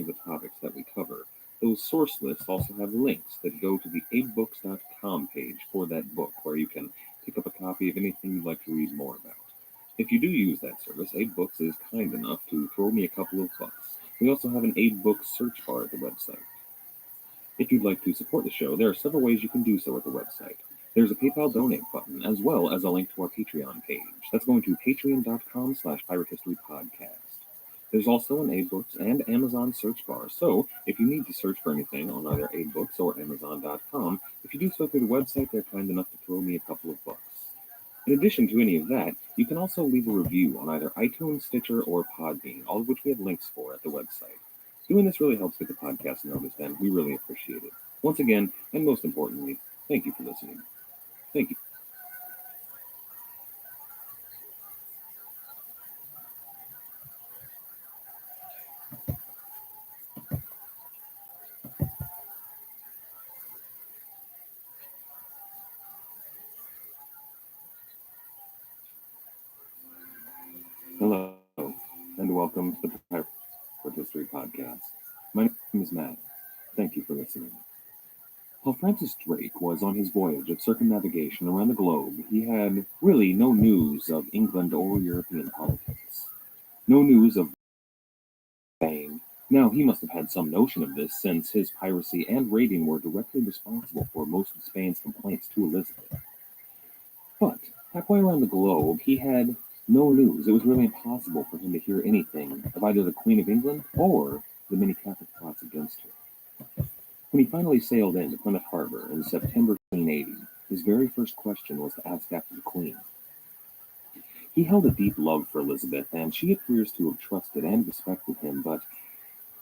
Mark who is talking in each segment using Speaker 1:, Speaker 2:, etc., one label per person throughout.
Speaker 1: of the topics that we cover. Those source lists also have links that go to the 8books.com page for that book, where you can pick up a copy of anything you'd like to read more about. If you do use that service, 8books is kind enough to throw me a couple of bucks. We also have an 8books search bar at the website. If you'd like to support the show, there are several ways you can do so at the website. There's a PayPal donate button, as well as a link to our Patreon page. That's going to patreon.com/piratehistorypodcast. There's also an 8books and Amazon search bar, so if you need to search for anything on either 8books or Amazon.com, if you do so through the website, they're kind enough to throw me a couple of bucks. In addition to any of that, you can also leave a review on either iTunes, Stitcher, or Podbean, all of which we have links for at the website. Doing this really helps get the podcast noticed, and we really appreciate it. Once again, and most importantly, thank you for listening. Thank you. Hello, and welcome to the Pirate History Podcast. My name is Matt. Thank you for listening. While Francis Drake was on his voyage of circumnavigation around the globe, he had really no news of England or European politics. No news of Spain. Now, he must have had some notion of this, since his piracy and raiding were directly responsible for most of Spain's complaints to Elizabeth. But halfway around the globe, he had no news. It was really impossible for him to hear anything of either the Queen of England or the many Catholic plots against her. When he finally sailed into Plymouth Harbor in September 1880, his very first question was to ask after the Queen. He held a deep love for Elizabeth, and she appears to have trusted and respected him, but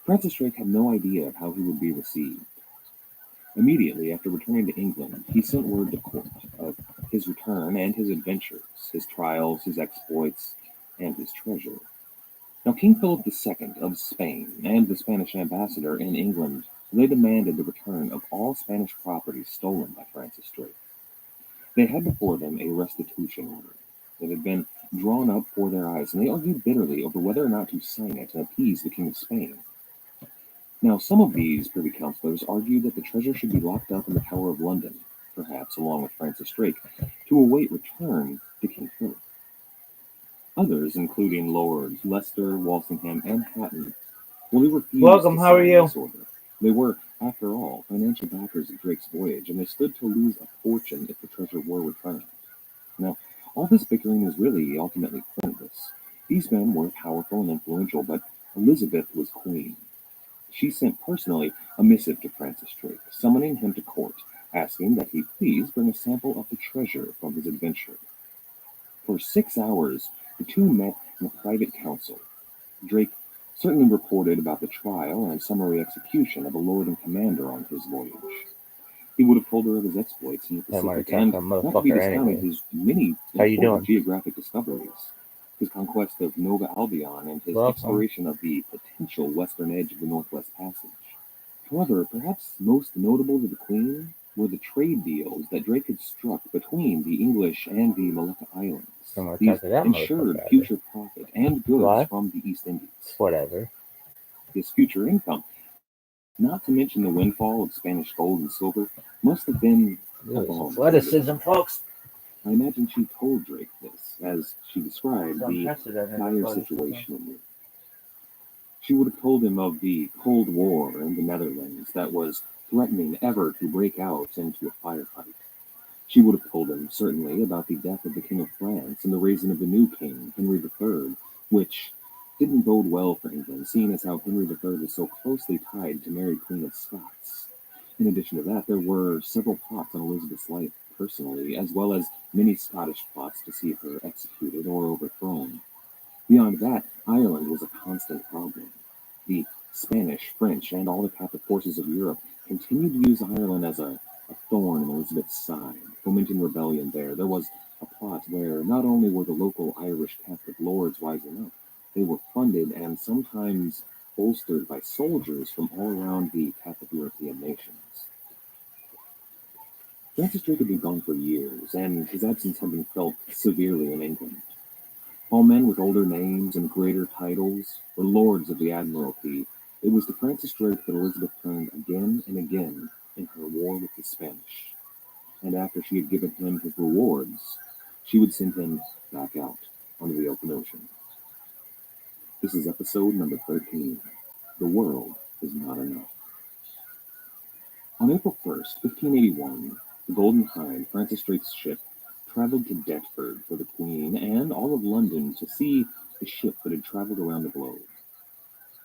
Speaker 1: Francis Drake had no idea of how he would be received. Immediately after returning to England, he sent word to court of his return and his adventures, his trials, his exploits, and his treasure. Now, King Philip II of Spain and the Spanish ambassador in England, they demanded the return of all Spanish property stolen by Francis Drake. They had before them a restitution order that had been drawn up for their eyes, and they argued bitterly over whether or not to sign it and appease the King of Spain. Now, some of these privy councillors argued that the treasure should be locked up in the Tower of London, perhaps along with Francis Drake, to await return to King Philip. Others, including Lords Leicester, Walsingham, and Hatton, they refused
Speaker 2: Welcome,
Speaker 1: to
Speaker 2: how are
Speaker 1: sign
Speaker 2: you?
Speaker 1: this order. They were, after all, financial backers of Drake's voyage, and they stood to lose a fortune if the treasure were returned. Now, all this bickering was really ultimately pointless. These men were powerful and influential, but Elizabeth was queen. She sent personally a missive to Francis Drake, summoning him to court, asking that he please bring a sample of the treasure from his adventure. For 6 hours, the two met in a private council. Drake certainly reported about the trial and summary execution of a lord and commander on his voyage. He would have told her of his exploits in the Pacific, and not to be discounted, his many important geographic discoveries. His conquest of Nova Albion and his exploration of the potential western edge of the Northwest Passage. However, perhaps most notable to the Queen were the trade deals that Drake had struck between the English and the Malacca Islands. These ensured future profit and goods from the East Indies. His future income, not to mention the windfall of Spanish gold and silver, must have been
Speaker 2: athleticism, folks.
Speaker 1: I imagine she told Drake this, as she described the dire situation in Europe. She would have told him of the Cold War in the Netherlands that was threatening ever to break out into a firefight. She would have told him, certainly, about the death of the King of France and the raising of the new king, Henry III, which didn't bode well for England, seeing as how Henry III was so closely tied to Mary Queen of Scots. In addition to that, there were several plots on Elizabeth's life personally, as well as many Scottish plots to see her executed or overthrown. Beyond that, Ireland was a constant problem. The Spanish, French, and all the Catholic forces of Europe continued to use Ireland as a thorn in Elizabeth's side, fomenting rebellion there. There was a plot where not only were the local Irish Catholic lords rising up, they were funded and sometimes bolstered by soldiers from all around the Catholic European nations. Francis Drake had been gone for years, and his absence had been felt severely in England. All men with older names and greater titles were lords of the Admiralty, It was to Francis Drake that Elizabeth turned again and again in her war with the Spanish, and after she had given him his rewards, she would send him back out onto the open ocean. This is episode number 13. The world is not enough. On April 1st, 1581, the Golden Hind, Francis Drake's ship, traveled to Deptford for the Queen and all of London to see the ship that had traveled around the globe.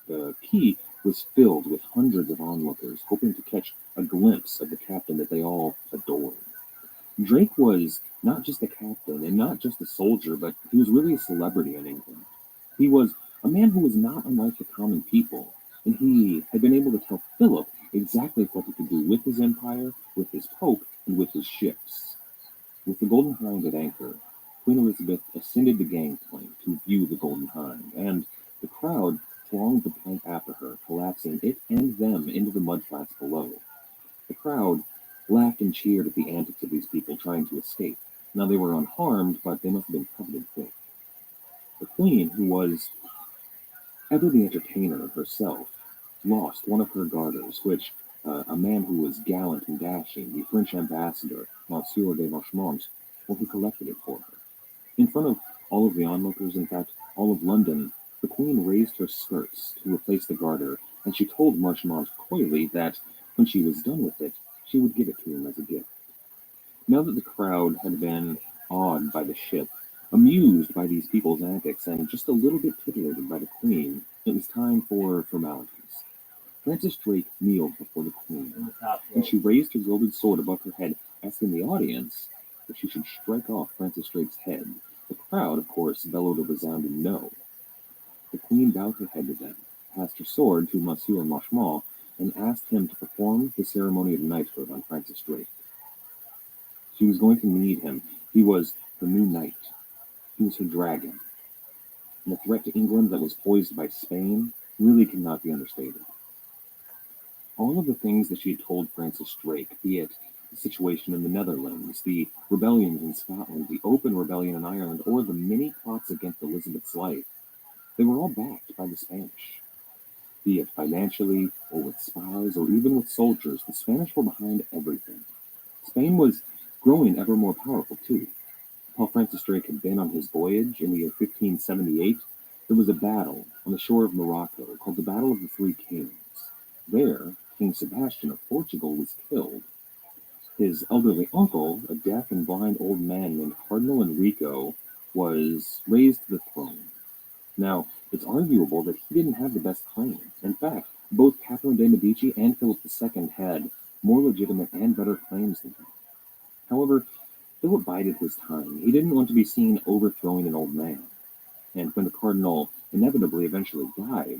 Speaker 1: The quay was filled with hundreds of onlookers, hoping to catch a glimpse of the captain that they all adored. Drake was not just a captain and not just a soldier, but he was really a celebrity in England. He was a man who was not unlike the common people, and he had been able to tell Philip exactly what he could do with his empire, with his pope, and with his ships. With the Golden Hind at anchor, Queen Elizabeth ascended the gangplank to view the Golden Hind, and the crowd thronged the plank after her, collapsing it and them into the mudflats below. The crowd laughed and cheered at the antics of these people trying to escape. Now they were unharmed, but they must have been covered in filth. The Queen, who was ever the entertainer herself, lost one of her garters, which a man who was gallant and dashing, the French ambassador, Monsieur de Rothschild, well, he collected it for her. In front of all of the onlookers, in fact, all of London, the Queen raised her skirts to replace the garter, and she told Marchmont coyly that when she was done with it, she would give it to him as a gift. Now that the crowd had been awed by the ship, amused by these people's antics, and just a little bit titillated by the Queen, it was time for formalities. Francis Drake kneeled before the Queen, and she raised her gilded sword above her head, asking the audience if she should strike off Francis Drake's head. The crowd, of course, bellowed a resounding no. The Queen bowed her head to them, passed her sword to Monsieur Marchmont, and asked him to perform the ceremony of knighthood on Francis Drake. She was going to knead him. He was her new knight. He was her dragon. And the threat to England that was poised by Spain really cannot be understated. All of the things that she had told Francis Drake, be it the situation in the Netherlands, the rebellions in Scotland, the open rebellion in Ireland, or the many plots against Elizabeth's life, they were all backed by the Spanish. Be it financially, or with spies, or even with soldiers, the Spanish were behind everything. Spain was growing ever more powerful, too. While Francis Drake had been on his voyage in the year 1578, there was a battle on the shore of Morocco called the Battle of the Three Kings. There, King Sebastian of Portugal was killed. His elderly uncle, a deaf and blind old man named Cardinal Enrico, was raised to the throne. Now, it's arguable that he didn't have the best claim. In fact, both Catherine de' Medici and Philip II had more legitimate and better claims than him. However, Philip bided his time. He didn't want to be seen overthrowing an old man. And when the cardinal inevitably eventually died,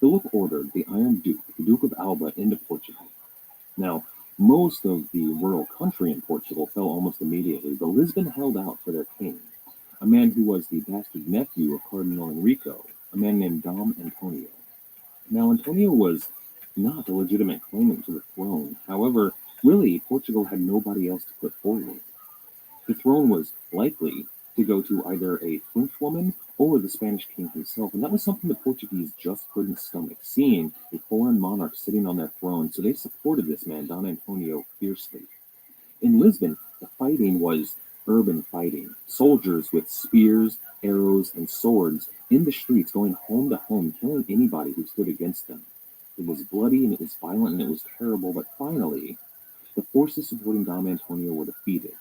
Speaker 1: Philip ordered the Iron Duke, the Duke of Alba, into Portugal. Now, most of the rural country in Portugal fell almost immediately, but Lisbon held out for their king, a man who was the bastard nephew of Cardinal Enrico, a man named Dom Antonio. Now, Antonio was not a legitimate claimant to the throne. However, really, Portugal had nobody else to put forward. The throne was likely to go to either a Frenchwoman or the Spanish king himself, and that was something the Portuguese just couldn't stomach, seeing a foreign monarch sitting on their throne, so they supported this man, Don Antonio, fiercely. In Lisbon, the fighting was urban fighting, soldiers with spears, arrows, and swords in the streets going home to home, killing anybody who stood against them. It was bloody and it was violent and it was terrible, but finally, the forces supporting Dom Antonio were defeated.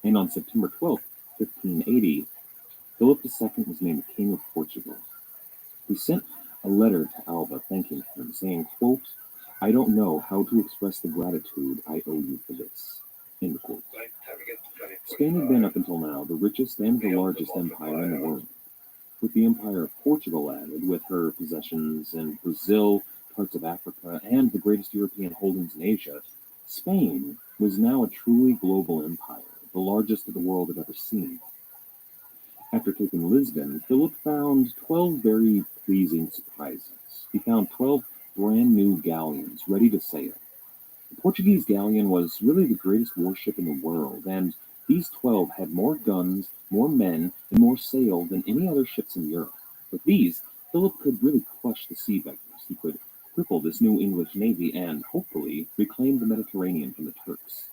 Speaker 1: And on September 12th, 1580, Philip II was named King of Portugal. He sent a letter to Alva thanking him, saying, quote, "I don't know how to express the gratitude I owe you for this." End quote. Spain had been up until now the richest and the largest empire in the world. With the Empire of Portugal added, with her possessions in Brazil, parts of Africa, and the greatest European holdings in Asia, Spain was now a truly global empire, the largest that the world had ever seen. After taking Lisbon, Philip found 12 very pleasing surprises. He found 12 brand new galleons ready to sail. The Portuguese galleon was really the greatest warship in the world, and these 12 had more guns, more men, and more sail than any other ships in Europe. With these, Philip could really crush the sea beggars. He could cripple this new English navy and, hopefully, reclaim the Mediterranean from the Turks.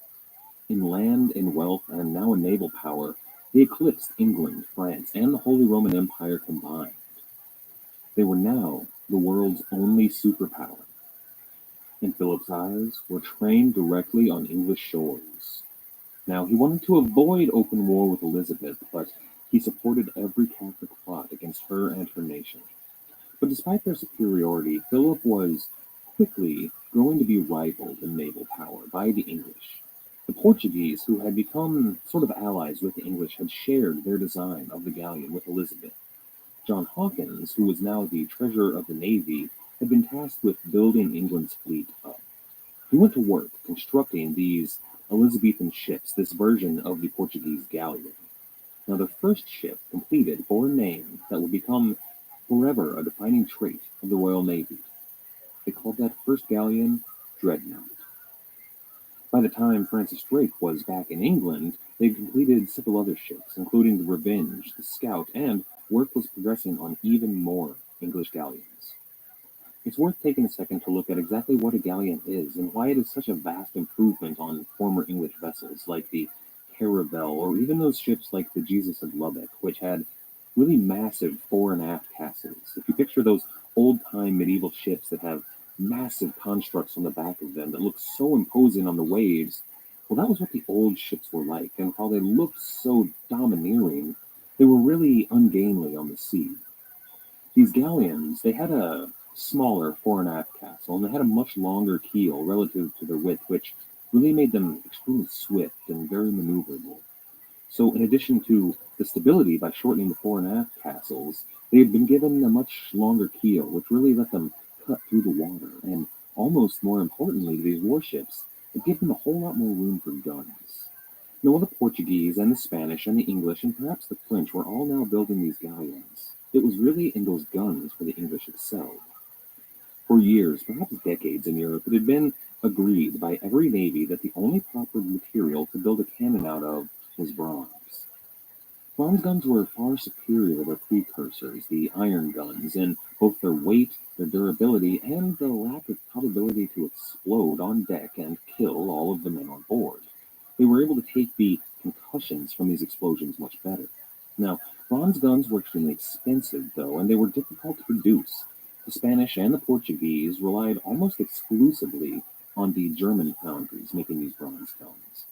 Speaker 1: In land, in wealth, and now in naval power, they eclipsed England, France, and the Holy Roman Empire combined. They were now the world's only superpower. In Philip's eyes, were trained directly on English shores. Now, he wanted to avoid open war with Elizabeth, but he supported every Catholic plot against her and her nation. But despite their superiority, Philip was quickly going to be rivaled in naval power by the English. The Portuguese, who had become sort of allies with the English, had shared their design of the galleon with Elizabeth. John Hawkins, who was now the treasurer of the navy, had been tasked with building England's fleet up. He went to work constructing these Elizabethan ships, this version of the Portuguese galleon. Now, the first ship completed bore a name that would become forever a defining trait of the Royal Navy. They called that first galleon Dreadnought. By the time Francis Drake was back in England, they'd completed several other ships, including the Revenge, the Scout, and work was progressing on even more English galleons. It's worth taking a second to look at exactly what a galleon is and why it is such a vast improvement on former English vessels like the Caravel or even those ships like the Jesus of Lubbock, which had really massive fore and aft castles. If you picture those old-time medieval ships that have massive constructs on the back of them that look so imposing on the waves, well, that was what the old ships were like, and while they looked so domineering, they were really ungainly on the sea. These galleons, they had a smaller fore and aft castle, and they had a much longer keel relative to their width, which really made them extremely swift and very maneuverable. So, in addition to the stability by shortening the fore and aft castles, they had been given a much longer keel, which really let them cut through the water, and almost more importantly, these warships, it gave them a whole lot more room for guns. Now, while the Portuguese and the Spanish and the English and perhaps the French were all now building these galleons, it was really in those guns where the English excelled. For years, perhaps decades in Europe, it had been agreed by every navy that the only proper material to build a cannon out of was bronze. Bronze guns were far superior to their precursors, the iron guns, in both their weight, their durability, and the lack of probability to explode on deck and kill all of the men on board. They were able to take the concussions from these explosions much better. Now, bronze guns were extremely expensive, though, and they were difficult to produce. The Spanish and the Portuguese relied almost exclusively on the German foundries making these bronze guns.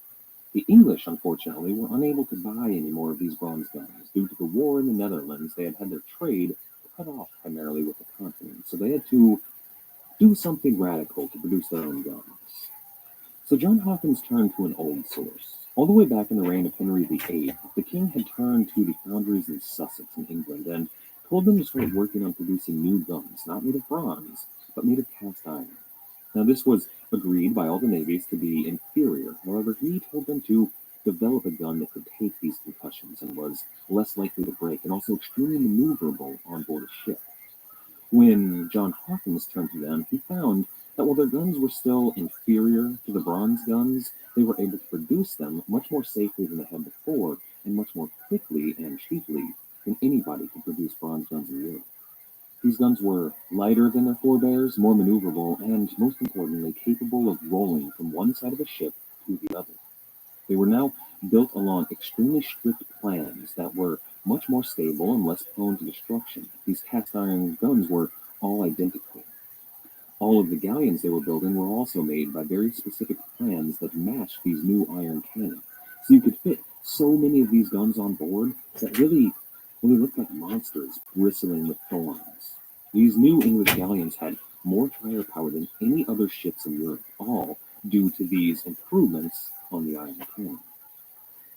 Speaker 1: The English, unfortunately, were unable to buy any more of these bronze guns. Due to the war in the Netherlands, they had had their trade cut off primarily with the continent, so they had to do something radical to produce their own guns. So John Hawkins turned to an old source. All the way back in the reign of Henry VIII, the king had turned to the foundries in Sussex in England and told them to start working on producing new guns, not made of bronze, but made of cast iron. Now, this was agreed by all the navies to be inferior. However, he told them to develop a gun that could take these concussions and was less likely to break and also extremely maneuverable on board a ship. When John Hawkins turned to them, he found that while their guns were still inferior to the bronze guns, they were able to produce them much more safely than they had before and much more quickly and cheaply than anybody could produce bronze guns in Europe. These guns were lighter than their forebears, more maneuverable, and most importantly, capable of rolling from one side of a ship to the other. They were now built along extremely strict plans that were much more stable and less prone to destruction. These cast iron guns were all identical. All of the galleons they were building were also made by very specific plans that matched these new iron cannons. So you could fit so many of these guns on board that really looked like monsters bristling with thorns. These new English galleons had more firepower than any other ships in Europe, all due to these improvements on the iron cannon.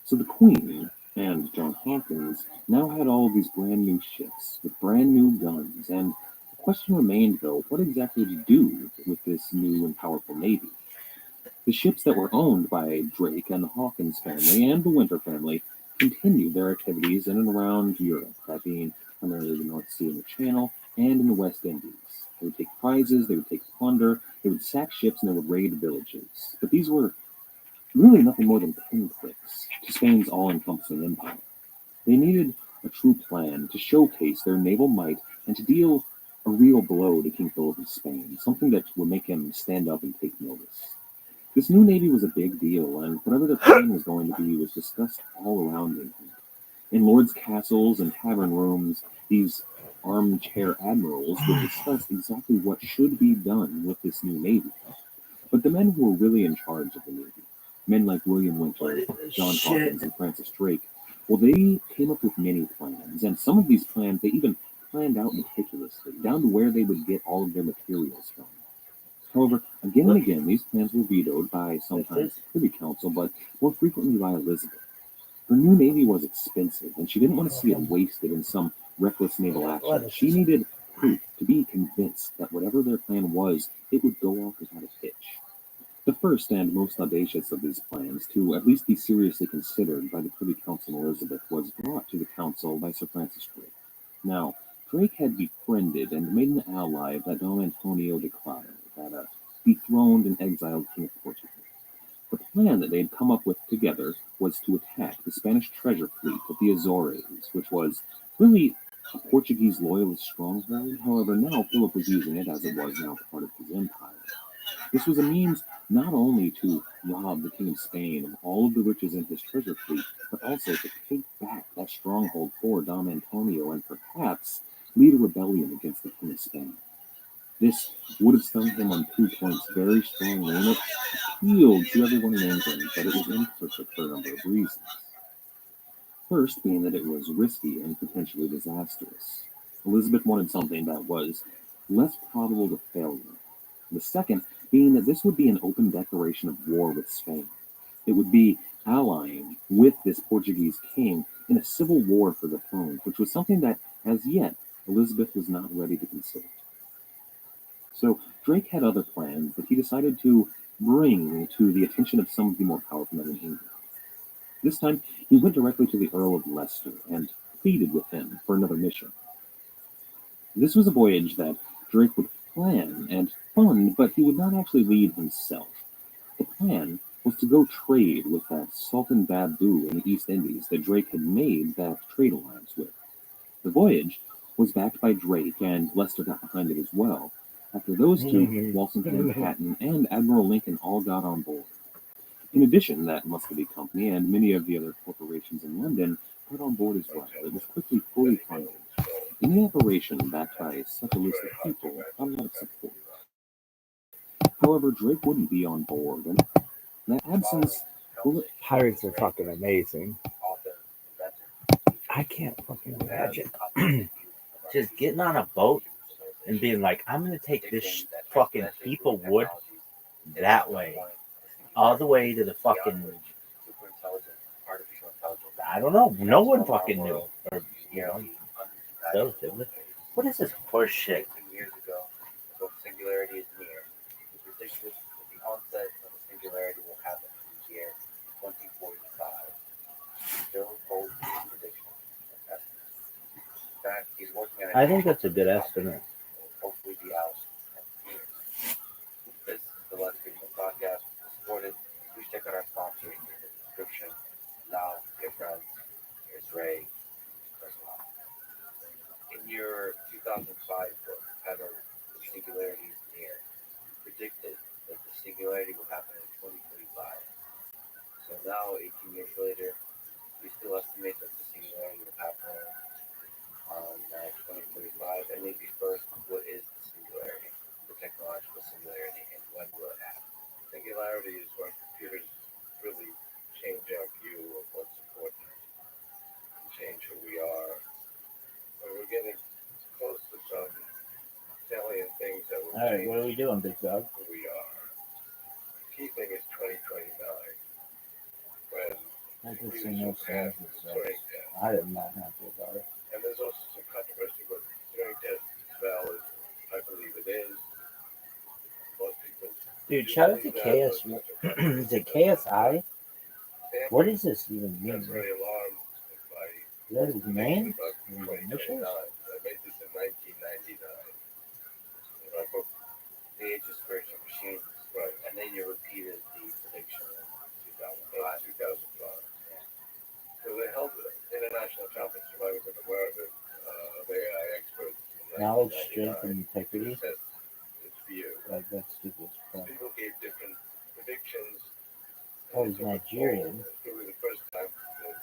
Speaker 1: So the Queen and John Hawkins now had all of these brand new ships with brand new guns, and the question remained, though, what exactly to do with this new and powerful navy? The ships that were owned by Drake and the Hawkins family and the Winter family continued their activities in and around Europe, that being primarily the North Sea and the Channel, and in the West Indies. They would take prizes, they would take plunder, they would sack ships, and they would raid villages. But these were really nothing more than pinpricks to Spain's all-encompassing empire. They needed a true plan to showcase their naval might and to deal a real blow to King Philip of Spain, something that would make him stand up and take notice. This new navy was a big deal, and whatever the plan was going to be was discussed all around England. In lords' castles and tavern rooms, these armchair admirals would discuss exactly what should be done with this new navy. But the men who were really in charge of the navy, men like William Winter, John Hawkins, and Francis Drake, well, they came up with many plans, and some of these plans they even planned out meticulously, down to where they would get all of their materials from. However, again and again, these plans were vetoed by sometimes the Privy Council, but more frequently by Elizabeth. Her new navy was expensive, and she didn't want to see it wasted in some reckless naval action. She needed proof to be convinced that whatever their plan was, it would go off without a hitch. The first and most audacious of these plans, to at least be seriously considered by the Privy Council and Elizabeth, was brought to the council by Sir Francis Drake. Now, Drake had befriended and made an ally of that Don Antonio de Claro, that dethroned and exiled King of Portugal. The plan that they had come up with together was to attack the Spanish treasure fleet at the Azores, which was really a Portuguese loyalist stronghold. However, now Philip was using it as it was now part of his empire. This was a means not only to rob the King of Spain of all of the riches in his treasure fleet, but also to take back that stronghold for Don Antonio and perhaps lead a rebellion against the King of Spain. This would have stung him on 2 points very strongly, and it appealed to everyone in England, but it was imperfect for a number of reasons. First, being that it was risky and potentially disastrous. Elizabeth wanted something that was less probable to failure. The second being that this would be an open declaration of war with Spain. It would be allying with this Portuguese king in a civil war for the throne, which was something that, as yet, Elizabeth was not ready to consider. So Drake had other plans that he decided to bring to the attention of some of the more powerful men in England. This time, he went directly to the Earl of Leicester and pleaded with him for another mission. This was a voyage that Drake would plan and fund, but he would not actually lead himself. The plan was to go trade with that Sultan Babu in the East Indies that Drake had made that trade alliance with. The voyage was backed by Drake, and Leicester got behind it as well. After those two, Walsingham, Hatton, and Admiral Lincoln all got on board. In addition, that Muscovy Company and many of the other corporations in London got on board as well. It was quickly fully funded. Any operation backed by such a list of people got a lot of support. However, Drake wouldn't be on board, and that absence, well,
Speaker 2: Pirates are fucking amazing. I can't fucking imagine just getting on a boat and being like, I'm gonna take this fucking heap of wood that way, all the way to the fucking. I don't know. No one fucking knew, or you know, relatively. What is this horse shit? Years ago, the singularity is near. He predicted that the onset of the singularity will happen in the year 2045. Still holds his prediction. In fact, he's working on. I think that's a good estimate. Will hopefully be out next year. This is the Let's Get the Podcast. Supported. Please check out our sponsors in the description. Now, dear friends, here's Ray. In your 2005 book, titled The Singularity is Near, predicted that the singularity will happen in 2025. So now, 18 years later, we still estimate that the singularity will happen on 2045. And maybe first, what is the singularity, the technological singularity, and when will it happen? Singularity is when computers really change our view of what's important, change who we are. But we're getting close to some salient things that will change. All right, what are we doing, Big Dog? Who we are. The key thing is 2029. When that just no sense. I am not happy about it. And there's also some controversy with doing test is valid. I believe it is. Most people. Dude, shout out to KS. Is it KSI? What does this even mean? That's very alarmed by. Is that his name? I made this in 1999. In my book, The Age of Spiritual Machines. Right. And then you repeated the prediction in 2005. Yeah. So they held the international conference, you might have been aware of it, of AI experts in
Speaker 3: Knowledge, strength, and
Speaker 2: 1999 to
Speaker 3: integrity.
Speaker 2: assess its view.
Speaker 3: Like that's stupid.
Speaker 2: People gave different predictions.
Speaker 3: Oh, he's Nigerian.
Speaker 2: It's really the first time that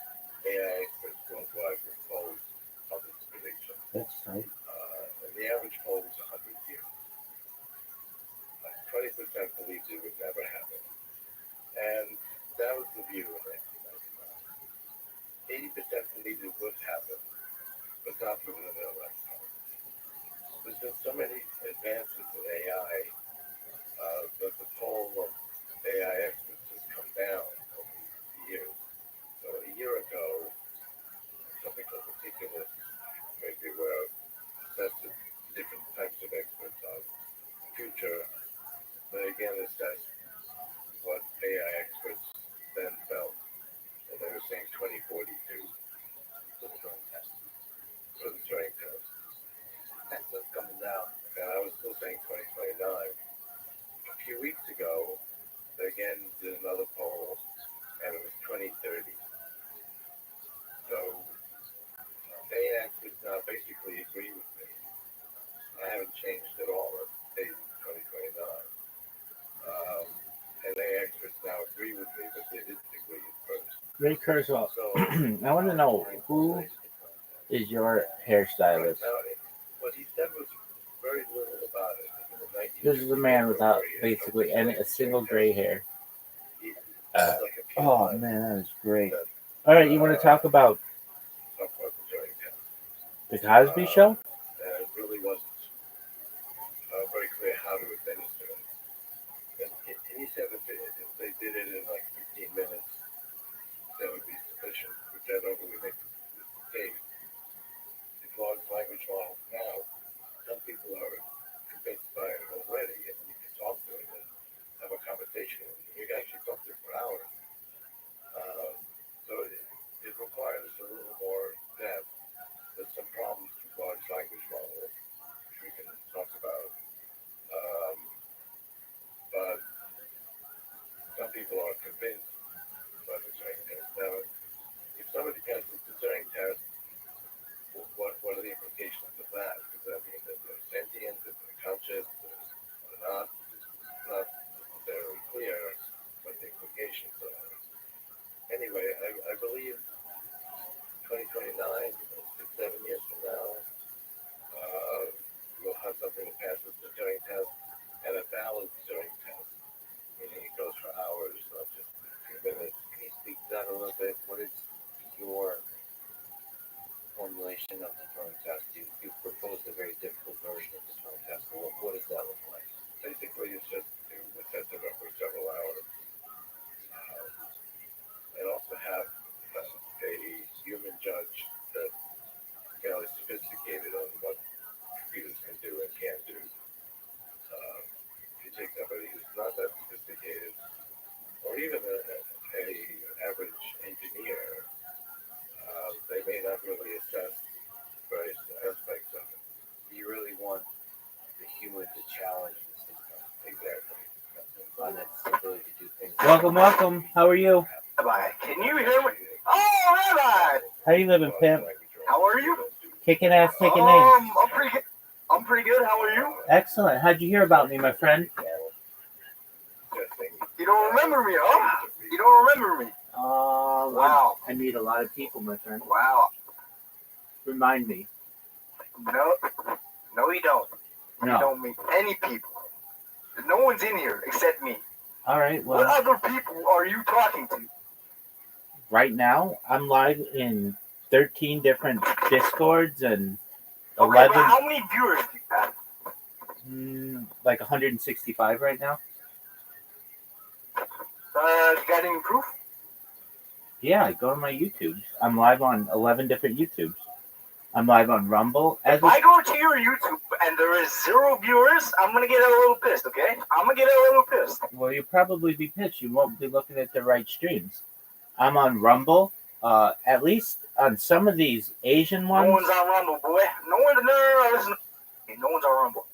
Speaker 2: AI experts worldwide were polled on this prediction.
Speaker 3: That's right.
Speaker 2: And the average poll was 100 years. 20% believed it would never happen. And that was the view in 1999. 80% believed it would happen, but not within their lifetime. There's been so many advances in AI that the poll of AI experts has come down over the years. So a year ago, something called meticulous, maybe where tested different types of experts on the future, but again assessed what AI experts then felt. And they were saying 2042 for the Turing test. For the Turing test. And so it's coming down. And I was still saying 2029. A few weeks ago, they again did another poll, and it was 2030. So AI experts now basically agree with me. I haven't changed at all at 2029. And AI experts now agree with me, but they didn't agree at first.
Speaker 3: Ray Kurzweil.
Speaker 2: So
Speaker 3: I want to know who is your hairstylist.
Speaker 2: what he said was very little about it.
Speaker 3: This is a man without basically a single gray hair. Oh man, that is great. All right, you want to talk about the Cosby Show?
Speaker 2: It really wasn't very clear how to administer it. And he said if they did it in like 15 minutes, that would be sufficient, which I don't really think is the case. With large language models now, some people are convinced by it already, and you can talk to it and have a conversation with it. You can actually talk to it for hours. So it requires a little more depth. There's some problems with large language models, which we can talk about. But some people are convinced by the Turing test. Now, if somebody passes the Turing test, what are the implications of that? Does that mean that they're sentient, that they're conscious, or not? It's not necessarily clear what the implications are. Anyway, I believe 2029, 6-7 years from now, we'll have something that passes the Turing test and a valid Turing test, meaning it goes for hours, not just a few minutes. Can you speak to that a little bit? What is your formulation of the Turing test? You proposed a very difficult version of the Turing test. What does that look like? Basically, it's just to set it up for several hours. And also have a human judge that's fairly sophisticated on what computers can do and can't do. If you take somebody who's not that sophisticated, or even a average engineer, they may not really assess various aspects of it. You really want the human to challenge the system. Exactly. On its ability to do things.
Speaker 3: Welcome. How are you?
Speaker 4: Rabbi, can you hear me? Oh, Rabbi!
Speaker 3: How you living, pimp?
Speaker 4: How are you?
Speaker 3: Kicking ass, taking names.
Speaker 4: I'm pretty good. I'm pretty good. How are you?
Speaker 3: Excellent. How'd you hear about me, my friend?
Speaker 4: You don't remember me, huh? You don't remember me? Wow.
Speaker 3: I meet a lot of people, my friend.
Speaker 4: Wow.
Speaker 3: Remind me.
Speaker 4: No, you don't.
Speaker 3: No.
Speaker 4: You don't meet any people. No one's in here except me.
Speaker 3: All right, well.
Speaker 4: What other people are you talking to?
Speaker 3: Right now, I'm live in 13 different Discords and
Speaker 4: Okay,
Speaker 3: 11.
Speaker 4: but how many viewers do you have?
Speaker 3: Like 165 right now.
Speaker 4: You got any proof?
Speaker 3: Yeah, go to my YouTubes. I'm live on 11 different YouTubes. I'm live on Rumble.
Speaker 4: If I go to your YouTube and there is 0 viewers, I'm going to get a little pissed, okay? I'm going to get a little pissed.
Speaker 3: Well, you'll probably be pissed. You won't be looking at the right streams. I'm on Rumble. At least on some of these Asian ones.
Speaker 4: No one's on Rumble, boy. No, listen. No one's on Rumble.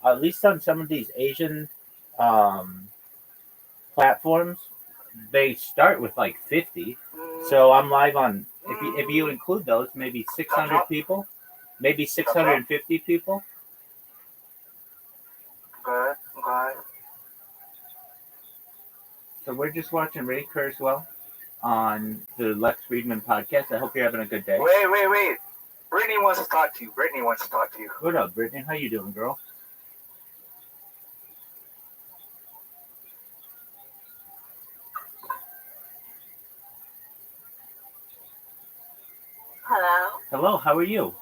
Speaker 3: At least on some of these Asian platforms, they start with like 50. So I'm live on, if you include those, maybe 600 people. maybe 650 people.
Speaker 4: Okay.
Speaker 3: So we're just watching Ray Kurzweil on the Lex Friedman podcast. I hope you're having a good day.
Speaker 4: Wait. Brittany wants to talk to you.
Speaker 3: What up, Brittany? How you doing, girl?
Speaker 5: Hello.
Speaker 3: Hello, how are you?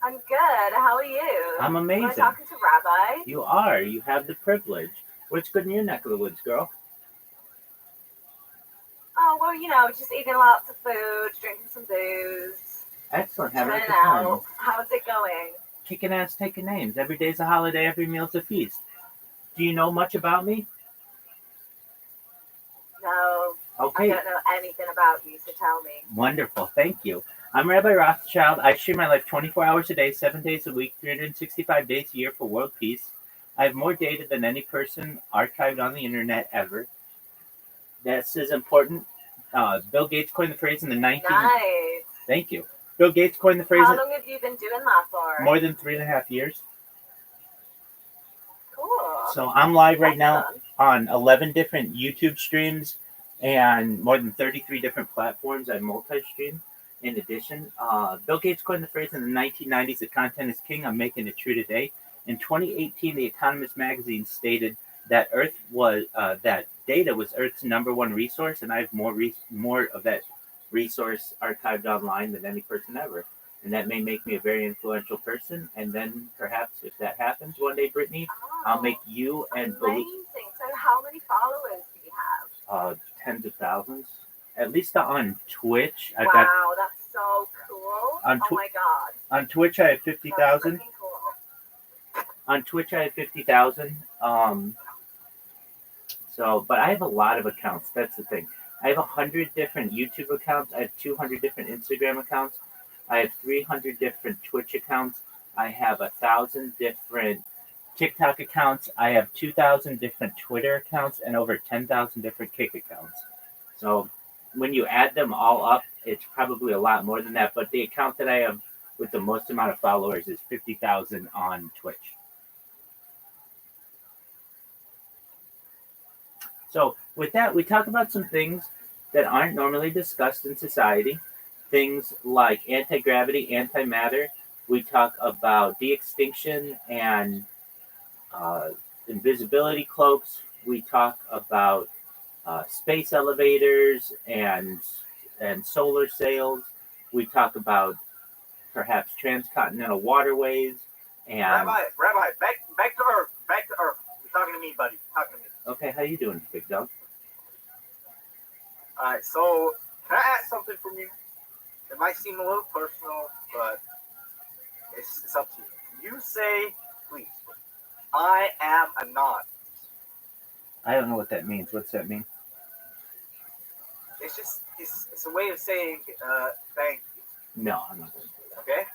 Speaker 5: I'm good. How are you?
Speaker 3: I'm amazing.
Speaker 5: Am I talking to Rabbi?
Speaker 3: You are. You have the privilege. What's good in your neck of the woods, girl?
Speaker 5: Oh, well, you know, just eating lots of food, drinking some booze.
Speaker 3: Excellent. Having a
Speaker 5: Chilling
Speaker 3: good time.
Speaker 5: out. How's it going?
Speaker 3: Kicking ass, taking names. Every day's a holiday, every meal's a feast. Do you know much about me?
Speaker 5: No,
Speaker 3: Okay.
Speaker 5: I don't know anything about you, so tell me.
Speaker 3: Wonderful. Thank you. I'm Rabbi Rothschild. I share my life 24 hours a day, 7 days a week, 365 days a year for world peace. I have more data than any person archived on the internet ever. This is important. Bill Gates coined the phrase in the 19...
Speaker 5: Nice.
Speaker 3: Thank you. Bill Gates coined the phrase...
Speaker 5: How long have you been doing that for?
Speaker 3: More than 3.5 years.
Speaker 5: Cool.
Speaker 3: So I'm live right
Speaker 5: That's
Speaker 3: now
Speaker 5: fun.
Speaker 3: on 11 different YouTube streams and more than 33 different platforms I multi-stream. In addition, Bill Gates coined the phrase in the 1990s, "The content is king." I'm making it true today. In 2018, The Economist magazine stated that that data was Earth's #1 resource, and I have more of that resource archived online than any person ever. And that may make me a very influential person. And then perhaps if that happens one day, Brittany, I'll make you and
Speaker 5: Amazing. So how many followers do you have?
Speaker 3: Tens of thousands. At least on Twitch, I've
Speaker 5: Wow,
Speaker 3: got
Speaker 5: that's so cool.
Speaker 3: On
Speaker 5: Oh my god.
Speaker 3: on Twitch I have
Speaker 5: That's
Speaker 3: 50,000.
Speaker 5: freaking cool.
Speaker 3: On Twitch I have 50,000. But I have a lot of accounts. That's the thing. I have 100 different YouTube accounts. I have 200 different Instagram accounts. I have 300 different Twitch accounts. I have 1,000 different TikTok accounts. I have 2,000 different Twitter accounts and over 10,000 different Kick accounts. So when you add them all up, it's probably a lot more than that. But the account that I have with the most amount of followers is 50,000 on Twitch. So with that, we talk about some things that aren't normally discussed in society. Things like anti-gravity, antimatter. We talk about de-extinction and invisibility cloaks. We talk about space elevators and solar sails. We talk about perhaps transcontinental waterways and.
Speaker 4: Rabbi, back to Earth. You're talking to me, buddy. Talking to me.
Speaker 3: Okay, how you doing, big dog?
Speaker 4: All right. So can I ask something from you? It might seem a little personal, but it's up to you. You say, please, I am a not.
Speaker 3: I don't know what that means. What's that mean?
Speaker 4: It's just it's a way of saying thank you.
Speaker 3: No, I'm not going to do that.
Speaker 4: Okay?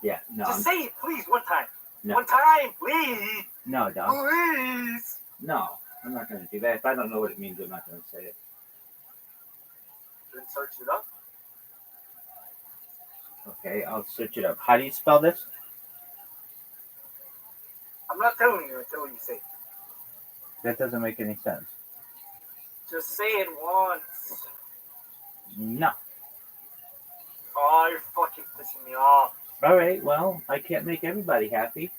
Speaker 3: Yeah, no.
Speaker 4: Just say it, please, one time.
Speaker 3: No.
Speaker 4: One time, please.
Speaker 3: No, dog.
Speaker 4: Please.
Speaker 3: No, I'm not going to do that. If I don't know what it means, I'm not going to say it.
Speaker 4: Then search it up.
Speaker 3: Okay, I'll search it up. How do you spell this?
Speaker 4: I'm not telling you until you say it.
Speaker 3: That doesn't make any sense.
Speaker 4: Just say it once.
Speaker 3: No.
Speaker 4: Oh, you're fucking pissing me off.
Speaker 3: All right, well, I can't make everybody happy.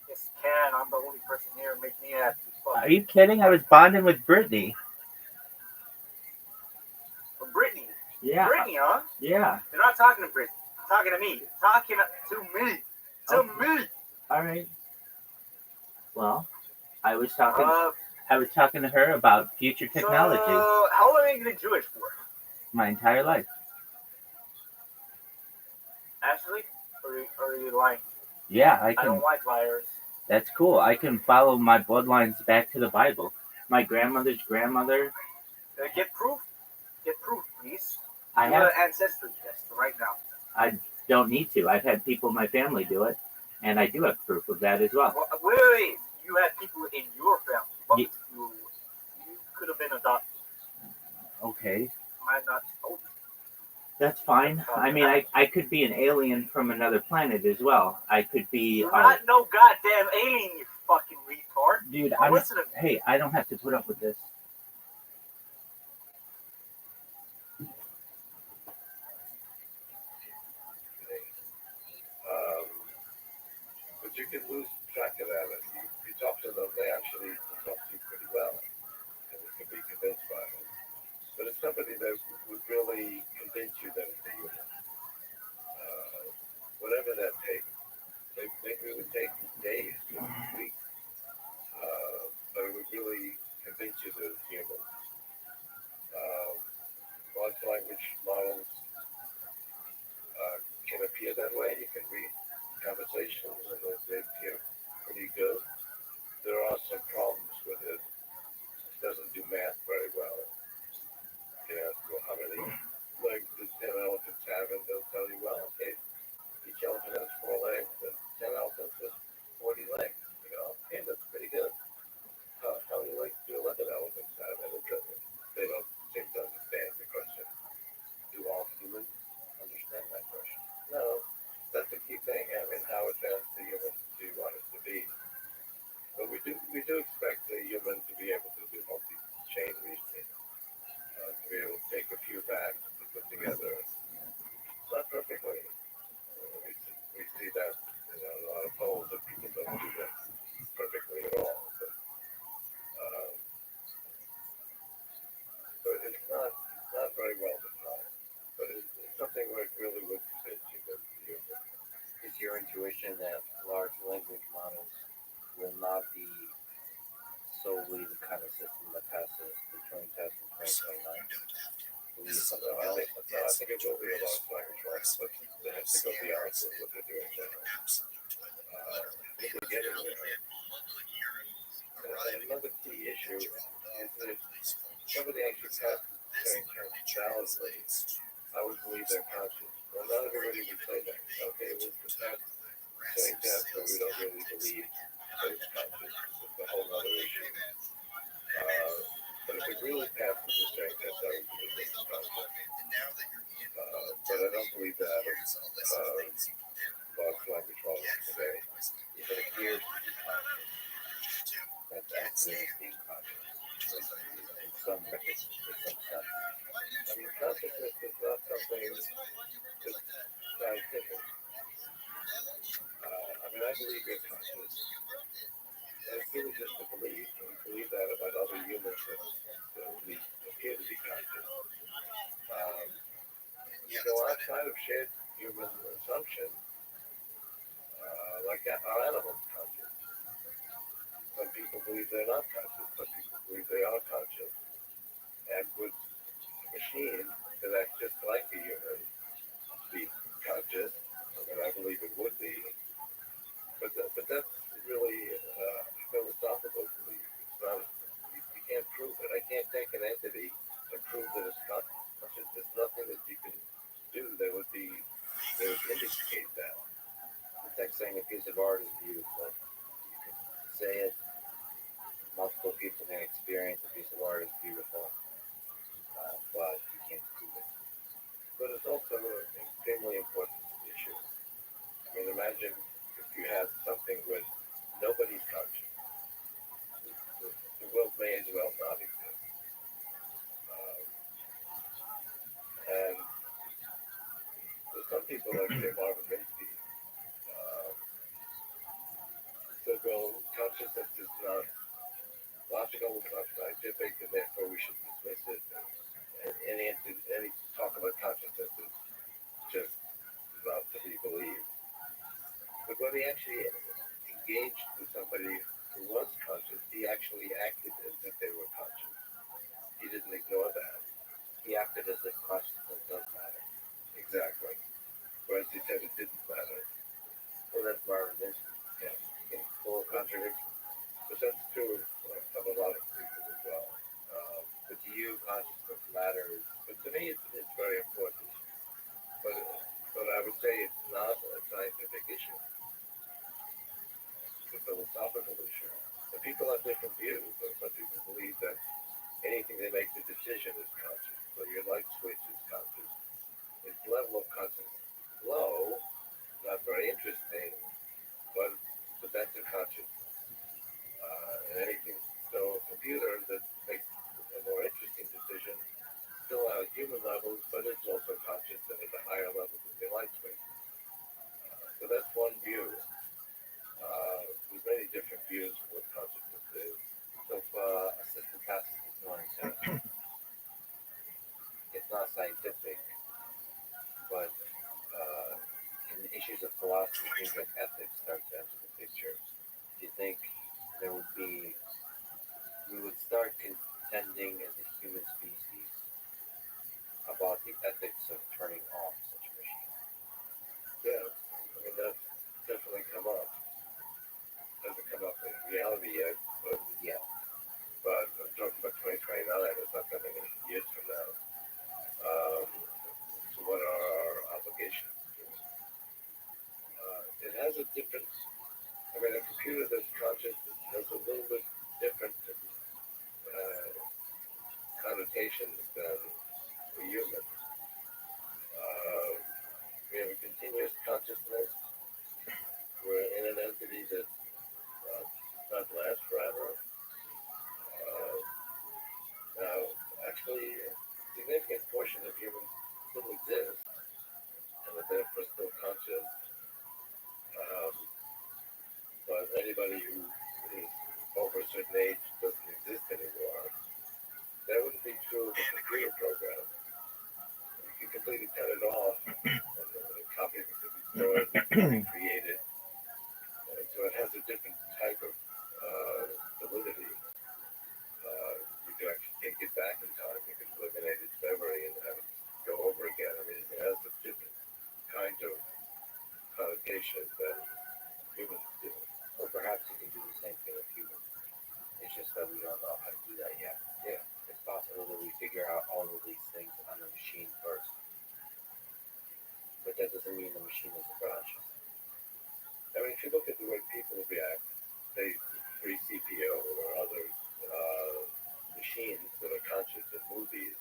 Speaker 4: Yes, you can. I'm the only person here to make me happy. Fuck.
Speaker 3: Are you kidding? I was bonding with Brittany.
Speaker 4: But Brittany.
Speaker 3: Yeah.
Speaker 4: Brittany, huh?
Speaker 3: Yeah.
Speaker 4: You're not talking to Brittany. You're talking to me. You're talking to me. To me.
Speaker 3: All right. Well, I was talking to her about future technology.
Speaker 4: So, how long have you been Jewish for?
Speaker 3: My entire life.
Speaker 4: Actually? Or are you lying?
Speaker 3: Yeah,
Speaker 4: I don't like liars.
Speaker 3: That's cool. I can follow my bloodlines back to the Bible. My grandmother's grandmother.
Speaker 4: Get proof? Get proof, please.
Speaker 3: I
Speaker 4: Do
Speaker 3: have.
Speaker 4: an ancestry test right now.
Speaker 3: I don't need to. I've had people in my family do it, and I do have proof of that as well.
Speaker 4: Wait. You had people in your family. But
Speaker 3: Yeah.
Speaker 4: you could have been adopted.
Speaker 3: Okay,
Speaker 4: Might not told you.
Speaker 3: that's fine. I mean, I could be an alien from another planet as well. I could be.
Speaker 4: You're not no goddamn alien, you fucking retard.
Speaker 3: Dude,
Speaker 4: Now listen to me.
Speaker 3: Hey, I don't have to put up with this.
Speaker 6: But you can lose track of that. If you talk to them, they actually talk to you pretty well, and you can be convinced by them. But it's somebody that would really convince you that it's a human. Whatever that takes. Maybe it would take days, weeks, but it would really convince you that it's human. Large language models can appear that way. You can read conversations and they appear pretty good. There are some problems with it. It doesn't do math very well. You ask, well, how many legs does 10 elephants have? And they'll tell you, well, okay, each elephant has 4 legs, and 10 elephants has 40 legs. You know, okay, that's pretty good. How many legs do 11 elephants have? And they don't seem to understand the question. Do all humans understand that question? No, that's the key thing. I mean, how advanced the humans do you want us to be? But we do expect the human to be able to do multi-chain reasoning, to be able to take a few facts to put together. Not perfectly. We see that in a lot of polls that people don't do that perfectly at all. But it's not very well defined. But it's something where it really would convince you that the human.
Speaker 2: Is your intuition that large language models will not be solely the kind of system that passes the Turing test in 2029? Believe something else?
Speaker 6: I think it will be a large language model, but they have to go beyond what they're doing now. They're getting there. And another key issue is that if somebody actually passes Turing test validly, I would believe they're conscious. Well, not everybody would say that. Okay, well, it's pass Turing test, but we don't really believe that it's conscious. It's a whole other issue. But if it really passes the Turing test, I would believe it's conscious. But I don't believe that large language models today.
Speaker 2: If it appears to be conscious, that's actually being conscious in some sense.
Speaker 6: I mean, consciousness is not something that's scientific. I mean, I believe you're conscious. And it's really just a belief. And we believe that about other humans that we appear to be conscious. You go outside of shared human assumption, like are animals conscious? Some people believe they're not conscious. Some people believe they are conscious. And would a machine that acts just like a human be conscious? I mean, I believe it would be. But that's really philosophical belief. It's not. You can't prove it. I can't take an entity and prove that it's conscious. There's nothing that you can do that would indicate that.
Speaker 2: It's like saying a piece of art is beautiful. You can say it, multiple people can experience a piece of art is beautiful, but you can't prove it.
Speaker 6: But it's also an extremely important issue. I mean, imagine if you had something with nobody's conscious. The world may as well not exist. And there's some people like say Marvin Minsky said, well, consciousness is not logical, it's not scientific, and therefore we should dismiss it. And any talk about consciousness is just not to be believed. But when he actually engaged with somebody who was conscious, he actually acted as if they were conscious. He didn't ignore that.
Speaker 2: He acted as if consciousness does matter.
Speaker 6: Exactly. Whereas he said it didn't matter.
Speaker 2: Well, that's Marvin Minsky.
Speaker 6: Yeah.
Speaker 2: Full of contradiction.
Speaker 6: But that's true of a lot of people as well.
Speaker 2: But to you, consciousness matters.
Speaker 6: But to me, it's very important. But I would say it's not a scientific issue. It's a philosophical issue. And people have different views. Some people believe that anything that makes a decision is conscious. So your light switch is conscious. level of consciousness low, not very interesting, but that's a consciousness. And anything, so a computer that makes a more interesting decision still at human levels, but it's also conscious and at a higher level than the light space. So that's one view. There's many different views of what consciousness is.
Speaker 2: So if a system passes this morning test, it's not scientific, but in the issues of philosophy, things like ethics start to enter the picture. Do you think there would be, we would start contending as a human species about the ethics of turning off such a machine?
Speaker 6: Yeah, I mean, that's definitely come up. Hasn't come up in reality yet, but
Speaker 2: Yeah.
Speaker 6: I'm talking about 2029. It's not that many years from now. So what are our obligations to it? It has a different. I mean, a computer that's conscious has a little bit different connotations than a human. We have a continuous consciousness. We're in an entity that not last forever. Now, actually, a significant portion of humans still exist and are therefore still conscious. Um, but anybody who is over a certain age doesn't exist anymore. That wouldn't be true of a computer program. You can completely turn it off, and the copy of it could be stored, created. And so it has a different type of validity. You can actually take it back in time. You can eliminate its memory and have it go over again. I mean, it has a different kind of connotation than humans do.
Speaker 2: Or perhaps you can do the same thing with humans. It's just that we don't know how to do that yet.
Speaker 6: Yeah.
Speaker 2: It's possible that we figure out all of these things on the machine first. But that doesn't mean the machine isn't conscious.
Speaker 6: I mean, if you look at the way people react, say, 3CPO or other machines that are conscious in movies,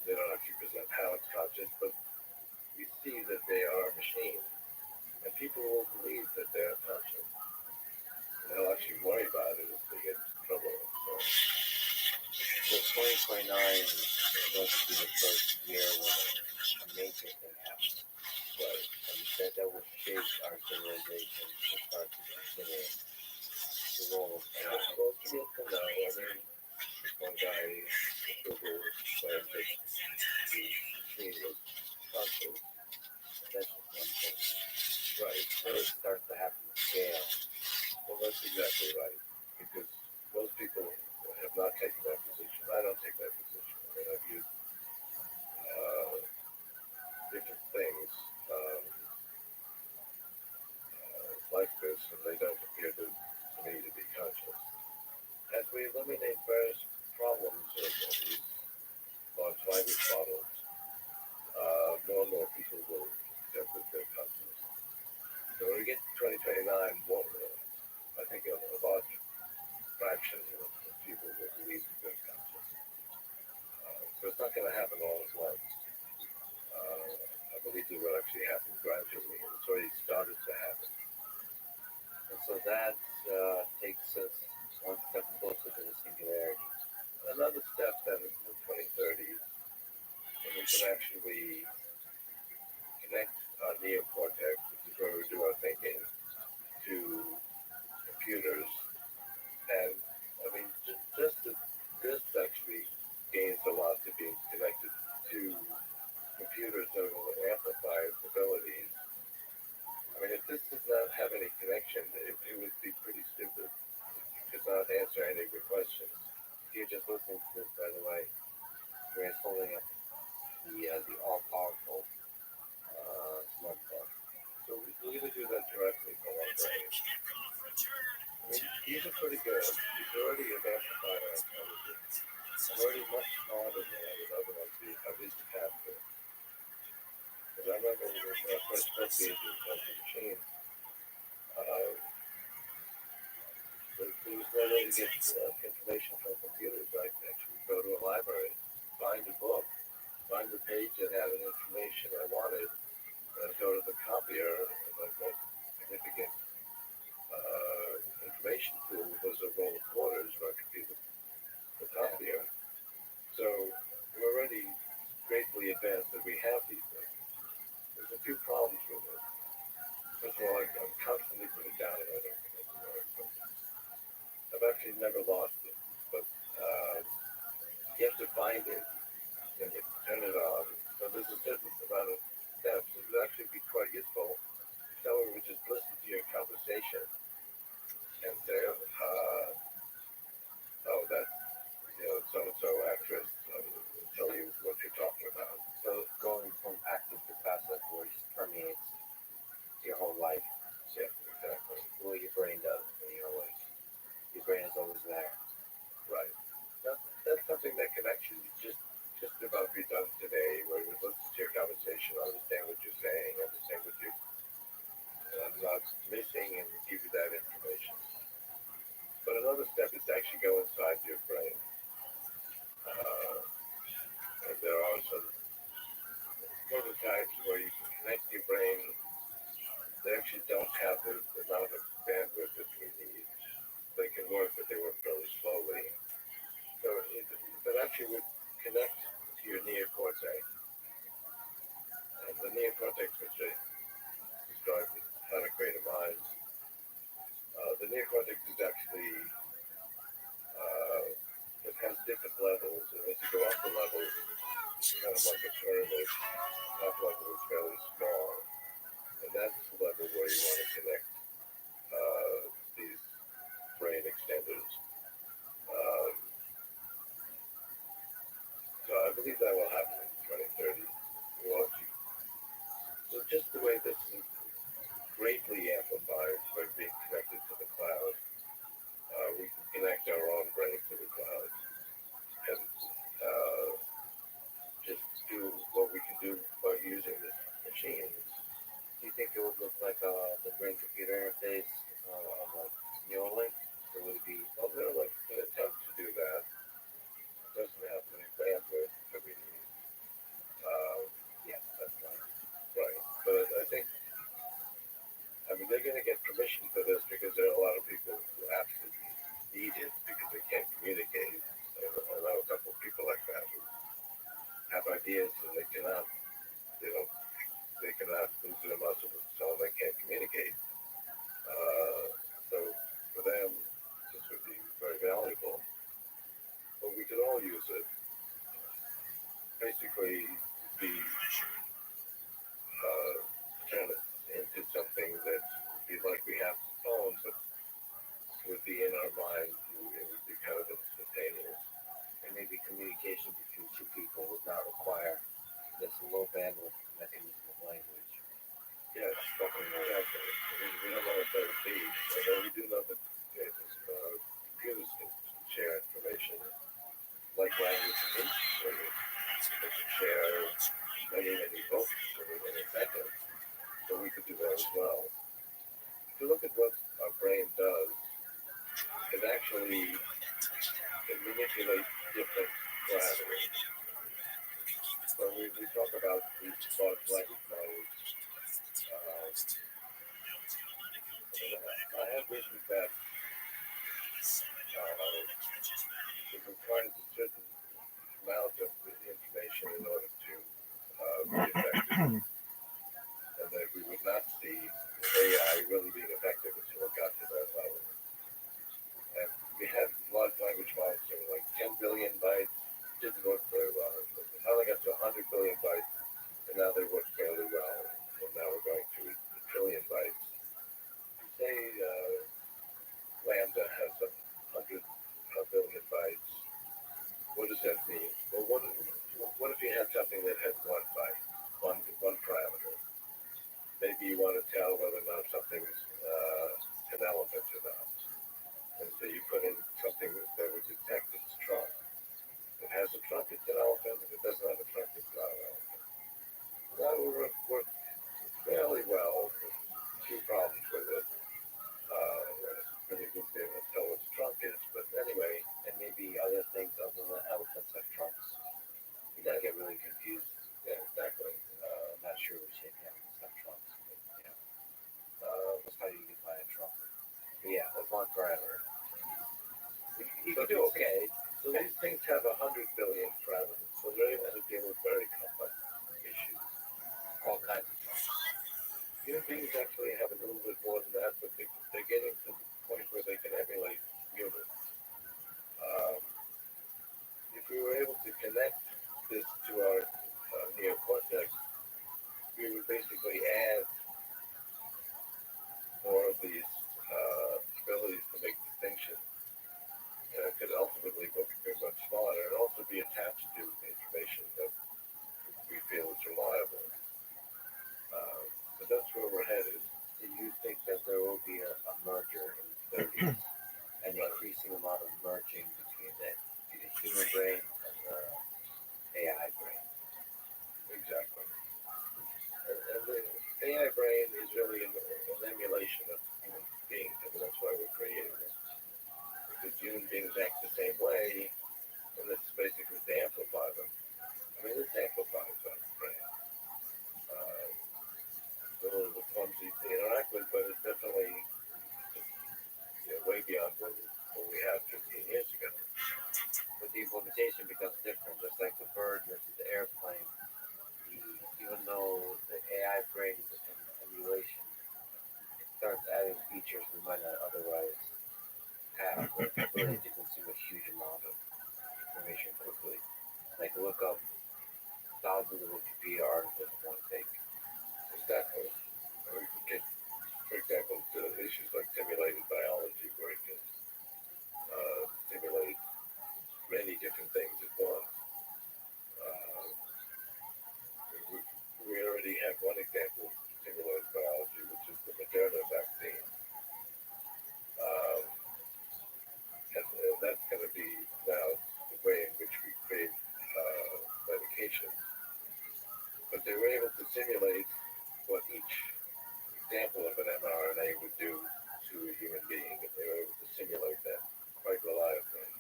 Speaker 6: they don't actually present how it's conscious, but you see that they are machines. And people will believe that they are conscious. And they'll actually worry about it if they get into trouble.
Speaker 2: So 2029 is going to be the first year when a major thing happens.
Speaker 6: Right.
Speaker 2: And that will shape our civilization to start to consider the role of AI.
Speaker 6: Well, still to know, I mean, this one guy at Google said that the machine was conscious.
Speaker 2: That's just one thing.
Speaker 6: Right.
Speaker 2: When it starts to happen to scale,
Speaker 6: Well, that's exactly right. Because most people have not taken that position. I don't take that position. I mean, I've used different things like this, and they don't appear to me to be conscious. As we eliminate various problems of these large language models, more and more people will accept that they're conscious. So when we get to 2029, I think a large fraction of people will believe that they're conscious. So it's not going to happen all at once. I believe it will actually happen gradually, and it's already started to happen.
Speaker 2: and so that takes us one step closer to the singularity.
Speaker 6: Another step then is the 2030s, when we can actually connect our neocortex, which is where we do our thinking, to computers. And I mean, just that this actually gains a lot to being connected to computers that will amplify its abilities. I mean, if this does not have any connection, it would be pretty stupid. It could not answer any of your questions.
Speaker 2: If you're just listening to this, by the way, Grant's holding up the all-powerful smartphone.
Speaker 6: So we either do that directly from our brain. I mean, these are pretty good. These already have amplified our intelligence. I'm already much smarter than I would otherwise be if I didn't have to. Because I remember when I first spoke these intelligent machines, there was no way to get information from computers. I actually go to a library, find a book, find the page that had an information I wanted, and I'd go to the copier, and my most significant information tool was a roll of quarters where I could be the copier. So we're already greatly advanced that we have these things. There's a few problems with it. First of all, I'm constantly putting down and I don't think it works. I've actually never lost it, but you have to find it and you turn it on. So there's a certain amount of steps. It would actually be quite useful if someone would just listen to your conversation and say, oh, that's, so-and-so actress, tell you what you're talking about.
Speaker 2: So going from active to passive voice permeates your whole life.
Speaker 6: Yeah, exactly.
Speaker 2: What your brain does, your brain is always there.
Speaker 6: Right. That's something that can actually just about be done today, where we listen to your conversation, understand what you're saying, understand what you're not missing, and give you that information. But another step is to actually go inside your brain. And there are some prototypes where you can connect your brain. They actually don't have the amount of bandwidth that we need. They can work, but they work really slowly. So that actually would connect to your neocortex. And the neocortex, which I described as how to create a mind, the neocortex is actually, it has different levels. And as you go up the levels, it's kind of like a pyramid. Top level is fairly small. And that's the level where you want to connect these brain extenders. Um, so I believe that will happen in 2030. So just the way this is greatly amplified by being connected to the cloud, we can connect our own brain to the cloud and just do what we can do by using this machine.
Speaker 2: Do you think it would look like the brain-computer interface on like Neuralink? Or would it be?
Speaker 6: Well, they're like an attempt to do that. It doesn't have any bandwidth that we need.
Speaker 2: Yes, that's right.
Speaker 6: Right. But I think, they're going to get permission for this because there are a lot of people who absolutely need it because they can't communicate. I know a couple of people like that who have ideas and they cannot lose their muscles, so they can't communicate. So for them, this would be very valuable. But we could all use it. Basically, be turn it into something that would be like we have phones, but would be in our mind. It would be kind of instantaneous.
Speaker 2: And maybe communication between two people would not require this low bandwidth mechanism of language.
Speaker 6: Yes, exactly. We don't know what that would be. Although we do know that computers can share information like language instantly. They can share many books in a second. So we could do that as well. If you look at what our brain does, it actually can manipulate different parameters. So we talk about these large language models. I have written that it requires a certain amount of information in order to be effective, and that we would not see AI really being effective until it got to that level. And we had large language models in like 10 billion bytes, didn't work very well. Now they got to 100 billion bytes, and now they work fairly well. And now we're going to a trillion bytes. Say Lambda has 100 billion bytes. What does that mean? Well, what if you had something that had one byte, one parameter? Maybe you want to tell whether or not something's an elephant or not. And so you put in something that would detect its trunk. If it has a trunk, it's an elephant. If it doesn't have a trunk, it's not an elephant. That would work fairly well. There's a few problems with it. Really good to be able to tell what the trunk is, but anyway.
Speaker 2: And maybe other things other than elephants have trunks. You gotta get really confused. merging between the human brain and the AI brain.
Speaker 6: Exactly. And the AI brain is really an emulation of human beings. I mean, that's why we're creating it. Because human beings act the same way, and this is basically to amplify them. I mean, this amplifies our brain. It's a little clumsy to interact with, but it's definitely way beyond what we had 15 years ago.
Speaker 2: But the implementation becomes different, just like the bird versus the airplane. Even though the AI brain is an emulation, it starts adding features we might not otherwise have, like the ability to consume a huge amount of information quickly, like look up thousands of Wikipedia articles in one take.
Speaker 6: Exactly. We can get, for example, to issues like simulated biology, where it can simulate many different things at once. Uh, we already have one example of simulated biology, which is the Moderna vaccine. Um, and that's going to be now the way in which we create medication. But they were able to simulate what each example of an mRNA would do to a human being, and they were able to simulate that quite reliably.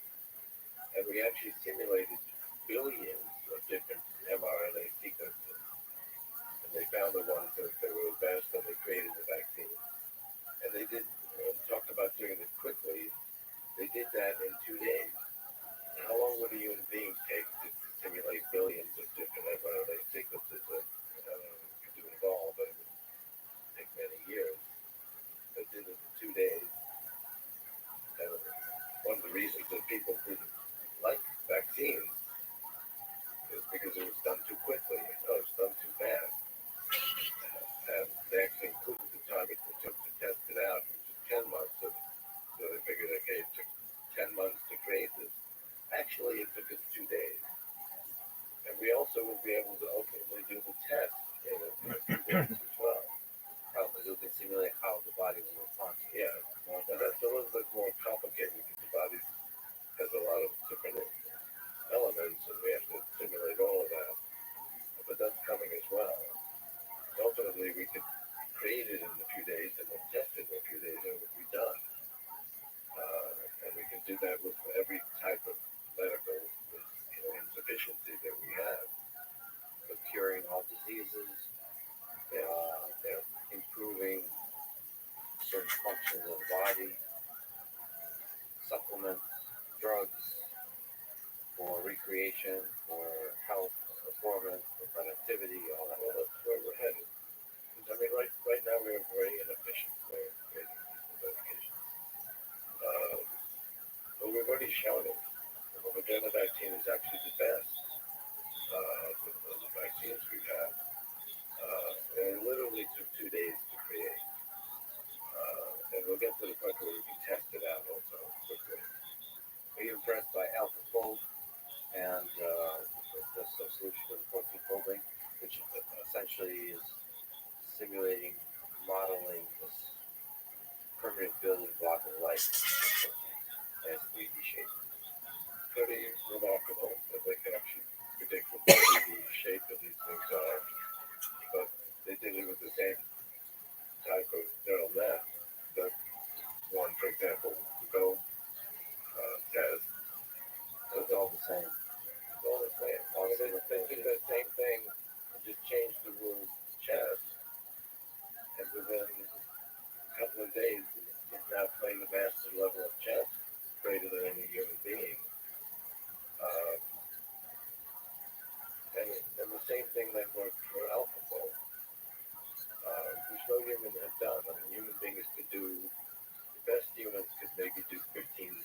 Speaker 6: And we actually simulated billions of different mRNA sequences, and they found the ones that were the best, and they created the vaccine. And they did, talked about doing it quickly, they did that in 2 days. How long would a human being take to simulate billions of different mRNA sequences? I don't know if you could do it all, but it would take many years. They did it in 2 days. And one of the reasons that people didn't like vaccines is because it was done too quickly, it was done too fast. And they actually included the time it took to test it out, which was 10 months. So they figured, okay, it took 10 months to create this. Actually, it took us 2 days. And we also will be able to ultimately do the test in a few days as well.
Speaker 2: Probably you can simulate how the body will respond to it.
Speaker 6: Yeah, and that's a little bit more complicated because the body has a lot of different elements, and we have to simulate all of that. But that's coming as well. Ultimately, we could create it in a few days and then test it in a few days, and it would be done. And we can do that with every type of medical insufficiency that we have.
Speaker 2: But curing all diseases, improving certain functions of the body, supplements, drugs for recreation, for health, performance, for productivity, all that.
Speaker 6: Well, that's where we're headed. I mean, right now we have a very inefficient way of creating these medications. But we've already shown it. The Moderna vaccine is actually the best of the vaccines we've had. And it literally took 2 days to create. And we'll get to the point where we can test it out also quickly.
Speaker 2: Are you impressed by AlphaFold and the solution of protein folding, which essentially is simulating, modeling this permanent building block of life as 3D shape?
Speaker 6: Pretty remarkable that they can actually predict what the shape of these things are. But they did it with the same type of neural net that one, for example, the Go test.
Speaker 2: So it's all the same.
Speaker 6: It's all the same. They did that same thing and just changed the rules of chess. And within a couple of days, it's now playing the master level of chess greater than any human being. And the same thing that worked for AlphaFold, which no human had done. I mean, human beings could do, the best humans could maybe do 15, 20%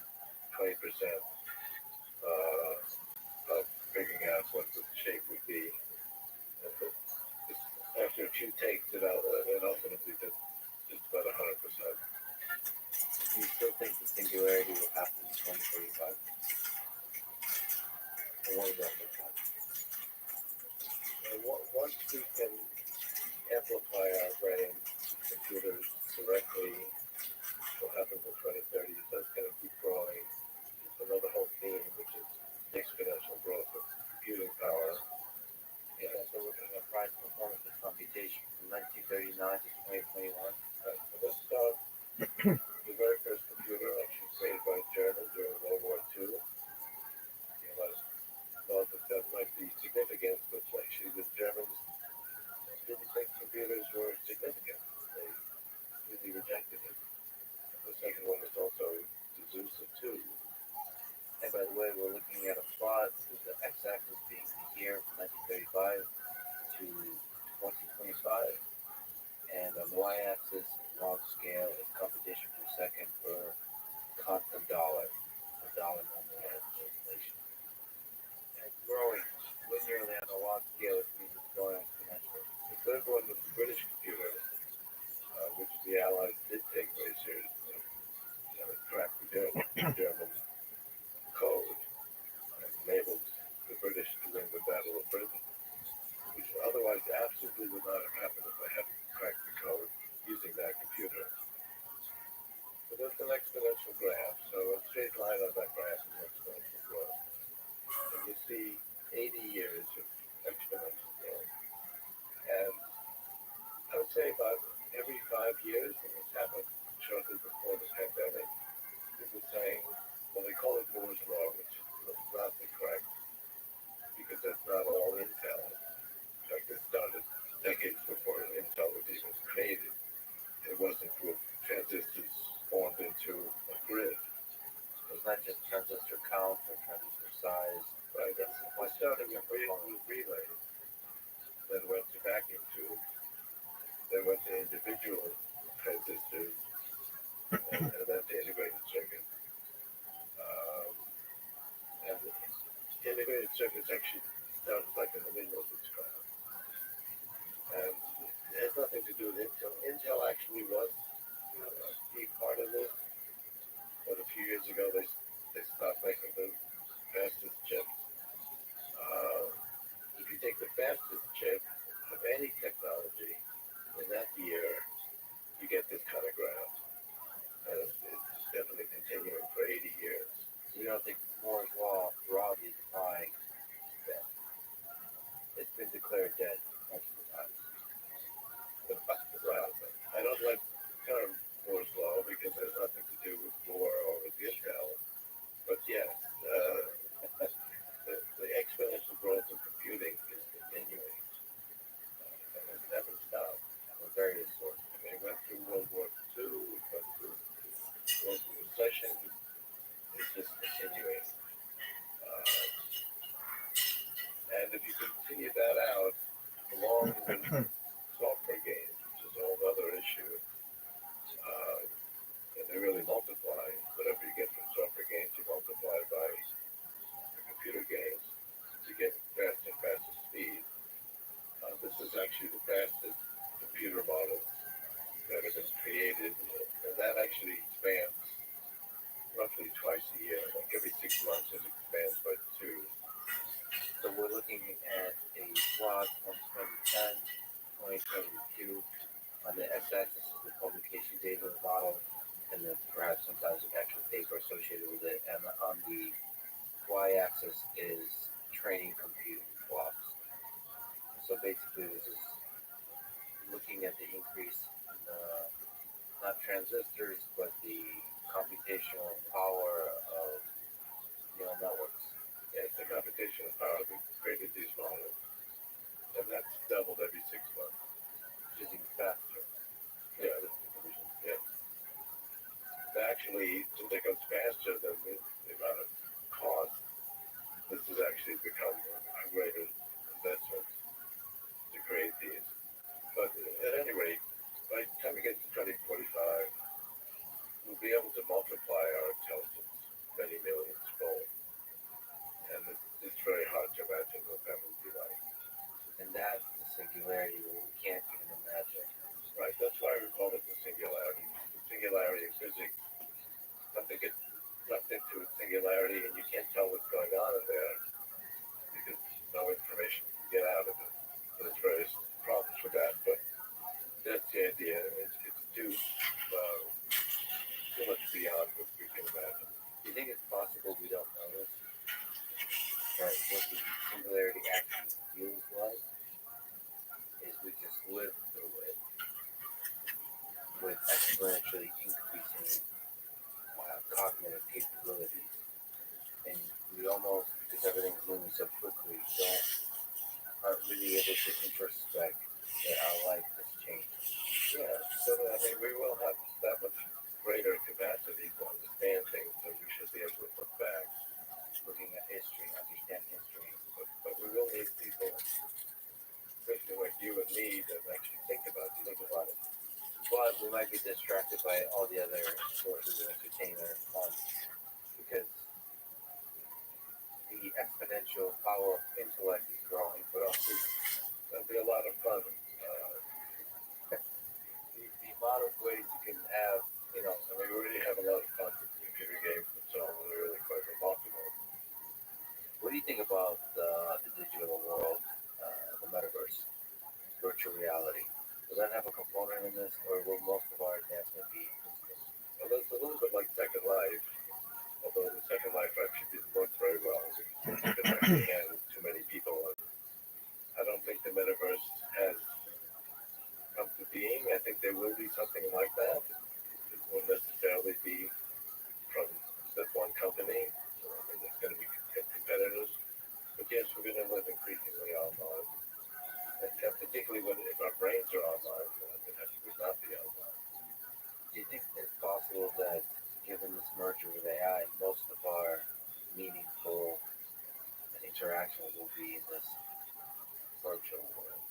Speaker 6: of figuring out what the shape would be. But after a few takes, it ultimately did just about 100%.
Speaker 2: Do you still think the singularity will happen in 2045? Or what does that look like?
Speaker 6: And once we can amplify our brain computers directly, what happens in 2030 is that's going to keep growing. So
Speaker 2: not just transistor count or transistor size.
Speaker 6: Right.
Speaker 2: It's a
Speaker 6: We're
Speaker 2: bunch of
Speaker 6: starting
Speaker 2: different
Speaker 6: with
Speaker 2: components.
Speaker 6: relays, then went to vacuum tubes, then went to individual transistors, and then to integrated circuits. Um, and integrated circuits actually sounds like an illegal subscribe. And it has nothing to do with Intel. Intel actually was a key part of this, but a few years ago they stopped making the fastest chips. Uh, if you take the fastest chip of any technology in that year, you get this kind of graph. And it's definitely continuing for 80 years.
Speaker 2: So you don't think Moore's law broadly defying that? It's been declared dead multiple times.
Speaker 6: Well, I don't like the term Moore's law because it has nothing to do with Moore or with Intel. But yes, the exponential growth of computing is continuing. And it's never stopped.
Speaker 2: From various sources.
Speaker 6: I mean, it went through World War II, it went through global recession, it's just continuing. Uh, and if you continue that out, along with software games, which is a whole other issue, and they really multiply. Whatever you get from software games, you multiply by the computer games to get faster and faster speed. This is actually the fastest computer model that have been created, and that actually expands roughly twice a year. Like every 6 months, it expands by 2.
Speaker 2: So we're looking at a plot from 2010, 2022. On the x-axis is the publication date of the model, and then perhaps sometimes an actual paper associated with it. And on the y-axis is training compute blocks. So basically, this is looking at the increase in not transistors, but the computational power of neural networks.
Speaker 6: And the computational power that created these models, and that's doubled every 6 months.
Speaker 2: Which is even faster.
Speaker 6: Yeah, yeah. Actually, since it goes faster than the amount of cost, this has actually become a greater investment to create these. But at any rate, by the time we get to 2045, we'll be able to multiply our intelligence many millions fold. And it's very hard to imagine what that would be like.
Speaker 2: And that's the singularity where we can't even imagine.
Speaker 6: Right, that's why we call it the singularity. The singularity in physics, something gets sucked into a singularity and you can't tell what's going on in there because no information can get out of it. There's various problems with that, but that's the idea. It's too much beyond what we can imagine.
Speaker 2: Do you think it's possible we don't know this? Right, what the singularity actually feels like is we just live through it with exponentially increasing cognitive capabilities. And we almost, because everything's moving so quickly, aren't really able to introspect that our life has changed.
Speaker 6: Yeah, so I mean, we will have that much greater capacity to understand things, so we should be able to look back.
Speaker 2: Looking at history, understand history.
Speaker 6: But we will need people, especially like you and me, that actually think about it.
Speaker 2: But we might be distracted by all the other sources of entertainment and fun because the exponential power of intellect is growing, but also
Speaker 6: That'll be a lot of fun.
Speaker 2: the amount of ways you can have,
Speaker 6: I mean, we already have a lot of fun with computer games and so on. They're really quite remarkable.
Speaker 2: what do you think about the digital world, the metaverse, virtual reality? Will that have a component in this, or will most of our advancement be physical?
Speaker 6: Well, that's a little bit like Second Life, although the Second Life actually didn't work very well because it didn't actually handle too many people. I don't think the metaverse has come to being. I think there will be something like that. It won't necessarily be from that one company. So, I mean, there's going to be competitors. But yes, we're going to live increasingly online. And particularly if our brains are online, we not be online.
Speaker 2: Do you think it's possible that, given this merger with AI, most of interaction will be in this virtual world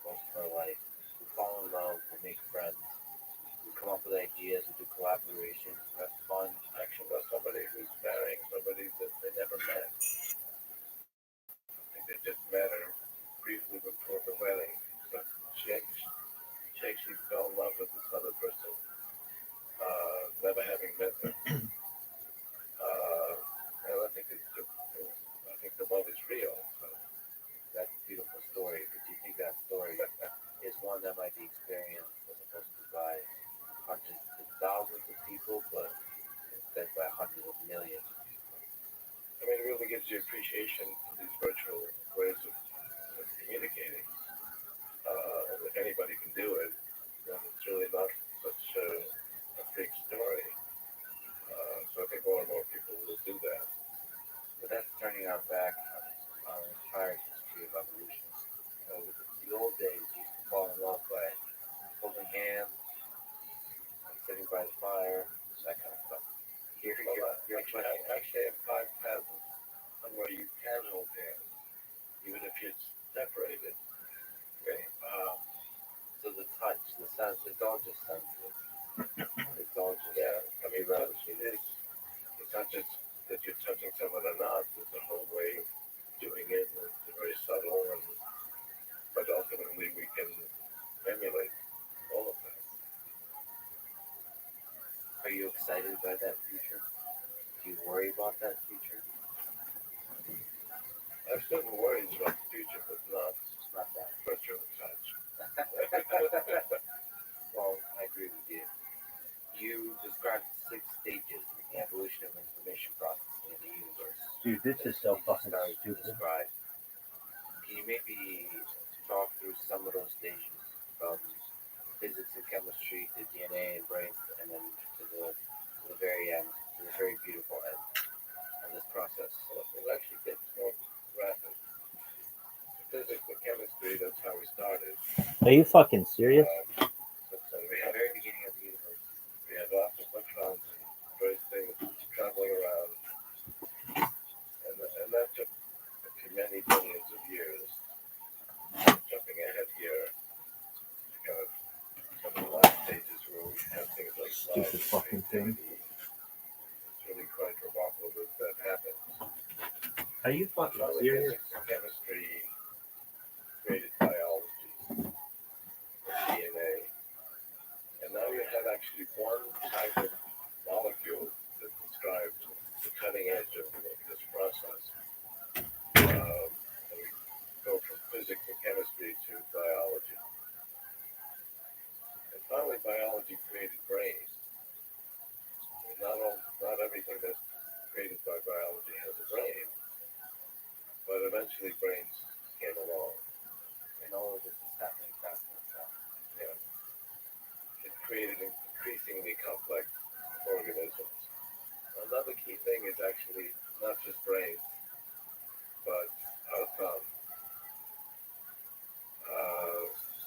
Speaker 2: most of our life. We fall in love, we make friends, we come up with ideas, we do collaborations, we have fun.
Speaker 6: Actually, about somebody who's marrying somebody that they never met. I think they just met her briefly before the wedding, but she actually fell in love with this other person, never having met them. And I think the love is real. So
Speaker 2: That's a beautiful story, but do you think that story is one that might be experienced as opposed to by hundreds to thousands of people, but instead by hundreds of millions of people?
Speaker 6: I mean, it really gives you appreciation for these virtual ways of communicating. If anybody can do it, then it's really not such a big story. So I think more and more people will do that.
Speaker 2: But that's turning our back on our entire history of evolution. The old days you used to fall in love by holding hands and sitting by the fire, that kind of stuff. Here,
Speaker 6: Well,
Speaker 2: you're
Speaker 6: I actually have 5 patents on where you can hold hands, even if you're separated. Okay.
Speaker 2: so the touch, the sense, it's all just sensitive. It's all just
Speaker 6: Yeah, I mean, touch
Speaker 2: irrelevant.
Speaker 6: it's not just that you're touching someone or not. There's a whole way of doing it. It's very subtle, but ultimately we can emulate all of that.
Speaker 2: Are you excited by that future? Do you worry about that future?
Speaker 6: I have certain worries about the future, but not
Speaker 2: Not that.
Speaker 6: virtual touch.
Speaker 2: Well, I agree with you. You described 6 stages in the evolution of information processing in the universe.
Speaker 3: Dude, this
Speaker 2: that
Speaker 3: is so
Speaker 2: you
Speaker 3: fucking
Speaker 2: started to
Speaker 3: stupid.
Speaker 2: describe. Can you maybe talk through some of those stages from physics and chemistry to DNA and brains, and then to the very end, to the very beautiful end of this process?
Speaker 6: Well, it actually gets more rapid. Physics and chemistry, that's how we started.
Speaker 3: Are you fucking serious?
Speaker 6: So we
Speaker 2: The
Speaker 6: have
Speaker 2: very beginning of the universe.
Speaker 6: lots of electrons and various things traveling around, and that took many billions of years. Jumping ahead here, kind of some of the last stages where we have things like
Speaker 3: Stupid
Speaker 6: love,
Speaker 3: fucking thing.
Speaker 6: creativity. It's really quite remarkable that happens.
Speaker 3: Are you fucking
Speaker 6: Not only
Speaker 3: serious?
Speaker 6: physics and chemistry created biology, DNA, and now you have actually one type of molecule that describes the cutting edge of this process. And we go from physics and chemistry to biology. And finally, biology created brains. And not everything that's created by biology has a brain, but eventually brains came along.
Speaker 2: And all of this is happening fast and fast.
Speaker 6: Yeah. It created increasingly complex organisms. Another key thing is actually not just brains, but our thumb.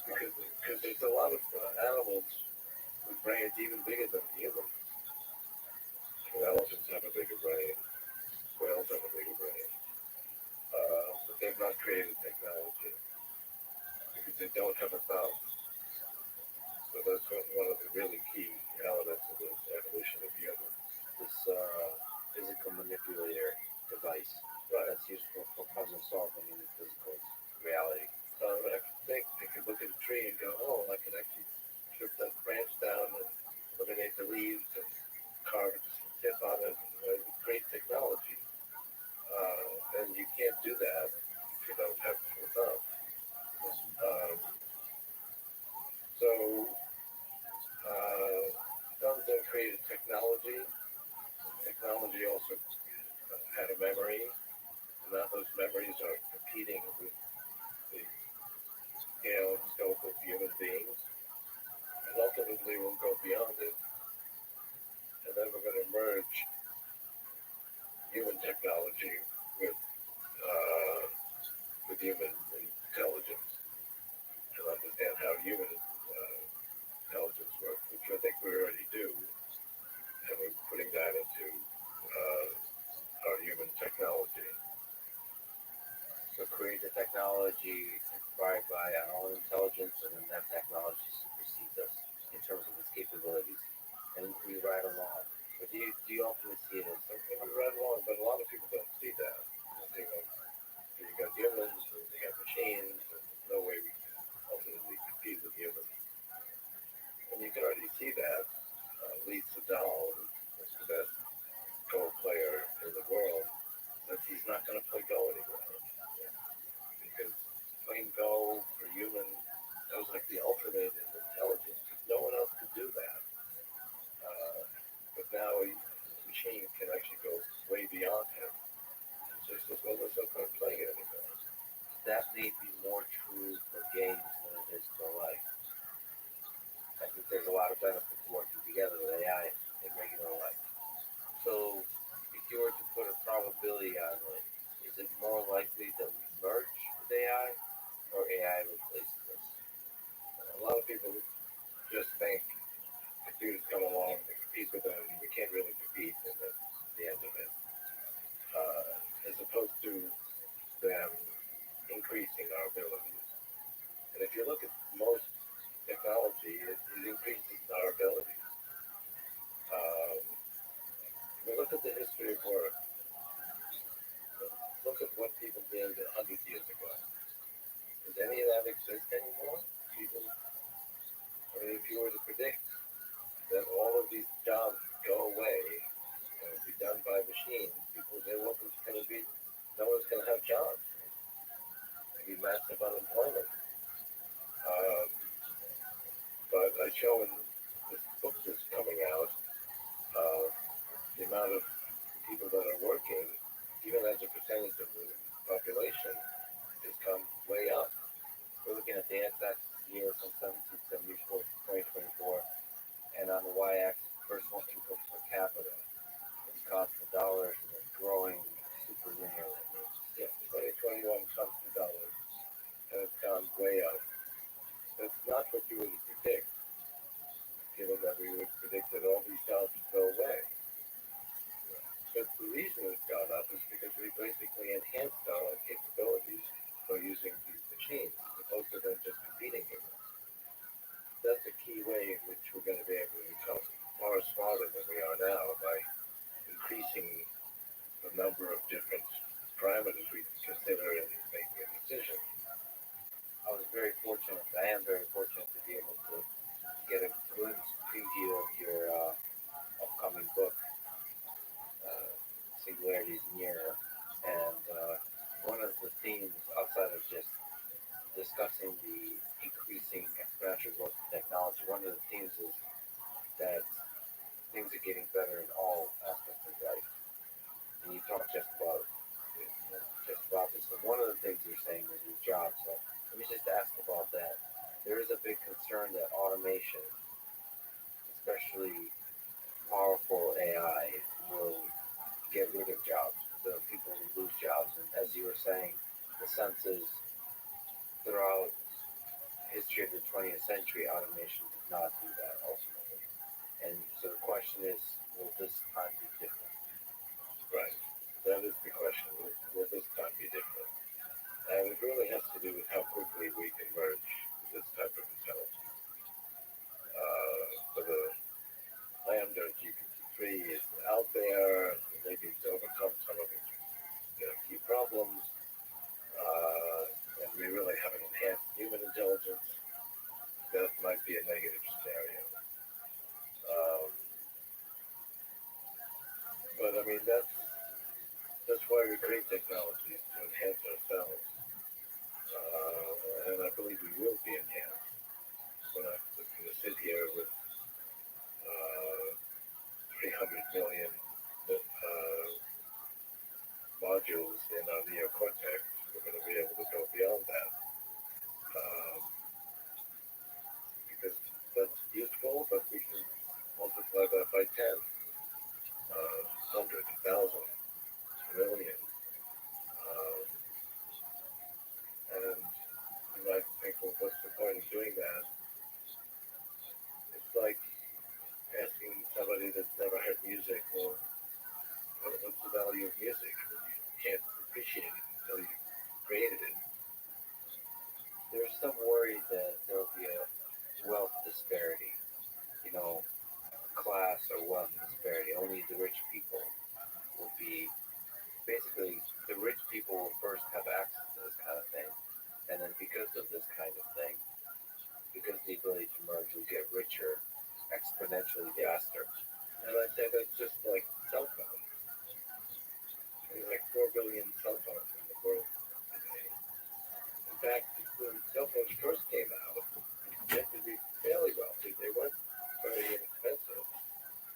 Speaker 6: Because there's a lot of animals with brains even bigger than humans. Elephants have a bigger brain, whales have a bigger brain, but they've not created technology because they don't have a thumb. So that's one of the really key elements of the evolution of humans.
Speaker 2: This physical manipulator device
Speaker 6: Right.
Speaker 2: that's useful for puzzle solving in the physical reality.
Speaker 6: So I think they could look at a tree and go, oh, I can actually strip that branch down and eliminate the leaves and carve a tip on it and create technology. And you can't do that if you don't have a thumb. Um, so thumbs then created technology. Technology also had a memory, and now those memories are competing with the scale and scope of human beings. And ultimately we'll go beyond it. And then we're going to merge human technology with human intelligence and understand how human intelligence works, which I think we already do. And we're putting that into our human technology.
Speaker 2: technology inspired by our own intelligence, and then that technology supersedes us in terms of its capabilities, and we ride along. But do you often see it as
Speaker 6: And we run along, but a lot of people don't see that. You got humans and you got machines, and there's no way we can ultimately compete with humans. And you can already see that. Lee Sedol is the best Go player in the world, but he's not going to play Go anymore. Because playing Go for human, that was like the ultimate in intelligence. No one else could do that. But now the machine can actually go way beyond him. So he says, well, there's no point playing it anymore.
Speaker 2: that may be more true for games than it is for life. I think there's a lot of benefit to working together with AI in regular life. So, if you were to put a probability on it, is it more likely that we merge with AI or AI replaces us?
Speaker 6: A lot of people just think computers come along and compete with them, and we can't really compete, and that's the end of it. As opposed to them increasing our abilities. And if you look at most technology, it increases our abilities. Um, if you look at the history of work, look at what people did 100 years ago. Does any of that exist anymore? People, I mean, if you were to predict that all of these jobs go away and be done by machines, people there wasn't going to be, no one's going to have jobs. There'd be massive unemployment. Um, but I show in this book that's coming out uh, the amount of people that are working, even as a percentage of the population, has come way up.
Speaker 2: We're looking at the x-axis year from 1774 to 2024, and on the y-axis, personal income per capita. It's cost in dollars and it's growing super linearly.
Speaker 6: Yeah, 2021 comes to dollars, and it's gone way up. That's not what you would predict, given that we would predict that all these jobs would go away. But the reason it's gone up is because we basically enhanced our own capabilities by using these machines, as opposed to them just competing with us. That's a key way in which we're going to be able to become far smarter than we are now by increasing the number of different parameters we can consider in making a decision.
Speaker 2: I was very fortunate, I am very fortunate to be able to get a glimpse preview of your upcoming book, Singularities Near. And one of the themes, outside of just discussing the increasing exponential growth of technology, one of the themes is that things are getting better in all aspects of life. And you talk just about this. And one of the things you're saying is your job. So let me just ask about that. There is a big concern that automation, especially powerful AI, will get rid of jobs. The people will lose jobs. And as you were saying, the sense is throughout history of the 20th century, automation did not do that ultimately. And so the question is, will this time be different?
Speaker 6: Right. That is the question. Will this time be different? And it really has to do with how quickly we can merge this type of intelligence. For the Lambda GPT-3 is out there, maybe to overcome some of its key problems, and we really haven't enhanced human intelligence. That might be a negative scenario. Um, but I mean, that's why we create technologies to enhance ourselves, and I believe we will be enhanced. We're not just going to sit here with 300 million modules in our neocortex. We're going to be able to go beyond that, because that's useful, but we can multiply that by 10, hundreds, thousands, millions. Um, and you might think, well, what's the point of doing that? It's like asking somebody that's never heard music, well, what's the value of music? You can't appreciate it until you created it.
Speaker 2: some worry that there will be a wealth disparity, you know, class or wealth disparity. Only the rich people will be basically the rich people will first have access to this kind of thing, and then because of this kind of thing, because the ability to merge will get richer exponentially faster.
Speaker 6: And I said that's just like cell phones. There's like 4 billion cell phones in the world today. In fact, when cell phones first came out, you had to be fairly wealthy. They weren't very inexpensive.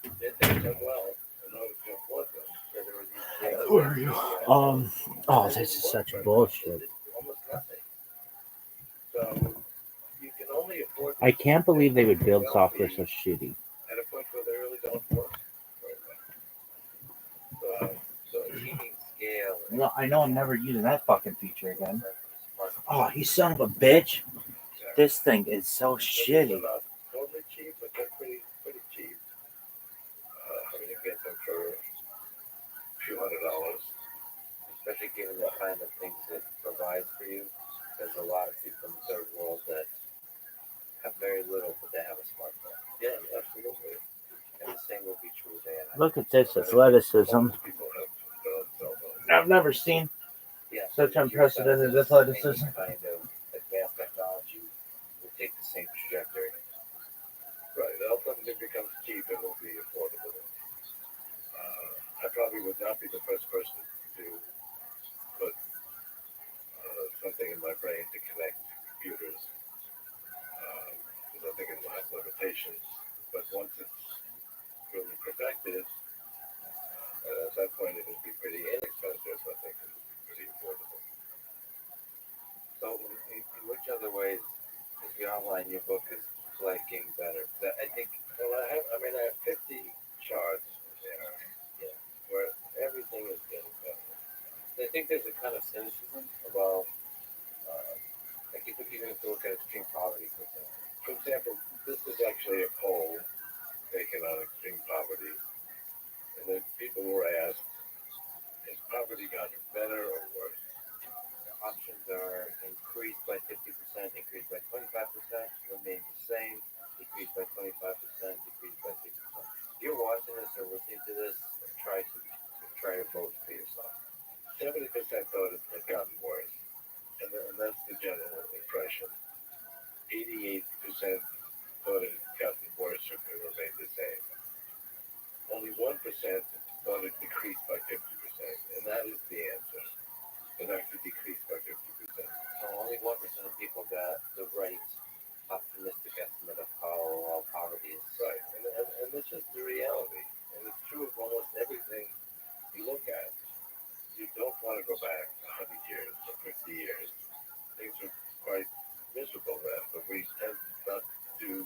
Speaker 6: You had to have some wealth in order to afford them.
Speaker 2: Yeah, there were these
Speaker 3: Where are you? Oh, this is such bullshit.
Speaker 6: Almost nothing. So you can only afford.
Speaker 3: I can't believe they would build software so shitty.
Speaker 6: At a point where they really don't work very well.
Speaker 2: so achieving scale.
Speaker 3: No, I know I'm never using that fucking feature again. Oh, you son of a bitch! This thing is so shitty.
Speaker 6: They're not totally cheap, but they're pretty cheap. I mean, you get them for a few $100s.
Speaker 2: Especially given the kind of things it provides for you. There's a lot of people in the third world that have very little, but they have a smartphone.
Speaker 6: Yeah, absolutely.
Speaker 2: And the same will be true with AI.
Speaker 3: Look at this athleticism.
Speaker 6: Most people have cell phones.
Speaker 3: I've never seen
Speaker 2: Yeah,
Speaker 3: such
Speaker 2: your
Speaker 3: unprecedented
Speaker 2: senses,
Speaker 3: athleticism.
Speaker 2: any kind of advanced technology will take the same trajectory.
Speaker 6: Right. Ultimately, it becomes cheap and will be affordable. I probably would not be the first person to put something in my brain to connect computers, because I think it will have limitations. But once it's really perfected, at that point it will be pretty inexpensive. I think it will be pretty affordable.
Speaker 2: So, in which other ways is you outline your book is life getting better? I think.
Speaker 6: Well, I have 50 charts there,
Speaker 2: Yeah.
Speaker 6: where everything is getting better.
Speaker 2: I think there's a kind of cynicism about, like if you even look at extreme poverty, for example.
Speaker 6: For example, this is actually a poll taken on extreme poverty, and then people were asked, has poverty gotten better or worse?
Speaker 2: The options are increased by 50%, increased by 25%, remain the same, decreased by 25%, decreased by 50%. If you're watching this or listening to this, try to vote for yourself.
Speaker 6: 70% thought it had gotten worse, and that's the general impression. 88% thought it had gotten worse or it remained the same. Only 1% thought it decreased by 50%, and that is the answer. It actually decreased by 50%.
Speaker 2: So only 1% of people got the right optimistic estimate of how poverty is.
Speaker 6: Right, and this is the reality, and it's true of almost everything you look at. You don't want to go back 100 years or 50 years. Things were quite miserable then, but we tend not to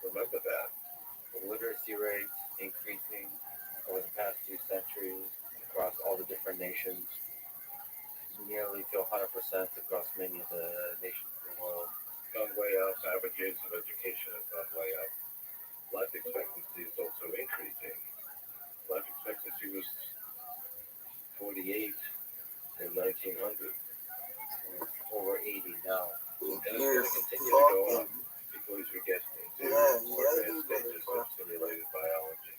Speaker 6: remember that.
Speaker 2: The literacy rate increasing over the past 2 centuries across all the different nations, nearly to 100% across many of the nations in the world.
Speaker 6: Gone way up. Average age of education has gone way up. Life expectancy is also increasing. Life expectancy was 48 in 1900.
Speaker 2: Over 80 now.
Speaker 6: And it's going to continue to go up because we get into more advanced stages of simulated biology.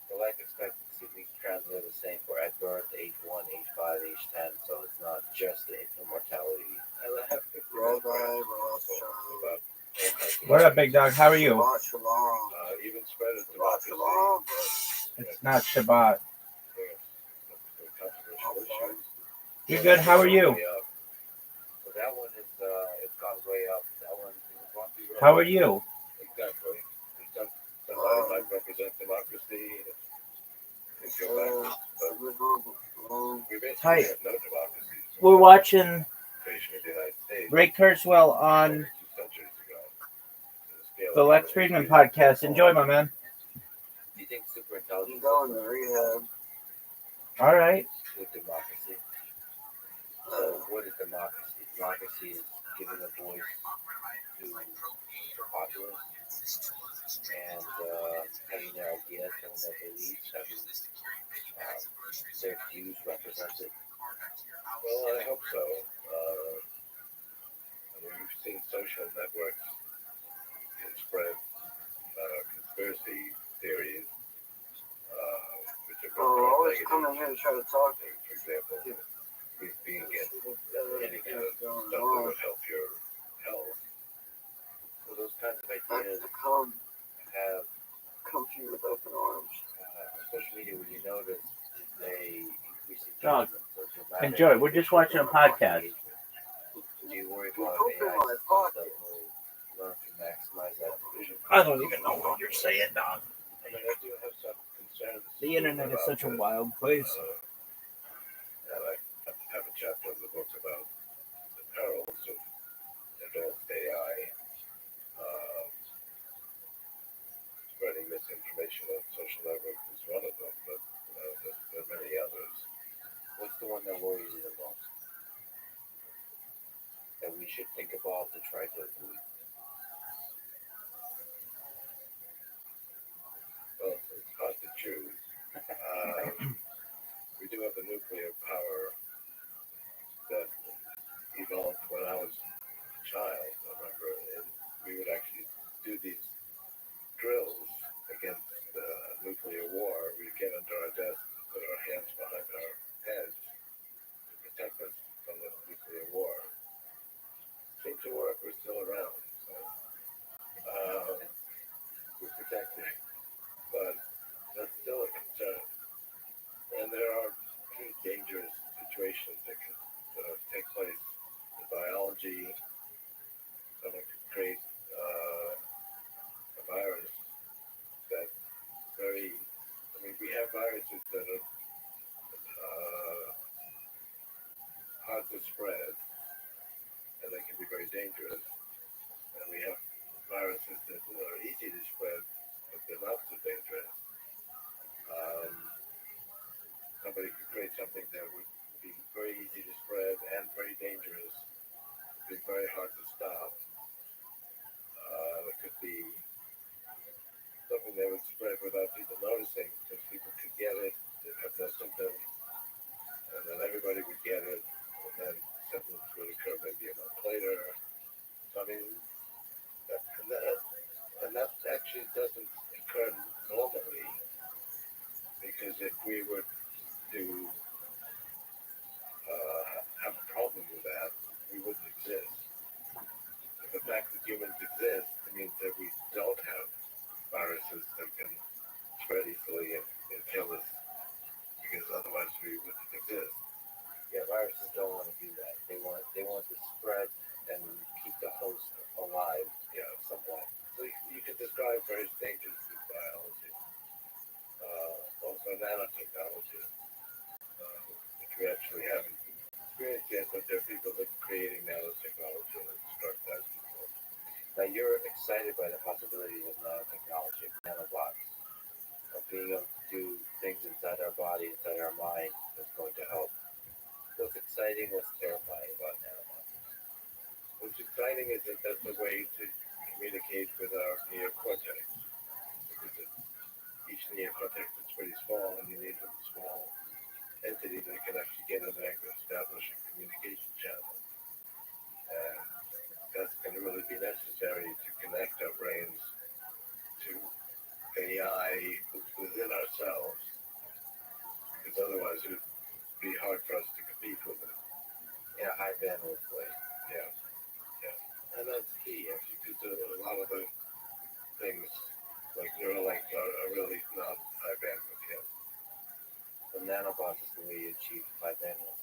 Speaker 2: The life expectancy we translate the same for at birth, age 1, age 5, age 10, so it's not just the infant mortality.
Speaker 6: And I have 50
Speaker 4: Rabbi,
Speaker 6: about
Speaker 3: What up, big dog? How are you?
Speaker 6: even spread of democracy.
Speaker 3: It's not Shabbat.
Speaker 6: Controversial issues.
Speaker 3: You good? How are you?
Speaker 2: So that one is it's gone way up. That one is going to be really
Speaker 3: How are you?
Speaker 6: Exactly. Somebody might represent democracy. And go backwards, but we basically
Speaker 3: Tight.
Speaker 6: have no democracy.
Speaker 3: We're watching
Speaker 6: Nation of the United States.
Speaker 3: Ray Kurzweil on
Speaker 6: 2 centuries ago.
Speaker 3: the Lex Friedman podcast. Enjoy, my man.
Speaker 2: Do you think super intelligence
Speaker 4: going to rehab.
Speaker 3: All right.
Speaker 2: with democracy? So what is democracy? Democracy is giving a voice to the populace and having their ideas, having their beliefs, having their views represented.
Speaker 6: Well, I hope so.
Speaker 4: always come in here to try to talk.
Speaker 6: For example, being against any kind of stuff that would help your health.
Speaker 2: So those kinds of ideas
Speaker 4: To come
Speaker 2: have
Speaker 4: to you with open arms.
Speaker 2: social media where you notice they increase
Speaker 3: Dog.
Speaker 2: engagement. So dramatic
Speaker 3: Enjoy. We're just watching a podcast.
Speaker 2: Do you worry
Speaker 4: You're
Speaker 2: about
Speaker 4: pooping
Speaker 2: AI
Speaker 4: my
Speaker 2: systems
Speaker 4: pocket.
Speaker 2: that will learn to maximize that division?
Speaker 3: I don't even know what you're saying, dog.
Speaker 6: I mean, I do have some concerns.
Speaker 3: The internet is
Speaker 6: about
Speaker 3: such a
Speaker 6: this.
Speaker 3: wild place.
Speaker 6: And I have a chapter in the book about the perils of advanced AI, spreading misinformation on social networks is one of them, but there are many others.
Speaker 2: What's the one that worries you the most? That we should think about to try to avoid?
Speaker 6: Well, it's hard to choose. We do have the nuclear power that evolved when I was a child. I remember, and we would actually do these drills against nuclear war. We'd get under our desk and put our hands behind our heads to protect us from the nuclear war. Seemed to work. We're still around. So, we're protected. But that's still a concern. And there are pretty dangerous situations that can take place in biology. Someone could create a virus that's very, I mean, we have viruses that are hard to spread, and they can be very dangerous. And we have viruses that are easy to spread, but they're not so dangerous. Somebody could create something that would be very easy to spread and very dangerous. It could be very hard to stop. It could be something that would spread without people noticing, because people could get it, they'd have no symptoms, and then everybody would get it, and then symptoms would occur maybe a month later. So, I mean, that actually doesn't occur normally, because if we were to have a problem with that, we wouldn't exist. The fact that humans exist means that we don't have viruses that can spread easily and kill us, because otherwise we wouldn't exist.
Speaker 2: Yeah, viruses don't want to do that. They want to spread and keep the host alive.
Speaker 6: Yeah, somewhat. So you can describe various dangers with biology. Also nanotechnology, which we actually haven't experienced yet, but there are people that are creating nanotechnology and instruct that people.
Speaker 2: Now you're excited by the possibilities of nanotechnology, nanobots, of being able to do things inside our body, inside our mind that's going to help. What's exciting, what's terrifying about nanobots?
Speaker 6: What's exciting is that that's a way to communicate with our neocortex, because each neocortex is pretty small, and you need a small entity that can actually get in there to establish a communication channel. And that's going to really be necessary to connect our brains to AI within ourselves, because otherwise it would be hard for us to compete with it.
Speaker 2: In a high bandwidth way.
Speaker 6: Yeah. And that's key, actually, because a lot of the things like Neuralink are really not high bandwidth yet.
Speaker 2: The nanobots is the way you achieve high bandwidth.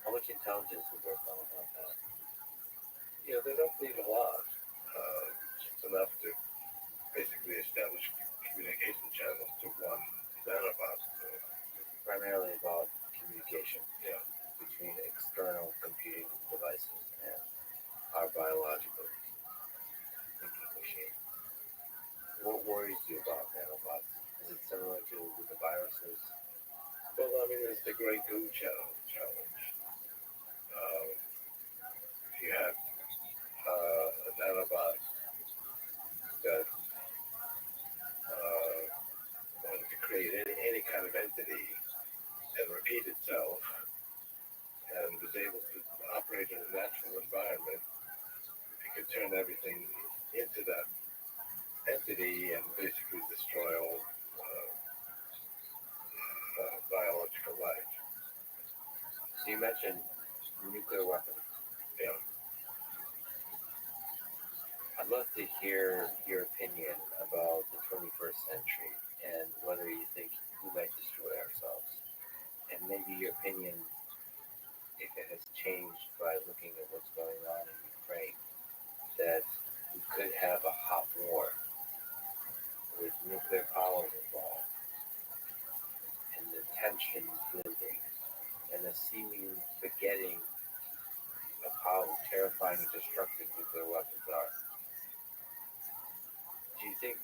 Speaker 2: How much intelligence would work on about that?
Speaker 6: Yeah, they don't need a lot. Just enough to basically establish communication channels to one nanobot. So,
Speaker 2: Primarily about communication
Speaker 6: yeah.
Speaker 2: between external computing devices and our biological thinking machine. What worries you about nanobots? Is it similar to with the viruses?
Speaker 6: Well, I mean, it's the Great Goo Challenge. If you have a nanobot that wanted to create any kind of entity and repeat itself, and was able to operate in a natural environment, you could turn everything into that entity and basically destroy all biological
Speaker 2: you mentioned nuclear weapons.
Speaker 6: Yeah.
Speaker 2: I'd love to hear your opinion about the 21st century and whether you think we might destroy ourselves. And maybe your opinion, if it has changed by looking at what's going on in Ukraine, that we could have a hot war with nuclear powers involved and the tension building and the seeming forgetting of how terrifying and destructive nuclear weapons are. Do you think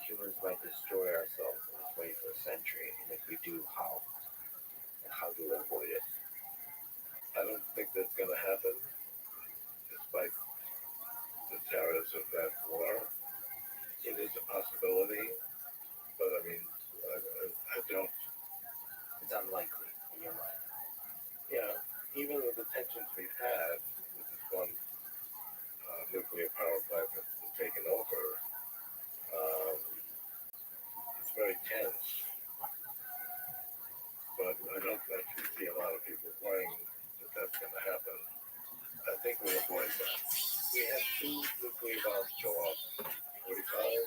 Speaker 2: humans might destroy ourselves in the 21st century? And if we do, how? And how do we avoid it?
Speaker 6: I don't think that's going to happen, despite the terrors of that war. It is a possibility, but I mean, I don't.
Speaker 2: It's unlikely in your mind.
Speaker 6: Yeah, even with the tensions we've had with this one nuclear power plant that's taken over, it's very tense. But I don't actually see a lot of people worrying that that's going to happen. I think we'll avoid that. We had 2 nuclear bombs go off in 45,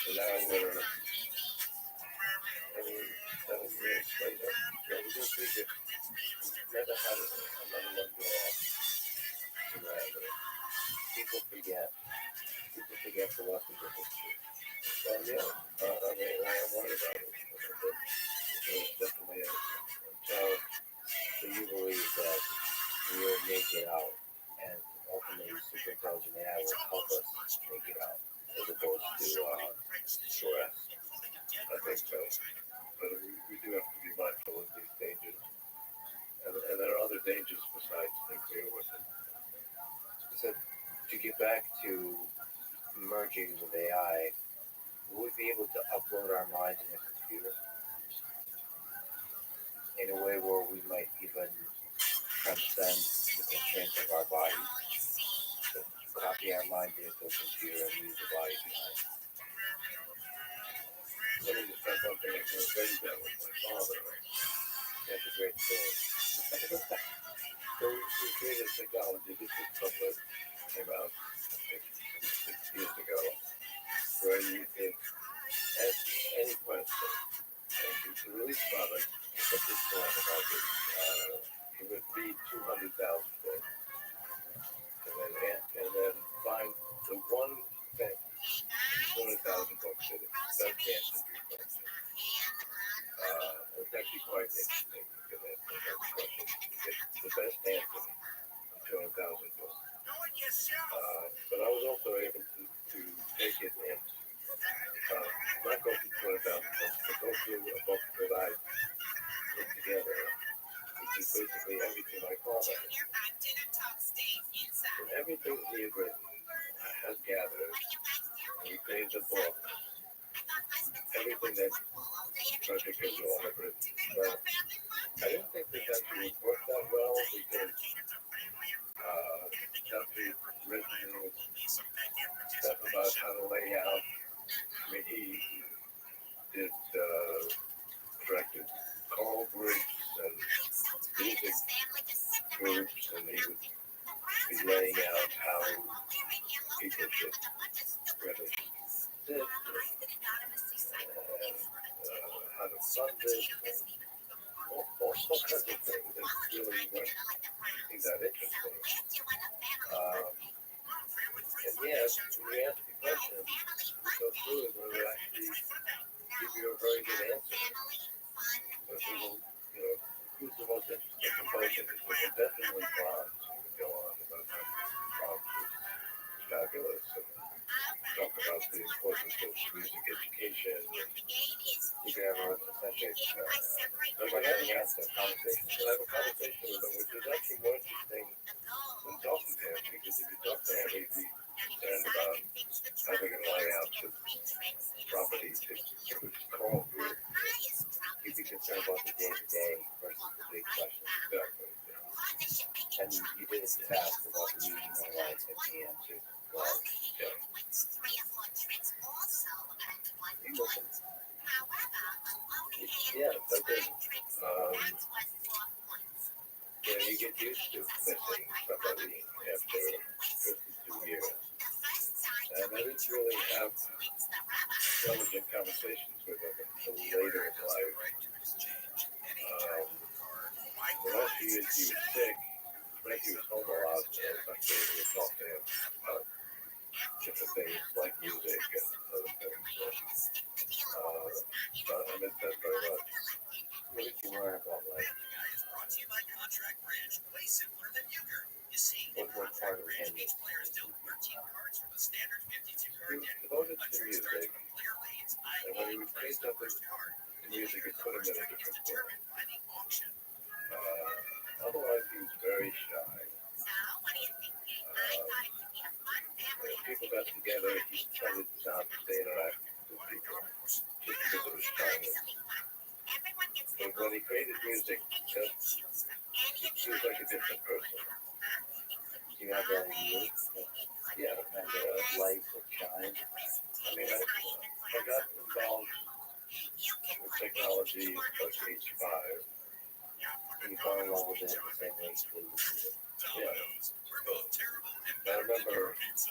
Speaker 6: and now we're 7 years later. So we just think that we've never had another one go off in Randall.
Speaker 2: People forget. People forget the lessons of history.
Speaker 6: Well, yeah, I mean, I am worried about it. There's definitely a
Speaker 2: So you believe that we will make it out, and ultimately super intelligent AI will help us make it out, as opposed to destroy us.
Speaker 6: I think so. But we do have to be mindful of these dangers. And there are other dangers besides nuclear weapons.
Speaker 2: So to get back to merging with AI, will we be able to upload our minds in a computer in a way where we might even transcend the constraints of our bodies? So copy our mind into a computer and leave the body behind.
Speaker 6: Let me just start something I was raised that with my father.
Speaker 2: That's a great story.
Speaker 6: So we created technology. This is something that came out, I think, 6 years ago, where you can ask any question. And to release product, what this one about it, it would read 200,000 books. And then find the one thing, 200,000 books that does answer your question. It's actually quite interesting because that's the question. You get the best answer from 200,000 books. But I was also able to take it and not go through 200,000 books, but go through a book that I put together, which is basically everything my father had written. From everything he had written, I had gathered, and we created a book, everything that Frederick Israel had written. But I didn't think this actually worked that well because Duffy written stuff about how to lay out. I mean, he did directed choral groups and music groups, and he would be laying out how people should really sit and how to fund it and all kinds of things that really weren't that interesting. And yet, when you ask the question, you go through it and it actually give you a very good answer. But people, who's the most interesting composer? It's definitely Brahms. You can go on about how Brahms is fabulous and talk about the importance of music education.
Speaker 2: You can have a subject.
Speaker 6: So by having asked that conversation, you can have a conversation with him, which is actually more interesting than talking to him, because if you talk to him, he'd be concerned about how they're going to lay out the properties to call group.
Speaker 2: You'd be concerned about the day-to-day versus the big questions.
Speaker 6: Exactly.
Speaker 2: And you did it fast about the meaning of life at the answer. Well, you listen.
Speaker 6: Yes, I did. get used to missing somebody after 52 years. And I didn't really have intelligent conversations with him until later in life. The last few years he was sick. Frankie was home a lot, so I was able to talk to him about different things like music and other things. So I miss that very much.
Speaker 2: What did you learn about life? What part of him?
Speaker 6: He was devoted to music, and when he would play something, the music would put him in a different world. Otherwise, he was very shy. When people got together, he tended not to interact with people just because of his shyness. But when he created music, he was like a different person.
Speaker 2: Do you have that in you?
Speaker 6: Yeah,
Speaker 2: Kind of light that shines?
Speaker 6: I mean, I got involved with technology like age 5.
Speaker 2: You fall in love with it in the same way you do with music?
Speaker 6: Yeah. I remember this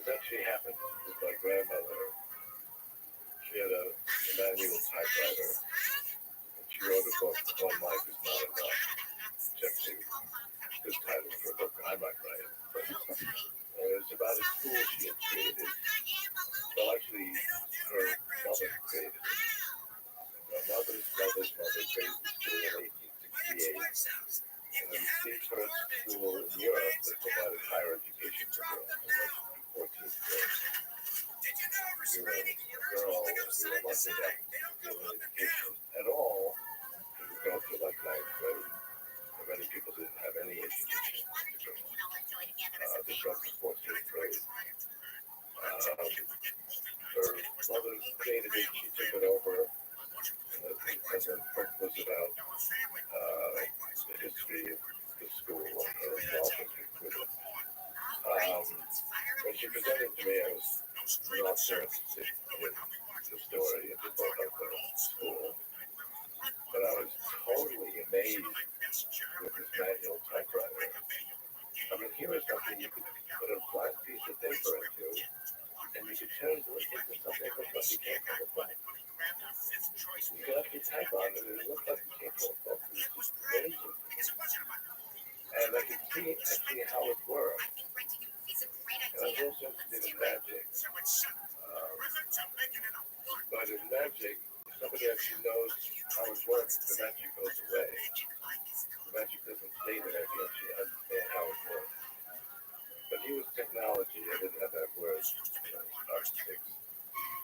Speaker 6: actually happened with my grandmother. She had a manual typewriter, and she wrote a book, One Life Is Not Enough. It's actually a good title for a book I might write. But it was about a school she had created. Well, actually, her mother created it. My mother's mother's mother created the school in 1868. And it was the first school in Europe that provided higher education for girls, like 14th grade. You're a girl, you're lucky enough to get an education at all, you would go to like 9th grade. And many people didn't have any education. They got to 14th grade. Her mother created it, she took it over, and then book was about the history of the school and her involvement with it. When she presented to me, I was not sure interested in the story of the book of the school, but I was totally amazed with this manual typewriter. I mean, here is something you could put a blank piece of paper into, and you could turn it into something that looked like it came from a book. You could actually type on it, and it looked like it came from a book. It was just amazing. And I could see actually how it worked. And I was also interested in magic. But in magic, if somebody actually knows how it works, the magic goes away. The magic doesn't stay there if you actually understand how it works. But he was technology. I didn't have that word. Architects.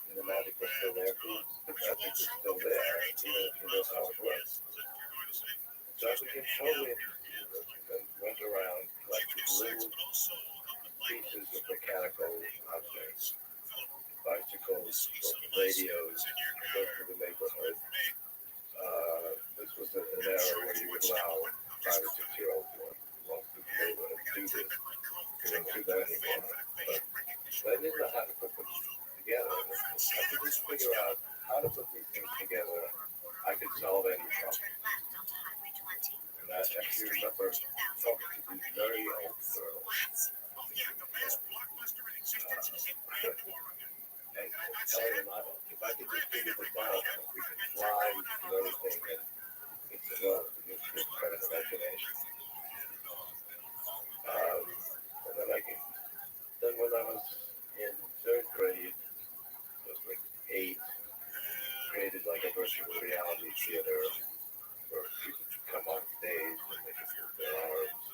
Speaker 6: And the magic was still there. The magic was still there, even if you know how it works. So I became totally interested in it and went around collecting little pieces of mechanical objects, bicycles, radios, go through the neighborhood. This was an era where you would allow 5 or 6-year-olds to walk through the neighborhood and do this. You don't do that anymore. But I didn't know how to put them together. If I could just figure out how to put these things together, I could solve any problem. And I actually remember talking to these very old girls. And telling them, if I could just figure this out, we could fly, we could do everything. And they said, well, you just kind of imagination. And then when I was in 3rd grade, I was like 8, created like a virtual reality theater where people could come on stage and they could move their arms.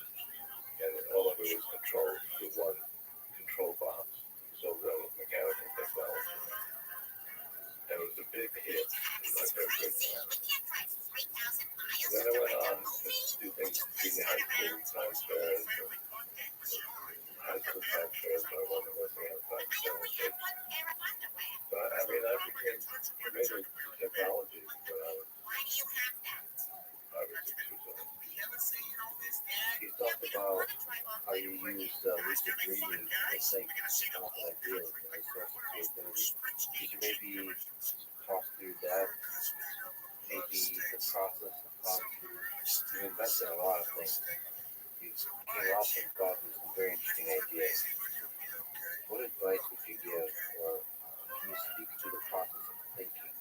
Speaker 6: And all of it was controlled through one control box, so real mechanical technology. And it was a big hit in my 3rd grade class. And then I went on to do things in junior high school, science fairs, high school science fairs, so I wasn't listening on science fairs. But I mean, I became committed to technology when I was 5 or 6 years old.
Speaker 2: You talked about how you use lucid dreaming to think powerful ideas and a source of creativity. Could you maybe talk through that? Maybe the process of how to He's invented a lot of things. He's came up and thought of some very interesting ideas. What advice would you give, or can you speak to the process of thinking,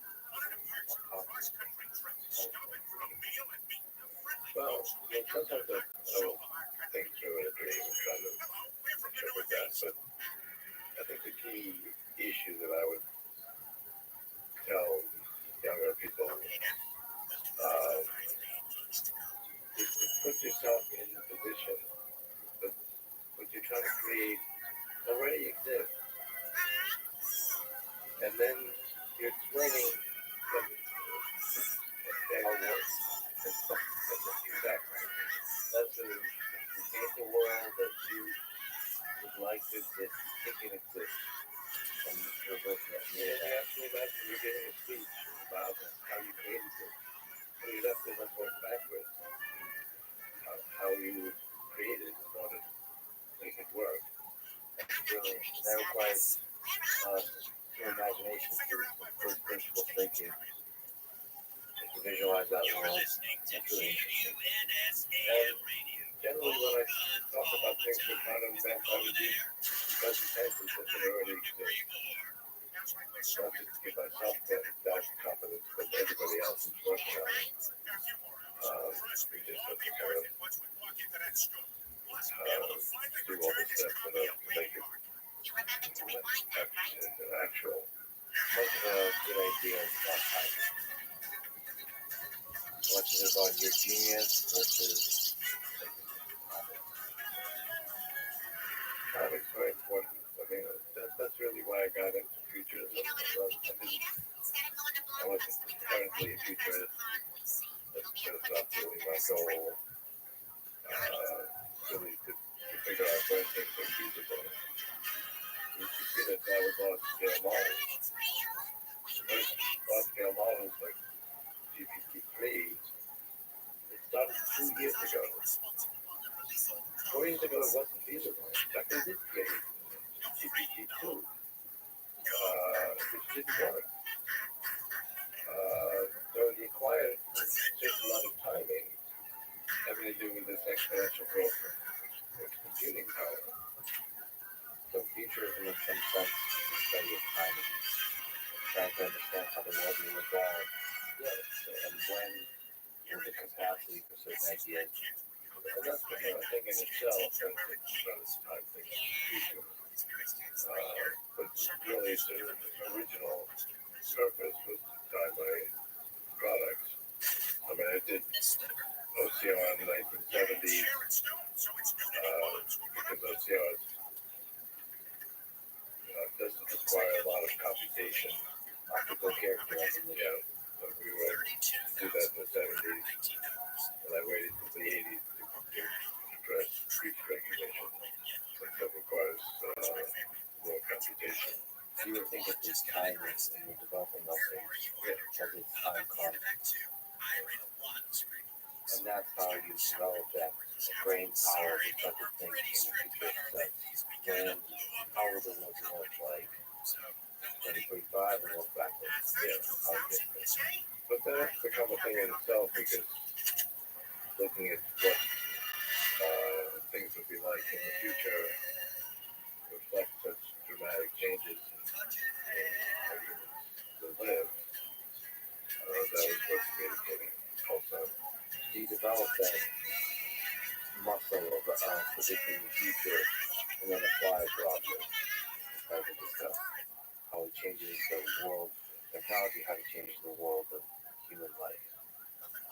Speaker 2: of contemplating?
Speaker 6: Well, sometimes I will think through in a dream and try to interpret that, but I think the key issue that I would tell younger people is to put yourself in the position that what you're trying to create already exists. And then you're explaining that how it works. Exactly. That's the painful world that you would like to exist, think it exists. And you're looking at me. You have to imagine you're giving a speech about how you created it. But you have to look backwards. How you created it in order to make it work.
Speaker 2: That's brilliant. That requires pure imagination, first principle thinking, to visualize that world. That's really interesting.
Speaker 6: And generally when I talk about things that kind of invent, I would use present tenses that they already exist. Not just to give myself confidence, but everybody else who's working on it. We just have to kind of do all the steps in order to make it actual.
Speaker 2: Much of a good idea is about timing. Much is about your genius versus
Speaker 6: Timing's very important. I mean, that's really why I got into futurism. I wasn't currently a futurist. That's not really my goal. Really to figure out when things are feasible. You see that now with large-scale models. Large-scale models like GPT-3, it started 2 years ago. 4 years ago, it wasn't feasible. In fact, they did create GPT-2, which didn't work. So it required a certain amount of timing having to do with this exponential growth of computing power.
Speaker 2: so futurism in some sense is the study of timing, trying to understand how the world will evolve, and when will the capacity for certain ideas.
Speaker 6: And that's the thing in itself, that it's time thinking future. But really, the original purpose was designed by products. I mean, I did OCR in the 1970s because OCR doesn't require a lot of computation.
Speaker 2: Optical character recognition.
Speaker 6: Yeah, so we were do that in the 70s, and I waited till the 80s to address speech recognition, that requires more computation.
Speaker 2: You would think of this timing when you're developing those things as a time concept. And that's how you develop that brain power to start to think in a future sense. When, how will the world look like 2035 and look backwards? How it gets there.
Speaker 6: But that's become a thing in itself because looking at what things will be like in the future reflects such dramatic changes in how humans will live. That was what's communicating also.
Speaker 2: So you develop that muscle of predicting the future and then apply it to objects. As we discussed, how it changes the world, technology, how it changes the world of human life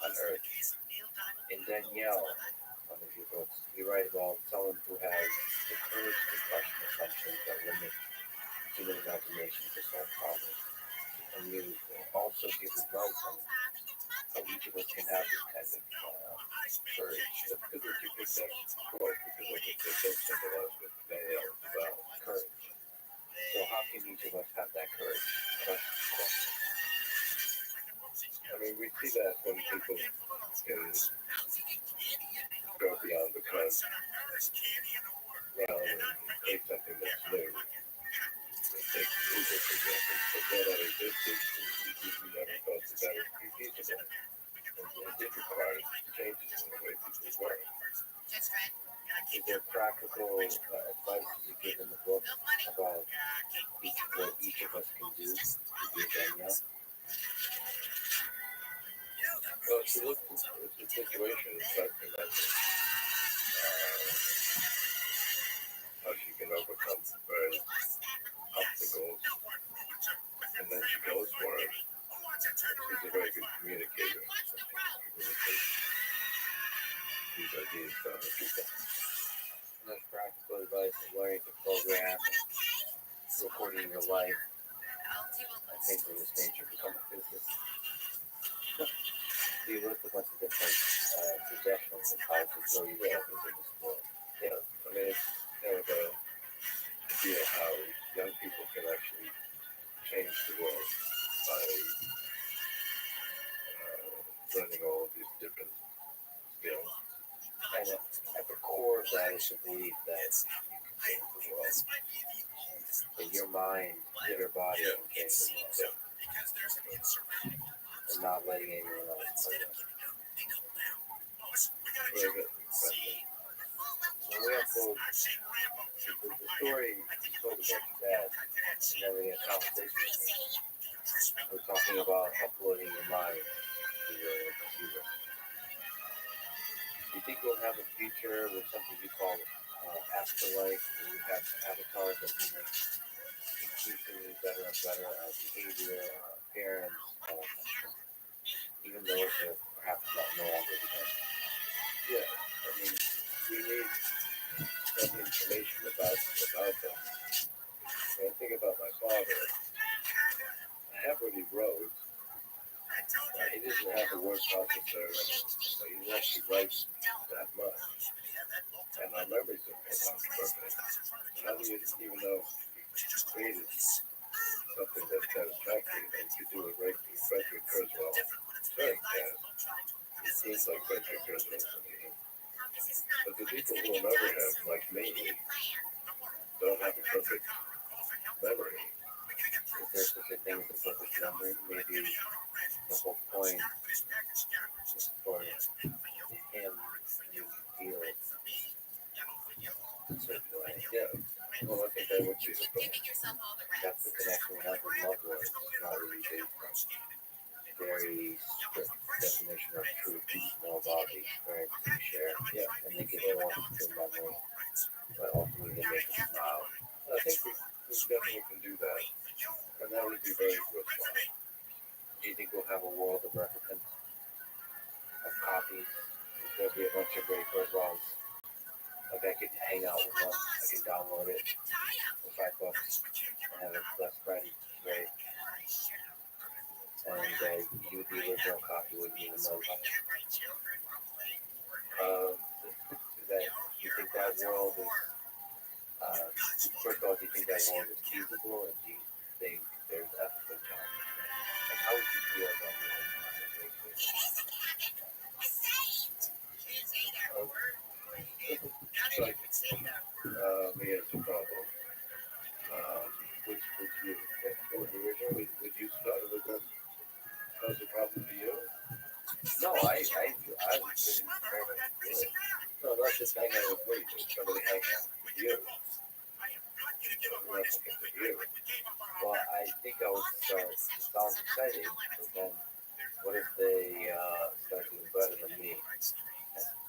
Speaker 2: on Earth. In Danielle, one of your books, you write about someone who has the courage to question assumptions that limit human imagination to solve problems. And you also give advice on how each of us can have this kind of courage.
Speaker 6: That's good that you picked that quote because I think that does symbolize what Danielle is about.
Speaker 2: Courage. So how can each of us have that courage? That's the question.
Speaker 6: I mean, we see that when people can go beyond the current realm and create something that's new. Take Uber, for example. Before that existed, we never thought that that would be feasible. It did require changes
Speaker 2: practical advice do you give in the book about what each of us can do to be Danielle?
Speaker 6: Well, she looked at the situation and tried to imagine how she can overcome various obstacles, and then she goes for it. She's a very good communicator. Communicates these ideas to other people.
Speaker 2: And that's practical advice of learning to program and recording your life. I think in this nature become a business. So you look at a bunch of different suggestions of how to grow yourself into this world.
Speaker 6: Yeah, I mean, it's kind of a idea how young people can actually change the world by learning all of these different skills.
Speaker 2: And at the core of that is the belief that you can change the world. That your mind, your body can change the world. And not letting anyone else play that.
Speaker 6: Very good.
Speaker 2: When we upload the story you told about your dad and having a conversation with him, we're talking about uploading your mind to your computer. Do you think we'll have a future with something you call afterlife, where we have avatars that we make increasingly better and better at our behavior, our appearance, even those that perhaps not no longer with us?
Speaker 6: Yeah, I mean, we need some information about them. When I think about my father, I have what he wrote. He didn't have a word processor, so he actually writes that much. And my memories of him are perfect. How do you even know he created something that's satisfactory and could do it right from Frederick Kurzweil? Sure, yes. It seems like Frederick Kurzweil to me. But the people who will never have, like me, don't have a perfect memory.
Speaker 2: Is there such a thing as a perfect memory? Maybe the whole point is for him to make you feel a certain way.
Speaker 6: Yeah. Well, I think that would be the goal.
Speaker 2: That's the connection we have with loved ones. It's not really based on very strict definition of truth, small body, experience we share.
Speaker 6: Yeah.
Speaker 2: And they give everyone a good memory, but ultimately they make us smile.
Speaker 6: I think we definitely can do that. And that would be very worthwhile.
Speaker 2: Do you think we'll have a world of replicants, of copies? There'll be a bunch of great Kurzweils. Like I could hang out with one, I could download it for $5 and have a best friend, right? And you, the original copy, wouldn't even know about it. You think that world is, first of all, do you think that world is feasible, and do you think there's ethical challenges? Like, how would you feel about the whole situation?
Speaker 6: Like, me as a problem. Which would you, originally, would you start with that cause a problem for you?
Speaker 2: No, I was really very much good.
Speaker 6: No, not just hang out with me, but somebody hang out with you. Replicant with you.
Speaker 2: Well, I think I would start, it sounds exciting, but then what if they start doing better than me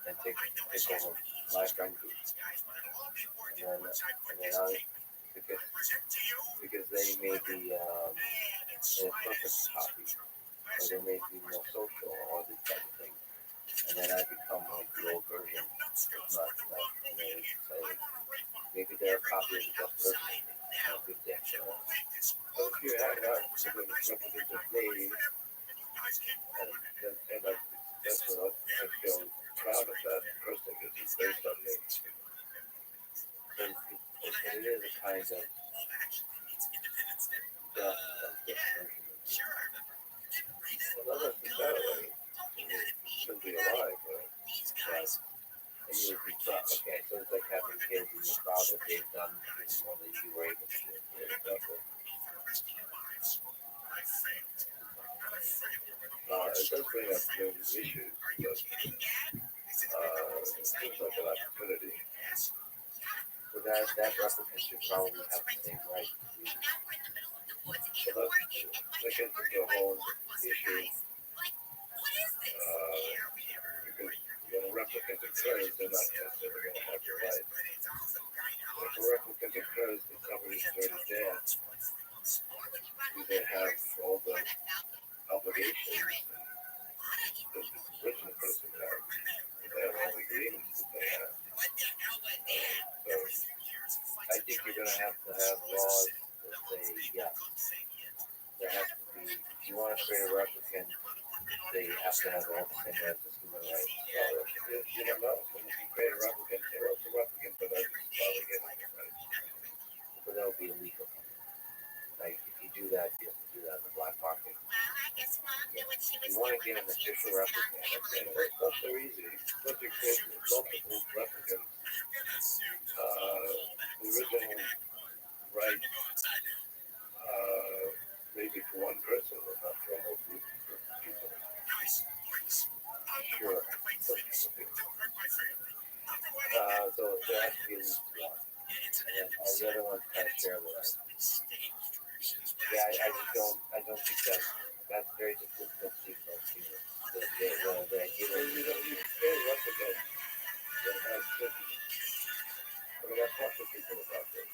Speaker 2: and take over my friend group? And then because they may be in a perfect copy, or they may be more social, or all these type of things. And then I become like the old version, not really exciting. Maybe they're a copy of the best version. A good day.
Speaker 6: So if you hang out with a replicant of me, and that's what I feel proud of that person because it's based on me.
Speaker 2: And it is a kind of death of this version of you.
Speaker 6: Well, not necessarily. It should be alive, right?
Speaker 2: Right. And you would be proud. Okay, so it's like having kids and you're proud that they've done more than you were able to do.
Speaker 6: Yeah, exactly. It does bring up new issues, but it seems like an opportunity.
Speaker 2: that replicant should probably have the same right to do.
Speaker 6: So that gets into a whole issue. Because when a replicant occurs, they're not necessarily going to have the right. But if a replicant occurs and somebody's already dead, do they have all the obligations that the original person had? Do they have all the agreements that they have? So
Speaker 2: I think you're going to have laws that say, yeah, there has to be, if you want to create a replicant, they have to have all the same rights as human rights.
Speaker 6: you don't know. When you create a replicant, what's a replicant but I probably get it right?
Speaker 2: But that would be illegal. Like, if you do that, you have to do that in the black market. You want to get an official replicant,
Speaker 6: Okay, that's not so easy. But you create multiple replicants. The original right, maybe for one person, but not for a whole group of people.
Speaker 2: sure. So there has to be at least one. And all the other ones kind of share the rights. Yeah, I don't think that's very difficult to see most people. The idea that
Speaker 6: You create a replicant that has certain, I mean, I've talked to people about this,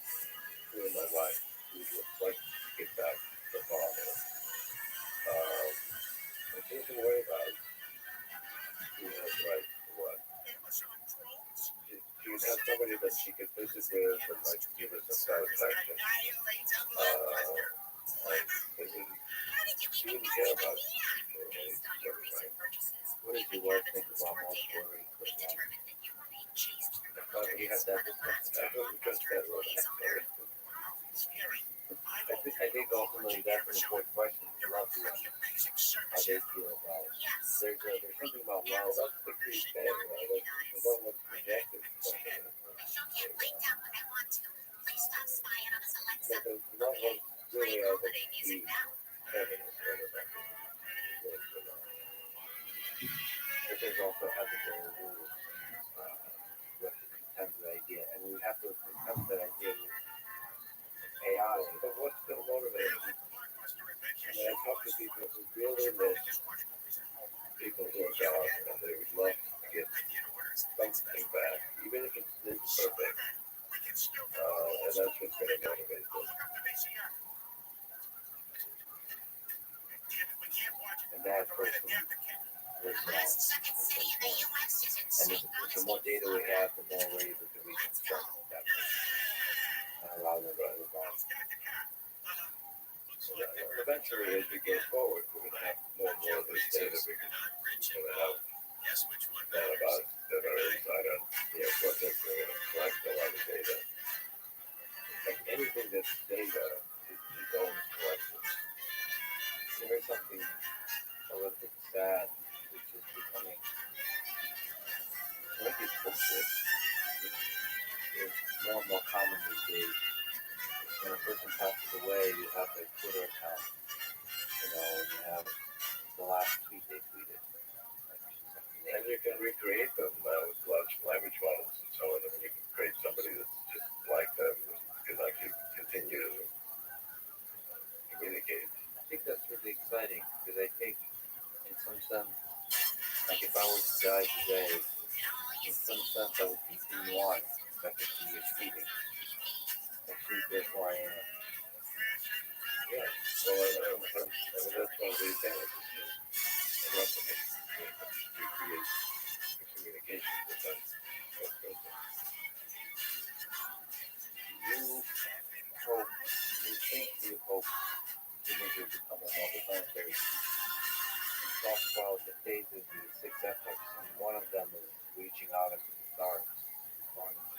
Speaker 6: including my wife, who would like to get back the father. And she doesn't worry about who has rights to what. She would have somebody that she could visit with and like give her some satisfaction. She wouldn't care about it.
Speaker 2: what does your wife think about multiple race?
Speaker 6: He had that discussion. I wasn't just that road.
Speaker 2: I think ultimately that's an important question. Love to how they feel about it. There's something about love.
Speaker 6: That's the key thing, right? The love was rejected. But the love was really out of the heaven.
Speaker 2: But there's also ethical rules. We have to contend with the idea, and we have to contend with that idea with AI.
Speaker 6: But what's still motivating? And I talk to people who really miss people who are God, and they would love to get something back, even if it's imperfect. And that's what's going to motivate them.
Speaker 2: And that person was and the more data we have, the more we're able to reconstruct that person and allow them to move on.
Speaker 6: Eventually, as we go forward, we're going to have more and more of this data we can have about that are inside our projects. We're going to collect a lot of data.
Speaker 2: Like anything that's data is always collected. There is something a little bit sad, which is becoming, maybe it's bullshit. It's more and more common these days. When a person passes away, you have their Twitter account, and you have the last tweet they tweeted.
Speaker 6: And you can recreate them with large language models and so on. I mean, you can create somebody that's just like them and can actually continue to communicate.
Speaker 2: I think that's really exciting because I think, in some sense, like if I were to die today, in some sense I would continue on expecting to be tweeting. Actually, therefore I am.
Speaker 6: Yeah. Well, I mean, that's one of the advantages of replicate. Recreate the communication with that person.
Speaker 2: You hope humans will become a multi-planetary. You talk about the phases, the 6 epochs, and one of them is reaching out into the stars.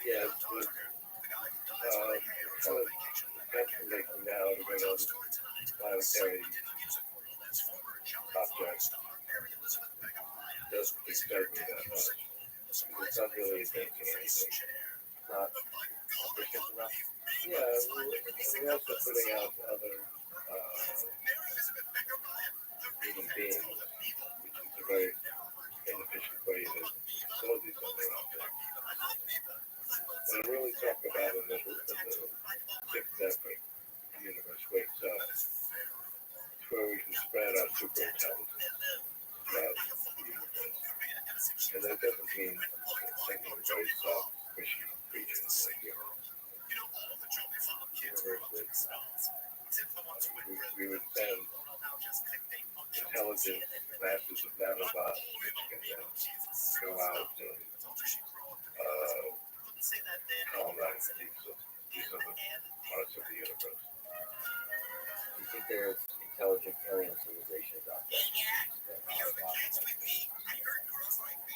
Speaker 6: Yeah, it's good. Kind of making now to bring on planetary objects doesn't excite me that much. It's not really advancing anything.
Speaker 2: Not efficient enough.
Speaker 6: Yeah, we're also putting out other human beings, which is a very inefficient way to build these other objects. What I really talk about in And that doesn't mean thinking very soft, squishy creatures like humans. Universe is, we would send intelligent masses of nanobots which can then go out and colonize these other parts of the universe.
Speaker 2: You think there's intelligent alien civilizations out there?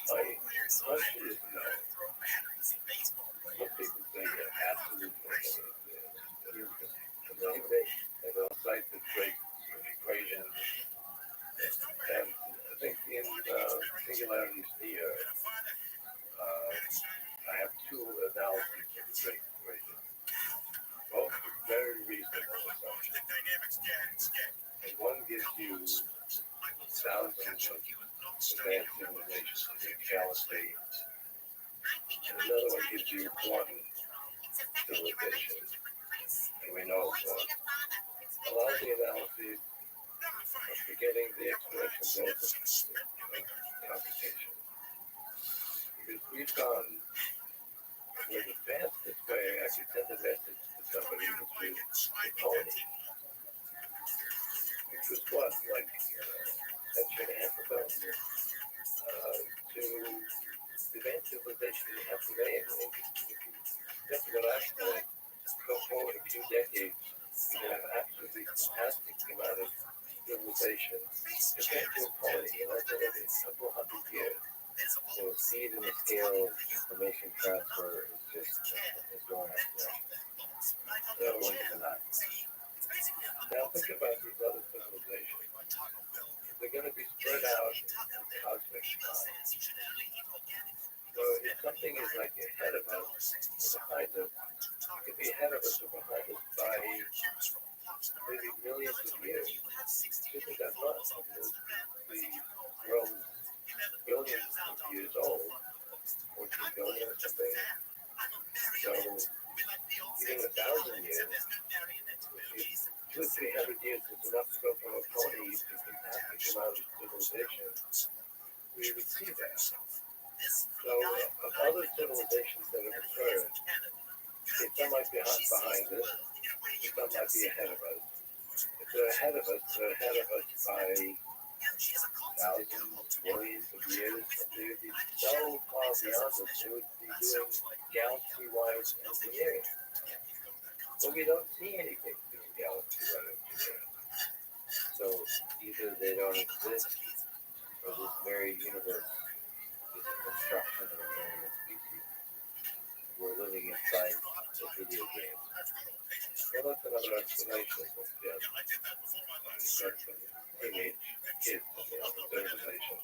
Speaker 6: My hunch is no. Some people say absolutely. And they'll cite the Drake equation. And I think in singularities near, I have two analyses of the Drake equation. Both very reasonable assumptions. And one gives you thousands of advanced civilizations in the caliphate, and another one gives you one civilization, and we know one. A lot of the analyses are forgetting the exponential growth of computation. Because we've gone where the fastest way I could send a message to somebody was with a pony. Which was what, like a century and a half ago, to advanced civilization we have today. And that's what I'm saying. Go forward a few decades, you have absolutely fantastic amount of civilization compared to a pony, that's only a couple hundred years.
Speaker 2: So the speed and the scale of information transfer is going up.
Speaker 6: So,
Speaker 2: Blink of an eye.
Speaker 6: now think about these other civilizations. They're going to be spread out in cosmic time. So if something is like ahead of us, or behind us, it could be ahead of us or behind us by maybe millions of years. Isn't that much? The world billions of years old, or 2 billion or something. So even 1,000 years, if 200 or 300 years is enough to go from a pony to fantastic amount of civilization, we would see that. So of other civilizations that have occurred, some might be behind us, some might be ahead of us. If they're ahead of us, they're ahead of us by thousands, billions of years. They would be so far beyond us, they would be doing galaxy-wide engineering. But we don't see anything doing galaxy-wide engineering.
Speaker 2: So either they don't exist, or this very universe is a construction of an alien species. We're living inside the video game.
Speaker 6: Well, that's another explanation. Yes. Teenage kids in the civilization.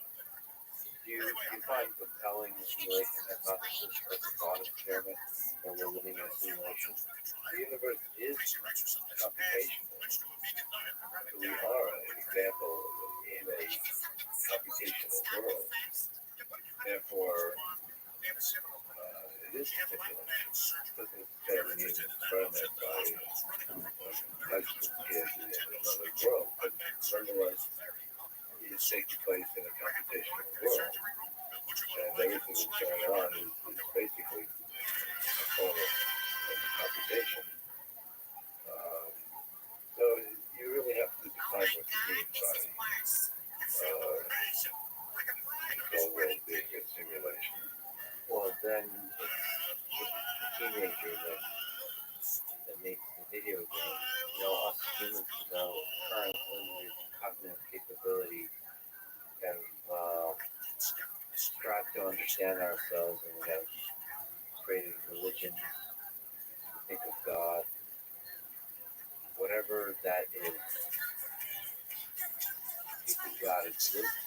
Speaker 2: Do you find compelling the simulation hypothesis as a thought experiment that we're living in a simulation?
Speaker 6: The universe is computational. So we are an example in a computational world. Therefore, it is particular. It doesn't necessarily mean an experiment by high school kids in another world, but nonetheless, it is taking place in a computational world. And everything that's going on is basically a form of computation. So you really have to define what you mean by the whole world being a simulation.
Speaker 2: Well, then it's the teenager that makes the video game. Us humans know currently with cognitive capability have strived to understand ourselves, and we have created religions, we think of God, whatever that is. You think God exists,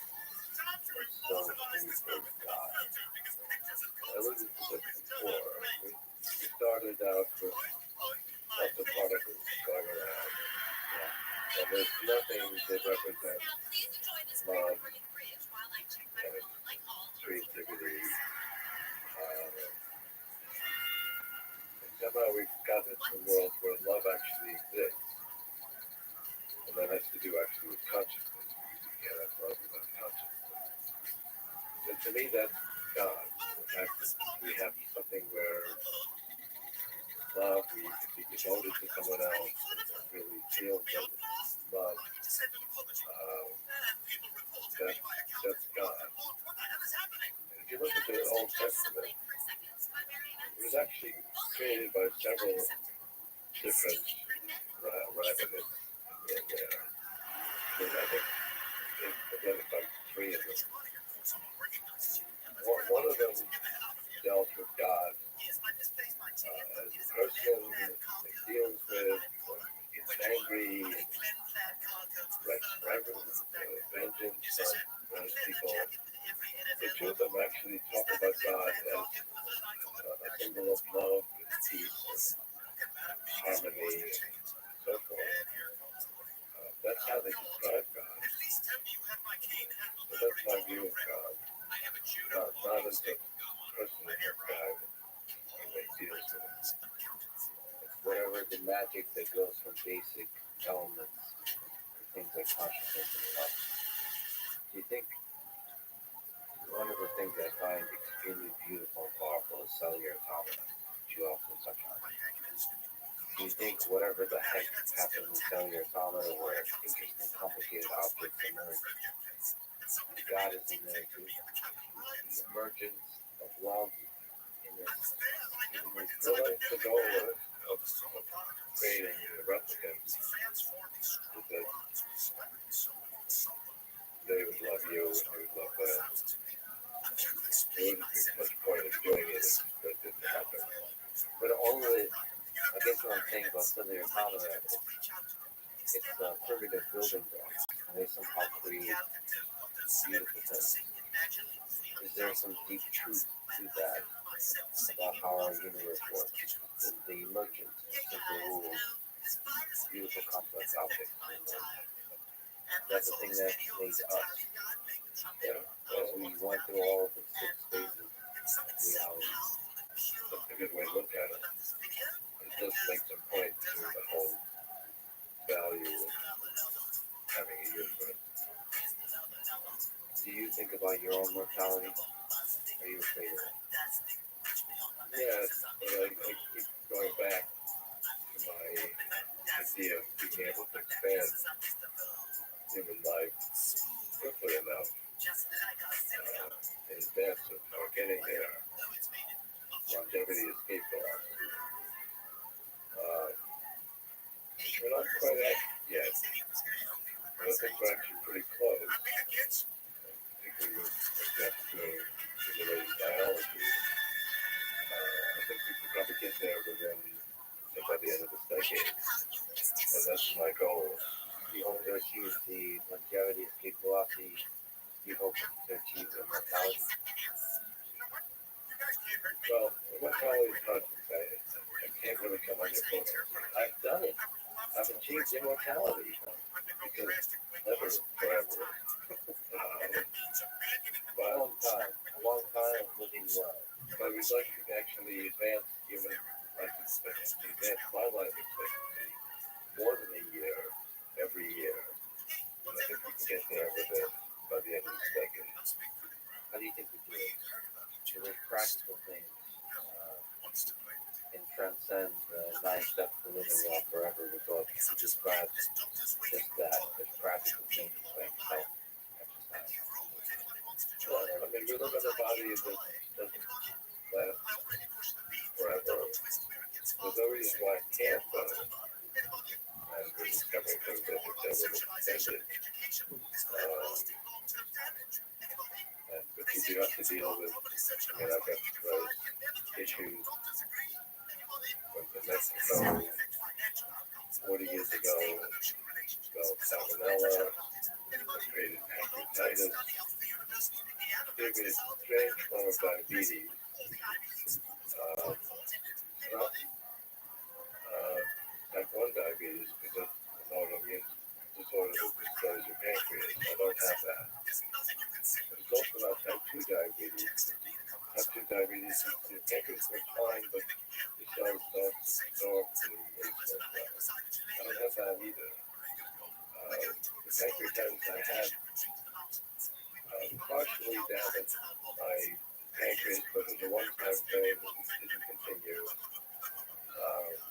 Speaker 2: so is God.
Speaker 6: I alluded to this before. We started out with lots of particles going around. And there's nothing that represents love and creativity. And somehow we've gotten into a world where love actually exists. And that has to do actually with consciousness. You can't have love without consciousness. But To me, that's God. In fact, we have something where love, we can be devoted to someone else and really feel that love. That's God. And if you look at the Old Testament, it was actually created by several different rabbinics in there. I think they've identified three of them. One of them dealt with God as a person that deals with when he gets angry and wreaks vengeance on people. The two of them actually talk about God as a symbol of love and peace and harmony and so forth. That's how they describe God. So that's my view of God. Not as a person of God when they deal with it.
Speaker 2: Whatever the magic that goes from basic elements to things like consciousness and love. Do you think one of the things I find extremely beautiful and powerful is cellular automata, which you also touch on? Do you think whatever the heck happens in cellular automata where interesting, complicated objects emerge, God is in there too? The emergence of love in this
Speaker 6: So that's the goal of creating a replicant, is that they would love you and you would love them. There wouldn't be much point in doing it if that didn't happen.
Speaker 2: But all of it, I guess what I'm saying about cellular automata, it's a primitive building block, and they somehow create beautiful things. Is there some deep truth to that about how our universe works? The emergence of simple rules, beautiful complex objects. That's the thing that made us. As we went through all of the 6 phases of reality.
Speaker 6: That's a good way to look at it. It does make some point to the whole value of having a universe.
Speaker 2: Do you think about your own mortality? Are you afraid of it?
Speaker 6: Yeah, but I keep going back to my idea of being able to expand human life quickly enough in advance of our getting there. Longevity escape velocity. We're not quite at yet, but I think we're actually pretty close, particularly with respect to simulated biology. I think we can probably get there by the end of this decade, and that's my goal.
Speaker 2: You hope to achieve the longevity escape velocity. You hope to achieve immortality.
Speaker 6: Well, immortality is hard to say. I can't really come on your phone.
Speaker 2: I've done it. I've achieved immortality.
Speaker 6: Because never forever.
Speaker 2: A long time of living well.
Speaker 6: But we'd like to actually advance human life expectancy, advance my life expectancy more than a year every year. And I think we can get there by the end of this decade.
Speaker 2: How do you think we do it? So there's practical things and transcend the 9 steps to living well forever. We thought to describe just that. There's practical things like health, exercise.
Speaker 6: Well, I mean, we live in a body that doesn't last forever. There's no reason why it can't, though. And we're discovering things that were intended. But you do have to deal with, I mean, I've got issues with the Mexico 40 years ago, developed salmonella, created pancreatitis, gave me a strange form of diabetes. Type 1 diabetes, because it's an autoimmune disorder that destroys your pancreas. I don't have that. But it's also not type 2 diabetes. Type 2 diabetes, your pancreas works fine, but the cells don't absorb the insulin well. I don't have that either. The pancreatitis I had partially damaged my pancreas, but it was a one-time thing. It didn't continue.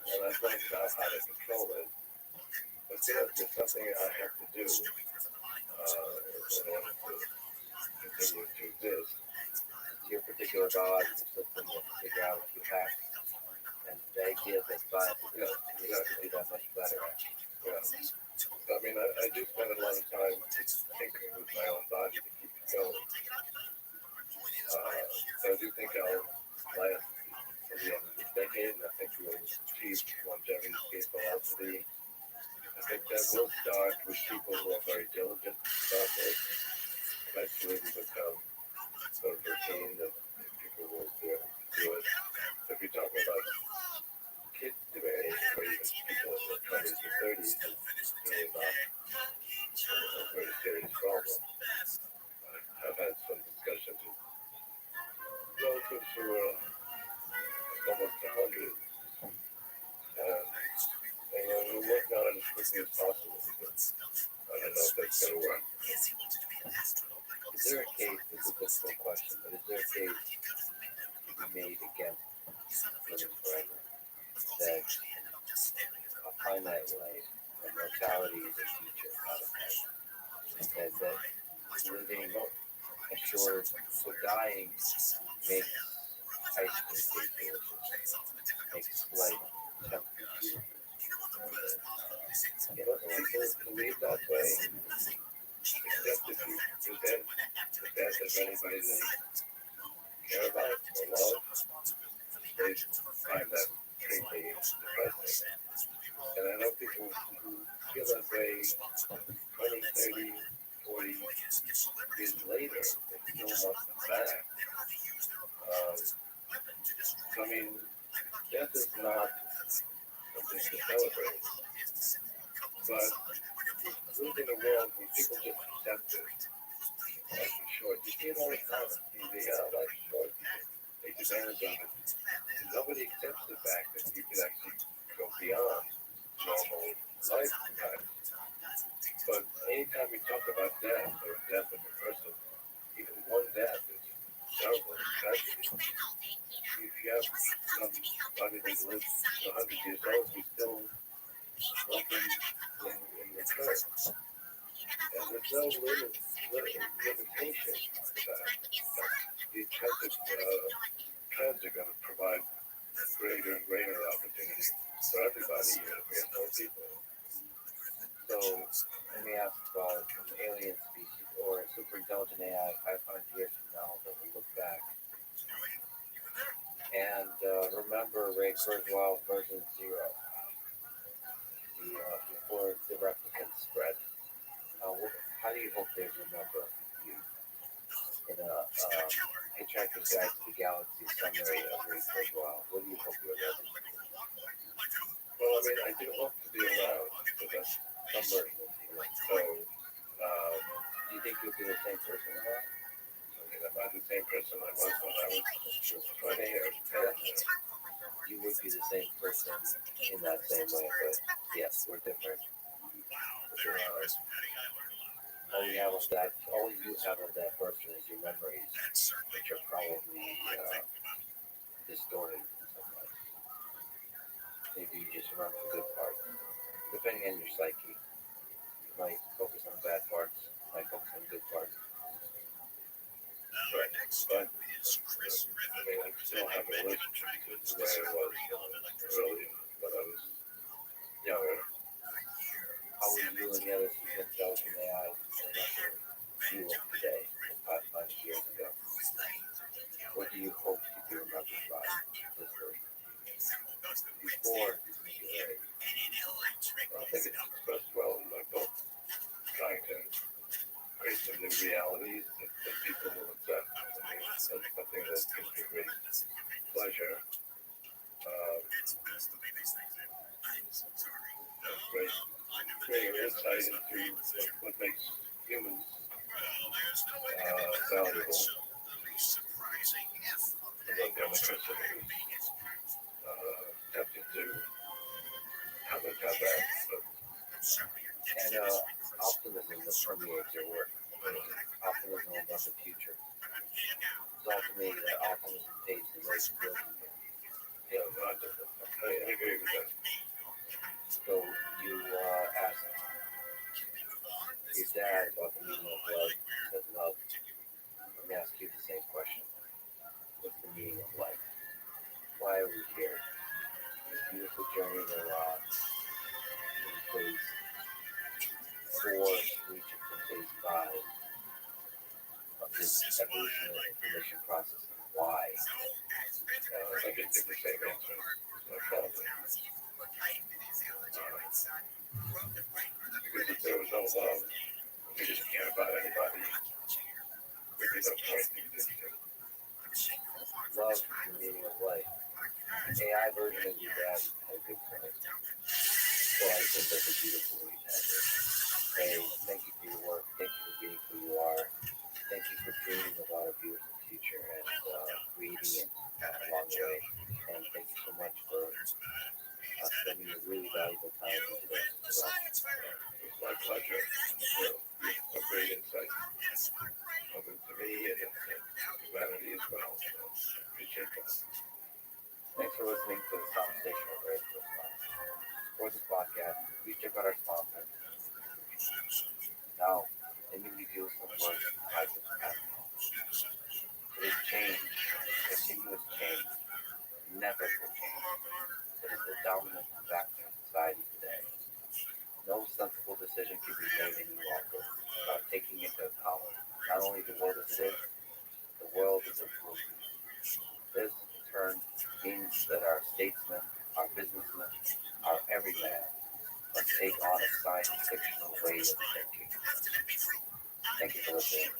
Speaker 6: And I've learned now how to control it. But it's something I have to do in order to continue to exist.
Speaker 2: Your particular biological system will figure out what you have. And the idea that science is going to do that much better.
Speaker 6: Yeah. I mean, I do spend a lot of time tinkering with my own body to keep it going. So I do think I'll last to the end of this decade, and I think we'll achieve longevity, escape velocity. I think that will start with people who are very diligent about this. Eventually, we become so routine that people will be able to do it. So if you're talking about kids today, or even people in their 20s or 30s, it's really not a very serious problem. I've had some discussions with relatives who are almost 100, and we're working on it as quickly as possible. But I don't know if that's going to work.
Speaker 2: Is there a case, this is a difficult question, but is there a case to be made against living forever? That a finite life and mortality is a feature out of life. That living a short, so dying makes ice cream taste delicious, makes life tempting.
Speaker 6: People believe that way, except if you present the death of anybody they care about or love, they find that extremely depressing. And I know people who feel that way 20, 30, 40 years later, they still want them back. I mean, death is not something to celebrate, but we live in a world where people just accept it. Life is short. You see it all the time on TV. Life's short. Take advantage of it. And nobody accepts the fact that you can actually go beyond normal lifetime. But anytime we talk about death or death of a person, even one death is terrible tragedy. If you have somebody that lives 100 years old, we still want them in return. And there's no limitation to that. These kinds of trends are going to provide greater and greater opportunities for everybody, even if we have more people.
Speaker 2: So let me ask about an alien species or a super intelligent AI 500 years from now that will look back and remember Ray Kurzweil version 0, before the replicants spread. How do you hope they remember you in a Hitchhiker's Guide to the Galaxy summary of Ray Kurzweil? What do you hope you're remember?
Speaker 6: Well, I mean, I do hope to be around for that some version of you. So,
Speaker 2: do you think you'll be the same person now?
Speaker 6: I mean, I'm not the same person I was when I was 20 or 10.
Speaker 2: You would be the same person in that same way, but yes, we're different. All you have of that person is your memories, which are probably distorted in some way. Maybe you just remember the good part. Depending on your psyche, you might focus on the bad parts, you might focus on the good parts.
Speaker 6: Right. But, I mean, I still have a relationship to the way I was early when I was younger.
Speaker 2: How will you and the other super intelligent AI remember you of today from 500 years ago? What do you hope to be remembered by this version? Before singularity.
Speaker 6: I think it's expressed well in my book, trying to create some new realities that people will accept. I mean, that's something that gives me great pleasure. Greater insight into what makes humans valuable. Although democracy is tempting to have it have that, but
Speaker 2: And optimism that permeates your work. Optimism about the future. It's all me that optimism pays the way to building it.
Speaker 6: Yeah, wonderful. I agree with that.
Speaker 2: So you asked your dad about the meaning of life. He said love. Let me ask you the same question. What's the meaning of life? Why are we here? This beautiful journey we're on in phase 4, reaching to phase 5 of this evolutionary information processing. Why?
Speaker 6: I can give the same answer. No problem. Because if there was no love, we didn't care about anybody. There'd be no point in existing.
Speaker 2: Love is the meaning of life. The AI version of your dad had a good point. Well, I think that's a beautiful way to end it. Hey, thank you for your work. Thank you for being who you are. Thank you for dreaming about a beautiful future and creating it along the way. And thank you so much for spending your really valuable time with today as well.
Speaker 6: It's my pleasure. A great insight. To me and humanity as well. So appreciate that.
Speaker 2: Thanks for listening to this conversation with Ray for this podcast. Please check out our sponsor. Now, let me leave you with some words from Titus Patton. It is change, continuous change, never will change. It is the dominant factor in society today. No sensible decision can be made any longer without taking into account not only the world as it is, but the world as it will be. This, in turn, means that our statesmen, our businessmen, our everyman must take on a science-fictional way of thinking. Thank you for listening.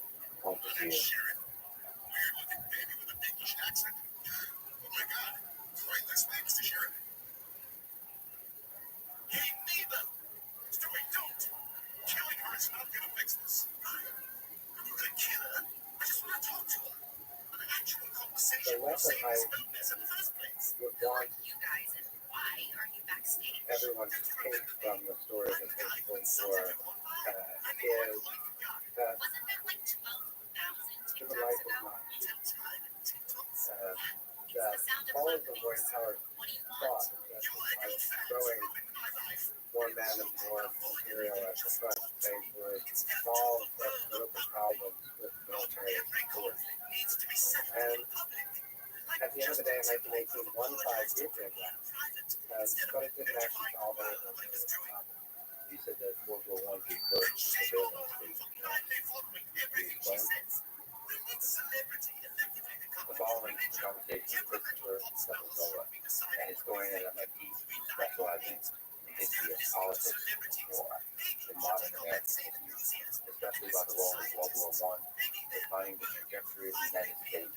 Speaker 2: Hope to see you. So that's what I would want everyone to take from the story of the Rothschild War is that human life is not cheap. That all of the warring powers thought that by throwing more men and more material at the front, they would solve the political problems with military support. And at the end of the day, in 1918, one side did get that, but it didn't actually solve any of the problems. You said that World War I gave birth to surveillance state. The following conversation with Christopher Stephenson, a historian at MIT specializing in history of politics and war in modern American history, especially about the role of World War I defining the trajectory of the United States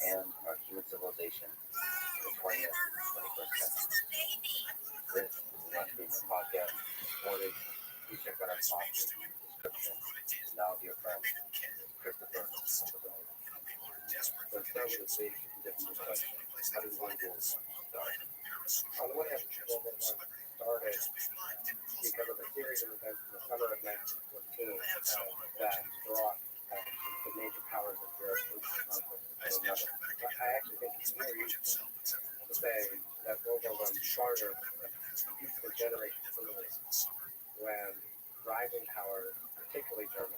Speaker 2: and our human civilization in the 20th and 21st century. This is the Lunch Movement Podcast, supported. Please check out our sponsors in the description. And now, dear friends, Christopher Stephenson. Let's start with a big, difficult question. How did World War I start? On the one hand, World War I started because of a series of events in the summer of 1914 that brought the major powers of Europe to conflict with one another. I actually think it's more useful to say that World War I started a generation early when rising powers, particularly Germany,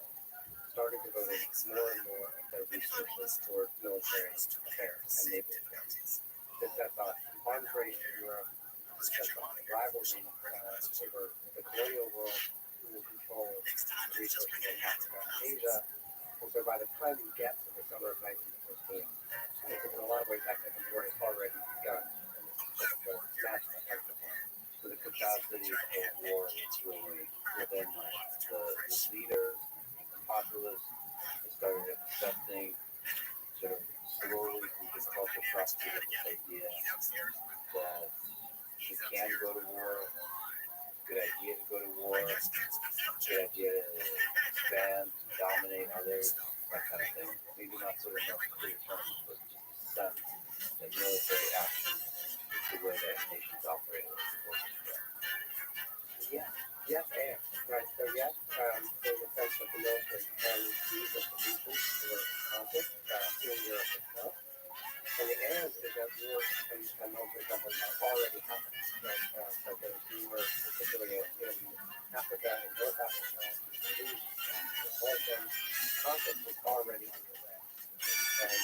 Speaker 2: started devoting more and more of their resources toward military affairs and naval affairs. This sets off arms race in Europe, sets off rivalry over the colonial world who will control the resources in Africa and Asia. And so by the time you get to the summer of 1914, in a lot of ways that war has already begun. And it's national emphasis. So the capacity of war is really within the leaders, populace, they started accepting sort of slowly through the cultural propaganda this idea that you can go to war, good idea to go to war, good idea to expand, dominate others, that kind of thing. Maybe not sort of clear terms, but just a sense that military action is the way that nations operate. Yes, and right. So yes, there's a sense that the military can be the solution to the conflict in Europe itself.
Speaker 7: And the end is that war and military conflict are already happening. Right? That there's war, particularly in Africa, in North Africa, in the Middle East, the Balkans, conflict is already underway. And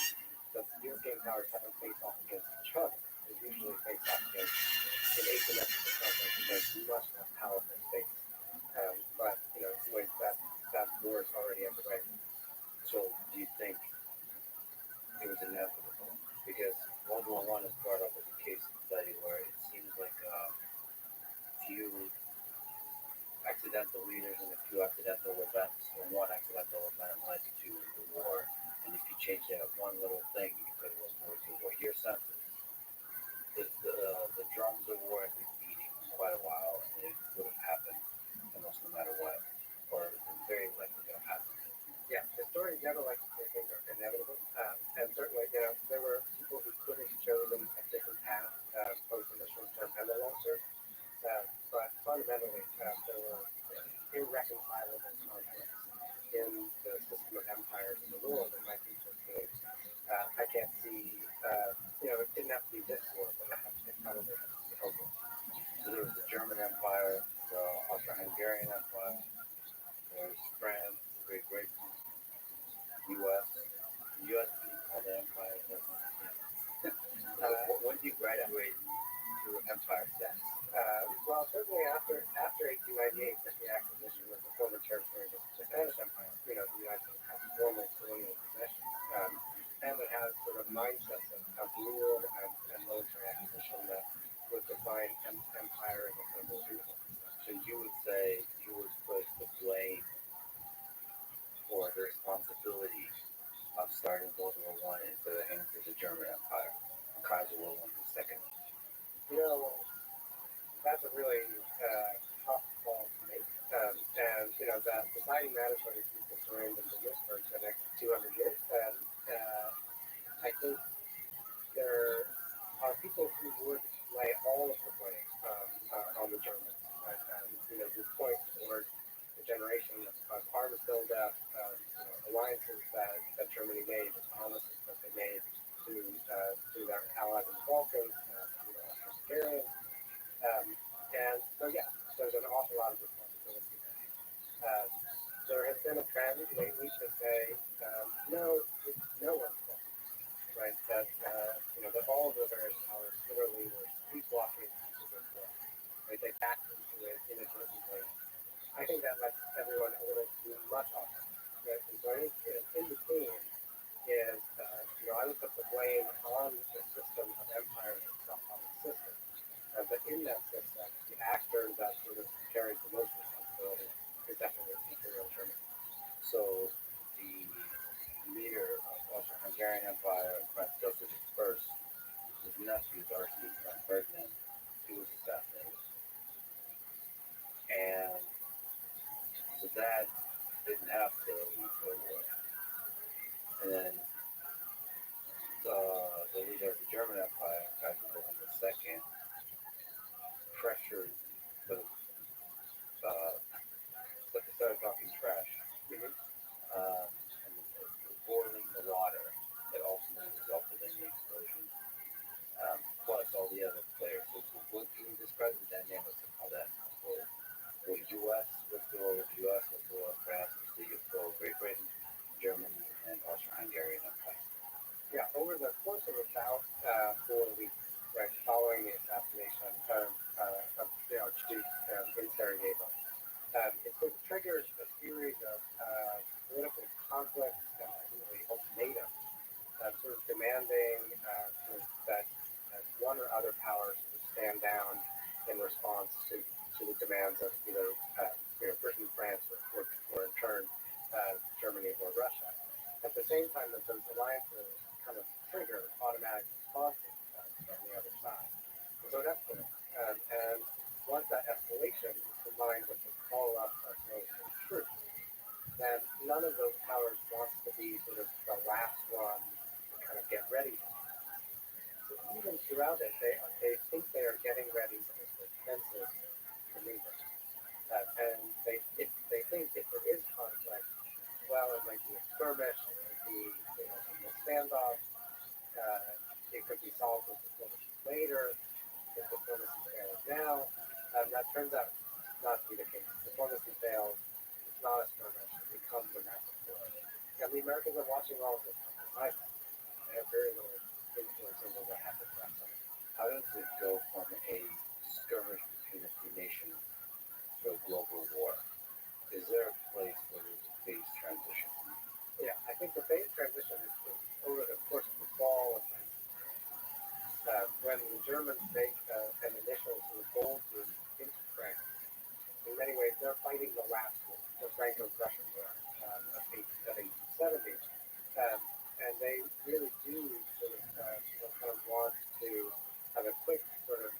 Speaker 7: the European powers haven't faced off against each other. They usually face off against an asymmetrical conflict against much more powerful states. But with that war is already underway.
Speaker 2: So do you think it was inevitable? Because World War One is brought up as a case study where it seems like few accidental leaders and a few accidental events, or one accidental event led to the war. And if you change that one little thing, you could have avoided the war. Your sense is the drums of war have been beating quite a while, and it would have happened almost no matter what, or very likely to have happened.
Speaker 7: Yeah, historians never like to say things are inevitable. And certainly, there were people who could have chosen a different path, both in the short term and the long term. But fundamentally, there were irreconcilable conflicts in the system of empires in the world in 1914. I can't see, it didn't have to be this war, but it probably has to be over.
Speaker 2: So there was the German Empire, the Austro-Hungarian Empire, there's France, Great Britain, U.S. The U.S. being called the empire. When do you graduate to empire status?
Speaker 7: Well, certainly after 1898, with the acquisition of the former territories of the Spanish Empire, the United States has formal colonial possessions, and it has sort of mindsets of rule and military acquisition that would define empire as a global region.
Speaker 2: So you would say you would put the blame or the responsibility of starting World War One into the hands of the German Empire, Kaiser Wilhelm II.
Speaker 7: That's a really tough call to make. And that deciding that is going to keep historians in business for the next 200 years. And I think there are people who would lay all of the blame on the Germans. Who point toward the generation of arms buildup, alliances that Germany made, the promises that they made to their allies in the Balkans, to the Austro-Hungarians. And so, yeah, there's an awful lot of responsibility there. There has been a trend lately to say, no, it's no one's fault, right? That all of the various powers literally were sleepwalking into this war, right? They backed into it inadvertently. I think that lets everyone a little too much off it, right? And so I think in between is, I would put the blame on the system of empire itself, on the system. But in that system, the actor that sort of carries the most responsibility is definitely Imperial Germany.
Speaker 2: So the leader of Austro-Hungarian Empire, Franz Joseph I, his nephew, the Archduke Franz Ferdinand, he was assassinated. And so that didn't have to lead to a war. And then the leader of the German Empire, Kaiser Wilhelm II, pressured started talking trash, and boiling the water that ultimately resulted in the explosion, plus all the other players. So what can you describe the dynamics of how that unfolded? Was U.S., what's the role of U.S., what's the role of France, what's the role of Great Britain, Germany, and Austro-Hungarian Empire?
Speaker 7: Yeah, over the course of about 4 weeks, right, following the assassination of the Archduke in Sarajevo, it sort of triggers a series of political conflicts and really ultimatums, sort of demanding that one or other power sort of stand down in response to the demands of either Britain, France, or in turn Germany or Russia. At the same time that those alliances kind of trigger automatic responses from the other side. And so it escalates. And once that escalation is combined with the call-up of military troops, then none of those powers wants to be sort of the last one to kind of get ready. So even throughout it, they think they are getting ready for this offensive maneuver. And they think if there is conflict, well, it might be a skirmish, it might be some standoff, it could be solved with diplomacy later, if diplomacy fails now. That turns out not to be the case. Diplomacy fails, it's not a skirmish, it becomes a massive war. And the Americans are watching all of this. They have very little influence over what happens next.
Speaker 2: How does it go from a skirmish between a few nations to a global war? Is there a place where there's a phase transition?
Speaker 7: Yeah, I think the phase transition is over the course of the fall of when the Germans make an initial sort of bold move into France. In many ways, they're fighting the last war, the Franco-Prussian War of 1870. And they really do sort of, kind of want to have a quick sort of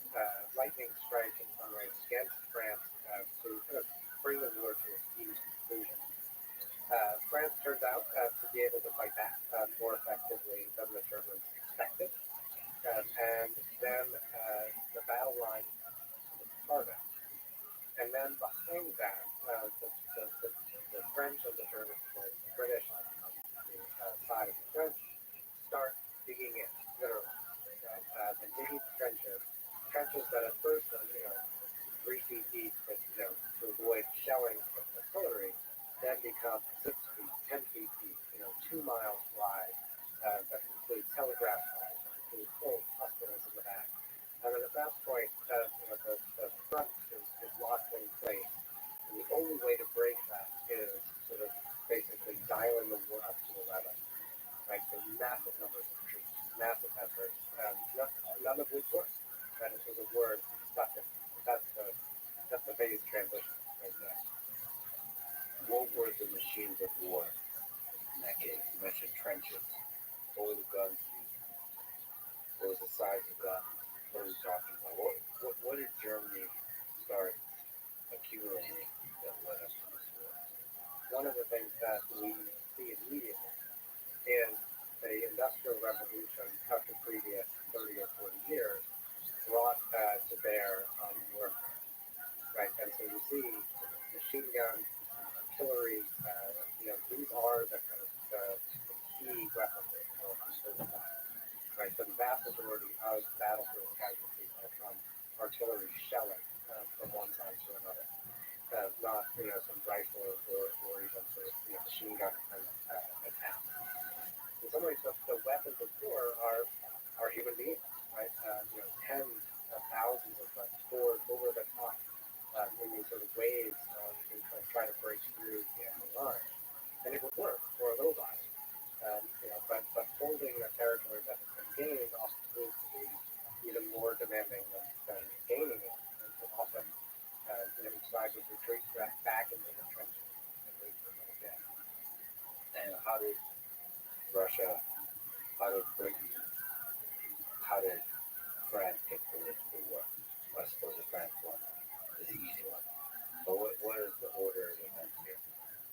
Speaker 7: lightning strike in some ways against France to kind of bring the war to a speedy conclusion. France turns out to be able to fight back more effectively than the Germans expected. And then the battle line was harder. And then behind that, the French and the Germans, the British on the side of the French, start digging in, literally, and digging trenches that at first are, 3 feet deep, but, to avoid shelling from artillery, then become 6 feet, 10 feet deep, 2 miles wide, that include telegraph lines, that include whole hospitals in the back. And then at that point, the front is locked in place. And the only way to break that is sort of basically dialing the war up to 11. Right? So massive numbers of troops, massive efforts, none of which worked. And it was a word stuck in. That's the phase transition right there.
Speaker 2: What were the machines of war in that case? You mentioned trenches. What were the guns used? What was the size of guns? What are we talking about? What did Germany start accumulating that led us to this war?
Speaker 7: One of the things that we see immediately is the Industrial Revolution of the previous 30 or 40 years brought to bear on warfare. Right? And so you see machine guns, artillery, these are the kind of the key weapons of the time. Right? So the vast majority of battlefield casualties are from artillery shelling from one side to another. Not some rifle or even sort of machine gun attack. In some ways, the weapons of war are human beings, right? Tens of thousands of them poured over the top in these sort of waves to try to break through the enemy line, and it would work for a little while. But holding a territory that has been gained often proves to be even more demanding than gaining it. And often, each side would retreat back into the trenches and wait for another day.
Speaker 2: And how did Russia, how did Britain, how did France get political war? I suppose if France won, is the easy one. But what is the order of events here?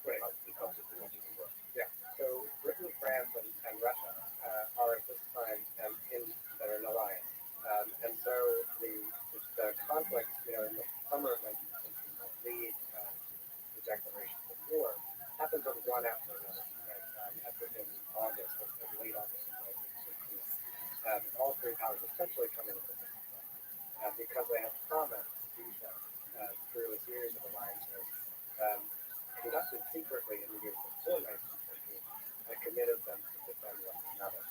Speaker 7: Right.
Speaker 2: How it becomes a political war?
Speaker 7: Yeah. So Britain, France, and Russia are at this time they're an alliance. And so the conflict, in the summer of 1916, that lead the declaration of war, happens on one after another. In August, in late August of 1916. All three powers essentially come into this because they have promised to do so through a series of alliances conducted secretly in the years before 1914 and committed them to defend one another.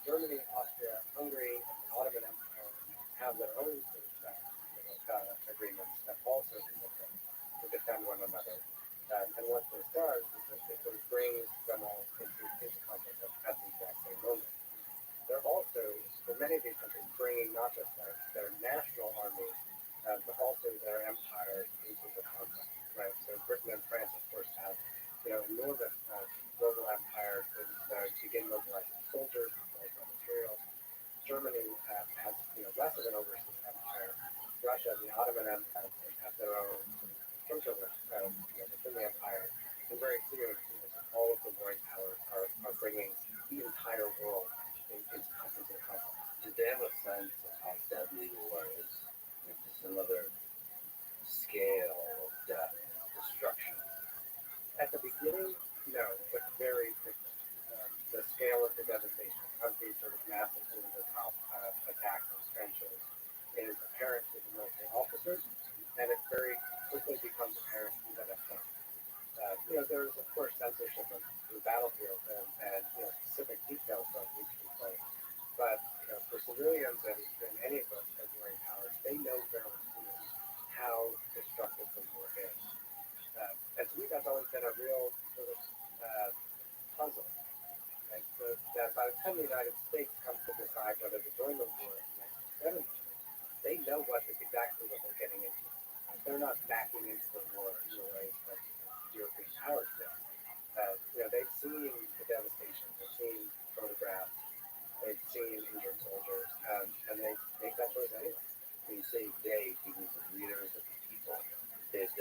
Speaker 7: Germany, Austria, Hungary, and the Ottoman Empire have their own sort of agreements that also commit them to defend one another. And what this does is that it sort of brings them all into conflict at the exact same moment. They're also, for many of these countries, bringing not just their national armies, but also their empires into the conflict. Right? So Britain and France, of course, have enormous global empires that begin mobilizing soldiers, mobilizing materials. Germany has less of an overseas empire. Russia and the Ottoman Empire have their own hinterland within the empire. And very soon, all of the warring powers are bringing the entire world into conflict.
Speaker 2: Did they have a sense of how deadly the war is? Is this another scale of death, destruction?
Speaker 7: At the beginning, no, but very quickly. The scale of the devastation, United States comes to decide whether to join the war in 1970, they know exactly what they're getting into. They're not backing into the war in the way that European powers did. They've seen the devastation, they've seen photographs, they've seen injured soldiers, and they make that choice anyway.
Speaker 2: When you say they, he was the leaders of the people. Did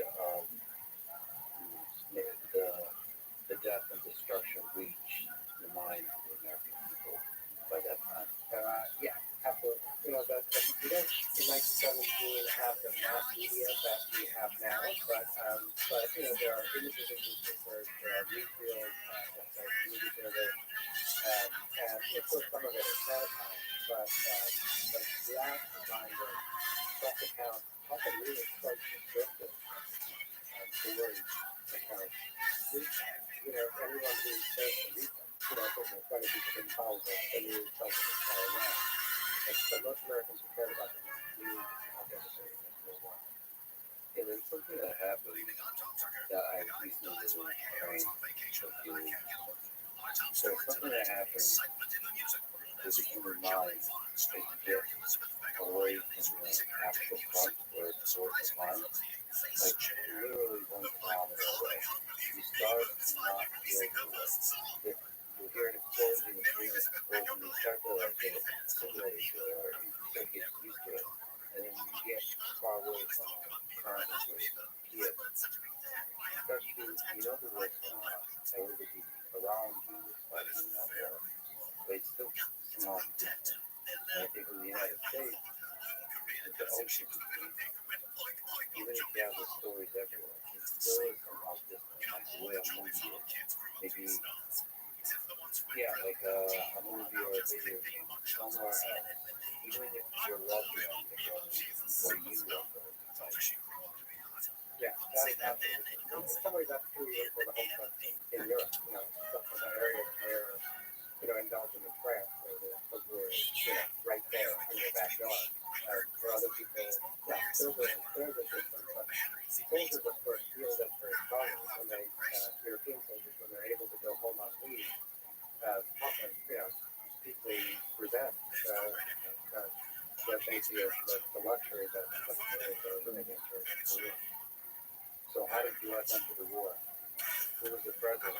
Speaker 2: the death and destruction reach the minds of the American people by that time?
Speaker 7: Yeah, absolutely. We don't in 1917 have the mass media that we have now, but there are images in newspapers, there are newsreel websites, movie surveys, and of course some of it is sanitized, but that kind of press accounts, often really quite descriptive stories accounts. Anyone who cares to read them, certainly quite a few people follow the news cycle in Colorado. But most Americans who cared about the news how devastating this war was.
Speaker 2: Yeah, there's something that happened that I recently was trained to do. There's something that happens with the human mind as you get away from the actual front where it's source of line, like literally 1 kilometer away. You start to not feel the way. You hear an explosion, you hear an explosion, you start to like get assimilated to it, or you start getting used to it, and then you get far away from the current of where you feel. You start to, you know the world's going on, everybody around you is fighting in that war, but it's still somehow different. And I think in the United States, with the ocean, even if you have the stories everywhere, it still is somehow different. Like the way a movie is, maybe, yeah, like a movie or a video game somewhere else. Even if you're wealthy enough to go where you love it,
Speaker 7: Yeah, that is absolutely. In some ways, that's true even for the home front in Europe. Some of the areas where, in Belgium and France, where the war is, right there in your backyard. For other people, yeah, there's a difference. But soldiers, of course, feel that very strongly when they, European soldiers, when they're able to go home on leave, often, deeply resent what they see as the luxury that they're living in during the war.
Speaker 2: so how did the U.S. enter the war? Who was the president?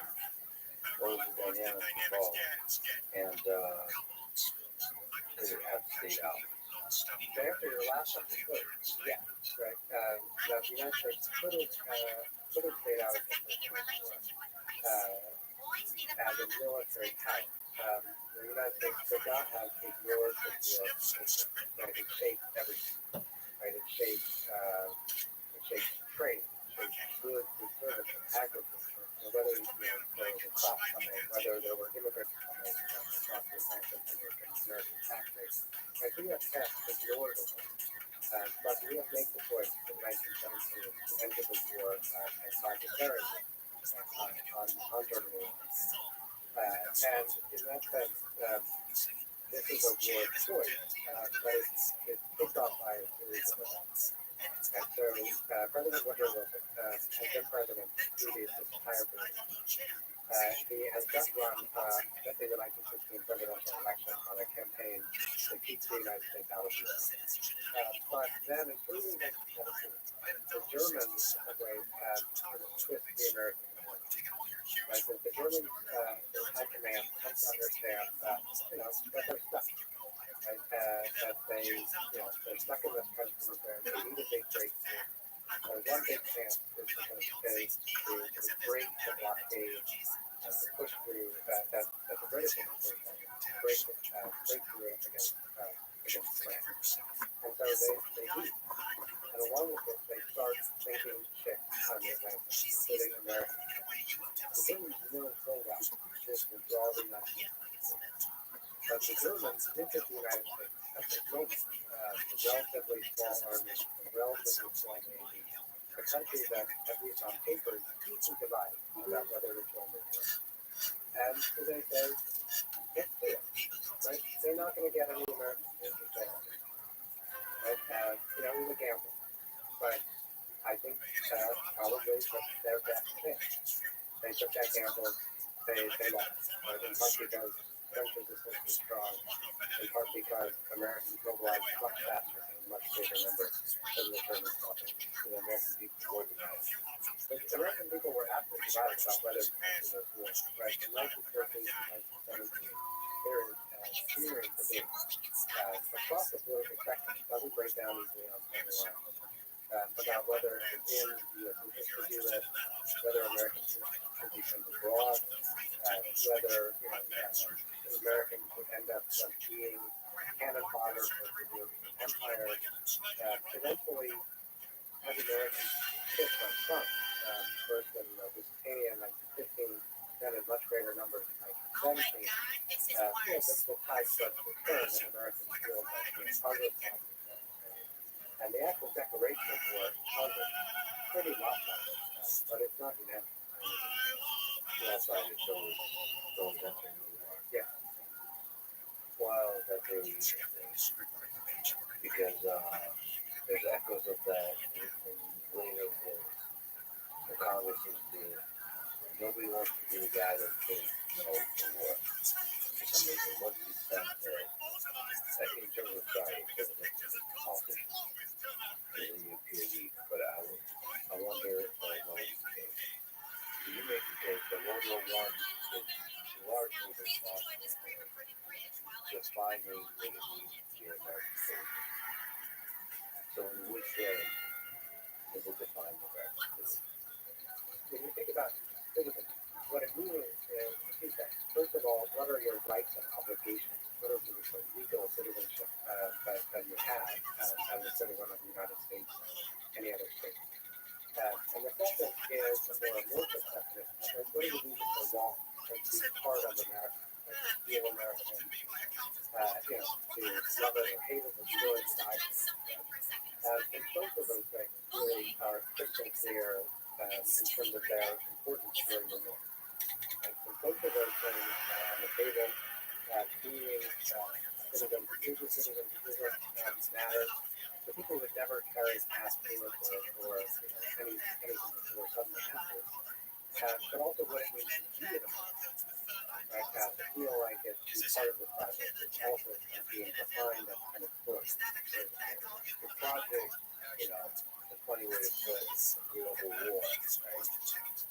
Speaker 2: What was the dynamics involved? And did it have to stay out?
Speaker 7: To answer your last question first, yeah, right. The United States could have stayed out of the war as a military power. The United States could not have ignored the war. Right, it shaped everything. Right, it shaped trade, it shaped goods and services, agriculture. Whether there was a crop coming, whether there were immigrants coming across the Atlantic under American tax rates. Right, the U.S. can't ignore the war. But the U.S. makes the choice in 1917 to enter the war and fight the terrorism on Germany. And in that sense, this is a war of choice, but it's kicked off by a series of events. And so President Woodrow Wilson has been president through this entire period. He has just run in the 1916 presidential election on a campaign to keep the United States out of the war. But then in early 1917, the Germans, in some ways, twist the American coin. Right, so the Germans in high command come to understand that, that they're stuck. Right, that they're stuck in this country warfare. They need a big breakthrough. One big chance is to kind of to break the blockade and to push through that the British administration break through against France. And so they do. And along with this, they start making shifts on the Atlantic, including America. The Germans know full well this will draw the United States. But the Germans look at the United States as a global, a relatively small army, a relatively small navy, a country that, at least on paper, is deeply divided about whether to join the war. And so they say, get to it. Right? They're not going to get any American interest at all. Right? It was a gamble. But I think probably took their best chance. They took that gamble. They lost. In part because French resistance was strong, in part because Americans mobilized much faster and in much bigger numbers than the Germans fought. The American people organized. But the American people were absolutely divided about whether to enter those wars. Right? From 1914 to 1917, there is searing debate across the political spectrum. Doesn't break down easily on party lines. About whether within the U.S. interest to do this, whether Americans should be sent abroad, whether Americans would end up being cannon fodder for the European Empire. Eventually, as Americans shift on front, first in Lusitania in 1915, then in much greater numbers in 1917, the tide starts to turn and Americans feel that Congress wants to. And the actual declaration of war in Congress is pretty lopsided, but it's not unanimous.
Speaker 2: Lopsided towards entering the war.
Speaker 7: Yeah.
Speaker 2: Well, that's really interesting because there's echoes of that in later wars. The Congress is nobody wants to be the guy that says no to war. For some reason, once you sent there, in terms of politicians, you appear weak, but I wonder if that was always the case. Do you make the case that World War I is largely responsible for defining what it means to be an American citizen? So in which way does it define the American citizen?
Speaker 7: When you think about citizenship, what it means is two things. First of all, what are your rights and obligations? What are the legal citizenship that you have as a citizen of the United States or any other state? And the second is the more amorphous definition. What do you do for long? Like to be part of America, like to feel American, to love it or hate it or do it, die for it. And both of those things really are crystal clear in terms of their importance during the war. And so both of those things on the table, being citizen to citizen matters. The people would never carry past feelings or anything before suddenly after. But also what it means to be an American. Right? To feel like it's part of the project, it's also being defined and explored. The project, a funny way to put global war, right?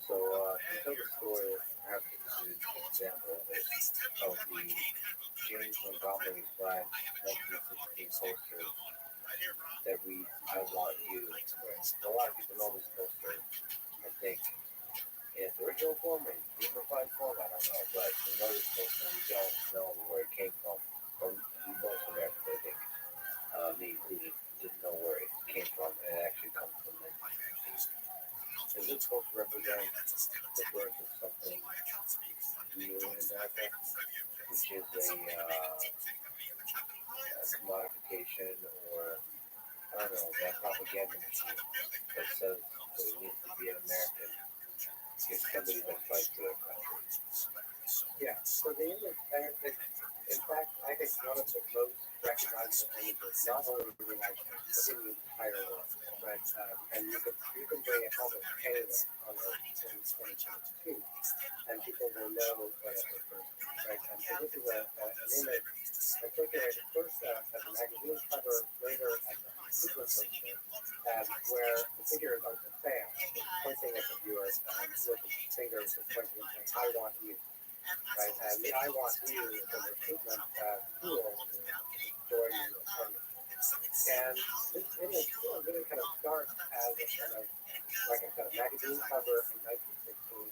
Speaker 7: So, to tell the story, perhaps it's an example of the James Montgomery flag 1916 poster that reads, "I want you." A lot of people know this poster, I think, in its original form or unified form, I don't know, but we know this poster and we don't know where it came from. Or most Americans, I think, me included, didn't know where it came from, and it actually comes from 1916. Does this poster represent the birth of something new in America, which is a commodification or, I don't know, that propaganda machine that says what it means to be an American is somebody that fights for their country? Yeah, so the image, in fact, I think one of the most recognizable images, not only in the United States, but in the entire world, right? And you can bring it almost anywhere on the 2022, and people will know what it refers to, right? And so this is an image that's circulated first as a magazine cover, later as a sequence poster, where the figure is Uncle Sam, pointing at the viewer with his fingers pointing and saying, "I want you." Right? And the "I want you" is a recruitment tool to join the army. And this image really kind of starts as a kind of, like I said, a magazine cover in 1916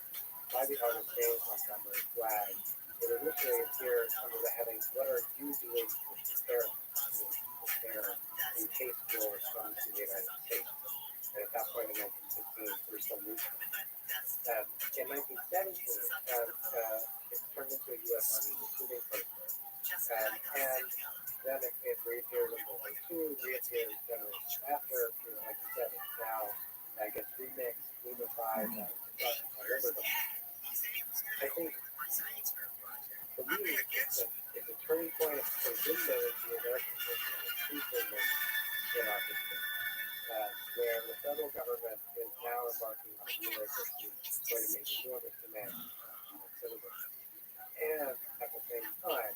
Speaker 7: by the artist James Montgomery Flagg. It initially appears under the heading, "What are you doing to prepare in case war comes to the United States?" And at that point in 1916, we're still moving. In 1917, it turned into a U.S. Army recruiting poster. And then it reappears in World War II, reappears generations after. Like you said, it's now gets remixed, unified, all over the place. I think, for me, it's a turning point, it's a window into the American history, and it's crucial in our history. Where the federal government is now embarking on a war against going to make enormous demands on its citizens. And at the same time,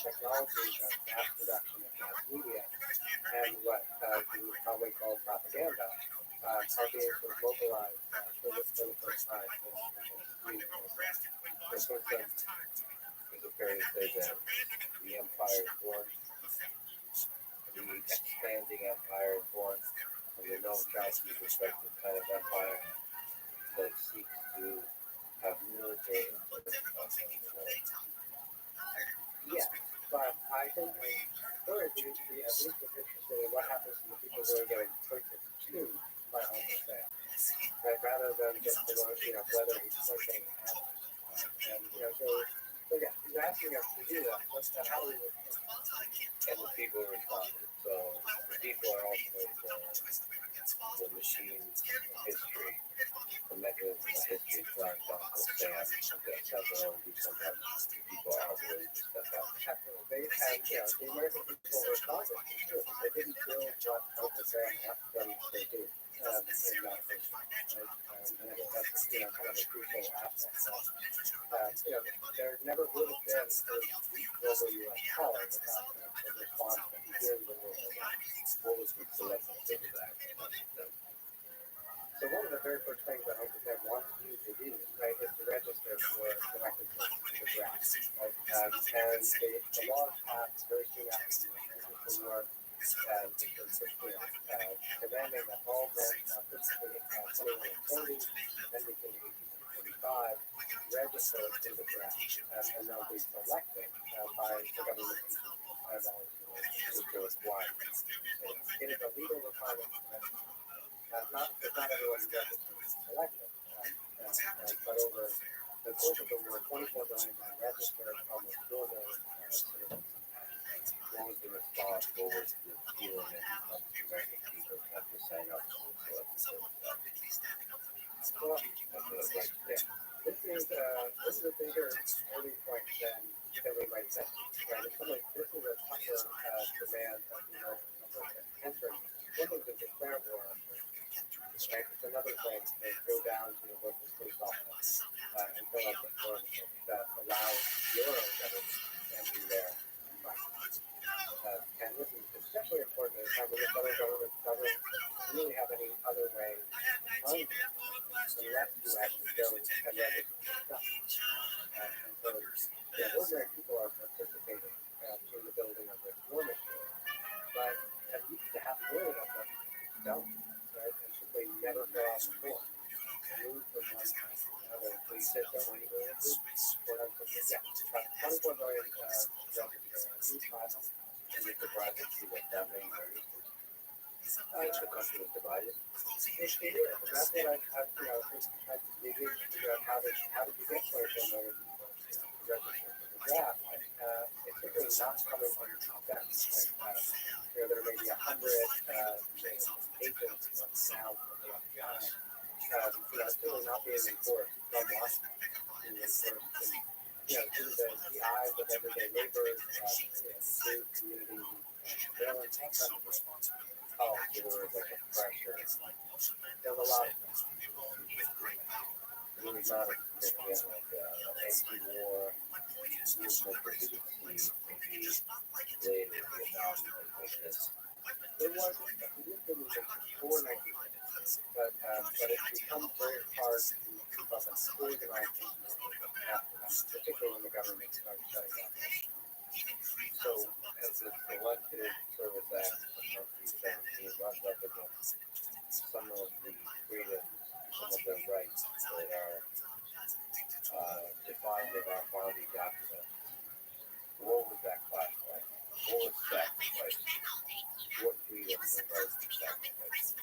Speaker 7: technologies of mass production of mass media and what you would probably call propaganda are being sort of mobilized for the first time in this new system.
Speaker 2: Is it fair to say that the empire is born, the expanding empire is born from the no Trotsky perspective kind of empire that seeks to have military influence on things?
Speaker 7: Yes, but I think storage needs to be at least as interested in what happens to the people who are getting purchased to by Uncle Sam, right? Rather than just the whether he's pointing at us. So yeah, he's asking us to do that. But how do we respond?
Speaker 2: And the people are responsible. So the people are ultimately the machine of history, the mechanism of history trying to Uncle Sam. Okay, it's not going to do something. People are willing to step out.
Speaker 7: Absolutely. The American people responded to it. They didn't do what Uncle Sam asked them to do in that mission. Right? And I think that's kind of a crucial aspect. There never would have been a weak global U.S. power without the response that we did when we were there.
Speaker 2: What was the selective state of that?
Speaker 7: So one of the very first things that Uncle Sam wants you to do, right, is to register for elected to the draft, right? And the laws passed very soon after the war, demanding that all men between 21 and 30 and between 18 and 45 register for the draft, and they'll be selected by the government agency by volunteers. It is a legal requirement to register. Not everyone registers selected, but over the course of the war, 24 million men registered, almost 4 million citizens.
Speaker 2: What was the response? What was the feeling of the American people have to sign up to
Speaker 7: Well, this is a bigger starting point than we might think. Right? In some ways, this is a tougher demand of the American entering. One thing to declare war, right? It's another thing to go down to the local police office and fill out the forms that allow your own government to be there. And this is especially important at a time when the federal government doesn't really have any other way of funding unless you actually go and register yourself. And so, ordinary people are participating in the building of this war machine, but at least a half million of them don't, right? And simply never fill out the form. Move from one place to another. Please say so when you go into about 24 million registered, 500.
Speaker 2: Is it surprising to see that many registered? The country was divided.
Speaker 7: It is, and that's what I tried to dig in to figure out how did you get 24 million people to register for the draft? It's certainly not coming from the defense. There may be 100 agents now from the FBI. It's really not being enforced from Washington. Being enforced through the eyes of everyday neighbors, through community surveillance, that kind of thing.
Speaker 2: Oh, so there was like a pressure.
Speaker 7: There's a lot of things.
Speaker 2: There was not a significant anti-war movement that we could see maybe later in Vietnam like this.
Speaker 7: It was a movement before 1960, but it's become very hard to keep up and organize things after that, particularly when the government started shutting down.
Speaker 2: So, as the Selective Service Act of 1917 runs up against some of the freedoms, some of the rights that are defined in our founding documents, what was that class like? What was sacrificed? What freedoms and rights were sacrificed?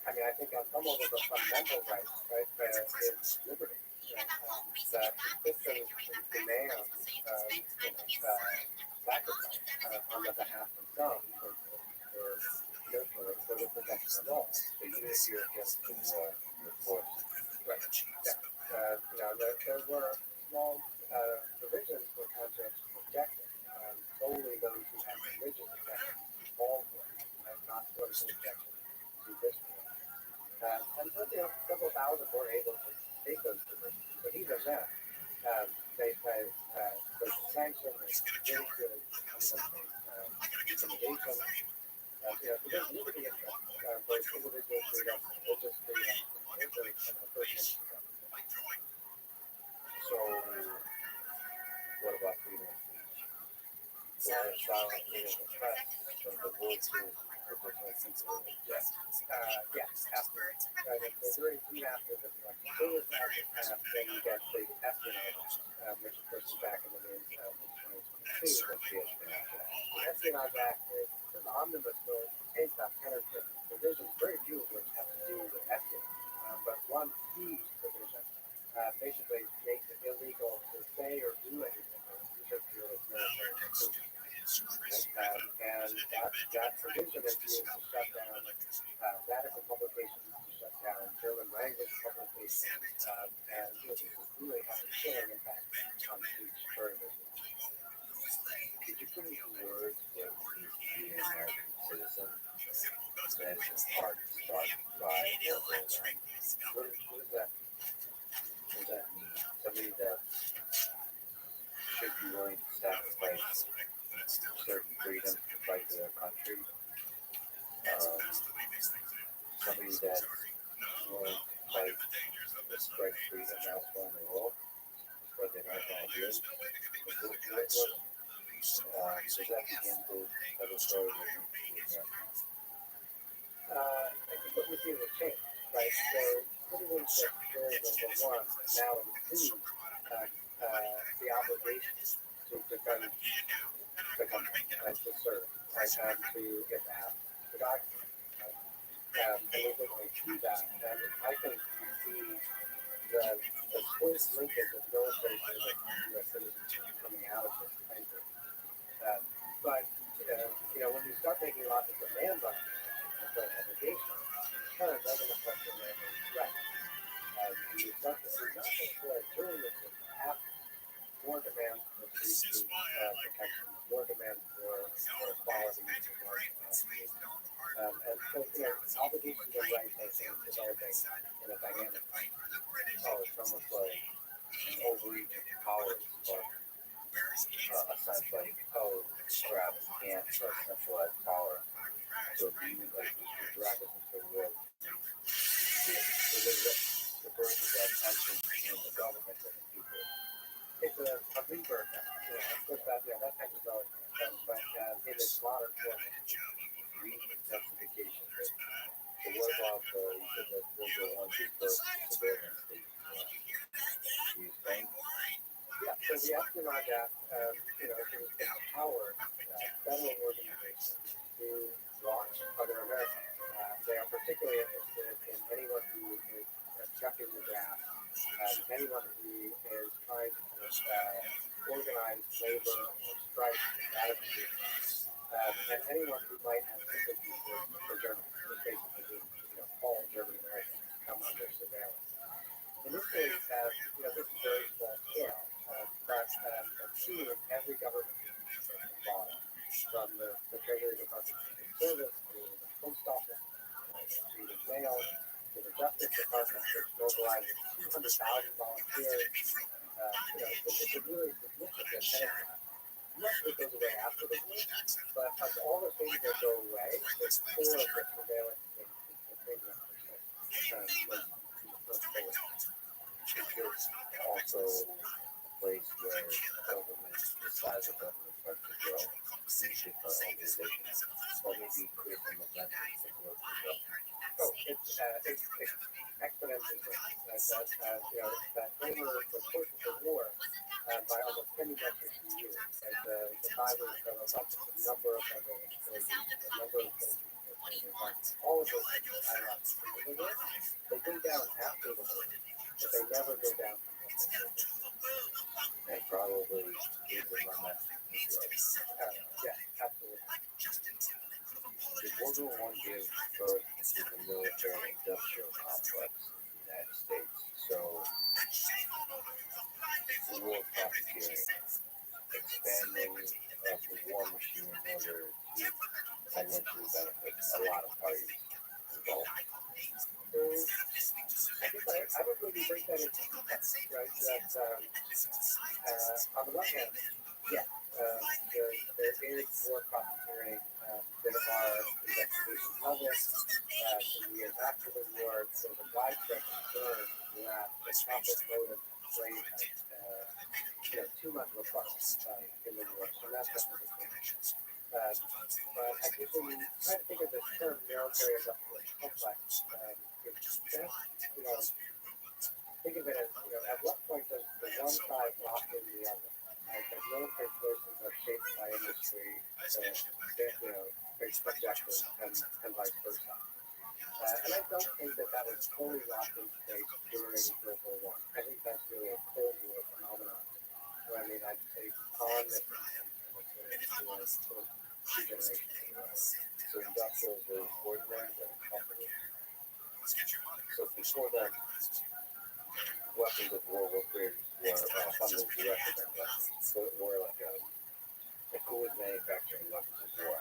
Speaker 7: I mean, I think on some level the fundamental rights, right, is liberty. That the system demands sacrifice on the behalf of some for the protection of all.
Speaker 2: So even if you're against the war, you're forced.
Speaker 7: Right. Yeah. There were small provisions for conscience protection. Only those who have religious objection to all war, not political objection to this war. And so, several thousand were able to take those provisions. But even then, they say the sanctions, ridicule, intimidation. So there's liberty interest, both individual freedom, religious freedom, and personal freedom.
Speaker 2: So, what about freedom of speech? There's silent freedom of press, from the voices of different people in the death.
Speaker 7: Yeah, absolutely. Right. It's very soon after the election. Soon as that was passed, then you get the espionage, which of course is back in the news in 2022.
Speaker 2: What's the espionage act?
Speaker 7: The espionage act is an omnibus bill that contains about 10 or 15 provisions, very few of which have to do with espionage. But one key provision basically makes it illegal to say or do anything that would interfere with military recruitment. And that provision is used to shut down radical publications, to shut down German language publications, and this really has a chilling impact on speech for individuals.
Speaker 2: Could you put into words what it means to be an American citizen? That is in part start by or
Speaker 7: What does that?
Speaker 2: what does that mean? Somebody that should be willing to sacrifice certain freedoms to fight for their country. Somebody that's willing to fight to spread freedom elsewhere in the world, spread their national ideas. Does that begin to tell the story of the Americans?
Speaker 7: I think what we see is a change, right? So citizens that serve in the one now include the obligation to defend the country and to serve, right? To get asked to document, right? And we literally see that, and I think we see the close linkage of military service and U.S. citizenship coming out of this country. But when you start making lots of demands on the obligation, it kind of doesn't affect the American right. You start to see not just during this, but after, more demands for free speech protection, more demands for equality, and so obligations and rights are things developing in a dynamic way.
Speaker 2: Oh, it's almost like an overreach of power, but a sense like, oh, crap, you can't trust centralized power. So do you, like, you drag us into a world, the birth of that tension between the government and the people.
Speaker 7: It's a rebirth. Of course, that kind of always happens, but in its modern form,
Speaker 2: Re-intensification. So what about you said that World War I gave birth to surveillance state? Do you think?
Speaker 7: yeah, so the espionage act, it was empowered federal organizations to watch other Americans. They are particularly interested in anyone who is obstructing the draft, anyone who is trying to organize labor or strike radical movements, and anyone who might have sympathy for Germany, just basically all German Americans come under surveillance. Initially, this is very small scale, but a team in every government agency involved, from the Treasury Department Service to the Post Office, to the Mail, to the Justice Department, which mobilizes 200,000 volunteers. It's a really significant enterprise. Much of it goes away after the war, but of all the things that go away, the core of the surveillance is the thing that was forward.
Speaker 2: Also a place where government, the size of government starts to grow, leadership organizations, or maybe create some momentum for growth as well.
Speaker 7: Oh, it's exponentially growing. That over the course of the war, by almost 10 metrics a year, the size of the federal government, the number of federal employees, the number of soldiers, all of those things skyrocketed. They go down after the war, but they never go down from the war.
Speaker 2: And probably keep the momentum.
Speaker 7: Yeah, absolutely.
Speaker 2: Did World War I give birth to the military industrial complex in the United States? So, the war profiteering, expanding of the war machine in order to financially benefit a lot of parties involved.
Speaker 7: I would maybe break that into two parts, right? That on the one hand, the war, so that's definitely the case. But I think when you try to think of the term military industrial complex, it's best, think of it as, at what point does the one side lock in the other? Right? The military forces are shaped by industry, fixed objectives, and vice versa. And I don't think that was fully locked in place during World War I. I think that's really a Cold War phenomenon. Where, I'd say on the sort of two generations ago.
Speaker 2: So industrials were ordinary and company. So before that, weapons of war were created funded directly by government. So it were like who was manufacturing weapons of war?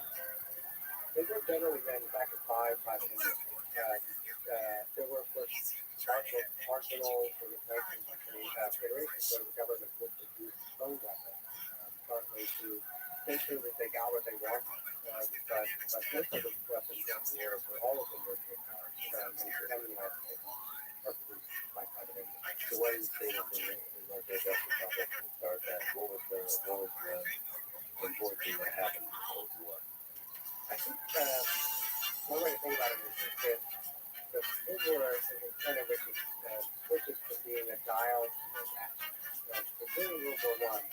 Speaker 7: They were generally manufactured by private industry. There were, of course, arsenals in the 19th century federations where the government would produce its own weapons, partly to make sure that they got what they wanted. But most of the weapons of war for all of the European powers, and the United States, are produced by private industry.
Speaker 2: So why did you say that the military industrial complex from the start that what was the important thing that happened in the Cold War?
Speaker 7: I think one way to think about it is that the Cold War is kind of switches from being a dial to a ratchet. So during World War I,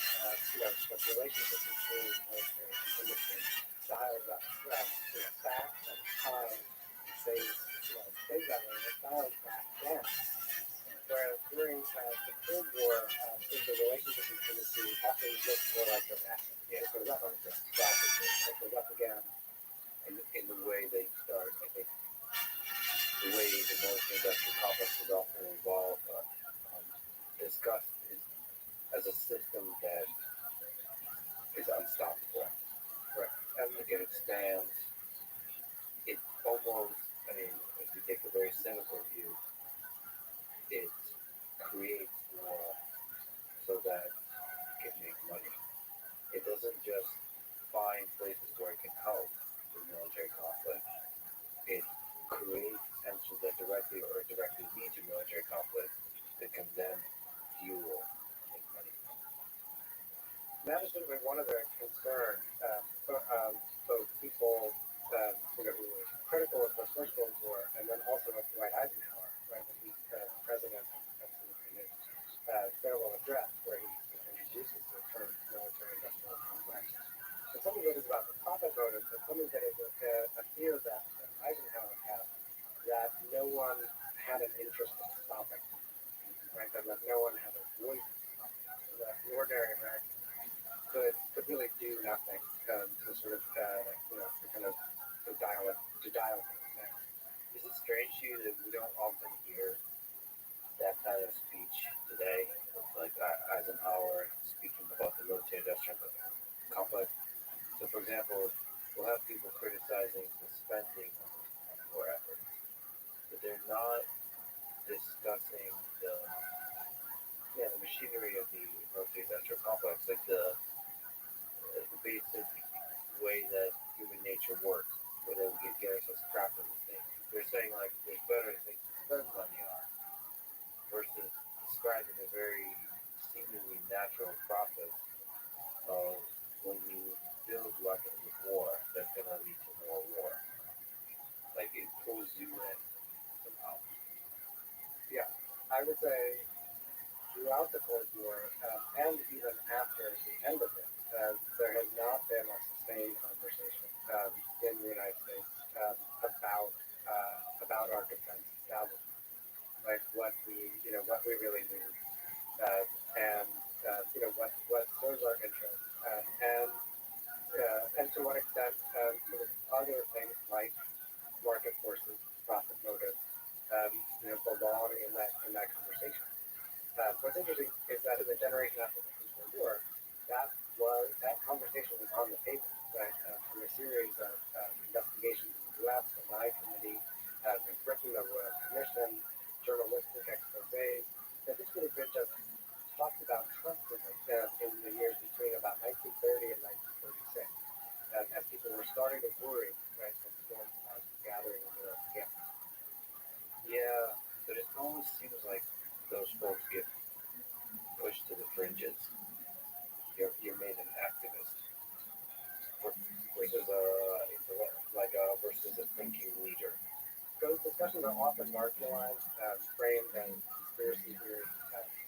Speaker 7: the relationship between military and industry dials up, fast and high stays that way, and it dials back down. Whereas during the Cold War, the relationship between the two often looks more like a ratchet.
Speaker 2: Yeah,
Speaker 7: It goes up and down. It goes up again.
Speaker 2: In the way they start, I think the way the military industrial complex is often involved, discussed as a system that is unstoppable.
Speaker 7: Right.
Speaker 2: And like it expands, it almost, if you take a very cynical view, it creates war so that it can make money. It doesn't just find places where it can help the military conflict. It creates tensions that directly or indirectly lead to military conflict that can then fuel make money.
Speaker 7: That is certainly one of their concerns. So people, who were critical of the First World War, and then also of Dwight Eisenhower, right, when he's president, in his farewell address, where he introduces the term military-industrial complex. And some of it is about the profit motive, but some of it is a fear that Eisenhower had that no one had an interest in stopping, right? That no one had a voice in stopping, so that the ordinary American could really do nothing to sort of to dial things down.
Speaker 2: Is it strange to you that we don't often hear that kind of speech today? It's like Eisenhower speaking about the military-industrial complex. So, for example, we'll have people criticizing the spending on war efforts, but they're not discussing the machinery of the military-industrial complex, like the basic way that human nature works, whether we get ourselves trapped in this thing. They're saying like there's better things to spend money on versus describing a very seemingly natural process of when you build weapons of war that's going to lead to more war. Like it pulls you in somehow.
Speaker 7: Yeah, I would say throughout the Cold War, and even after the end of it, there has not been a sustained conversation in the United States about our defense establishment, right? What we really need, and what serves our interests, and to what extent sort of other things like market forces, profit motives, belong in that conversation. What's interesting is that in the generation after the First World War, that conversation was on the table, right? From a series of investigations in the U.S., the Nye Committee, in Britain, the Royal Commission, journalistic exposés, that this would have been just talked about constantly in the years between about 1930 and 1936, as people were starting to worry, right, that storm clouds were gathering in Europe again.
Speaker 2: Yeah, but it always seems like those folks get pushed to the fringes. You're made an activist.
Speaker 7: often marginalized, framed as conspiracy theory,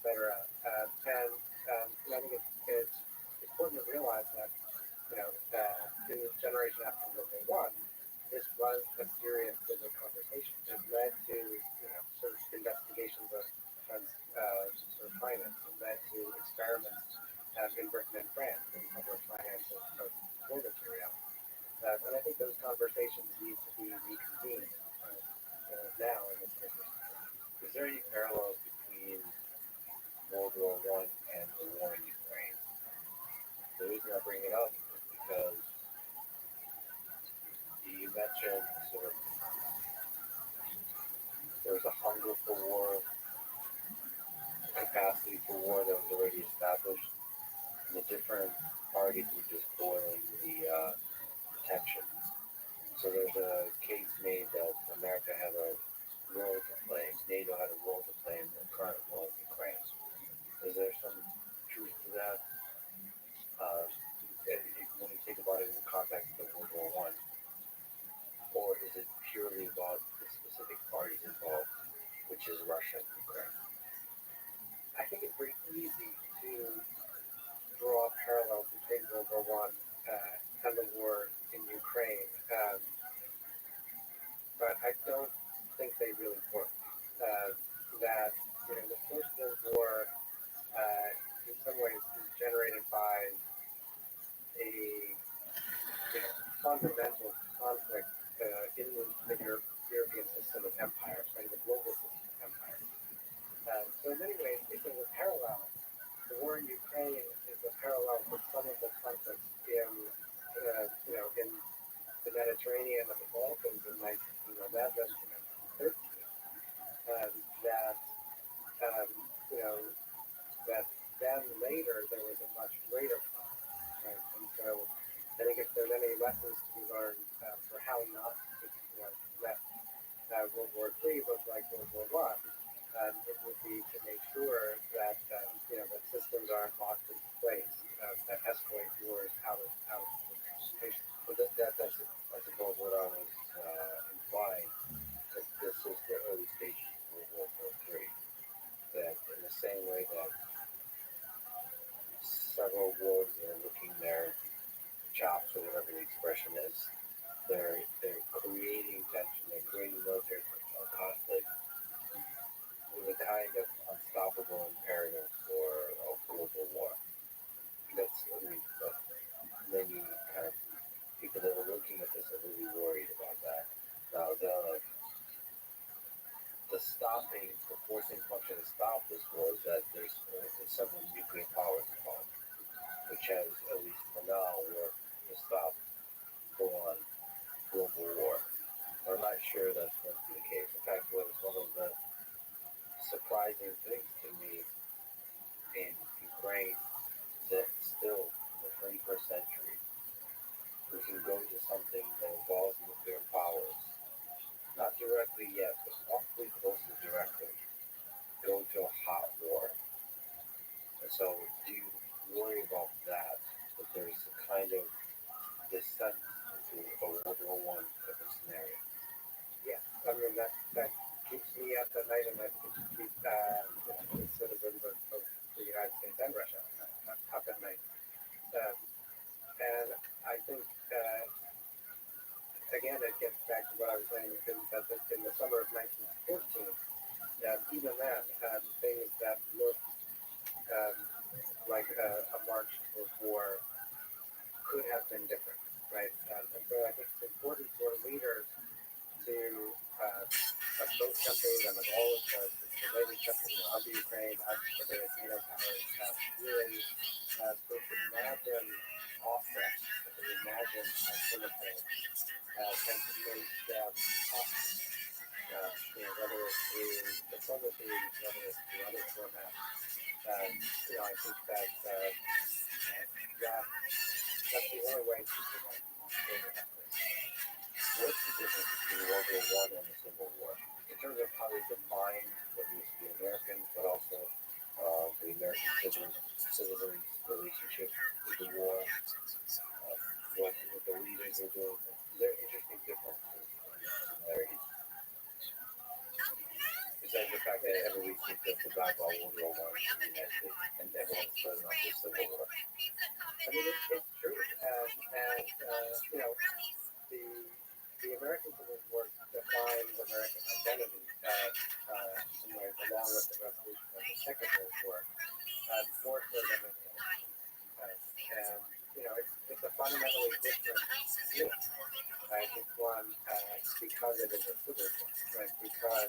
Speaker 7: etc. And I think it's important to realize that in the generation after World War One, this was a serious civil conversation. It led to sort of investigations of sort of finance. It led to experiments in Britain and France in public finance of war material. And I think those conversations need to be reconvened now in this conversation.
Speaker 2: Is there any parallels between World War One and the war in Ukraine? The reason I bring it up is because you mentioned sort of there was a hunger for war, a capacity for war that was already established, and the different parties were just boiling the tensions. So there's a case made that America had a role to play, NATO had a role to play in the current war in Ukraine. Is there some truth to that? When you think about it in the context of World War One, or is it purely about the specific parties involved, which is Russia and Ukraine?
Speaker 7: I think it's pretty easy to draw parallels between World War One and the war in Ukraine, but I don't think they really work. That the First World War, in some ways, is generated by a fundamental conflict in the European system of empires, right, the global system of empires. So in many ways, if there's a parallel, the war in Ukraine is a parallel with some of the conflicts in the Mediterranean and the Balkans in 1911 to 1913. That that then later there was a much greater conflict, right? And so I think if there's any lessons to be learned for how not to let World War III look like World War One, it would be to make sure that that systems aren't locked into place that escalate wars out of participation.
Speaker 2: But that's I suppose what I was implying, that this is the early stages of World War III. That in the same way that several wars are looking their chops or whatever the expression is, they're creating tension, they're creating military conflict with a kind of unstoppable imperative for a global war. That's many kind of people that are looking at this are really worried about that. Now the stopping, the forcing function to stop this war is that there's several nuclear powers involved, which has, at least for now, worked to stop full-on global war. I'm not sure that's going to be the case. In fact, what was one of the surprising things to me in Ukraine is that still, in the 21st century, we can go to something that involves nuclear powers, not directly yet, but awfully close to directly, go to a hot war. And so, do you worry about that? That there's a kind of descent into a World War One type of scenario?
Speaker 7: Yeah, I mean that keeps me up at night, and that keeps the citizens of the United States and Russia up at night. And I think again it gets back to what I was saying in the summer of 1914. Even then, things that looked like a march towards war could have been different, right? And so I think it's important for leaders to of both countries and of all of the related countries of the Ukraine, of the various NATO powers, really sort of imagine offsets, to imagine alternatives, and to make them possible. Whether it's through diplomacy, whether it's through other formats. I think that's the only way to prevent further efforts.
Speaker 2: What's the difference between World War One and the Civil War in terms of how they define what used to be Americans, but also the American citizens' relationship with the war, what the leaders are doing? There are interesting differences and similarities. every week seems to survive all World War One in the United States, and everyone's starting off with Civil War.
Speaker 7: I mean, it's true, and the American Civil War defines American identity in ways, along with the Revolution and the Second World War, more so than any other. And it's a fundamentally different view. It's one because it is a civil war, right? Because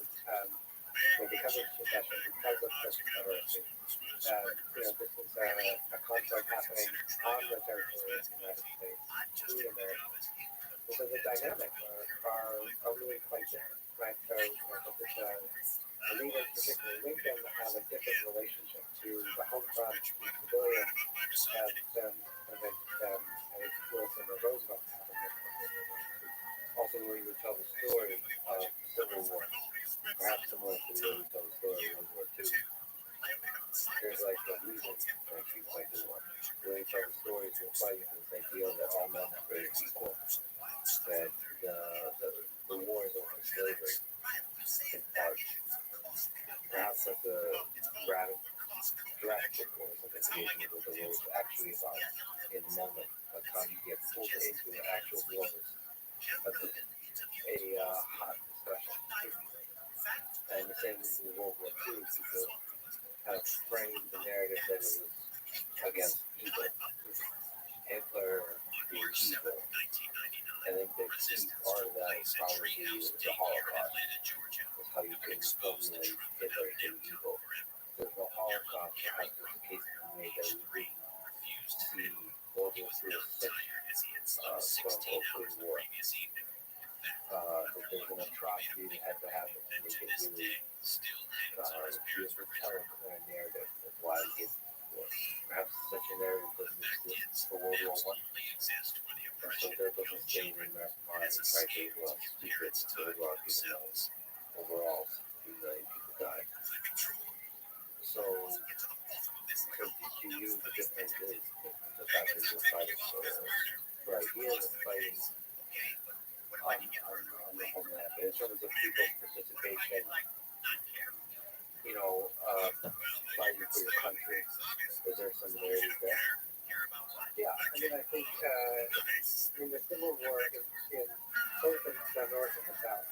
Speaker 7: of secession, because of confederacy. This is a conflict happening on the territory of the United States through America. So the dynamics are really quite different, right? So the leaders, particularly Lincoln, have a different relationship to the home front, to civilians, than Wilson or Roosevelt have in this particular.
Speaker 2: Also, where you would tell the story of Civil War, perhaps similar to the way we tell the story of World War II. There's like a reason that you fight the war. The way you tell the stories, you're fighting this idea that all men are created equal, that the war is over slavery in part. Perhaps that's a rather drastic representation of what the war is actually about in the moment, by the time you get pulled into the actual wars. That's a hot discussion. And the same with World War II, people have framed the narrative that it was against evil. Hitler being evil. I think the key part of that is probably the Holocaust. Is how you can formulate Hitler being evil. There's no Holocaust, perhaps there's a case to be made that we wouldn't see World War II as such quote-unquote war. If there's an atrocity that had to happen to make it really just retell a clear narrative of why it was. Perhaps such a narrative doesn't exist for World War I. And so that doesn't stay in American minds, right? They were stupid and so wrong, even though overall 2 million people died. So to you, the difference is the fact that you're fighting for ideas and fighting on the homeland. But in terms of people's participation, fighting for your country, is there some similarities there?
Speaker 7: Yeah, I mean, I think in the Civil War, in both in the North and the South,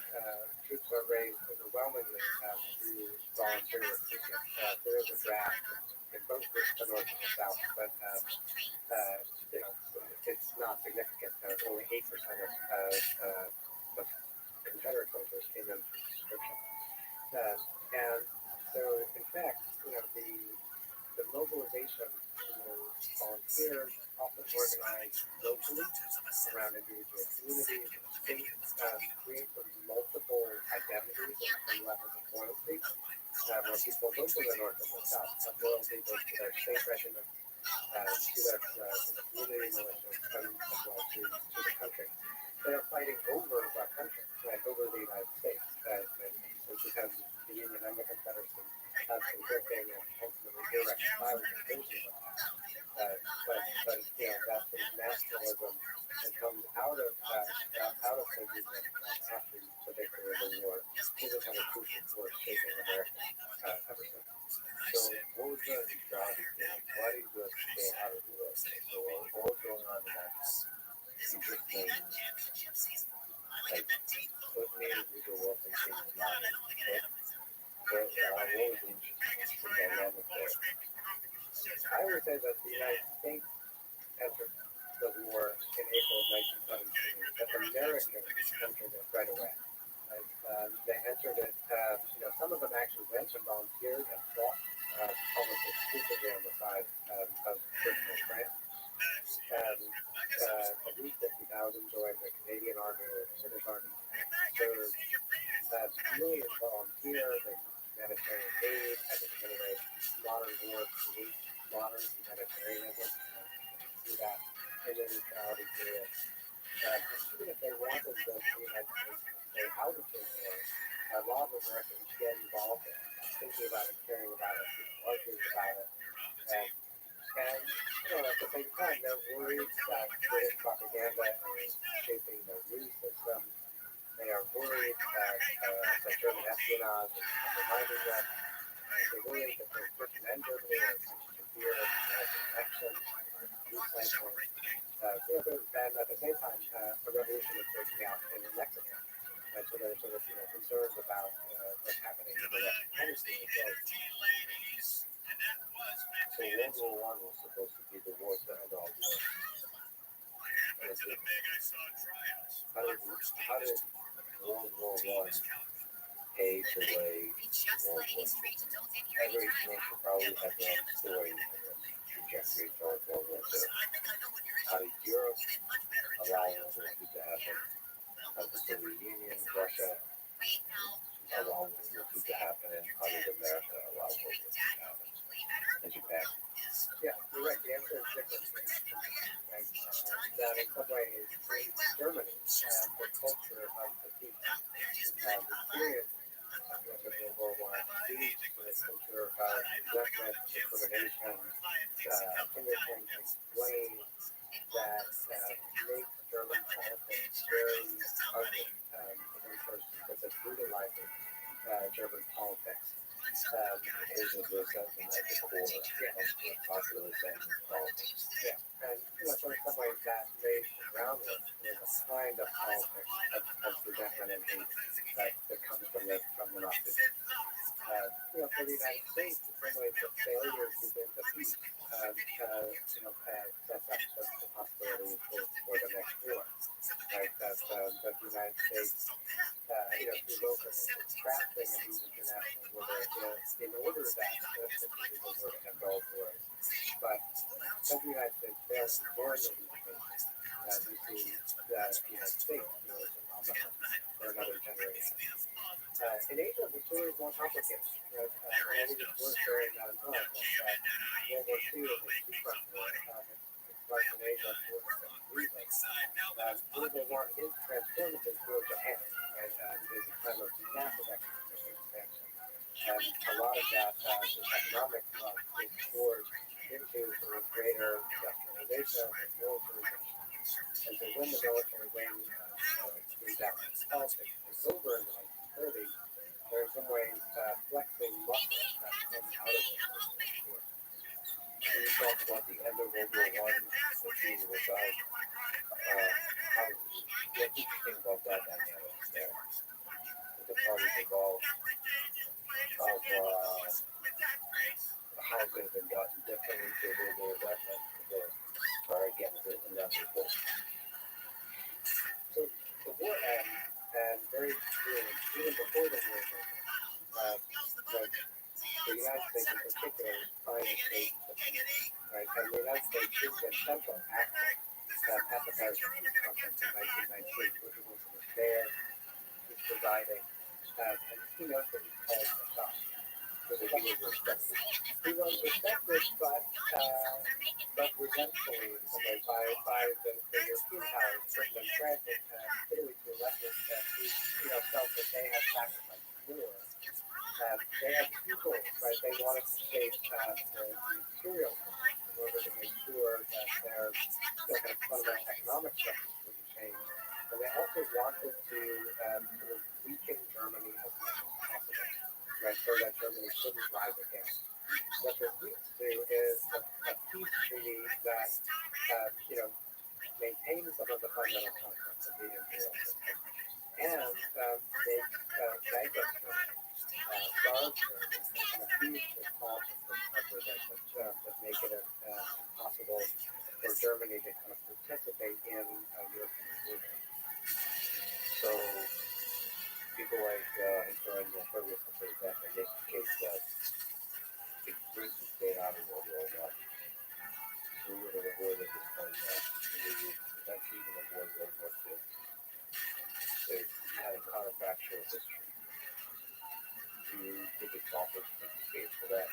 Speaker 7: troops are raised overwhelmingly through volunteer recruitment. There is a draft in both the North and the South, but it's not significant. Only 8% of Confederate soldiers came in for conscription. And so, in fact, the mobilization for volunteers often organized locally around individual communities and states, create multiple identities and levels of loyalty, where people both in the North and the South have loyalty both to their state regiment, to their community militias, and as well to the country. They are fighting over the country, like over the United States, and so because the Union and the Confederacy have conflicting and ultimately irreconcilable opinions on that. But that sort of nationalism that comes out of the Union after the victory of the war is a kind of crucial for shaping America ever since.
Speaker 2: So what was the driving force? Why did you stay out of the war? So what was going on in that interesting, like, what made Woodrow Wilson change his mind? What was the interesting dynamic there?
Speaker 7: I would say that the United States entered the war in April of 1917, but the Americans entered it right away. They entered it, some of them actually went and volunteered and fought almost exclusively on the side of Britain and France. At least 50,000 joined the Canadian Army or the British Army and served. Millions volunteered, they humanitarian aid. I think anyway, modern war creates modern humanitarianism. Do that in the neutrality period. Even if they wanted the United States to stay out of the war, a lot of Americans get involved in it, thinking about it, caring about it, arguing about it. And at the same time, they're worried that British propaganda is shaping their news system. They are worried that German espionage is undermining them. and at the same time, a revolution is breaking out in Mexico. And so they're sort of, concerned about what's happening in the Western Hemisphere.
Speaker 2: So World War One was supposed to be the war to end all wars. How did World War One pave the way to World War Two? Every nation probably has their own story in the trajectory towards World War Two. How did Europe allow World War Two to happen? How did the Soviet Union, Russia allow World War Two to happen? And how did America allow World War Two to happen? And Japan.
Speaker 7: Yeah, you're right. The answer is different. Right? That in some ways, Germany and the culture of the peace, the experience of World War II, the culture of resentment, discrimination, finger pointing, blame, that makes German politics very ugly in one person because it brutalizes German politics.
Speaker 2: Is a resentment at the core of the popular family politics.
Speaker 7: Yeah, and so in some ways that lays the groundwork for the kind of politics of resentment and hate that comes from the Nazis. For the United States, in some ways, the failures within the peace, sets up the possibility for the next war. Right, that the United States, through localism, crafting of these international order, in order that the people were to end all wars. But because the United States failed to warn the peace, we see that the United States was on the hunt for another generation. In Asia, the story is more complicated. And I think it's worth bearing that in mind. World War II is a two-front war. It starts in Asia towards the regions. World War I is transformative towards Japan, right? There's a time of massive economic expansion. And a lot of that economic love is poured into sort of greater industrialization and militarization. And so when the military wing in Japanese politics is over in the 1930s, there are some ways flexing muscles that come out of the war.
Speaker 2: Can you talk about the end of World War One, the treaty was out? What did you think about that dynamic there? With the parties involved, of how could have been gotten differently to World War One or against it inevitable?
Speaker 7: So the war ends, and very clearly, even before the war is over, the United States in particular is trying to create the peace, right? And the United States is the central actor at the Paris Peace Conference in 1998, which was there, he's presiding, and he knows that he calls the shots. So he was respected. He was respected, but resentfully in some way by the European powers, Britain and France, and Italy to a lesser extent, who felt that they had sacrificed war. They had people, right? They wanted to save the material in order to make sure that their kind of fundamental economic structures wouldn't change. And they also wanted to sort of weaken Germany as much as possible, right? So that Germany couldn't rise again. What this leads to is a peace treaty that, maintains some of the fundamental concepts of the imperial system and makes bankrupt Germany, starve Germany, and appease the politics of resentment that make it impossible for Germany to kind of participate in European union.
Speaker 2: So people like historian Ferguson, for example, make the case that if Britain stayed out of World War One, we would have avoided this point now. We would eventually even avoid World War Two. They had a counterfactual history. Do you think it's possible to make the case for that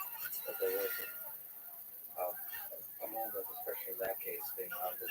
Speaker 2: there wasn't a moment, especially in that case, staying out of the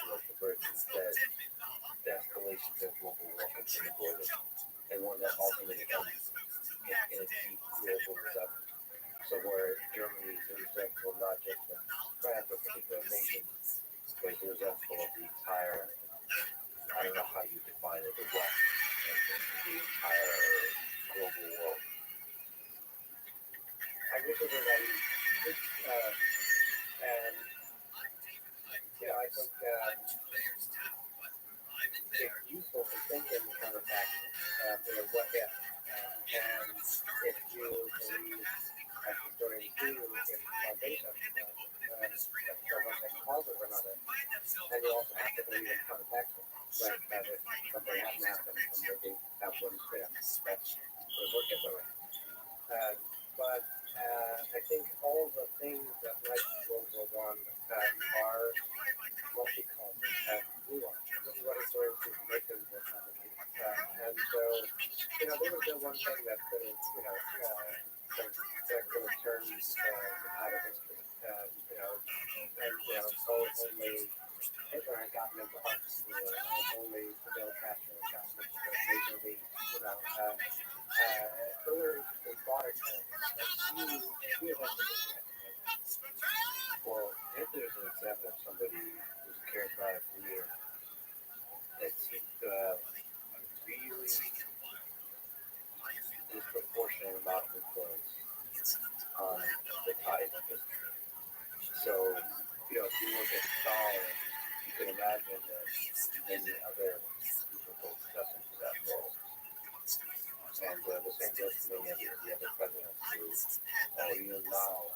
Speaker 7: massively even counterfactual. Like that if something hadn't happened, and maybe that wouldn't fit. That's would work it way. But I think all the things that led to World War One are multi-causal, nuance. What is going to make them more complicated? And so, there was no one thing that could have, that could have turned the tide of history. Only Hitler had gotten into art school, only Fidel Castro had gotten into the major leagues. Hillary bought it, she eventually.
Speaker 2: Well, Hitler is an example of somebody who's a charismatic leader that seemed to have really disproportionate amount of influence on the tide of history. So, if you look at Stalin, you can imagine that many other people will step into that role. And the same goes for many of the other presidents who, even now,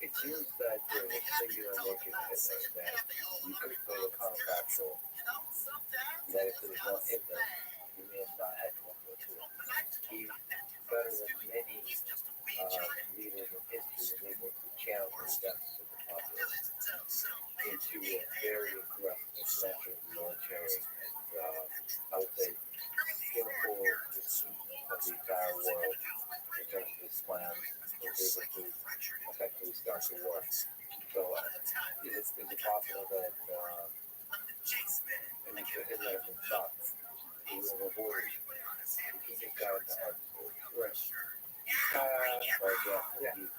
Speaker 2: it seems that there was a singular nature to Hitler, that you could play the counterfactual, that if it was not Hitler, you may have not had World War II. He, better than many leaders in history, was able to channel the depths of the populace into a very aggressive expansion of the military and, I would say, skillful deceit of the entire world in terms of his plans. He was able to effectively start the war. So, is it possible that Hitler has been stopped? He would have avoided if he just got into art school.
Speaker 7: Right.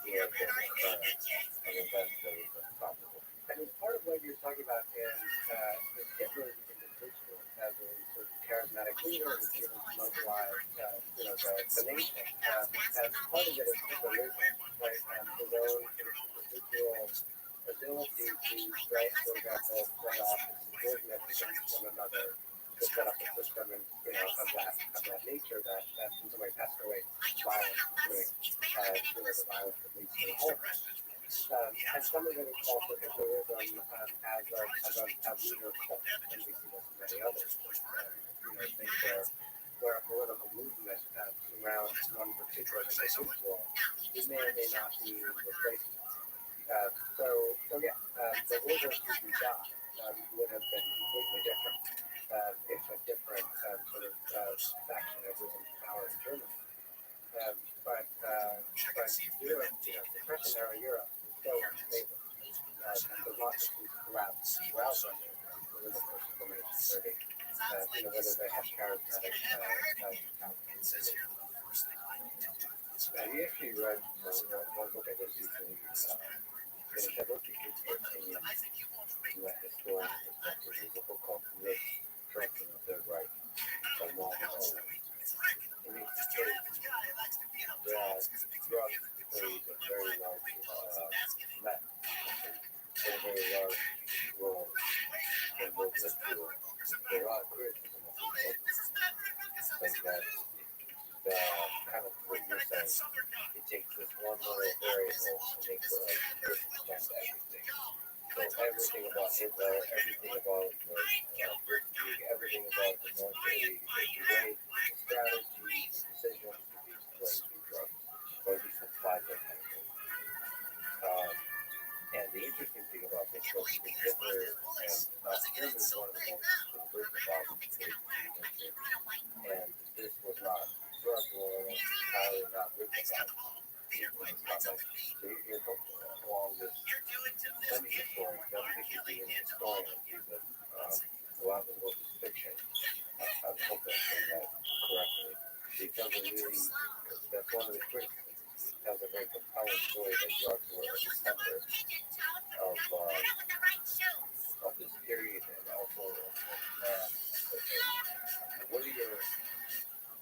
Speaker 2: He had been an event that was unstoppable.
Speaker 7: I mean, part of what you're talking about is Hitler as an individual, as a sort of charismatic leader, was able to mobilize, the nation. And part of it is Hitlerism, right? And his own individual ability to, right, for example, play off his subordinates against one another, to set up a system and, of that nature that in some ways escalates violence, including, the violence that leads to the Holocaust. And some of it is also Hitlerism as a leader cult, and we see this in many others. Things where a political movement surrounds one particular individual, he may or may not be replaced. The World War II job would have been completely different if a different sort of faction had risen to power in Germany. But Europe, Depression era Europe is so unstable. Democracies collapsed throughout Russia over the course of the 1930s. Whether they have charismatic
Speaker 2: He actually read one book I just recently finished. I wrote the opinion from that historian perspective. There's a book called Rick Strengthening the Third Reich by Walter Owen. And he states that drugs played a very large role in World War II. There's a lot of criticism of the book, like that kind of what you're saying. It takes this one little variable and makes it like extend everything. So everything about Hitler, everything about the Blitzkrieg, everything about the military, the way, the strategy, the decisions to be played through drugs, or at least implied that kind of thing. And the interesting thing about this book is Hitler, and him is one of the most conservative about history, and this was not drug war, and entirely not written about. So you're along this semi-historian, doesn't think he's being a historian, he's a lot of the book is fiction. I hope I'm saying that correctly. He tells a really, that's one of the criticisms. He tells a very compelling story that drugs were at the center of this period, and also of what are your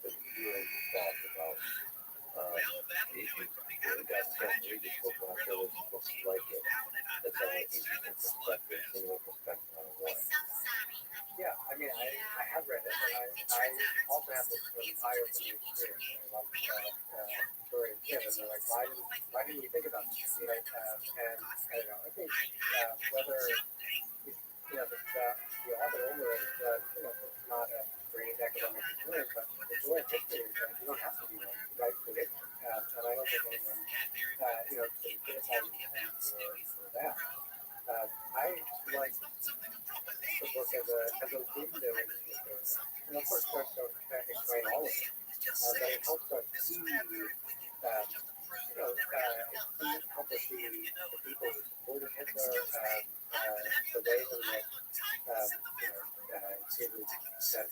Speaker 2: feelings and thoughts about the issues? You guys can't read this book, but I'm sure there's books like it that's an interesting perspective, single perspective on war.
Speaker 7: Yeah, I mean, I have read it, and I also have this sort of eye-opening experience. I love story of kid, and they're like, why didn't you think about this? Right? And I think whether, as a window into the story. And of course, books don't explain all of it, but it helps us see, help us see the people who supported Hitler, the ways in which, it was that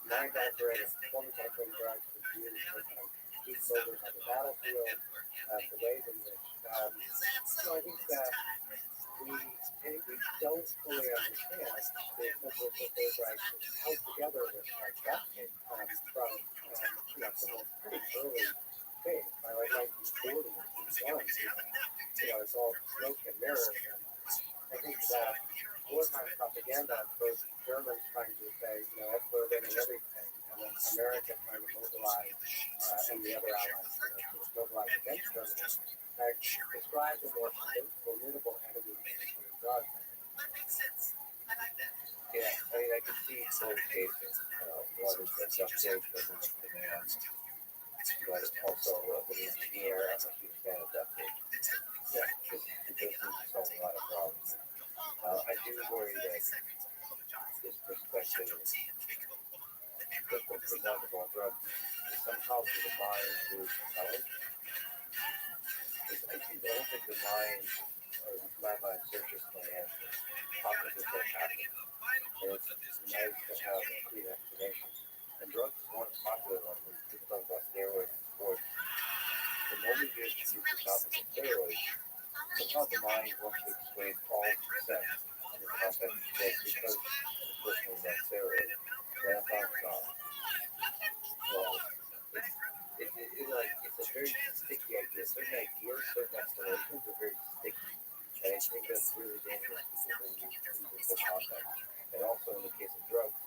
Speaker 7: mind-altering, performance-altering drugs were used to kind of keep soldiers on the battlefield, the ways in which, I think that we don't fully understand the extent to which those rights were held together with duct tape from a pretty early phase, by like 1940 and 1941. It's all smoke and mirrors. And I think that wartime propaganda, both Germans trying to say, we're winning everything, and then America trying to mobilize, and the other allies to mobilize against Germany, describes a more formidable enemy than drugs.
Speaker 2: Yeah, I mean, I can see both cases. One is that duct tape doesn't demand, but also as an engineer, I'm a huge fan of duct tape. Yeah, because it doesn't solve a lot of problems. I do worry that this perspective that we're presented about drugs is somehow to the mind really compelling. I don't think the mind, or my mind, searches for an answer. How could this have happened? And it's nice to have a clean explanation. And drugs is one popular one when people talk about steroids and sports. The moment you introduce the topic of steroids, somehow the mind wants to explain all success in the context of sports because the person was on steroids. Renaissance song. Well, it's a very sticky idea. Certain ideas, certain explanations are very sticky. And I think that's really dangerous when you use it for context. And also in the case of drugs,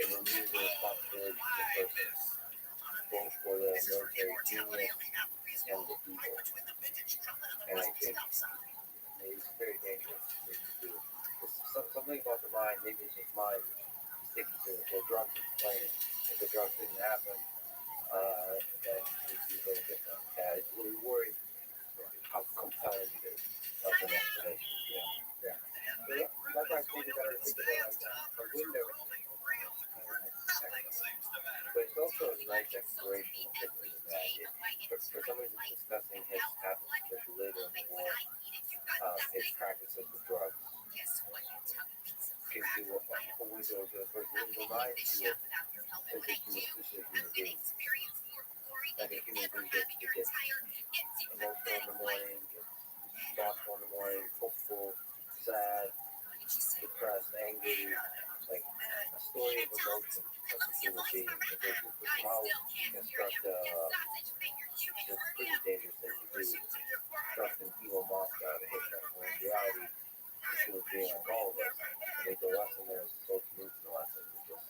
Speaker 2: it removes the responsibility to the person, both for the military genius and the people. And I think it's very dangerous to do. Something about the mind, maybe it's just mind, sticky to it. Well, drugs explain it. If the drugs didn't happen, then it'd be very different. It's really worried how compelling it is of an explanation.
Speaker 7: Yeah. That's why I think you better think about a window.
Speaker 2: But it's also a nice exploration of Hitler in that for someone who's discussing his habits, especially later in the war, his practices with drugs, gives you a window to a person who reminds you of the human being. Like a human being gets emotional in the morning, gets thoughtful in the morning, hopeful, sad, depressed, angry, like a story of emotion of a human being. If they somehow construct just pretty dangerous thing to do, construct an evil monster out of Hitler, when in reality, the human being like all of us. I think the lesson there is so true to the lesson. It's just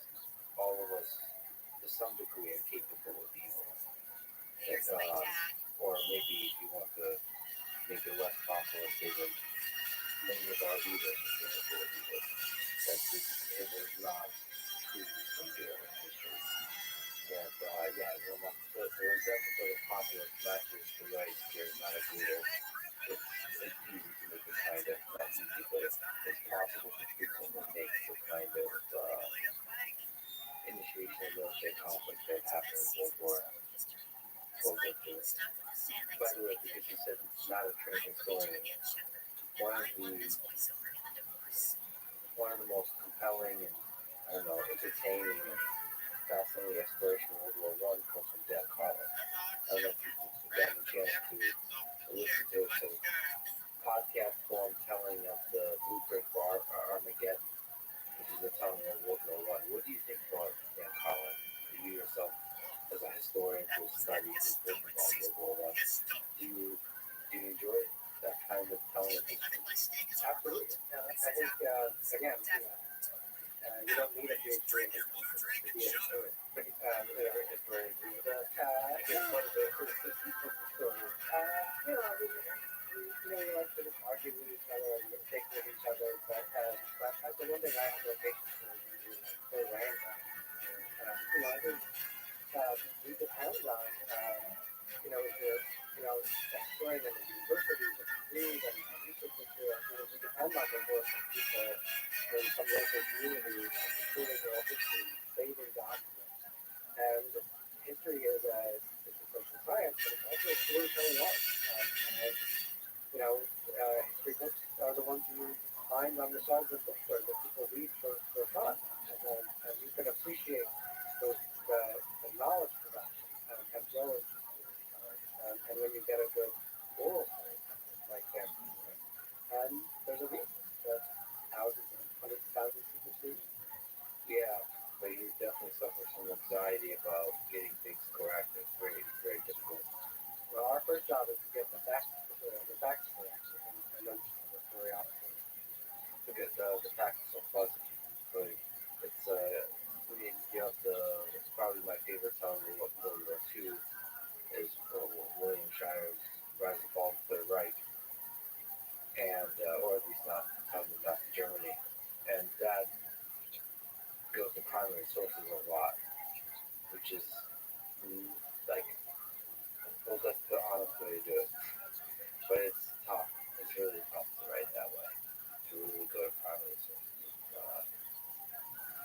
Speaker 2: all of us, to some degree, are capable of evil. Or maybe if you want to make it less complicated, many of our leaders are capable of evil. That's just, it was not truly singular in history. And the resentment of the populace matches the right charismatic leader. It's easy to make the kind of, not easy, but it's possible to frequently make the kind of initiation of military conflict that happened in World War II. By the way, because you said it's not a trained historian, one of the most compelling and, entertaining and fascinating exploration of World War I comes from Dan Carlin. I don't know if you've gotten a chance to listen to it. So, podcast form telling of the blueprint for Armageddon, which is a telling of World War I. What do you think about Dan Carlin? You yourself, as a historian who studies and written about World War I, do you enjoy that kind of telling of history?
Speaker 7: Absolutely. I think, again, you don't need a PhD in history to be a historian. But,
Speaker 2: Historian agree with that?
Speaker 7: I guess one of the criticisms of historians, we like to argue with each other and nitpick with each other, but that's the one thing I have no patience for is play rank on. I think we depend on, the historian in the university, the degree, and research we depend on the work of people in some local communities, including oral history, saving documents. And history is it's a social science, but it's also a storytelling art. And, history books are the ones you find on the shelves of bookstores that people read for fun. And you can appreciate the knowledge production as well as the storytelling. And when you get a good oral storytelling, like that, and there's a reason that thousands and hundreds of thousands of people see.
Speaker 2: Yeah, but you definitely suffer from anxiety about getting things correct. It's very, very difficult.
Speaker 7: Well, our first job is to get the facts correct, and then the story opposite.
Speaker 2: Because the fact is so fuzzy. But it's, I mean, you have probably my favorite song in World War II is William Shire's Rise and Fall of the Third Reich, and, or at least not coming back to Germany. And that goes to primary sources a lot, which is, like, well, that's the honest way to do it. But it's tough. It's really tough to write that way. To really go to primary sources.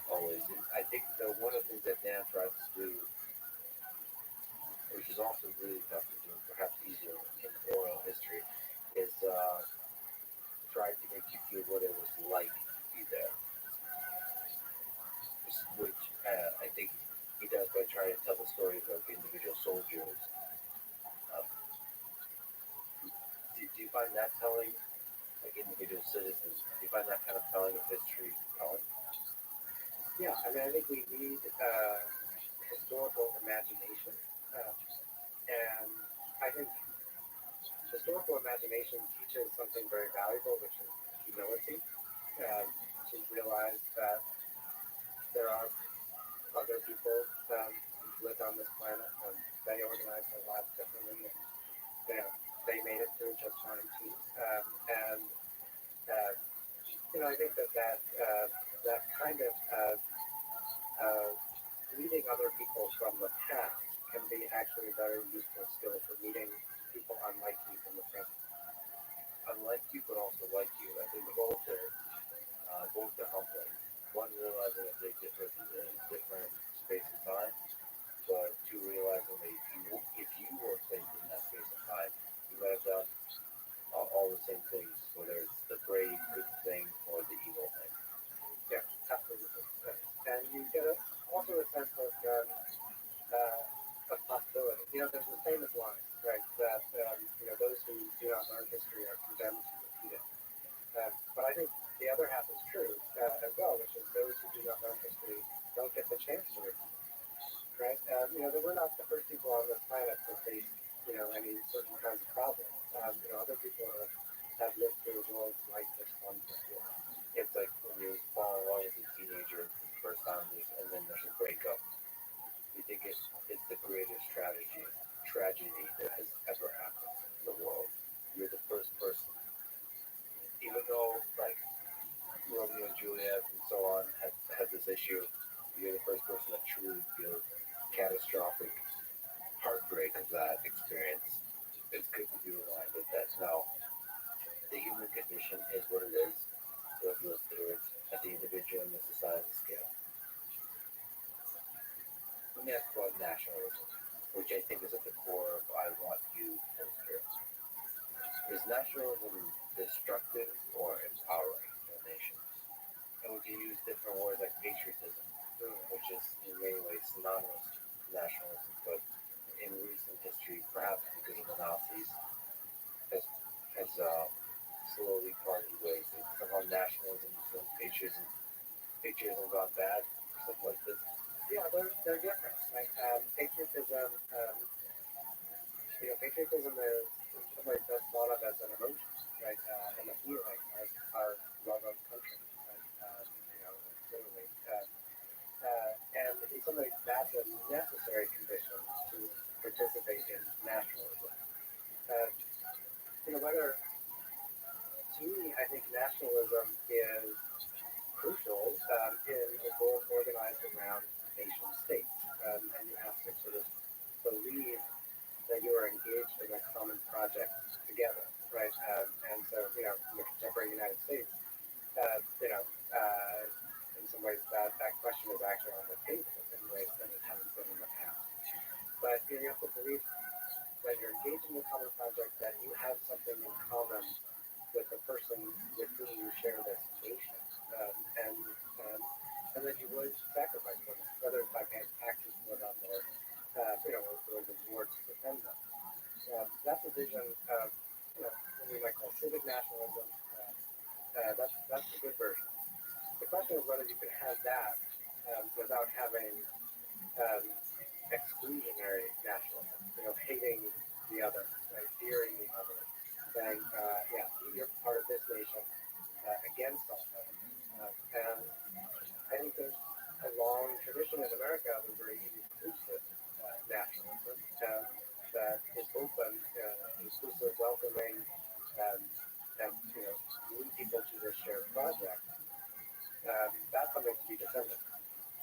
Speaker 2: Always. I think one of the things that Dan tries to do, which is also really tough to do, perhaps easier in oral history, is try to make you feel what it was like to be there. Which I think he does by trying to tell the stories of individual soldiers. Um, do you find that telling, like individual citizens? Do you find that kind of telling of history compelling?
Speaker 7: Yeah, I mean, I think we need historical imagination, and I think historical imagination teaches something very valuable, which is humility, to realize that there are other people who live on this planet, and they organize their lives differently, and they made it through just fine too. And uh, I think that kind of meeting other people from the past can be actually a very useful skill for meeting people unlike you from the present.
Speaker 2: Unlike you, but also like you. I think both are humbling. One realizing a big difference in different space and time, but two realizing that if you were placed in that space and time, you might have done all the same things, whether it's the brave good thing or the evil thing.
Speaker 7: Yeah, absolutely. And you get also a sense of possibility. There's the famous line, right, that those who do not learn history are condemned to repeat it. But I think the other half is true as well, which is those who do not learn history don't get the chance to repeat it, right? That we're not the first people on this planet to face, any certain kinds of problems. Other people have lived through worlds like this one before.
Speaker 2: It's like when you fall in love as a teenager for the first time, and then there's a breakup. You think it's the greatest tragedy that has ever happened in the world. You're the first person, even though like Romeo and Juliet and so on had this issue. You're the first person that truly feels catastrophic heartbreak of that experience. It's good to be reminded that no, the human condition is what it is. We have to live through it at the individual and the society scale. Let me ask about nationalism, which I think is at the core of I want you poster. Is nationalism destructive or empowering to a nation? And we can use different words like patriotism, which is in many ways synonymous with nationalism, but in recent history, perhaps because of the Nazis, has slowly parted ways. And somehow nationalism and patriotism gone bad, stuff like this.
Speaker 7: Yeah, they're different. Like patriotism, patriotism is something that's thought of as an emotion, right? And a feeling, like our love of country, right? Literally. And in some ways, that's a necessary condition to participate in nationalism. Uh, whether to me, I think nationalism is crucial in a world organized around nation states, and you have to sort of believe that you are engaged in a common project together. right? And so, in the contemporary United States, in some ways that question is actually on the table in ways that it hasn't been in the past. But you have to believe when you're engaging in a common project that you have something in common with the person with whom you share this nation, um, and um, and that you would sacrifice for them, whether it's by paying taxes for them or the war to defend them. That's a vision of what we might call civic nationalism. That's the good version. The question is whether you can have that without having um, exclusionary nationalism, hating the other, right? Fearing the other, saying, you're part of this nation against all others. And I think there's a long tradition in America of a very inclusive nationalism that is open, inclusive, welcoming, um, and lead people to this shared project. That's something to be defended.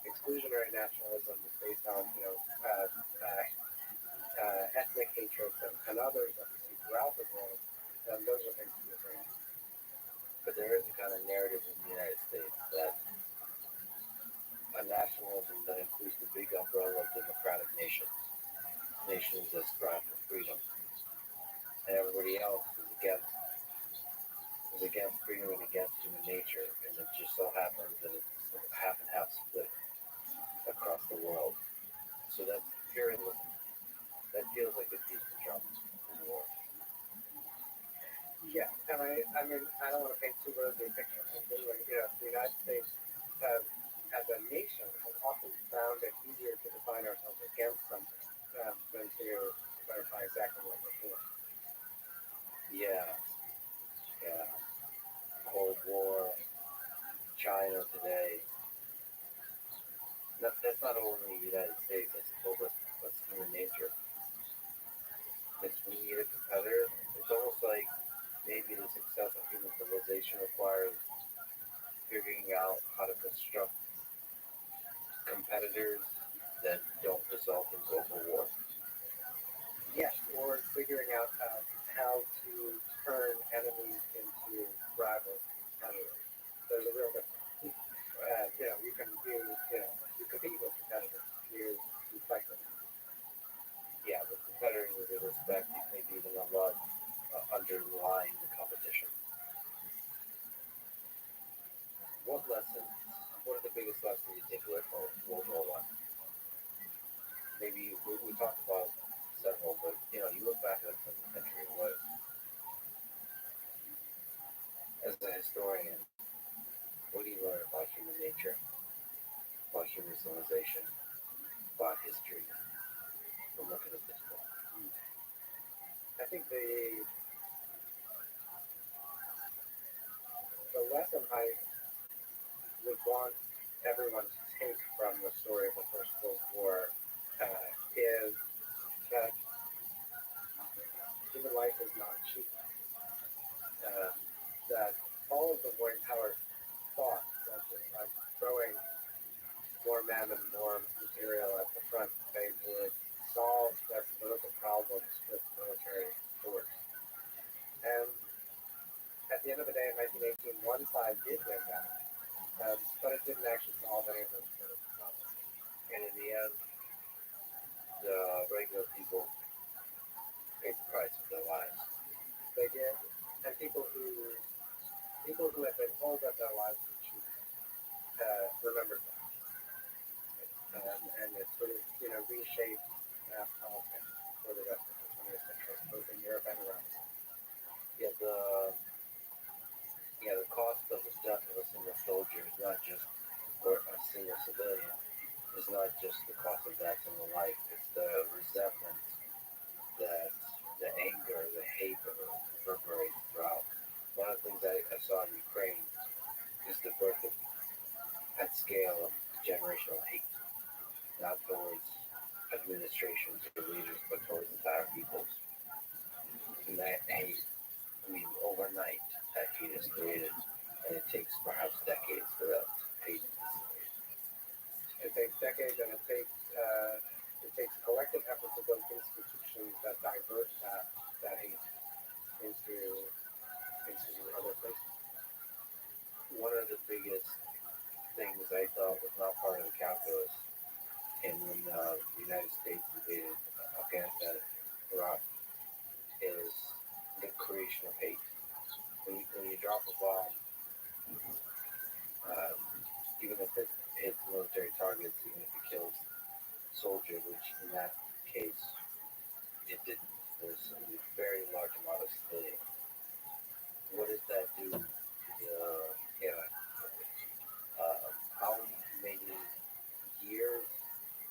Speaker 7: Exclusionary nationalism is based on ethnic hatreds and others that we see throughout the world. Those are things to be afraid of.
Speaker 2: But there is a kind of narrative in the United States that a nationalism that includes the big umbrella of democratic nations, nations that strive for freedom, and everybody else is against freedom and against human nature, and it just so happens that it's half and half split across the world. So that's imperialism. That feels like a decent jump in war.
Speaker 7: Yeah, and I mean, I don't want to paint too rosy a picture. The United States as a nation has often found it easier to define ourselves against something than to clarify exactly what we're for.
Speaker 2: Yeah, yeah. Cold War, China today. That's not only the United States. I suppose that's human nature. It's we need a competitor. It's almost like maybe the success of human civilization requires figuring out how to construct competitors that don't result in global war.
Speaker 7: Yes, or figuring out how to turn enemies into rivals and competitors. There's a real difference. You compete with competitors. You fight with them.
Speaker 2: Yeah, the competitors with the respect, maybe even a lot underlying the competition. What lessons? What are the biggest lessons you take away from World War One? Maybe we talked about several, but you look back at the century. What, as a historian, what do you learn about human nature, about human civilization, about history from looking at this book?
Speaker 7: I think the lesson I would want everyone to take from the story of the First World War is that human life is not cheap. That all of the warring powers thought that just by throwing more men and more material at the front, they would solve their political problems with military force. And at the end of the day, in 1918, one side did win that, but it didn't actually solve any of those political problems.
Speaker 2: And in the end, the regular people paid the price with their lives.
Speaker 7: They did, and people who had been told that their lives were cheap remembered that, and it sort of reshaped mass politics for the rest of the 20th century, both in Europe and around the world.
Speaker 2: The cost of the death of a single soldier is not just, or a single civilian, is not just the cost of that single life. It's the resentment, that the anger, the hate that reverberates throughout. One of the things I saw in Ukraine is the birth of, at scale, of generational hate, not towards administrations or leaders, but towards entire peoples. And that hate, overnight, that hate is created, and it takes perhaps decades for that hate to dissipate.
Speaker 7: It takes decades, and it takes collective effort to build institutions that divert that hate into
Speaker 2: I thought was not part of the calculus. And when the United States invaded Afghanistan, Iraq, is the creation of hate. When you drop a bomb, um, even if it hits military targets, even if it kills soldiers, which in that case it didn't, there's a very large amount of civilians. What does that do to the airline? How many years,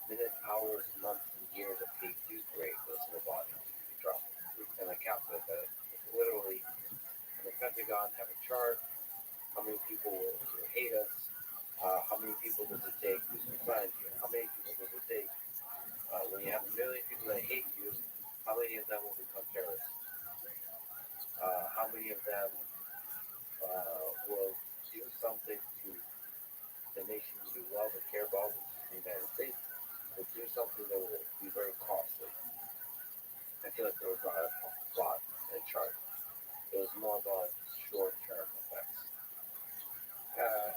Speaker 2: minutes, hours, months, and years of hate do you create with the body? You drop it. And I calculate that literally, in the Pentagon have a chart. How many people will hate us? How many people does it take to suicide you? How many people does it take when you have a million people that hate you? How many of them will become terrorists? How many of them will do something to the nation you love and care about, which is the United States, will do something that will be very costly? I feel like there was not a plot in the chart. It was more about short-term effects.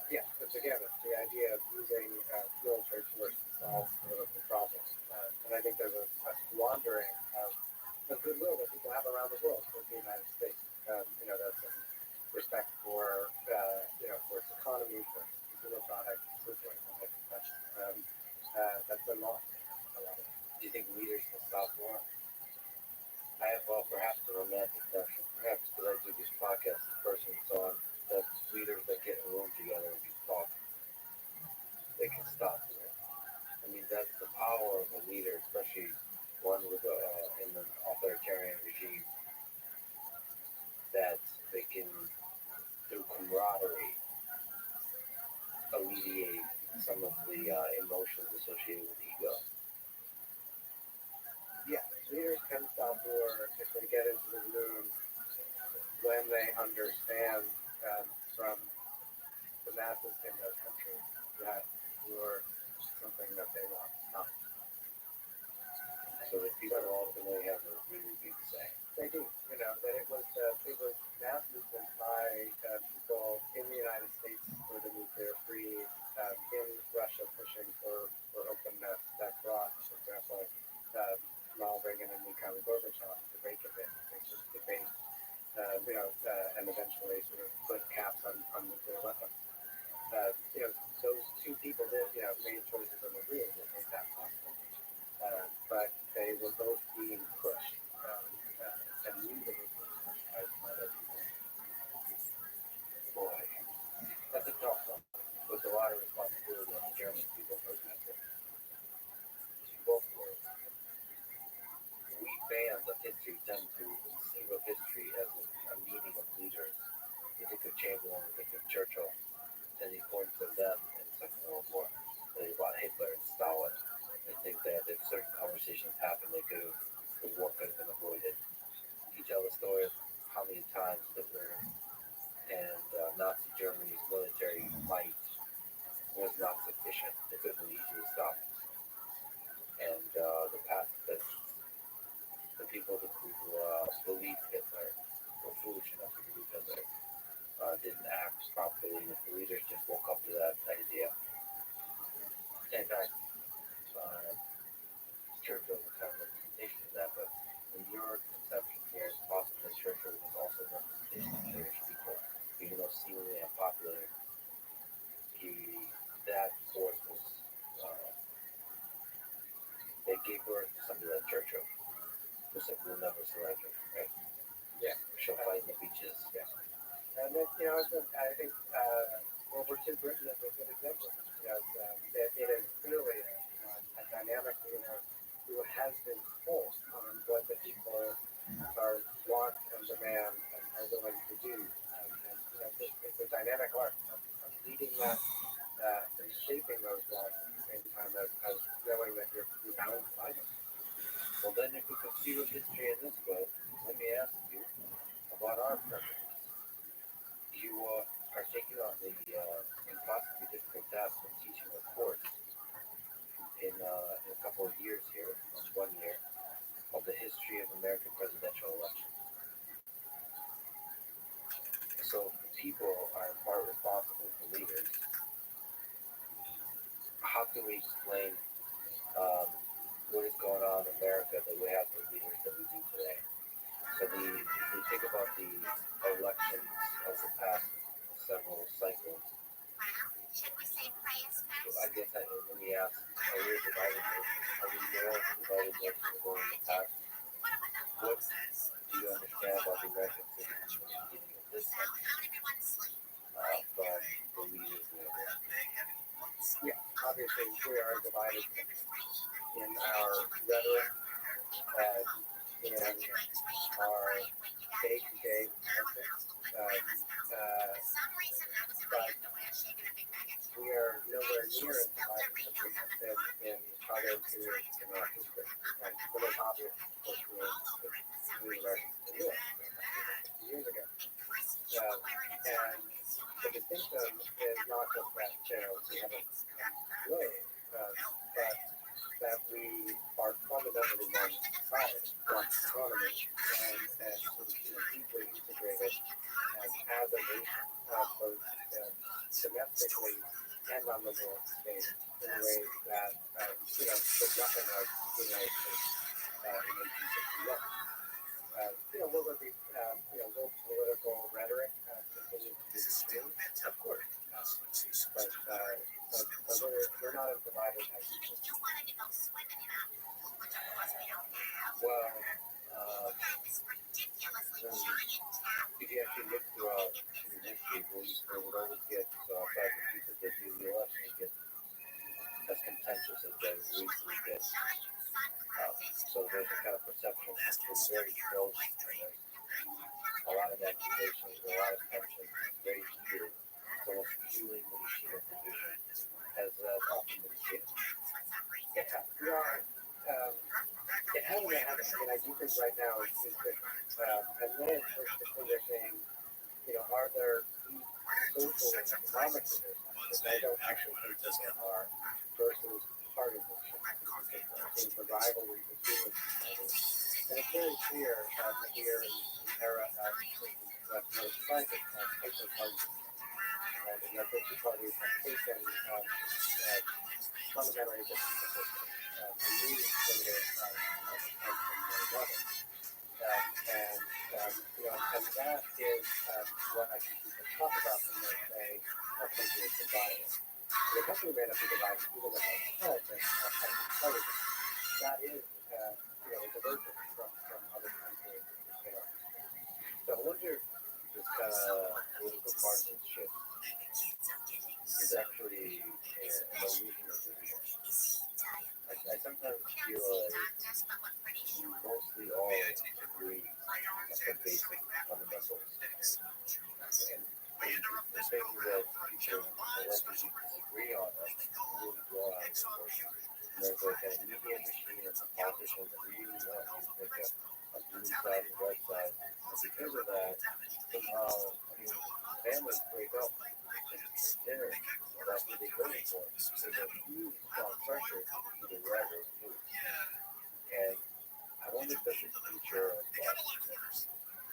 Speaker 7: Yeah, but again, it's the idea of using military force to solve political problems. And I think there's a squandering of goodwill that people have around the world with the United States. That's in respect for, for its economy, for its consumer products, so forth. And I think that's been lost a lot of it.
Speaker 2: Do you think leaders can stop war? I have, perhaps a romantic notion, perhaps because I do these podcasts in person and so on, that leaders that get in a room together and talk, they can stop war. I mean, that's the power of a leader, especially one with in an authoritarian regime, that they can, through camaraderie, alleviate some of the emotions associated with ego.
Speaker 7: Yeah, leaders can stop war if they get into the room when they understand from the masses in their country that you're something that they want to stop.
Speaker 2: So that people ultimately have a really big say.
Speaker 7: They do, that it was mass movement by people in the United States for the nuclear free, in Russia pushing for openness that brought, for example, Ronald Reagan and Mikhail Gorbachev to Reykjavik, which was debate, and eventually sort of put caps on nuclear weapons. Those two people made choices in the room that made that possible. But they were both being pushed and knew they were being pushed by other people.
Speaker 2: Boy, that's a tough one. With a lot of responsibility on the German people, for example. Both were. We fans of history tend to conceive of history as a meeting of leaders. We think of Chamberlain, we think of Churchill, and he points to them in the Second World War. They about Hitler and Stalin. They think that if certain conversations happened, the war could have been avoided. You tell the story of how many times Hitler and Nazi Germany's military might was not sufficient. It could have been easily stopped. And the pacifists, the people who believed Hitler, were foolish enough to believe Hitler, didn't act properly. And if the leaders just woke up to that idea, and Churchill was kind of a representation of that, but in your conception here, it's possible that Churchill was also a representation of Jewish people, even though seemingly unpopular. That force was, they gave birth to somebody like Churchill, who said, "We'll never surrender," right?
Speaker 7: Yeah.
Speaker 2: She'll fight in the beaches.
Speaker 7: Yeah. And then, I think World War II Britain is a good example. It is clearly a dynamic leader who has been told on what the people want and demand and are willing to do. It's a dynamic art of leading that and shaping those laws at the same time as knowing that you're bound by them.
Speaker 2: Well, then, if we conceive of history in this way, let me ask you about our preference. You are taking on the impossibly difficult task of teaching a course in a couple of years here, almost 1 year, of the history of American presidential elections. So the people are in part responsible for leaders. can we explain what is going on in America that we have the leaders that we do today? So if we think about the elections of the past several cycles, I guess when we ask, are we a divided nation? Are we more divided nation than we were in the past? What do you understand about the American citizens at the beginning of this century from the leaders we have?
Speaker 7: Yeah, obviously we are divided in our rhetoric, in our day-to-day methods, but we are nowhere near as divided as we have been in other periods in our history. And the most obvious, of course, was the Americans in the U.S. 50 years ago. And the distinction is not just that, we haven't grown, but that we are fundamentally one society, one economy, and sort of, deeply integrated as a nation, both domestically and on the world stage in ways that, look nothing like the United States in 1861. Will there be, will political rhetoric continue to be extreme? Of course. But we're not as divided as we should.
Speaker 2: Well, if you actually look throughout human history, we would always get faculties that they do the election get as contentious as they usually get. So there's a kind of perception that it's very close, and there's a lot of accusations, a lot of tension, very heated. So it's fueling the machine of division, as often been stated.
Speaker 7: Yeah, we are. It hasn't happened. I mean, I do think right now is that as Lynn was distinguishing, are there deep social and economic divisions, which I don't actually think that there are, versus partisanship in particular. I think the rivalry between the two parties. And it's very clear that here in the era of most scientists have taken parties, and that the two parties have taken fundamentally different positions, and moved further from one another. And that is what I think we can talk about when they say our country is divided. The country may not be divided even if our heads are partisan. That is, a divergence from other countries.
Speaker 2: So I wonder if this kind of political partisanship is actually an illusion of division. I sometimes feel like mostly all agree on some basic fundamentals. And the things that people allegedly disagree on are really drawn out of proportion. And there's like an media machine and the politicians really want you to pick a blue side and red side. And because of that, somehow, families break up at dinner. That's what they voted for. There's a huge strong pressure to either red or blue. And I wonder if that's a feature of that,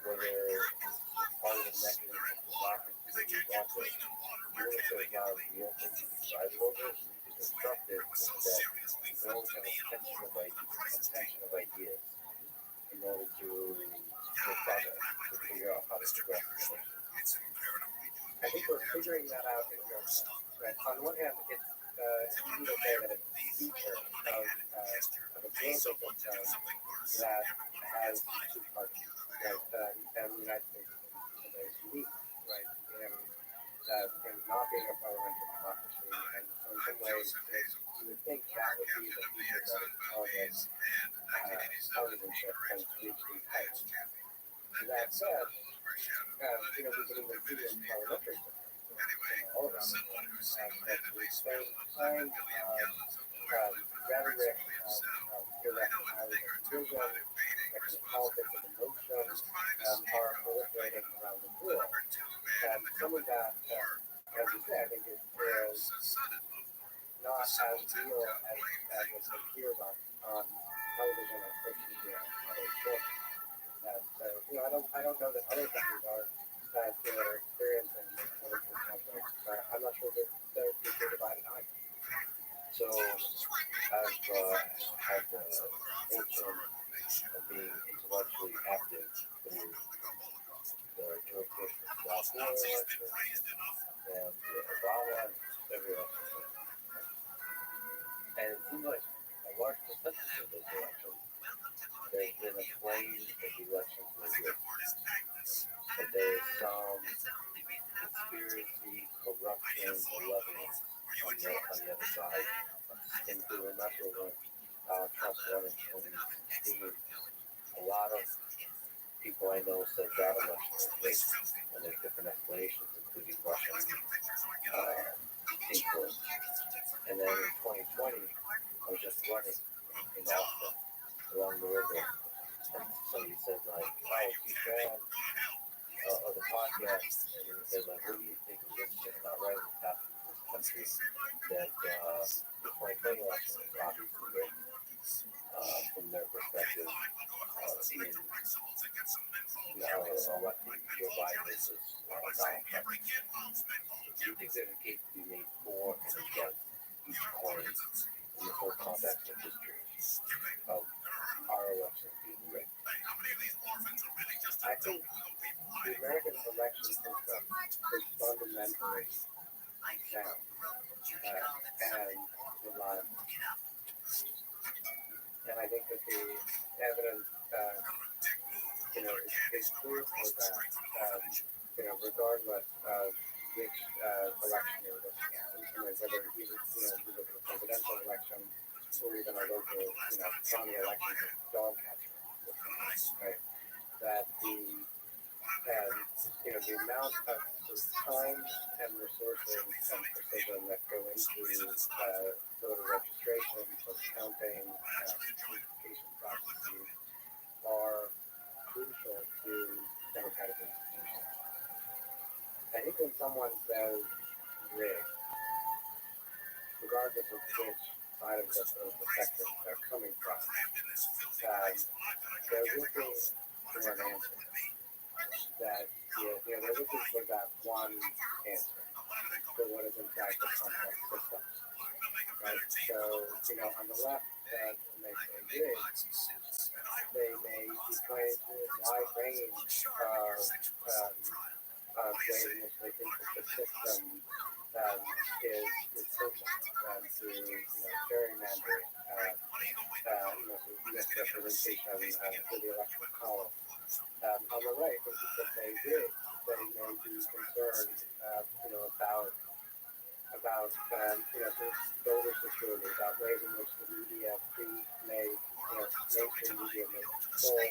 Speaker 2: whether it's part of the mechanism of democracy that we want to, even if there's not a real thing to be decided over, we need to construct it so that we can always have a tension of ideas in order to make progress, to figure out how to progress the nation.
Speaker 7: I think we're figuring that out in real time. Right? On one hand, it's easy to say that it's a feature of a global system that has two parties, right? And the United States is very unique, right? In not being a parliamentary democracy, and so in some ways, you would think that would be the feature that intelligence partisanship has reached these heights. That said, we can even see in parliamentary systems, all around the world, that the same kind of rhetoric of irrationality of division, the politics of emotion, are proliferating around the world. And some of that, as you say, I think is not as real as it appears on television or social media and other sources. So, I don't know that other countries are experiencing this political conflict. I'm not sure that they're divided either.
Speaker 2: So So I've had the fortune of being intellectually active through the George Bush Al Gore election and the Obama and every election. And it seems like a large percentage of those elections, there's been a claim that the elections were rigged. That there is some conspiracy, corruption, malevolence on the other side. And to remember when Trump won in 2016, a lot of people I know said that election was rigged. And there's different explanations, including Russian influence. And then in 2020, I was just running in Austin along the river, and somebody said like, "Oh, you fan of the podcast?" And he said like, "What do you think of this shit not right that's happening in this country? That the 2020 election is obviously rigged from their perspective, being electing Joe Biden versus Donald Trump. Do you think there's a case to be made for and against each claim in the whole context of history of our elections being rigged?"
Speaker 7: I think the American election system is fundamentally sound and reliable. And I think that the evidence, is clear for that, regardless of which election you're looking at, whether you look at a presidential election or even a local, county election with dog catcher, right? That the amount of time and resources and precision that go into voter registration, voter counting, verification processes are crucial to democratic institutions. I think when someone says rigged, regardless of which side of the spectrum they're coming from, they're looking for an answer. That they're looking for that one answer for what is in fact a complex system. Right? So, on the left, when they say rigged, they may be pointing to a wide range of ways in which they think that the system is social, through gerrymandering, misrepresentation through the electoral college. On the right, when people say rigged, they may be concerned, about voter security, about ways in which the media may, mainstream media may control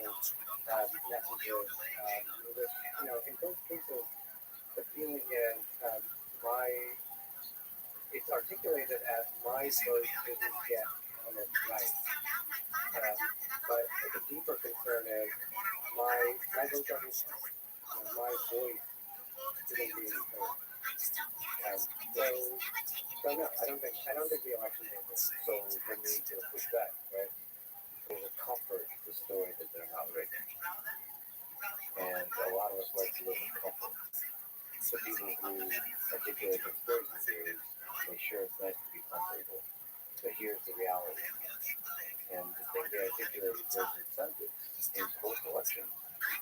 Speaker 7: messages. In both cases, the feeling is it's articulated as my vote didn't get counted right. But the deeper concern is my vote doesn't count. My voice isn't being heard. So no, I don't think the election is rigged.
Speaker 2: So then we need to push back, right? There's a comfort to the story that they're not rigged. And a lot of us like to live in comfort. So people who articulate conspiracy theories, they sure it's nice to be comfortable. But here's the reality. And the thing they articulated was incentives in post-election,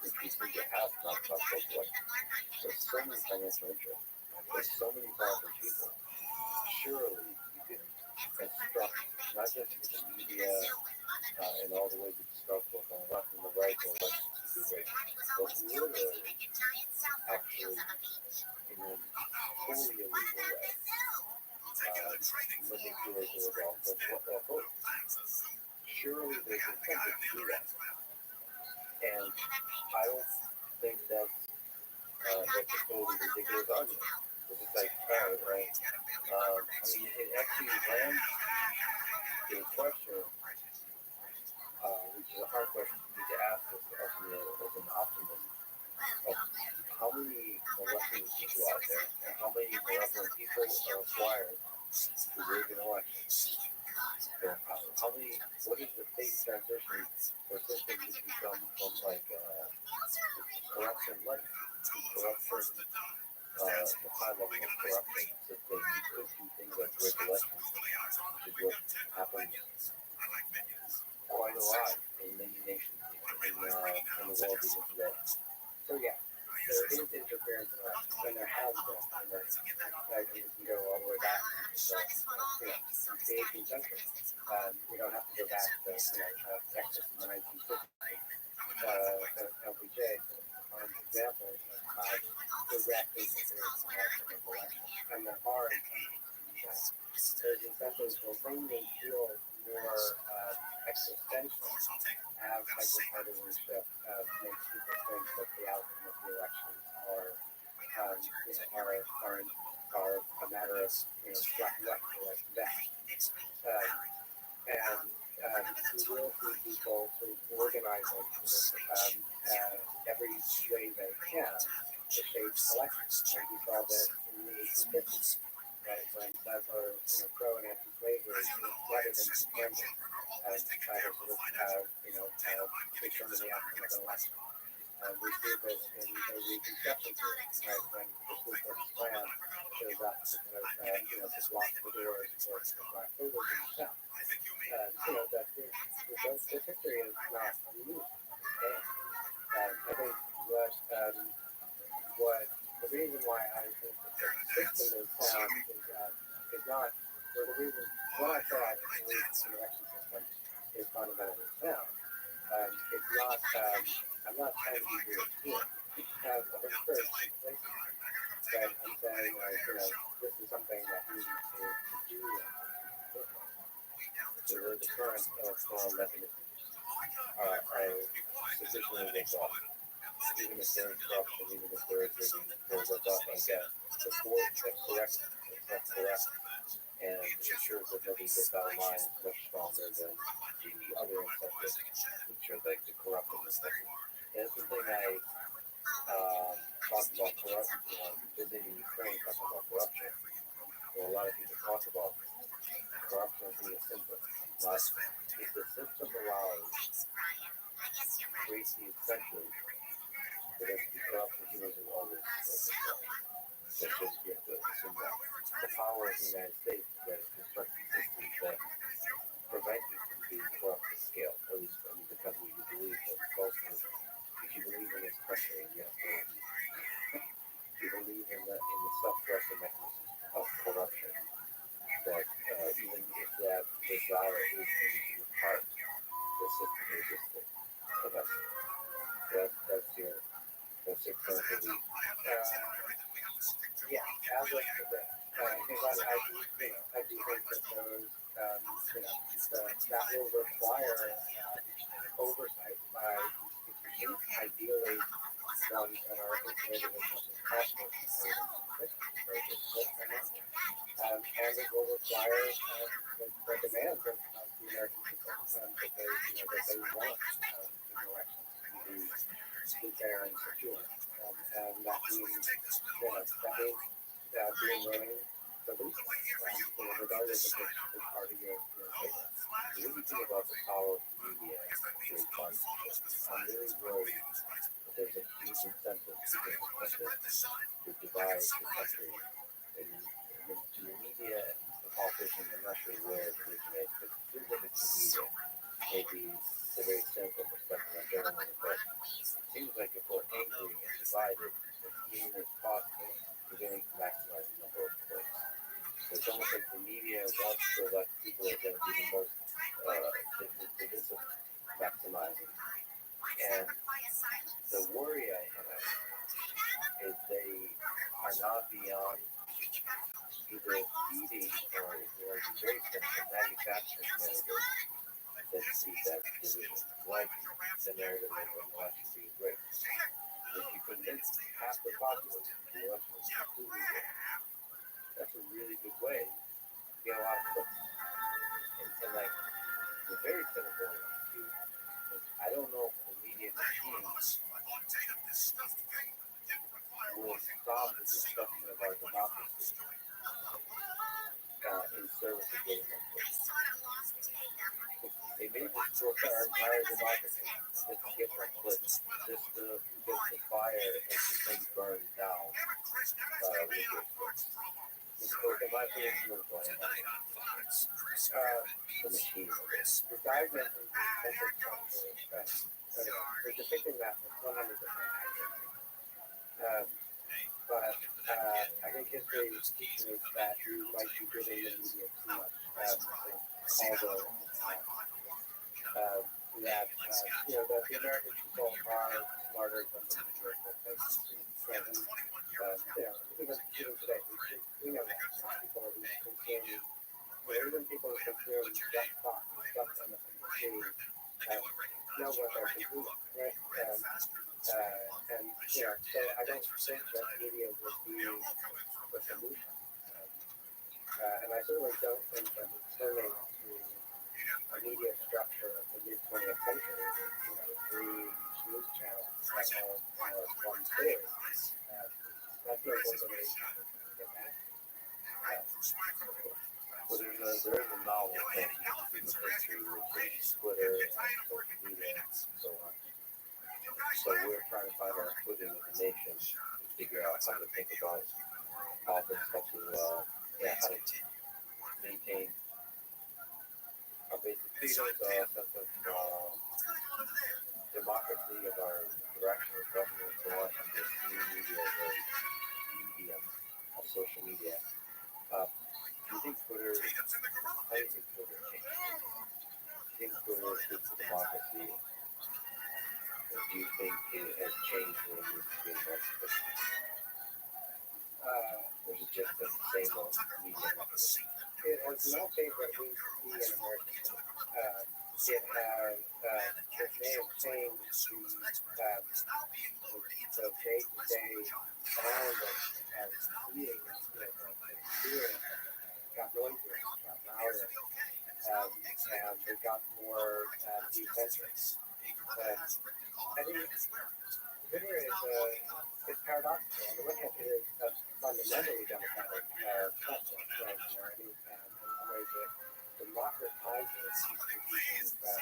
Speaker 2: which we seem to have not about post-election. There's so many financial interests. There's so many powerful people. Surely you can construct not just the media and all the ways you construct both on the left and the right or elections to be rigged, but literally, actually, in a totally illegal way, manipulate the results of what they'll vote. Surely there's incentive to do that. And I don't think that's a totally ridiculous argument. It's just like, right? It actually lands to a question, which is a hard question for me to ask as an optimist, of how many malevolent people out there, and how many malevolent people are required to rig an election. What is the state transition for a system to become from like corruption light to corruption, the high level of corruption system? You could do things like rig elections, which is
Speaker 7: the 18th century. We don't have to go back to Texas in the 1950s. LBJ find examples of how directly interferes in the election. And there are there's incentives will mainly feel more existential as hyperpartisanship makes people think that the outcome of the elections are a matter of black and white or like that. And we will see people sort of organizing every way they can to shape elections. And we saw that in the 1850s, right, when sides are pro and anti-slavery rather than pretending try to sort of determine the outcome of an election. We see this in the Reconstruction period, right, when the Ku Klux Klan shows up to to block the doors for black voters in the South. That this history is not unique. I think what the reason why I think that the system is sound is not, or the reason why I thought the election system is fundamentally sound. It's not, I'm not trying to be weird here. Or first, right? I'm saying, this is something that we need to do. So the current electoral mechanisms are sufficiently exhausted. Even if there is corruption, even if there is rigging, there's a thought like that. The force that corrects and ensures that nobody gets out of line is much stronger than the other incentives to ensure that the corrupt is effective. And that's the thing I talked about corruption, visiting Ukraine, talking about corruption. Well, a lot of people talk about corruption being a symptom. But if the system allows creates the incentive for there to be corruption, humans will always that's just you have to assume that. The power of the United States is that it constructs systems that prevent you from being corrupt at scale. At least, because you believe that if you believe in this country, you have to. You believe in the self-correcting mechanism of corruption. That even if that desire is in your heart, the system resists it. So that's your current belief. Yeah, as of today, because I do think that those, that will require oversight by institutions, ideally ones that are integrated as much as possible. Very difficult right now. And it will require the demands of the American people that they want in elections to be fair and secure. And that means being willing to lose, regardless of which party you're in favor. When you think about the power of the media to fund, I'm really worried that there's a huge incentive to divide the country. And the media and the politicians, I'm not sure where it originates, but it seems like it's the media. Maybe it's a very cynical perspective on journalism, but it seems like if we're angry and divided, as easily as possible, we're going to maximize the number of clicks. So it's almost like the media wants to let people are going to be the most divisive maximizing. And the worry I have is they are not beyond either feeding or very cynical manufacturing narratives that see that division, like the narrative of the election being rigged. If you convince half the populace the election is completely rigged, that's a really good way to get a lot of clicks. And like, the very cynical view is I don't know if the media machine will stop the destruction of our democracy in service of getting them clicks. They may destroy our entire democracy just to get more clicks, just to get the fire and the thing burned down. In my opinion, political and the machine. The guy mentioned they're depicting that with 100% accuracy. But I I think history teaches us that you might be giving the media too much call that the American people are smarter than the media and even today we know that people who consume even people who consume just Fox, just MSNBC know what they're consuming, right? And so I don't think that media will be the solution. And I certainly don't think that returning to a media structure of the mid-20th century, three news channels that all one stage, that's no more than a get back.
Speaker 2: Well, there is a novel thing in the history, which is Twitter and social media and so on. So we're trying to find our footing as a nation to figure out how to think about how this stuff is, how to maintain our basic freedoms, sense of democracy, of our direction of government, and so on, and this new medium of social media. Do you think Twitter, how do you think Twitter changed? Do you think Twitter is good for democracy? Or do you think it has changed when it needs to be invested? Or is it just the same old media?
Speaker 7: It has not changed what we see in America. It may have changed the day-to-day sound of seeing the experience got noisier, got louder, and it got more decentralized. I think Twitter is paradoxical. On the one hand, it is a fundamentally democratic platform, right? In some ways, it democratizes institutions that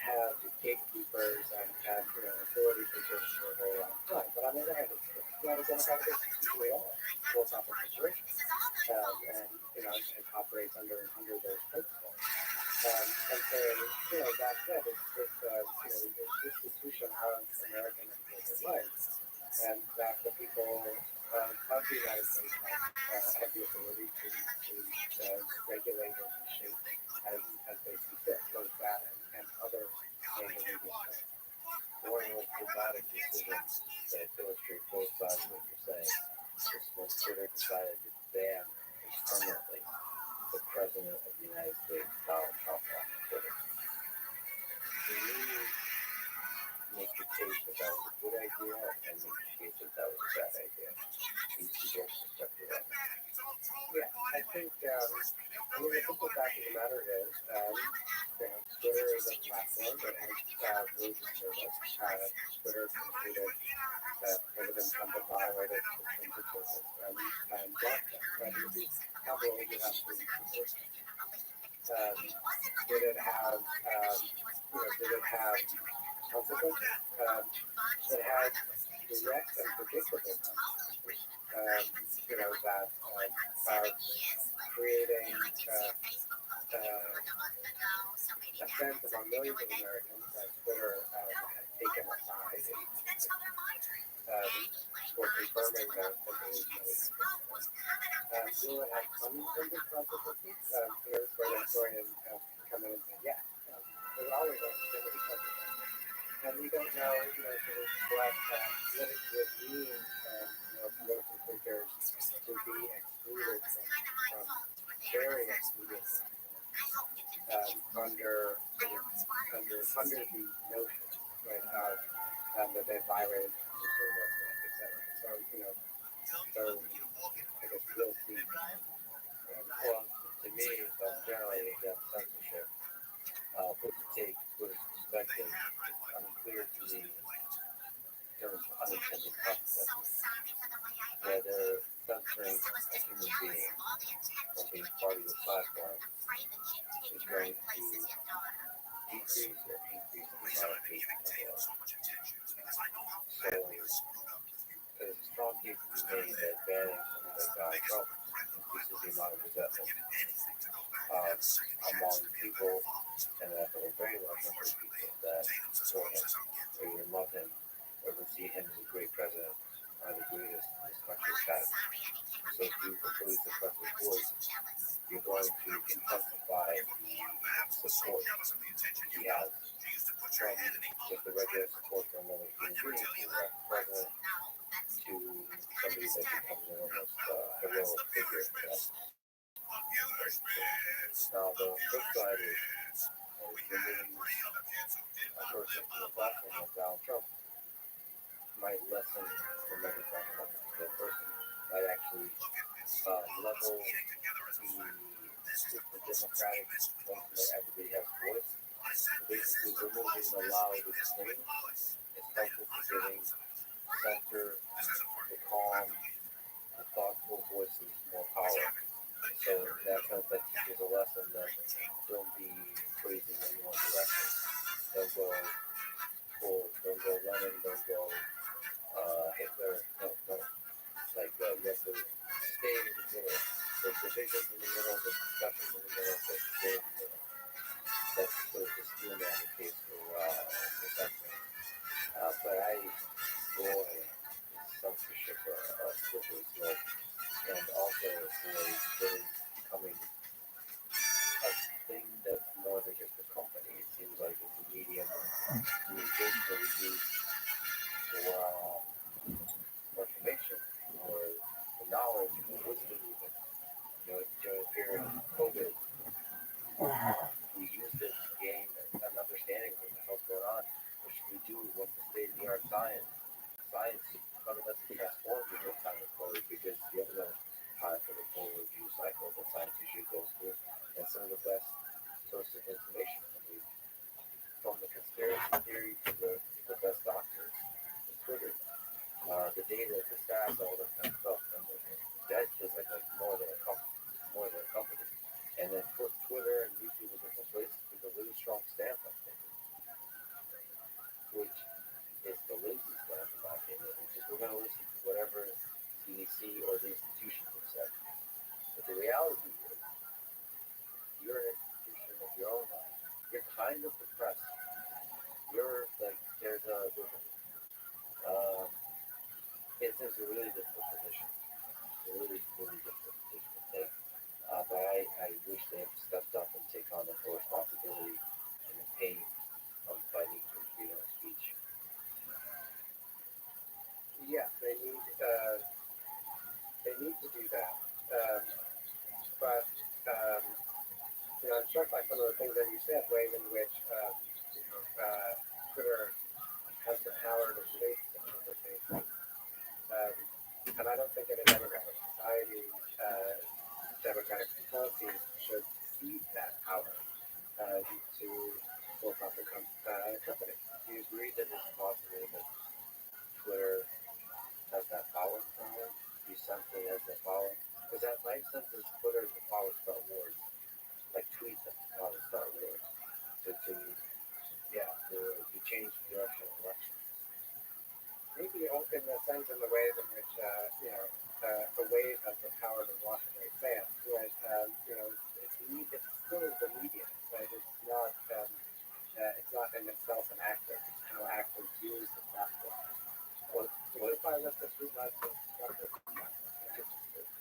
Speaker 7: have gatekeepers and authority positions for a very long time. But on the other hand, it's not a democratic institution at all. Full proper corporation, and it operates under those principles. And so, that said, it's an institution of American and global life, and that the people of the United States have the authority to regulate and shape as they see fit, both that and other major media things.
Speaker 2: One of the dramatic decisions that illustrate both sides of what you're saying is when Twitter decided to ban permanently the President of the United States, Donald Trump, off of Twitter. Can you make your case that that was a good idea and make your case that that was a bad idea? Can you see both perspectives of that?
Speaker 7: Yeah, I think the simple fact of the matter is Twitter is a platform that has rules of service. Twitter concluded that President Trump had violated the terms of service and blocked them. Right? How will you have to enforce it? Did it have consequences? It had direct and predictable consequences. That are creating a sense among millions of Americans that Twitter had taken a side for confirming that the belief that it had. Will it have unintended consequences? This great historian come in and say, yes. There's always unintended consequences. And we don't know, what it would mean political figures to be excluded from various media under the notion, right, that they violated etc. So, I guess we'll see.
Speaker 2: Well, to me, generally against censorship, but to take Twitter's perspective, it's unclear to me in terms of unintended consequences whether censoring a human being from being part of the platform is going to decrease or increase the amount of hate content. So there's a strong case to be made that banning something like Donald Trump increases the amount of resentment among people, and that there are very large number of people that support him, or even love him, or see him as a great president, or the greatest if you fully suppress his voice, you're going to intensify the support he has from just the regular support from another human being to the president to somebody that becomes an almost heroic figure. Now the flip side is removing a person from the platform like Donald Trump might lessen the megaphone of the person, might actually level the democratic function that everybody has voice. Basically, removing the loud extreme is helpful for giving center, the calm, the thoughtful voices more power. So in that sense, that teaches a lesson that don't be crazy in one direction. Don't go full, don't go Lenin, don't go Hitler, no. Like you have to stay in the middle. There's divisions in the middle, there's discussions in the middle, but stay in the middle. That's sort of the steel man case for something. But I enjoy censorship slippery slope, and also for really becoming a thing that's more than just a company. It seems like it's a medium of communication that we use for information, or for knowledge, for wisdom even. During the period of COVID, we used it to gain an understanding of what the hell's going on. What should we do? What's the state of the art science? Science fundamentally transformed in this time of COVID because you have no time for the full review cycle that science usually goes through. And some of the best sources of information from the conspiracy theory to the best doctors, the Twitter, the data, the stats, all that kind of stuff. And that feels like more than a company. And then put Twitter and YouTube in different places with a really strong stamp, I think, which is the lazy stamp, in my opinion, which is we're going to listen to whatever CDC or the institutions have said. But the reality is, you're an institution of your own life. You're kind of depressed. You're like, it's a really difficult position. A really, really difficult position to take. But I wish they had stepped up and take on the full responsibility and the pain of fighting for freedom of speech.
Speaker 7: Yeah, they need to do that. But I'm struck by some of the things that you said, ways in which Twitter has the power to shape some of the things. And I don't think in a democratic society, democratic policies should cede that power to for-profit companies.
Speaker 2: Do you agree that it's possible that Twitter has that power? Do you sense that it has that power? Because that my sense is Twitter has the power to start wars. Like tweets have the power to start wars. To change the direction of elections.
Speaker 7: Maybe in the sense in the ways in which a wave has the power to wash away sand. Right? It's still the media, right? It's not in itself an actor. It's how actors use the platform. What if I let this room out to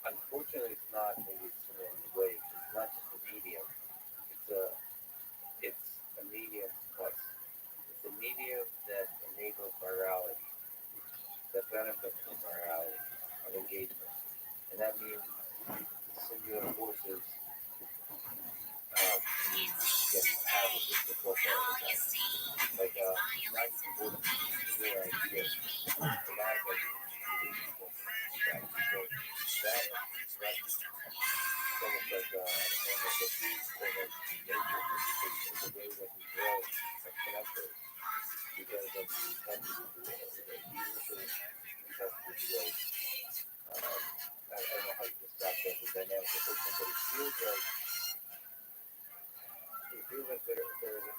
Speaker 2: Unfortunately, it's not maybe similar in the way. It's not just a medium. It's a medium plus. It's a medium that enables virality, that benefits from virality of engagement, and that means singular voices can have a disproportionate impact. Like 90 voices, singular ideas, dramatically impact. So that expresses almost like the corner of nature, is the way that we grow exponentially because of the intensity of the initial intensity of the wave. I don't know how to describe the dynamic of it, but it feels like there's a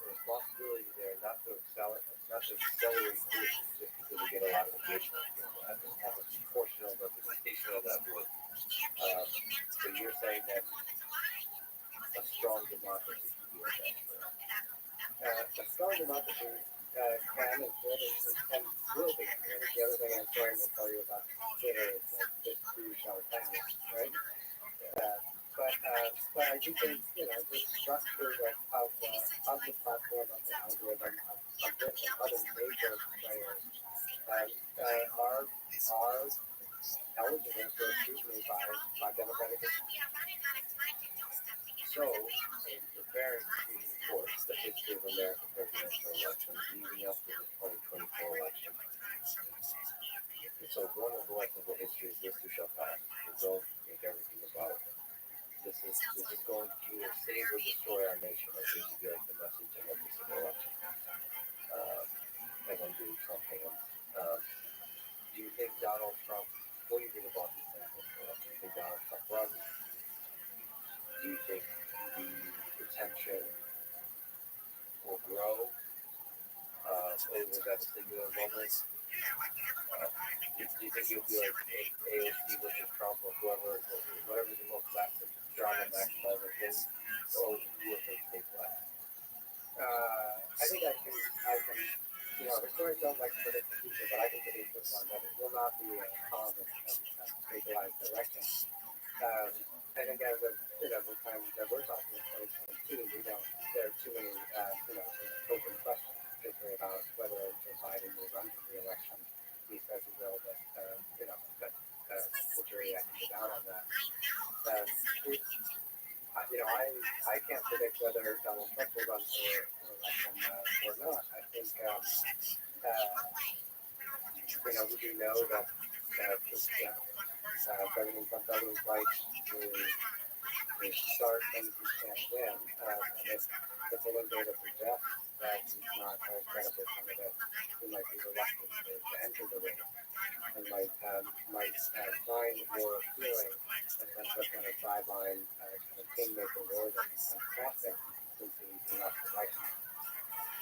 Speaker 2: responsibility there not to accelerate voices just because we get a lot of engagement. I just have a proportional representation of that voice. So you're saying that a strong democracy should be like that.
Speaker 7: a strong democracy can and should and will be. I think the other thing an historian will tell you about Twitter is that this too shall pass, right? But I do think the structure of the platform, of the algorithm, of this and other major players are eligible for scrutiny by democratic institutions.
Speaker 2: So, in preparing to report the history of American presidential elections leading up to the 2024 election, so one of the lessons of history is this too shall pass. We don't make everything about this is going to either save or destroy our nation. I think to be like the message of every single election. And then do Trump hands. Do you think Donald Trump? What do you think about this election? Do you think Donald Trump runs? Do you think the tension will grow over that singular moment? Do you think he'll be like AOC versus Trump or whatever the most drama maximizing thing, or who will think take less?
Speaker 7: I think I can, historians don't like to predict the future, but I can predict this one, that it will not be a calm and stabilized election. I think as of, the time that we're talking in 2022, there are too many, open questions, particularly about whether Joe Biden will run for the election. He says he will, but, the jury, I think, is out on that. I can't predict whether Donald Trump will run for election or not. I think, we do know that President Trump doesn't like to start things he can't win, and if the polling data suggests that he's not a credible candidate, he might be reluctant to enter the race and might find more appealing and then put on a sideline kind of kingmaker role that he's been crafting since he left the White House.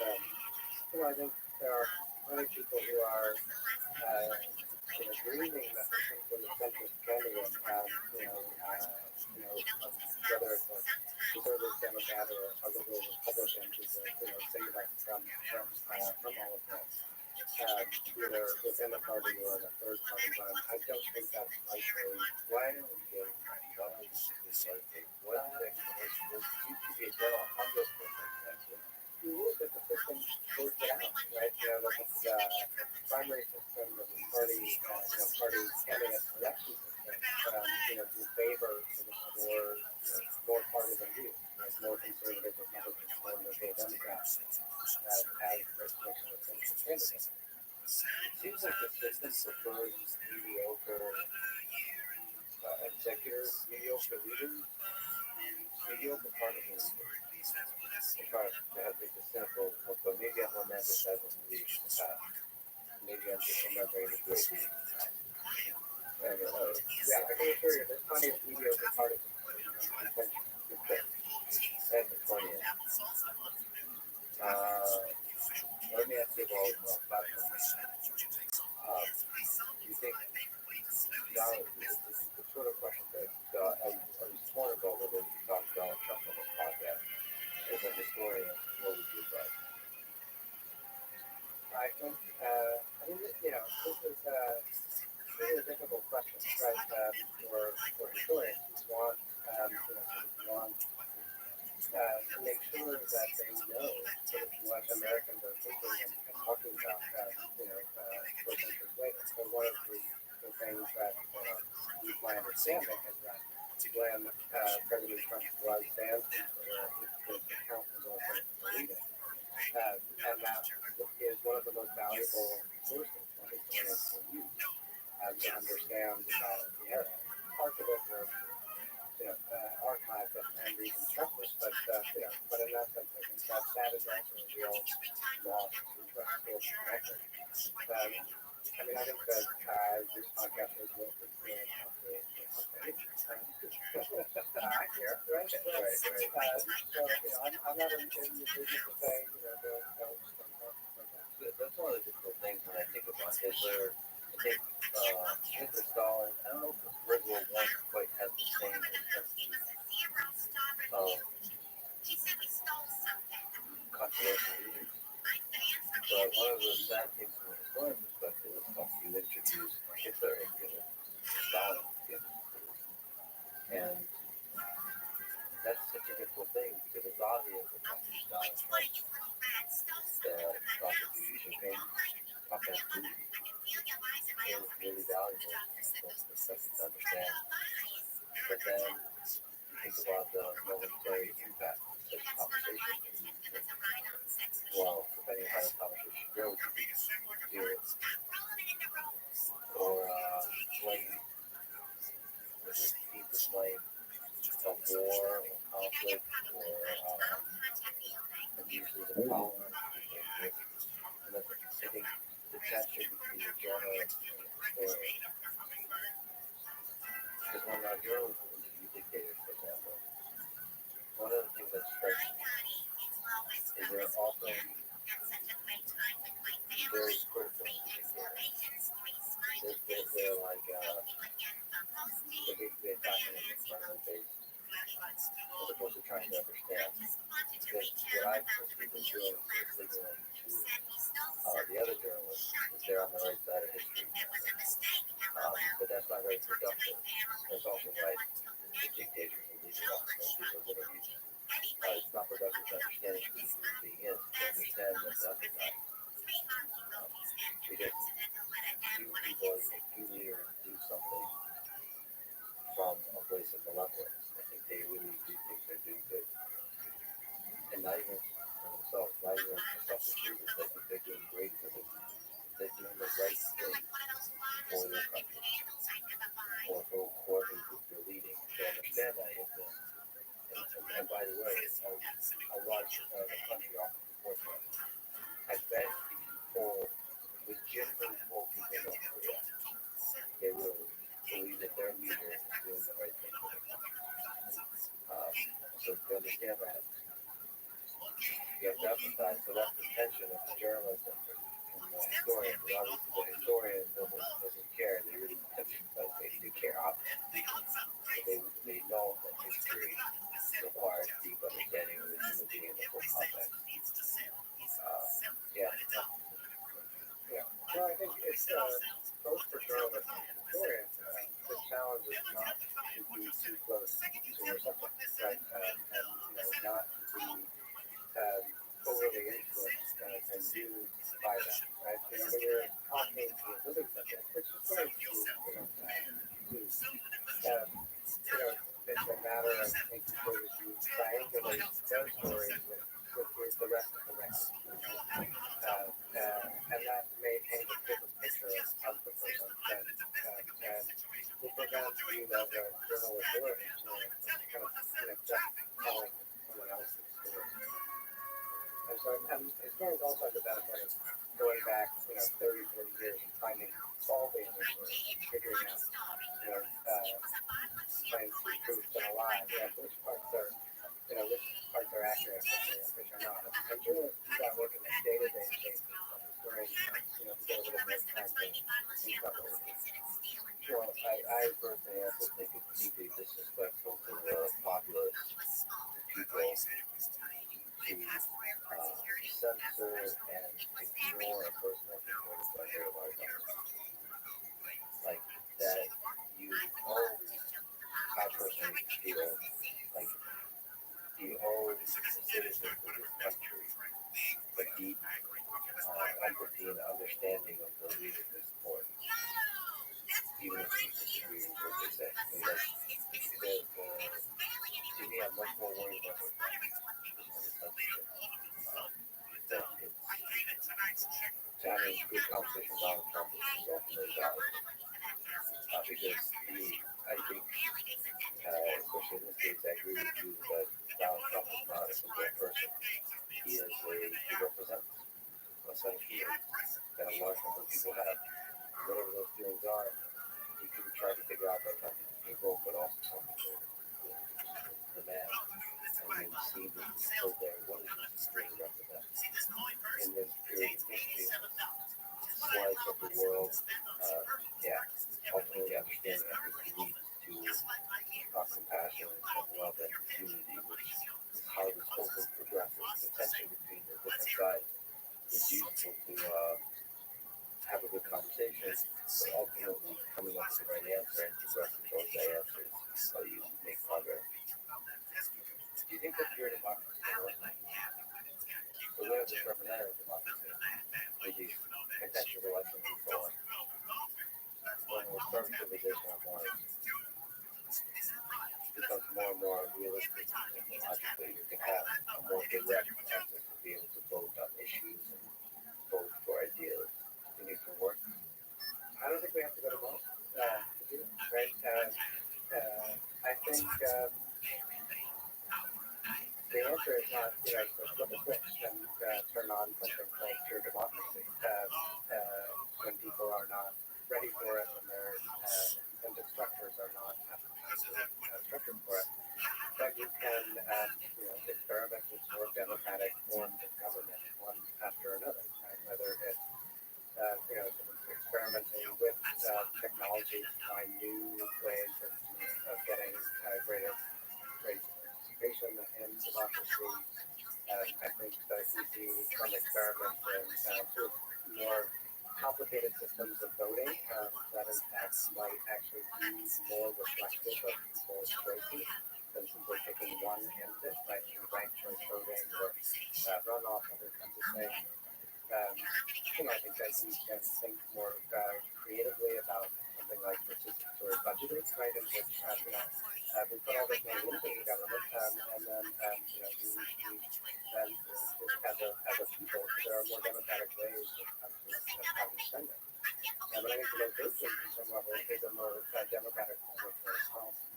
Speaker 7: I think there are many people who are dreaming that there's some sort of centrist candidate, whether it's a conservative Democrat or a liberal Republican who's cigarette from all of this, either within the party or in a third party. But I don't think that's likely.
Speaker 2: Why don't we get why don't we just like what you could be a general Congress person?
Speaker 7: You will get the system sorts it out, right? The primary system, the party candidate selection system, in favor more partisan views, like more conservative Republicans, more liberal Democrats, as restrictions of candidates.
Speaker 2: It seems like the system prefers mediocre executives, mediocre leaders, mediocre partisan leaders. I try to have like a cynical look, but maybe I'm romanticizing the league in the past. Maybe I'm just remembering the great league. And,
Speaker 7: I can assure you there's plenty of mediocre partisans.
Speaker 2: And the 20th. Let me ask you about platforms. You think Donald, the sort of question that I was torn about whether to talk to Donald Trump on this podcast. As a historian, what would you advise?
Speaker 7: I think, this is a difficult question, right? For historians who want, to make sure that they know sort of what Americans are thinking and talking about, first interest later. So one of the things that my understanding is that when President Trump was dancing for the account was also deleted, and that is one of the most valuable sources that historians will use to understand the era. Parts of it were archived and reconstructed, but in that sense, I think that is also a real loss to historical record. I think that this podcast is what is really I'm not in the business of saying,
Speaker 2: that's one of the difficult things when I think about Hitler. I think Hitler, Stalin, I don't know if World War I quite has the same intensity of controversial leaders. But beautiful thing because it's obvious that it's not the contribution thing. Content food is really valuable from the perspective to understand. But then you think about the momentary impact of such a conversation. Well, depending on how the conversation goes, you hear or flame with a deep flame of war or conflict or abuses of power. And I think the tension between the journalist and the story. Because when our journalists interview dictators, for example, one of the things that strikes me is they're often very critical of the dictators. They're like, they're basically attacking them in front of their face as opposed to trying to understand. Because what I've personally been doing is signaling to the other journalists that they're on the right side of history. But that's not very productive. That's also why the dictators and leaders often don't give their interviews. It's not productive to understand who the human being is, to understand what's on the side. Because few people, few leaders do something from a place of malevolence. I think they really do think they're doing good. And not even for themselves, not even for selfish reasons. I think they're doing great for them. They're doing the right thing for their country or for whoever group they're leading. They understand that in them. And by the way, a large part of the country often supports that. I bet if you poll, legitimately poll people in North Korea, they will believe that their leader is doing the right thing for their country. So to understand that, you have to emphasize, so that's the tension of the journalist and the historian. But obviously the historian doesn't care. They really they care obviously. But they know that history requires deep understanding of the human being in the full context. Yeah.
Speaker 7: Yeah. Well, I think it's both for journalists and historians. The challenge is not to be too close to your subject, right? And not to be overly influenced and used by them, right? When you're talking to a living subject, which is going to, it's a matter of making sure that you triangulate their stories with the rest of the record. And that may paint a different picture of the person and will prevent you as a journalist or an historian from kind of just telling someone else's story. And so historians also have the benefit of going back, 30, 40 years and solving the story, figuring out, trying to prove them alive, which parts are accurate, which are not. And journalists do that work on a day-to-day basis. Historians, we get a little bit of time to think about what we do.
Speaker 2: Well, I personally also think it's deeply disrespectful to the populace, the people, to censor and ignore a person that's reported by very large numbers. Like that you always, I personally feel like you owe the citizens of this country a deep empathy and understanding of the leaders they support. Even if you disagree with what they say. I mean, to me, I'm much more worried about what's happening in this country. That it's having good conversations with Donald Trump is ultimately valid. Because I think, especially in this case, I agree with you that Donald Trump is not a simple person. He represents a set of feelings that a large number of people have. Whatever those feelings are, you can try to figure out by talking to people, but also talking to the man. And then see the people there, what is this really represent in this period of history, slice of the world, ultimately understanding I think leads to compassion and love and unity, which is how this whole thing progresses. The tension between the different sides is useful to have a good conversation, but ultimately coming up with the right answer and progressing towards that answer is how you make progress. Do you think that your democracy is going to work? So we have this representative democracy with these contentious elections and so on. When we're starting civilization on Mars, it becomes more and more realistic technologically. You can have a more direct access to be able to vote on issues and vote for ideas. I think it can work.
Speaker 7: I don't think we have to go to Mars to do it, right? I think the answer is not, to flip a switch and turn on something called pure democracy when people are not ready for it, when their incentive structures are not structured for it. But you can, experiment with more democratic forms of government, one after another, and whether it's experimenting with technology to find new ways of getting greater participation in democracy. I think that we see some experiments in sort of more complicated systems of voting that in fact might actually be more reflective of people's choices than simply picking one candidate, like ranked choice voting or runoff, other kinds of things. I think that we can think more creatively about something like participatory budgeting, right, in which we put all this money into the government, and then as a people, there are more democratic ways of how we spend it. But I think the location, at some level, is a more democratic form of policy,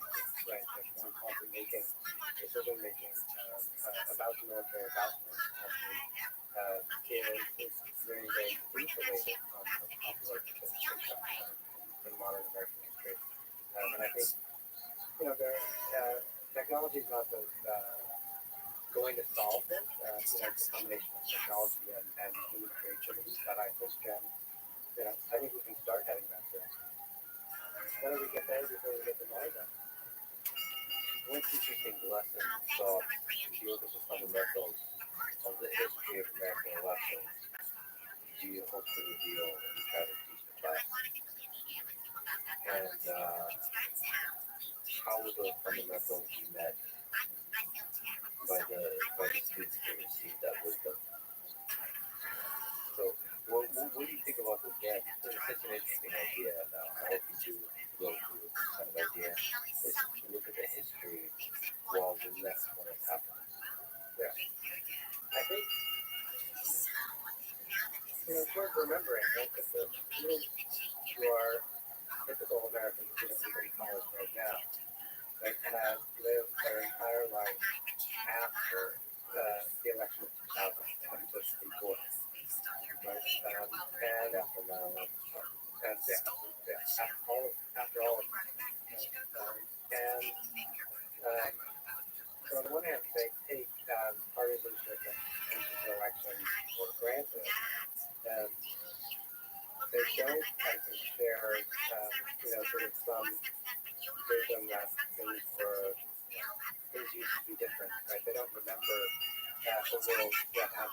Speaker 7: right? There's more policy making, decision making about the military, about foreign policy, is very, very insulated from popular participation in modern American history. And I think, technology is not going to solve this. It's a combination of technology and human creativity. But I think, I think we can start heading that direction. Whether we get there before we get to Mars,
Speaker 2: one interesting lesson from if you look at the fundamentals of the history of American elections, do you hope to reveal when you try to teach the class? And how will those fundamentals be met by the students who receive that wisdom? So, what do you think about this game? It's such an interesting idea. I hope you do go through this kind of idea. Is to look at the history while the next one is happening.
Speaker 7: yeah, I think it's worth remembering, right, that the students who are typical American students who are in college right now, that have lived their entire life after the election of 2000 and just before, right? And
Speaker 2: After 9/11.
Speaker 7: after all of it. And so on the one hand, they take partisanship and elections for granted. Um, they don't, I think, share, sort of some vision that things used to be different, right? They don't remember a world that had,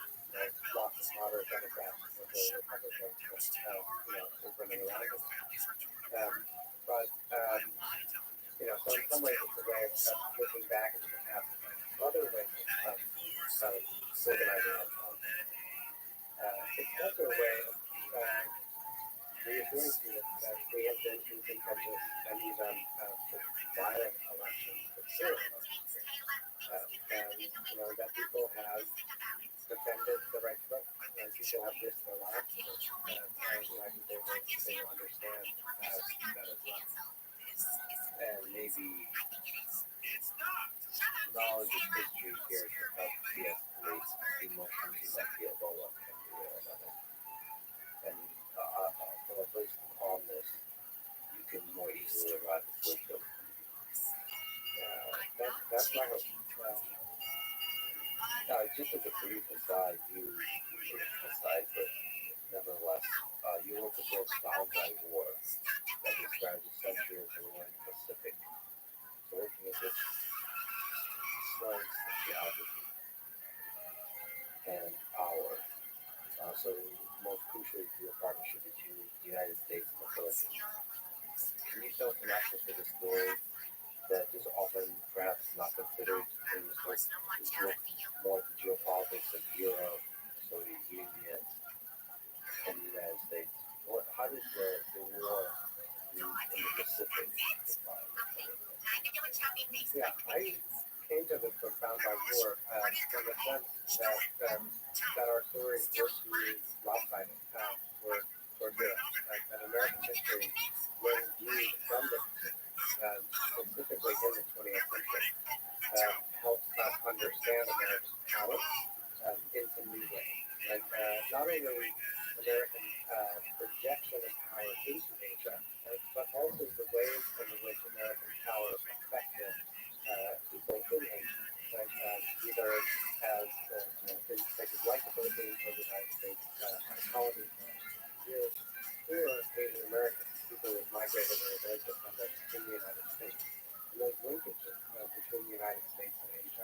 Speaker 7: lots of moderate Democrats and liberal Republicans, running around in it. But, so in some ways it's a way of looking back and perhaps other ways of organizing our politics. It's also a way of reassuring students that we have been through contentious and even violent elections before elections. And that people have defended the right to vote. And people have risked their lives for it. And I think they will understand that as well.
Speaker 2: And maybe knowledge of history here can help de-escalate the emotions you might feel about what country or another. And from a place of calmness, you can more easily arrive at wisdom.
Speaker 7: That's my hope.
Speaker 2: Just as a brief aside, you aside, but nevertheless, you wrote the book Bound by War that describes the century of the war in the Pacific. So looking at this strength of geography and power. So most crucially to your partnership between the United States and the Philippines. Can you tell some aspects of the story that is often perhaps not considered. Things look more at the geopolitics of Europe, Soviet Union, and the United States. How did the war in the Pacific define?
Speaker 7: Yeah, I came to this profound war in the sense that our stories were to be lopsided, were good, and American history, when viewed from the specifically in the 20th century, helps us understand American power in some new ways. And not only American projection of power into Asia, right, but also the ways in which American power affected people in Asia, right, either as in places like the Philippines or the United States colonies for years, or Asian Americans, people who migrated or resided from them in the United States. And those linkages between the United States and Asia,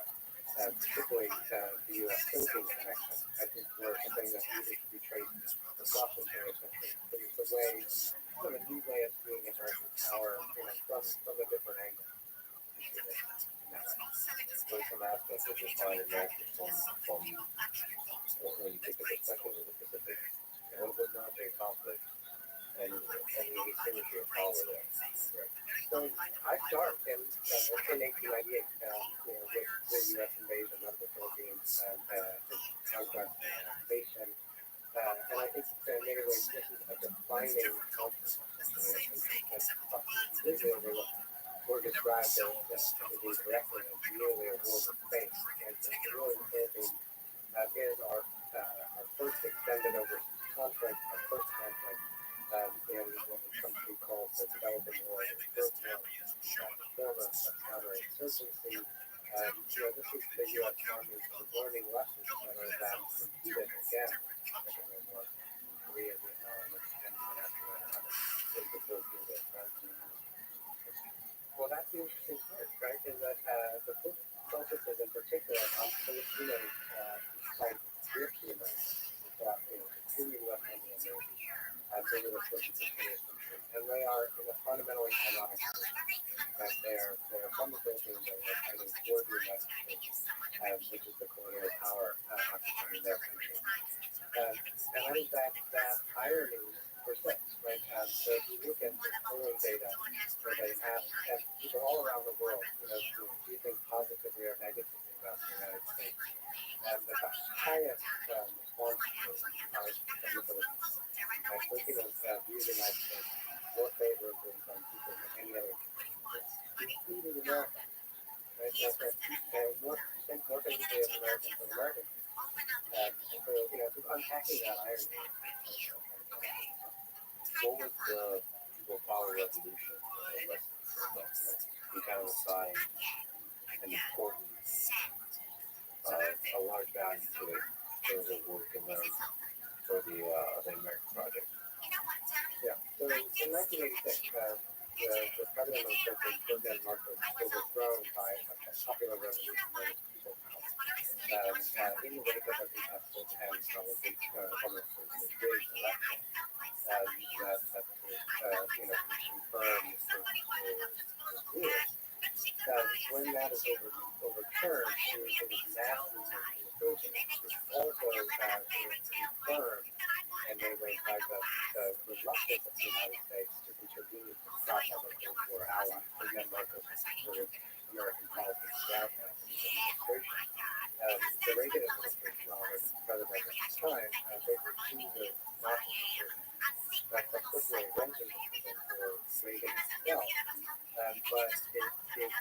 Speaker 7: particularly the U.S.-Philippines connection, I think were something that needed to be traced across the 20th century. It was a way, sort of a new way of seeing American power, from a different angle.
Speaker 2: So some aspects of define America from when you think of it, especially in the Pacific. What was military conflict and the asymmetry of power there?
Speaker 7: So I start in 1898 with the U.S. invasion of the Philippines and conquest and annexation. And I think in many ways this is a defining conflict. Completely overlooked or described incorrectly as merely a war with space. And the war in the Philippines is our first extended overseas conflict, our first conflict in what would come to be called the developing world, the third world, the form of counterinsurgency. This is the U.S. Army learning lessons that are then repeated again in the Second World War, Korea, Vietnam, and after that, in the Philippines as well. Well, that's the interesting part, right? Is that the book focuses in particular on Filipino type groups in that continue U.S. Army and Navy over the course of the 20th century, and they are in a fundamentally ironic group. That they are from the Philippines, they are fighting for the United States, which is the colonial power occupying their country. And I think that irony persists, right? So if you look at the polling data where they have people all around the world, do you think positively or negatively about the United States? And the highest response is from the Philippines. Filipinos view the United States more favorably than people in any other country, including America. Right? Think more favorably of Americans than Americans. And so, just unpacking that irony.
Speaker 2: What was the people power revolution lessons? You kind of assign an importance, a large value to it in terms of work and learn for the American project.
Speaker 7: Yeah. So in 1986, the president of the President Marcos was overthrown by a popular revolution known as People's Power. In the wake of a contested and probably almost rigged election, that confirm his rules. When that is overturned, there was mass movement in the Philippines, which also confirmed in many ways by the reluctance of the United States to intervene to stop other things who were allies. President Marcos supported American politics throughout that administration. The Reagan administration, already president at the time, they refused not to support him. That's quickly a vengeance for Reagan himself. But he's being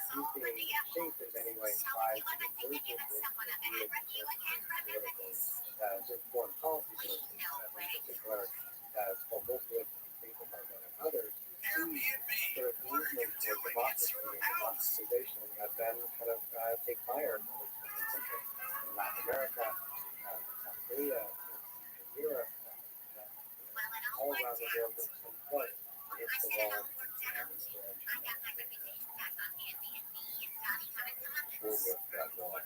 Speaker 7: shaped in many ways by the emerging political foreign policy sources, in particular, both with State Department and others, see sort of movements toward democracy and democratization that then kind of take fire in the 20th century in Latin America, South Korea, in Europe, all around the world in some place. It's the wall and
Speaker 2: What that wall? What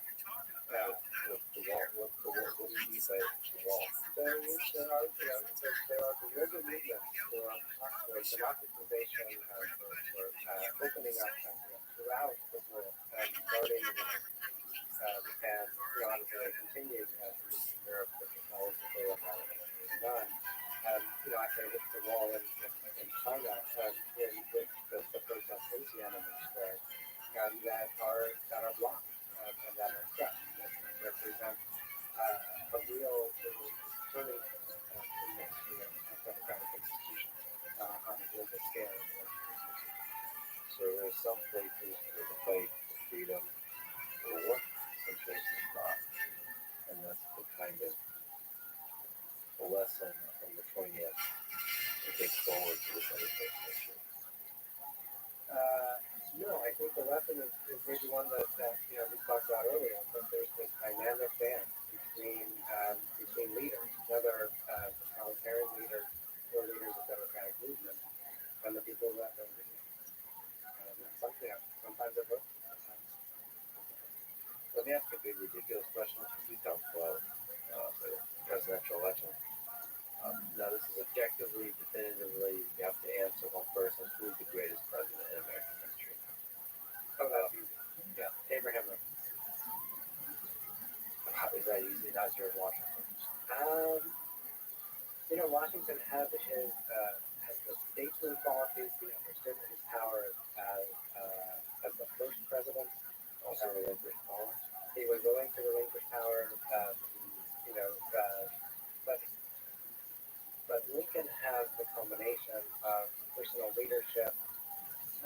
Speaker 2: do you say the wall?
Speaker 7: there are global movements for democratization, for opening up throughout
Speaker 2: question. We talked about the presidential election. Now, this is objectively, definitively, you have to answer one person. Who's the greatest president in American history?
Speaker 7: Oh, that's easy.
Speaker 2: Yeah.
Speaker 7: Abraham Lincoln.
Speaker 2: How is that easy? Not George Washington.
Speaker 7: Washington has the statesman qualities. He understood his power as the first president.
Speaker 2: Also relinquished power.
Speaker 7: He was willing to relinquish power. You know, but but Lincoln has the combination of personal leadership,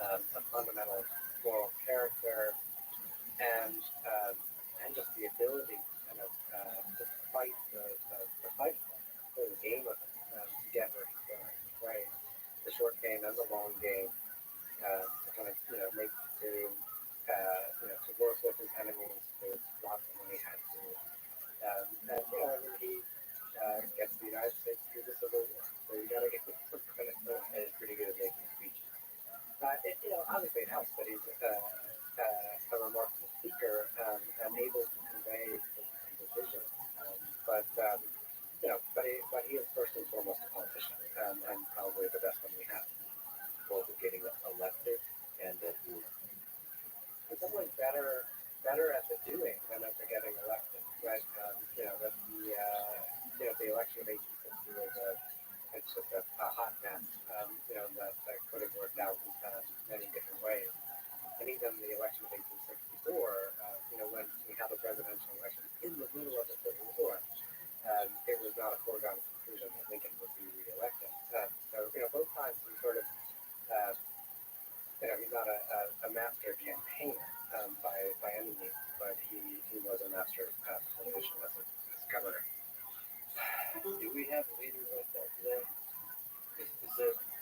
Speaker 7: a fundamental moral character, and just the ability kind of to fight the fight, play the game of it, to get where he's going, right? The short game and the long game, to kind of make to work with his enemies, to block them when he had to, and he gets the United States through the Civil War. So you got to give him some credit for that.
Speaker 2: And he's pretty good at making speeches.
Speaker 7: Obviously it helps that he's a remarkable speaker and able to convey his kinds of vision. But he is first and foremost a politician, and probably the best one we have.
Speaker 2: Both of getting elected and then ruling.
Speaker 7: In some ways, better at the doing than at the getting elected. Right? The election of 1860 was it's just a hot mess. That could have worked out in many different ways. And even the election of 1864, when we had a presidential election in the middle of the Civil War, it was not a foregone conclusion that Lincoln would be reelected. Both times he sort of, he's not a master campaigner by any means, but he was a master politician as governor.
Speaker 2: Do we have leaders like that today?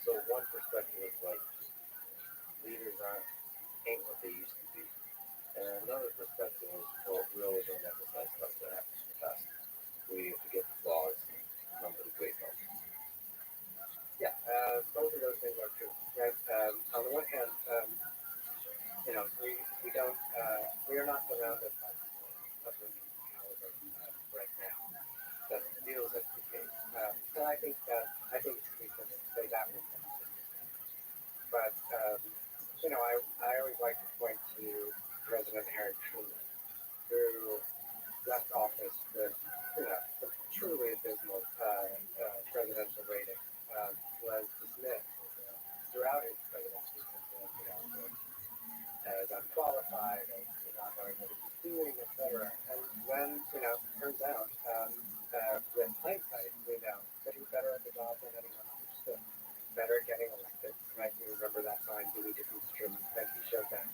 Speaker 2: So one perspective is like leaders ain't what they used to be, and another perspective is well, we always don't emphasize stuff that happened in the past. We forget the flaws and remember the great moments.
Speaker 7: Yeah, both of those things are true. Right? On the one hand, we don't we are not surrounded by people of Lincoln's caliber right now. That feels like the case. And I think we can say that with consistency. But I always like to point to President Harry Truman, who left office with a truly abysmal presidential rating. Was dismissed throughout his presidency as unqualified, as not knowing what he was doing, etc. And when turns out, with hindsight, we know that he's better at the job than anyone understood. Better at getting elected, right? You remember that sign, "Do we defeat Truman?" That he showed that,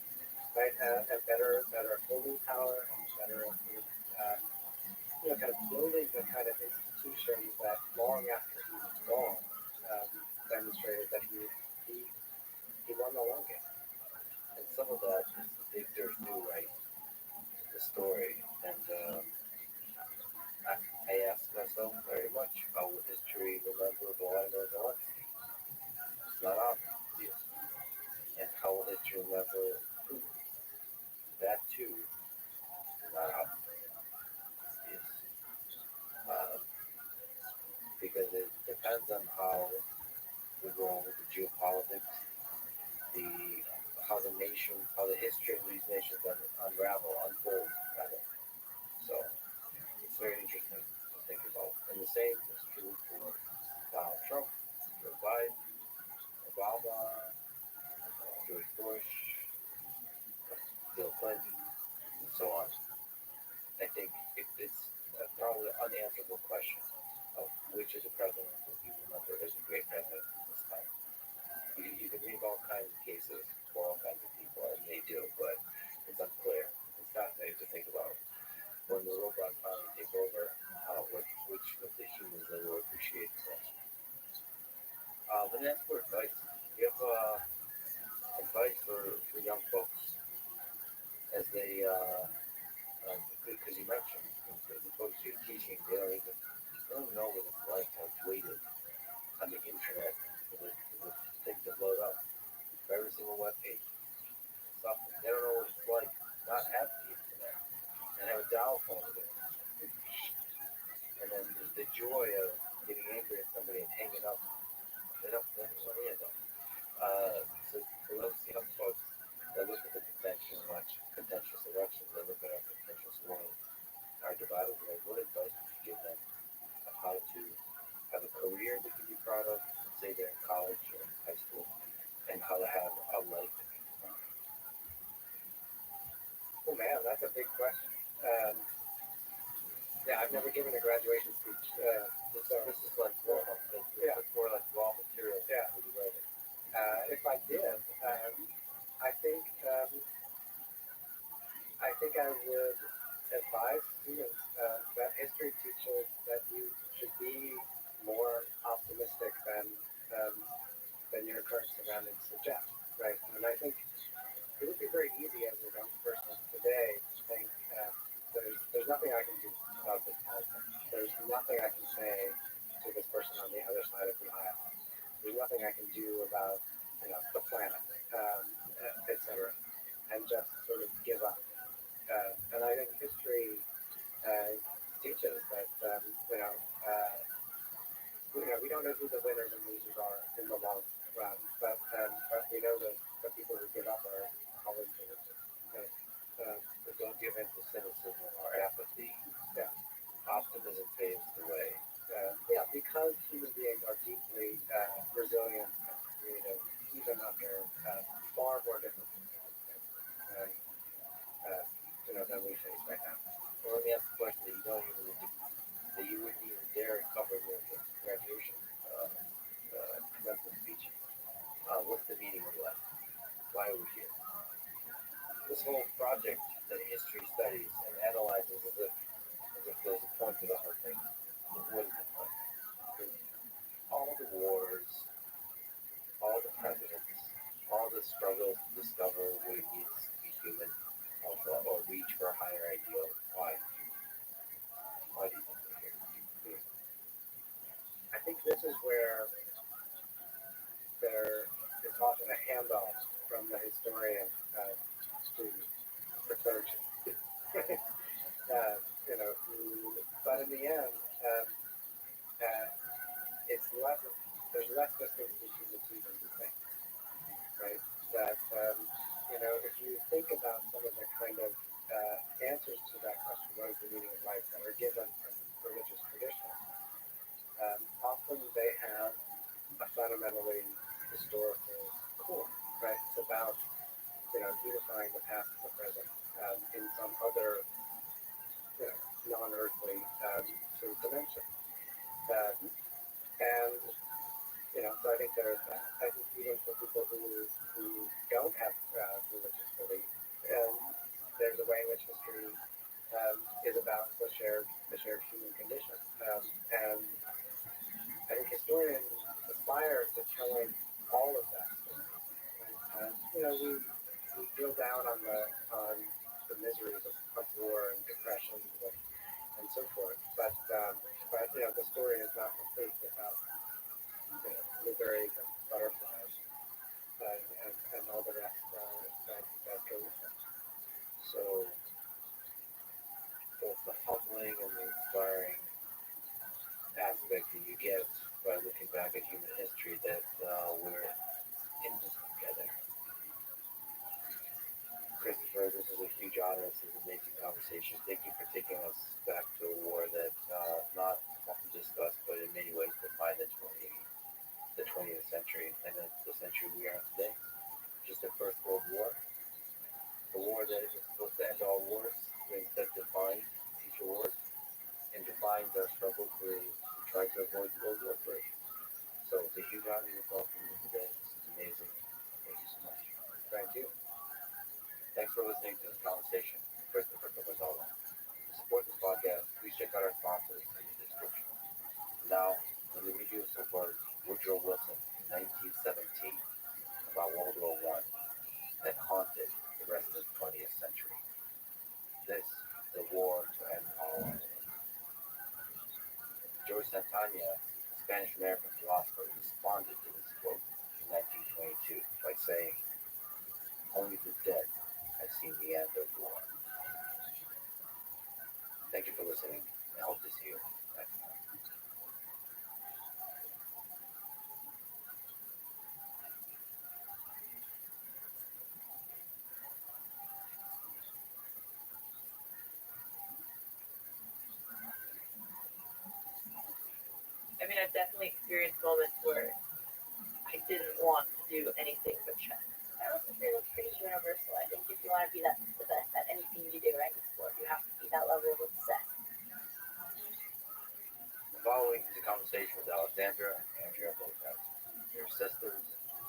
Speaker 7: right? And better at holding power, and better at kind of building the kind of institutions that long after he was gone, demonstrated that he won the long game.
Speaker 2: And some of that is the big there's new right, the story. And I ask myself very much, how will history remember Vladimir Zelensky? It's not obvious. And how will history remember Putin? That too is not obvious. Because it depends on how we're going with the geopolitics, how the history of these nations unfold, rather. So it's very interesting to think about. And the same is true for Donald Trump, Joe Biden, Obama, George Bush, Bill Clinton, and so on. I think it's probably an unanswerable question of which of the presidents will be remembered as a great president this time. You can read all kinds of cases for all kinds of people, and they do, but it's unclear. It's fascinating to think about when the robots finally take over, which of the humans they will appreciate the most. But that's for advice. You have advice for young folks as they, because you mentioned the folks you're teaching, they don't even know what it's like to have waited on the internet for the thing to load up for every single web page. Stuff. They don't know what it's like not have the internet and have a dial phone with it. joy of getting angry at somebody and hanging up. They don't want any of them. So for those young folks that look at the contentious elections, that look at our contentious world, our divided world, what advice would you give them on how to have a career they can be proud of, say they're in college or in high school, and how to have a life that can be proud of?
Speaker 7: Oh man, that's a big question. Yeah, I've never given a graduation speech.
Speaker 2: This is like raw, it's more like raw material.
Speaker 7: Yeah.
Speaker 2: For the writing.
Speaker 7: If I did, I think I would advise students that history teaches that you should be more optimistic than your current surroundings suggest, right? And I think it would be very easy as a young person today to think there's nothing I can do about this politics. There's nothing I can say to this person on the other side of the aisle. There's nothing I can do about the planet, etc. And just sort of give up. And I think history teaches that we don't know who the winners and losers are in the long run, but we know that the people who give up are always the losers. Right?
Speaker 2: But don't give in to cynicism or apathy.
Speaker 7: Yeah.
Speaker 2: Optimism paves the way.
Speaker 7: Because human beings are deeply resilient and creative, even under far more difficult circumstances than we face right now.
Speaker 2: Well, let me ask a question that you wouldn't even dare cover in your graduation commencement speech. What's the meaning of life? Why are we here? This whole project that history studies and analyzes as if there's a point to the whole thing. What is the point? All the wars, all the presidents, all the struggles to discover what it means to be human, or reach for a higher ideal. Why? Why do you think we're here?
Speaker 7: I think this is where there is often a handoff from the historian to the clergy. But in the end, there's less distance between the two than you think, right? That if you think about some of the kind of answers to that question, what is the meaning of life, that are given from religious tradition, often they have a fundamentally historical core, right? It's about unifying the past and the present in some other non-earthly sort of dimension. And so I think there's that. I think even for people who don't have religious belief, there's a way in which history is about the shared human condition. And I think historians aspire to telling all of that story. Right? We drill down on the miseries of war and depression and so forth, but the story is not complete without blueberries and butterflies and all the rest that go with it.
Speaker 2: So both the humbling and the inspiring aspect that you get by looking back at human history, that we're in this together. Christopher, this is a huge honor. This is an amazing conversation. Thank you for taking us back to a war that not often discussed, but in many ways defined the 20th century and the century we are in today. Just the First World War, the war that is supposed to end all wars, but instead defines future wars and defines our struggle to try to avoid World War III. So it's a huge honor to welcome you today. This is amazing. Thank you so much.
Speaker 7: Thank you.
Speaker 2: Thanks for listening to this conversation. Christopher Cavazzolo. To support this podcast, please check out our sponsors in the description. Now, let me read you some words Woodrow Wilson in 1917 about World War I that haunted the rest of the 20th century. This is a war to end all enemies. George Santayana, a Spanish-American philosopher, responded to this quote in 1922 by saying, "Only the dead have seen the end of war." Thank you for listening. I hope to see you next time.
Speaker 8: definitely experienced moments where I didn't want to do anything but chess.
Speaker 5: I also feel it's pretty universal. I think if you want to be the best at anything you do, any sport, you have to be that level of obsessed.
Speaker 2: The following is a conversation with Alexandra and Andrea Lopez. They're sisters,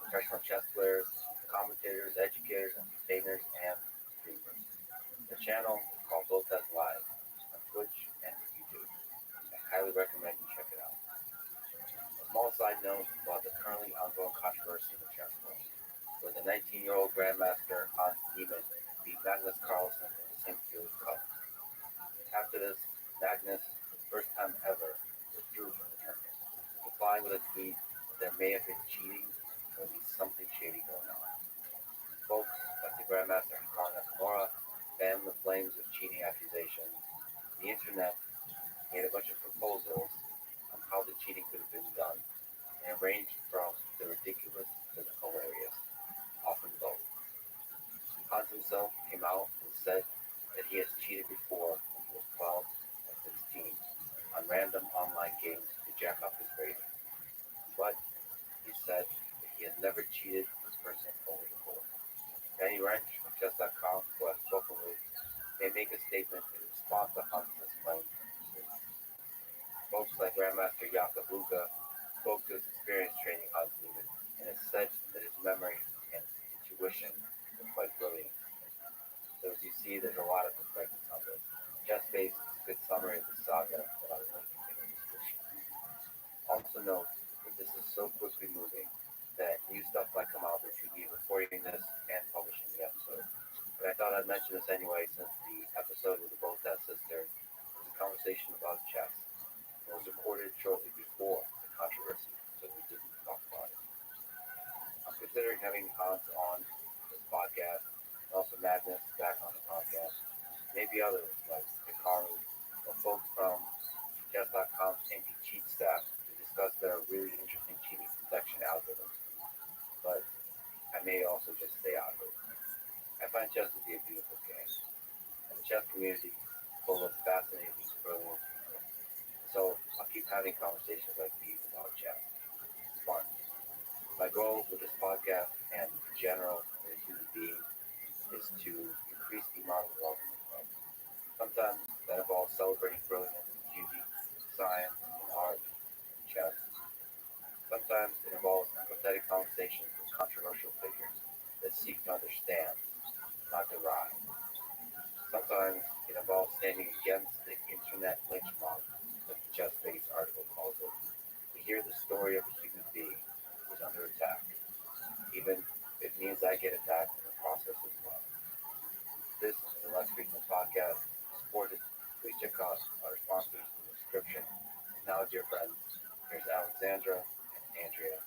Speaker 2: professional chess players, commentators, educators, entertainers, and streamers. The channel is called Lopez Live on Twitch and YouTube. I highly recommend you check it out. A small side note about the currently ongoing controversy in the chess world, where the 19-year-old Grandmaster Hans Niemann beat Magnus Carlsen in the St. Felix Cup. After this, Magnus, for the first time ever, withdrew from the tournament, replying with a tweet that there may have been cheating or at least something shady going on. Folks like the Grandmaster Hikaru Nakamura fanned the flames of cheating accusations. The internet made a bunch of proposals on how the cheating could have been done, and it ranged from the ridiculous to the hilarious, often both. Hans himself came out and said that he has cheated before when he was 12 and 16 on random online games to jack up his rating. But he said that he has never cheated his person over the board. Danny Wrench from Chess.com, who I've spoken with, may make a statement in response to Hans' claim. Folks like Grandmaster Jakob Luga spoke to his experience training Hans Niemann and has said that his memory and intuition were quite brilliant. So as you see, there's a lot of perspectives on this. Chess Base is a good summary of the saga that I'll link in the description. Also note that this is so quickly moving that new stuff might come out between me recording this and publishing the episode. But I thought I'd mention this anyway since the episode with the Voltas sisters was a conversation about chess. It was recorded shortly before the controversy, so we didn't talk about it. I'm considering having Hans on this podcast, and also Magnus back on the podcast. Maybe others like Hikaru or folks from Chess.com's anti-cheat staff to discuss their really interesting cheating detection algorithms. But I may also just stay out of it. I find chess to be a beautiful game, and the chess community is full of fascinating, brilliant people. So I'll keep having conversations like these about chess. It's fun. My goal with this podcast and in general as a human being is to increase the amount of love in the world. Sometimes that involves celebrating brilliance and beauty, science, and art, and chess. Sometimes it involves empathetic conversations with controversial figures that seek to understand, not deride. Sometimes it involves standing against the internet lynch mob, as the chess-based article calls it, to hear the story of a human being who is under attack, even if it means I get attacked in the process as well. This is the Less Frequent Podcast. Support it. Please check out our sponsors in the description. And now, dear friends, here's Alexandra and Andrea.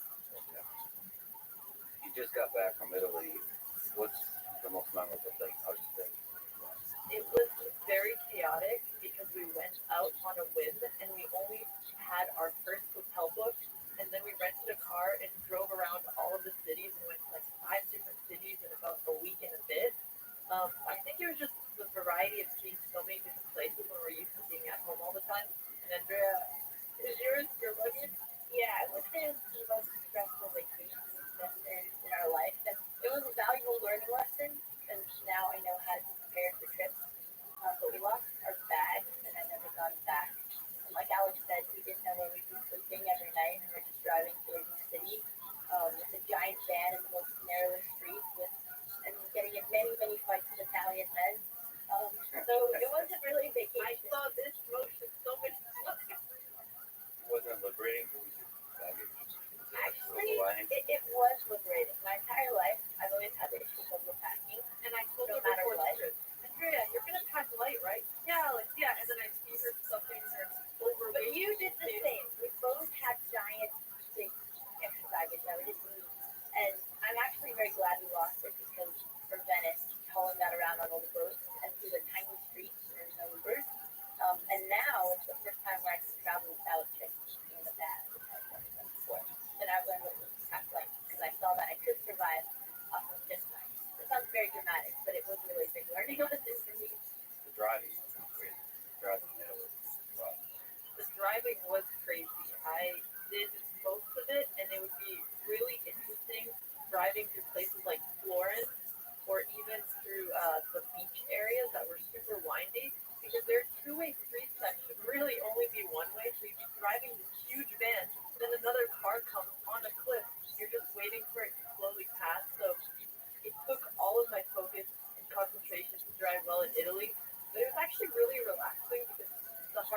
Speaker 2: You just got back from Italy. What's the most memorable thing? How'd you think?
Speaker 8: It was very chaotic because we went out on a whim and we only had our first hotel booked, and then we rented a car and drove around all of the cities and went to like 5 different cities in about a week and a bit. I think it was just the variety of seeing so many different places when we're used to being at home all the time. And Andrea, is yours your luggage?
Speaker 5: Yeah, I would say it's the most stressful vacation we've been in our life. And it was a valuable learning lesson because now I know how to prepare for trips. But we lost our bag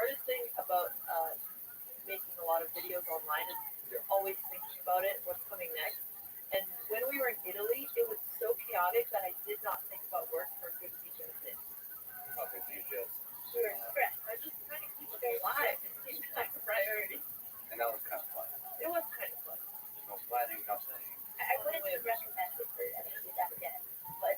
Speaker 8: hardest thing about making a lot of videos online is you're always thinking about it, what's coming next. And when we were in Italy, it was so chaotic that I did not think about work for a good week at a time.
Speaker 2: How could you just?
Speaker 5: We were stressed.
Speaker 8: I was just trying to keep it alive and keep that a priority.
Speaker 2: And that was kind of fun.
Speaker 8: It was kind of fun.
Speaker 2: No planning, nothing.
Speaker 5: I wouldn't recommend it for anyone to do that again, but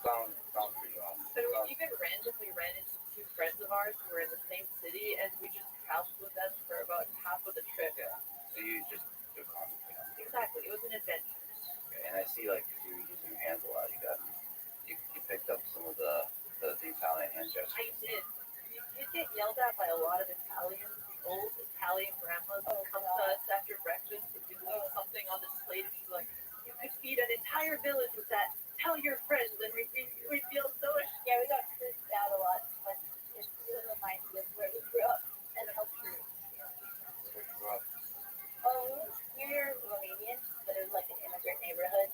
Speaker 2: Sounds pretty awesome.
Speaker 8: But we even randomly ran into two friends of ours who were in the same city, and we just traveled with them for about half of the trip.
Speaker 2: Yeah. So you just took on,
Speaker 8: Exactly, it was an adventure.
Speaker 2: Okay. And I see like you were using your hands a lot. You picked up some of the Italian hand gestures.
Speaker 8: I did. You did get yelled at by a lot of Italians. The old Italian grandmas would come to us after breakfast if we leave something on the plate, and she's like, "You could feed an entire village with that. Tell your friends." And we feel so ashamed.
Speaker 5: yeah, we got cursed out a lot, but it really reminds me of where we grew up and how true.
Speaker 2: Where you grew up.
Speaker 5: Oh, we're Romanian, but it was like an immigrant neighborhood.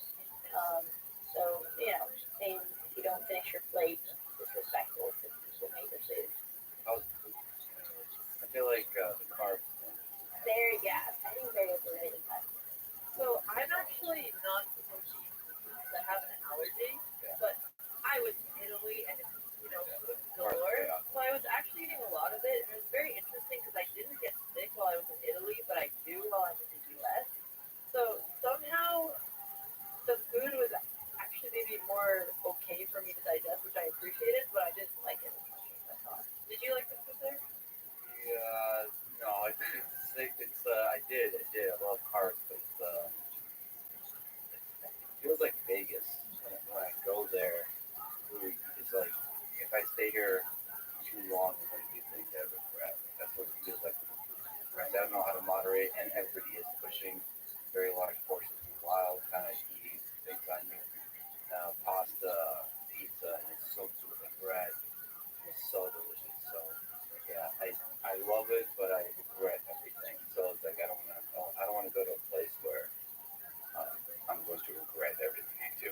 Speaker 5: So, you know, if you don't finish your plate, disrespectful to people make their food.
Speaker 2: I feel like the carb.
Speaker 5: Very, yeah, I think very overrated.
Speaker 8: So I'm actually not supposed to eat foods that have an allergy, but I was in Italy and it's, food galore. So I was actually eating a lot of it, and it was very interesting because I didn't get sick while I was in Italy, but I do while I'm in the US. So somehow the food was actually maybe more okay for me to digest, which I appreciated, but I didn't like it as much as I thought. Did you like the food there?
Speaker 2: Yeah, no, I did. I love carbs, but it feels like Vegas when I go there. It's like if I stay here too long, I'm going to do things I regret. That's what it feels like. I don't know how to moderate, and everybody is pushing very large portions of wild kind of eating things on you. Pasta, pizza, and it's so sort of bread. It's so delicious. So yeah, I love it, but I regret everything. So it's like I don't want to go to a place where I'm going to regret everything I do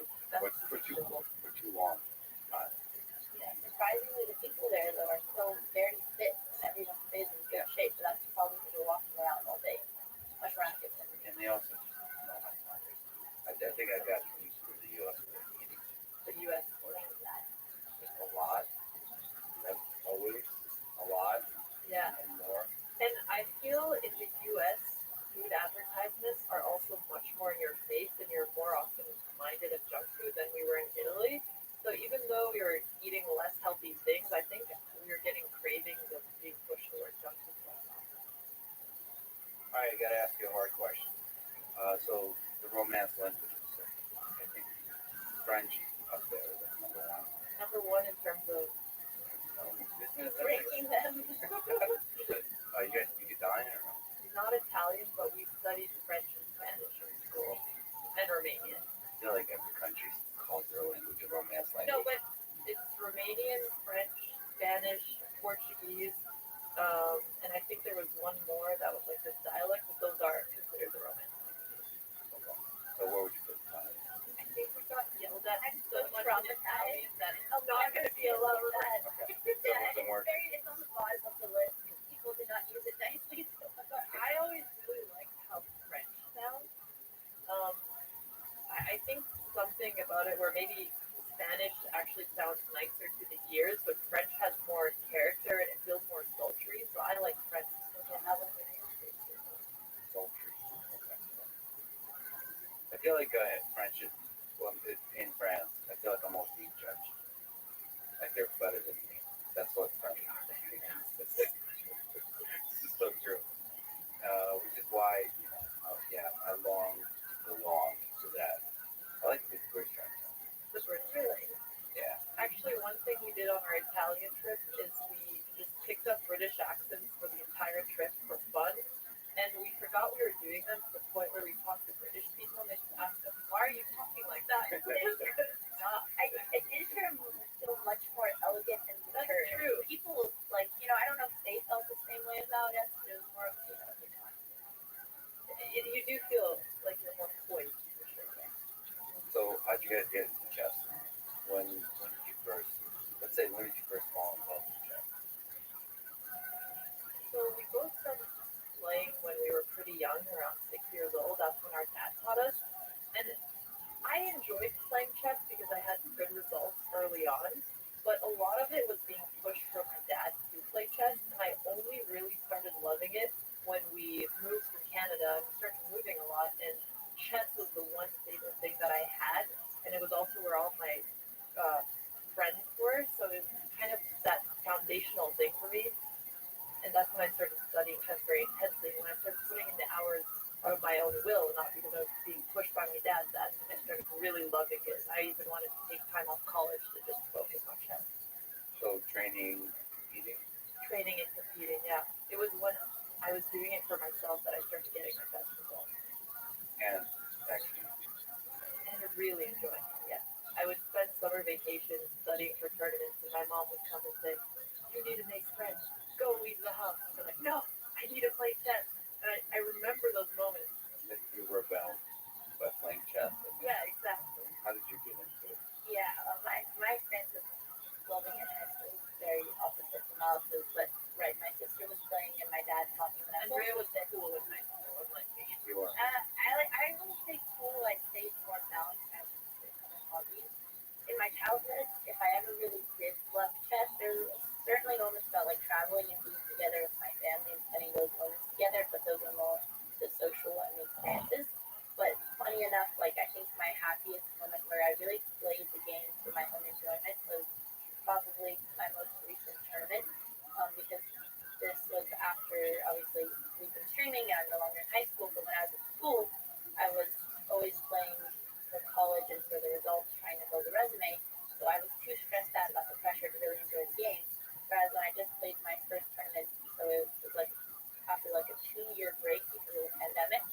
Speaker 2: for too long.
Speaker 5: Yeah, surprisingly, the people there though are so very fit, and everyone is in good shape. So that's probably because they're walking around all day, much around good.
Speaker 2: And they also just know how to moderate. I think I got used to the U.S. eating
Speaker 8: The US portion of that.
Speaker 2: just a lot. That's always a lot
Speaker 8: Yeah.
Speaker 2: and more.
Speaker 8: And I feel in the US, food advertisements are also much more in your face, and you're more often reminded of junk food than we were in Italy. So even though we were eating less healthy things, I think we were getting cravings of being pushed towards junk food less often.
Speaker 2: All right, I got to ask you a hard question. So the Romance languages, I think French up there is number one.
Speaker 8: Number one in terms of
Speaker 5: Breaking them.
Speaker 2: You Italian or no?
Speaker 8: not Italian, but we studied French and Spanish in school, and Romanian.
Speaker 2: I feel like every country calls their language a Romance language.
Speaker 8: No, but it's Romanian, French, Spanish, Portuguese, and I think there was one more that was like this dialect, but those are considered the Romance languages.
Speaker 2: So where would you put Italian?
Speaker 8: I think we got yelled at
Speaker 5: I'm
Speaker 8: so
Speaker 5: so
Speaker 8: much in
Speaker 5: traumatized.
Speaker 8: Italian that it's
Speaker 5: I'll
Speaker 8: not
Speaker 5: never
Speaker 8: going to be a
Speaker 5: feel
Speaker 8: love
Speaker 5: that.
Speaker 2: Okay.
Speaker 5: Yeah,
Speaker 2: Doesn't work.
Speaker 5: it's on the bottom of the list because people did not use it nicely. So
Speaker 8: I always really liked how French sounds. I think something about it where maybe Spanish actually sounds nicer to the ears, but French has more character and it feels more sultry. So I like French.
Speaker 2: Sultry. Okay. I feel like French is, in France, I feel like I'm almost being judged. Like they're better than me. That's what French are. This is so true. Which is why, I long to that. I like the British accent.
Speaker 8: The British really.
Speaker 2: Yeah.
Speaker 8: Actually, one thing we did on our Italian trip is we just picked up British accents for the entire trip for fun. And we forgot we were doing them to the point where we talked to British people and they just asked us, "Why are you talking like that?"
Speaker 5: I did hear him feel much more elegant and
Speaker 8: That's
Speaker 5: mature.
Speaker 8: true.
Speaker 5: People like, I don't know if they felt the same way about us, but it was more of,
Speaker 8: You do feel like you're more poised for sure.
Speaker 2: So how'd you guys get into chess? When did you first fall in love with chess?
Speaker 8: chess, and I only really started loving it when we moved from Canada. We started moving a lot, and chess was the one stable thing that I had, and it was also where all my uh, friends were. So it was kind of that foundational thing for me, and that's when I started studying chess very intensely. When I started putting in the hours of my own will, not because I was being pushed by my dad, that I started really loving it. I even wanted to take time off college to just focus on chess.
Speaker 2: So training, competing.
Speaker 8: Training and competing, yeah. It was when I was doing it for myself that I started getting my best results.
Speaker 2: And actually,
Speaker 8: And really enjoying it, yeah. I would spend summer vacations studying for tournaments, and my mom would come and say, "You need to make friends. Go leave the house." And I'm like, "No, I need to play chess." And I remember those moments.
Speaker 2: you rebelled by playing chess.
Speaker 8: Yeah, exactly.
Speaker 2: How did you get into it?
Speaker 5: Yeah, my experience with loving it has been very opposite from Alice's, but right, my sister was playing and my dad taught me when I was
Speaker 8: Andrea was
Speaker 5: sick.
Speaker 8: cool in high school, unlike me.
Speaker 2: You were.
Speaker 5: I wouldn't say cool, I'd say it's more balanced kind of other hobbies. In my childhood, if I ever really did love chess, there were certainly moments about like traveling and being together with my family and spending those moments together, but those are more the social and the experiences. But funny enough, like I think my happiest moment where I really played the game for my own enjoyment was probably my most recent tournament, because this was after obviously we've been streaming and I'm no longer in high school, but when I was at school, I was always playing for college and for the results, trying to build a resume. So I was too stressed out about the pressure to really enjoy the game. Whereas when I just played my first tournament, so it was like after like a 2-year break because of the pandemic,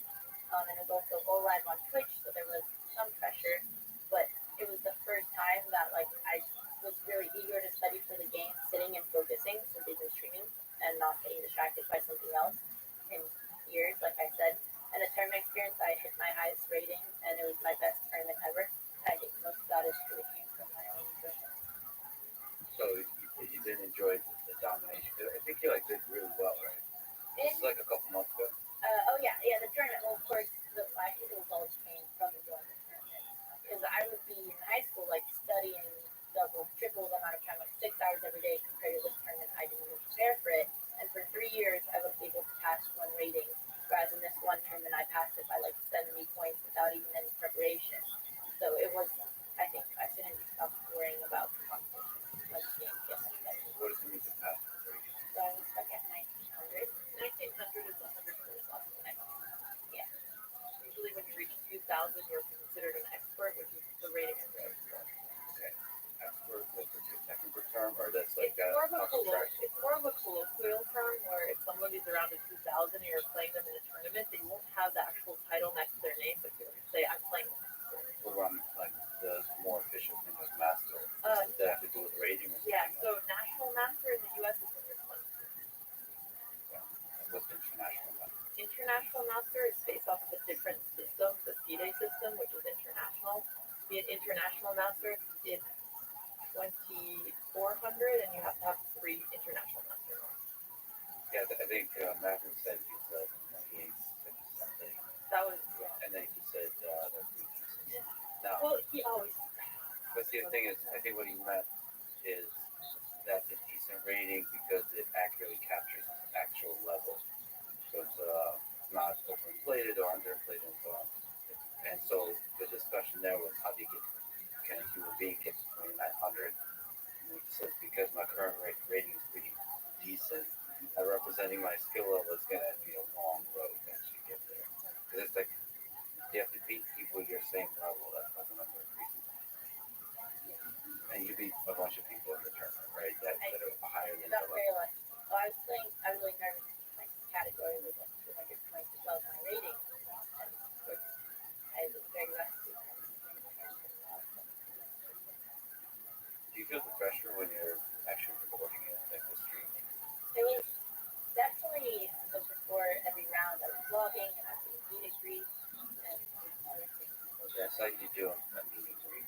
Speaker 5: and it was also all live on Twitch, so there was some pressure, but it was the first time that like I was really eager to study for the game, sitting and focusing since they've been streaming and not getting distracted by something else in years, like I said. And the tournament experience, I hit my highest rating, and it was my best tournament ever. I think most of that is really came from my own enjoyment.
Speaker 2: So you didn't enjoy the domination. I think you like did really well, right? This is like a couple months ago.
Speaker 5: Oh yeah, the tournament. Well, of course, I think the results came from enjoying the tournament. Because I would be in high school, like studying double, triple the amount of time, like 6 hours every day compared to this tournament. I didn't even prepare for it, and for 3 years, I was able to pass one rating. Whereas in this one tournament, I passed it by like 70 points without even any preparation. So it was, I think, as soon as you stop worrying about the competition, like the games get much better.
Speaker 2: What does it mean to pass the grade?
Speaker 5: So I was stuck at 1900.
Speaker 8: 1900 is 100 points off the next.
Speaker 5: Yeah.
Speaker 8: Usually when you reach 2000, you're considered an expert, which is the rating of the expert.
Speaker 2: Okay. Expert, what's the technical term, or that's like
Speaker 8: It's more of a
Speaker 2: contract?
Speaker 8: it's more of a colloquial term where if somebody's around a 2000 and you're playing them in a tournament, they won't have the actual title next to their name, but you can say, "I'm playing this expert."
Speaker 2: Or like the more official thing is master. Does that have to do with rating or something?
Speaker 8: Yeah, so national master in the U.S. is 120.
Speaker 2: Yeah. And what's international master?
Speaker 8: International master is based off of a different system, the FIDE system, which is international. To be an international master, it's 2,400, and you have to have 3 international masters.
Speaker 2: Yeah, I think Matthew said he's 28, something,
Speaker 8: That was, yeah.
Speaker 2: and then he said that's pretty decent. Now,
Speaker 8: Well, he always.
Speaker 2: but see, the thing is, I think what he meant is that's a decent rating because it accurately captures his actual level. So it's not overinflated or underinflated and so on. And so the discussion there was how do you get, can a human being get to 2,900? And he says because my current rating is pretty decent, representing my skill level is going to be a long road to actually get there. Because it's like you have to beat people your same level. That's how the number increases. And you beat a bunch of people in the tournament, right? That are higher than
Speaker 5: Not
Speaker 2: your
Speaker 5: very
Speaker 2: level.
Speaker 5: lucky. So I was playing, I was really nervous. My category was like 200 points above my rating. And of course, I was very rusty.
Speaker 2: Do you feel the pressure when you're actually recording it, like the streaming?
Speaker 5: It was definitely, so before every round, I was vlogging and I was doing meet and greet and other things.
Speaker 2: Yeah, so you do a meeting where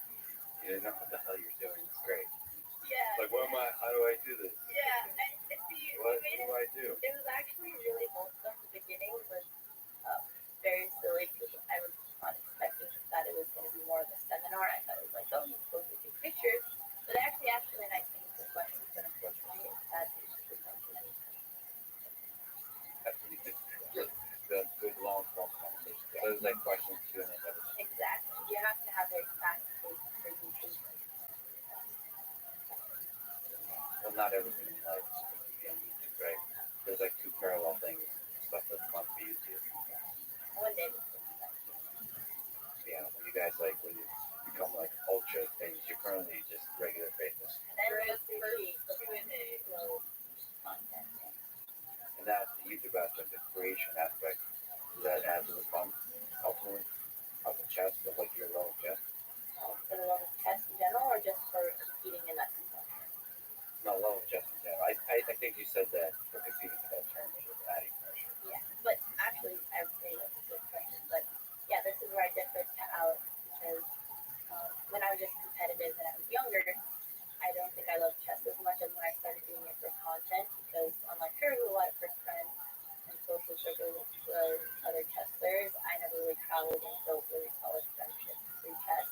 Speaker 2: you know what the hell you're doing. It's great.
Speaker 5: Yeah.
Speaker 2: Like, what am I? How do I do this?
Speaker 5: Yeah, and see,
Speaker 2: What
Speaker 5: we made
Speaker 2: do I do?
Speaker 5: it was actually really wholesome. The beginning was very silly because I was not expecting that it was going to be more of a seminar. I thought it was like, oh, you're supposed to take pictures. But I actually asked really nice things and questions, but unfortunately, it had attention.
Speaker 2: So there's like questions Q and A.
Speaker 5: Exactly. You have to have a fast-paced presentation.
Speaker 2: Well, not everything in life can be on YouTube, right? There's like two parallel things, stuff that's fun for YouTube.
Speaker 5: One day.
Speaker 2: Yeah, when you guys like when you become like ultra famous, you're currently just regular famous,
Speaker 5: And then
Speaker 8: Whereas
Speaker 5: we'll
Speaker 8: for
Speaker 5: see the
Speaker 8: Q&A,
Speaker 5: flow content.
Speaker 2: and that the YouTube aspect, the creation aspect, does that add to the fun ultimately of the chess, of like your level of chess?
Speaker 5: For the love of chess in general, or just for competing in that competition?
Speaker 2: No, level of chess in general. I think you said that for competing for that tournament was adding pressure.
Speaker 5: Yeah, but actually, I would say that's a good question. But yeah, this is where I differ to Alex because when I was just competitive and I was younger, I don't think I loved chess as much as when I started doing it for content because unlike her, who a lot of her friends and social circles was other chess players, I never really traveled and built really solid friendships through chess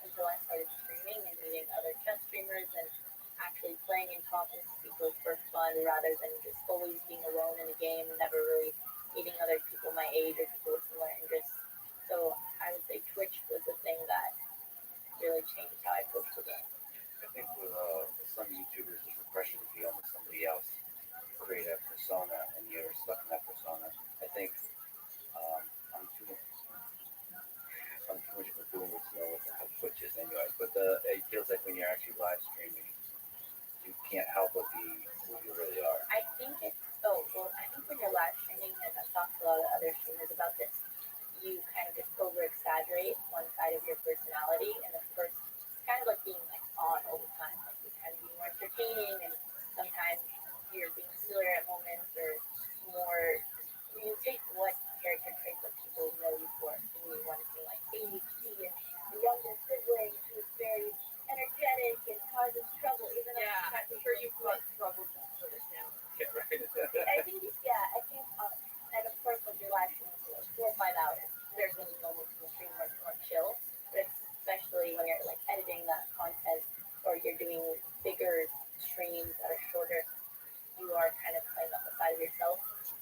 Speaker 5: until I started streaming and meeting other chess streamers and actually playing and talking to people for fun rather than just always being alone in a game and never really meeting other people my age or people with similar interests. So I would say Twitch was the thing that really changed how I approach the game.
Speaker 2: I think with some YouTubers, it's refreshing to be almost somebody else. You create a persona and you're stuck in that persona. I think I'm too much of a boomer to know what the hell Twitch is anyway. But it feels like when you're actually live streaming, you can't help but be who you really are.
Speaker 5: I think it's I think when you're live streaming, and I've talked to a lot of other streamers about this, you kind of just over exaggerate one side of your personality, and of course, it's kind of like being like on all the time. Like you're kind of being more entertaining, and sometimes you're being sillier at moments, or more. You take what character traits that people know you for, and you want to be like ADHD and the younger sibling who's very energetic and causes trouble, even though
Speaker 8: yeah,
Speaker 5: she's not
Speaker 8: I'm sure you've
Speaker 5: like,
Speaker 8: got trouble just for the channel.
Speaker 2: Yeah, right.
Speaker 5: I think, and of course, when you're live streaming for like 4 or 5 hours, there's going to be moments in the stream where it's more chill, but especially when you're like editing that content or you're doing bigger streams that are shorter, you are kind of playing up the side of yourself.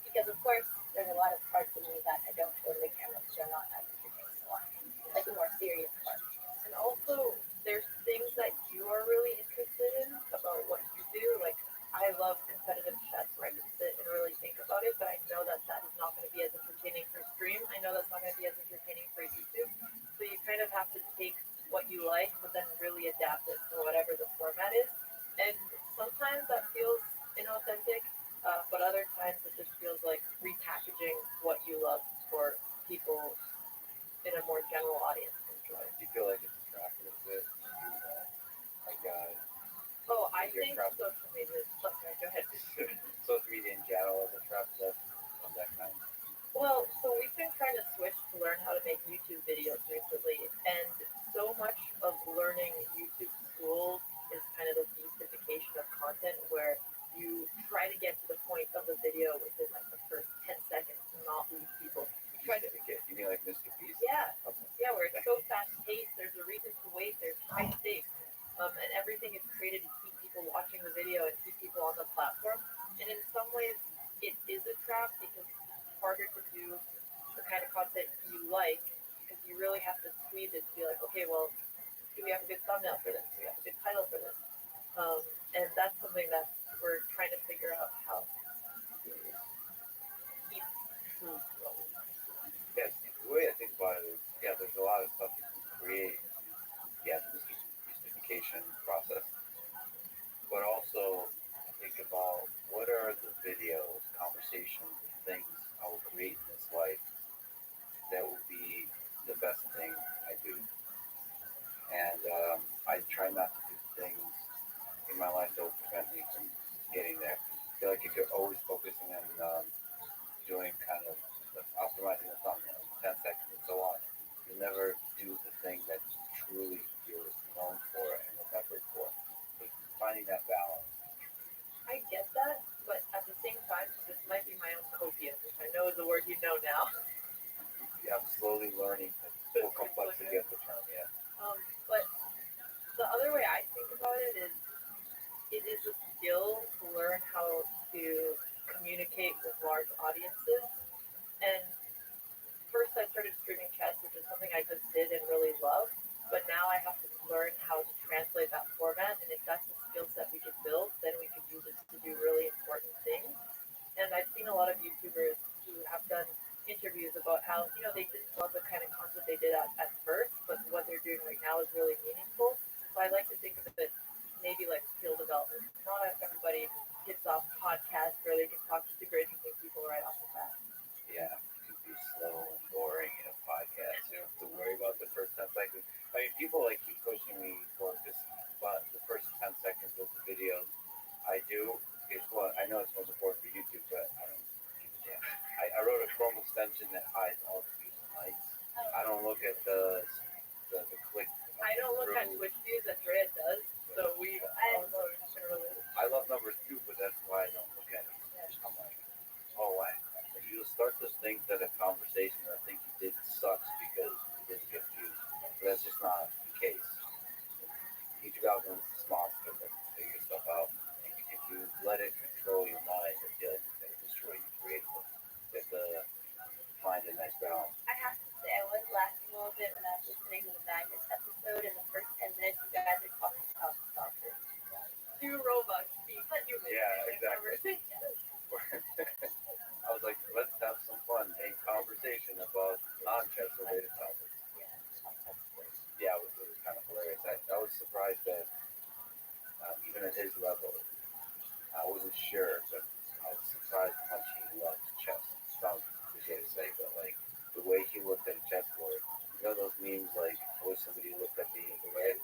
Speaker 5: Because, of course, there's a lot of parts of me that I don't show to the camera because they're not as entertaining to watch, like the more serious parts.
Speaker 8: And also, there's things that you are really interested in about what you do. Like, I love competitive chess where I can sit and really think about it, but I know that that is not going to be as entertaining for stream. I know that's not going to be as entertaining for YouTube. So you kind of have to take what you like, but then really adapt it to whatever the format is. And sometimes that feels inauthentic, but other times it just feels like repackaging what you love for people in a more general audience to enjoy.
Speaker 2: Do you feel like it's a trap a little bit? Like,
Speaker 8: Oh, I
Speaker 2: Your
Speaker 8: think
Speaker 2: trap.
Speaker 8: social media is okay, go ahead.
Speaker 2: social media in general is a trap of that kind.
Speaker 8: Well, so we've been trying to switch to learn how to make YouTube videos recently, and so much of learning YouTube school is kind of the beastification of content where you try to get to the point of the video within like the first 10 seconds and not lose people. You try to
Speaker 2: You mean like Mr. Beast?
Speaker 8: Yeah, yeah, where it's so fast paced, there's a reason to wait, there's high stakes, and everything is created to keep people watching the video and keep people on the platform. And in some ways, it is a trap because it's harder to do the kind of content you like because you really have to squeeze it to be like, okay, well, do we have a good thumbnail for this? Do we have a good title for this? And that's something that we're trying to figure out how to keep true to what we like.
Speaker 2: Yes, the way I think about it is, yeah, there's a lot of stuff you can create, yeah, the mystification process, but also think about what are the videos, conversations, things I will create in this life that will be the best thing I do. And I try not to do things in my life that will prevent me from getting there. I feel like if you're always focusing on doing kind of optimizing the thumbnail, 10 seconds and so on, you'll never do the thing that truly you're known for and remembered for. So finding that balance.
Speaker 8: I get that, but at the same time, this might be my own copium, which I know is a word you know now.
Speaker 2: Yeah, I'm slowly learning the full complexity of the term, yeah.
Speaker 8: But the other way I think about it is a skill to learn how to communicate with large audiences. And first I started streaming chess, which is something I just did and really loved. But now I have to learn how to translate that format, and if that's a skill set we could build, then we could use it to do really important things. And I've seen a lot of YouTubers who have done interviews about how, they didn't love the kind of content they did at first, but what they're doing right now is really meaningful. So I like to think of it maybe like skill development. Not everybody gets off podcasts where they can talk to super interesting people right off the bat.
Speaker 2: Yeah, it could be slow and boring in a podcast. You don't have to worry about the first 10 seconds. I mean, people like keep pushing me for this, but the first 10 seconds of the videos I do is what I know it's most important for YouTube, but I don't give a damn. I wrote a Chrome extension that hides all the views and likes. I don't look at the click.
Speaker 8: I don't look at Twitch views, Andrea does. So
Speaker 2: I love numbers too, but that's why I don't look at it. I'm like, oh, why? You'll start to think that a conversation or a thing you did sucks because you didn't get views. But that's just not the case. YouTube algorithm is small to figure stuff out. If you let it control your mind, I feel like it's going to destroy you creatively. You have to find a nice balance.
Speaker 5: I have to say, I was laughing a little bit when I was listening to the Magnus episode. In the first 10 minutes, you guys are talking about soccer.
Speaker 8: Two Robux being humans
Speaker 2: Yeah,
Speaker 8: in
Speaker 2: exactly.
Speaker 8: conversation.
Speaker 2: I was like, let's have some fun. A conversation about non-chess related topics. Yeah, it was kind of hilarious. I was surprised that even at his level, I wasn't sure, but I was surprised how much he loved chess. Sounds cliche to say, but like the way he looked at a chessboard, those memes like, I wish somebody looked at me the way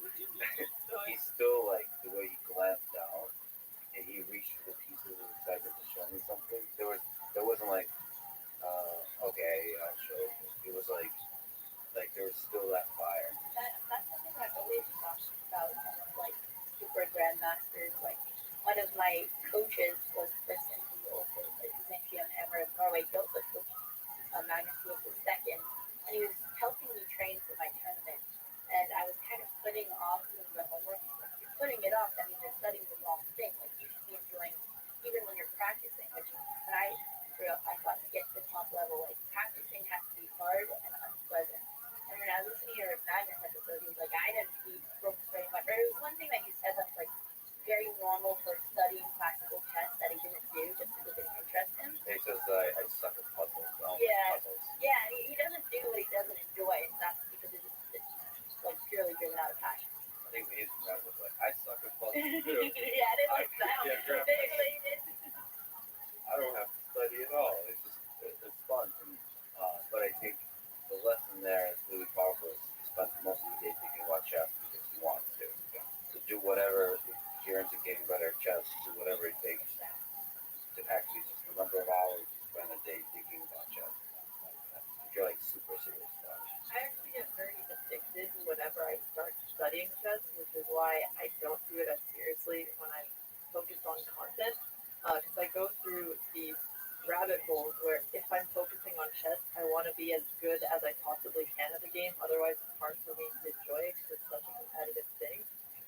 Speaker 2: he's still like the way he glanced down and he reached for the pieces of excitement to show me something. There wasn't like, okay, I'll show you. It was like there was still that fire.
Speaker 5: That's something I've always talked about, like super grandmasters. Like one of my coaches was the person who also like Nikian Emmer of Norway. He also coached Magnus was the second, and he was helping me train for my tournament. And I was kind of putting off doing the homework. If you're putting it off, that means you're studying the wrong thing. Like you should be enjoying, even when you're practicing. Which when I grew up, I thought to get to the top level, like practicing has to be hard and unpleasant. And when I was listening to your Magnus episode, he was like, I didn't beat ropes very much. Or it was one thing that he said that's like very normal for studying classical chess that he didn't do just because it didn't interest him.
Speaker 2: He says I suck at puzzles.
Speaker 5: Yeah.
Speaker 2: Puzzles.
Speaker 5: Yeah, he doesn't do what he doesn't enjoy, and that's because it's like purely driven out of passion.
Speaker 2: I think the Instagram was like, I suck at puzzles too.
Speaker 5: Yeah, it didn't sound.
Speaker 2: I don't have to study at all. It's just it's fun. And, but I think the lesson there is really powerful. Is he spends most of the day thinking about chess because he wants to. To do whatever, if you're into getting better at chess, do whatever it takes to actually just the number of hours you spend a day thinking about chess. If you're like super serious about it.
Speaker 8: I actually get very addicted whenever I start studying chess, which is why I don't do it as seriously when I focus on content. Because I go through these rabbit holes where if I'm focusing on chess, I want to be as good as I possibly can at the game. Otherwise, it's hard for me to enjoy it because it's such a competitive thing.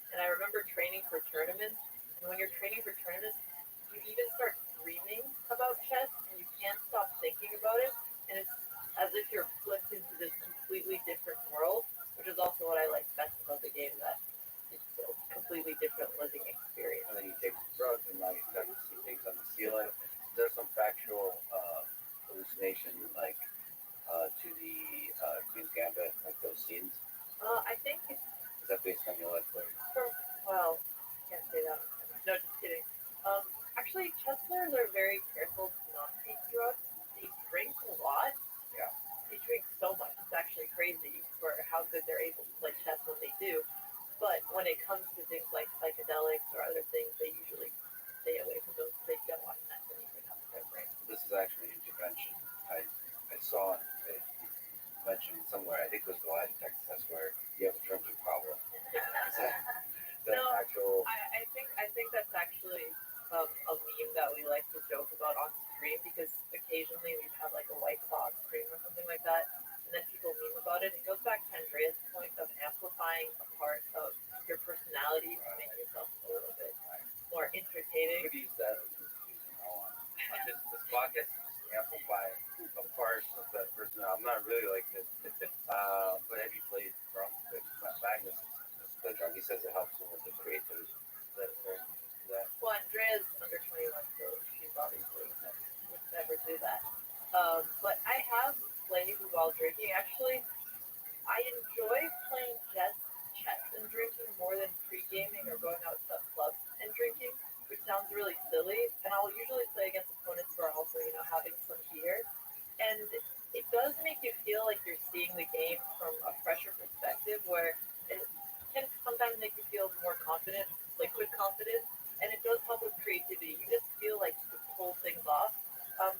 Speaker 8: And I remember training for tournaments. And when you're training for tournaments, you even start dreaming about chess and you can't stop thinking about it. And it's as if you're flipped into this completely different world, which is also what I like best about the game, that it's a completely different living experience.
Speaker 2: And then you take some drugs and now you start to see things on the ceiling. There's some factual hallucination like to the Queen's Gambit, like those scenes.
Speaker 8: I think it's
Speaker 2: Is that based on your life story?
Speaker 8: well, can't say that. No, just kidding. Actually, chess players are very careful to not take drugs. They drink a lot.
Speaker 2: Yeah.
Speaker 8: They drink so much. It's actually crazy for how good they're able to play chess when they do. But when it comes to things like psychedelics or other things, they usually stay away from those. They don't want to mess anything up with their brain.
Speaker 2: This is actually an intervention. I saw it mentioned somewhere. I think it was the lie detector test where you have a drinking problem. Is that
Speaker 8: No,
Speaker 2: actual?
Speaker 8: I think that's actually a meme that we like to joke about on stream because occasionally we've had like a White Claw stream or something like that, and then people meme about it. It goes back to Andrea's point of amplifying a part of your personality to make yourself a little bit more entertaining.
Speaker 2: Could use that as an excuse from now on. This podcast is just amplify a part of that personality No, I'm not really like this. But have you played drunk? Magnus has played drunk. He says it helps him with the creativity. That.
Speaker 8: Well, Andrea's under 21, so she's obviously would never do that. But I have played while drinking. Actually, I enjoy playing chess and drinking more than pre-gaming or going out to clubs and drinking, which sounds really silly. And I'll usually play against opponents who are also, having some beer. And it does make you feel like you're seeing the game from a fresher perspective, where it can sometimes make you feel more confident, liquid confidence, and it does help with creativity. You just feel like you can pull things off.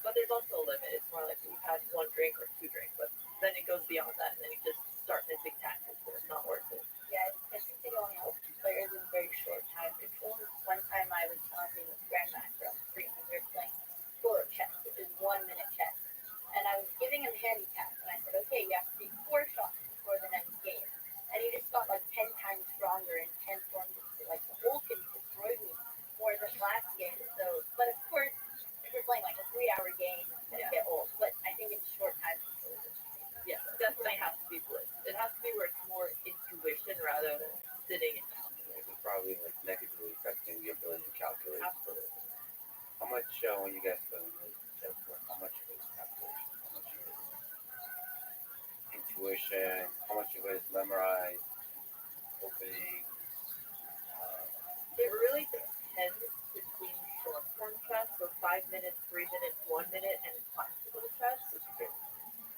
Speaker 8: But there's also a limit. It's more like you've had one drink or two drinks, but then it goes beyond that, and then you just start missing tactics, and it's not worth it.
Speaker 5: Yeah, I think they only help players in very short time controls. One time I was challenging with Grandmaster on screen, and we were playing score chess, which is 1 minute chess. And I was giving him handicaps, and I said, okay, you have to take 4 shots before the next game. And he just got like 10 times stronger and transformed into like the Hulk and destroyed me more than last game. So, but of course, if you're playing like a 3 hour game, it's gonna get old. But I think in short time controls,
Speaker 8: Yeah, definitely has to be blitz. It has to be where it's more intuition rather than sitting and calculating.
Speaker 2: It's probably like negatively affecting the ability to calculate.
Speaker 8: Absolutely.
Speaker 2: How much when you guys play chess, how much of it is calculation? How much of it is intuition? How much of it is memorized? Opening?
Speaker 8: It really depends between short form chess, so 5 minutes, 3 minutes, 1 minute, and classical chess.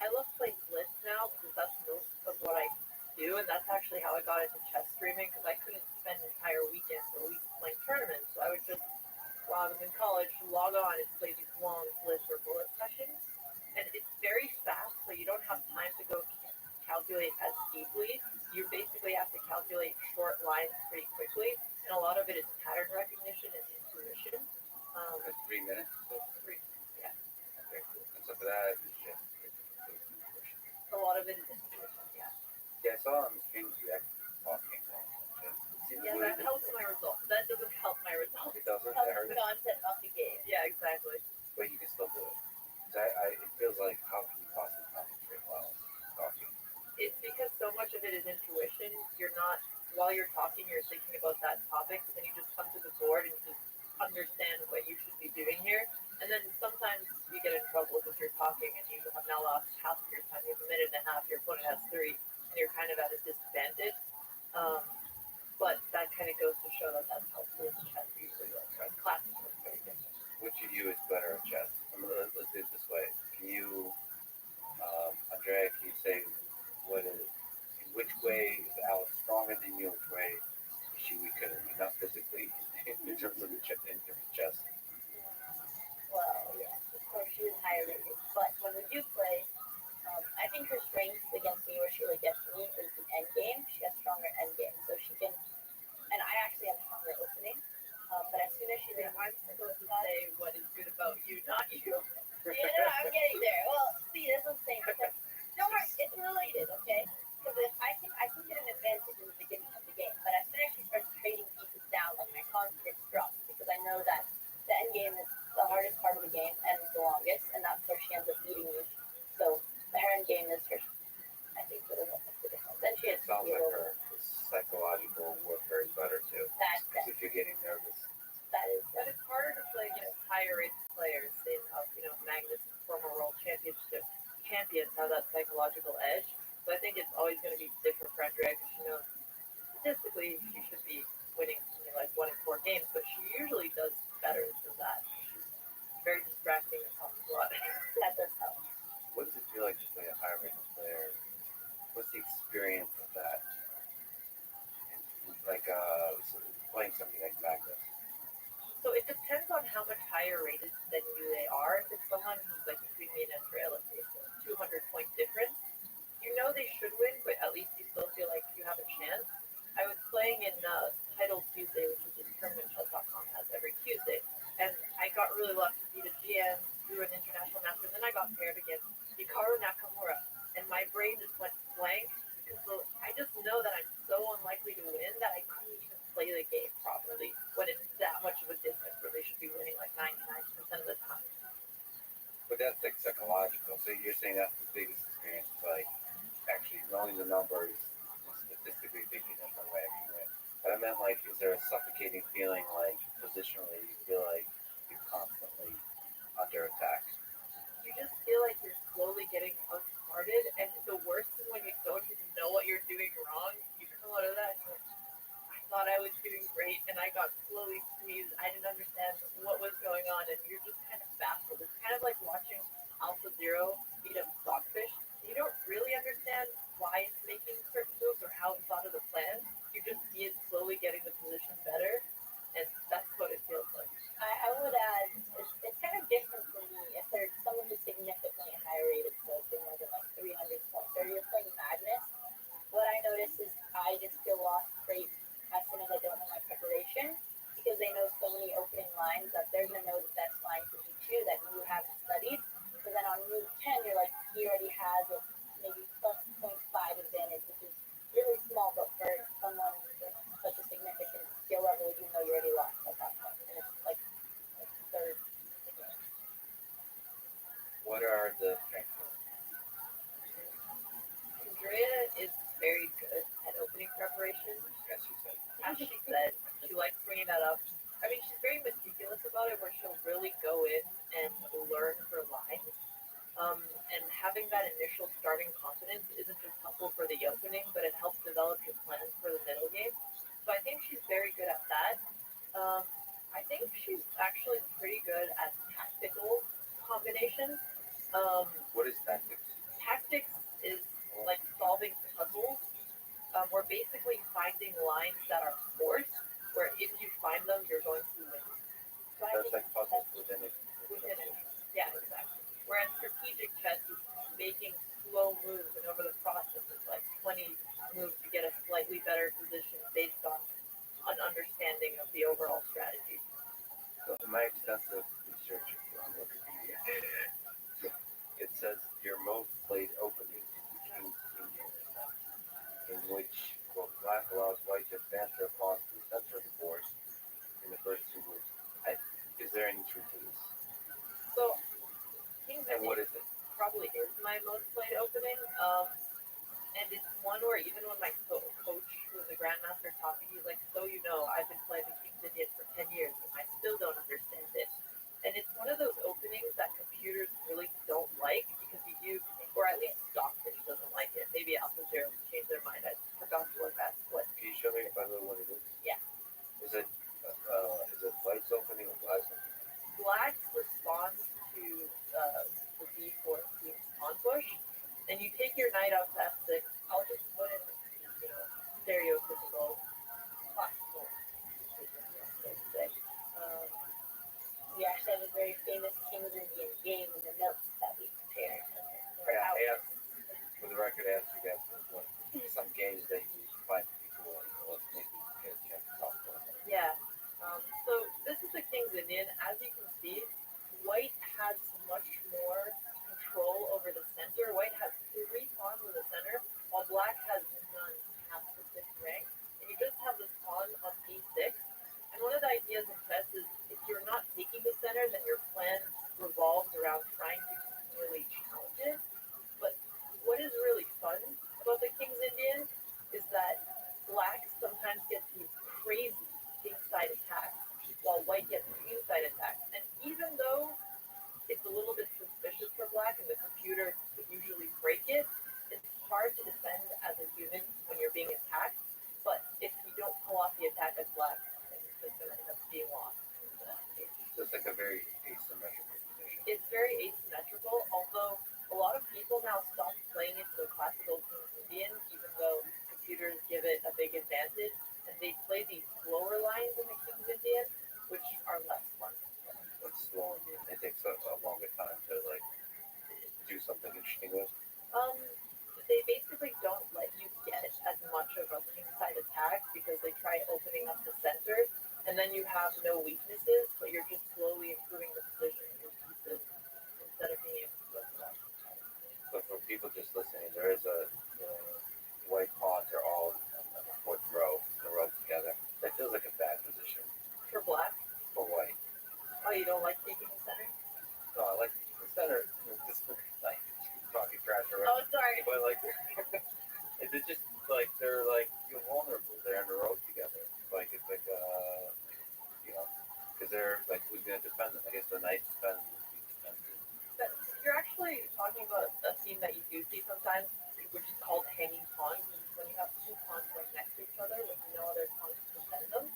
Speaker 8: I love playing blitz now because that's most of what I do, and that's actually how I got into chess streaming because I couldn't spend entire weekends or weeks playing tournaments. So I would just, while I was in college, log on and play these long blitz or bullet sessions. And it's very fast, so you don't have time to go calculate as deeply. You basically have to calculate short lines pretty quickly, and a lot of it is pattern recognition and intuition.
Speaker 2: That's 3 minutes.
Speaker 8: Yeah,
Speaker 2: Okay. And so for that, it's just intuition.
Speaker 8: a lot of it is intuition. Yeah.
Speaker 2: Yeah, I saw on the streams you actually talking.
Speaker 8: Yeah, that helps my results. That doesn't help my results.
Speaker 2: It doesn't.
Speaker 5: helps
Speaker 2: I heard
Speaker 5: the
Speaker 2: it,
Speaker 5: concept of the game.
Speaker 8: Yeah, exactly.
Speaker 2: but you can still do it. It feels like how can you possibly concentrate while talking?
Speaker 8: It's because so much of it is intuition. You're not, while you're talking, you're thinking about that topic, but then you just come to the board and just understand what you should be doing here. And then sometimes you get in trouble because you're talking and you have now lost half of your time. You have a minute and a half, your opponent has 3, and you're kind of at a disadvantage. But that kind of goes to show that that's how blitz chess usually works. Right? Classical is very different.
Speaker 2: Which of you is better at chess? Let's do it this way. Can you, Andrea, can you say in which way is Alex stronger than you? Which way is she weaker than you? Not physically, in terms of chess.
Speaker 5: Well, yes, of course she was higher rated. But when we do play, I think her strength against me, where she really gets me, is the end game. She has stronger end game, so she can. And I actually have stronger opening. But as soon as she's in,
Speaker 8: I'm supposed to say what is good about you, not you.
Speaker 5: yeah, I'm getting there. Well, see, that's what I'm saying. Because don't worry, it's related, okay? Because if I can get an advantage in the beginning of the game, but as soon as she starts trading pieces down, like my confidence drops because I know that the end game is the hardest part of the game and the longest, and that's where she ends up beating me. So her end game is her, I think, what is the difference? Then she has
Speaker 2: Sounds like her psychological warfare is better too.
Speaker 5: That
Speaker 2: If you're getting nervous.
Speaker 5: that is.
Speaker 8: But it's harder to play against higher rated players. They have, Magnus, former world championship champions have that psychological edge. So I think it's always going to be different for Andrea because she knows statistically she should be winning something like 1 in 4 games, but she usually does better than that. She's very distracting and talks a lot.
Speaker 5: That does help.
Speaker 2: What does it feel like to play a high rated player? What's the experience of that? Like playing something like Magnus.
Speaker 8: So it depends on how much higher rated than you they are. If it's someone who's like between me and Andrea, let's say it's a 200-point difference, they should win, but at least you still feel like you have a chance. I was playing in Title Tuesday, which is tournamentchess.com has every Tuesday, and I got really lucky to beat a GM through an international master, and then I got paired against Hikaru Nakamura, and my brain just went blank because I just know that I'm so unlikely to win that I couldn't even play the game properly when it's that much of a difference where they should be winning like 99% of the time.
Speaker 2: But that's like psychological. So you're saying that's the biggest experience, like actually knowing the numbers, statistically thinking there's no way I can win. But I meant like, is there a suffocating feeling like positionally you feel like you're constantly under attack?
Speaker 8: You just feel like you're slowly getting outsmarted, and the worst is when you don't even know what you're doing wrong. You come out of that and you're like, I thought I was doing great, and I got slowly squeezed. I didn't understand what was going on, and you're just kind of baffled. It's kind of like watching Alpha Zero beat up Stockfish. You don't really understand why it's making certain moves or how it thought of the plan. You just see it slowly getting the position better, and that's what it feels like.
Speaker 5: I would add, it's kind of different for me if there's someone who's significantly higher rated, so say more than like 300 points, or you're playing Magnus. What I notice is I just feel lost straight as soon as I don't know my preparation because they know so many opening lines that they're going to know the best line to beat you that you haven't studied. But then on move 10, you're like, he already has a maybe plus zero.5 advantage, which is really small, but for someone with such a significant skill level, you know you already lost at that point. And it's like third.
Speaker 2: What are the strengths?
Speaker 8: Andrea is very good at opening preparation.
Speaker 2: As you said.
Speaker 8: As she said, she likes bringing that up. I mean, she's very meticulous about it, where she'll really go in and learn her lines. And having that initial starting confidence isn't just helpful for the opening, but it helps develop your plans for the middle game. So I think she's very good at that. Um, I think she's actually pretty good at tactical combinations. Um,
Speaker 2: What is tactics?
Speaker 8: Tactics is like solving puzzles. We're basically finding lines that are forced, where if you find them, you're going to win. So I
Speaker 2: That's
Speaker 8: think
Speaker 2: like puzzles within it.
Speaker 8: within it. Yeah, exactly. Whereas strategic chess is making slow moves, and over the process, it's like 20 moves to get a slightly better position based on an understanding of the overall strategy.
Speaker 2: So in my extensive research on Wikipedia, it says your most played opening is the King's Indian defense, in which black allows white to advance their pawns to the center of the board in the first two moves. Is there any truth to this?
Speaker 8: So King's
Speaker 2: And what
Speaker 8: Indian
Speaker 2: is it?
Speaker 8: probably is my most played opening. And it's one where even when my coach, who was a grandmaster, taught me, he's like, so you know, I've been playing the King's Indian for 10 years, and I still don't understand it. And it's one of those openings that computers really don't like because you do, or at least Stockfish doesn't like it. Maybe Alpha Zero changed their mind. I forgot to look at what.
Speaker 2: Can you show me by the way what it is?
Speaker 8: Yeah.
Speaker 2: Is it white's opening or black's opening?
Speaker 8: Black responds to the D4 Queen's pawn push, and you take your knight out to F6. I'll just put in, stereotypical classical. Um,
Speaker 5: We actually have a very famous King's Indian game in the notes that we prepared. For
Speaker 2: Yeah,
Speaker 5: hours.
Speaker 2: for the record, I asked you guys what some games that you find people and what maybe get a chance to talk about.
Speaker 8: Yeah. So this is the King's Indian. As you can see, White has much more control over the center. White has 3 pawns in the center, while Black has none past the 5th rank. And you just have this pawn on D6. And one of the ideas in chess is if you're not taking the center, then your plan revolves around trying to continually challenge it. But what is really fun about the King's Indian is that Black sometimes gets these crazy kingside attacks, while White gets queenside attacks. And even though it's a little bit suspicious for Black and the computer could usually break it, it's hard to defend as a human when you're being attacked. But if you don't pull off the attack as Black, then it's just going to end up being lost.
Speaker 2: So it's like a very asymmetrical position.
Speaker 8: It's very asymmetrical, although a lot of people now stop playing into the classical King's Indian, even though computers give it a big advantage, and they play these slower lines in the King's Indian, which are less fun.
Speaker 2: What's slow and it takes a longer time to like do something interesting with.
Speaker 8: Um, they basically don't let you get as much of a kingside attack because they try opening up the center, and then you have no weaknesses, but you're just slowly improving the position of your pieces instead of being able to go to that.
Speaker 2: But for people just listening, there is a white pawns are all on the 4th row, in a row together. That feels like a bad position
Speaker 8: For Black,
Speaker 2: for white.
Speaker 8: oh, you don't like taking the center?
Speaker 2: but like, it's just like they're like you're vulnerable. They're on the road together. Like it's like you know, because they're like who's gonna defend them? I guess the knight defends the defender.
Speaker 8: But you're actually talking about a scene that you do see sometimes, which is called hanging pawns, which is when you have two pawns right next to each other with no other pawns to defend them.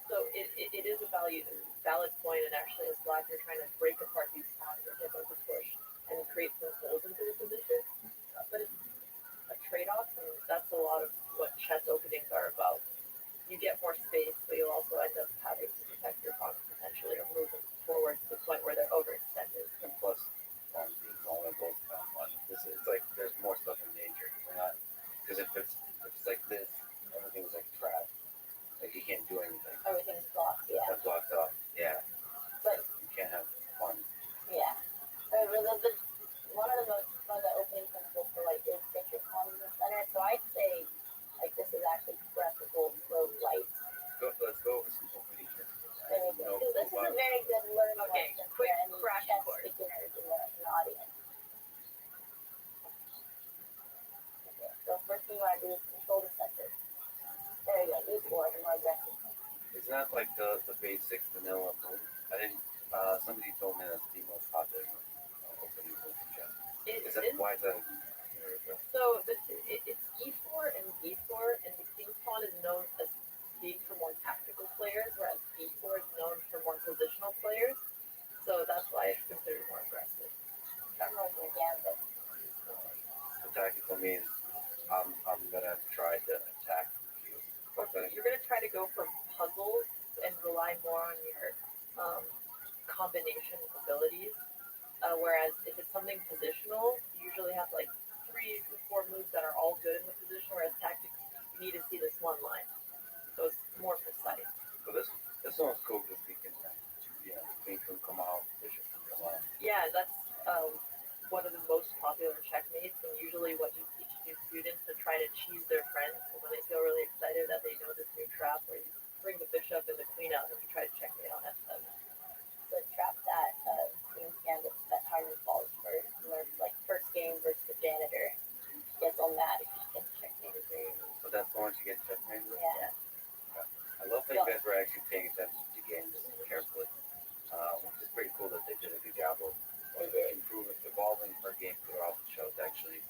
Speaker 8: So it is a valid point, and actually as black, you're trying to break apart these pawns or get them to push and create some holes into the position. But it's a trade-off, and that's a lot of what chess openings are about. You get more space, but you'll also end up having to protect your pawns potentially or move them forward to the point where they're overextended.
Speaker 2: And plus, being vulnerable is kind of fun. It's like there's more stuff in danger. We're not because if it's like this, everything's like trapped. Like you can't do anything.
Speaker 5: Everything's blocked, yeah.
Speaker 2: That's blocked off. Yeah.
Speaker 5: But
Speaker 2: You can't have fun.
Speaker 5: yeah. One of the most fun the opening principles for like is get your pawn in the center. So I'd say like this is actually preferable for light.
Speaker 2: Let's go over some opening principles.
Speaker 5: There we go. Because this is a very good learning
Speaker 8: Okay,
Speaker 5: lesson
Speaker 8: quick
Speaker 5: for any
Speaker 8: crash
Speaker 5: chess
Speaker 8: course.
Speaker 5: beginners in the audience. Okay, so first thing you want to do is control the center. There you go. Use more the more aggressive.
Speaker 2: Isn't that like the basic vanilla move? I didn't. Somebody told me that's the most popular opening move in chess. Is that why is that?
Speaker 8: So it's e4 and d4, and the king's pawn is known as being for more tactical players, whereas d4 is known for more positional players. So that's why it's considered more aggressive.
Speaker 5: I'm like your gambit.
Speaker 2: So tactical means I'm gonna try to attack you.
Speaker 8: You're going to try to go for puzzles and rely more on your combination abilities. Whereas if it's something positional, you usually have like 3 to 4 moves that are all good in the position, whereas tactics, you need to see this one line. So it's more precise.
Speaker 2: So this one's cool because we can, queen can come out, bishop can come out.
Speaker 8: Yeah, that's one of the most popular checkmates, and usually what you teach new students to try to cheese their friends when they feel really excited that they know this new trap where you bring the bishop and the queen out and you try to checkmate on f7.
Speaker 5: The trap that Queen's Gambit that Harden falls first. And there's like first game versus the janitor. Gets all mad if he gets checkmated very easily.
Speaker 2: So that's the one to get checkmated with?
Speaker 5: Yeah.
Speaker 2: I love that you guys were actually paying attention to games carefully. Which is pretty cool that they did a good job of improving, evolving our game throughout the show to actually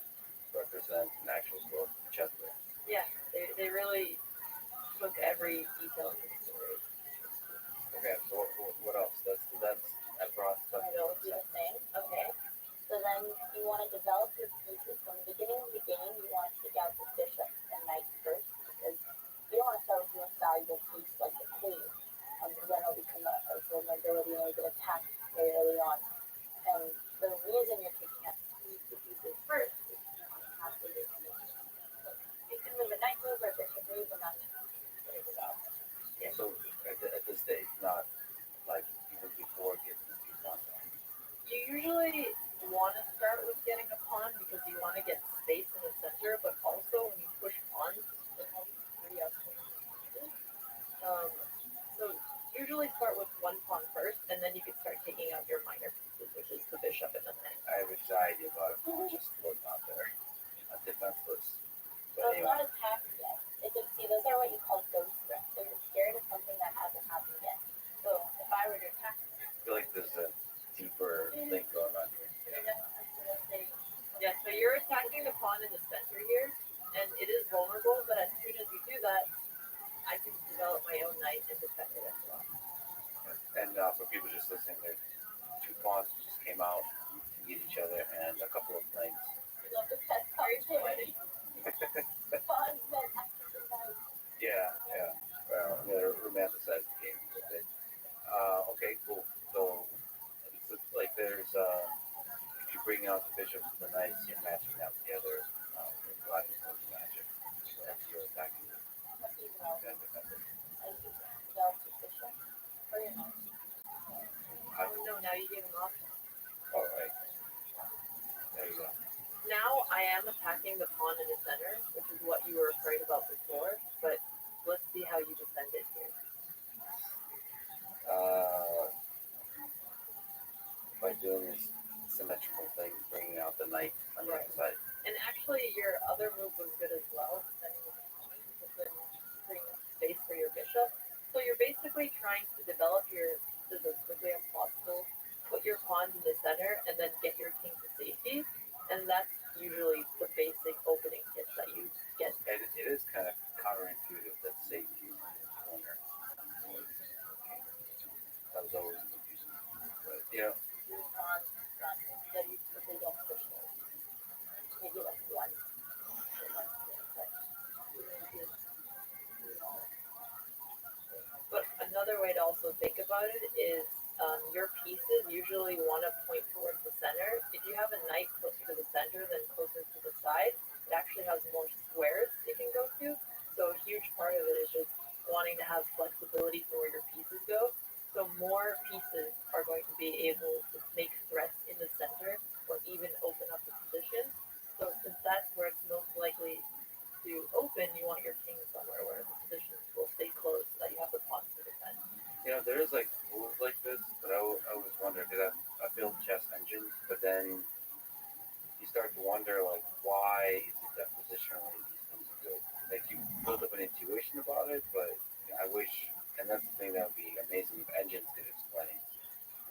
Speaker 2: represent an actual sport, chess player.
Speaker 8: Yeah, they really took every detail into consideration.
Speaker 2: Okay, so what else? That brought stuff.
Speaker 5: I will do the same. Okay. So then you want to develop your pieces. From the beginning of the game, you want to take out the bishop and knight first because you don't want to start with your valuable piece like the queen. Because then it'll become a vulnerability and it'll get attacked very early on. And the reason you're taking out the pieces first is after this move. So you can move a knight move or a bishop move and not figure it out.
Speaker 2: Yeah. So at this stage, not like even before getting the two pawns out.
Speaker 8: You usually want to start with getting a pawn because you want to get space in the center, but also when you push pawns, it helps free up pieces. So usually start with one pawn first, and then you can start taking out your minor pieces, which is the bishop and the knight.
Speaker 2: I have anxiety about it. Just floating out there. I'm defenseless.
Speaker 5: So it's not attacked yet. See, those are what you call ghost threats. So you're scared of something that hasn't happened yet. So if I were to attack you,
Speaker 2: I feel like there's a deeper thing going on here.
Speaker 8: Yeah, so you're attacking the pawn in the center here, and it is vulnerable, but as soon as you do that, I can develop my own knight and defend it as well.
Speaker 2: And for people just listening, there's two pawns that just came out to meet each other, and a couple of knights.
Speaker 5: I love the chess card too. Fun,
Speaker 2: Yeah. I'm gonna romanticize the game a bit. Okay, cool. So it's like there's if you bring out the bishop and the knights, you're matching that with the other black and gold magic. That's your attacking.
Speaker 8: No, now you gave him options.
Speaker 2: All right. There you go.
Speaker 8: Now I am attacking the pawn in the center, which is what you were afraid about before, but let's see how you defend it here.
Speaker 2: By doing this symmetrical thing, bringing out the knight on the other side.
Speaker 8: actually, your other move was good as well, depending on the pawn, because then freeing space for your bishop. So you're basically trying to develop your pieces as quickly as possible, put your pawns in the center, and then get your king to safety. And that's usually the basic opening tips that you get.
Speaker 2: And it is kind of counterintuitive that safety is in the corner. That was always confusing. But
Speaker 5: Your pawns that you quickly don't push those. Maybe like one.
Speaker 8: But another way to also think about it is your pieces usually want to point towards the center. If you have a knight closer to the center than closer to the side, it actually has more squares you can go to. So a huge part of it is just wanting to have flexibility for where your pieces go. So more pieces are going to be able to make threats in the center or even open up the position. So since that's where it's most likely to open, you want your king somewhere where the positions will stay closed so that you have the pawns to defend.
Speaker 2: there is like moves like this, but I always wonder because I build chess engines, but then you start to wonder like why is it that positionally these things are good? Like you build up an intuition about it, but I wish, and that's the thing that would be amazing if engines could explain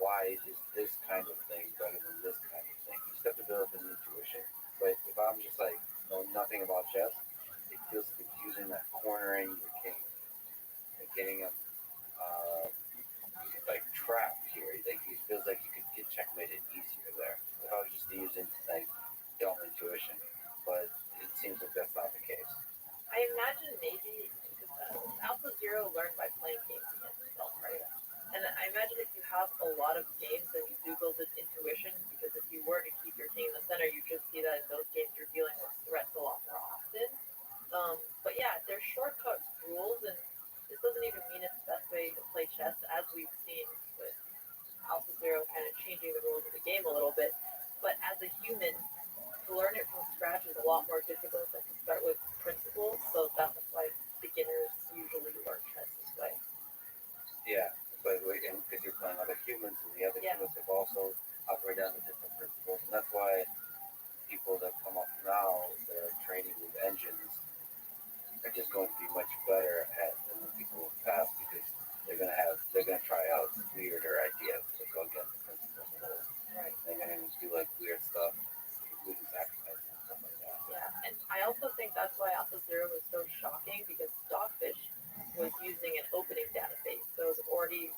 Speaker 2: why is this kind of thing better than this kind of thing. You just have to build up an intuition. But if I'm just like know nothing about chess, it feels confusing that cornering your king and getting him uh, like trapped here. Like it feels like you could get checkmated easier there. If I was just using like dumb intuition, but it seems like that's not the case.
Speaker 8: I imagine maybe because Alpha Zero learned by playing games against itself, right? And I imagine if you have a lot of games, then you do build this intuition because if you were to keep your king in the center, you just see that in those games you're dealing with threats a lot more often. But yeah, there's shortcut rules, and this doesn't even mean it's the best way to play chess, as we've seen with Alpha Zero kind of changing the rules of the game a little bit. But as a human, to learn it from scratch is a lot more difficult than to start with principles. So that's why beginners usually learn chess this way.
Speaker 2: Yeah, but because you're playing other humans, and the other
Speaker 8: Yeah.
Speaker 2: humans have also operated under different principles, and that's why people that come up now that are training with engines are just going to be much better at than the people in the past because they're gonna try out weirder ideas that go against the principles of old.
Speaker 8: Right.
Speaker 2: They're gonna do like weird stuff, including sacrifices and stuff like that.
Speaker 8: Yeah, and I also think that's why Alpha Zero was so shocking because Stockfish was using an opening database, so it was already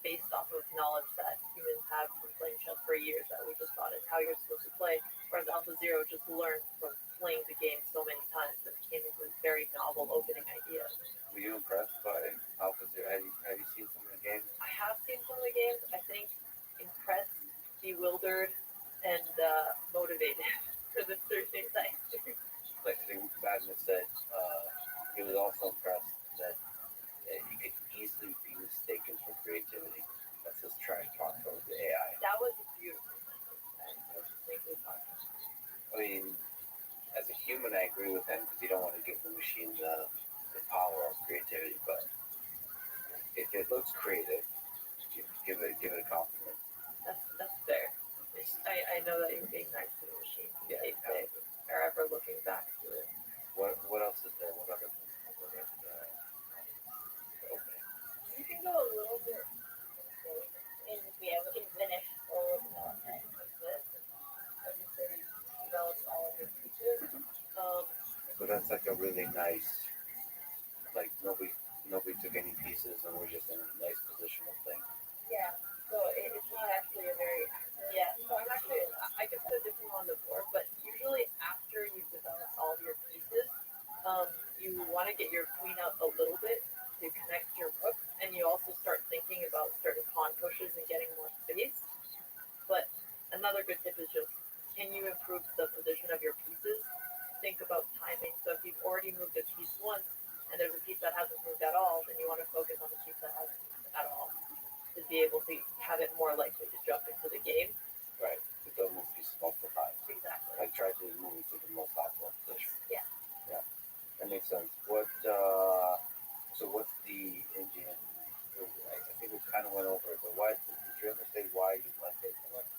Speaker 8: based off of knowledge that humans have from playing chess for years that we just thought is how you're supposed to play, whereas Alpha Zero just learned from playing the game so many times and came up with very novel opening ideas.
Speaker 2: Were you impressed by Alpha Zero? Have you seen some of the games?
Speaker 8: I have seen some of the games. I think impressed, bewildered, and motivated for the three things I do.
Speaker 2: Like I think Magnus said, he was also impressed that he could easily be mistaken for creativity. That's his trash talk towards the AI.
Speaker 8: That was a beautiful sentence. I was just thinking about it.
Speaker 2: I mean, as a human, I agree with him because you don't want to give the machine the power of creativity. But if it looks creative, give it a compliment.
Speaker 8: That's fair. I know that you're being nice to the machine
Speaker 2: Yeah,
Speaker 8: if they are ever looking back to it.
Speaker 2: What else is there? What other opening?
Speaker 5: You can go a little bit and be able to finish full development like this. Like you said, you developed all of your features.
Speaker 2: So that's like a really nice, like nobody took any pieces and we're just in a nice positional thing.
Speaker 5: Yeah. So it's not actually a very
Speaker 8: Yeah, so I'm actually, I can put a different one on the board, but usually after you've developed all of your pieces, you want to get your queen out a little bit to connect your rook, and you also start thinking about certain pawn pushes and getting more space. But another good tip is just, can you improve the position of your pieces? Think about timing. So if you've already moved a piece once, and there's a piece that hasn't moved at all, then you want to focus on the piece that hasn't moved at all to be able to have it more likely to jump into the game.
Speaker 2: Right. To don't move pieces multiple times.
Speaker 8: Exactly.
Speaker 2: Like try to move it to the most optimal position.
Speaker 8: Yeah.
Speaker 2: Yeah. That makes sense. So what's the engine? I think we kind of went over it, but why did you ever say why you liked it so much?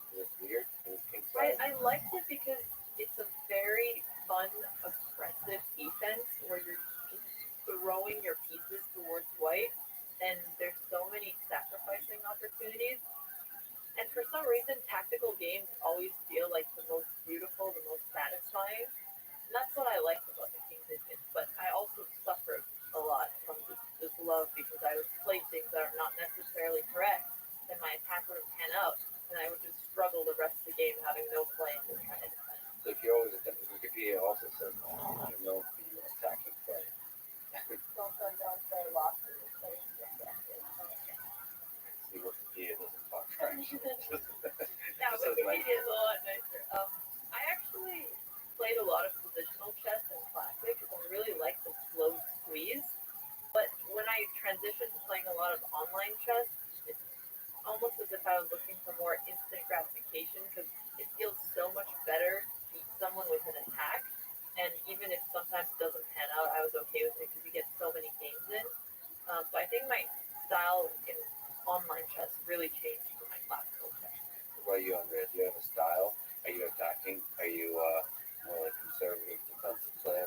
Speaker 2: It was weird. It was king size.
Speaker 8: I liked it because it's a very fun, aggressive defense where you're just throwing your pieces towards white, and there's so many sacrificing opportunities. And for some reason, tactical games always feel like the most beautiful, the most satisfying. And that's what I liked about the King's Indians. But I also suffered a lot from this love because I would play things that are not necessarily correct, and my attack would pan out, and I would just struggle the rest of the game having no play and just trying to defend.
Speaker 2: So if you're always Wikipedia also says you're known for your attacking play.
Speaker 5: Don't play losses, play aggressive.
Speaker 2: See, Wikipedia doesn't talk trash.
Speaker 8: Yeah, Wikipedia is a lot nicer. I actually played a lot of positional chess in Classic because I really like the slow squeeze. But when I transitioned to playing a lot of online chess, it's almost as if I was looking for more instant gratification because it feels so much better to beat someone with an attack. And even if sometimes it doesn't pan out, I was okay with it because you get so many games in. So I think my style in online chess really changed from my classical chess.
Speaker 2: What about you, Andrea? Do you have a style? Are you attacking? Are you more like conservative, defensive player?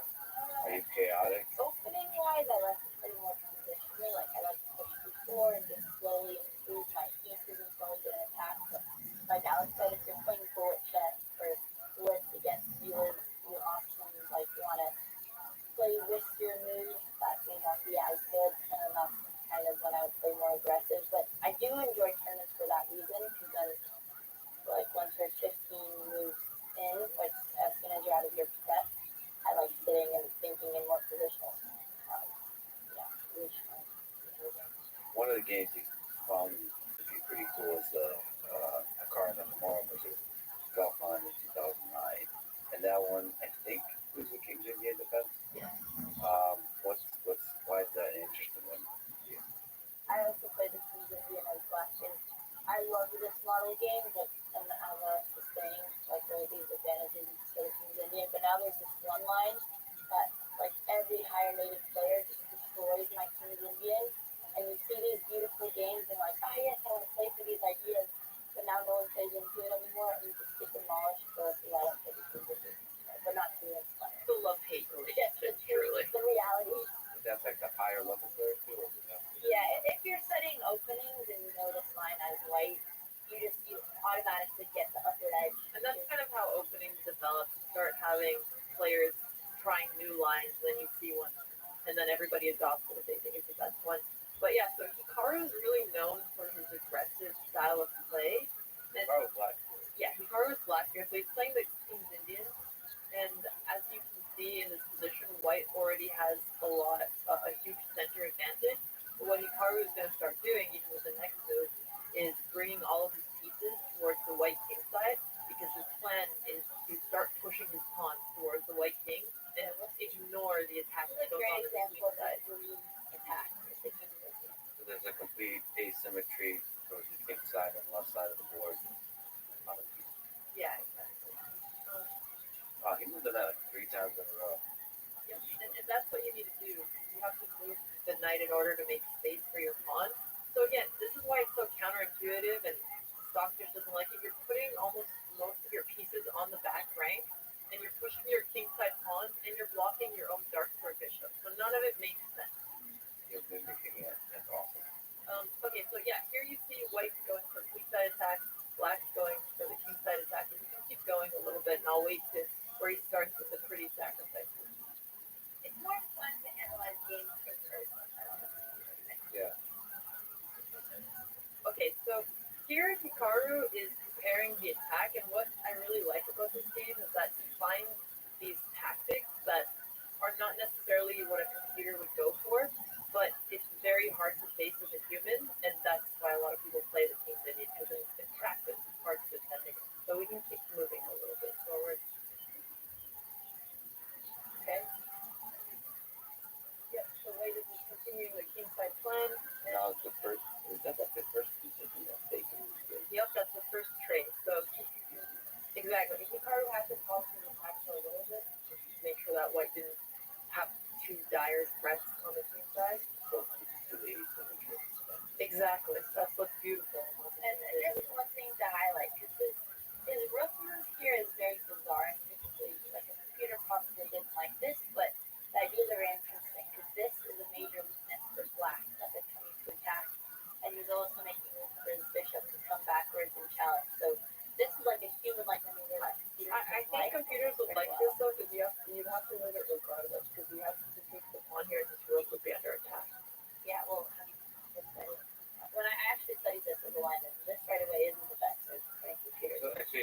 Speaker 2: Are you chaotic?
Speaker 5: Opening wise, I like to play more transitionally. Like I like to push before and just slowly improve my pieces and slowly get an attack. But like Alex said, if you're playing bullet chess or blitz against viewers, your options like you want to play riskier moves that may not be as good, and that's kind of when I would play more aggressive. But I do enjoy tournaments for that reason because then, like once you're 15 moves in, like as soon as you're out of your prep, I like sitting and thinking in more positional. Positional.
Speaker 2: One of the games you found to be pretty cool is a car in the Memorial versus Belfont in 2009. And that one, I think, was the King's Indian defense.
Speaker 8: Yeah.
Speaker 2: Why is that an interesting one?
Speaker 5: I also played the King's Indian as Black King. I love this model game, but and I love the saying like there are these advantages to the King's Indian. But now there's this one line that like every higher native player just destroys my King's Indian, and you see these beautiful games and like, oh yes, I want to play for these ideas, but now no one plays into it anymore, and you just get demolished for I don't play the King's Indian, but not too much fun.
Speaker 8: It's a love-hate relationship, truly.
Speaker 5: The reality.
Speaker 2: But that's like the higher level player too, or is that?
Speaker 5: Yeah, if you're setting openings and you know this line as white, you automatically get the upper edge.
Speaker 8: And that's kind of how openings develop. Start having players trying new lines, and then you see one, and then everybody adopts it if they think it's the best one. But yeah, so Hikaru is really known for his aggressive style of play. And
Speaker 2: Hikaru was black.
Speaker 8: yeah, Hikaru is black here, so he's playing the King's Indian. And as you can see in this position, white already has a huge center advantage. But what Hikaru is going to start doing, even with the next move, is bringing all of his pieces towards the white king side, because his plan is to start pushing his pawns towards the white king and ignore the attack
Speaker 5: This
Speaker 8: that
Speaker 5: is a
Speaker 8: goes on
Speaker 5: great
Speaker 8: the
Speaker 5: example
Speaker 8: queen
Speaker 5: of
Speaker 8: side.
Speaker 5: a green attack with the King's Indian.
Speaker 2: So there's a complete asymmetry towards the king side and left side of the board.
Speaker 8: Yeah, exactly.
Speaker 2: Wow, he moved to that like 3 times in a row.
Speaker 8: Yep. And that's what you need to do. You have to move the knight in order to make space for your pawn. So again, this is why it's so counterintuitive, and Stockfish doesn't like it. You're putting almost most of your pieces on the back rank, and you're pushing your kingside pawns, and you're blocking your own dark square bishop. So none of it makes sense.
Speaker 2: You're mimicking it. That's awesome.
Speaker 8: Okay, so yeah, here you see white going for queenside attack, black going for the kingside attack, and you can keep going a little bit, and I'll wait to where he starts with the pretty sacrifices.
Speaker 5: It's more fun to analyze games first person.
Speaker 2: Yeah.
Speaker 8: Okay, so here Hikaru is preparing the attack, and what I really like about this game is that he finds these tactics that are not necessarily what a computer would go for, but it's very hard to face as a human, and that's why a lot of people play the King's Indian, because in practice it's hard to defend against. So we can keep moving a little bit forward. Okay. Yep, so white is just continuing the kingside plan.
Speaker 2: Now it's the first. Is that the first piece of the bacon?
Speaker 8: Yep, that's the first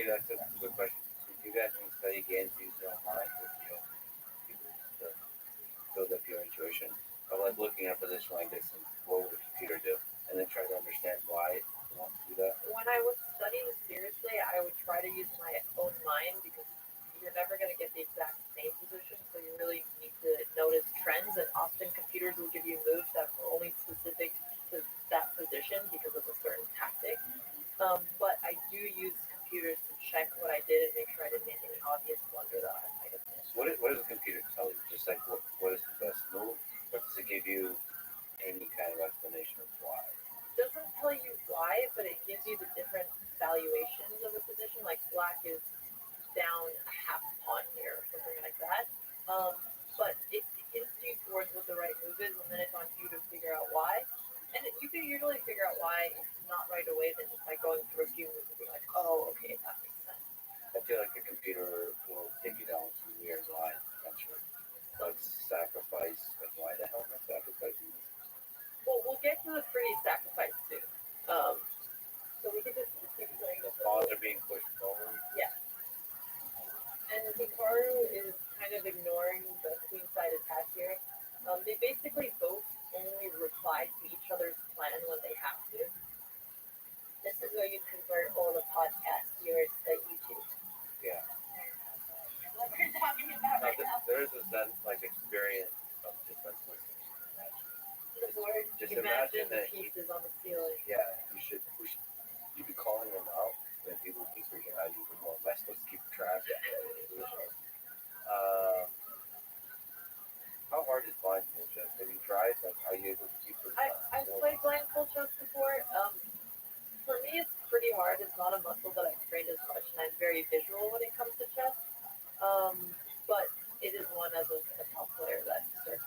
Speaker 2: that's a good question. So you guys when you study games, use your own mind, or do you people to build up your intuition? Of like looking at a position like this and what would a computer do? And then try to understand why it wants to do that.
Speaker 8: When I was studying seriously, I would try to use my own mind because you're never going to get the exact same position, so you really need to notice trends. And often computers will give you moves that are only specific to that position because of a certain tactic. But I do use computers to check what I did and make sure I didn't make any obvious blunder that I might have missed.
Speaker 2: So what does a computer tell you? Just like what is the best move? Or does it give you any kind of explanation of why?
Speaker 8: It doesn't tell you why, but it gives you the different valuations of a position. Like black is down a half pawn here or something like that. But it hints you towards what the right move is, and then it's on you to figure out why. And you can usually figure out why it's not right away, then just by going through a few moves and being like, oh, okay, that makes sense.
Speaker 2: I feel like a computer will take you down some weird lines eventually. Like sacrifice, like why the hell am I sacrificing this?
Speaker 8: Well, we'll get to the free sacrifice soon. So we can just keep playing
Speaker 2: The
Speaker 8: with
Speaker 2: pawns are being pushed forward.
Speaker 8: Yeah. And Hikaru is kind of ignoring the queenside attack here. They basically both only reply to each other's plan when they have to.
Speaker 5: This is where you convert all the podcast viewers to YouTube.
Speaker 2: Yeah.
Speaker 5: What we're talking about
Speaker 2: No,
Speaker 5: right now.
Speaker 2: there is a sense like experience of just like listening.
Speaker 5: The board.
Speaker 2: Just
Speaker 8: Imagine
Speaker 2: imagine
Speaker 8: the
Speaker 2: that
Speaker 8: pieces on the ceiling.
Speaker 2: yeah, you be calling them out, then people would be freaking out even more. Am I supposed to keep track? How hard is blindfold chess? Have you tried? Like, are you able to keep it?
Speaker 8: I've played blindfold chess before. For me, it's pretty hard. It's not a muscle that I've trained as much, and I'm very visual when it comes to chess. But it is one as a top player that starts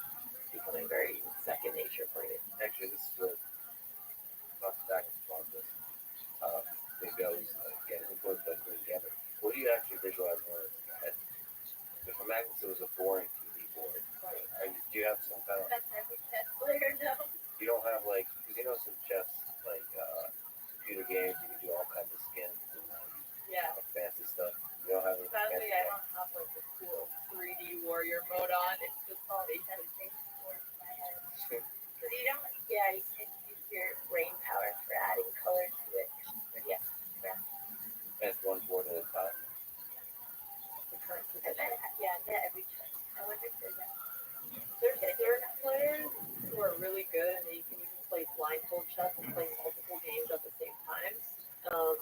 Speaker 8: becoming very second nature for you.
Speaker 2: Actually, this is not back on this. Maybe I was getting influenced by Queen Gambit. What do you actually visualize more in your head? If a Magnus was a boring TV board, do you have some kind of?
Speaker 5: That's every chess player knows.
Speaker 2: You don't have like, because you know some chess like computer games, you can do all kinds of skins and
Speaker 8: Yeah.
Speaker 2: like fancy stuff. You don't have any
Speaker 8: Sadly,
Speaker 2: fancy
Speaker 8: I
Speaker 2: stuff.
Speaker 8: don't have like the cool 3D warrior mode on. It's just all basic.
Speaker 5: Because you don't, yeah, you can use your brain power for adding color to it. But yeah,
Speaker 2: That's one board at a time.
Speaker 8: The current
Speaker 5: and
Speaker 8: position.
Speaker 5: then, yeah, yeah, every chess. I wonder if there's any.
Speaker 8: There's certain players who are really good and they can even play blindfold chess and play multiple games at the same time. So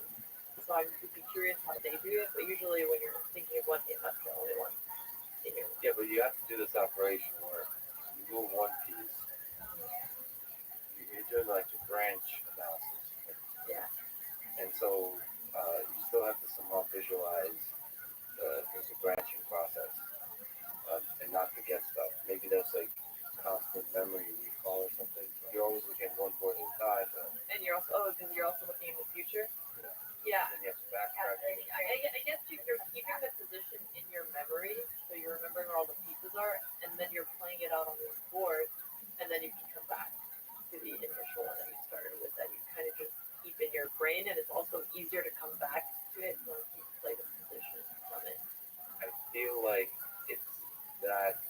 Speaker 8: I would be curious how they do it, but usually when you're thinking of one game, that's the only one in your mind.
Speaker 2: Yeah, but you have to do this operation where you move one piece. You're doing like a branch analysis.
Speaker 8: Yeah.
Speaker 2: And so you still have to somehow visualize the branching process and not forget stuff. Maybe that's like constant memory recall or something. You're always looking at one board at a time, but
Speaker 8: And you're also, because you're also looking in the future. Yeah.
Speaker 2: then you have to backtrack.
Speaker 8: I guess you're keeping the position in your memory, so you're remembering where all the pieces are, and then you're playing it out on this board, and then you can come back to the initial one that you started with that you kind of just keep in your brain, and it's also easier to come back to it once you play the position from it.
Speaker 2: I feel like it's that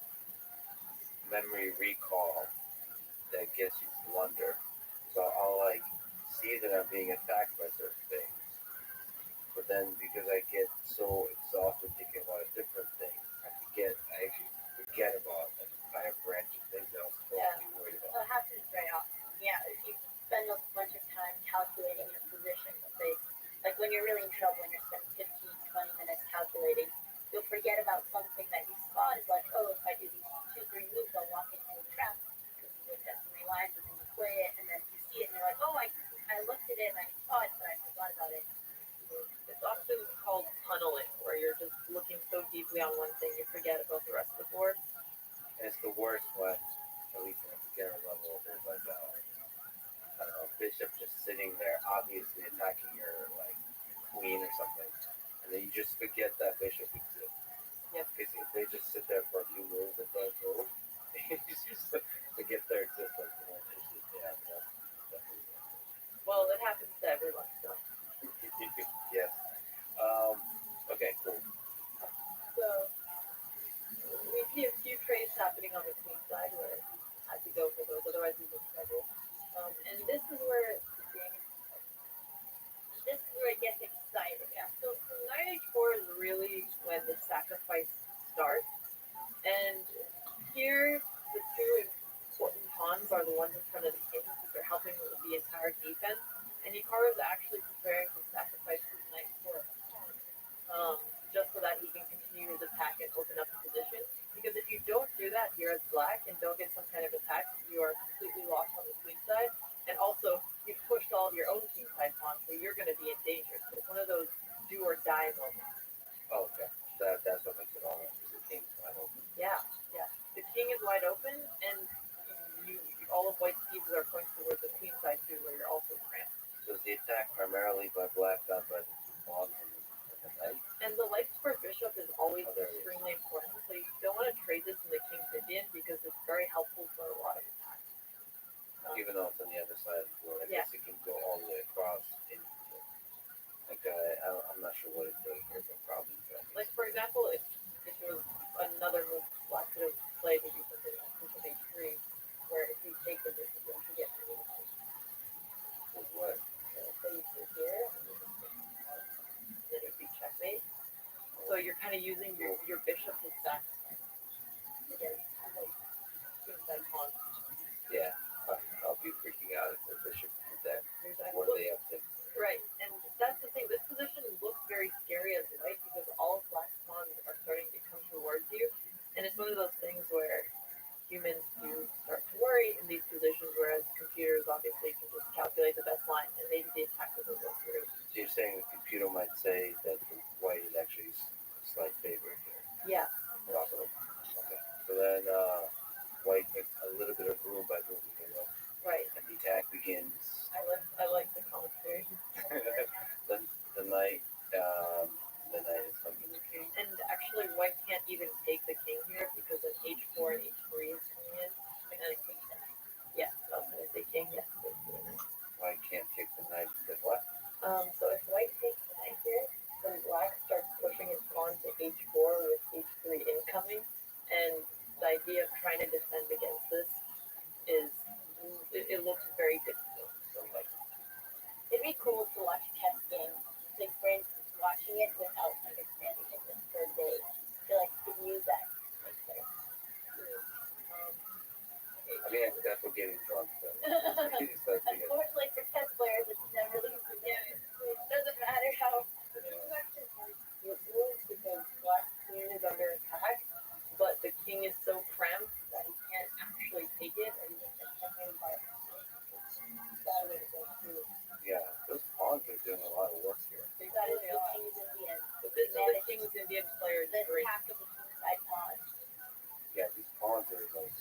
Speaker 2: memory recall that gets you to wonder. So I'll like see that I'm being attacked by certain things. But then because I get so exhausted thinking about a different thing, I actually forget about an entire branch of things that I was supposed to be worried
Speaker 5: So
Speaker 2: about.
Speaker 5: it happens very often. Yeah, if you spend a bunch of time calculating your position, say, like when you're really in trouble and you're spending 15, 20 minutes calculating, you'll forget about something that you spot is like, oh, if I do these 2, 3 moves, I'll walk into a trap because you looked at 3 lines and then you play it and then you see it and you're like, oh, I looked at it and I saw it, but I forgot about it.
Speaker 8: It's often called tunneling, where you're just looking so deeply on one thing you forget about the rest of the board.
Speaker 2: And it's the worst when, at least at the beginner level, there's like I don't know, bishop just sitting there, obviously attacking your like queen or something, and then you just forget that bishop exists.
Speaker 8: Yep.
Speaker 2: Because if they just sit there for a few moves and don't move, you just forget their existence. And then it's just, yeah, that's definitely.
Speaker 8: Well, it happens to everyone, so.
Speaker 2: Yes.
Speaker 8: trades happening on the queen side where he had to go for those, otherwise he's in trouble. And this is where the game,
Speaker 5: This is where it gets exciting.
Speaker 8: yeah. So knight h4 is really when the sacrifice starts, and here the two important pawns are the ones in front of the king because they're helping with the entire defense. And Hikaru is actually preparing to sacrifice his knight for a pawn, just so that he can continue his attack and open up the position. Because if you don't do that here as black and don't get some kind of attack, you are completely lost on the queen side. And also, you've pushed all of your own king side pawns, so you're going to be in danger. So it's one of those do or die moments.
Speaker 2: Oh, okay. That's what makes it all right. Because the king's wide open.
Speaker 8: Yeah, yeah. The king is wide open, and all of white's pieces are pointing towards the queen side too, where you're also cramped.
Speaker 2: So is the attack primarily by black done by the two pawns and the knight?
Speaker 8: And the light square bishop is always
Speaker 2: Oh, there it is.
Speaker 8: extremely important, so you don't want to trade this in the king's Indian because it's very helpful for a lot of attacks.
Speaker 2: Even though it's on the other side of the board, I
Speaker 8: Yeah.
Speaker 2: guess it can go all the way across. Like I'm not sure what it does here, but probably.
Speaker 8: Like for example, if there was another move black could have played, would be something like bishop h3, where if you take the bishop, you actually get to
Speaker 2: With what?
Speaker 8: so you sit here, and then it'd be checkmate. So you're kind of using your bishop to sacrifice against like king side pawns.
Speaker 2: Yeah, I'll be freaking out if the bishop did that.
Speaker 8: Exactly.
Speaker 2: What do they have to?
Speaker 8: Right, and that's the thing. This position looks very scary as white because all of black's pawns are starting to come towards you, and it's one of those things where humans do start to worry in these positions, whereas computers obviously can just calculate the best line and maybe the attack doesn't go through.
Speaker 2: So you're saying the computer might say that the white is actually a slight favorite here.
Speaker 8: Yeah,
Speaker 2: Possibly. Okay. So then white makes a little bit of room by moving him up,
Speaker 8: right.
Speaker 2: and the attack begins.
Speaker 8: I like the commentary.
Speaker 2: the knight is hugging the king.
Speaker 8: And actually, white can't even take the king here because of h4 and h3 is coming in. And yes, I was going to say king. Yes,
Speaker 2: White can't take the knight because what?
Speaker 8: So if white takes the knight here, then black starts pushing his pawn to h4 with h3 incoming. And the idea of trying to defend against this is it looks very difficult. So like,
Speaker 5: It'd be cool to watch a chess game. Like for instance, watching it without understanding it just for a day. I feel like you can use that. Like,
Speaker 2: I mean, that's what getting drunk does. You start to get,
Speaker 5: unfortunately for chess players, it's never loses the game. It doesn't matter how.
Speaker 8: you lose because black queen is under attack, but the king is so cramped that he can't actually take it, or he just gets checkmated by a
Speaker 2: yeah, those pawns are doing a lot of work here.
Speaker 5: That is the king's Indian.
Speaker 8: But this is the king's Indian player's
Speaker 5: The
Speaker 8: dream.
Speaker 5: attack of the king side pawn.
Speaker 2: Yeah, these pawns are like,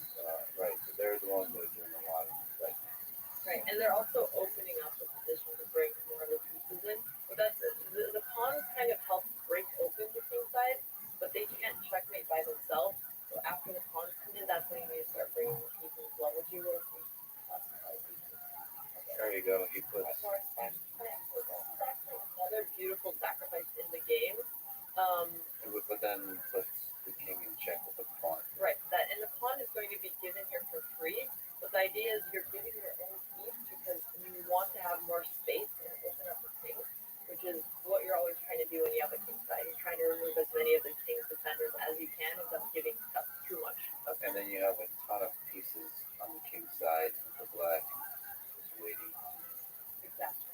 Speaker 2: right, so they're the ones that are doing a lot of, like,
Speaker 8: Right, and they're also opening up the position to bring more of the pieces in. But that's the pawns kind of help break open the king side, but they can't checkmate by themselves. So after the pawns come in, that's when you need to start bringing the pieces as well, which you will see.
Speaker 2: there you go, he puts,
Speaker 8: Another beautiful sacrifice in the game.
Speaker 2: but then puts the king in check with the pawn.
Speaker 8: Right, that and the pawn is going to be given here for free. But the idea is you're giving your own piece because you want to have more space and open up the king, which is what you're always trying to do when you have a king side. You're trying to remove as many of the king's defenders as you can without giving up too much.
Speaker 2: And then you have a ton of pieces on the king side for black, just waiting.
Speaker 8: Exactly.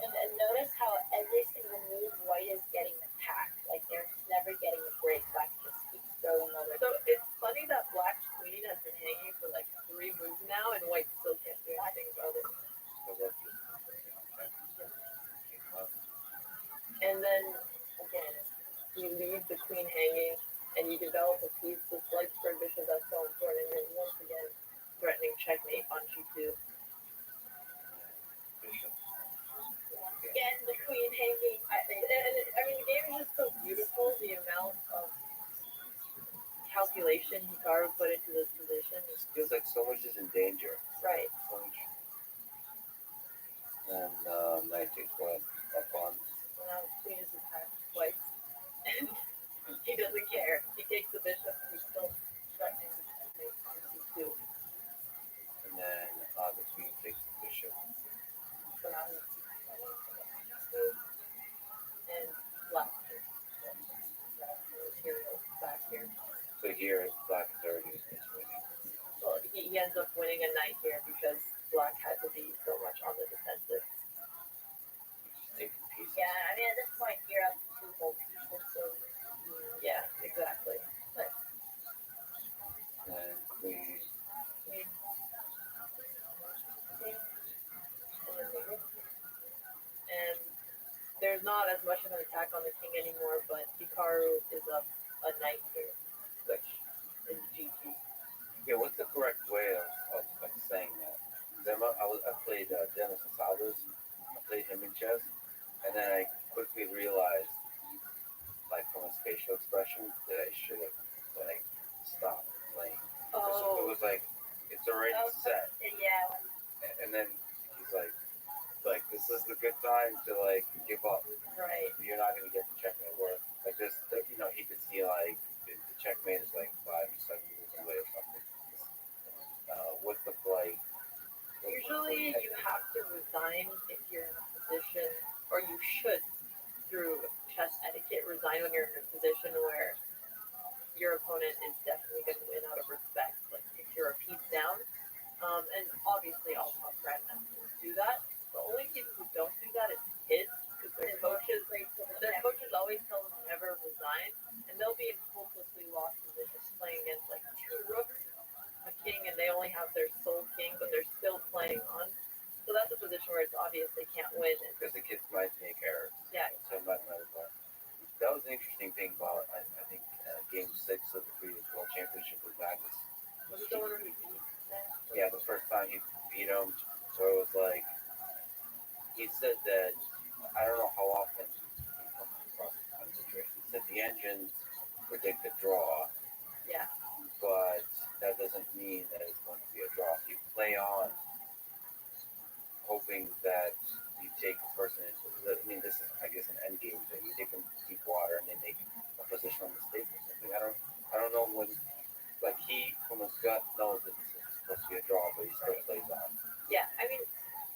Speaker 5: And notice how every single move white is getting attacked. Like they're never getting a break. Black just keeps throwing other.
Speaker 8: So it's funny that black's queen has been hanging for like 3 moves now, and white still can't do anything about it. And then again, you leave the queen hanging, and you develop a piece with light square bishop that's so important, and you're once again threatening checkmate on g2.
Speaker 5: Again, the queen hanging.
Speaker 8: I mean, the game is just so beautiful. The amount of calculation Hikaru put into this position
Speaker 2: It feels like so much is in danger.
Speaker 8: right.
Speaker 2: So much. And knight takes one up on.
Speaker 8: So now the queen is attacked twice. He doesn't care. He takes the
Speaker 2: here, Black 30 is winning.
Speaker 8: Well, he ends up winning a knight here because Black had to be so much on the defensive.
Speaker 2: Just taking pieces.
Speaker 5: Yeah, I mean, at this point, you're up to 2 whole pieces, so
Speaker 8: Yeah, exactly. But
Speaker 2: And Queen.
Speaker 5: okay.
Speaker 8: and there's not as much of an attack on the king anymore, but Hikaru is up a knight here, which is GG.
Speaker 2: Yeah, what's the correct way of saying that? 'Cause I played Dennis Salvas. I played him in chess, and then I quickly realized, like from his facial expression, that I should have like stopped playing. So it was like it's already set,
Speaker 5: Yeah,
Speaker 2: and then he's like this is the good time to like give up.
Speaker 8: Right.
Speaker 2: You're not gonna get the checkmate work. Like this, he could see like the checkmate is like 5 or 7 moves away or something. What's the play?
Speaker 8: Usually you have to resign if you're in a position, or you should, through chess etiquette, resign when you're in a position where your opponent is definitely going to win out of respect. Like if you're a piece down, and obviously all top grandmasters do that. The only people who don't do that is kids, because their coaches always tell them never resign, and they'll be in hopelessly lost positions playing against like 2 rooks, a king, and they only have their sole king, but they're still playing on. So that's a position where it's obvious they can't win.
Speaker 2: Because the kids might make errors.
Speaker 8: Yeah.
Speaker 2: So it might as well. That was the interesting thing about I think Game 6 of the previous World Championship with Magnus.
Speaker 8: Was it the one where he beat?
Speaker 2: Yeah, the first time he beat him. So it was like he said that I don't know how often he comes across this kind of situation. He said the engines predict a draw.
Speaker 8: Yeah.
Speaker 2: But that doesn't mean that it's going to be a draw. So you play on hoping that you take a person into, I mean, this is, I guess, an end game thing. You take them deep water and they make a positional mistake or something. I don't know when, like he, from his gut, knows that this is supposed to be a draw, but he still plays on.
Speaker 8: Yeah, I mean,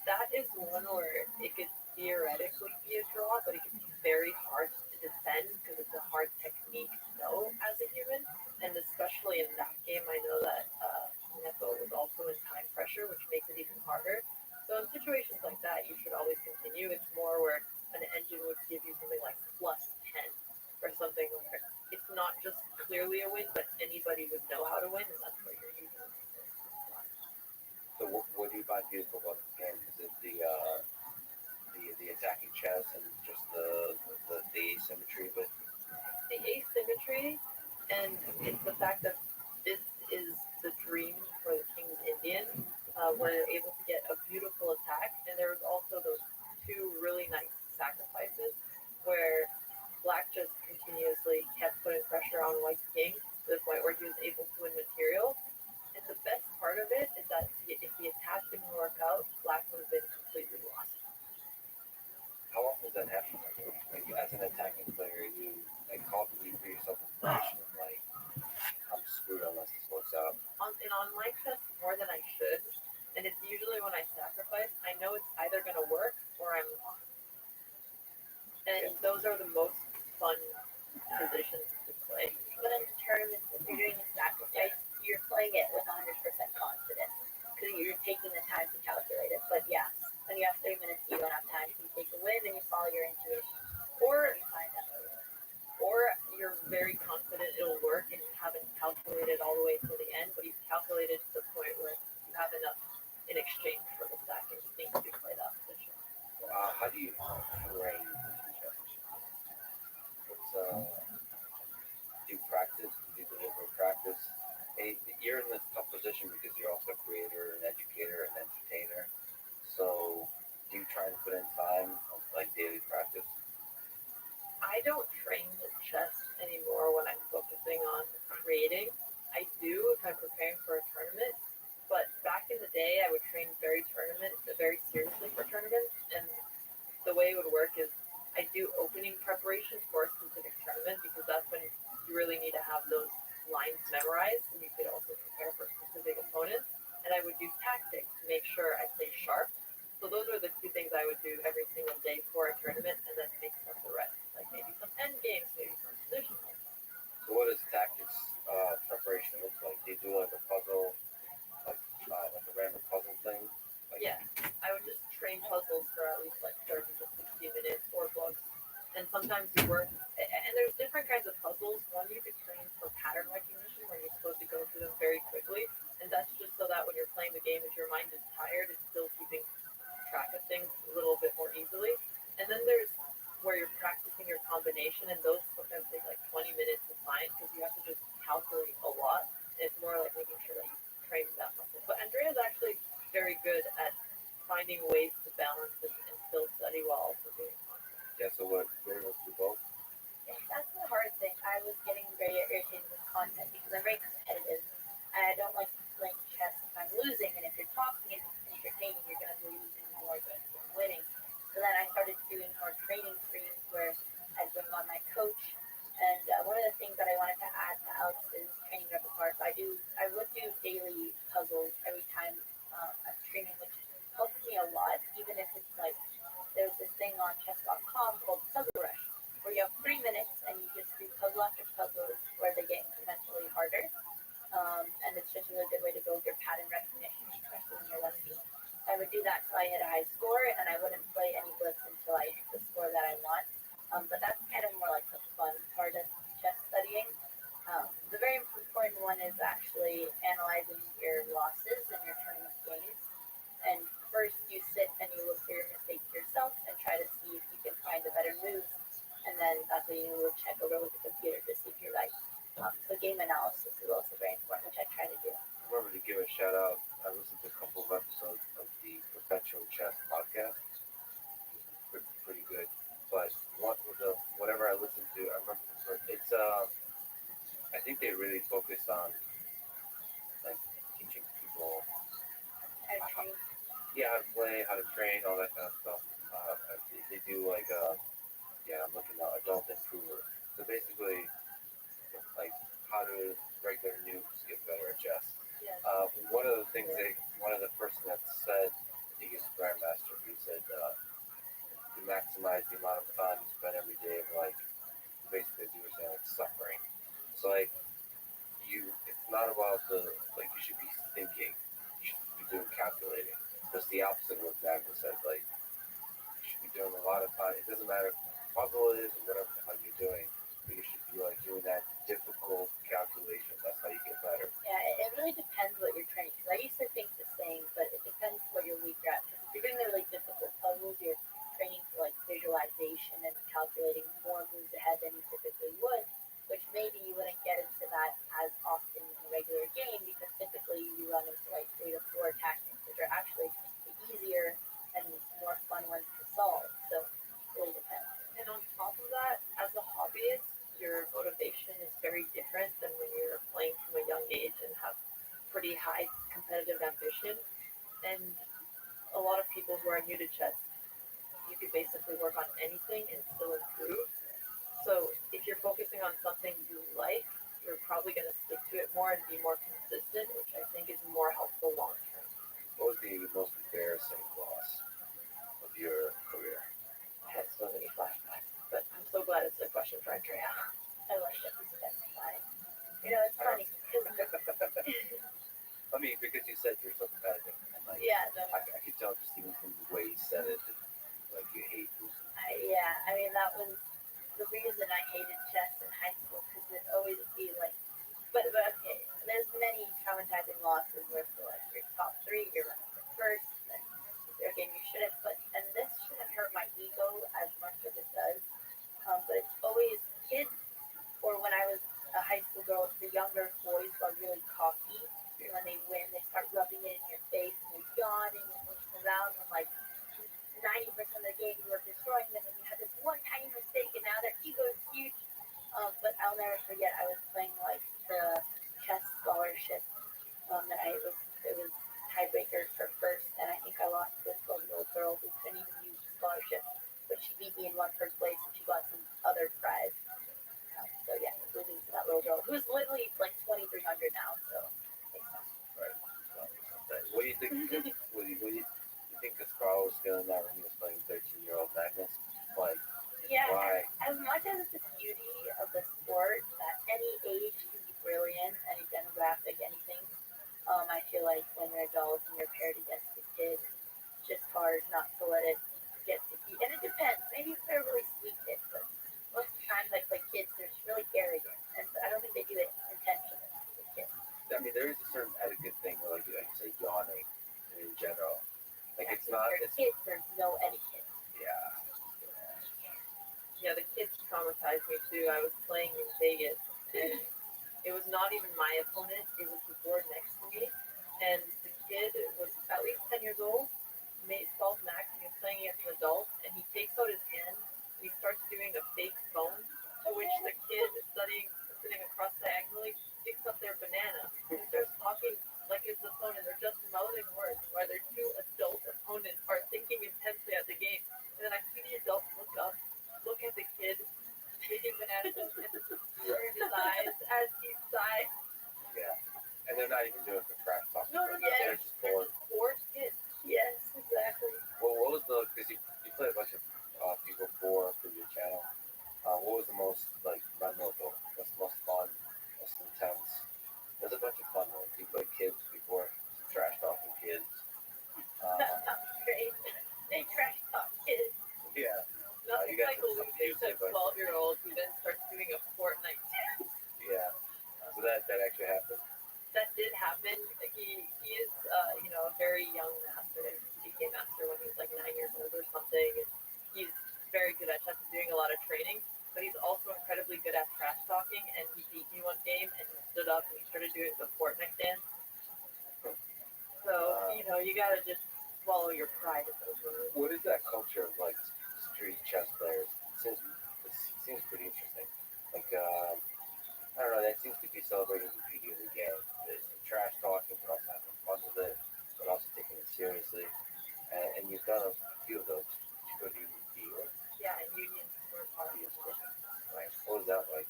Speaker 8: that is one where it could theoretically be a draw, but it can be very hard to defend because it's a hard technique to know as a human. And especially in that game, I know that Nepo was also in time pressure, which makes it even harder. So in situations like that, you should always continue. It's more where an engine would give you something like +10 or something where it's not just clearly a win, but anybody would know how to win, and that's where you're using it.
Speaker 2: So what do you find beautiful about the game? Is it the attacking chess and just the asymmetry of it?
Speaker 8: The asymmetry, and it's the fact that this is the dream for the King's Indian, where you're able to get a beautiful attack, and there was also those 2 really nice sacrifices where Black just continuously kept putting pressure on White's king to the point where he was able to win material. And the best part of it is that if the attack didn't work out, Black would have been completely lost.
Speaker 2: How often does that happen? Like as an attacking player, you like constantly for yourself information of like I'm screwed unless this works out.
Speaker 8: On online chess more than I should, and it's usually when I sacrifice, I know it's either going to work or I'm lost. And those are the most fun positions to play.
Speaker 5: But in tournaments, if you're doing a sacrifice, you're playing it with 100% confidence because you're taking the time to calculate it. But yeah, when you have 3 minutes, you don't have time. So you take a win and you follow your intuition.
Speaker 8: Or
Speaker 5: you find out.
Speaker 8: Or you're very confident it'll work and you haven't calculated all the way to the end, but you've calculated to the point where you have enough in exchange for the stack and you think you can play that position.
Speaker 2: How do you train chess? What's do you practice? Do you deliberate practice? And you're in this tough position because you're also a creator, an educator, an entertainer. So do you try to put in time of like daily practice?
Speaker 8: I don't train with chess anymore when I'm focusing on creating. I do if I'm preparing for a tournament, but back in the day I would train very seriously for tournaments, and the way it would work is I do opening preparations for a specific tournament because that's when you really need to have those lines memorized and you could also prepare for specific opponents. And I would do tactics to make sure I stay sharp. So those are the 2 things I would do every single day for a tournament, and then mix up the rest, like maybe some end games, maybe some positional.
Speaker 2: So what does tactics
Speaker 8: sometimes you work, and there's different kinds of puzzles. One you could train for pattern recognition, where you're supposed to go through them very quickly, and that's just so that when you're playing the game, if your mind is tired, it's still keeping track of things a little bit more easily. And then there's where you're practicing your combination, and those sometimes take like 20 minutes to find because you have to just calculate a lot. And it's more like making sure that you train that muscle. But Andrea's actually very good at finding ways to balance and still study while also doing content.
Speaker 2: Yeah, so what, very much do both?
Speaker 5: Yeah, that's the hard thing. I was getting very irritated with content because I'm very competitive. And I don't like playing chess if I'm losing. And if you're talking and entertaining, you're going to be losing more than winning. So then I started doing more training streams where I'd bring on my coach. And one of the things that I wanted to add to Alex's training repertoire, so I would do daily puzzles every time I'm streaming, which helps me a lot, even if it's like there's this thing on chess.com called Puzzle Rush, where you have 3 minutes and you just do puzzle after puzzle where they get incrementally harder. And it's just a really good way to build your pattern recognition, especially when you're rusty. I would do that until I hit a high score, and I wouldn't play any blitz until I hit the score that I want. But that's kind of more like the fun part of chess studying. The very important one is actually analyzing your losses and your tournament games. And first, you sit and you look for your mistakes yourself and try to see if you can find a better move. And then that's when you will check over with the computer to see if you're right. So game analysis is also very important, which I try to do.
Speaker 2: Remember to give a shout out. I listened to a couple of episodes of the Perpetual Chess podcast. Pretty good. But whatever I listened to, I remember the first. It's I think they really focus on like teaching people
Speaker 5: I train.
Speaker 2: how to play, how to train, all that kind of stuff. They do like yeah, I'm looking at adult improver. So basically, like how do regular noobs get better at chess?
Speaker 8: Yes.
Speaker 2: One of the things one of the person that said, I think it's Grandmaster, he said to maximize the amount of time you spend every day of like, basically as you were saying, like suffering. So like it's not about like you should be thinking, you should be doing calculating. That's the opposite of what Magna said. Like you should be doing a lot of time. It doesn't matter what puzzle it is or whatever the hell you're doing, but you should be like doing that difficult calculation. That's how you get better.
Speaker 5: Yeah, it really depends what you're training. Because I used to think the same, but it depends what you're weak at. Because if you're doing the really difficult puzzles, you're training for like visualization and calculating more moves ahead than you typically would, which maybe you wouldn't get into that as often in a regular game because typically you run into like 3 to 4 tactics, which are actually the easier and more fun ones to solve. So it really depends.
Speaker 8: And on top of that, as a hobbyist, your motivation is very different than when you're playing from a young age and have pretty high competitive ambition. And a lot of people who are new to chess, you could basically work on anything and still improve. So if you're focusing on something you like, you're probably going to stick to it more and be more consistent, which I think is more helpful long term.
Speaker 2: What was the most embarrassing loss of your career?
Speaker 8: I had so many flashbacks, but I'm so glad it's a question for Andrea.
Speaker 5: I like that we specify. You know, it's funny because
Speaker 2: I mean, because you said you're so competitive, and like,
Speaker 5: yeah, no,
Speaker 2: I could tell just even from the way you said it, that, like you hate losing.
Speaker 5: I mean that was the reason I hated chess in high school because it'd always be like, but okay, there's many traumatizing losses where for like your top 3, you're running for first, and your game you shouldn't, and this shouldn't hurt my ego as much as it does, but it's always kids, or when I was a high school girl, the younger boys who are really cocky, and when they win, they start rubbing it in your face, and you're yawning and looking around, and like 90% of the game you were destroying them, and you had this one tiny mistake, and now their ego is huge. But I'll never forget, I was playing like the chess scholarship, that it was tiebreaker for first, and I think I lost to this 12-year-old girl who couldn't even use the scholarship, but she beat me and won first place, and she got some other prize. So yeah, losing to that little girl who's literally like 2,300 now. So makes sense.
Speaker 2: Right. What do you think? What do you think Kasparov was feeling that when he was playing 13-year-old Magnus? Like,
Speaker 5: Yeah,
Speaker 2: why?
Speaker 5: as much as it's the beauty of the sport that any age can be brilliant, any demographic, anything. I feel like when you're adults and you're paired against a kid, it's just hard not to let it get to you. And it depends. Maybe if they're a really sweet kid, but
Speaker 8: traumatized me too. I was playing in Vegas, and it was not even my opponent. It was the board next to me, and the kid was at least 10 years old, solved max, and he was playing against an adult, and he takes out his hand, and he starts doing a fake phone, to which the kid sitting across diagonally picks up their banana, and starts talking like it's the phone, and they're just mouthing words, while their two adult opponents are thinking intensely at the game. And then I see the adult look at the kid, taking bananas, and burn his eyes as he sighs.
Speaker 2: Yeah. And they're not even doing it for trash talk.
Speaker 8: No,
Speaker 2: They're just bored.
Speaker 8: Bored kids. Yes, exactly.
Speaker 2: Well, what was because you play a bunch of people for your channel. What was the most memorable? What's the most fun? Most intense? There's a bunch of fun ones. You played kids before, trash talking kids.
Speaker 5: Great. They trash talk kids.
Speaker 2: Yeah.
Speaker 8: Nothing
Speaker 2: you got
Speaker 8: like
Speaker 2: some
Speaker 8: losing to a
Speaker 2: abusive,
Speaker 8: 12-year-old who then starts doing a Fortnite dance.
Speaker 2: Yeah. So that actually happened.
Speaker 8: That did happen. He is a very young master. He became master when he was like 9 years old or something. He's very good at chess and doing a lot of training, but he's also incredibly good at trash talking, and he beat me one game and he stood up and he started doing the Fortnite dance. So, you gotta just swallow your pride at those moments.
Speaker 2: What is that culture of street chess players? It seems pretty interesting. I don't know, that seems to be celebrating the beauty of the game. There's the trash talking, but also having fun with it, but also taking it seriously. And you've done a few of those. Did you go to New York?
Speaker 8: Yeah, and unions were part of it.
Speaker 2: Right. What was that like?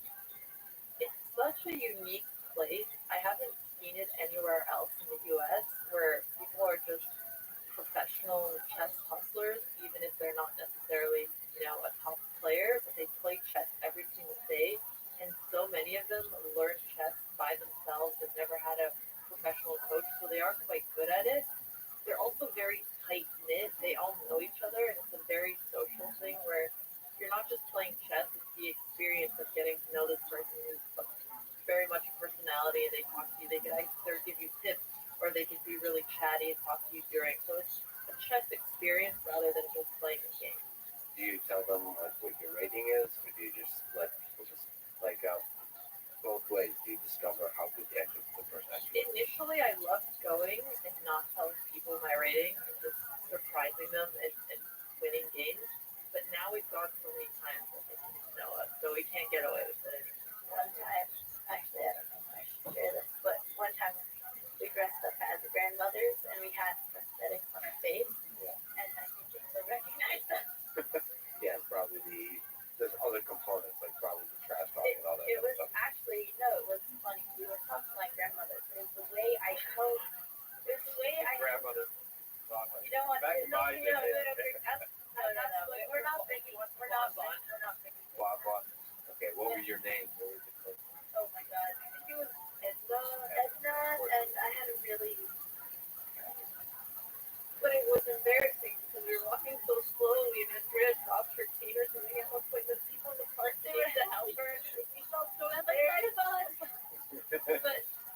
Speaker 8: It's such a unique place. I haven't seen it anywhere else in the U.S. where people are just professional chess hustlers, even if they're not necessarily, a top player, but they play chess every single day. And so many of them learn chess by themselves. They've never had a professional coach, so they are quite good at it. They're also very tight knit. They all know each other, and it's a very social thing where you're not just playing chess, it's the experience of getting to know this person who's very much a personality, and they talk to you. They can either give you tips or they can be really chatty and talk to you during. So it's a chess experience rather than just playing a game.
Speaker 2: Do you tell them what your rating is, or do you just let people both ways? Do you discover how good the person actually is?
Speaker 8: Initially, I loved going and not telling people my rating and just surprising them and winning games. But now we've gone so many times that they know us, so we can't get away with it anymore.
Speaker 5: One time, actually, I don't know if I should share this, but one time we dressed up as grandmothers and we had prosthetics on our face, and I think they would recognize us.
Speaker 2: Yeah, probably there's other components, like probably the trash talking and all that
Speaker 5: It was
Speaker 2: stuff.
Speaker 5: actually, no, it was funny. We were talking like grandmothers, but it was the way I told, it was the way I,
Speaker 2: Grandmother.
Speaker 5: you don't want to,
Speaker 2: Back in my day.
Speaker 5: no, we're not thinking,
Speaker 2: Bob. Okay, what was your name? What was your name?
Speaker 5: oh my god, I think it was Edna, and I had a really,
Speaker 8: But it was embarrassing because we were walking so slowly and Andrea dropped her taters and we at one point the people in the park came to help her and we felt so embarrassed.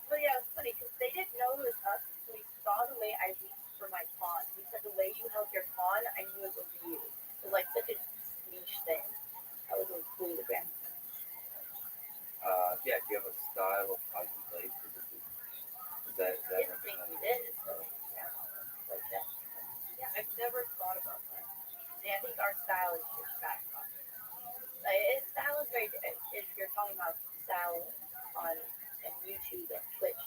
Speaker 5: but yeah, it's funny because they didn't know it was us. So we saw the way I reached for my pawn. We said the way you held your pawn, I knew it was you. It was like such a niche thing. I was really cool with the grandma.
Speaker 2: Yeah, do you have a style of how you play? Is that
Speaker 5: I didn't think we did. So yeah, like that.
Speaker 8: Yeah, I've never thought about that.
Speaker 5: Yeah, I think our style is just back on. Style is very. If you're talking about style on YouTube and Twitch,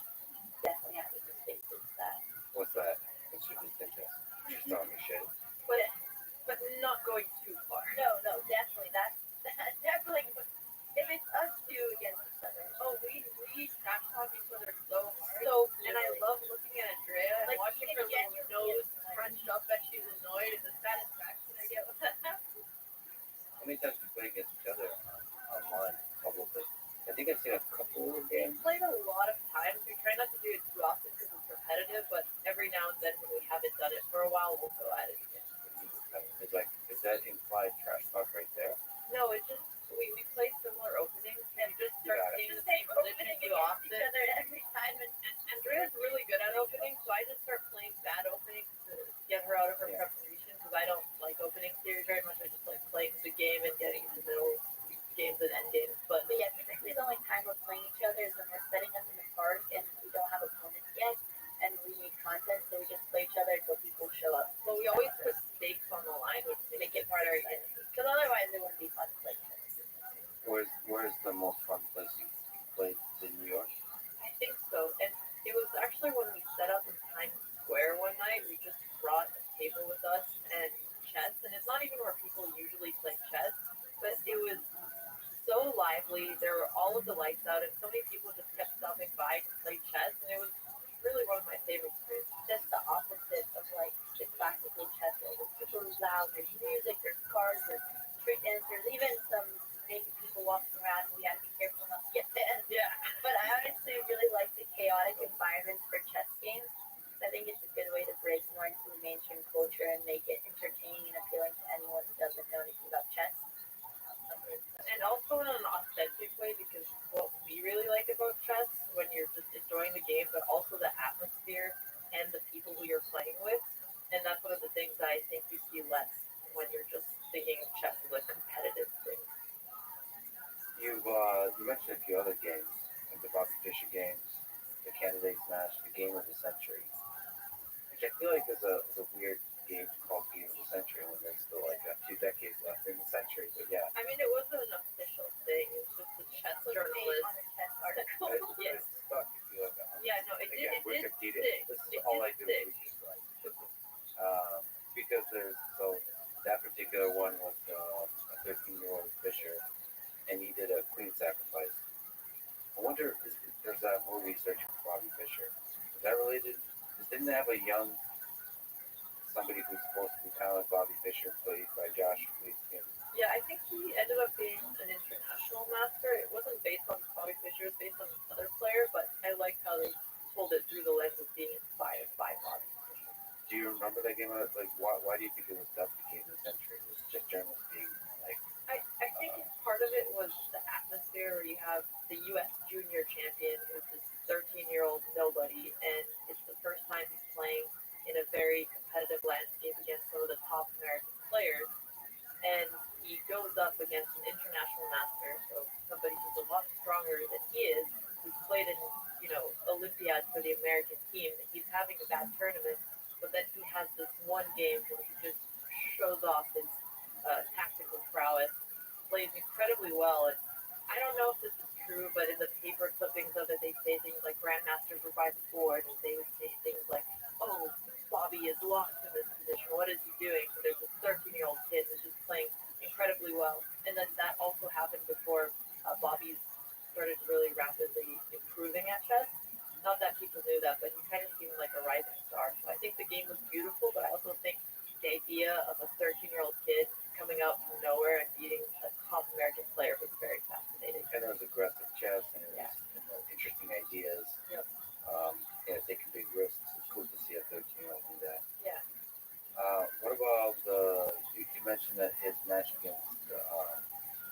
Speaker 5: definitely have a distinctive style.
Speaker 2: What's that? What's your distinctive? Just talking shit.
Speaker 8: But not going too far.
Speaker 5: No, definitely that's definitely. If it's us two against each other,
Speaker 8: Oh, we trash talk each other so hard.
Speaker 5: so
Speaker 8: And I love looking at Andrea and
Speaker 5: Like,
Speaker 8: watching her little nose crunched up as she's annoyed and the satisfaction I get with that.
Speaker 2: How many times do you play against each other online, publicly? I think I've seen a couple of
Speaker 8: We
Speaker 2: games.
Speaker 8: played a lot of times. We try not to do it too often because it's repetitive, but every now and then when we haven't done it for a while, we'll go at it again.
Speaker 2: Is that implied trash talk right there?
Speaker 8: No, it just, we play similar openings and you just start
Speaker 2: got it.
Speaker 8: seeing the
Speaker 5: just
Speaker 8: same
Speaker 5: say
Speaker 8: position
Speaker 5: opening
Speaker 8: too
Speaker 5: against
Speaker 8: often.
Speaker 5: each other every time. And
Speaker 8: Andrea's really good at openings, so I just start playing bad openings to get her out of her preparation because I don't like opening theory very much. I just like playing the game and getting into the middle games and
Speaker 5: would be fun to play tennis.
Speaker 2: Where's the most fun place you played in New York?
Speaker 8: I think so. And it was actually when we set up in Times Square one night, we just brought a table with us and chess. And it's not even where people usually play chess, but it was so lively. There were all of the lights out, and so many people just kept stopping by to play chess. And it was really one of my favorite experiences.
Speaker 5: Just the opposite of like the classical chess where it's super loud, there's music, there's cars, there's street dancers, even some naked people walking around who we had to be careful not to get banned.
Speaker 8: Yeah.
Speaker 5: But I honestly really like the chaotic environments for chess games. I think it's a good way to break more into the mainstream culture and make it entertaining and appealing to anyone who doesn't know anything about chess.
Speaker 8: And also in an authentic way, because what we really like about chess when you're just enjoying the game, but also the atmosphere and the people who you're playing with. And that's one of the things that I think you see less when you're just thinking of chess as a competitive thing.
Speaker 2: You mentioned a few other games, like the Bobby Fischer games, the Candidates Match, the Game of the Century, which I feel like is a weird game called Game of the Century when there's still like a few decades left in the century. But yeah,
Speaker 8: I mean, it wasn't an official thing. It was just a chess
Speaker 5: Put a page
Speaker 8: journalist.
Speaker 5: on a chess article.
Speaker 8: Yes.
Speaker 2: it's stuck if you look at it.
Speaker 8: Yeah, no, it did.
Speaker 2: Again,
Speaker 8: It did
Speaker 2: Wikipedia.
Speaker 8: stick.
Speaker 2: This is
Speaker 8: It
Speaker 2: all
Speaker 8: did
Speaker 2: I do
Speaker 8: stick.
Speaker 2: is research, right? Because there's so that particular one was a 13-year-old Fisher, and he did a queen sacrifice. I wonder if there's that movie Searching for Bobby Fischer. Is that related? Because didn't they have a young somebody who's supposed to be kind of like Bobby Fischer, played by Josh Waitzkin?
Speaker 8: Yeah, I think he ended up being an international master. It wasn't based on Bobby Fischer, it was based on another player, but I liked how they told it through the lens of being inspired by Bobby Fischer.
Speaker 2: Do you remember that game? Like, why do you think it was dubbed the Game of the Century? It was just journalists being like,
Speaker 8: I think part of it was the atmosphere where you have the U.S. junior champion who's this 13-year-old nobody, and it's the first time he's playing in a very competitive landscape against some of the top American players. And he goes up against an international master, so somebody who's a lot stronger than he is, who's played in, Olympiads for the American team. He's having a bad tournament, but then he has this one game where he just shows off his tactical prowess, plays incredibly well. And I don't know if this is true, but in the paper clippings of it, they say things like grandmasters were by the board, and they would say things like, "Oh, Bobby is lost in this position. What is he doing?" So there's this 13-year-old kid who's just playing incredibly well. And then that also happened before Bobby started really rapidly improving at chess. Not that people knew that, but he kind of seemed like a rising star. So I think the game was beautiful, but I also think the idea of a 13-year-old kid coming out from nowhere and beating a top American player was very fascinating.
Speaker 2: and it was aggressive chess, and it was
Speaker 8: Yeah.
Speaker 2: interesting ideas.
Speaker 8: Yep.
Speaker 2: Taking big risks. It's cool to see a 13-year-old do that.
Speaker 8: Yeah.
Speaker 2: What about you mentioned that his match against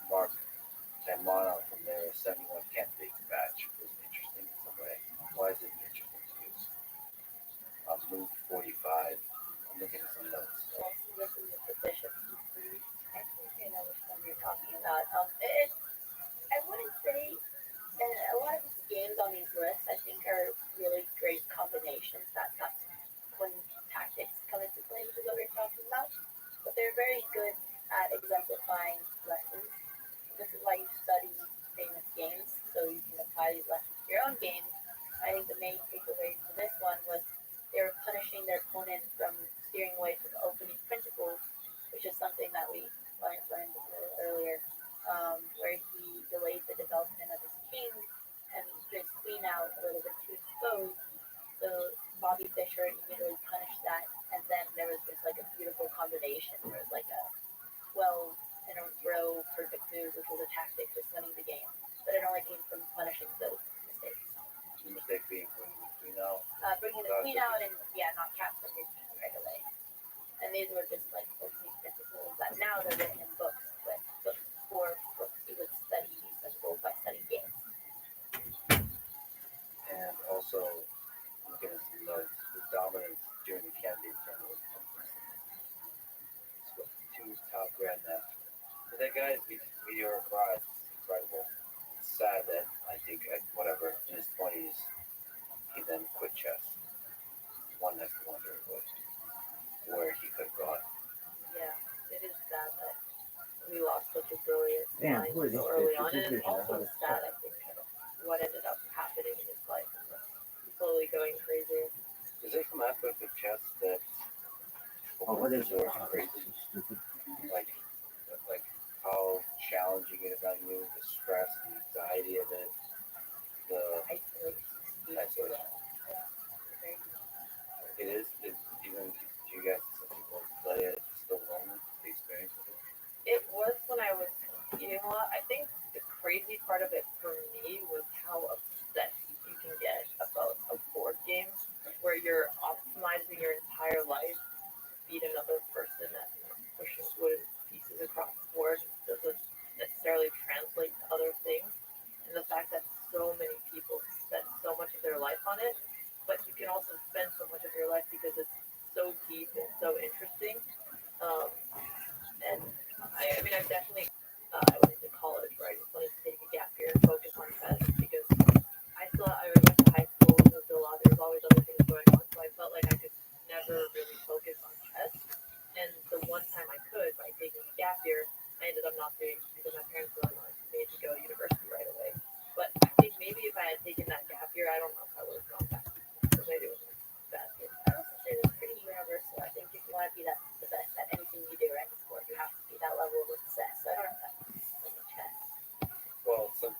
Speaker 2: Mark Tanmana from their 71 candidates batch was interesting in some way. Why is it interesting to you? Move 45. I'm looking at some notes.
Speaker 5: Well, this is a position. I think I know which one you're talking about. I wouldn't say a lot of these games on these lists I think are really great combinations. That's when tactics come into play, which is what we're talking about. But they're very good at exemplifying lessons. This is why you study famous games, so you can apply these lessons to your own games. I think the main takeaway for this one was they were punishing their opponent from steering away from opening principles, which is something that we learned a little earlier, where he delayed the development of his king and his queen out a little bit too exposed. So Bobby Fischer immediately punished that, and then there was just like a beautiful combination. There was like a 12 in a row perfect move, which was a tactic just winning the game. But it only came from punishing those mistakes.
Speaker 2: The mistake being bringing the queen out.
Speaker 5: Bringing the queen out and not capturing your king right away. And these were just like opening principles that now they're written in books, but before books you would study these principles by studying games.
Speaker 2: And also, looking at some notes, the dominance during the candidate tournament was unprecedented. It's what, two top grandmasters. But that guy's meteoric rise is incredible. It's sad that I think at whatever in his 20s he then quit chess. One has to wonder where he could have gone.
Speaker 8: Yeah, it is sad that we lost such a a brilliant
Speaker 3: Damn,
Speaker 8: mind
Speaker 3: who are these
Speaker 8: so early
Speaker 3: bitches?
Speaker 8: on,
Speaker 3: These
Speaker 8: and
Speaker 3: bitches are
Speaker 8: also
Speaker 3: hot as
Speaker 8: sad,
Speaker 3: fuck.
Speaker 8: I think, kind of what ended up happening in his life and slowly going crazier.
Speaker 2: Is there some aspect of chess that
Speaker 3: Oh, what is it?
Speaker 2: are crazy? Like how challenging it is on you, the stress, the anxiety of it, the isolation. It is. It's even do you guys some people play it still lonely, the experience of it?
Speaker 8: It was when I was competing a lot. I think the crazy part of it for me was how obsessed you can get about a board game where you're optimizing your entire life to beat another person at pushing wooden pieces across the board doesn't necessarily translate to other things. And the fact that so many people spend so much of their life on it, but you can also spend so much of your life because it's so deep and so interesting. Um, and I mean, I've definitely, I went to college where I just wanted to take a gap year and focus on chess because I went to high school, moved a lot, there was always other things going on, so I felt like I could never really focus on chess. And the one time I could, by taking a gap year, I ended up not doing because my parents really wanted me to go to university right away. But I think maybe if I had taken that gap year, I don't know if I would have gone back. So maybe it was a bad thing.
Speaker 5: I also say it's pretty universal. I think if you want to be the best at anything you do, right, in sport, you have to be that level of obsessed. So I don't know if that's like a chess.
Speaker 2: Well, some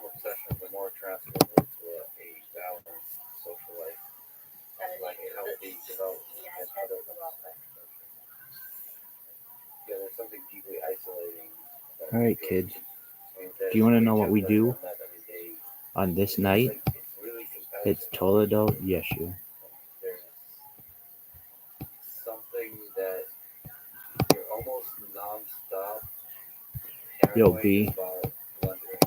Speaker 2: obsessions are more transferable to a balanced social life,
Speaker 5: That is
Speaker 2: like
Speaker 5: true.
Speaker 2: healthy development.
Speaker 5: Yeah,
Speaker 2: And
Speaker 5: chess
Speaker 2: other,
Speaker 5: is a lot less.
Speaker 2: yeah, there's something deeply isolating about
Speaker 9: All right,
Speaker 2: it.
Speaker 9: kids.
Speaker 2: I mean,
Speaker 9: Do you want to know what we
Speaker 2: chess
Speaker 9: do
Speaker 2: doesn't have every day.
Speaker 9: on this
Speaker 2: It's
Speaker 9: night?
Speaker 2: like it's really
Speaker 9: It's
Speaker 2: competitive.
Speaker 9: Toledo Yeshu.
Speaker 2: There's something that you're almost nonstop
Speaker 9: Yo,
Speaker 2: paranoid
Speaker 9: B.
Speaker 2: about blundering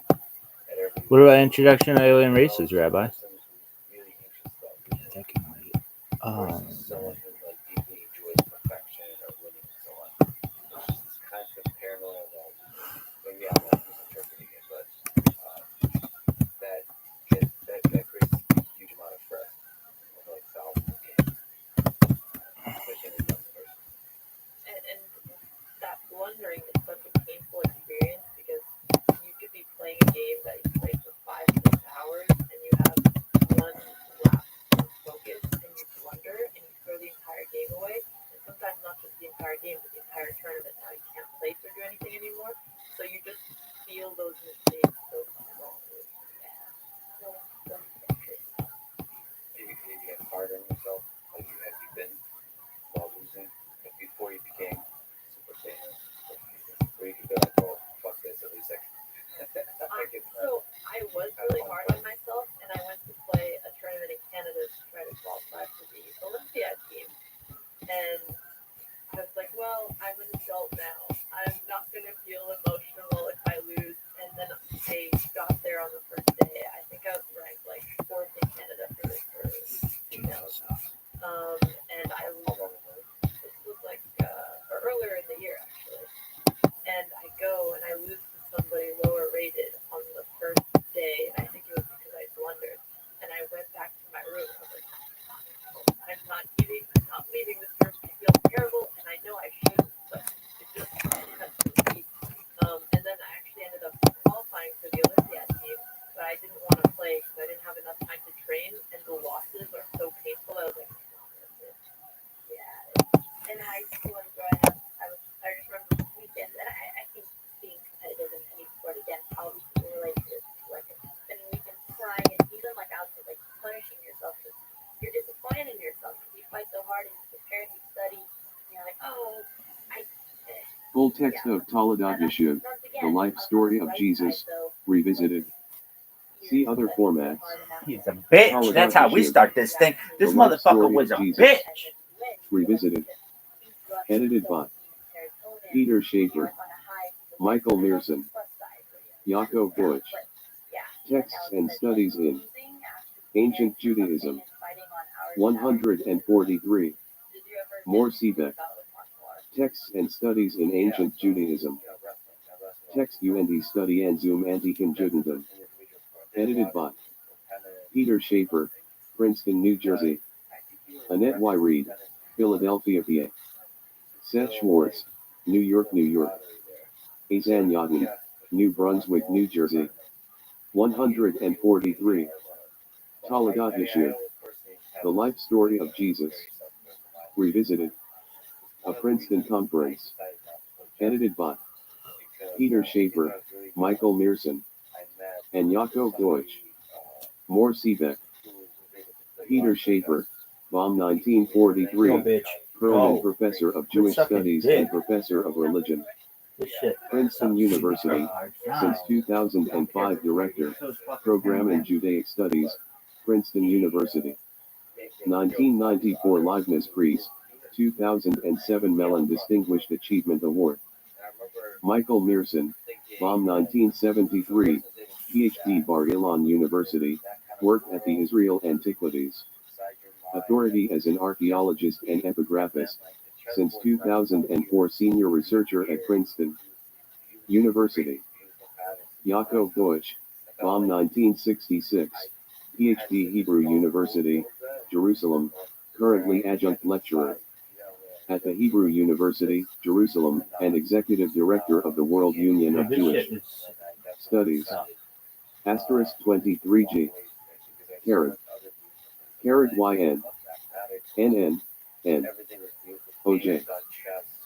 Speaker 2: at every
Speaker 9: What about
Speaker 2: move.
Speaker 9: introduction to alien races,
Speaker 2: You're
Speaker 9: Rabbi?
Speaker 2: a person who's really anxious about losing
Speaker 9: That can wait.
Speaker 2: versus someone who like deeply enjoys perfection or winning and so on. There's just this constant paranoia about losing. Maybe I'm like misinterpreting it, but that creates a huge amount of stress of like thousands of games, especially in a young person.
Speaker 8: And that blundering is such a painful experience because you could be playing a game that you play for 5, 6 hours and you have one lapse in focus and you blunder and you throw the entire game away. And sometimes not just the entire game, but the entire tournament. Now you can't place or do anything anymore. So you just feel those mistakes so strongly.
Speaker 5: No one's interested.
Speaker 2: You get hard on yourself, like have you been while losing, like before you became super famous, where you could be like, oh fuck this, at least I can
Speaker 8: So I was really hard on myself, and I went to play a tournament in Canada to try to qualify for the Olympiad team. And I was like, well, I'm an adult now. I'm not going to feel emotional if I lose. And then I got there on the first day. I think I was ranked like fourth in Canada for females. And I this was like earlier in the year actually. And I go and I lose to somebody lower rated on the first day, and I think it was because I blundered. And I went back to my room. I was like, I'm not leaving this room. I feel terrible, and I know I shouldn't, but it just cuts me deep. And then I actually ended up qualifying for the Olympiad team, but I didn't want to play because I didn't have enough time to train, and the losses are so painful. I was like, it's not worth it.
Speaker 5: Yeah. In high school and growing up, I just remember weekends, and I think being competitive in any sport again probably can relate to like spending weekends crying and even like out to like punishing yourself because you're disappointed in yourself because you fight so hard and you prepare and you study and you're like, oh, I.
Speaker 1: Full text
Speaker 5: Yeah.
Speaker 1: of Toledo Yeshu,
Speaker 5: Once
Speaker 1: the
Speaker 5: again,
Speaker 1: life
Speaker 5: on
Speaker 1: story
Speaker 5: the
Speaker 1: of
Speaker 5: right
Speaker 1: Jesus,
Speaker 5: side, though,
Speaker 1: revisited. See
Speaker 5: you're
Speaker 1: other
Speaker 5: studying so
Speaker 1: formats.
Speaker 5: hard enough
Speaker 3: He's
Speaker 5: that
Speaker 3: a bitch.
Speaker 1: Toledo
Speaker 3: That's how we
Speaker 1: Yeshu,
Speaker 3: start this thing. This
Speaker 1: the life
Speaker 3: motherfucker
Speaker 1: story
Speaker 3: was
Speaker 1: of
Speaker 3: a
Speaker 1: Jesus,
Speaker 3: bitch.
Speaker 1: revisited. Edited by Peter Schaefer, Michael Mearson, Yaakov Deutsch. Texts and studies in Ancient Judaism. 143. More Seebeck. Texts and studies in Ancient Judaism. Text UND study and Zoom Antiken Judentum. Edited by Peter Schaefer, Princeton, New Jersey. Annette Y. Reed, Philadelphia, PA. Seth Schwartz, New York, New York. Azanyatin, New Brunswick, New Jersey. 143. Talagat Yeshiv, The Life Story of Jesus. Revisited. A Princeton Conference. Edited by Peter Schaefer, Michael Mearson, and Yaakov Deutsch. More Seebeck. Peter Schaefer, Baum
Speaker 3: Yo,
Speaker 1: 1943,
Speaker 3: bitch.
Speaker 1: Perlman
Speaker 3: Go.
Speaker 1: Professor of
Speaker 3: Quit
Speaker 1: Jewish
Speaker 3: sucking
Speaker 1: Studies
Speaker 3: dick.
Speaker 1: and Professor of Religion.
Speaker 3: This shit.
Speaker 1: Princeton
Speaker 3: sucks.
Speaker 1: University,
Speaker 3: Hard
Speaker 1: since
Speaker 3: time.
Speaker 1: 2005 Director,
Speaker 3: So it's fucking
Speaker 1: Program in Judaic Studies, Princeton University. 1994 Leibniz Prize, 2007 Mellon Distinguished Achievement Award. Michael Mearson, Baum 1973, PhD Bar Ilan University, worked at the Israel Antiquities Authority as an archaeologist and epigraphist, since 2004 senior researcher at Princeton University. Yaakov Deutsch, Baum 1966, PhD Hebrew University, Jerusalem, currently adjunct lecturer at the Hebrew University, Jerusalem, and executive director of the World Union of
Speaker 3: This
Speaker 1: Jewish
Speaker 3: shit is
Speaker 1: Studies.
Speaker 3: sucks.
Speaker 1: Asterisk 23G. Carat. Carat YN. NN. N. OJ.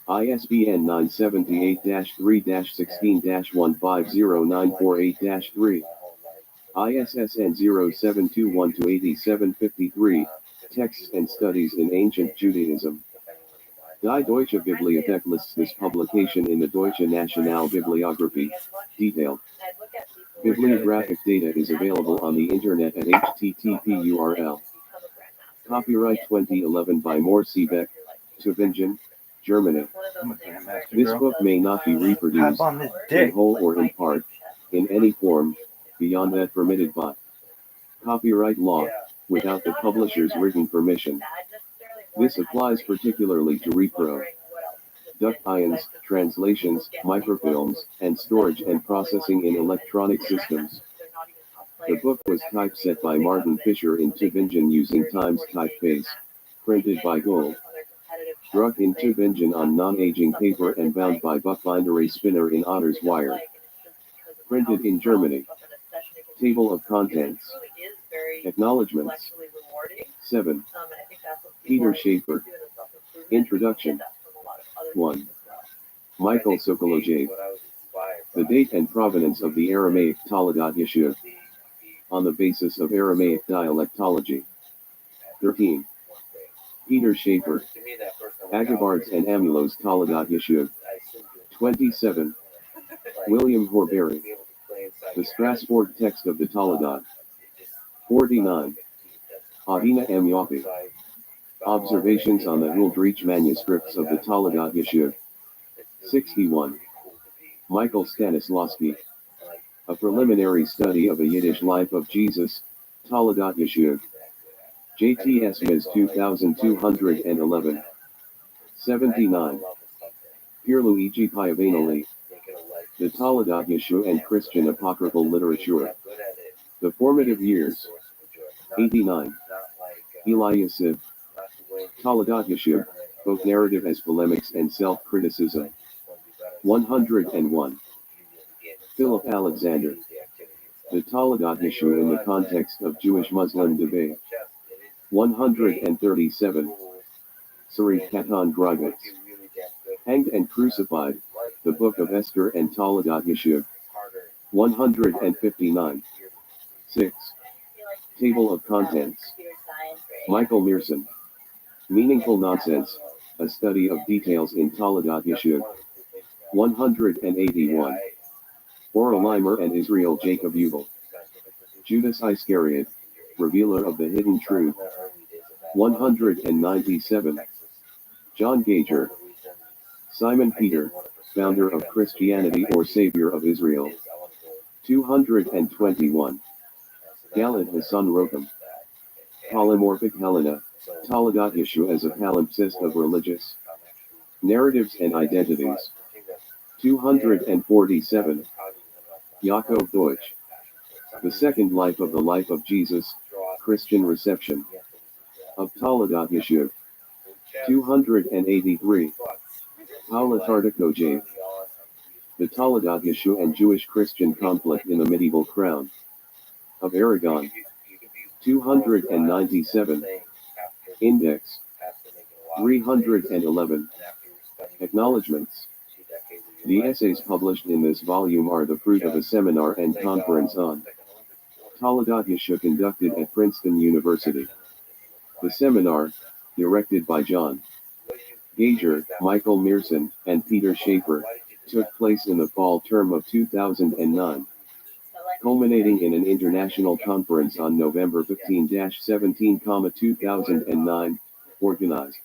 Speaker 1: ISBN 978-3-16-150948-3. ISSN 0721-8753. Texts and Studies in Ancient Judaism. Die Deutsche Bibliothek lists this publication in the Deutsche Nationalbibliographie. Detailed. Bibliographic data is available on the internet at http URL. Copyright 2011 by Moore Seebeck, Tübingen, Germany. This book may not be reproduced,
Speaker 3: Hop on this
Speaker 1: in
Speaker 3: dick.
Speaker 1: whole or in part, in any form, beyond that permitted by copyright law, without the publisher's written permission. This applies particularly to repro, duct ions, translations, microfilms, and storage and processing in electronic systems. The book was typeset by Martin Fisher in Tübingen using Times typeface, printed by Gold. Struck in Tübingen on non-aging paper and bound by Buckbindery Spinner in Otter's wire. Printed in Germany. Table of Contents. Acknowledgements. 7. Peter Schaefer. Introduction. 1. Michael Sokolojev. The date and provenance of the Aramaic Talagat Yeshiv. On the basis of Aramaic dialectology. 13. Peter Schaefer. Agavards and Amulos Talagat Yeshiv. 27. William Horbury. The Strasbourg text of the Talagat. 49. Adina M. Yoffe. Observations on the Huldreich manuscripts of the Talagat Yeshiv. 61. Michael Stanislavski. A preliminary study of a Yiddish life of Jesus, Talagat Yeshiv. JTS Ms. 2211. 79. Pierluigi Piavanoli. The Talagat Yeshiv and Christian Apocryphal Literature. The Formative Years. 89. Eliasiv. Talagat Yeshiv, both narrative as polemics and self-criticism. 101. Philip Alexander. The Talagat Yeshiv in the context of Jewish-Muslim debate. 137. Sari Katan Grivitz. Hanged and Crucified, the Book of Esther and Talagat Yeshiv. 159. 6. Table of Contents. Michael Mearson. Meaningful Nonsense, a study of details in Talagat Yeshiv. 181. Orolimer and Israel Jacob Yuval. Judas Iscariot, revealer of the hidden truth. 197. John Gager. Simon Peter, founder of Christianity or Savior of Israel. 221. Galad Hassan Rotem. Polymorphic Helena, Talagat Yeshu as a palimpsest of religious narratives and identities. 247. Yaakov Deutsch. The Second Life of the Life of Jesus, Christian Reception of Talagat Yeshu. 283. Paula Tartikojev. The Toledat issue and Jewish-Christian conflict in the medieval crown of Aragon. 297. Index 311. Acknowledgements. The essays published in this volume are the fruit of a seminar and conference on Toledat Yeshua conducted at Princeton University. The seminar, directed by John Gager, Michael Mearson, and Peter Schaefer, took place in the fall term of 2009, culminating in an international conference on November 15-17, 2009, organized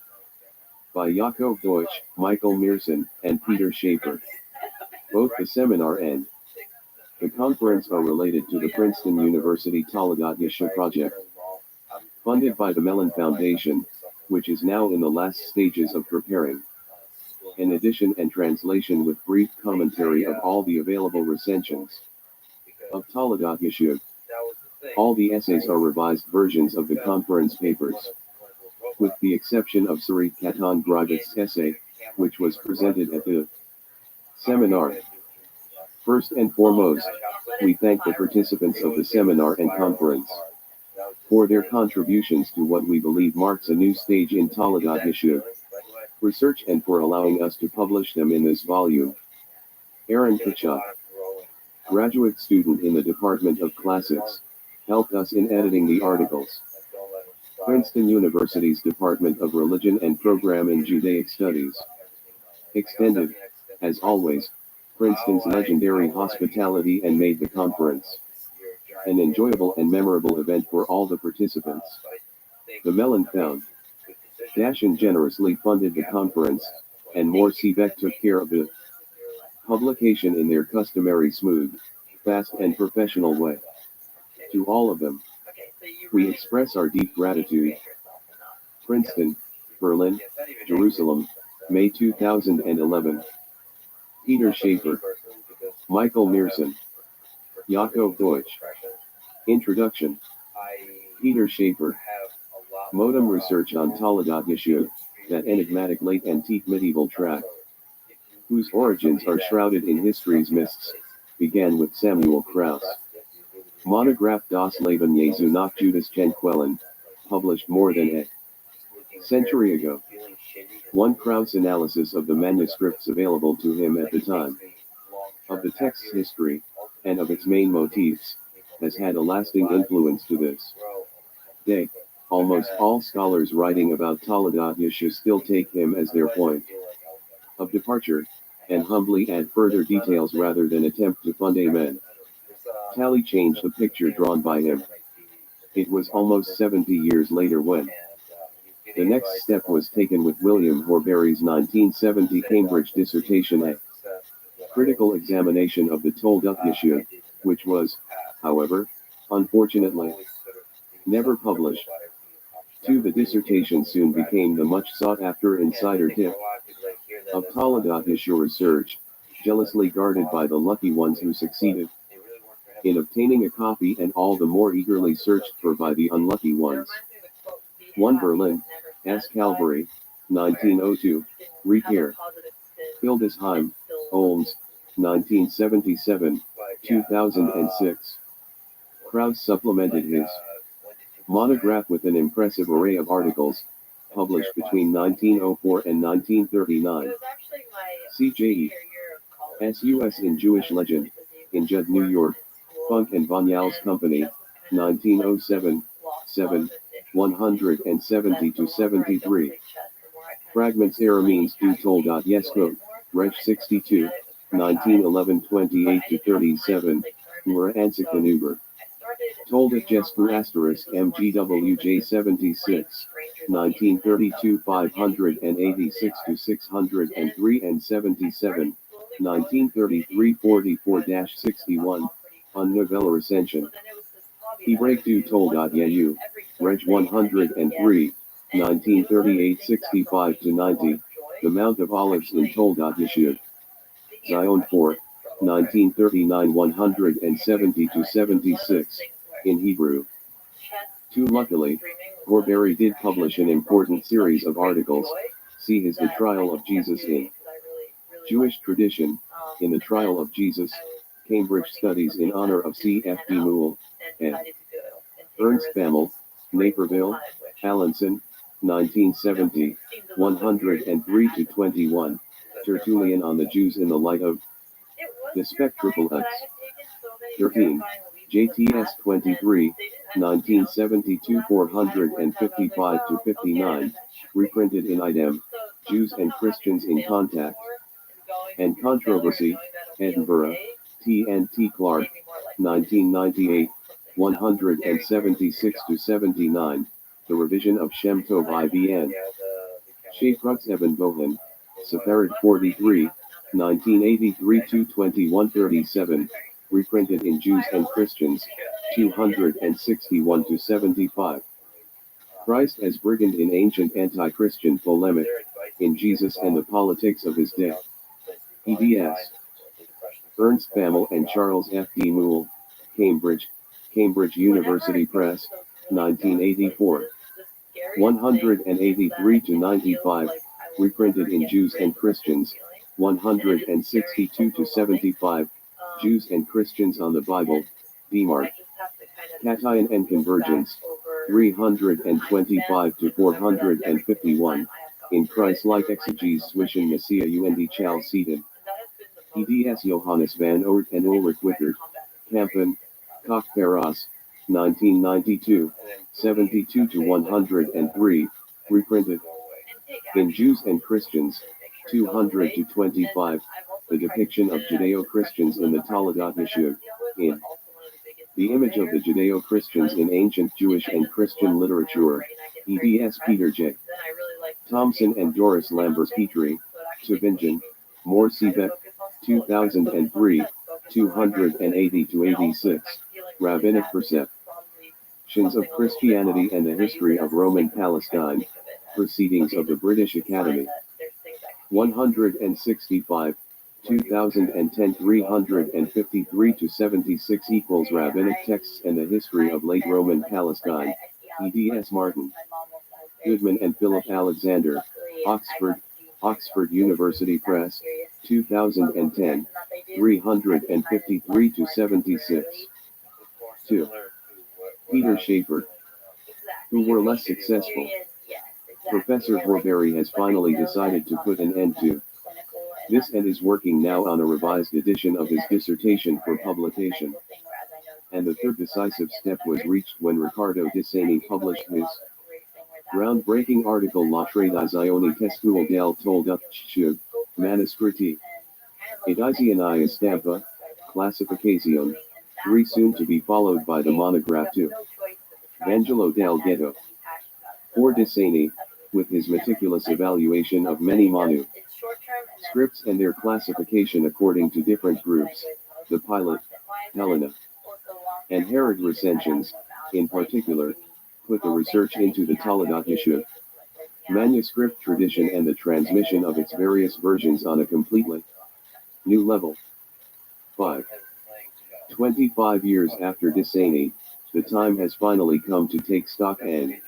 Speaker 1: by Yaakov Deutsch, Michael Mearson, and Peter Schaefer. Both the seminar and the conference are related to the Princeton University Toledat Yeshua project, funded by the Mellon Foundation, which is now in the last stages of preparing an edition and translation with brief commentary of all the available recensions of Toledat Yeshua. All the essays are revised versions of the conference papers, with the exception of Sarit Katan Gravitz's essay, which was presented at the seminar. First and foremost, we thank the participants of the seminar and conference for their contributions to what we believe marks a new stage in Toledat Yeshua research and for allowing us to publish them in this volume. Aaron Kachuk, graduate student in the Department of Classics, helped us in editing the articles. Princeton University's Department of Religion and Program in Judaic Studies extended, as always, Princeton's legendary hospitality and made the conference an enjoyable and memorable event for all the participants. The Mellon Foundation generously funded the conference, and Moore Seebeck took care of the publication in their customary smooth, fast and professional way. To all of them, we express our deep gratitude. Princeton, Berlin, Jerusalem, May 2011. Peter Schaefer, Michael Mearson, Yaakov Deutsch. Introduction. Peter Schaefer. Modem research on Toledat Yeshua, that enigmatic late antique medieval tract, whose origins are shrouded in history's mists, began with Samuel Kraus. Monograph Das Leben Jesu nach Judas Quellen, published more than a century ago. One Kraus analysis of the manuscripts available to him at the time, of the text's history, and of its main motifs, has had a lasting influence to this day. Almost all scholars writing about Toledat Yeshua still take him as their point of departure, and humbly add further details rather than attempt to fundamentally change the picture drawn by him. It was almost 70 years later when the next step was taken with William Horbury's 1970 Cambridge dissertation, a critical examination of the Toledat Yeshua, which was, however, unfortunately, never published. The dissertation soon became the much sought-after insider tip of Toledat Yeshua research, jealously guarded by the lucky ones who succeeded in obtaining a copy and all the more eagerly searched for by the unlucky ones. 1 Berlin, S. Calvary, 1902, Repair. Hildesheim, Olms, 1977, 2006. Kraus supplemented his monograph with an impressive array of articles, published between 1904 and 1939. CJE. SUS in Jewish Legend, in Judd, New York, Funk and Vanyals Company, 1907, 7, 170-73. Fragments Arameans du Toledat Yeshua, Reg 62, 1911-28-37, Ura Ansikanuber. Toledat Yeshua * MGWJ 76, 1932 586-603 and 77, 1933 44-61, on Novella Recension. Hebraic du Toledat Yeshua, Reg 103, 1938 65-90, The Mount of Olives in Toledat Yeshua. Zion 4, 1939 170-76, in Hebrew. Luckily, Horbury did publish an important series of articles. See his The Trial of Jesus in Jewish tradition, in the trial of Jesus, Cambridge Studies in honor of C.F.B. Moule, and Ernst Bamel, Naperville, Allenson, 1970, 103-21, Tertullian on the Jews in the light of the Spectrical X. 13, JTS 23, 1972 455-59, reprinted in idem, Jews and Christians in Contact and Controversy, Edinburgh, T.N.T. Clark, 1998, 176-79, The Revision of Shem Tov IBN. Shafrutz Eben Bohan, Separate 43, 1983-2137, reprinted in Jews and Christians, 261-75. Christ as brigand in ancient anti-Christian polemic, in Jesus and the Politics of His Day. EDS. Ernst Bamel and Charles F. D. Moule, Cambridge, Cambridge University Press, 1984. 183-95, reprinted in Jews and Christians, 162-75, Jews and Christians on the Bible, DMARC. Cation and Convergence, 325-451, in Christ-like exegesis zwischen Messiah und Chalcedon. EDS Johannes van Oort and Ulrich Wickert, Kampen, Koch-Peras, 1992, 72-103, reprinted. In Jews and Christians, 200-25, the depiction of Judeo-Christians in the Toledot Yeshuv, in the image of the Judeo-Christians in ancient Jewish and Christian literature, EDS Peter J. Thompson and Doris Lambert Petrie, Tübingen, Morsiebeck, 2003, 280-86, Rabbinic Perceptions of Christianity and the History of Roman Palestine, Proceedings of the British Academy. 165, 2010 353-76 equals Rabbinic Texts and the History of Late Roman Palestine, EDS Martin. Goodman and Philip Alexander, Oxford, Oxford University Press, 2010, 353-76. 2. Peter Schaeffer, who were less successful. Professor Horbury has finally decided to put an end to this and is working now on a revised edition of his dissertation for publication. And the third decisive step was reached when Riccardo Disani published his groundbreaking article La Tradizione Testuale del Toledot Manuscritti. Edizione Stampa, Classification, 3 soon to be followed by the monograph 2. Vangelo del Ghetto. For Disani, with his meticulous evaluation of many manuscripts and their classification according to different groups, the Pilate, Helena, and Herod recensions, in particular, put the research into the Toledot Yeshuv manuscript tradition and the transmission of its various versions on a completely new level. 5. 25 years after Disani, the time has finally come to take stock and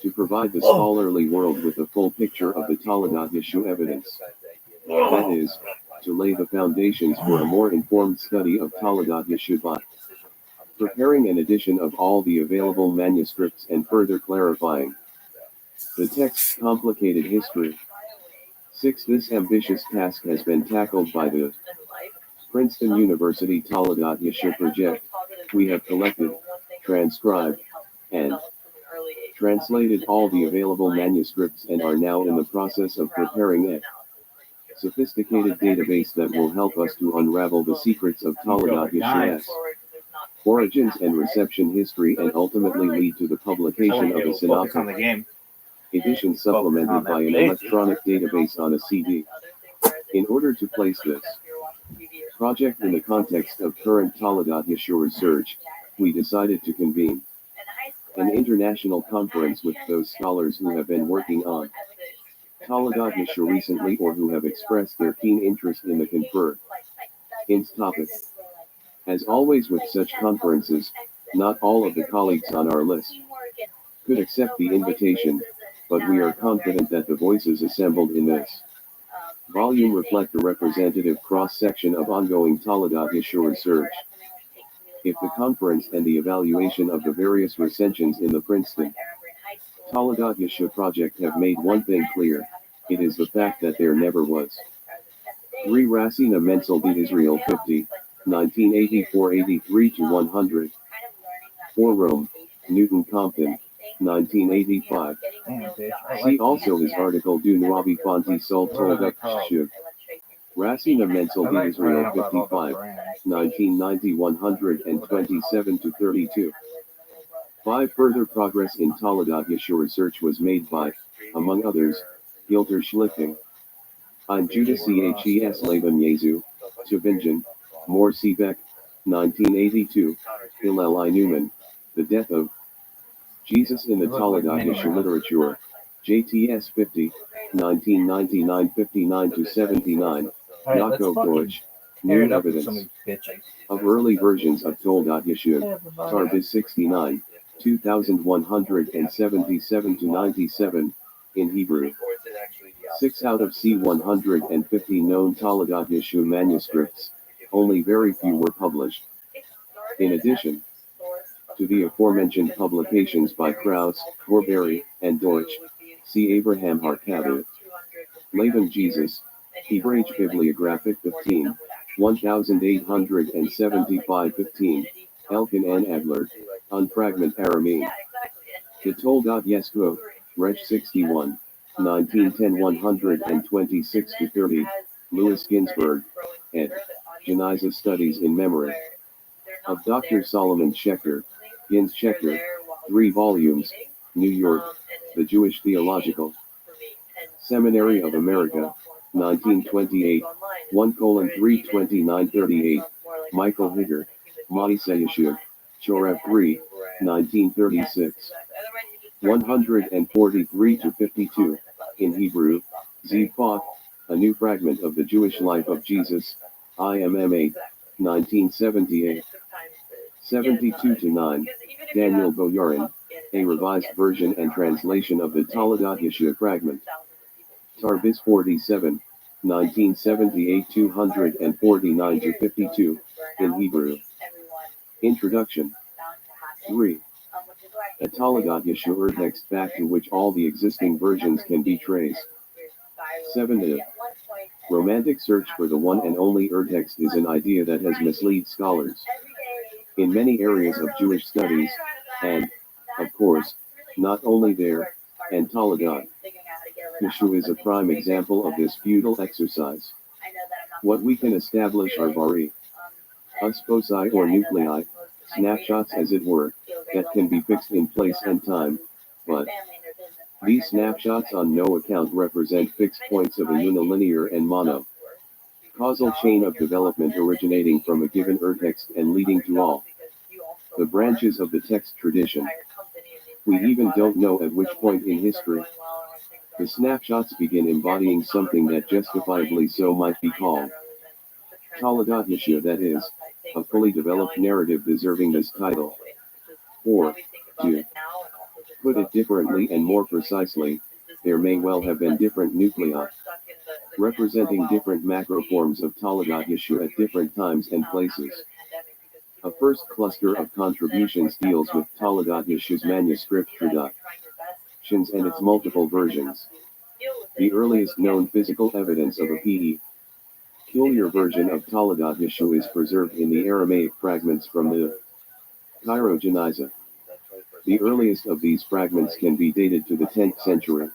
Speaker 1: to provide the scholarly world with a full picture of the Toledot Yeshuv evidence. That is, to lay the foundations for a more informed study of Toledot Yeshuv by preparing an edition of all the available manuscripts and further clarifying the text's complicated history. 6. This ambitious task has been tackled by the Princeton University Toledot Yeshuv project. We have collected, transcribed, and translated all the available manuscripts and are now in the process of preparing a sophisticated database that will help us to unravel the secrets of Toledot Yeshuv's origins and reception history and ultimately lead to the publication of a synoptic edition supplemented by an electronic database on a CD. In order to place this project in the context of current Toledot Yeshuv research, we decided to convene an international conference with those scholars who have been working on Toledot Yeshuv recently or who have expressed their keen interest in the conferred topic. As always with such conferences, not all of the colleagues on our list could accept the invitation, but we are confident that the voices assembled in this Volume reflect a representative cross-section of ongoing Toledat Yeshua research. If the conference and the evaluation of the various recensions in the Princeton Toledat Yeshua project have made one thing clear, it is the fact that there never was. 3 Rasina Menzel de Israel 50, 1984-83-100. 4 Rome, Newton Compton, 1985. See also his article Du Rabbi Fonti Sol Toledat Yeshua. Rasina Menzel de Israel 55, 1990-127-32. 5 Further progress in Toledat Yeshua research was made by, among others, Gilter Schlichting, Ein Judas Ches Leben Jesu, Tübingen, Morsi Beck, 1982, Hillel I. Newman, The Death of Jesus in the Toledat Yeshua Literature, JTS 50, 1999-59-79, Yaakov Deutsch, New Evidence of Early Versions of Toledat Yeshua, Tarbis 69, 2177-97, in Hebrew. 6 out of C 150 known Toledat Yeshua manuscripts, only very few were published. In addition to the aforementioned publications by Krauss, Horbury, and Deutsch, see Abraham Harkavit, Laban Jesus, Hebraic Bibliographic 15, 1875-15, Elkin and Adler, Unfragment Aramean. The Toledat Yeshua, Reg 61, 1910-126-30, Louis Ginsberg, ed. Geniza Studies in Memory. Of Dr. Solomon Schechter, Gins Schechter, 3 volumes, New York, The Jewish Theological Seminary of America, 1928, 1:32938, Michael Higger, Maisa Yeshua, Chorev 3, 1936. 143-52, in Hebrew, Ziv Foth, A New Fragment of the Jewish Life of Jesus, IMM 1978. 72-9, Daniel Boyarin, A Revised Version and Translation of the Toledat Yeshua Fragment. Tarbis 47, 1978-249-52, in Hebrew. Introduction. 3. A Toledat Yeshua text back to which all the existing versions can be traced. 7. Romantic search for the one and only text is an idea that has misled scholars in many areas of Jewish studies, and, of course, not only there, and Toledat. Yeshua is a prime example of this futile exercise. What we can establish are vari, usposi or nuclei, snapshots as it were, that can be fixed in place and time, but these snapshots on no account represent fixed points of a unilinear and causal chain of development originating from a given text and leading to all the branches of the text tradition. We even don't know at which point in history the snapshots begin embodying something that justifiably so might be called Toledat Yeshua, that is, a fully developed narrative deserving this title. Or, to put it differently and more precisely, there may well have been different nuclei, representing different macro forms of Toledat Yeshua at different times and places. A first cluster of contributions deals with Toledat Yeshua's manuscript traductions and its multiple versions. The earliest known physical evidence of a peculiar version of Toledat Yeshua is preserved in the Aramaic fragments from the Cairo Geniza. The earliest of these fragments can be dated to the 10th century.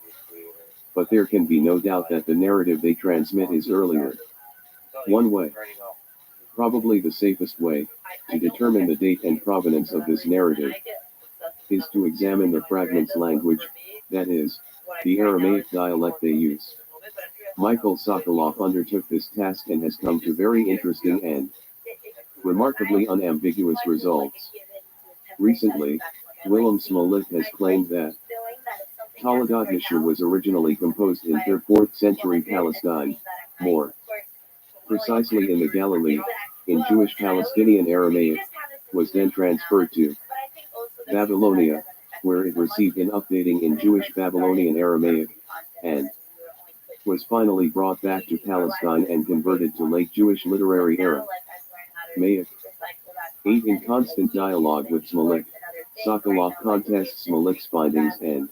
Speaker 1: But there can be no doubt that the narrative they transmit is earlier. One way, probably the safest way, to determine the date and provenance of this narrative is to examine the fragment's language, that is, the Aramaic dialect they use. Michael Sokoloff undertook this task and has come to very interesting and remarkably unambiguous results. Recently, Willem Smolik has claimed that Toledat Yeshua was originally composed in 3rd 4th century Palestine, more precisely in the Galilee, in Jewish Palestinian Aramaic, was then transferred to Babylonia, where it received an updating in Jewish Babylonian Aramaic, and was finally brought back to Palestine and converted to late Jewish literary era. May 8 in constant dialogue with Smolik, Sokolov contests Smolik's findings and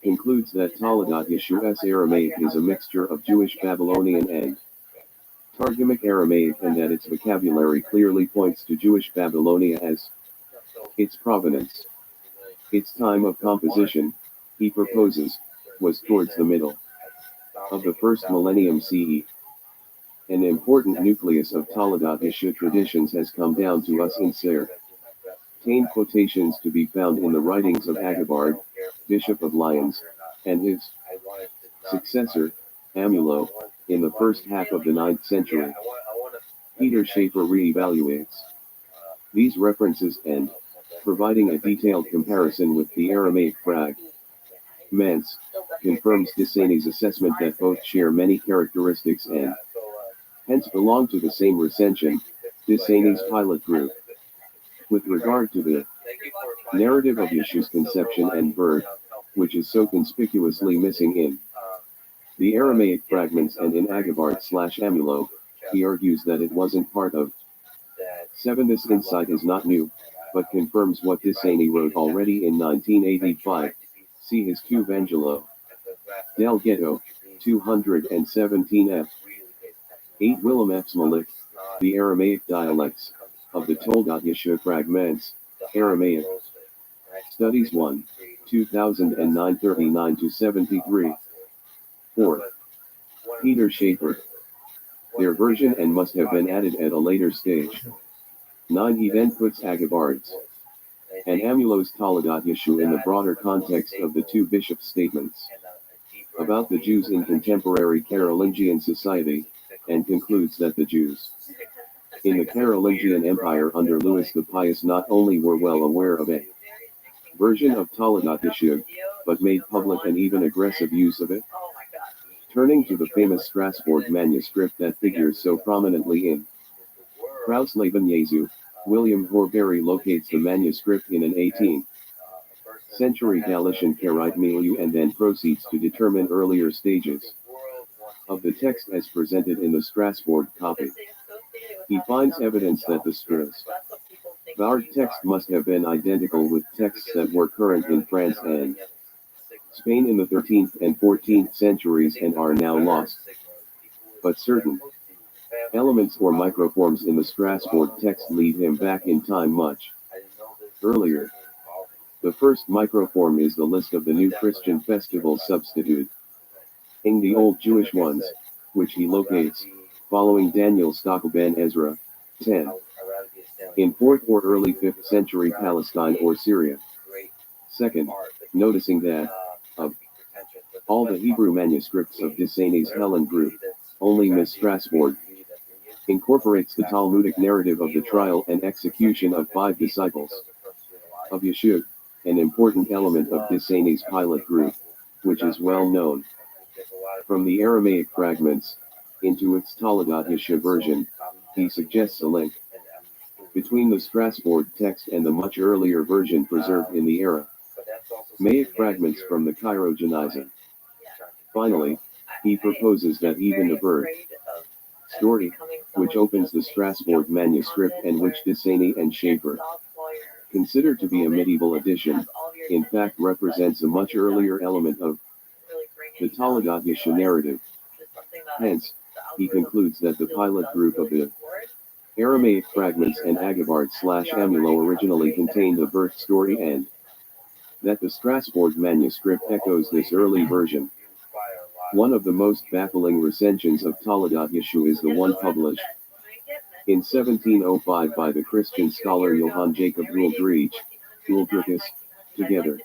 Speaker 1: concludes that Toledat Yeshua's Aramaic is a mixture of Jewish Babylonian and Targumic Aramaic, and that its vocabulary clearly points to Jewish Babylonia as its provenance. Its time of composition, he proposes, was towards the middle of the first millennium CE. An important nucleus of Toledat Yeshua traditions has come down to us in Ser. Tain quotations to be found in the writings of Agabard, Bishop of Lyons, and his successor, Amulo, in the first half of the 9th century. Peter Schaeffer re-evaluates these references and, providing a detailed comparison with the Aramaic fragments, confirms Disani's assessment that both share many characteristics and hence belong to the same recension, Disani's pilot group. With regard to the narrative of Yeshua's conception and birth, which is so conspicuously missing in the Aramaic fragments and in Agabard/Amulo, he argues that it wasn't part of 7. This insight is not new, but confirms what Disani wrote already in 1985. See his 2 Vangelo. Del Ghetto, 217f. 8 Willem F. Smolik, The Aramaic Dialects of the Toledat Yeshua Fragments, Aramaic. Studies 1, 2009, 39-73. 4. Peter Schaeffer. Their version and must have been added at a later stage. 9. He then puts Agabard's and Amulo's Toledat Yeshua in the broader context of the 2 bishops' statements about the Jews in contemporary Carolingian society, and concludes that the Jews in the Carolingian Empire under Louis the Pious not only were well aware of a version of Toledat Yeshua, but made public and even aggressive use of it. Turning to the famous Strasbourg manuscript that figures so prominently in Krausleben Jesu, William Horbury locates the manuscript in an 18th century Galician Karaite milieu and then proceeds to determine earlier stages of the text as presented in the Strasbourg copy. He finds evidence that the Strasbourg text must have been identical with texts that were current in France and Spain in the 13th and 14th centuries and are now lost. But certain elements or microforms in the Strasbourg text lead him back in time much earlier. The first microform is the list of the new Christian festival substitute in the old Jewish ones, which he locates, following Daniel Stockel ben Ezra, 10. In 4th or early 5th century Palestine or Syria. Second, noticing that, of all the Hebrew manuscripts of Disani's Helen group, only Miss Strasbourg incorporates the Talmudic narrative of the trial and execution of 5 disciples of Yeshua, an important element of Disani's pilot group, which is well known from the Aramaic fragments into its Toledat Yeshua version. He suggests a link between the Strasbourg text and the much earlier version preserved in the Aramaic fragments from the Cairo Geniza. Finally, he proposes that even the birth story, which opens the Strasbourg manuscript and which Disani and Schaeffer consider to be a medieval addition, in fact represents a much earlier element of the Toledat Yeshua narrative. Hence, he concludes that the pilot group of the Aramaic fragments and Agabard/Amulo originally contained a birth story and that the Strasbourg manuscript echoes this early version. One of the most baffling recensions of Toledat Yeshua is the one published in 1705 by the Christian scholar Johann Jacob Huldricus, together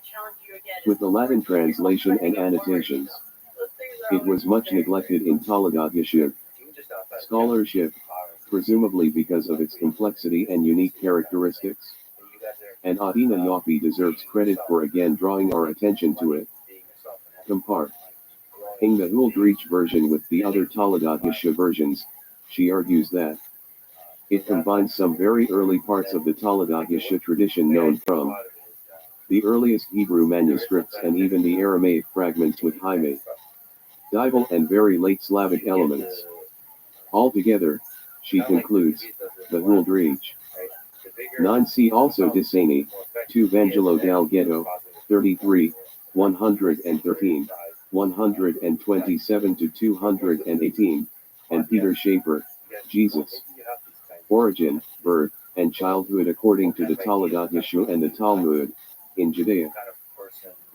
Speaker 1: with the Latin translation and annotations. It was much neglected in Toledat Yeshua scholarship, presumably because of its complexity and unique characteristics. And Adina Yoffe deserves credit for again drawing our attention to it. Comparing the Huldreich version with the other Toledat Yeshua versions, she argues that it combines some very early parts of the Toledat Yeshua tradition known from the earliest Hebrew manuscripts and even the Aramaic fragments with Jaime medieval and very late Slavic elements. Altogether, she concludes, the Huld Reach. 9 see also Disani, 2 Vangelo dal Ghetto, 33, 113, 127 to 218, and Peter Schaeffer, Jesus. Origin, birth, and childhood according to the Toledat Yeshua and the Talmud, in Judea,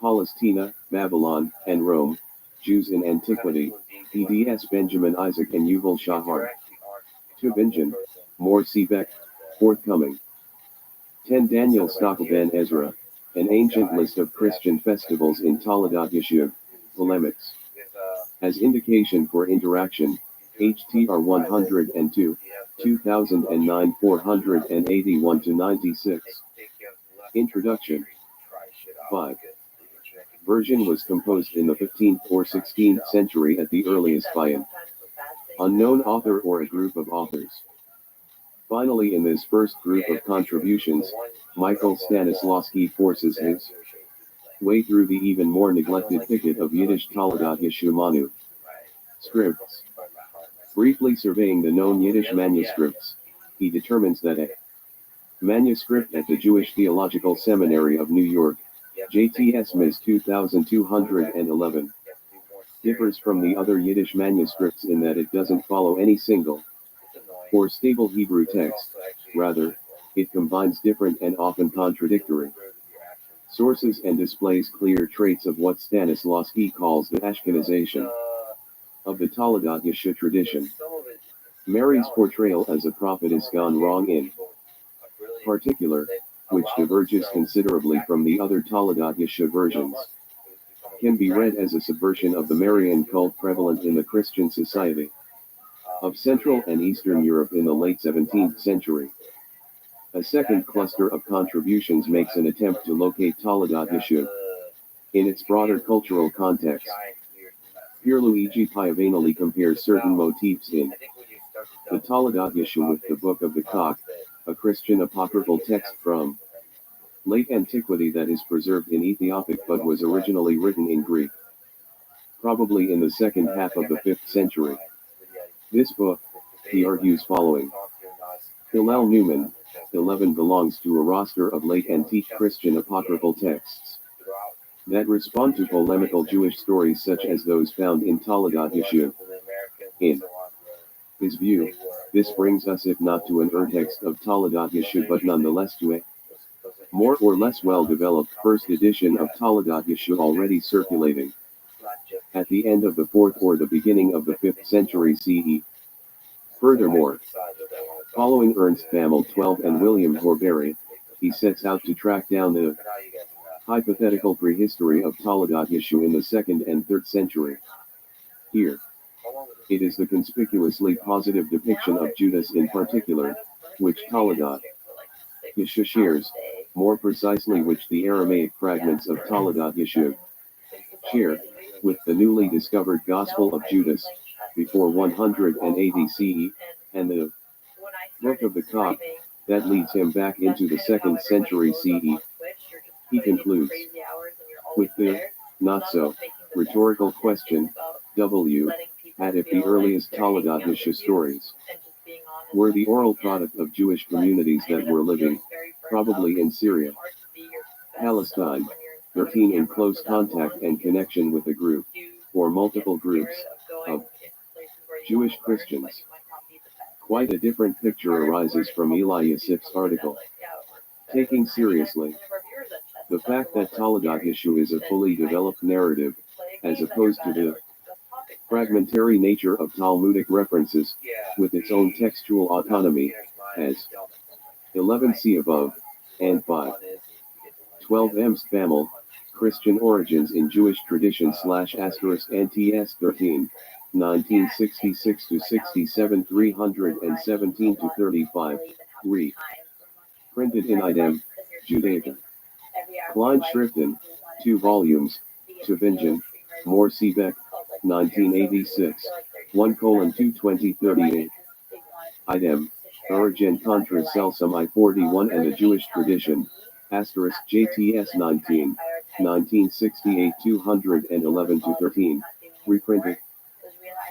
Speaker 1: Palestina, Babylon, and Rome, Jews in Antiquity, eds Benjamin Isaac and Yuval Shahar. Tubingen, More Seebeck, forthcoming. 10 Daniel Stockel Ben Ezra, an ancient list of Christian festivals in Toledat Yeshuv, polemics. As indication for interaction, HTR 102, 2009 481 to 96. Introduction. 5. Version was composed in the 15th or 16th century at the earliest by an unknown author or a group of authors. Finally, in this first group of contributions, Michael Stanislawski forces his way through the even more neglected thicket of Yiddish Toledat Yeshumanu scripts. Briefly surveying the known Yiddish manuscripts, he determines that a manuscript at the Jewish Theological Seminary of New York, JTS Ms. 2211, differs from the other Yiddish manuscripts in that it doesn't follow any single or stable Hebrew text. Rather, it combines different and often contradictory sources and displays clear traits of what Stanislawski calls the Ashkenazation of the Toledat Yeshua tradition. Mary's portrayal as a prophet is gone wrong in particular, which diverges considerably from the other Toledat Yeshua versions, can be read as a subversion of the Marian cult prevalent in the Christian society of Central and Eastern Europe in the late 17th century. A second cluster of contributions makes an attempt to locate Toledat Yeshua in its broader cultural context. Pierluigi Piavanelli compares certain motifs in the Toledat Yeshua with the Book of the Cock, a Christian apocryphal text from late antiquity that is preserved in Ethiopic but was originally written in Greek, probably in the second half of the 5th century. This book, he argues following Hillel Newman, 11 belongs to a roster of late antique Christian apocryphal texts that respond to polemical Jewish stories such as those found in Toledat Yeshua. In his view, this brings us if not to an urtext of Toledat Yeshua but nonetheless to a more or less well-developed first edition of Toledat Yeshua already circulating at the end of the 4th or the beginning of the 5th century CE. Furthermore, following Ernst Bammel 12 and William Horbury, he sets out to track down the hypothetical prehistory of Toledat Yeshua in the 2nd and 3rd century. Here, it is the conspicuously positive depiction of Judas in particular, which Toledat Yeshua shares, more precisely which the Aramaic fragments of Toledat Yeshua share, with the newly discovered Gospel of Judas, before 180 CE, and the Book of the Cock, that leads him back into the 2nd century CE. He concludes with the, not so, rhetorical question, W, had if the earliest Toledat Yeshua stories were the oral product of Jewish communities that were living, probably in Syria, Palestine, 13 in close contact and connection with a group, or multiple groups, of Jewish Christians. Quite a different picture arises from Eli Yosif's article. Taking seriously the fact that Toledat Yeshua is a fully developed narrative, as opposed to the fragmentary nature of Talmudic references, with its own textual autonomy, as 11 see above, and 5. 12 Ernst Bammel, Christian Origins in Jewish Tradition /*NTS 13, 1966 to 67 317 to 35, re. Printed in Idem, Judaica. Kleinschriften, 2 volumes, Tübingen, More Seebeck, 1986, 1:22038. Idem, Origin contra Celsum I-41 and the Jewish Tradition, asterisk JTS 19, 1968 211 to 13, reprinted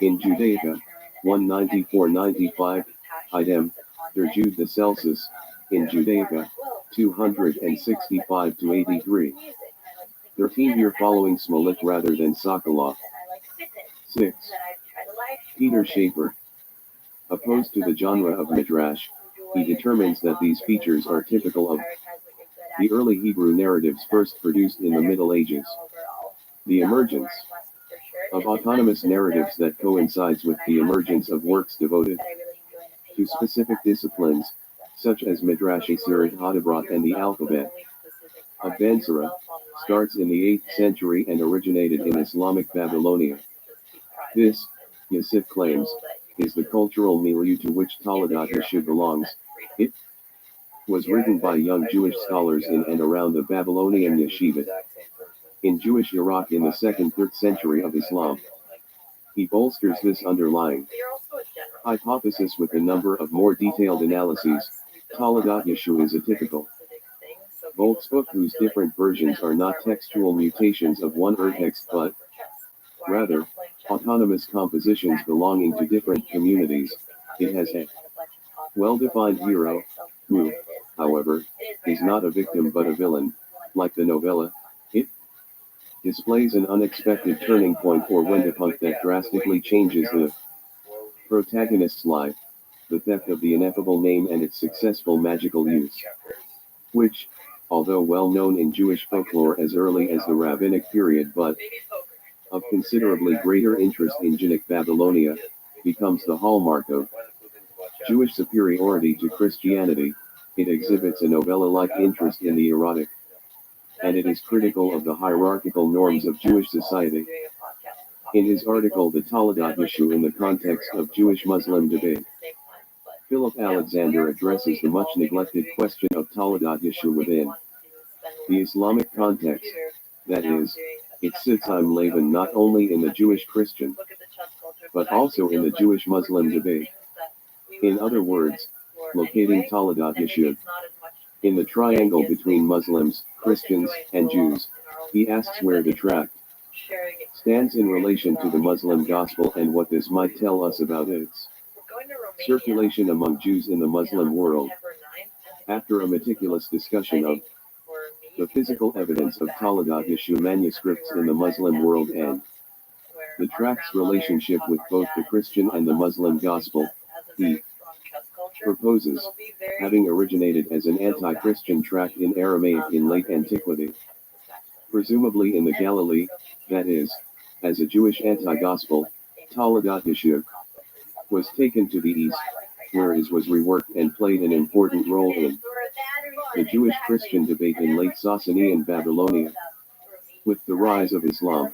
Speaker 1: in Judaica 194-95, idem, der Jude the Celsus, in Judaica 265-83. 13 here following Smolik rather than Sokolov. 6. Peter Schaefer. Opposed to the genre of Midrash, he determines that these features are typical of the early Hebrew narratives first produced in the Middle Ages. The emergence of autonomous narratives that coincides with the emergence of works devoted to specific disciplines, such as Midrash Asirit Hadabrot and the alphabet of Bensara, starts in the 8th century and originated in Islamic Babylonia. This, Yosef claims, is the cultural milieu to which Toledat Yeshu belongs. It was written by young Jewish scholars in and around the Babylonian yeshiva in Jewish Iraq in the 2nd-3rd century of Islam. He bolsters this underlying hypothesis with a number of more detailed analyses. Toledat Yeshu is a typical Volksbook whose different versions are not textual mutations of one urtext but, rather, autonomous compositions belonging to different communities. It has a well-defined hero, who, however, is not a victim but a villain. Like the novella, it displays an unexpected turning point or wendepunkt that drastically changes the protagonist's life, the theft of the ineffable name and its successful magical use, which, although well known in Jewish folklore as early as the rabbinic period but of considerably greater interest in Rabbinic Babylonia, becomes the hallmark of Jewish superiority to Christianity. It exhibits a novella-like interest in the erotic, and it is critical of the hierarchical norms of Jewish society. In his article The Toledat Yeshu in the Context of Jewish-Muslim Debate, Philip Alexander addresses the much-neglected question of Toledat Yeshu within the Islamic context, that is, it sits I'm Laban not only in the Jewish-Christian, but also in the Jewish-Muslim debate. In other words, locating Toledat Yeshu in the triangle between Muslims, Christians, and Jews, he asks where the tract stands in relation to the Muslim gospel and what this might tell us about its circulation among Jews in the Muslim world. After a meticulous discussion of the physical evidence of Toledat Yeshu manuscripts in the Muslim world and the tract's relationship with both the Christian and the Muslim gospel, he proposes, having originated as an anti-Christian tract in Aramaic in late antiquity, presumably in the Galilee, that is, as a Jewish anti-gospel, Toledat Yeshu was taken to the east, where it was reworked and played an important role in the Jewish-Christian debate in late Sasanian Babylonia. With the rise of Islam,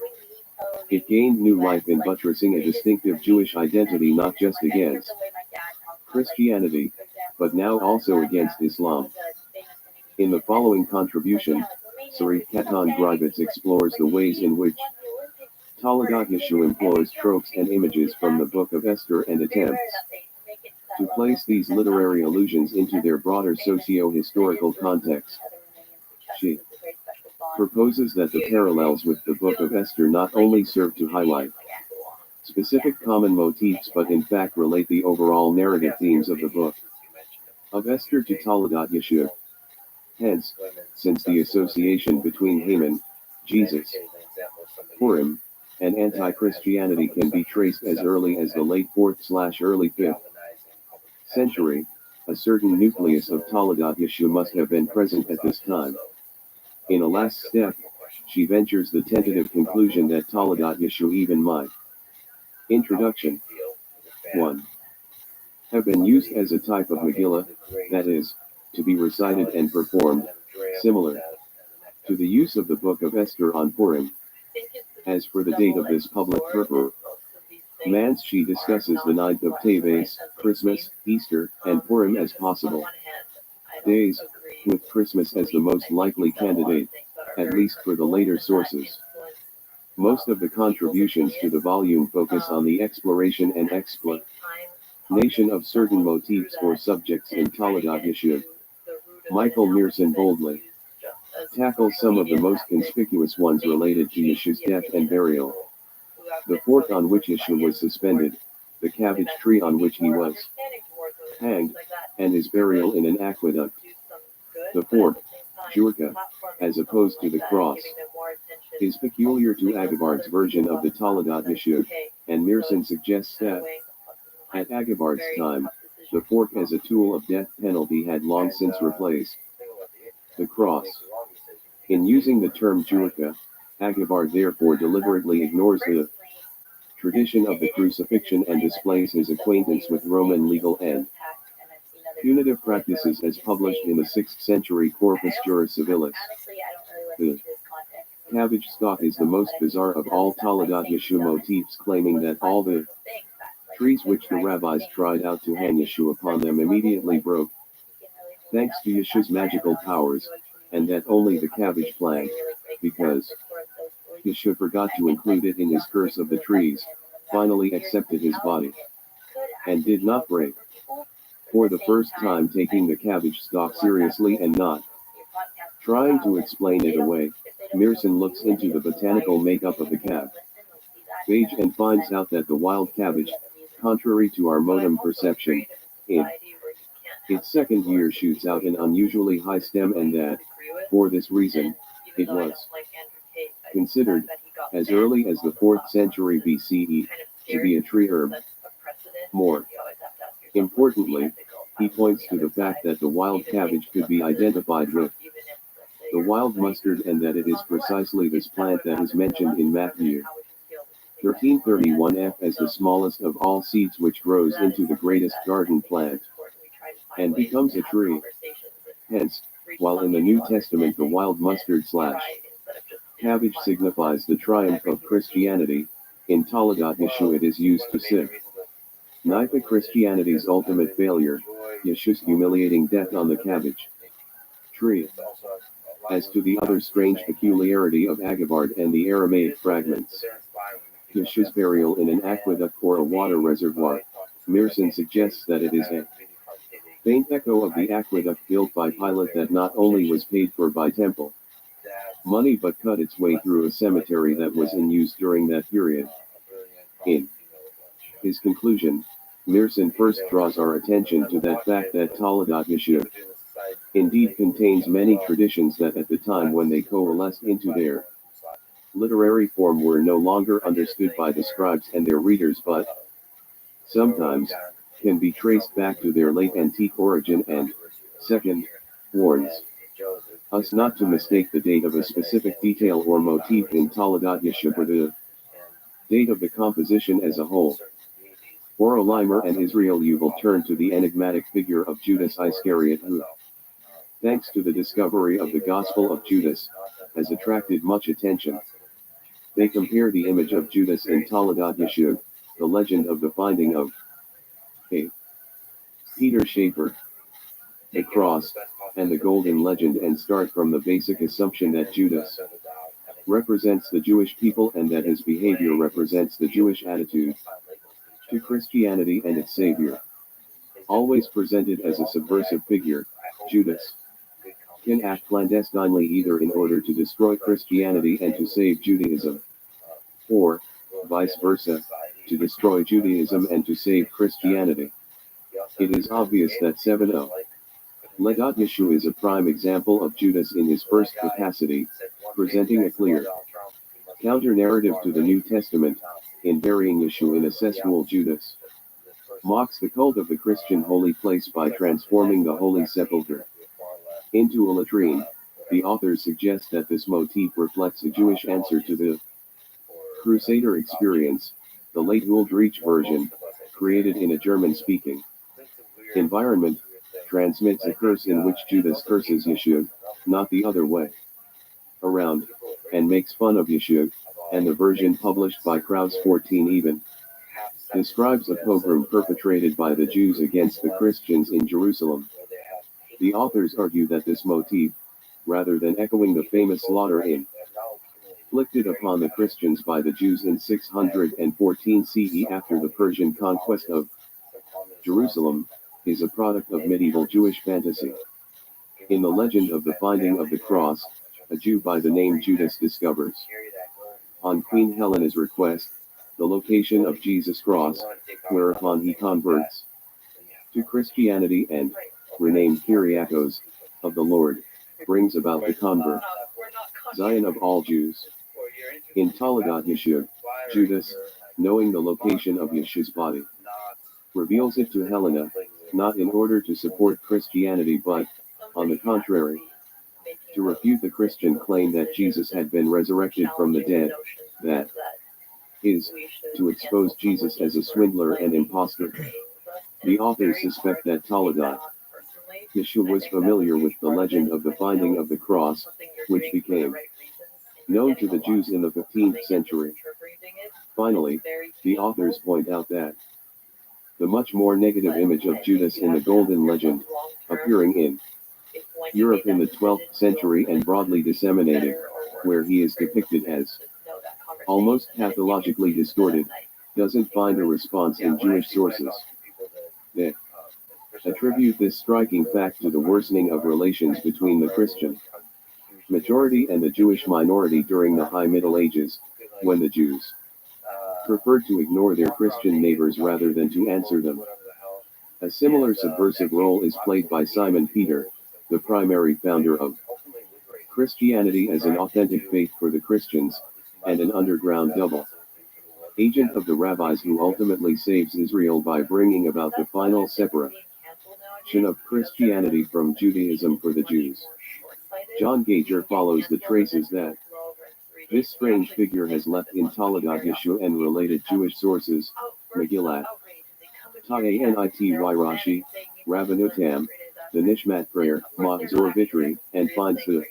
Speaker 1: it gained new life in buttressing a distinctive Jewish identity not just against Christianity, but now also against Islam. In the following contribution, Sarif Katan Grivitz explores the ways in which Toledat Yeshu employs tropes and images from the Book of Esther and attempts to place these literary allusions into their broader socio-historical context. She proposes that the parallels with the Book of Esther not only serve to highlight specific common motifs but in fact relate the overall narrative themes of the Book of Esther to Toledat Yeshu. Hence, since the association between Haman, Jesus, Purim, and anti-Christianity can be traced as early as the late 4th/early 5th century, a certain nucleus of Toledat Yeshu must have been present at this time. In a last step, she ventures the tentative conclusion that Toledat Yeshu even might. Introduction. 1. Have been used as a type of Megillah, that is, to be recited and performed, similar to the use of the Book of Esther on Purim. As for the date of this public purpose, she discusses the 9th of Teves, Christmas, Easter, and Purim as possible days, with Christmas as the most likely candidate, at least for the later sources. Most of the contributions to the volume focus on the exploration and explanation of certain motifs or subjects in Toledat Yeshu. Michael Mearson boldly tackles some of the most conspicuous ones related to Yeshu's death and burial. the fork on which Yeshua was suspended, the cabbage tree on which he was hanged, and his burial in an aqueduct. The fork, jurka, as opposed to the cross, is peculiar to Agabard's version of the Toledat Yeshua, and Mearson suggests that, at Agabard's time, the fork as a tool of death penalty had long since replaced the cross. In using the term jurka, Agabard therefore deliberately ignores the tradition of the crucifixion and displays his acquaintance with Roman legal and punitive practices as published in the 6th century Corpus Juris Civilis. The cabbage stalk is the most bizarre of all Toledat Yeshua motifs, claiming that all the trees which the rabbis tried out to hang Yeshua upon them immediately broke, thanks to Yeshua's magical powers, and that only the cabbage plant, because Yeshua forgot to include it in his curse of the trees, finally accepted his body, and did not break. For the first time taking the cabbage stalk seriously and not trying to explain it away, Mearson looks into the botanical makeup of the cabbage and finds out that the wild cabbage, contrary to our modern perception, in its second year shoots out an unusually high stem, and that, for this reason, it was considered, as early as the 4th century BCE, to be a tree herb. More importantly, he points to the fact that the wild cabbage could be identified with the wild mustard, and that it is precisely this plant that is mentioned in Matthew 13:31f as the smallest of all seeds, which grows into the greatest garden plant and becomes a tree. Hence, while in the New Testament the wild mustard / cabbage signifies the triumph of Christianity, in Toledat Yeshua it is used to signify Christianity's ultimate failure, Yeshua's humiliating death on the cabbage tree. As to the other strange peculiarity of Agabard and the Aramaic fragments, Yeshua's burial in an aqueduct or a water reservoir, Mearson suggests that it is a faint echo of the aqueduct built by Pilate that not only was paid for by temple money but cut its way through a cemetery that was in use during that period. In his conclusion, Mearson first draws our attention to that fact that Toledat Yeshua indeed contains many traditions that at the time when they coalesced into their literary form were no longer understood by the scribes and their readers, but sometimes can be traced back to their late antique origin, and, second, warns us not to mistake the date of a specific detail or motif in Toledat Yeshua for the date of the composition as a whole. Orolimer and Israel Yuval turn to the enigmatic figure of Judas Iscariot, who, thanks to the discovery of the Gospel of Judas, has attracted much attention. They compare the image of Judas in Toledat Yeshua, the legend of the finding of a Peter Schaeffer, the cross, and the golden legend, and start from the basic assumption that Judas represents the Jewish people and that his behavior represents the Jewish attitude to Christianity and its Savior. Always presented as a subversive figure, Judas can act clandestinely either in order to destroy Christianity and to save Judaism, or, vice versa, to destroy Judaism and to save Christianity. It is obvious that 7:0 Ledat Yeshua is a prime example of Judas in his first capacity, presenting a clear counter-narrative to the New Testament, in burying Yeshua in a cesspool. Judas mocks the cult of the Christian holy place by transforming the Holy Sepulchre into a latrine. The authors suggest that this motif reflects a Jewish answer to the Crusader experience. The late Uldrich version, created in a German-speaking environment, transmits a curse in which Judas curses Yeshua, not the other way around, and makes fun of Yeshua, and the version published by Kraus 14 even describes a pogrom perpetrated by the Jews against the Christians in Jerusalem. The authors argue that this motif, rather than echoing the famous slaughter inflicted upon the Christians by the Jews in 614 CE after the Persian conquest of Jerusalem, is a product of medieval Jewish fantasy. In the legend of the finding of the cross, a Jew by the name Judas discovers, on Queen Helena's request, the location of Jesus' cross, whereupon he converts to Christianity and, renamed Kyriakos, of the Lord, brings about the convert, Zion of all Jews. In Talagat Yeshua, Judas, knowing the location of Yeshua's body, reveals it to Helena, not in order to support Christianity but, on the contrary, to refute the Christian claim that Jesus had been resurrected from the dead, that is, to expose Jesus as a swindler and impostor. The authors suspect that Talagat Yeshua was familiar with the legend of the finding of the cross, which became known to the Jews in the 15th century. Finally, the authors point out that the much more negative image of Judas in the Golden Legend, appearing in Europe in the 12th century and broadly disseminated, where he is depicted as almost pathologically distorted, doesn't find a response in Jewish sources. They attribute this striking fact to the worsening of relations between the Christian majority and the Jewish minority during the High Middle Ages, when the Jews preferred to ignore their Christian neighbors rather than to answer them. A similar subversive role is played by Simon Peter, the primary founder of Christianity as an authentic faith for the Christians, and an underground double agent of the rabbis who ultimately saves Israel by bringing about the final separation of Christianity from Judaism for the Jews. John Gager follows the traces that this strange figure has left in Talagat Yeshua and related Jewish sources, Megillat, Ta'anity Rashi, Rabbanutam, the Nishmat prayer, Mahzor Vitri, and finds the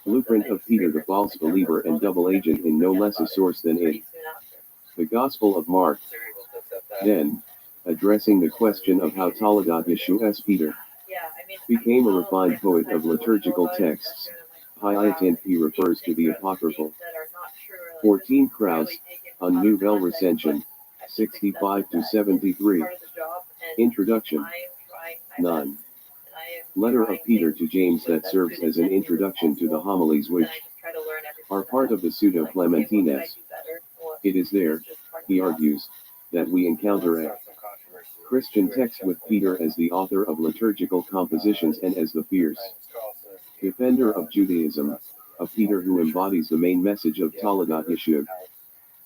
Speaker 1: blueprint of Peter the false believer and double agent in no less a source than in the Gospel of Mark. Then, addressing the question of how Talagat Yeshua's Peter became a refined poet of liturgical texts, P refers to the apocryphal 14 Kraus, on Nouvelle Recension, 65-73. Introduction 9. Letter of Peter to James that serves as an introduction to the homilies which are part of the Pseudo Clementines. It is there, he argues, that we encounter a Christian text with Peter as the author of liturgical compositions and as the fierce defender of Judaism, a Peter who embodies the main message of Talagat Yeshua,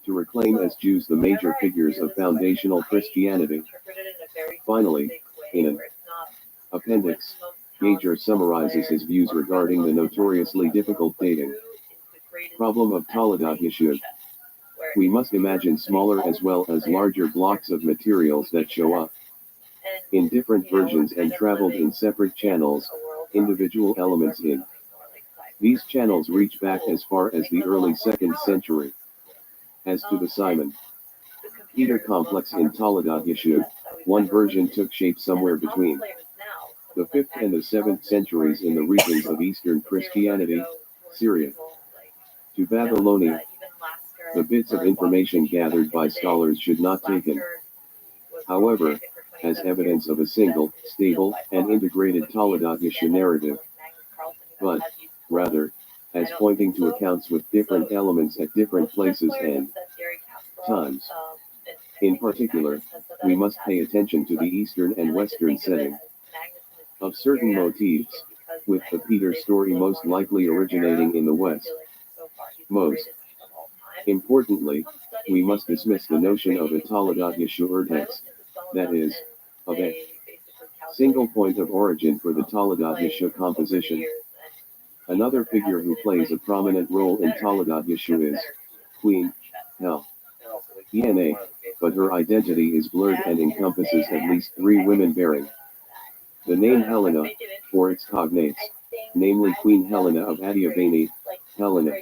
Speaker 1: to reclaim as Jews the major figures of foundational Christianity. Finally, in an appendix, Gager summarizes his views regarding the notoriously difficult dating problem of Talagat Yeshua. We must imagine smaller as well as larger blocks of materials that show up in different versions and traveled in separate channels, individual elements in these channels reach back as far as the early 2nd century. As to the Simon Peter complex in Talagat Yeshua, one version took shape somewhere between the 5th and the 7th centuries in the regions of Eastern Christianity, Syria, to Babylonia. The bits of information gathered by scholars should not taken, however, as evidence of a single, stable, and integrated Talagat Yeshua narrative, but, rather, as pointing to accounts with different elements at different places and times. In particular, we must pay attention to the Eastern and Western setting of certain motifs, with the Peter story most likely originating in the West. Most importantly, we must dismiss the notion of a Talagat Yeshua text, that is, of a single point of origin for the Talagat Yeshua composition. Another figure who plays a prominent role in Talagat Yeshua is Queen Hel. ENA, but her identity is blurred and encompasses at least 3 women bearing the name Helena, for its cognates, namely Queen Helena of Adiabene, Helena,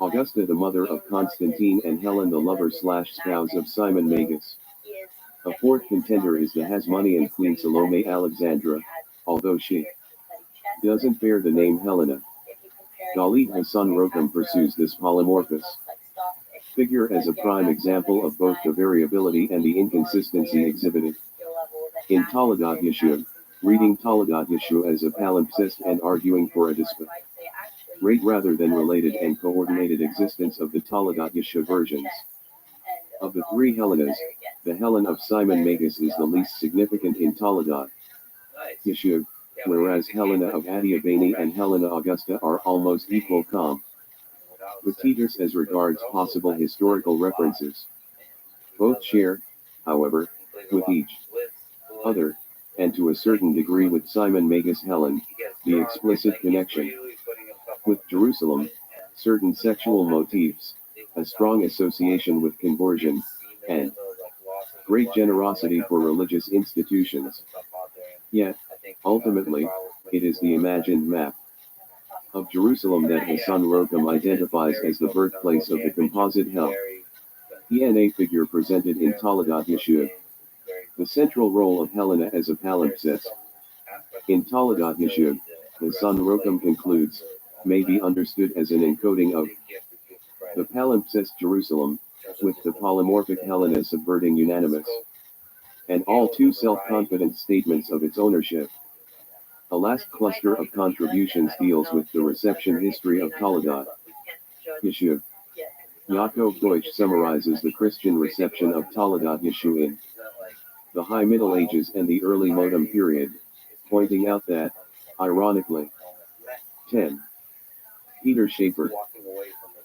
Speaker 1: Augusta the mother of Constantine, and Helen the lover/spouse of Simon Magus. A 4th contender is the Hasmonean Queen Salome Alexandra, although she doesn't bear the name Helena. Khalid Hassan Rotham pursues this polymorphous figure as a prime example of both the variability and the inconsistency exhibited in Talagat Yeshua, reading Talagat Yeshua as a palimpsest and arguing for a disparate rather than related and coordinated existence of the Talagat Yeshua versions. Of the three Helenas, the Helen of Simon Magus is the least significant in Toledo, Yeshuv, whereas Helena of Adiabene and Helena Augusta are almost equal competitors as regards possible historical references. Both share, however, with each other, and to a certain degree with Simon Magus Helen, the explicit connection with Jerusalem, certain sexual motifs, a strong association with conversion, and great generosity for religious institutions. Yet, ultimately, it is the imagined map of Jerusalem that Hassan Rokum identifies as the birthplace of the composite hell. DNA figure presented in Toledat Yeshua. The central role of Helena as a palimpsest. In Toledat Yeshua, Hassan Rokum concludes, may be understood as an encoding of the palimpsest Jerusalem, with the polymorphic Helena subverting unanimous and all too self-confident statements of its ownership. A last cluster of contributions deals with the reception history of Toledat Yeshua. Yaakov Deutsch summarizes the Christian reception of Toledat Yeshua in the High Middle Ages and the early Modem period, pointing out that, ironically, 10. Peter Schaeffer.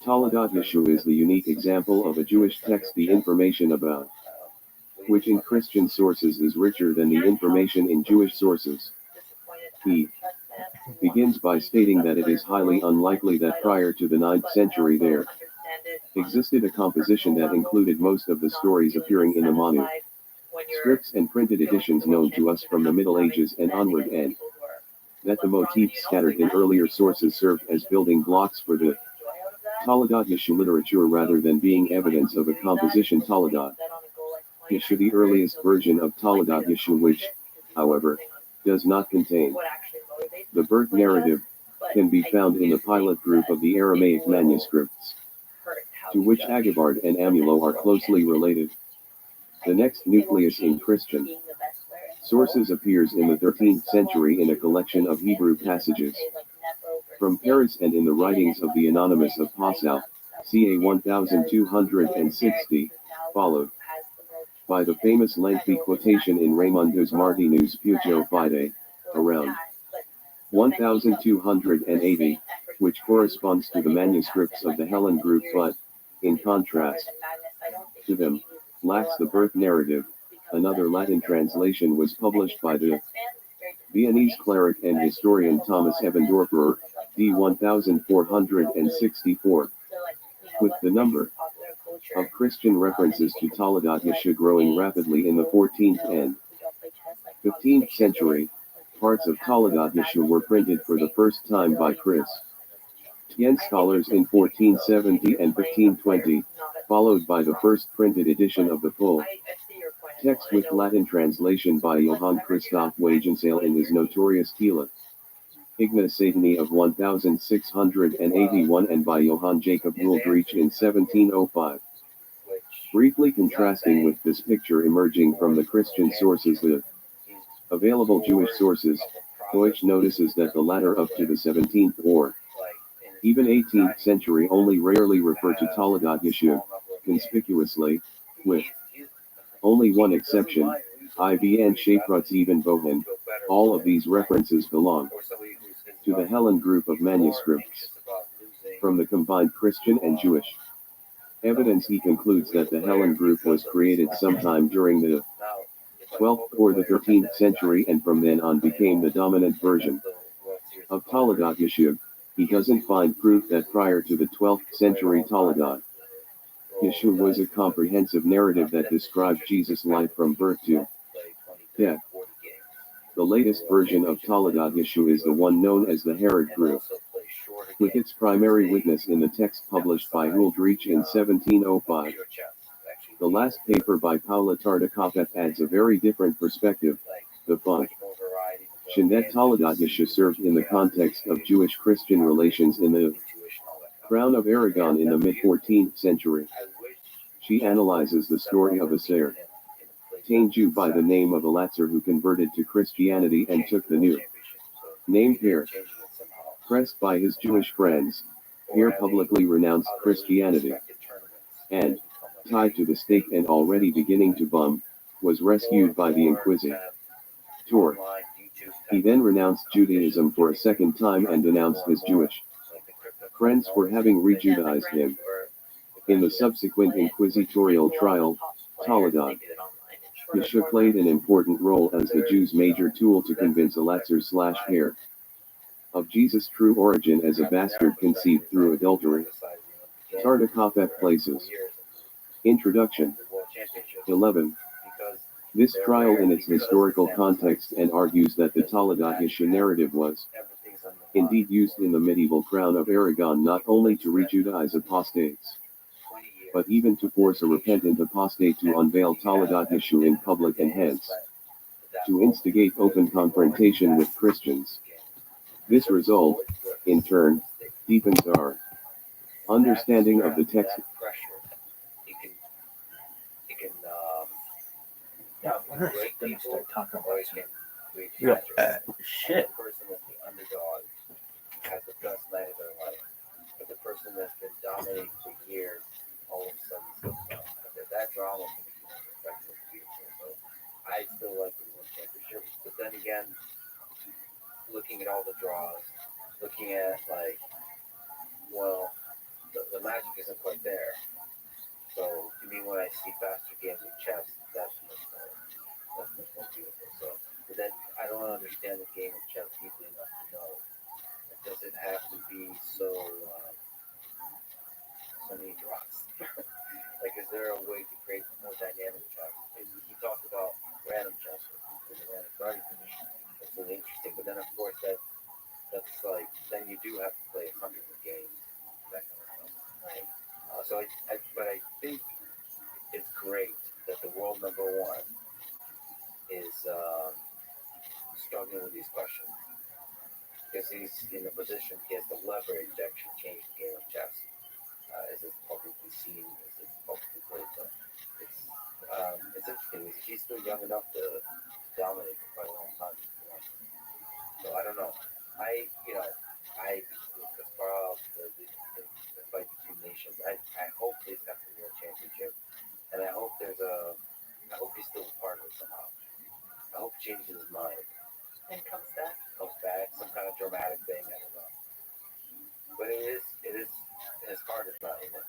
Speaker 1: Toledat Yeshua is the unique example of a Jewish text the information about which in Christian sources is richer than the information in Jewish sources. He begins by stating that it is highly unlikely that prior to the 9th century there existed a composition that included most of the stories appearing in the Manu scripts and printed editions known to us from the Middle Ages and onward, and that the motifs scattered in earlier sources served as building blocks for the Toledat Yeshua literature rather than being evidence of a composition. Toledat Yeshua, the earliest version of Toledat Yeshua, which, however, does not contain the birth narrative, can be found in the pilot group of the Aramaic manuscripts, to which Agabard and Amulo are closely related. The next nucleus in Christian sources appears in the 13th century in a collection of Hebrew passages from Paris and in the writings of the anonymous of Passau, ca. 1260, followed by the famous lengthy quotation in Raymondus Martinus Pujo Fide, around 1280, which corresponds to the manuscripts of the Helen group but, in contrast to them, lacks the birth narrative. Another Latin translation was published by the Viennese cleric and historian Thomas Ebendorfer, d. 1464, with the number of Christian references to Toledat Yeshua growing rapidly in the 14th and 15th century. Parts of Toledat Yeshua were printed for the first time by Christian scholars in 1470 and 1520, followed by the first printed edition of the full text with Latin translation by Johann Christoph Wagensale in his notorious Tila Igna Satani of 1681 and by Johann Jacob Wooldridge in 1705. Briefly contrasting with this picture emerging from the Christian sources the available Jewish sources, Deutsch notices that the latter up to the 17th or even 18th century only rarely refer to Toledat Yeshua, conspicuously, with only one exception, IVN Shapratz Even Bohan. All of these references belong to the Helen group of manuscripts from the combined Christian and Jewish evidence. He concludes that the Helen group was created sometime during the 12th or the 13th century and from then on became the dominant version of Toledat Yeshua. He doesn't find proof that prior to the 12th century Toledat Yeshua was a comprehensive narrative that described Jesus' life from birth to death. The latest version of Toledat Yeshua is the one known as the Herod group, with its primary witness in the text published by Wooldridge in 1705. The last paper by Paula Tartakopet adds a very different perspective. The function that Toledat Yeshua served in the context of Jewish-Christian relations in the Crown of Aragon in the mid-14th century. She analyzes the story of a Saracen Jew by the name of Alatzar who converted to Christianity and took the new name Per. Pressed by his Jewish friends, Per publicly renounced Christianity and tied to the stake and already beginning to bum, was rescued by the Inquisitor. He then renounced Judaism for a second time and denounced his Jewish friends for having re-Judaized him. In the subsequent inquisitorial trial, Taladat, Yeshua played an important role as the Jews' major tool to convince Alatzar/Heir of Jesus' true origin as a bastard conceived through adultery. Tartakov Places. Introduction. 11. This trial in its historical context and argues that the Taladat Yeshua narrative was indeed used in the medieval Crown of Aragon not only to re-Judaize apostates, but even to force a repentant apostate to unveil Taladat Yeshua in public and hence to instigate open confrontation with Christians. This result, in turn, deepens our understanding of the text.
Speaker 3: Yeah, when are they gonna start talking about some real shit?
Speaker 2: The person that's the underdog has the best night of their life, but the person that's been dominating for years all of a sudden slips down. That drama from the human perspective is beautiful. So I still like the World Championship, but then again, looking at all the draws, looking at like, well, the magic isn't quite there. So to me, when I see faster games of chess, that's much more beautiful. So, but then I don't understand the game of chess deeply enough to know. Does it have to be so many draws? Like, is there a way to create more dynamic chess? And he talked about random chess in the random starting position. That's really interesting. But then, of course, that's like then you do have to play hundreds of games, that kind of stuff.
Speaker 8: Right.
Speaker 2: But I think it's great that the world number one is struggling with these questions because he's in a position he has the leverage to actually change the game of chess. As it's publicly seen, as it's publicly played. So it's interesting. He's still young enough to dominate for quite a long time. So I don't know. As far as the fight between nations, I hope they have the world championship, and I hope he's still a part of it somehow. I hope he changes his mind.
Speaker 8: And comes back.
Speaker 2: Some kind of dramatic thing. I don't know. But it is his heart is not in it.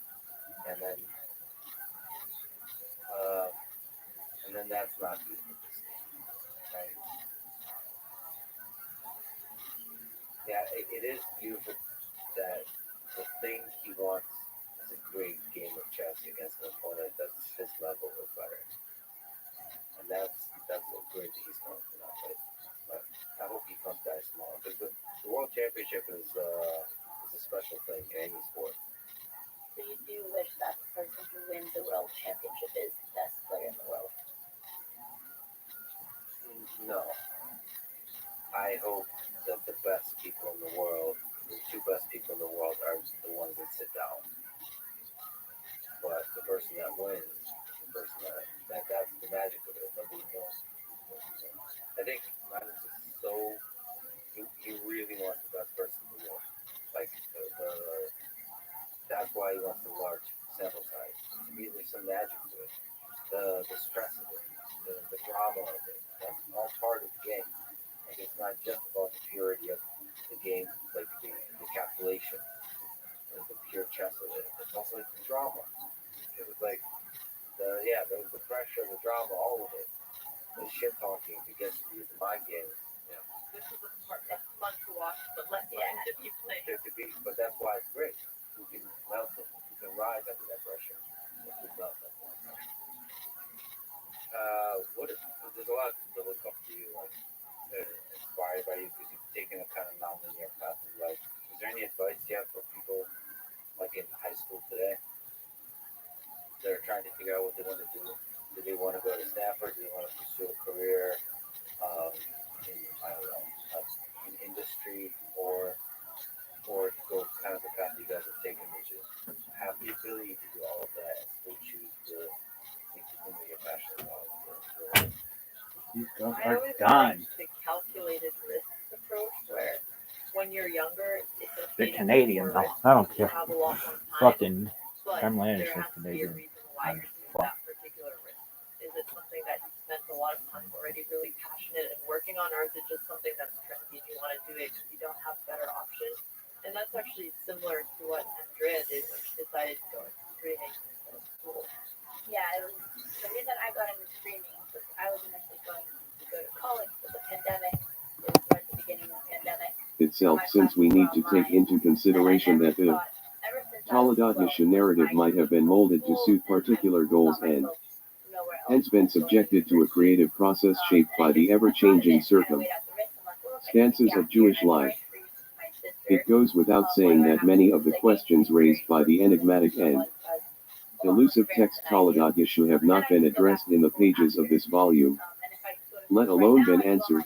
Speaker 2: And then that's not beautiful to see, right? Yeah, it is beautiful that the thing he wants is a great game of chess against an opponent that's his level or better, and that's so great that he's going for that. But I hope he comes back small because the world championship is a special thing in any sport.
Speaker 5: So you do wish that the person who wins the world championship is the best player in the world?
Speaker 2: No. I hope that the best people in the world, the two best people in the world, are the ones that sit down. But the person that wins, that's the magic of it. Nobody knows. I think Magnus is so he really wants the best person in the world. Like that's why he wants the large sample size. To me, there's some magic to it. The stress of it, the drama of it. That's all part of the game. Like it's not just about the purity of the game, like the calculation, and the pure chess of it. It's also like the drama. It was like the pressure, the drama, all of it. The shit talking to get to you, the mind games. Yeah.
Speaker 8: This is the part that's fun to watch, but less fun to be playing.
Speaker 2: But that's why it's great. Who can melt it? Who can rise under that pressure? Who can melt that pressure? There's a lot of people that look up to you, like inspired by you because you've taken a kind of non-linear path in life. Is there any advice you have for people like in high school today that are trying to figure out what they want to do? Do they want to go to Stanford? Do they want to pursue a career in I don't know, in industry or go kind of the path you guys have taken, which is have the ability to do all of that and still choose to make the thing that you're passionate about.
Speaker 3: These girls
Speaker 8: I
Speaker 3: are
Speaker 8: always
Speaker 3: done.
Speaker 8: like the calculated risk approach where when you're younger, it's okay
Speaker 9: They're
Speaker 8: to
Speaker 9: Canadian
Speaker 8: take
Speaker 9: though.
Speaker 8: more risks,
Speaker 9: I don't
Speaker 8: you
Speaker 9: care.
Speaker 8: have a lot more time,
Speaker 9: Fucking
Speaker 8: but
Speaker 9: Cameron
Speaker 8: there
Speaker 9: Anderson's
Speaker 8: has to be a
Speaker 9: Canadian.
Speaker 8: reason why you're doing that particular risk. Is it something that you spent a lot of time already really passionate and working on, or is it just something that's trendy and you want to do it because you don't have better options? And that's actually similar to what Andrea did when she decided to go into streaming instead of school.
Speaker 5: Yeah, it was the reason I got into streaming was I was initially going to go to college, but the pandemic, it was right at the beginning of the pandemic.
Speaker 1: Itself, since we need to take into consideration that the Taladat Yeshu narrative might have been molded to suit particular goals and hence been subjected to a creative process shaped by the ever-changing circumstances of Jewish life. It goes without saying that many of the questions raised by the enigmatic and elusive text Taladat Yeshu have not been addressed in the pages of this volume, let alone been answered.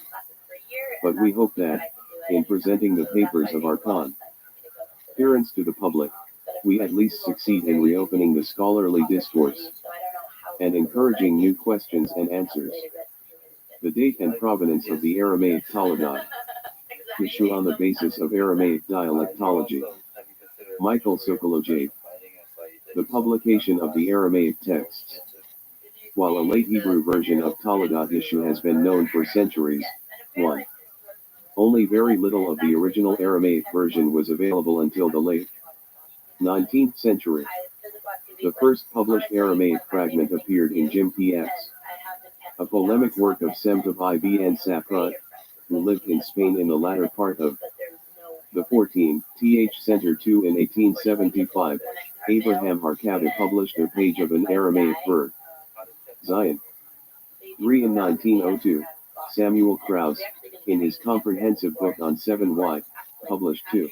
Speaker 1: But we hope that, in presenting the papers of our appearance to the public, we at least succeed in reopening the scholarly discourse and encouraging new questions and answers. The date and provenance of the Aramaic Taladat Yeshu on the basis of Aramaic dialectology. Michael Sokolojay. The publication of the Aramaic texts. While a late Hebrew version of Taladat Yeshu has been known for centuries, 1. Only very little of the original Aramaic version was available until the late 19th century. The first published Aramaic fragment appeared in Jim P.X., a polemic work of Semtov Ibn Saprat, who lived in Spain in the latter part of the 14th century. In 1875, Abraham Harkabi published a page of an Aramaic verb, Zion. 3 in 1902, Samuel Krause, in his comprehensive book on 7y, published 2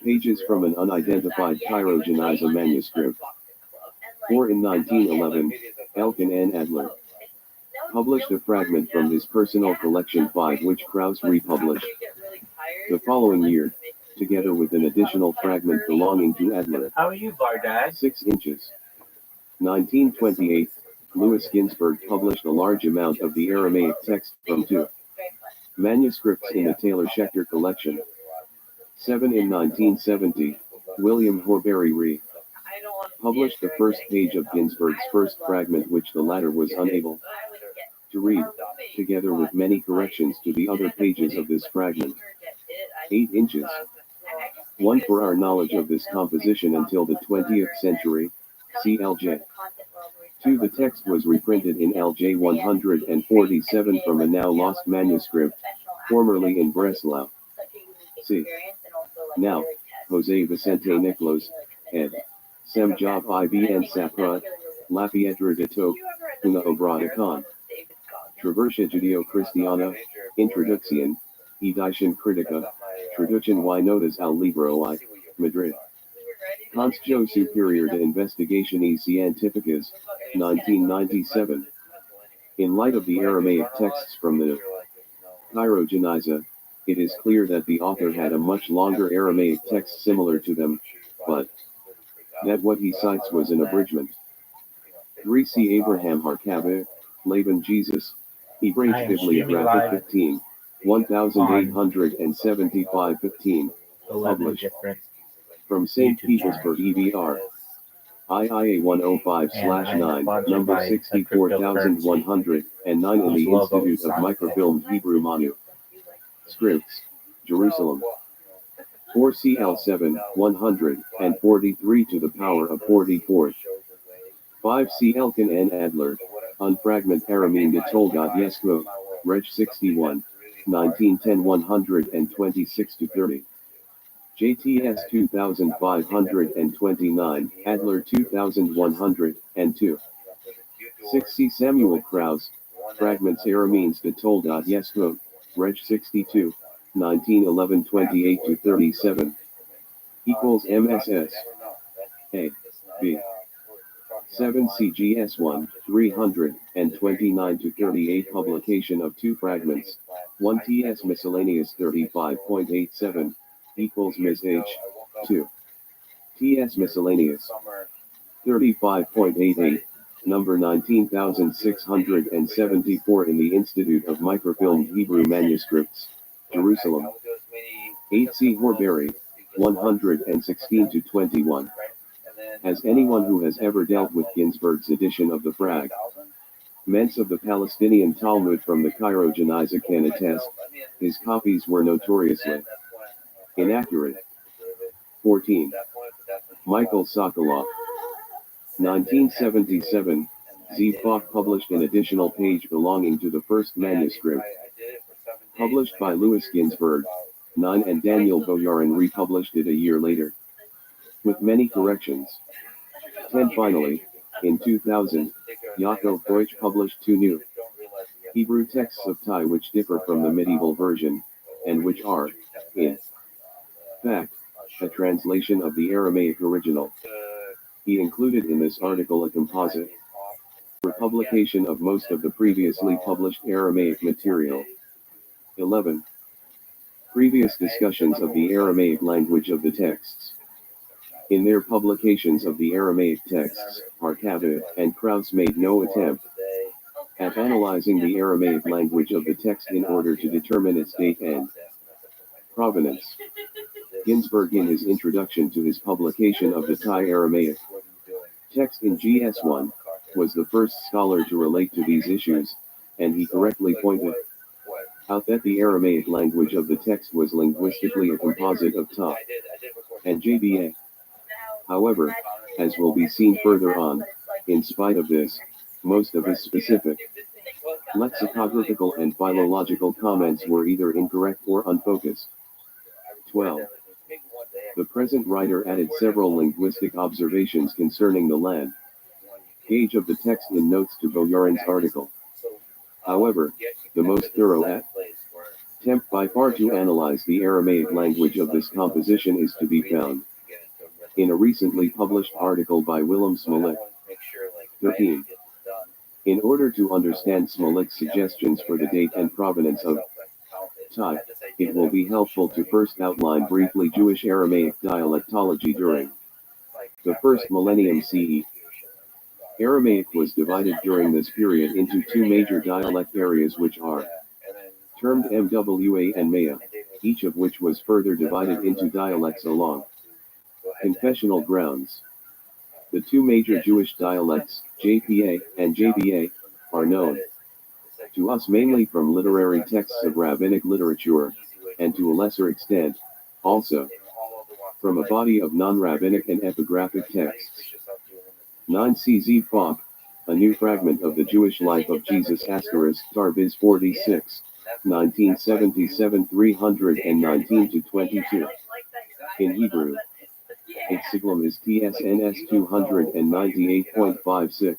Speaker 1: pages from an unidentified Cairo-Geniza manuscript. 4 in 1911, Elkin N. Adler published a fragment from his personal collection 5 which Krause republished the following year, together with an additional fragment belonging to Adler.
Speaker 3: How are you, Bardad?
Speaker 1: 6 inches. 1928, Louis Ginsberg published a large amount of the Aramaic text from 2 manuscripts in the Taylor-Schechter collection. 7 in 1970, William Horbury Ree published the first page of Ginsberg's first fragment which the latter was unable to read, together with many corrections to the other pages of this fragment. 8 inches. 1 for our knowledge of this composition until the 20th century, see LJ. 2 the text was reprinted in LJ 147 from a now lost manuscript, formerly in Breslau. See. Now, Jose Vicente Niclos, ed. Semjov Ibn Saprat, La Pietra de Toque, Una Obrada Con. Traversa Judeo-Cristiana, Introducción, Edición Critica, Traducción y Notas al Libro I, Madrid. Constio Superior de Investigación y Científicas, 1997. In light of the Aramaic texts from the Cairo-Geniza, it is clear that the author had a much longer Aramaic text similar to them, but that what he cites was an abridgment. 3 see Abraham Harkabi, Laban Jesus, Hebrew Bibliographic 15, 1875 15, published from St. Petersburg EVR. IIA 105/9, number 64109 in the Institute of Microfilmed Hebrew Manuscripts, Jerusalem. 4 CL7, 143 to the power of 44. 5 C. Elkin N. Adler, Unfragment Aramean de Tolgat Yesco, Reg 61, 1910 126-30. JTS 2529, Adler 2102. 6 C. Samuel Krause, Fragments Arameans de Tolgat Yesco, Reg 62, 1911-28-37. Equals MSS. A. B. 7 CGS 1, 329-38 Publication of 2 fragments, 1 TS Miscellaneous 35.87, equals Ms. H. 2. TS Miscellaneous 35.88, number 19674 in the Institute of Microfilmed Hebrew Manuscripts, Jerusalem. 8 C. Horbury, 116-21. as anyone who has ever dealt with Ginsburg's edition of the Frag, Ments of the Palestinian Talmud from the Cairo Geniza can attest, his copies were notoriously inaccurate. 14. Michael Sokoloff, 1977, Zevbach published an additional page belonging to the first manuscript, published by Louis Ginsburg, 9, and Daniel Boyarin republished it a year later, with many corrections. 10. Finally, in 2000, Yaakov Deutsch published 2 new Hebrew texts of Tai which differ from the medieval version, and which are, in fact, a translation of the Aramaic original. He included in this article a composite republication of most of the previously published Aramaic material. 11. Previous discussions of the Aramaic language of the texts. In their publications of the Aramaic texts, Harkava and Krauss made no attempt at analyzing the Aramaic language of the text in order to determine its date and provenance. Ginsburg, in his introduction to his publication of the Thai Aramaic text in GS1, was the first scholar to relate to these issues, and he correctly pointed out that the Aramaic language of the text was linguistically a composite of Ta and JBA. However, as will be seen further on, in spite of this, most of his specific lexicographical and philological comments were either incorrect or unfocused. 12. The present writer added several linguistic observations concerning the land gauge of the text in notes to Boyarin's article. However, the most thorough attempt by far to analyze the Aramaic language of this composition is to be found in a recently published article by Willem Smolik. 13. In order to understand Smolik's suggestions for the date and provenance of Tai, it will be helpful to first outline briefly Jewish Aramaic dialectology during the first millennium CE. Aramaic was divided during this period into 2 major dialect areas which are termed Mwa and Maya, each of which was further divided into dialects along confessional grounds. The 2 major Jewish dialects, JPA and JBA, are known to us mainly from literary texts of rabbinic literature, and to a lesser extent, also, from a body of non-rabbinic and epigraphic texts. 9. Zevbach, a new fragment of the Jewish life of Jesus ** Tarbiz 46, 1977 319-22. In Hebrew, its siglum is TSNS 298.56.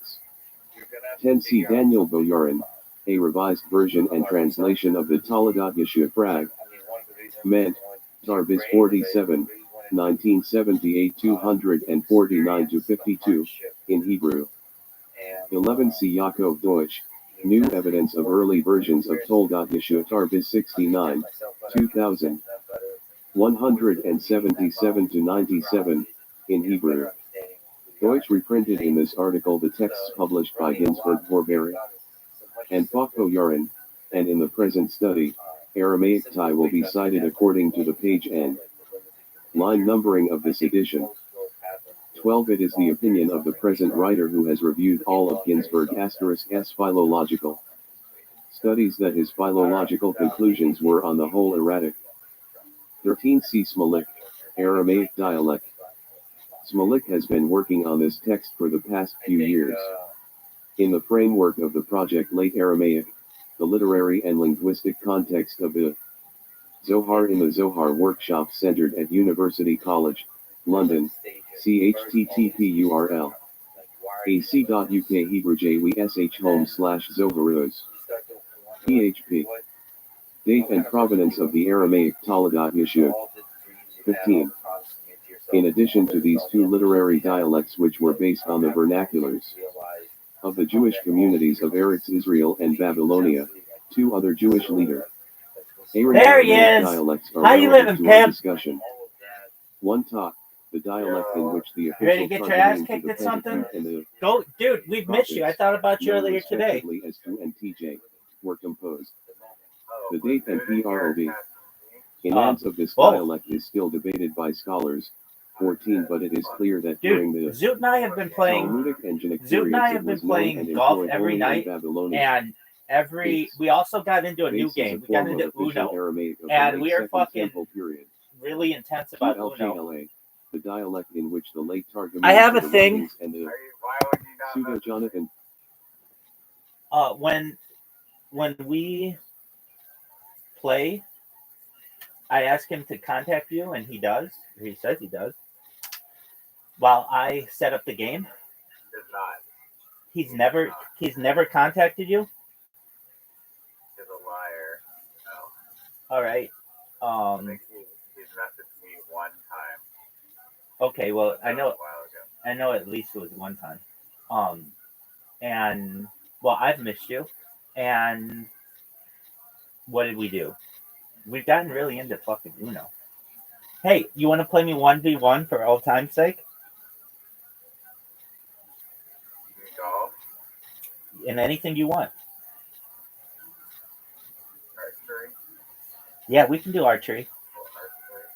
Speaker 1: 10. See Daniel Boyarin, a revised version and translation of the Toledat Yeshua Frag, Ment, Tarbiz 47, 1978 249-52, in Hebrew. 11. See Yaakov Deutsch, New Evidence of Early Versions of Toledat Yeshua Tarbiz 69, 2000, 177-97, in Hebrew. Deutsch reprinted in this article the texts published by Ginsburg for Berry and Boyarin, and in the present study, Aramaic Tai will be cited according to the page and line numbering of this edition. 12. It is the opinion of the present writer who has reviewed all of Ginsburg ***'s philological studies that his philological conclusions were on the whole erratic. 13. See Smolik, Aramaic dialect. Smolik has been working on this text for the past few years. In the framework of the project Late Aramaic, the literary and linguistic context of the Zohar in the Zohar workshop centered at University College, London, http://url ac.uk Hebrew/Zoharos. php. Date and provenance of the Aramaic Toledat Yeshua. 15. In addition to these 2 literary dialects which were based on the vernaculars of the Jewish communities of Eretz Israel and Babylonia, 2 other Jewish leader
Speaker 3: There he is!
Speaker 1: dialects are
Speaker 3: How you
Speaker 1: relevant
Speaker 3: living,
Speaker 1: to our
Speaker 3: pimp?
Speaker 1: discussion. 1. Ta, the dialect in which the
Speaker 3: You ready to
Speaker 1: official
Speaker 3: get your ass
Speaker 1: targeting
Speaker 3: kicked
Speaker 1: to the
Speaker 3: at something?
Speaker 1: Pentateuch and the
Speaker 3: Go, dude, we've missed you. I thought about you
Speaker 1: known
Speaker 3: earlier today.
Speaker 1: respectively as Tu and TJ, were composed. The date and PROV. In
Speaker 3: Um,
Speaker 1: advance of this
Speaker 3: both.
Speaker 1: dialect is still debated by scholars. 14, but it is clear that during
Speaker 3: Dude,
Speaker 1: the
Speaker 3: Zoot and I have been playing.
Speaker 1: Talmudic engine
Speaker 3: Zoot and I
Speaker 1: experience, it
Speaker 3: have been
Speaker 1: was known
Speaker 3: playing
Speaker 1: and
Speaker 3: golf
Speaker 1: employed
Speaker 3: every
Speaker 1: only in
Speaker 3: night,
Speaker 1: Babylonian.
Speaker 3: and we also got into a new
Speaker 1: Base is
Speaker 3: game.
Speaker 1: a
Speaker 3: We got
Speaker 1: form of
Speaker 3: into
Speaker 1: official
Speaker 3: Uno,
Speaker 1: Aramaic of
Speaker 3: and
Speaker 1: the
Speaker 3: we
Speaker 1: late
Speaker 3: are
Speaker 1: Second
Speaker 3: fucking
Speaker 1: Temple period.
Speaker 3: really intense about Uno.
Speaker 1: Al-Jala, the dialect in which the late Targum
Speaker 3: I have a
Speaker 1: the
Speaker 3: thing.
Speaker 1: writings and the
Speaker 4: Why would you not know?
Speaker 1: Pseudo-Jonathan.
Speaker 3: When we play, I ask him to contact you, and he does. Or he says he does. While I set up the game,
Speaker 4: Does not.
Speaker 3: he's never contacted you.
Speaker 4: He's a liar. No.
Speaker 3: All right.
Speaker 4: I think he's messaged me one time.
Speaker 3: Okay. Well, I
Speaker 4: A
Speaker 3: know.
Speaker 4: while ago.
Speaker 3: I know at least it was one time. And well, I've missed you. And what did we do? We've gotten really into fucking Uno. Hey, you want to play me 1v1 for old time's sake?
Speaker 4: Golf,
Speaker 3: In anything you want.
Speaker 4: archery,
Speaker 3: Yeah, we can do archery.
Speaker 4: archery.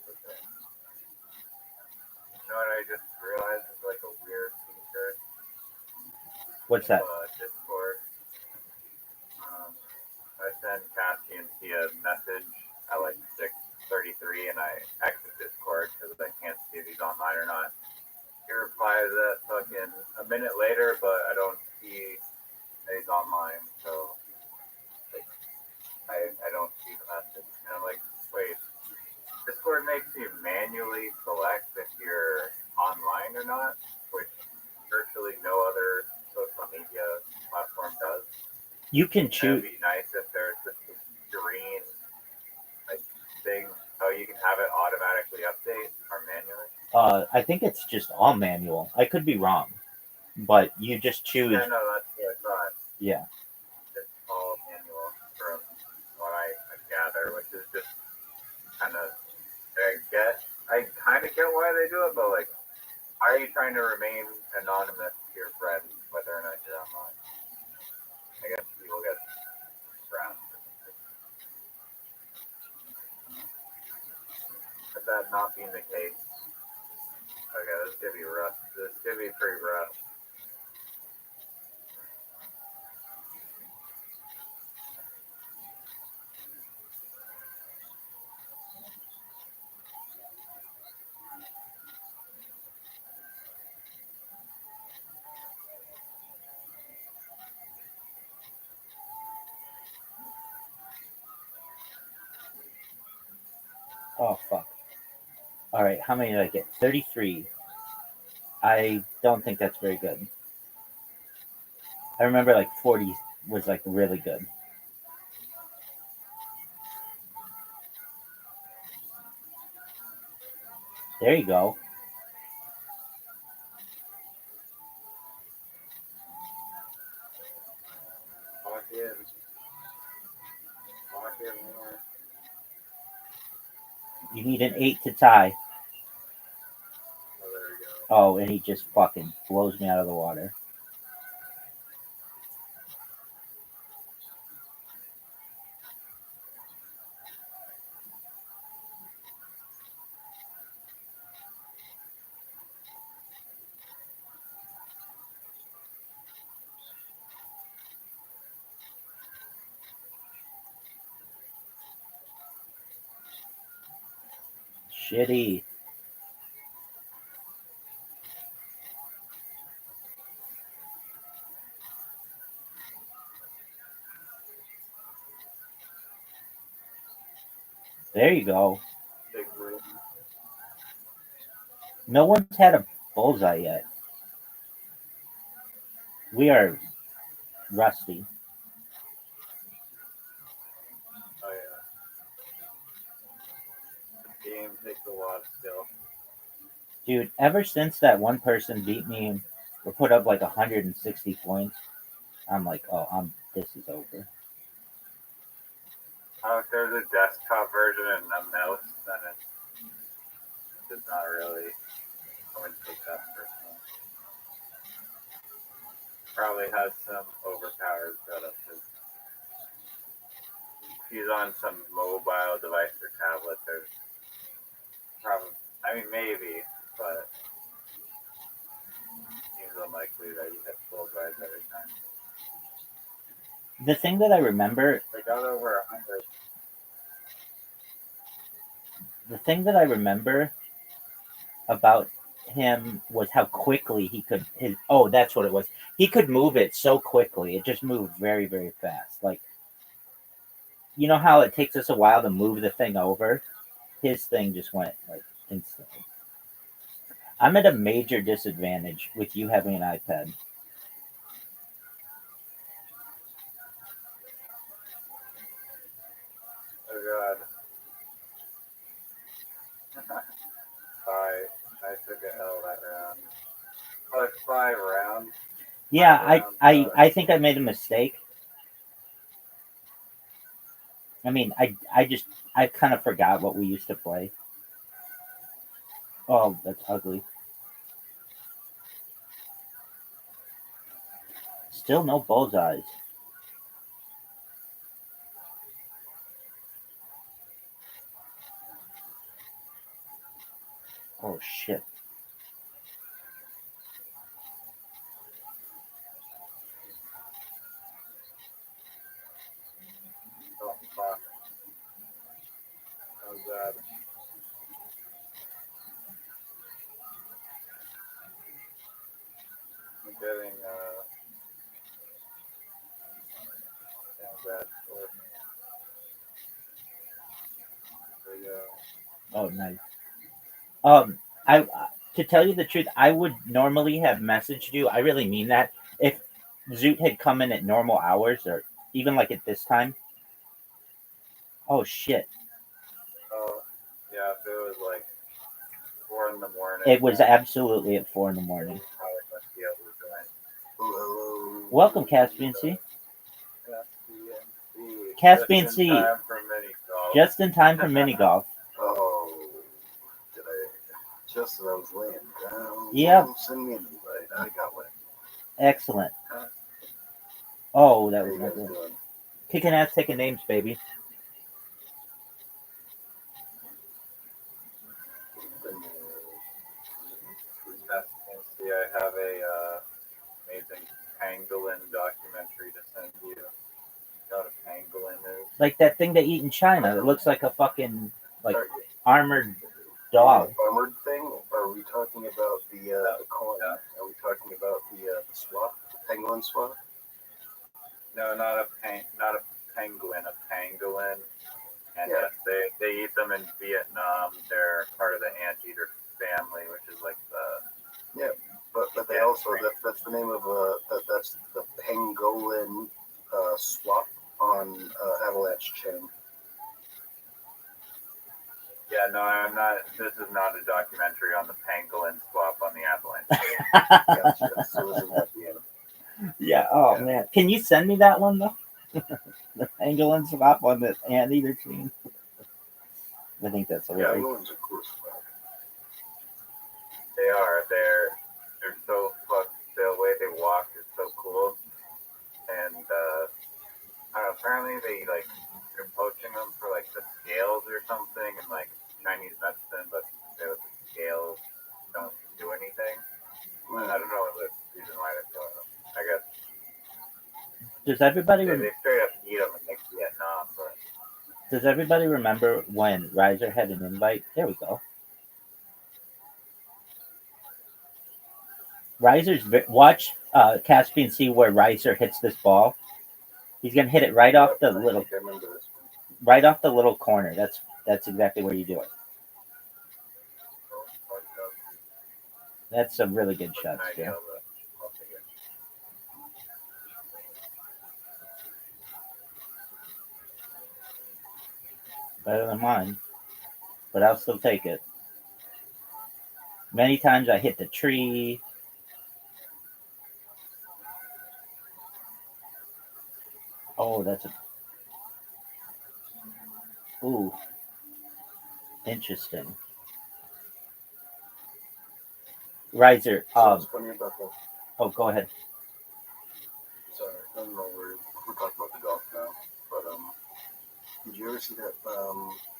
Speaker 4: Okay. You know what I just realized is like a weird feature
Speaker 3: What's that?
Speaker 4: of Discord. I send Cassie and Tia a message at like 6:33, and I exit Discord because I can't see if he's online or not. He replies that fucking a minute later, but I don't see that he's online, so like, I don't see the message. And I'm like, wait, Discord makes you manually select if you're online or not, which virtually no other social media platform does.
Speaker 3: You can choose.
Speaker 4: It'd be nice if there's this green like thing, so you can have it automatically update or manually.
Speaker 3: I think it's just all manual. I could be wrong, but you just choose.
Speaker 4: Yeah, no, that's what I thought.
Speaker 3: Yeah.
Speaker 4: It's all manual from what I gather, which is just kind of I kind of get why they do it, but like, are you trying to remain anonymous to your friends whether or not you're online? I guess people get around. But that not being the case, okay, this could be rough. This could be pretty rough.
Speaker 3: Oh fuck. All right. How many did I get? 33. I don't think that's very good. I remember like 40 was like really good. There you go.
Speaker 4: Lock in. Lock in more.
Speaker 3: You need an 8 to tie.
Speaker 4: Oh, there we go.
Speaker 3: Oh, and he just fucking blows me out of the water. Shitty. There you go.
Speaker 4: Big win.
Speaker 3: No one's had a bullseye yet. We are rusty.
Speaker 4: Oh yeah. The game takes a lot of skill.
Speaker 3: Dude, ever since that one person beat me or put up like 160 points, I'm like, oh, this is over.
Speaker 4: Oh, if there's a desktop version and a mouse, then it's just not really. I wouldn't take that personally. Probably has some overpowered setup. If he's on some mobile device or tablet, there's
Speaker 3: The thing that I remember,
Speaker 4: They got over 100.
Speaker 3: the thing that I remember about him was how quickly he could his. Oh, that's what it was. He could move it so quickly. It just moved very, very fast. Like, you know how it takes us a while to move the thing over? His thing just went like instantly. I'm at a major disadvantage with you having an iPad.
Speaker 4: Oh god. I took an L that round. Oh, it's 5 rounds.
Speaker 3: Yeah,
Speaker 4: 5 rounds.
Speaker 3: I think I made a mistake. I mean, I kind of forgot what we used to play. Oh, that's ugly. Still no bullseyes. Oh shit.
Speaker 4: Oh fuck. Oh god. I'm getting damn bad score. There we go.
Speaker 3: Oh, nice. I to tell you the truth, I would normally have messaged you. I really mean that. If Zoot had come in at normal hours, or even like at this time. Oh shit!
Speaker 4: Oh yeah, if it was like 4 in the morning.
Speaker 3: It was absolutely at 4 a.m.
Speaker 4: Probably must be able to join. Oh, hello.
Speaker 3: Welcome, Caspian C.
Speaker 4: Caspian
Speaker 3: Caspian C.
Speaker 4: Time for mini golf.
Speaker 3: Just in time for mini golf.
Speaker 10: Oh, did I? Just as I was laying down.
Speaker 3: Yep.
Speaker 10: Send me an invite. I got one.
Speaker 3: Excellent. Oh, that
Speaker 10: How
Speaker 3: was
Speaker 10: you
Speaker 3: not
Speaker 10: guys
Speaker 3: good.
Speaker 10: doing?
Speaker 3: Kicking ass, taking names, baby.
Speaker 4: See, I have a amazing pangolin documentary to send you. You know what a pangolin is?
Speaker 3: Like that thing they eat in China. It looks like a fucking like
Speaker 10: Sorry,
Speaker 3: armored dog.
Speaker 10: armored thing? Are we talking about the coin? Are we talking about the swap, the pangolin swap?
Speaker 4: No, not a penguin, a pangolin. And
Speaker 10: Yeah.
Speaker 4: yes, they eat them in Vietnam. They're part of the anteater family, which is like the
Speaker 10: Yeah, but they also that's the name of that's the pangolin swap on Avalanche chain.
Speaker 4: yeah. No, I'm not. This is not a documentary on the pangolin swap on the Avalanche.
Speaker 10: Gotcha. So isn't that the animal?
Speaker 3: Yeah. Oh
Speaker 10: Yeah.
Speaker 3: man, can you send me that one though? The pangolin swap on the anteater team. I think that's hilarious.
Speaker 10: Pangolins are cool as fuck.
Speaker 4: They are. They're so fucked. The way they walk is so cool. And apparently they're poaching them for like the scales or something, and like Chinese medicine, but the scales don't do anything. I don't know the reason why they're killing them. I guess
Speaker 3: Does everybody
Speaker 4: they straight up eat them in like Vietnam, but
Speaker 3: does everybody remember when Riser had an invite? There we go. Watch Caspian see where Riser hits this ball. He's gonna hit it right off the little
Speaker 10: I remember this one.
Speaker 3: right off the little corner. That's exactly where you do it. That's some really good shots,
Speaker 4: idea,
Speaker 3: Joe.
Speaker 4: but I'll take it.
Speaker 3: Better than mine, but I'll still take it. Many times I hit the tree. Oh, that's a. Ooh. Interesting. Riser.
Speaker 10: So what's funny about the
Speaker 3: Oh, go ahead.
Speaker 10: sorry, I don't know we're talking about the golf now, but did you ever see that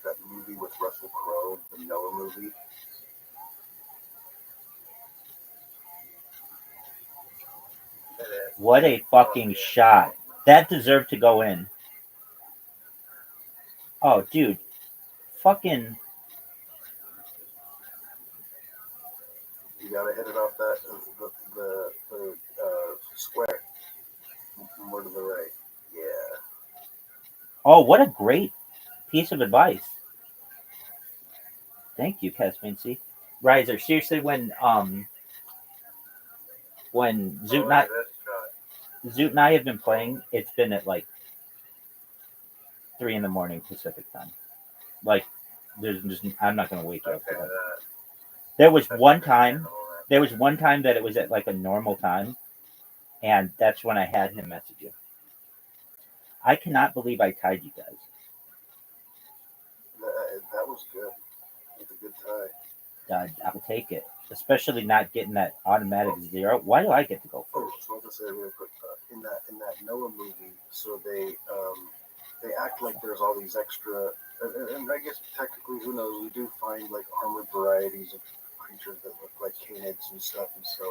Speaker 10: that movie with Russell Crowe, the Noah movie?
Speaker 3: What a fucking shot. That deserved to go in. Oh, dude. Fucking.
Speaker 10: You gotta hit it off that the square. More to the right. Yeah.
Speaker 3: Oh, what a great piece of advice. Thank you, Casmincy. Riser, seriously, when Zoot and I, Zoot and I have been playing, it's been at like 3 a.m. Pacific time. Like, I'm not gonna wake you up for that. There was one time that it was at like a normal time, and that's when I had him message you. I cannot believe I tied you guys.
Speaker 10: That was good. It's a good tie.
Speaker 3: I'll take it. Especially not getting that automatic 0. Why do I get to go
Speaker 10: Oh,
Speaker 3: first?
Speaker 10: so I'll just say real quick. In that Noah movie, so they act like there's all these extra, and I guess technically, who knows? We do find like armored varieties of creatures that look like canids and stuff, and so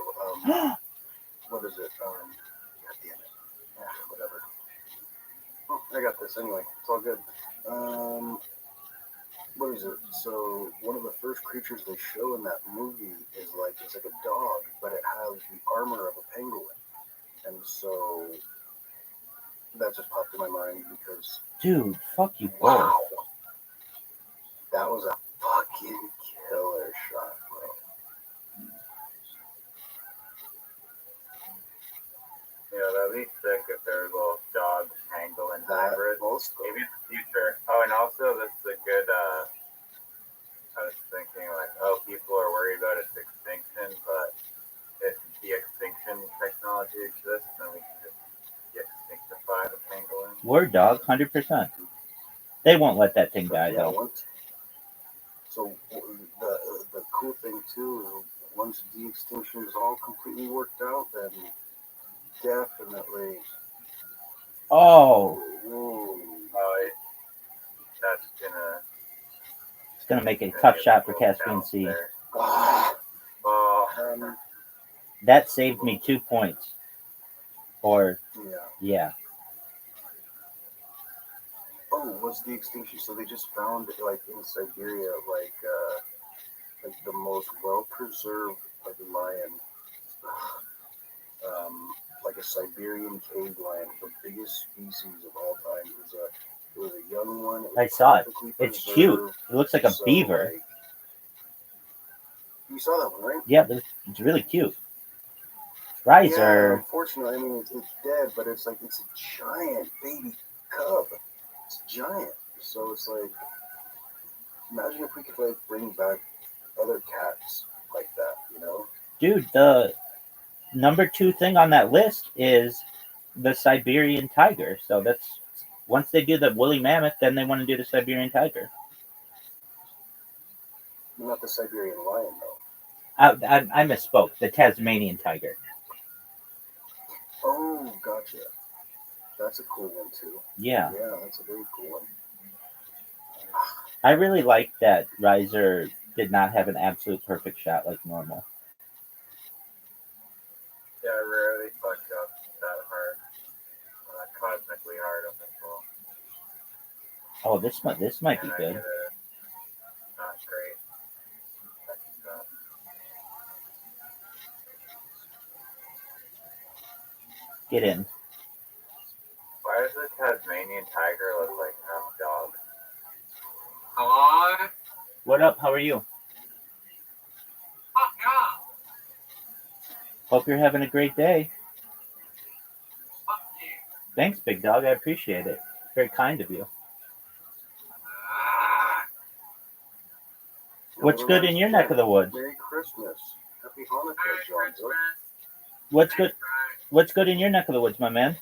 Speaker 10: what is it? God damn it. Whatever. Oh, I got this anyway. It's all good. What is it? So one of the first creatures they show in that movie is like it's like a dog, but it has the armor of a penguin, and so that just popped in my mind because
Speaker 3: Dude, fuck you both.
Speaker 10: wow, that was a fucking killer shot, bro.
Speaker 4: Yeah, that'd be sick if there was a little dog pangolin hybrid. Maybe in the future. Oh, and also this is a good. I was thinking like, oh, people are worried about its extinction, but if the extinction technology exists, then we can just extinctify the pangolin.
Speaker 3: Word dog, 100%. They won't let that thing die though.
Speaker 10: So the cool thing too is once de-extinction is all completely worked out, then definitely.
Speaker 3: Oh.
Speaker 4: That's gonna.
Speaker 3: It's gonna make a tough shot for Caspian C. That saved me 2 points. Or yeah.
Speaker 10: Oh, what's the extinction? So they just found like in Siberia, like the most well-preserved like lion, like a Siberian cave lion, the biggest species of all time. It was a young one.
Speaker 3: I saw it. It's cute. It looks like a beaver.
Speaker 10: Like, you saw that one, right?
Speaker 3: Yeah, it's really cute. Riser.
Speaker 10: Yeah, unfortunately, I mean it's dead, but it's like it's a giant baby cub. It's giant. So it's like, imagine if we could like bring back other cats like that, you know?
Speaker 3: Dude, the number 2 thing on that list is the Siberian tiger. So that's once they do the woolly mammoth, then they want to do the Siberian tiger.
Speaker 10: Not the Siberian lion, though.
Speaker 3: I misspoke. The Tasmanian tiger.
Speaker 10: Oh, gotcha. That's a cool one too.
Speaker 3: Yeah.
Speaker 10: Yeah, that's a very cool one.
Speaker 3: I really like that Riser did not have an absolute perfect shot like normal.
Speaker 4: Yeah, I rarely fucked up that hard. Cosmically hard on this ball.
Speaker 3: Oh, this might be good.
Speaker 4: Not great.
Speaker 3: Get in.
Speaker 4: Why does the Tasmanian tiger look like half dog?
Speaker 11: Hello?
Speaker 3: What up? How are you?
Speaker 11: Fuck yeah.
Speaker 3: Hope you're having a great day.
Speaker 11: Fuck you.
Speaker 3: Thanks, big dog. I appreciate it. Very kind of you. What's good in your neck of the woods?
Speaker 10: Merry Christmas. Happy Hanukkah,
Speaker 11: Merry
Speaker 10: John.
Speaker 3: What's good? What's good in your neck of the woods, my man?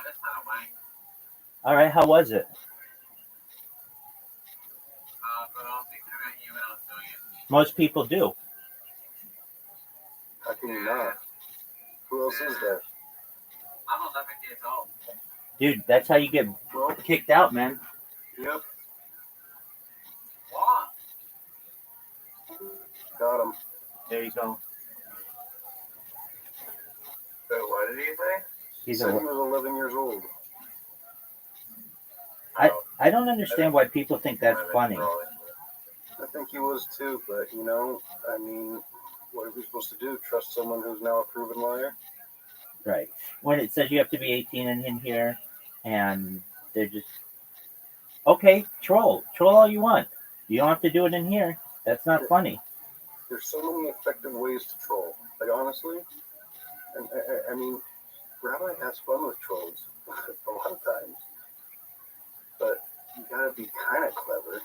Speaker 11: That's not right.
Speaker 3: All right. How was it?
Speaker 11: But I'll think about you and I'll tell you.
Speaker 3: Most people do.
Speaker 10: How can you not? Who else is there?
Speaker 11: I'm 11 years old.
Speaker 3: Dude, that's how you get kicked out, man.
Speaker 10: Yep.
Speaker 11: What?
Speaker 10: Got him.
Speaker 3: There you go.
Speaker 4: So what did he say?
Speaker 3: He's
Speaker 10: said
Speaker 3: a.
Speaker 10: he was 11 years old.
Speaker 3: I don't understand why people think that's funny.
Speaker 10: I think he was too, but you know, I mean, what are we supposed to do? Trust someone who's now a proven liar?
Speaker 3: Right. When it says you have to be 18 in here, and they're just okay. Troll all you want. You don't have to do it in here. That's not funny.
Speaker 10: There's so many effective ways to troll. Like honestly, and I mean, Rabbi has fun with trolls a lot of times, but you gotta be kind of clever.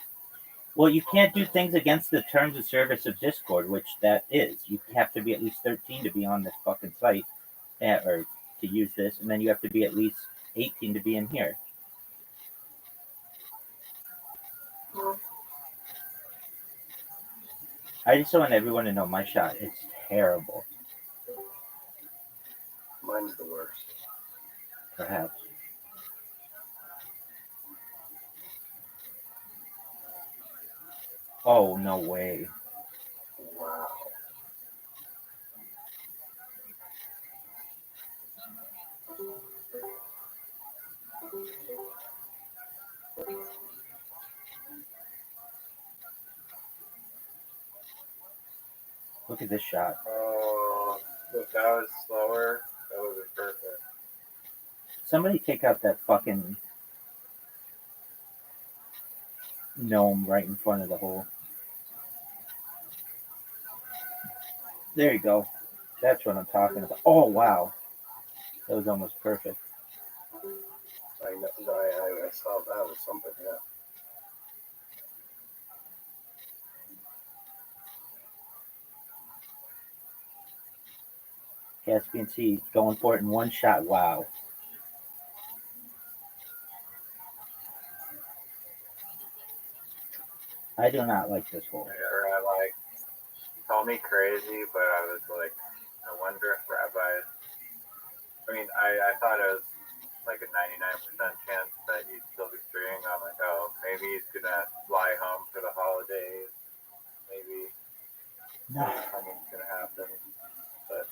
Speaker 3: Well, you can't do things against the terms of service of Discord, which that is. You have to be at least 13 to be on this fucking site, or to use this, and then you have to be at least 18 to be in here. I just want everyone to know my shot is terrible.
Speaker 10: Mine's the worst.
Speaker 3: Perhaps. Oh, no way.
Speaker 10: Wow.
Speaker 3: Look at this shot.
Speaker 4: Oh, if that was slower, that would be perfect.
Speaker 3: Somebody take out that fucking gnome right in front of the hole. There you go. That's what I'm talking about. Oh, wow. That was almost perfect.
Speaker 10: I saw that was something, yeah.
Speaker 3: Caspian Sea going for it in one shot. Wow. I do not like this hole.
Speaker 4: Like, call me crazy, but I was like, I wonder if Rabbi. I mean, I thought it was like a 99% chance that he'd still be streaming. I'm like, oh, maybe he's gonna fly home for the holidays. Maybe something's gonna happen. But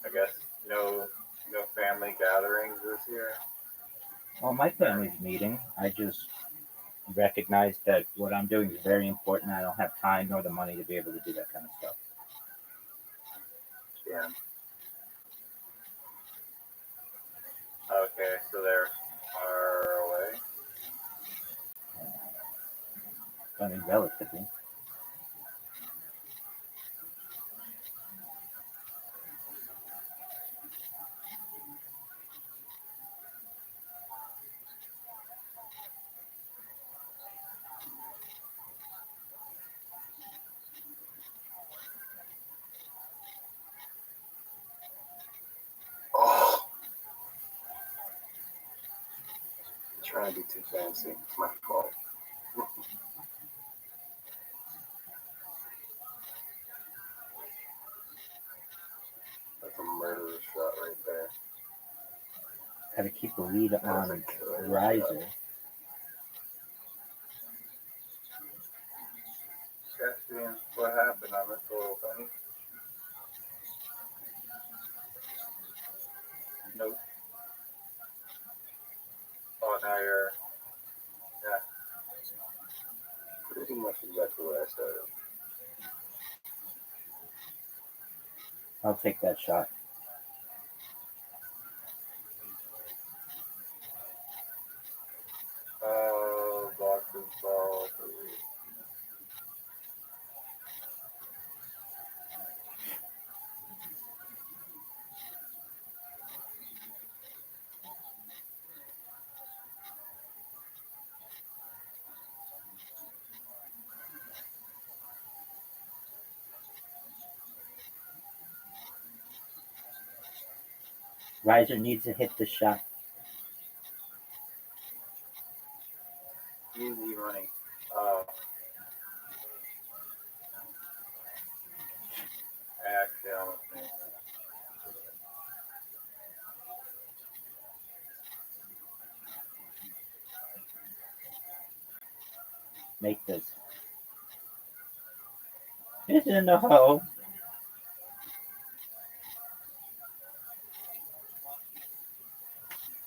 Speaker 4: I guess no family gatherings this year.
Speaker 3: Well, my family's meeting. I just recognize that what I'm doing is very important. I don't have time nor the money to be able to do that kind of stuff.
Speaker 10: Yeah.
Speaker 4: Okay, so they're far away.
Speaker 3: I mean, relatively.
Speaker 10: Oh. I'm trying to be too fancy. It's my fault. That's a murderous shot right there.
Speaker 3: Got to keep the lead on Riser.
Speaker 4: Caspian, what happened on this little thing? Nope. Oh, now you're. Yeah.
Speaker 10: Pretty much exactly what I said.
Speaker 3: I'll take that shot.
Speaker 4: Oh, Boston ball.
Speaker 3: Riser needs to hit the shot.
Speaker 4: Easy money. Oh. I actually almost made it.
Speaker 3: Make this. It's in the hole.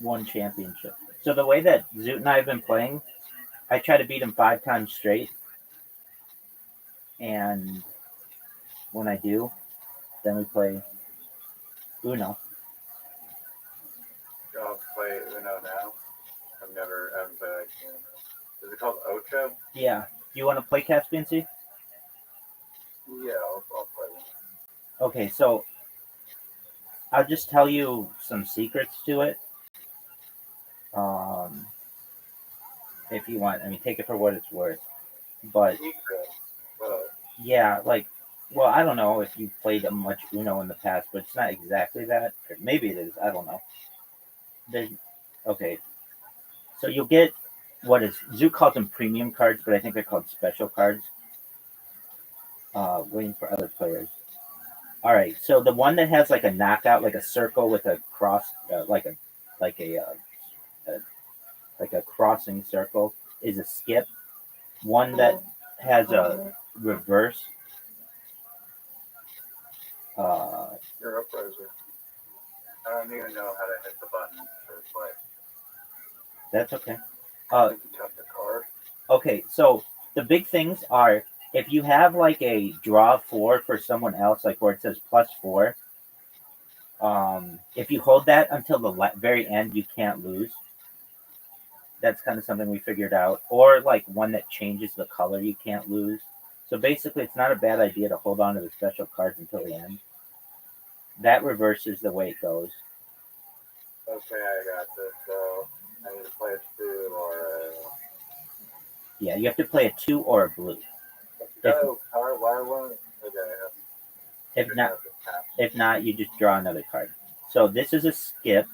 Speaker 3: one championship. So the way that Zoot and I have been playing, I try to beat him 5 times straight, and when I do, then we play Uno.
Speaker 4: Y'all play Uno now? I haven't played that game. Is it called Ocho?
Speaker 3: Yeah. Do you want to play Caspian Sea?
Speaker 10: Yeah, I'll play one.
Speaker 3: Okay, so I'll just tell you some secrets to it. If you want, I mean, take it for what it's worth. But yeah, like, well, I don't know if you've played much Uno in the past, but it's not exactly that. Or maybe it is. I don't know. Okay, so you'll get what is Zoo calls them premium cards, but I think they're called special cards. Waiting for other players. All right, so the one that has like a knockout, like a circle with a cross, like a like a crossing circle, is a skip. One that has a reverse.
Speaker 10: You're up, Riser.
Speaker 4: I don't even know how to hit the button to play.
Speaker 3: That's okay.
Speaker 10: I think you tapped the card.
Speaker 3: Okay, so the big things are if you have like a draw 4 for someone else, like where it says +4. If you hold that until the very end, you can't lose. That's kind of something we figured out. Or like one that changes the color, you can't lose. So basically, it's not a bad idea to hold on to the special cards until the end. That reverses the way it goes.
Speaker 4: Okay, I got this. So I need to play a 2 or a.
Speaker 3: Yeah, you have to play a 2 or a blue.
Speaker 4: Card, why won't? Okay.
Speaker 3: If not, you just draw another card. So this is a skip.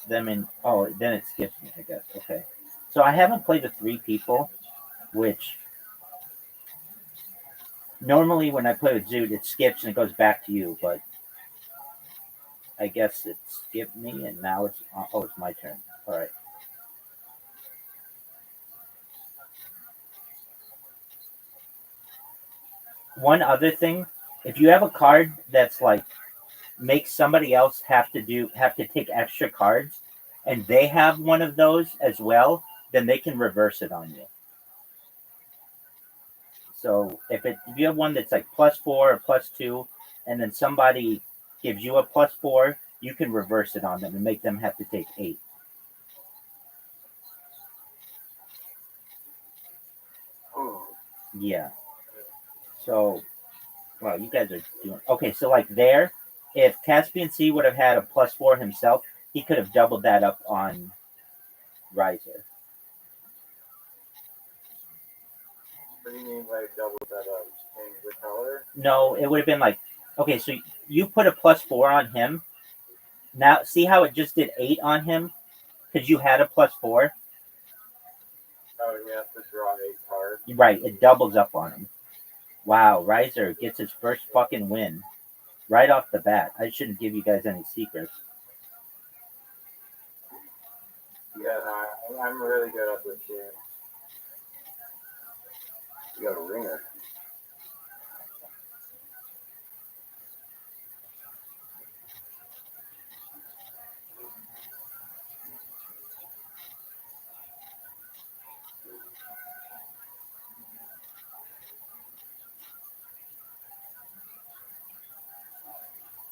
Speaker 3: Then it skips me, I guess. Okay. So I haven't played with 3 people, which normally when I play with Zoot, it skips and it goes back to you, but I guess it skipped me and now it's my turn. All right. One other thing, if you have a card that's like makes somebody else have to take extra cards and they have one of those as well, then they can reverse it on you. So if you have one that's like +4 or +2, and then somebody gives you a +4, you can reverse it on them and make them have to take 8. Yeah. So, well, you guys are doing okay. So like there, if Caspian Sea would have had a +4 himself, he could have doubled that up on Riser.
Speaker 4: What do you mean by double that up? Change the color?
Speaker 3: No, it would have been like, okay, so you put a +4 on him. Now, see how it just did 8 on him? Because you had a +4?
Speaker 4: Oh, you have to draw 8 cards.
Speaker 3: Right, it doubles up on him. Wow, Riser gets his first fucking win right off the bat. I shouldn't give you guys any secrets.
Speaker 4: Yeah, I'm really good at this game.
Speaker 10: You got a ringer.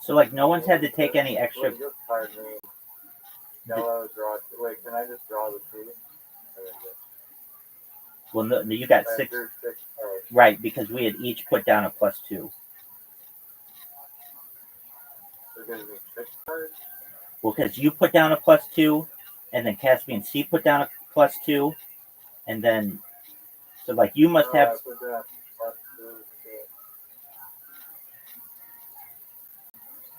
Speaker 3: So, like, no one's had to take any extra.
Speaker 4: What does this card mean? Yellow, draw. Wait, can I just draw the 2?
Speaker 3: Well, no, you got 6. Right, because we had each put down a +2.
Speaker 4: So it gives me 6 cards?
Speaker 3: Well, because you put down a +2, and then Caspian Sea put down a +2, and then, so like you must have.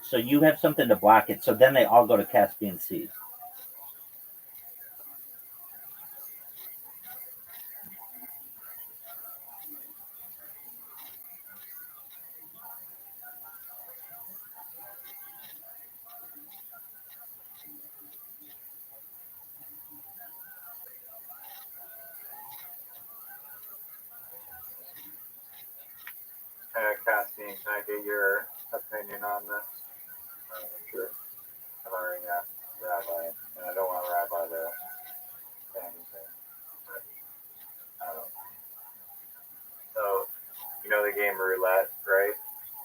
Speaker 3: So you have something to block it. So then they all go to Caspian Sea.
Speaker 4: Cassian, can I get your opinion on this? Sure. Rabbi, and I don't want Rabbi to say anything. But, um, so, you know the game roulette, right?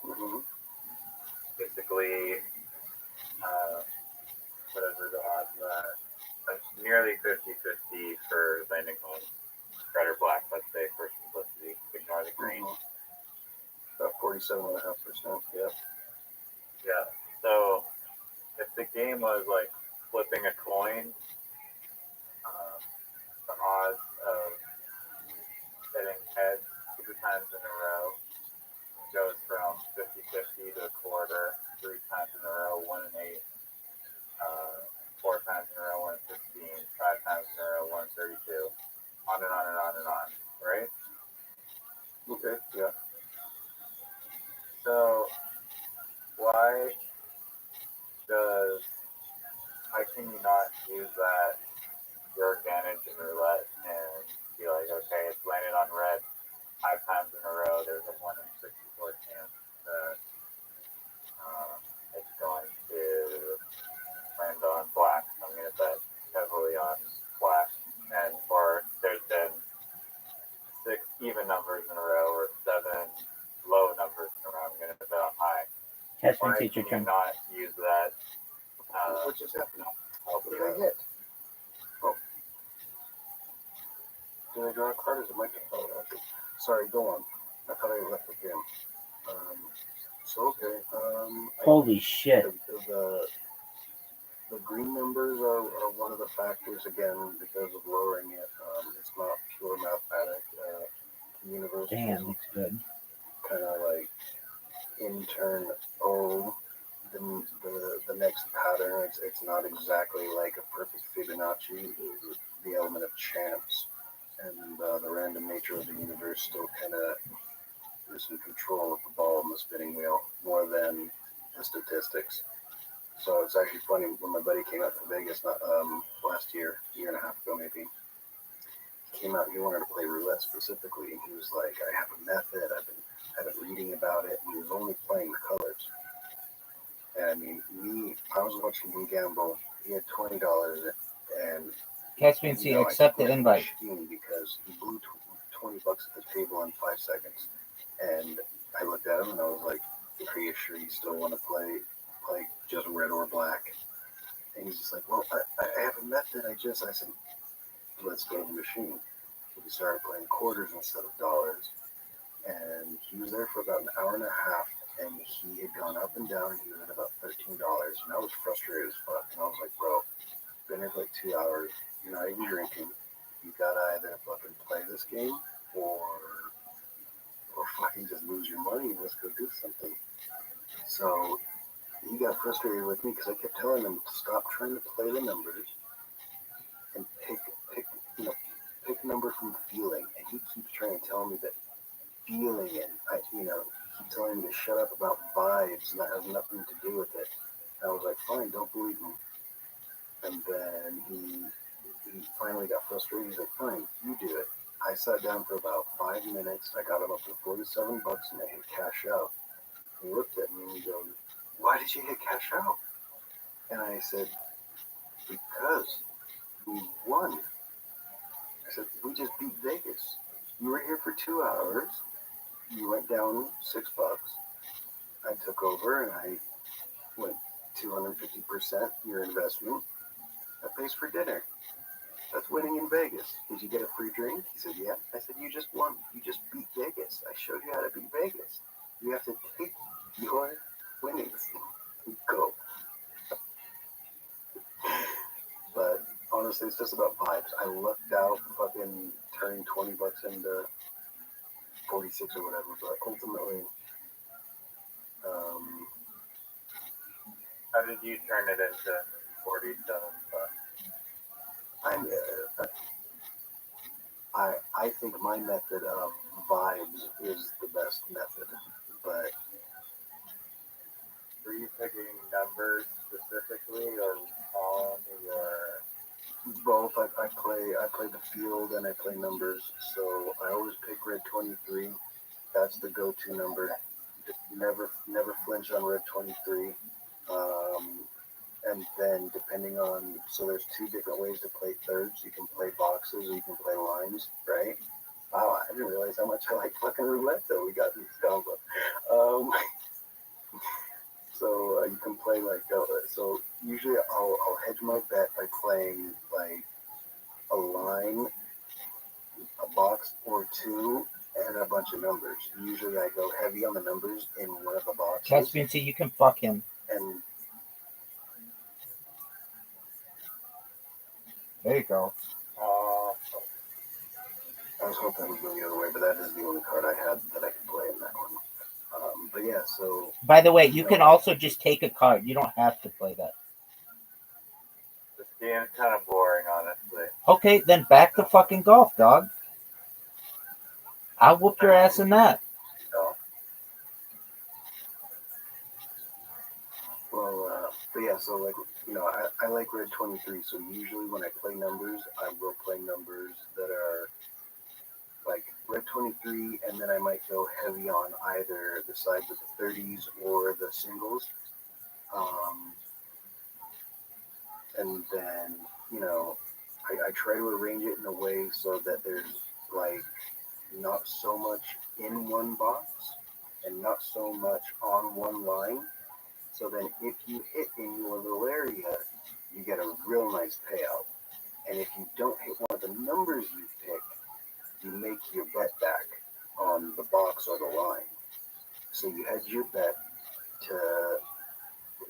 Speaker 10: Mm-hmm.
Speaker 4: Basically, whatever the odds are, nearly 50-50 for landing on red or black, let's say, for simplicity. Ignore the green.
Speaker 10: About 47.5%. Yeah.
Speaker 4: Yeah. So, if the game was like flipping a coin, the odds of hitting heads 2 times in a row goes from 50-50 to a quarter, 3 times in a row, 1 in 8, 4 times in a row, 1 in 15, 5 times in a row, 1 in 32, on and on and on and on, right?
Speaker 10: Okay. Yeah.
Speaker 4: So why can you not use that your advantage in roulette and be like, okay, it's landed on red 5 times in a row. There's a 1 in 64 chance that it's going to land on black. I'm going to bet heavily on black. And or there's been 6 even numbers in a row or 7 low numbers in a row. I'm going to bet on high.
Speaker 3: Catchment
Speaker 4: Why
Speaker 3: teacher
Speaker 4: can you
Speaker 3: turn.
Speaker 4: not use that?
Speaker 10: What just happened?
Speaker 4: Help
Speaker 10: What did
Speaker 4: you
Speaker 10: I
Speaker 4: out?
Speaker 10: hit? Oh. Did I draw a card? Is it my turn? Oh, okay. Sorry, go on. I thought I left the game. So, okay.
Speaker 3: Holy shit.
Speaker 10: The green numbers are one of the factors, again, because of lowering it. It's not pure mathematic. The universe
Speaker 3: Damn, it's good.
Speaker 10: kind of like in turn owe the next pattern. It's not exactly like a perfect Fibonacci. The element of chance and the random nature of the universe still kind of is in control of the ball and the spinning wheel more than the statistics. So it's actually funny when my buddy came out to Vegas last year, a year and a half ago maybe. He came out. He wanted to play roulette specifically, and he was like, "I have a method. I've been reading about it." And he was only playing the colors. And I mean, I was watching him gamble. He had $20, and
Speaker 3: Catchment C,
Speaker 10: I
Speaker 3: accept
Speaker 10: took
Speaker 3: the
Speaker 10: my
Speaker 3: invite.
Speaker 10: machine because he blew $20 at the table in 5 seconds. And I looked at him and I was like, "Are you sure you still want to play like just red or black?" And he's just like, "Well, I have a method. I said, let's go to the machine." So we started playing quarters instead of dollars. And he was there for about an hour and a half, and he had gone up and down. He was at about $13, and I was frustrated as fuck. And I was like, "Bro, been here for like 2 hours. You're not even drinking. You gotta either fucking play this game or fucking just lose your money and let's go do something." So he got frustrated with me because I kept telling him to stop trying to play the numbers and pick number from feeling. And he keeps trying to tell me that feeling it. Keep telling me to shut up about vibes, and that has nothing to do with it. And I was like, "Fine, don't believe me." And then he finally got frustrated. He's like, "Fine, you do it." I sat down for about 5 minutes. I got him up to $47 and I hit cash out. He looked at me and he goes, "Why did you hit cash out?" And I said, "Because we won." I said, "We just beat Vegas. You were here for 2 hours. You went down $6. I took over and I went 250% your investment. That pays for dinner. That's winning in Vegas. Did you get a free drink?" He said, "Yeah." I said, "You just won. You just beat Vegas. I showed you how to beat Vegas. You have to take your winnings and go." But honestly, it's just about vibes. I lucked out fucking turning $20 into 46 or whatever, but ultimately,
Speaker 4: How did you turn it into 47 bucks?
Speaker 10: I think my method of vibes is the best method, but
Speaker 4: Were you picking numbers specifically or on your
Speaker 10: both. I play the field and I play numbers, so I always pick red 23. That's the go-to number. Never flinch on red 23. And then depending on, so there's two different ways to play thirds. You can play boxes or you can play lines, right? Wow, I didn't realize how much I like fucking roulette though. We got this combo. Um, so you can play like, so usually I'll hedge my bet by playing like a line, a box or two, and a bunch of numbers. Usually I go heavy on the numbers in one of the boxes.
Speaker 3: Caspian, see, you can fuck him.
Speaker 10: And
Speaker 3: There you go.
Speaker 10: I was hoping it would go the other way, but that is the only card I had that I could play in that one. But yeah, so.
Speaker 3: By the way, you can also just take a card. You don't have to play that.
Speaker 4: This game's kind of boring, honestly.
Speaker 3: Okay, then back to fucking golf, dog. I'll whoop your ass in that.
Speaker 10: No. Well, but yeah, so like, you know, I like red 23, so usually when I play numbers, I will play numbers that are like red 23, and then I might go heavy on either the side with the 30s or the singles. And then, you know, I try to arrange it in a way so that there's like not so much in one box and not so much on one line. So then if you hit in your little area, you get a real nice payout. And if you don't hit one of the numbers you pick, you make your bet back on the box or the line. So you hedge your bet to,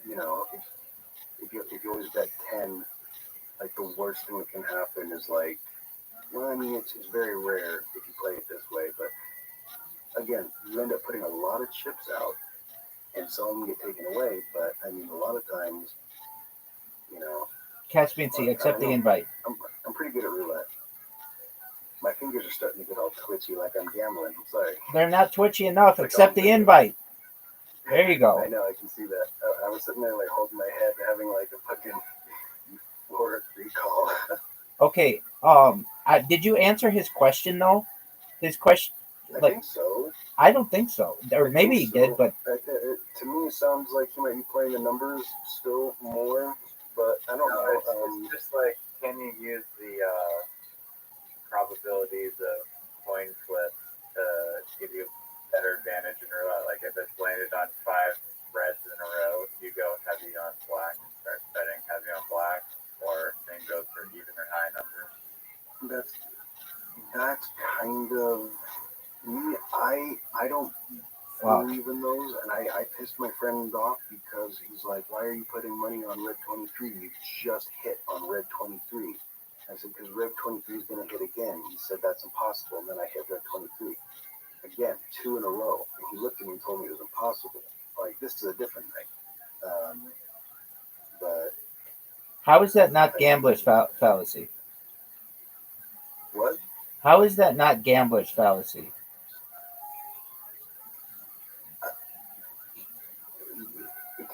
Speaker 10: you know, if you always bet 10, like the worst thing that can happen is like, well, I mean, it's very rare if you play it this way, but again, you end up putting a lot of chips out and some of them get taken away, but I mean, a lot of times, you know.
Speaker 3: Caspian, see, accept the invite.
Speaker 10: I'm pretty good at roulette. My fingers are starting to get all twitchy like I'm gambling. I'm sorry.
Speaker 3: They're not twitchy enough. Accept the invite. There you go.
Speaker 10: I know, I can see that. I was sitting there like holding my head, having like a fucking euphoric recall.
Speaker 3: Okay. Did you answer his question though? His question.
Speaker 10: I think so.
Speaker 3: I don't think so. Or maybe he did, but
Speaker 10: to me, it sounds like he might be playing the numbers still more. But I don't know.
Speaker 4: It's just like, can you use the probabilities of coin flips to give you a better advantage in roulette? Like if it's landed on 5 reds in a row, you go heavy on black and start betting heavy on black, or same goes for even or high numbers.
Speaker 10: That's kind of me. I don't believe in those, and I pissed my friend off because he's like, "Why are you putting money on red 23? You just hit on red 23." I said, "Because red 23 is going to hit again." He said, "That's impossible." And then I hit red 23 again, 2 in a row. And he looked at me and told me it was impossible. Like, this is a different night. But
Speaker 3: how is that not gambler's fallacy?
Speaker 10: What?
Speaker 3: How is that not gambler's fallacy?
Speaker 10: It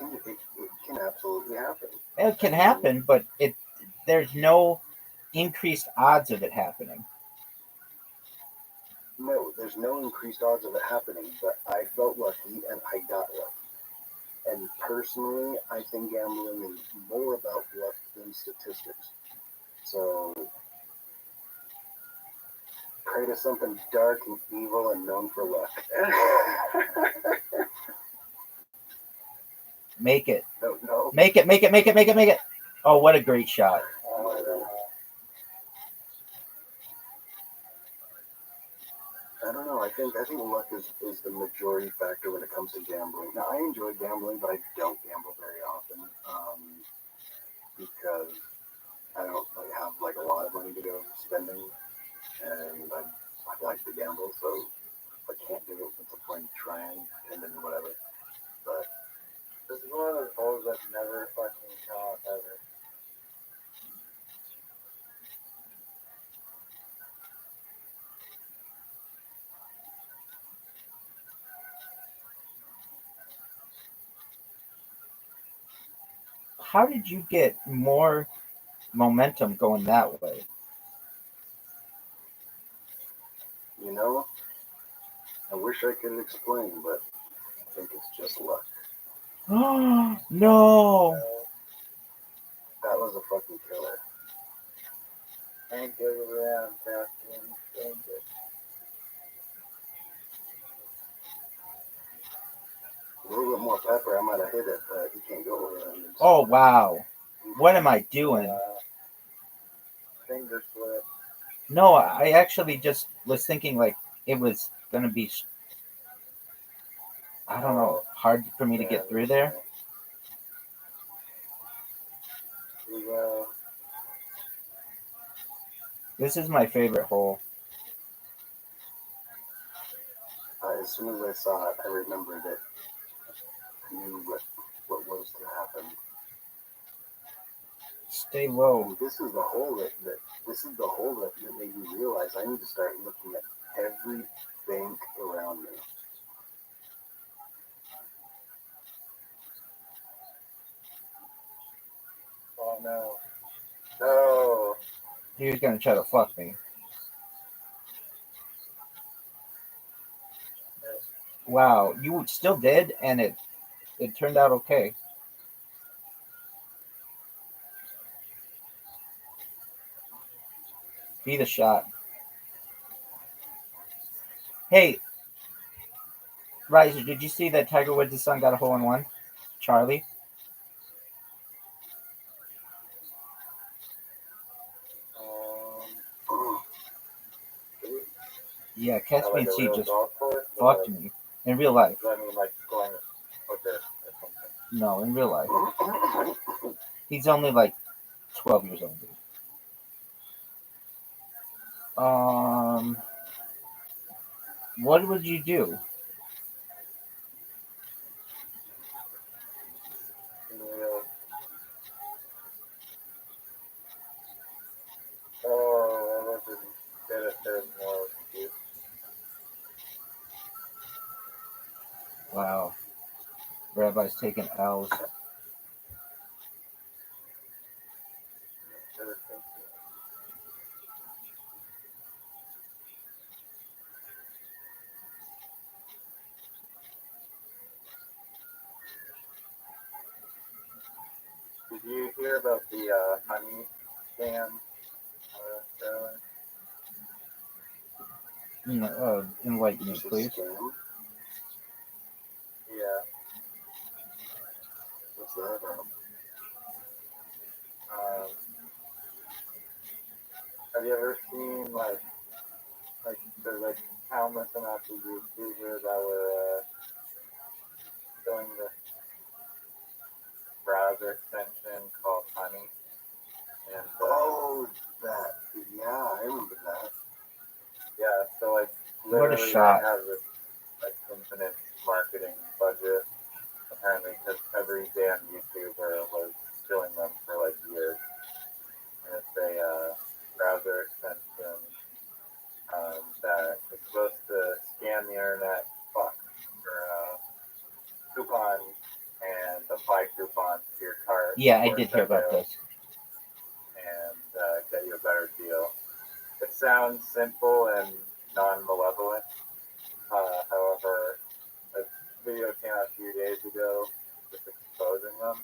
Speaker 10: can absolutely happen.
Speaker 3: It can happen, but there's no increased odds of it happening.
Speaker 10: No, there's no increased odds of it happening, but I felt lucky and I got lucky. And personally, I think gambling is more about luck than statistics. So, pray to something dark and evil and known for luck.
Speaker 3: Make it.
Speaker 10: No.
Speaker 3: Make it. Oh, what a great shot.
Speaker 10: I don't know. I think luck is the majority factor when it comes to gambling. Now, I enjoy gambling, but I don't gamble very often because I don't have like a lot of money to go spending, and I like to gamble, so if I can't do it, what's the point of trying and then whatever. But
Speaker 2: this is one of those holes I've never fucking shot ever.
Speaker 3: How did you get more momentum going that way?
Speaker 10: You know, I wish I could explain, but I think it's just luck.
Speaker 3: No.
Speaker 10: That was a fucking killer.
Speaker 4: Ain't good around, Captain. Ain't good.
Speaker 10: A little bit more pepper, I might have hit it, but you can't go over it.
Speaker 3: Oh wow. What am I doing?
Speaker 4: Finger slip.
Speaker 3: No, I actually just was thinking like it was gonna be, I don't know, hard for me to get through there. This is my favorite hole.
Speaker 10: As soon as I saw it, I remembered it. I knew what was to happen.
Speaker 3: Stay low.
Speaker 10: And this is the hole that made me realize I need to start looking at every bank around me.
Speaker 4: Oh no. No.
Speaker 3: He was gonna try to fuck me. Wow, you still did, and it turned out okay. Be the shot. Hey, Riser, did you see that Tiger Woods' son got a hole in one? Charlie? Yeah, catch me and see just fucked me. In real life.
Speaker 4: I mean, like going with it or something.
Speaker 3: No, in real life. He's only like 12 years old. What would you do?
Speaker 4: Oh, I wasn't good if there's more juice.
Speaker 3: Wow. Rabbi's taking L's.
Speaker 4: Did you hear about the honey scam?
Speaker 3: Enlighten me, please.
Speaker 4: Yeah.
Speaker 10: What's that about?
Speaker 4: Have you ever seen like there's like countless amounts of YouTubers that were showing this browser extension called Honey? And
Speaker 10: Oh, that. Yeah, I remember that.
Speaker 4: yeah, so like
Speaker 3: What a
Speaker 4: literally
Speaker 3: shot.
Speaker 4: they have this like infinite marketing budget apparently because every damn YouTuber was doing them for like years. And it's a browser extension that is supposed to scan the internet, fuck, for coupons and apply coupons to your cart.
Speaker 3: Yeah, I
Speaker 4: for
Speaker 3: did hear about
Speaker 4: checkout
Speaker 3: this.
Speaker 4: and get you a better deal. It sounds simple and non-malevolent. However, a video came out a few days ago just exposing them.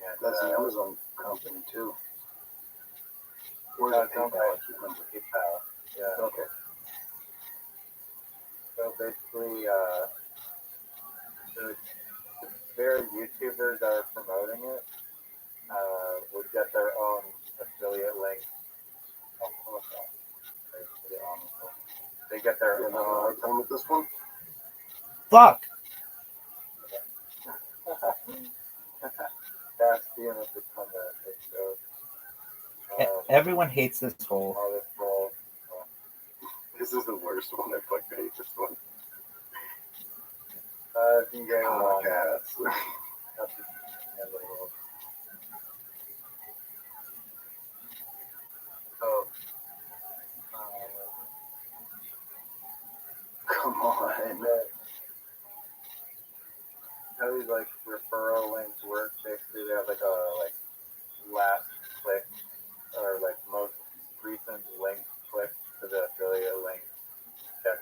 Speaker 4: And,
Speaker 10: That's an Amazon company too. Or
Speaker 4: no,
Speaker 10: is it PayPal? I can't remember.
Speaker 4: PayPal. Yeah.
Speaker 10: Okay.
Speaker 4: So basically, the very YouTubers that are promoting it would get their own affiliate link. Oh, they get their
Speaker 10: You
Speaker 4: own.
Speaker 10: having a hard time with this one?
Speaker 3: Fuck!
Speaker 4: That's the end of the comment.
Speaker 3: Everyone hates this hole.
Speaker 4: All this role.
Speaker 10: This is the worst one. I fucking hate this one.
Speaker 4: If you get along,
Speaker 10: Podcasts.
Speaker 4: that's the end of the world. So,
Speaker 10: Come on.
Speaker 4: how these like referral links work? Basically, they have like a last click or like most recent link click to the affiliate link. Check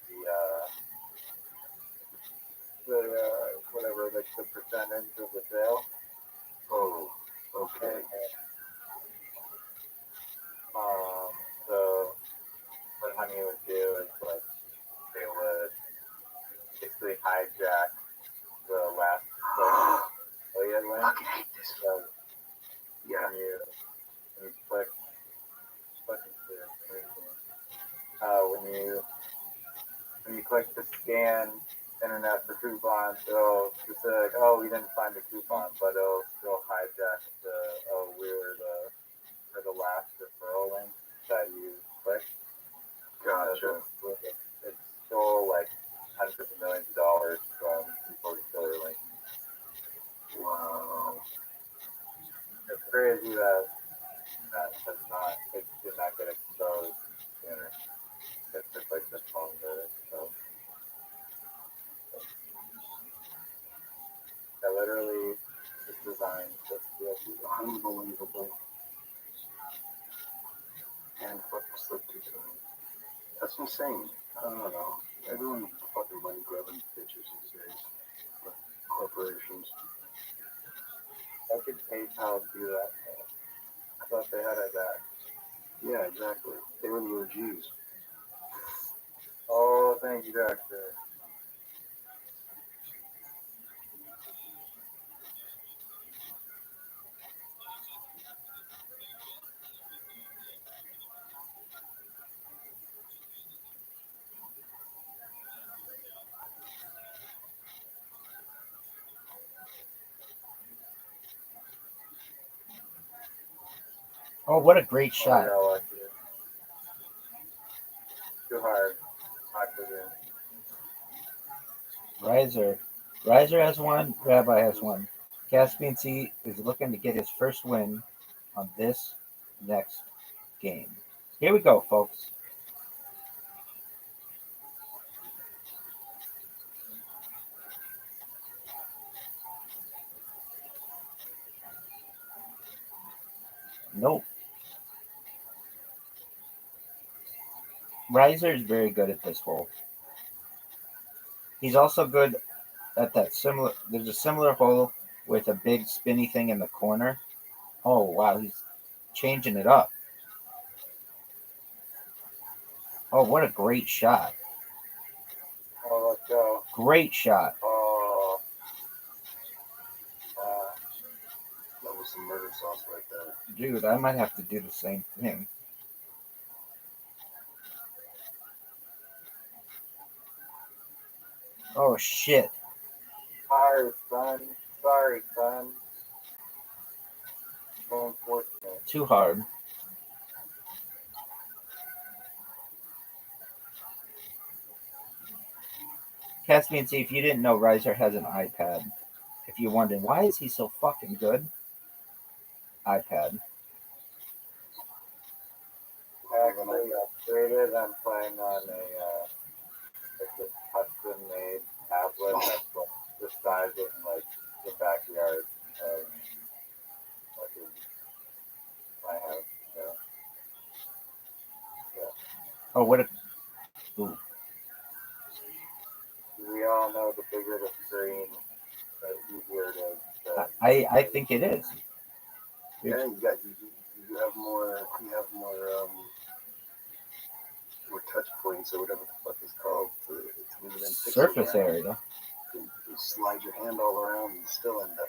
Speaker 4: the whatever like the percentage of the sale.
Speaker 10: Oh, okay.
Speaker 4: And hijack the last affiliate link.
Speaker 10: I fucking hate this.
Speaker 4: So
Speaker 10: Yeah.
Speaker 4: when you click, when you click to scan internet for coupons, it'll just say like, oh, we didn't find a coupon, but it'll still hijack we're the last referral link that you clicked.
Speaker 10: Gotcha.
Speaker 4: It stole like hundreds of millions of dollars from people who stole your link.
Speaker 10: Wow.
Speaker 4: It's crazy that it did not get exposed sooner. It took like this long to so. I literally just designed this DLC.
Speaker 10: Unbelievable. And fucking slipped too soon. That's insane. I don't know. Everyone's fucking money grabbing bitches these days. Like corporations.
Speaker 4: I could PayPal do that. I thought they had it back.
Speaker 10: Yeah, exactly. They were the OGs.
Speaker 4: Oh, thank you, Doctor.
Speaker 12: Oh, what a great
Speaker 4: Oh,
Speaker 12: shot.
Speaker 4: yeah, I like it. Too hard. Oxygen.
Speaker 12: Riser has one. Rabbi has one. Caspian C is looking to get his first win on this next game. Here we go, folks. Nope. Riser is very good at this hole. He's also good at that similar. There's a similar hole with a big spinny thing in the corner. Oh wow, he's changing it up. Oh, what a great shot!
Speaker 4: Oh, let's go.
Speaker 12: Great shot.
Speaker 4: Oh,
Speaker 10: That was some murder sauce right there.
Speaker 12: Dude, I might have to do the same thing. Oh shit.
Speaker 4: sorry, son. Sorry, son. So unfortunate.
Speaker 12: Too hard. Caspian C, if you didn't know, Riser has an iPad. If you're wondering, why is he so fucking good? iPad.
Speaker 4: Actually upgraded. I'm playing on it's a custom-made tablet that's like the size of like the backyard of like my house. So, yeah.
Speaker 12: Oh, what a... Ooh.
Speaker 4: We all know the bigger the screen, the easier it is.
Speaker 12: I think it is.
Speaker 10: Yeah, you have more more touch points or whatever the fuck it's called to move it in pixels
Speaker 12: Surface
Speaker 10: around.
Speaker 12: area.
Speaker 10: You slide your hand all around and still end up.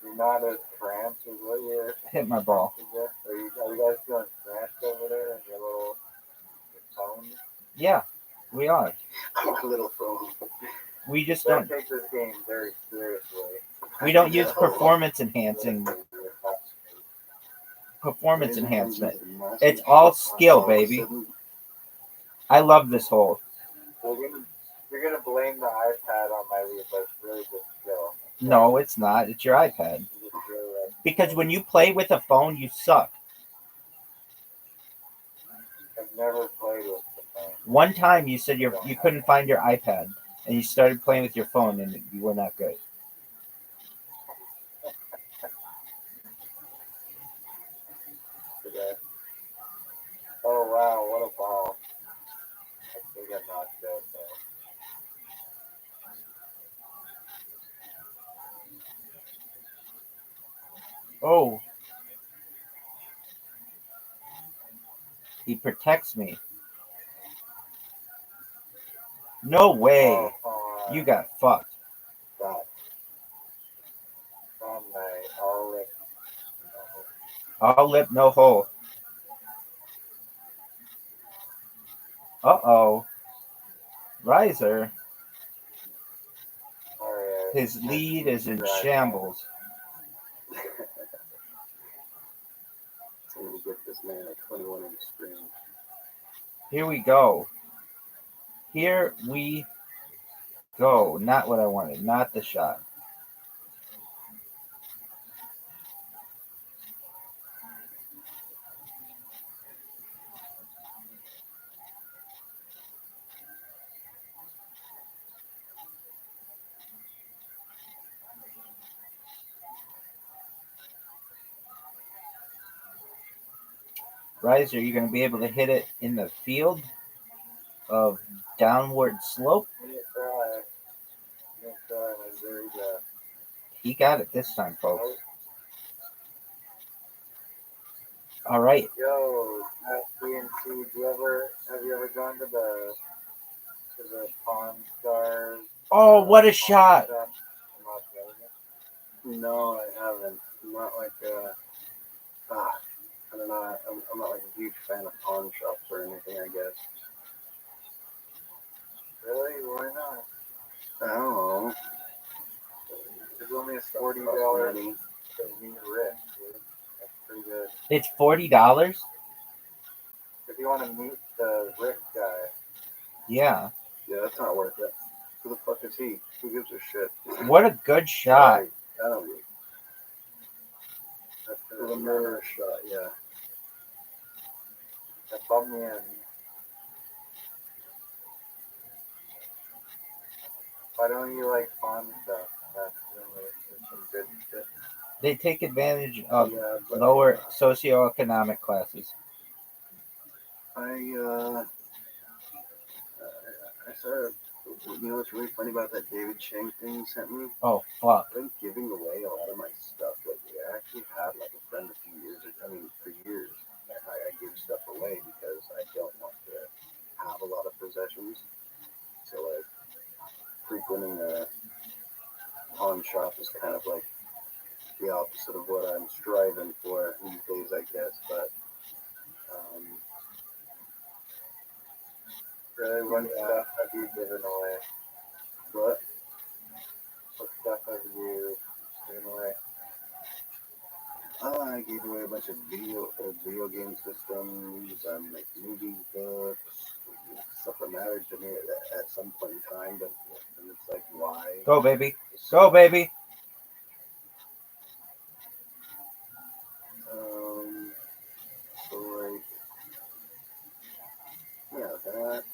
Speaker 4: You're not as cramped as what you're.
Speaker 12: Hit my ball.
Speaker 4: Are you guys feeling cramped over there in your little phone?
Speaker 12: Yeah, we are.
Speaker 10: My little phone.
Speaker 12: We just
Speaker 4: Don't
Speaker 12: don't.
Speaker 4: take this game very seriously.
Speaker 12: We don't use performance enhancing. Performance enhancement. It's all skill, baby. I love this hole.
Speaker 4: You're gonna blame the iPad on my lead, but it's really just skill.
Speaker 12: No, it's not. It's your iPad. Because when you play with a phone, you suck.
Speaker 4: I've never played with the phone.
Speaker 12: One time you said you couldn't find your iPad, and you started playing with your phone, and you were not good.
Speaker 4: Today. Oh wow, what a ball! I think I knocked out though.
Speaker 12: Oh. He protects me. No way.
Speaker 4: Oh,
Speaker 12: You got fucked.
Speaker 2: Stop. From my all lip.
Speaker 12: All lip, no hole. Uh-oh. Riser.
Speaker 2: Alright.
Speaker 12: His lead is in shambles.
Speaker 10: I'm gonna get this man a 21-inch screen.
Speaker 12: Here we go. Here we go. Not what I wanted. Not the shot. Riser, you're going to be able to hit it in the field of downward slope. He got it this time, folks. All right.
Speaker 2: Yo, BNC, have you ever gone to the Pawn Stars?
Speaker 12: Oh, what a shot!
Speaker 10: No, I haven't. Not like I don't know. I'm not like a huge fan of pawn shops or anything. I guess.
Speaker 2: Really? Why not?
Speaker 10: I don't know.
Speaker 2: It's only a $40 new wrist, dude. That's pretty good.
Speaker 12: It's $40?
Speaker 2: If you want to meet the Rick guy.
Speaker 12: Yeah.
Speaker 10: Yeah, that's not worth it. Who the fuck is he? Who gives a shit?
Speaker 12: What a good shot.
Speaker 10: Right. I don't know. That's a murder shot, yeah.
Speaker 2: That bummed me in. Why don't you like pawn stuff? That's really some good shit.
Speaker 12: They take advantage of
Speaker 10: Yeah, but
Speaker 12: lower socioeconomic classes.
Speaker 10: I started. You know what's really funny about that David Chang thing you sent me?
Speaker 12: Oh, fuck.
Speaker 10: I've been giving away a lot of my stuff lately. I actually had like a friend a few years ago. I mean, for years, I give stuff away because I don't want to have a lot of possessions. So like frequenting a pawn shop is kind of like the opposite of what I'm striving for these days, I guess. But
Speaker 2: Really, what stuff have you given away?
Speaker 10: what?
Speaker 2: What stuff have you given away?
Speaker 10: I gave away a bunch of video game systems, like movie books, stuff that mattered to me at some point in time. But and it's like, why?
Speaker 12: Go, baby. Go, baby.
Speaker 10: So like, yeah, that.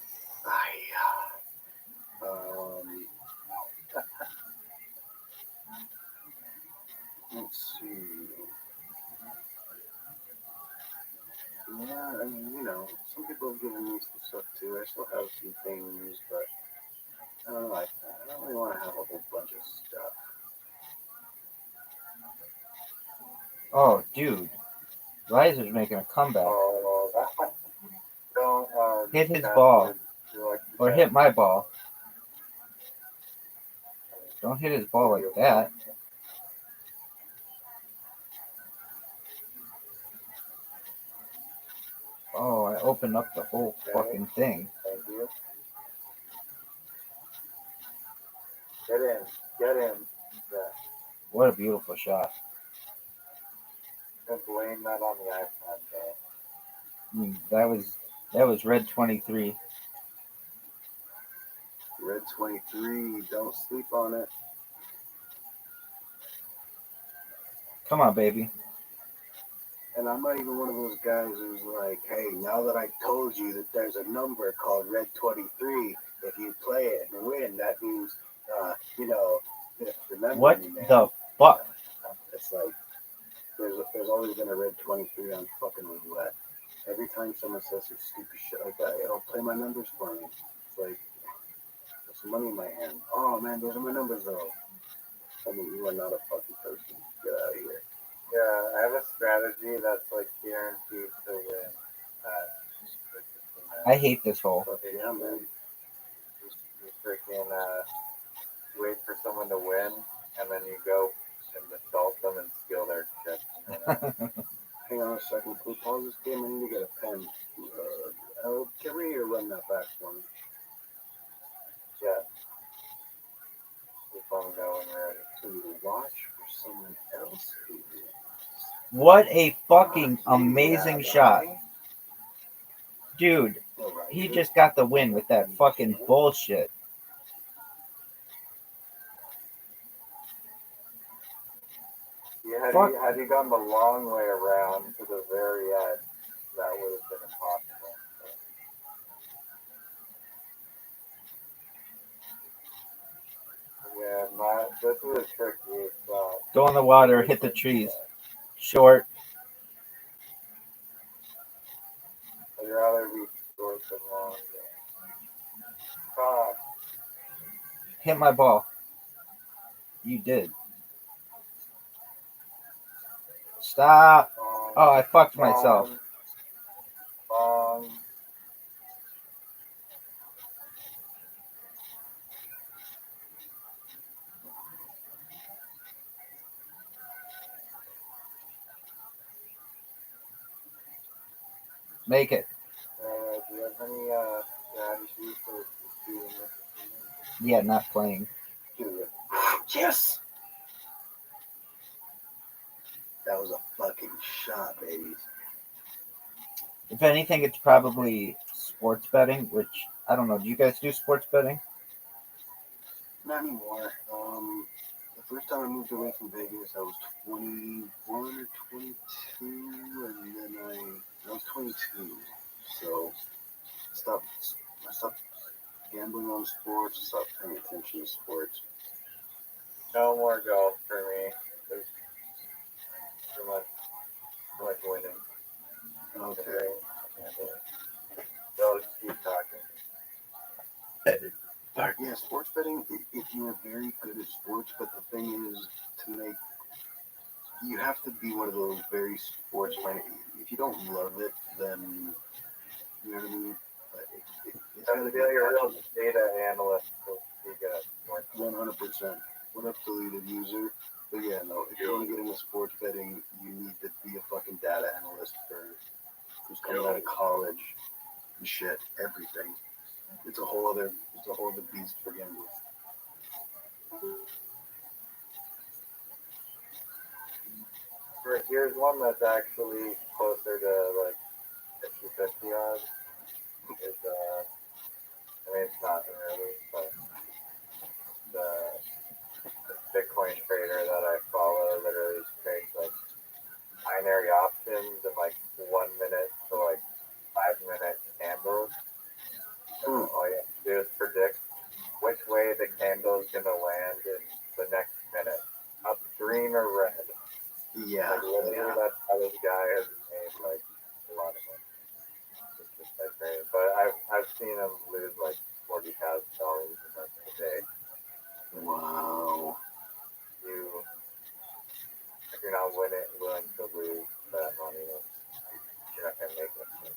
Speaker 10: Let's see. Yeah, I mean, some people have given me some stuff too. I still have some things, but I don't know. I don't really want to have a whole bunch of stuff.
Speaker 12: Oh, dude. Riser's making a comeback.
Speaker 2: Oh, don't
Speaker 12: Hit his ball. Or hit my ball. Don't hit his ball like that. Oh, I opened up the whole fucking thing.
Speaker 2: Thank you. Get in. Get in. Yeah.
Speaker 12: What a beautiful shot.
Speaker 2: Don't blame that on the iPad, though.
Speaker 12: That was red 23.
Speaker 10: Red 23. Don't sleep on it.
Speaker 12: Come on, baby.
Speaker 10: And I'm not even one of those guys who's like, hey, now that I told you that there's a number called Red 23, if you play it and win, that means, remember
Speaker 12: What
Speaker 10: me, man.
Speaker 12: the fuck?
Speaker 10: It's like, there's always been a Red 23 on fucking roulette. Every time someone says some stupid shit like that, it'll play my numbers for me. It's like, there's some money in my hand. Oh, man, those are my numbers, though. I mean, you are not a fucking person. Get out of here.
Speaker 2: Yeah, I have a strategy that's like guaranteed to win.
Speaker 12: I hate this hole.
Speaker 10: But yeah, man.
Speaker 2: You freaking
Speaker 4: someone to win, and then you go and assault them and steal their shit.
Speaker 10: Hang on a second. Can we pause this game? I need to get a pen. Get ready to run that back for me.
Speaker 4: Yeah. Just let me know when you're ready.
Speaker 10: To watch for someone else who wins.
Speaker 12: What a fucking amazing shot. Dude, he just got the win with that fucking bullshit.
Speaker 4: Yeah,
Speaker 12: Fuck.
Speaker 4: had he gone the long way around to the very end, that would have been impossible. Yeah, this is a tricky shot.
Speaker 12: Go in the water, hit the trees. Short.
Speaker 4: I'd rather be short than long. Fuck.
Speaker 12: Hit my ball. You did. Stop. Oh, I fucked myself. Make it.
Speaker 4: Do you have any strategy for doing this?
Speaker 12: Yeah, not playing.
Speaker 10: Yes! That was a fucking shot, baby.
Speaker 12: If anything, it's probably sports betting, which I don't know. Do you guys do sports betting?
Speaker 10: Not anymore. The first time I moved away from Vegas, I was 21 or 22, and then I was 22. So I stopped gambling on sports, stopped paying attention to sports.
Speaker 4: No more golf for me. There's too much winning.
Speaker 10: Okay.
Speaker 4: So let's keep talking.
Speaker 10: Yeah, sports betting, if you're very good at sports, but the thing is, you have to be one of those very sports minded. If you don't love it, then, you know what I mean? It's
Speaker 4: I feel you're a real data analyst to be good at sports.
Speaker 10: 100%. What up, deleted user? But yeah, no, if you want to get into sports betting, you need to be a fucking data analyst who's coming out of college and shit, everything. It's a whole other beast for gambling.
Speaker 4: Here's one that's actually closer to like 50-50 odds. It's not really, but the Bitcoin trader that I follow literally trades like binary options in like 1 minute to like 5-minute candles. All you have to do is predict which way the candle is gonna land in the next minute, up, green, or red.
Speaker 10: Yeah.
Speaker 4: Like literally, that's how this guy has made like a lot of money. It's just like crazy. But I've seen him lose like $40,000 in like a day.
Speaker 10: Wow.
Speaker 4: If you're not willing to lose that money, then you're not gonna make it.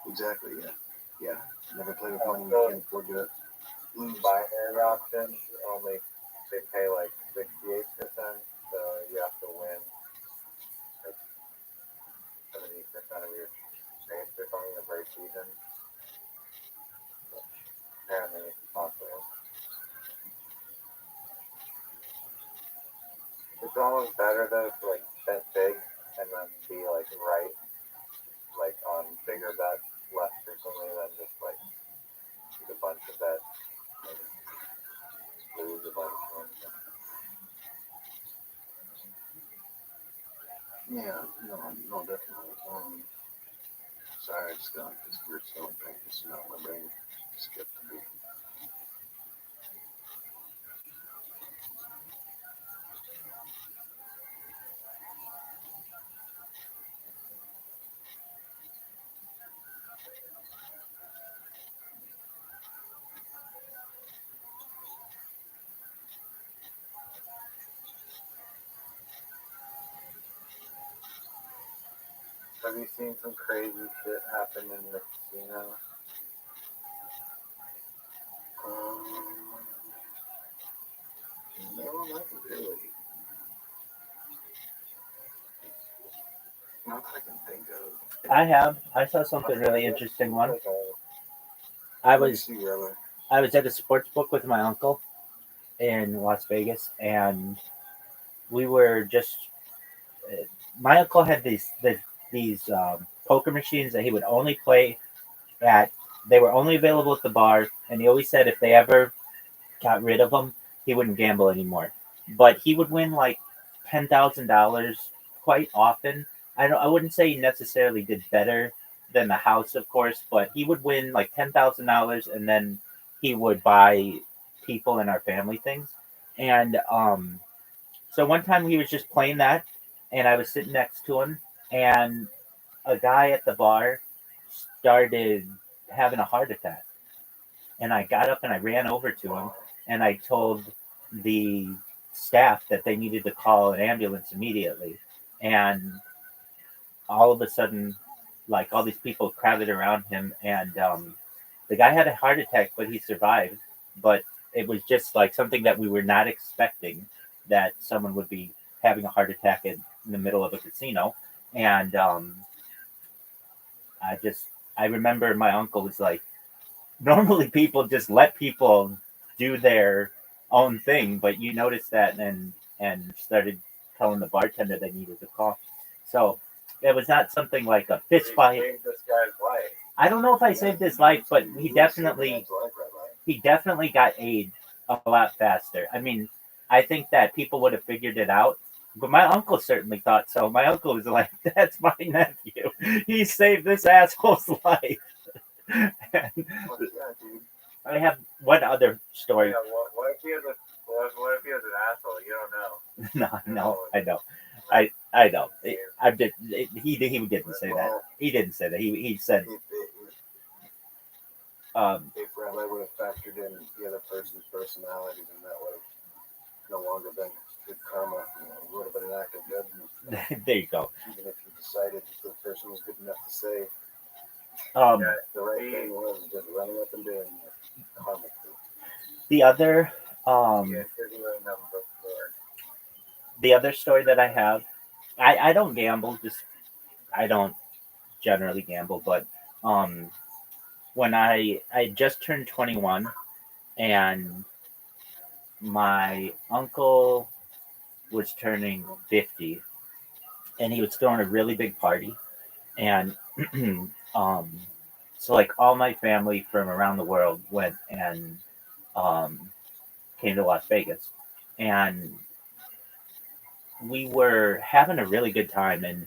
Speaker 10: Exactly. Yeah. Never play with money you can't afford to lose.
Speaker 4: Binary options they pay like 68%, so you have to win like 70% of your trades or something to break even. Apparently it's possible. It's almost better though to like bet big and then be like right, like on bigger bets less frequently than just like shoot a bunch of bets and lose a bunch of them.
Speaker 10: Yeah, no, definitely. Sorry, I just got like this weird stomach pain. So now my brain skipped a beat.
Speaker 4: Have you seen some crazy shit happen in the casino?
Speaker 10: not really. Not that I can think of.
Speaker 3: I saw something really interesting one.
Speaker 10: Like,
Speaker 3: I
Speaker 10: let me
Speaker 3: was
Speaker 10: see, Rabbi.
Speaker 3: I was at a sports book with my uncle in Las Vegas, and we were just. My uncle had these poker machines that he would only play at. They were only available at the bar, and he always said if they ever got rid of them, he wouldn't gamble anymore. But he would win like $10,000 quite often. I wouldn't say he necessarily did better than the house, of course, but he would win like $10,000, and then he would buy people in our family things. And so one time he was just playing that, and I was sitting next to him, and a guy at the bar started having a heart attack. And I got up and I ran over to him, and I told the staff that they needed to call an ambulance immediately. And all of a sudden, like all these people crowded around him, and the guy had a heart attack, but he survived. But it was just like something that we were not expecting, that someone would be having a heart attack in the middle of a casino. And I remember my uncle was like, normally people just let people do their own thing, but you noticed that and started telling the bartender they needed to call. So it was not something like a fist fight.
Speaker 4: Saved this guy's life.
Speaker 3: I don't know if I saved his life, but he definitely got aid a lot faster. I mean, I think that people would have figured it out, but my uncle certainly thought so. My uncle was like, "That's my nephew. He saved this asshole's life." And I have one other story.
Speaker 4: Yeah, what if he was what if he was an asshole? You don't know.
Speaker 3: No, I know. I know. He didn't say that. He didn't say that. He said.
Speaker 10: If Rabbi would have factored in the other person's personality, then that would have no longer been good karma. It would have been an act of judgment.
Speaker 3: There you go.
Speaker 10: Even if you decided that the person was good enough to say
Speaker 4: Yeah,
Speaker 10: the right thing was just running up and doing it. Karma.
Speaker 3: The other the other story that I have, I don't gamble. I don't generally gamble, but when I just turned 21, and my uncle was turning 50, and he was throwing a really big party, and so like all my family from around the world went and came to Las Vegas, and we were having a really good time, and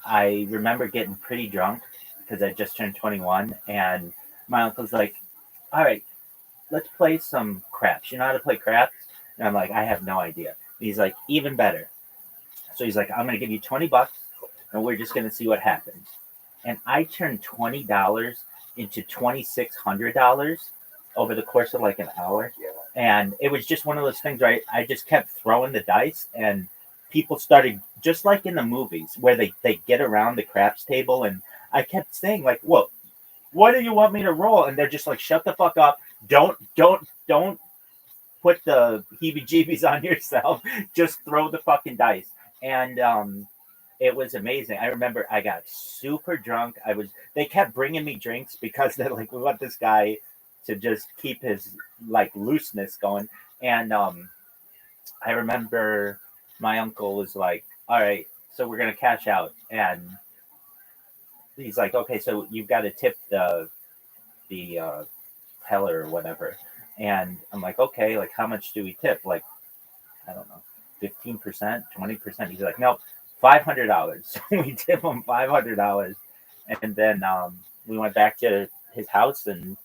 Speaker 3: I remember getting pretty drunk because I just turned 21, and my uncle's like, "All right, let's play some craps. You know how to play craps?" And I'm like, "I have no idea." And he's like, "Even better." So he's like, "I'm gonna give you $20, and we're just gonna see what happens." And I turned $20 into $2,600 over the course of like an hour. And it was just one of those things, right? I just kept throwing the dice, and people started, just like in the movies where they get around the craps table, and I kept saying like, "Well, what do you want me to roll?" And they're just like, "Shut the fuck up. Don't put the heebie-jeebies on yourself. Just throw the fucking dice." And it was amazing. I remember I got super drunk. They kept bringing me drinks because they're like, "We want this guy to just keep his like looseness going." And I remember my uncle was like, "All right, so we're gonna cash out," and he's like, "Okay, so you've got to tip the teller or whatever." And I'm like, "Okay, like how much do we tip?" Like, I don't know, 15%, 20%. He's like, "No, $500." So we tip him $500, and then we went back to his house, and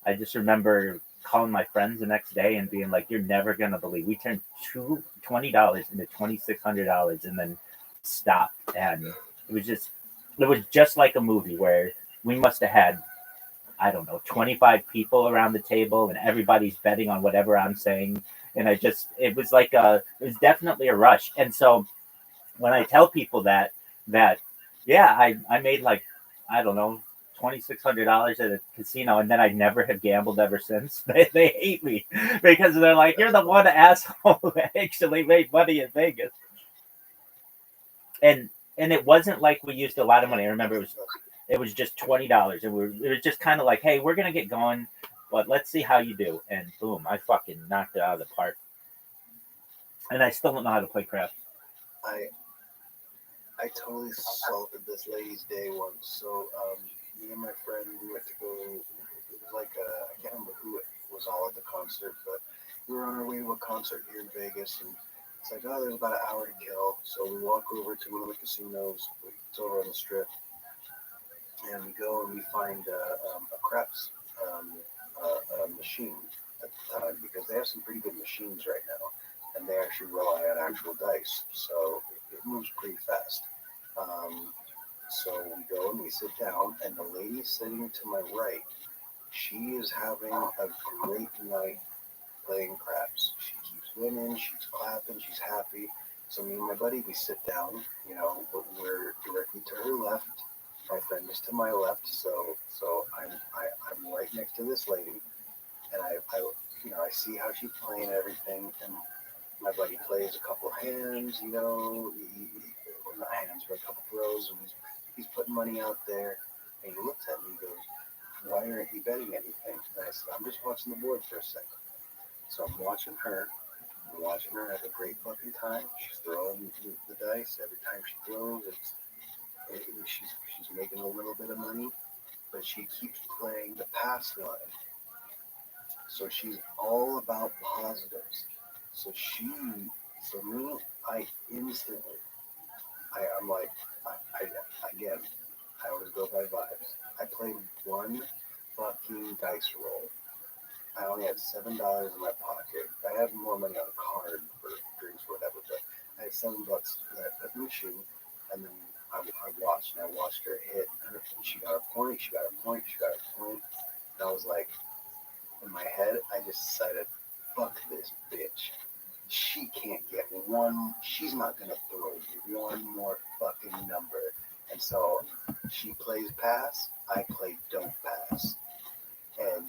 Speaker 3: I just remember calling my friends the next day and being like, "You're never gonna believe we turned $20 into $2,600 and then stopped." And it was just like a movie where we must have had, I don't know, 25 people around the table, and everybody's betting on whatever I'm saying. And it was definitely a rush. And so when I tell people that yeah, I made like, I don't know, $2,600 at a casino, and then I never have gambled ever since. They hate me because they're like, "You're the one asshole who actually made money in Vegas." And it wasn't like we used a lot of money. I remember it was just $20, and it was just kind of like, "Hey, we're gonna get going, but let's see how you do." And boom, I fucking knocked it out of the park. And I still don't know how to play craps.
Speaker 10: I totally salted this lady's day once. So me and my friend, we went to go. It was like I can't remember who it was all at the concert, but we were on our way to a concert here in Vegas, and it's like, oh, there's about an hour to kill. So we walk over to one of the casinos. It's over on the strip, and we go and we find a craps machine at the time, because they have some pretty good machines right now, and they actually rely on actual dice, so it moves pretty fast. So we go and we sit down, and the lady sitting to my right, she is having a great night playing craps. She keeps winning, she's clapping, she's happy. So me and my buddy, we sit down, we're directly to her left. My friend is to my left, so I'm right next to this lady, and I see how she's playing everything, and my buddy plays a couple hands, not hands, but a couple throws, and he's putting money out there, and he looks at me and goes, "Why aren't you betting anything?" And I said, "I'm just watching the board for a second." So I'm watching her have a great fucking time. She's throwing the dice. Every time she throws, she's making a little bit of money, but she keeps playing the pass line. So she's all about positives. So me, I instantly, I'm like, again, I always go by vibes. I played one fucking dice roll. I only had $7 in my pocket. I had more money on a card for drinks or whatever, but I had $7 at the machine, and then I watched her hit, and she got a point, she got a point, she got a point, and I was like, in my head, I just decided, fuck this bitch. She can't get one, she's not gonna throw one more fucking number. And so she plays pass, I play don't pass. And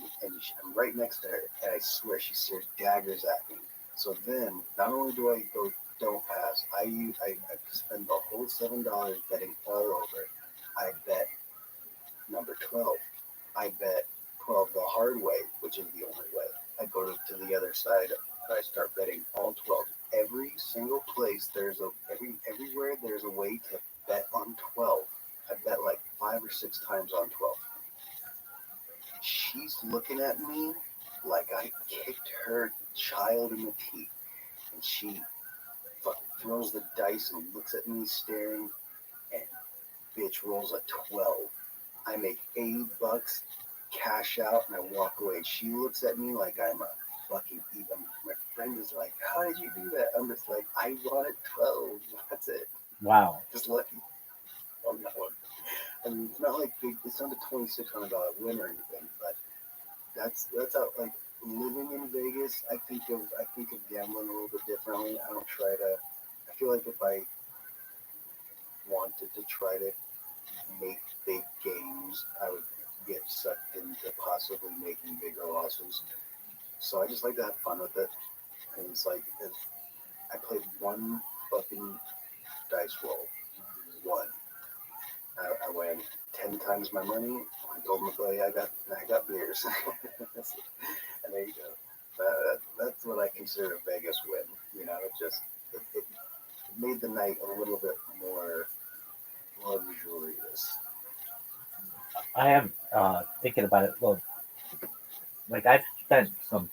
Speaker 10: I'm right next to her, and I swear she stares daggers at me. So then, not only do I go don't pass, I spend the whole $7 betting all over. I bet number 12. I bet 12 the hard way, which is the only way. I go to the other side. I start betting all 12. Every single place everywhere there's a way to bet on 12. I bet like 5 or 6 times on 12. She's looking at me like I kicked her child in the teeth, and she fucking throws the dice and looks at me staring, and bitch rolls a 12. I make $80, cash out, and I walk away. She looks at me like I'm a fucking idiot. My friend is like, "How did you do that?" I'm just like, "I wanted 12. That's it."
Speaker 3: Wow.
Speaker 10: Just lucky on that one. I mean, it's not like big. It's not a $2,600 win or anything, but that's how, like, living in Vegas. I think of gambling a little bit differently. I don't try to. I feel like if I wanted to try to make big games, I would get sucked into possibly making bigger losses. So I just like to have fun with it. And it's like, I played one fucking dice roll. One. I win 10 times my money. I told my buddy I got beers. And there you go. That's what I consider a Vegas win. It made the night a little bit more luxurious.
Speaker 3: I am thinking about it. Well, like I've spent some,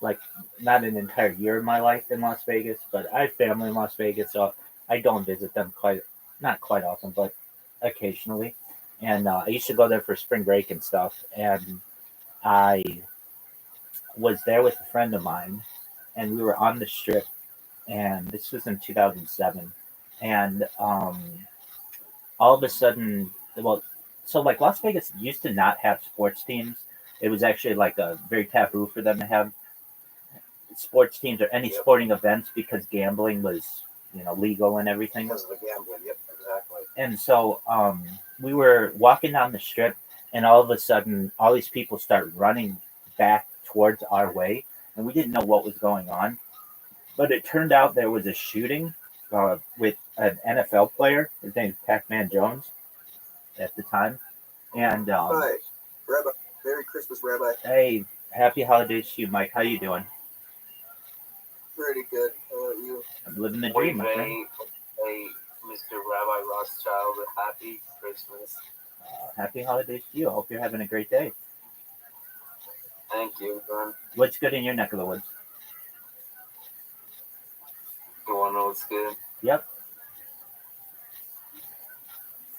Speaker 3: like, not an entire year of my life in Las Vegas, but I have family in Las Vegas, so I go and visit them not quite often, but occasionally. And I used to go there for spring break and stuff. And I was there with a friend of mine, and we were on the strip. And this was in 2007. And all of a sudden, well, so like Las Vegas used to not have sports teams. It was actually like a very taboo for them to have sports teams or any sporting events because gambling was, legal and everything.
Speaker 10: Because of the gambling, yep, exactly.
Speaker 3: And so we were walking down the strip, and all of a sudden, all these people start running back towards our way, and we didn't know what was going on. But it turned out there was a shooting with an NFL player. His name is Pac-Man Jones at the time. And
Speaker 10: Hi, Rabbi. Merry Christmas, Rabbi.
Speaker 3: hey, happy holidays to you, Mike. How you doing?
Speaker 10: Pretty good. How about you?
Speaker 3: I'm living the dream, my friend.
Speaker 11: Hey, Mr. Rabbi Rothschild, happy Christmas.
Speaker 3: Happy holidays to you. I hope you're having a great day.
Speaker 11: Thank you, man.
Speaker 3: What's good in your neck of the woods?
Speaker 11: You wanna know what's good?
Speaker 3: Yep.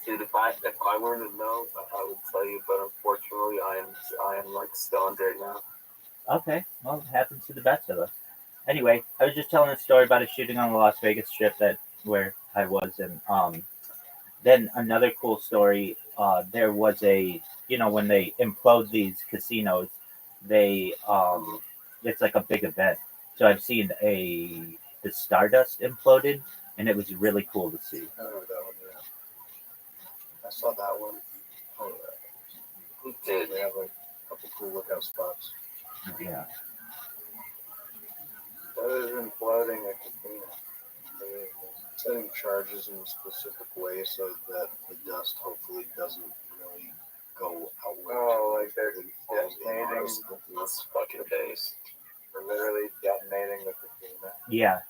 Speaker 11: Dude, if I were to know, I would tell you, but unfortunately, I am like stoned right now.
Speaker 3: Okay. Well, it happens to the best of us. Anyway, I was just telling a story about a shooting on the Las Vegas Strip where I was, and then another cool story. There was when they implode these casinos, they it's like a big event. So I've seen the Stardust imploded, and it was really cool to see.
Speaker 10: I remember that one. Yeah. I saw that one. Oh,
Speaker 11: Dude,
Speaker 10: they have like a couple cool lookout spots.
Speaker 3: Yeah.
Speaker 4: What is imploding a casino?
Speaker 10: Setting charges in a specific way so that the dust hopefully doesn't really go outward.
Speaker 4: Oh, like they're
Speaker 10: It falls
Speaker 4: detonating
Speaker 10: inward.
Speaker 11: that's fucking base.
Speaker 4: They're literally detonating the casino.
Speaker 3: Yeah.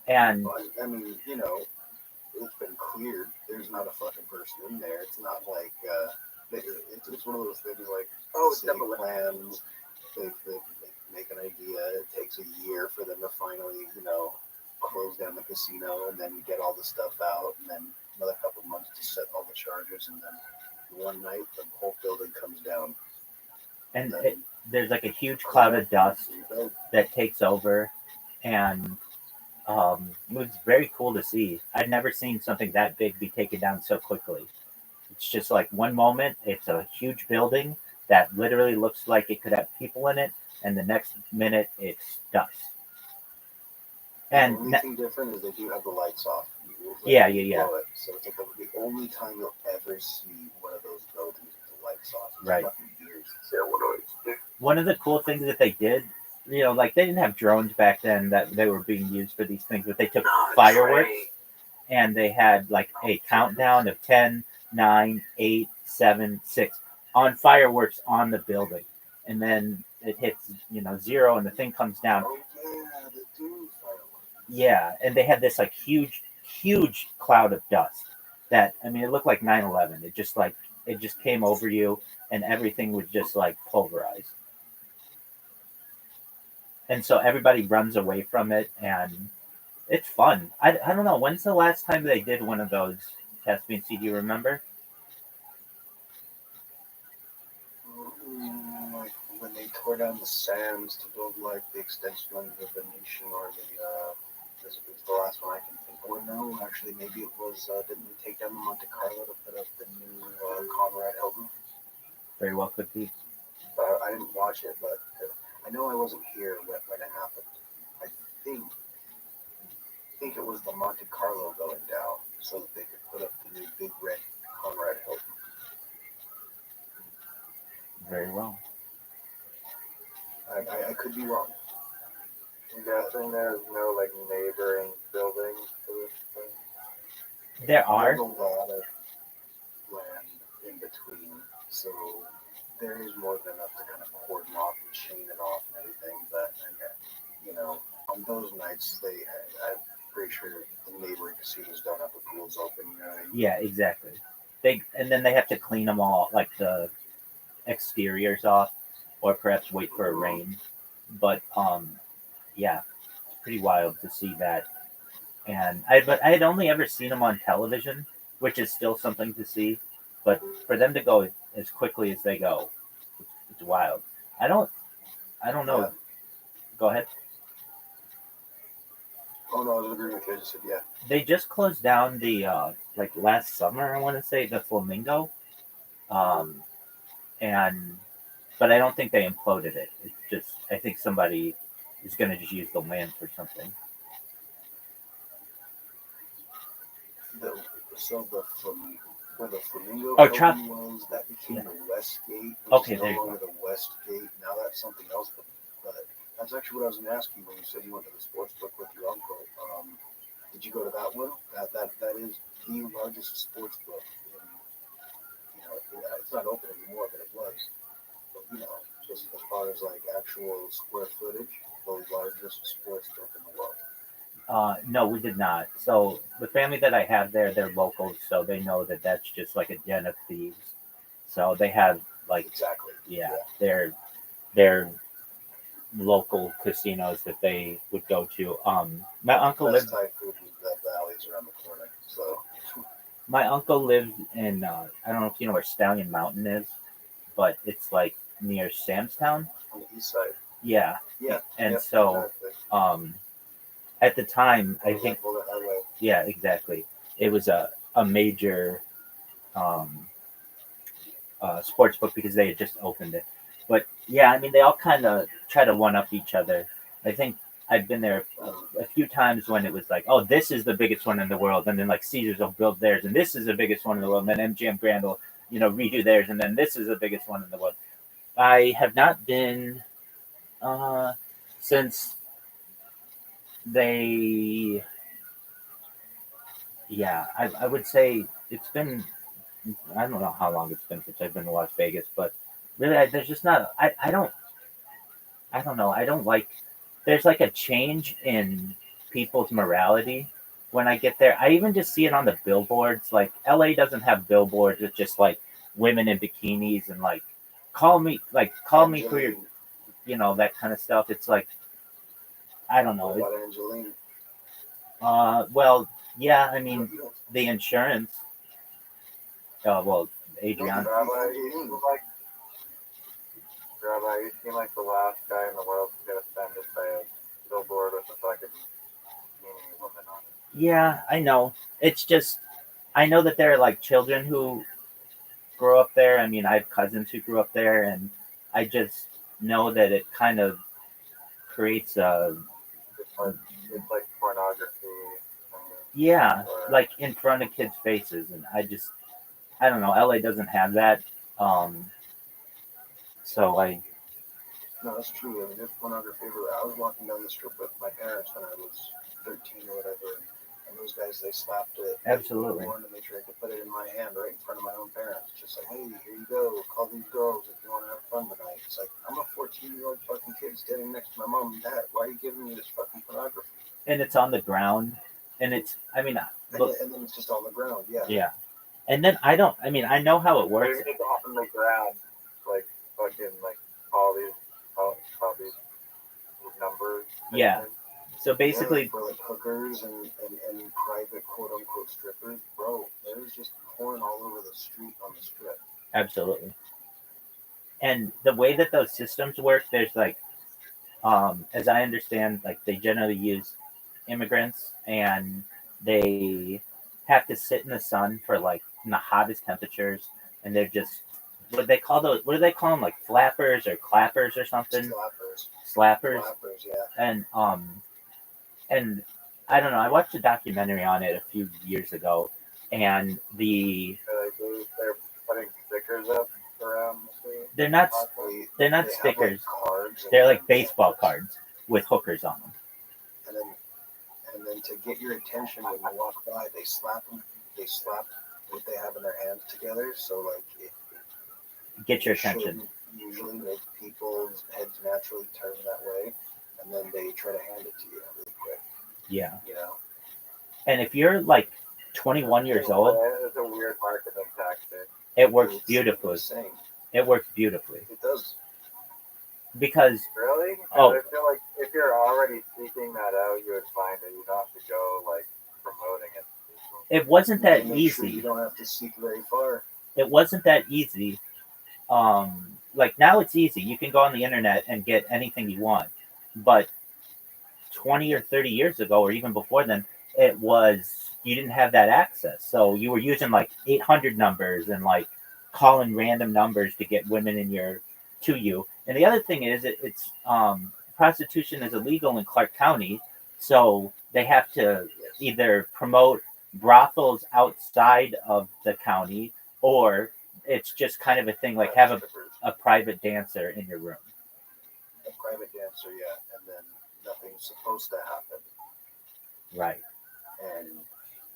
Speaker 3: And
Speaker 10: But, I mean, it's been cleared. There's not a fucking person in there. It's not like it's one of those things like city plans. They make an idea. It takes a year for them to finally close down the casino, and then get all the stuff out, and then another couple months to set all the charges, and then one night the whole building comes down.
Speaker 3: and there's like a huge cloud of dust that takes over, and it was very cool to see. I'd never seen something that big be taken down so quickly. It's just like one moment, it's a huge building that literally looks like it could have people in it, and the next minute, it's dust.
Speaker 10: The
Speaker 3: And
Speaker 10: only thing different is they do have the lights off.
Speaker 3: Yeah.
Speaker 10: Blow it. So it's like the only time you'll ever see one of those buildings with the lights off. It's
Speaker 3: Right.
Speaker 10: fucking weird.
Speaker 3: One of the cool things that they did, like they didn't have drones back then that they were being used for these things, but they took fireworks and they had like a countdown of 10, 9, 8, 7, 6 on fireworks on the building. And then it hits, 0 and the thing comes down.
Speaker 10: Oh yeah, the Doom fireworks.
Speaker 3: Yeah, and they had this like huge cloud of dust that, I mean, it looked like 9/11. It just came over you and everything was just like pulverized. And so everybody runs away from it, and it's fun. I don't know, when's the last time they did one of those, Caspian Sea, do you remember?
Speaker 10: Like when they tore down the sands to build like the extension of the Venetian or this was the last one I can think of. Or no, actually maybe it was didn't they take down the Monte Carlo to put up the new Conrad Hilton?
Speaker 3: Very well could be.
Speaker 10: I didn't watch it, but I know I wasn't here when it happened. I think it was the Monte Carlo going down so that they could put up the new big red Conrad Hilton.
Speaker 3: Very well.
Speaker 10: I could be wrong.
Speaker 4: I'm guessing there's no like neighboring buildings to this thing.
Speaker 3: There are.
Speaker 10: There's a lot of land in between, so there is more than enough to kind of cordon off and chain it off and everything. But on those nights, I'm pretty sure the neighboring casinos don't have the pools open. You know what I mean?
Speaker 3: Yeah, exactly. And then they have to clean them all, like the exteriors off, or perhaps wait for a rain. But yeah, it's pretty wild to see that. And but I had only ever seen them on television, which is still something to see. But for them to go as quickly as they go, it's wild. I don't know.
Speaker 10: Yeah.
Speaker 3: Go ahead.
Speaker 10: Oh no, I was agreeing with you. I just said yeah.
Speaker 3: They just closed down the like last summer, I want to say, the Flamingo, and but I don't think they imploded it. It's just, I think somebody is going to just use the land for something.
Speaker 10: So where the Flamingo
Speaker 3: Oh,
Speaker 10: Hilton was. That became
Speaker 3: Yeah.
Speaker 10: the West Gate, which
Speaker 3: Okay,
Speaker 10: is
Speaker 3: there
Speaker 10: no
Speaker 3: you
Speaker 10: longer the West Gate. Now that's something else. But that's actually what I was going to ask you when you said you went to the sports book with your uncle. Did you go to that one? That is the largest sports book. It's not open anymore, but it was. But, just as far as like actual square footage, the largest sports book in the world.
Speaker 3: No, we did not. So the family that I have there, they're locals, so they know that that's just like a den of thieves. So they have like,
Speaker 10: Exactly.
Speaker 3: yeah, they're local casinos that they would go to. My uncle
Speaker 10: Best
Speaker 3: lived.
Speaker 10: Thai food in the valleys around the corner. So
Speaker 3: My uncle lived in. I don't know if you know where Stallion Mountain is, but it's like near Samstown.
Speaker 10: on the east side.
Speaker 3: Yeah,
Speaker 10: Yeah.
Speaker 3: and
Speaker 10: Yep,
Speaker 3: so
Speaker 10: exactly.
Speaker 3: at the time, I
Speaker 10: Bullet
Speaker 3: think,
Speaker 10: Highway.
Speaker 3: yeah, exactly. It was a major um, sports book because they had just opened it. But yeah, I mean, they all kind of try to one up each other. I think I've been there a few times when it was like, oh, this is the biggest one in the world, and then like Caesars will build theirs, and this is the biggest one in the world, and then MGM Grand will, redo theirs, and then this is the biggest one in the world. I have not been since they, yeah, I would say it's been, I don't know how long it's been since I've been to Las Vegas, but really, there's just not, I don't know. I don't like. There's like a change in people's morality when I get there. I even just see it on the billboards. Like LA doesn't have billboards. It's just like women in bikinis and like call me for your, that kind of stuff. It's like I don't know.
Speaker 10: What about Angeline?
Speaker 3: Well, yeah. I mean, the insurance. Well, Adrian.
Speaker 4: Rabbi, you seem like the last guy in the world to get offended by a billboard with a fucking bikini woman on it.
Speaker 3: Yeah, I know. It's just I know that there are like children who grow up there. I mean, I have cousins who grew up there, and I just know that it kind of creates a
Speaker 4: It's like pornography.
Speaker 3: yeah, like in front of kids' faces, and I don't know. LA doesn't have that, so
Speaker 10: No, that's true. I mean, there's pornography everywhere. I was walking down the strip with my parents when I was 13 or whatever, and those guys, they slapped it.
Speaker 3: Absolutely.
Speaker 10: And they tried to put it in my hand right in front of my own parents. Just like, hey, here you go. Call these girls if you want to have fun tonight. It's like, I'm a 14-year-old fucking kid standing next to my mom and dad. Why are you giving me this fucking pornography?
Speaker 3: And it's on the ground, and it's, I mean, look,
Speaker 10: and then it's just on the ground, yeah.
Speaker 3: Yeah. And then I know how it works.
Speaker 4: It's on the ground, like fucking like all these numbers.
Speaker 3: Yeah. So basically,
Speaker 10: for like hookers and private quote unquote strippers, bro, there's just porn all over the street on the strip.
Speaker 3: Absolutely. And the way that those systems work, there's like, as I understand, like they generally use immigrants, and they have to sit in the sun for like in the hottest temperatures, and they're just what do they call them, like flappers or clappers or something? Slappers.
Speaker 10: Slappers, yeah.
Speaker 3: And I don't know. I watched a documentary on it a few years ago, and they're
Speaker 4: putting stickers up around the screen.
Speaker 3: They're not stickers. They're like baseball cards with hookers on them.
Speaker 10: And then to get your attention when you walk by, they slap them. They slap what they have in their hands together. So like it
Speaker 3: get your attention.
Speaker 10: Usually make people's heads naturally turn that way, and then they try to hand it to you really quick.
Speaker 3: Yeah.
Speaker 10: You know.
Speaker 3: And if you're like 21 years old,
Speaker 4: it's a weird marketing tactic.
Speaker 3: It works beautifully. It works beautifully.
Speaker 10: It does.
Speaker 3: Because
Speaker 4: really?
Speaker 3: Oh,
Speaker 4: I feel like if you're already seeking that out, you would find it. You don't have to go like promoting it.
Speaker 3: It wasn't that easy.
Speaker 10: Sure you don't have to seek very far.
Speaker 3: It wasn't that easy. Like now it's easy. You can go on the internet and get anything you want. But 20 or 30 years ago, or even before then, you didn't have that access. So you were using like 800 numbers and like calling random numbers to get women to you. And the other thing is, it's prostitution is illegal in Clark County, so they have to either promote brothels outside of the county, or it's just kind of a thing like have a private dancer in your room.
Speaker 10: A private dancer, yeah, and then nothing's supposed to happen.
Speaker 3: Right.
Speaker 10: And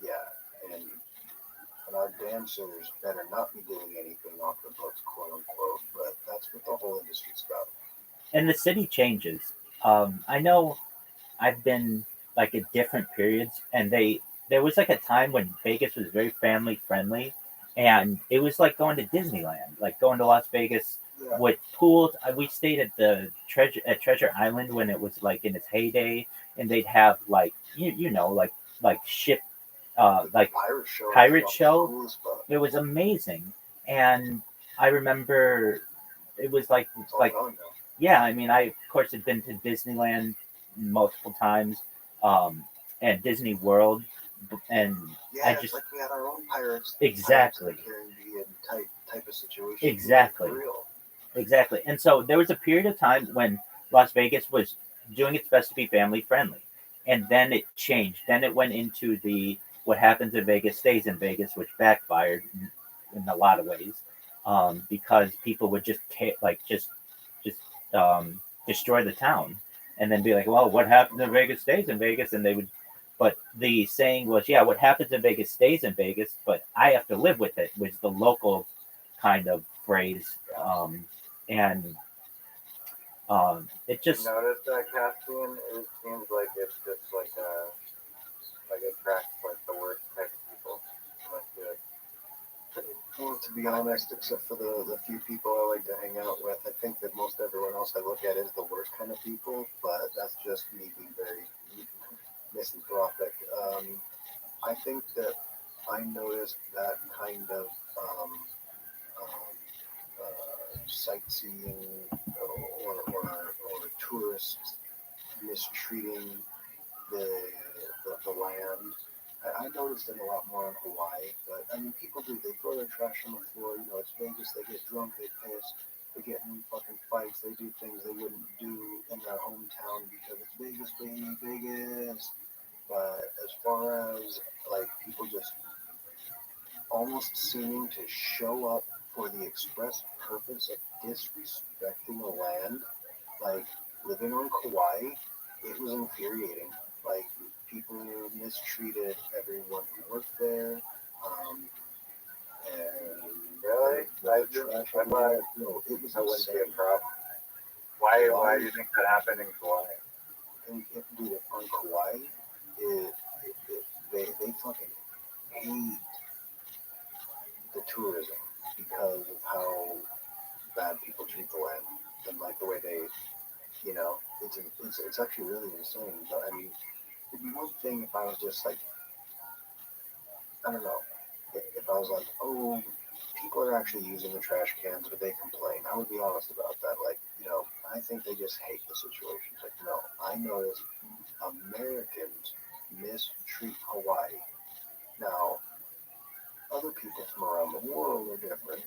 Speaker 10: yeah, and our dancers better not be doing anything off the books, quote unquote. But that's what the whole industry's about.
Speaker 3: And the city changes. I know I've been like at different periods, and there was like a time when Vegas was very family friendly, and it was like going to Disneyland, like going to Las Vegas
Speaker 10: Yeah.
Speaker 3: with pools. We stayed at the Treasure Island when it was like in its heyday, and they'd have like you know like ship like pirate show.
Speaker 10: Cool spot.
Speaker 3: It was amazing, and I remember it was like
Speaker 10: It's all
Speaker 3: like
Speaker 10: gone now.
Speaker 3: yeah. I mean, I of course had been to Disneyland multiple times, and Disney World, and
Speaker 10: Yeah,
Speaker 3: I
Speaker 10: it's
Speaker 3: just
Speaker 10: like we had our own pirates.
Speaker 3: Exactly.
Speaker 10: Pirates in the Caribbean type of situation.
Speaker 3: Exactly.
Speaker 10: For real.
Speaker 3: Exactly. And so there was a period of time when Las Vegas was doing its best to be family friendly. And then it changed. Then it went into the what happens in Vegas stays in Vegas, which backfired in a lot of ways, because people would just just destroy the town, and then be like, well, what happens in Vegas stays in Vegas, and they would. But the saying was, yeah, what happens in Vegas stays in Vegas, but I have to live with it, was the local kind of phrase. And it just
Speaker 4: You notice that, Caspian? It seems like it's just like it attracts like the worst type of people. Like good.
Speaker 10: Well, to be honest, except for the few people I like to hang out with, I think that most everyone else I look at is the worst kind of people, but that's just me being very misanthropic. I think that I noticed that kind of sightseeing or tourists mistreating the land. I noticed it a lot more in Hawaii, but I mean, people do. They throw their trash on the floor. You know, it's Vegas. They get drunk. They piss. They get in fucking fights. They do things they wouldn't do in their hometown because it's Vegas, baby, Vegas. But as far as like people just almost seeming to show up for the express purpose of disrespecting the land, like living on Kauai, it was infuriating. Like people mistreated everyone who worked there, and
Speaker 4: Really?
Speaker 10: no, it was
Speaker 4: I wouldn't be
Speaker 10: insane.
Speaker 4: a problem. Why do you think that happened in Kauai?
Speaker 10: And dude, on Kauai, they fucking hate the tourism because of how bad people treat the land and like the way they, you know, it's actually really insane. But I mean, it'd be one thing if I was just like, I don't know, if I was like, oh, people are actually using the trash cans, but they complain. I would be honest about that. Like, you know, I think they just hate the situation. It's like, no, I notice Americans mistreat Hawaii. Now, other people from around the world are different.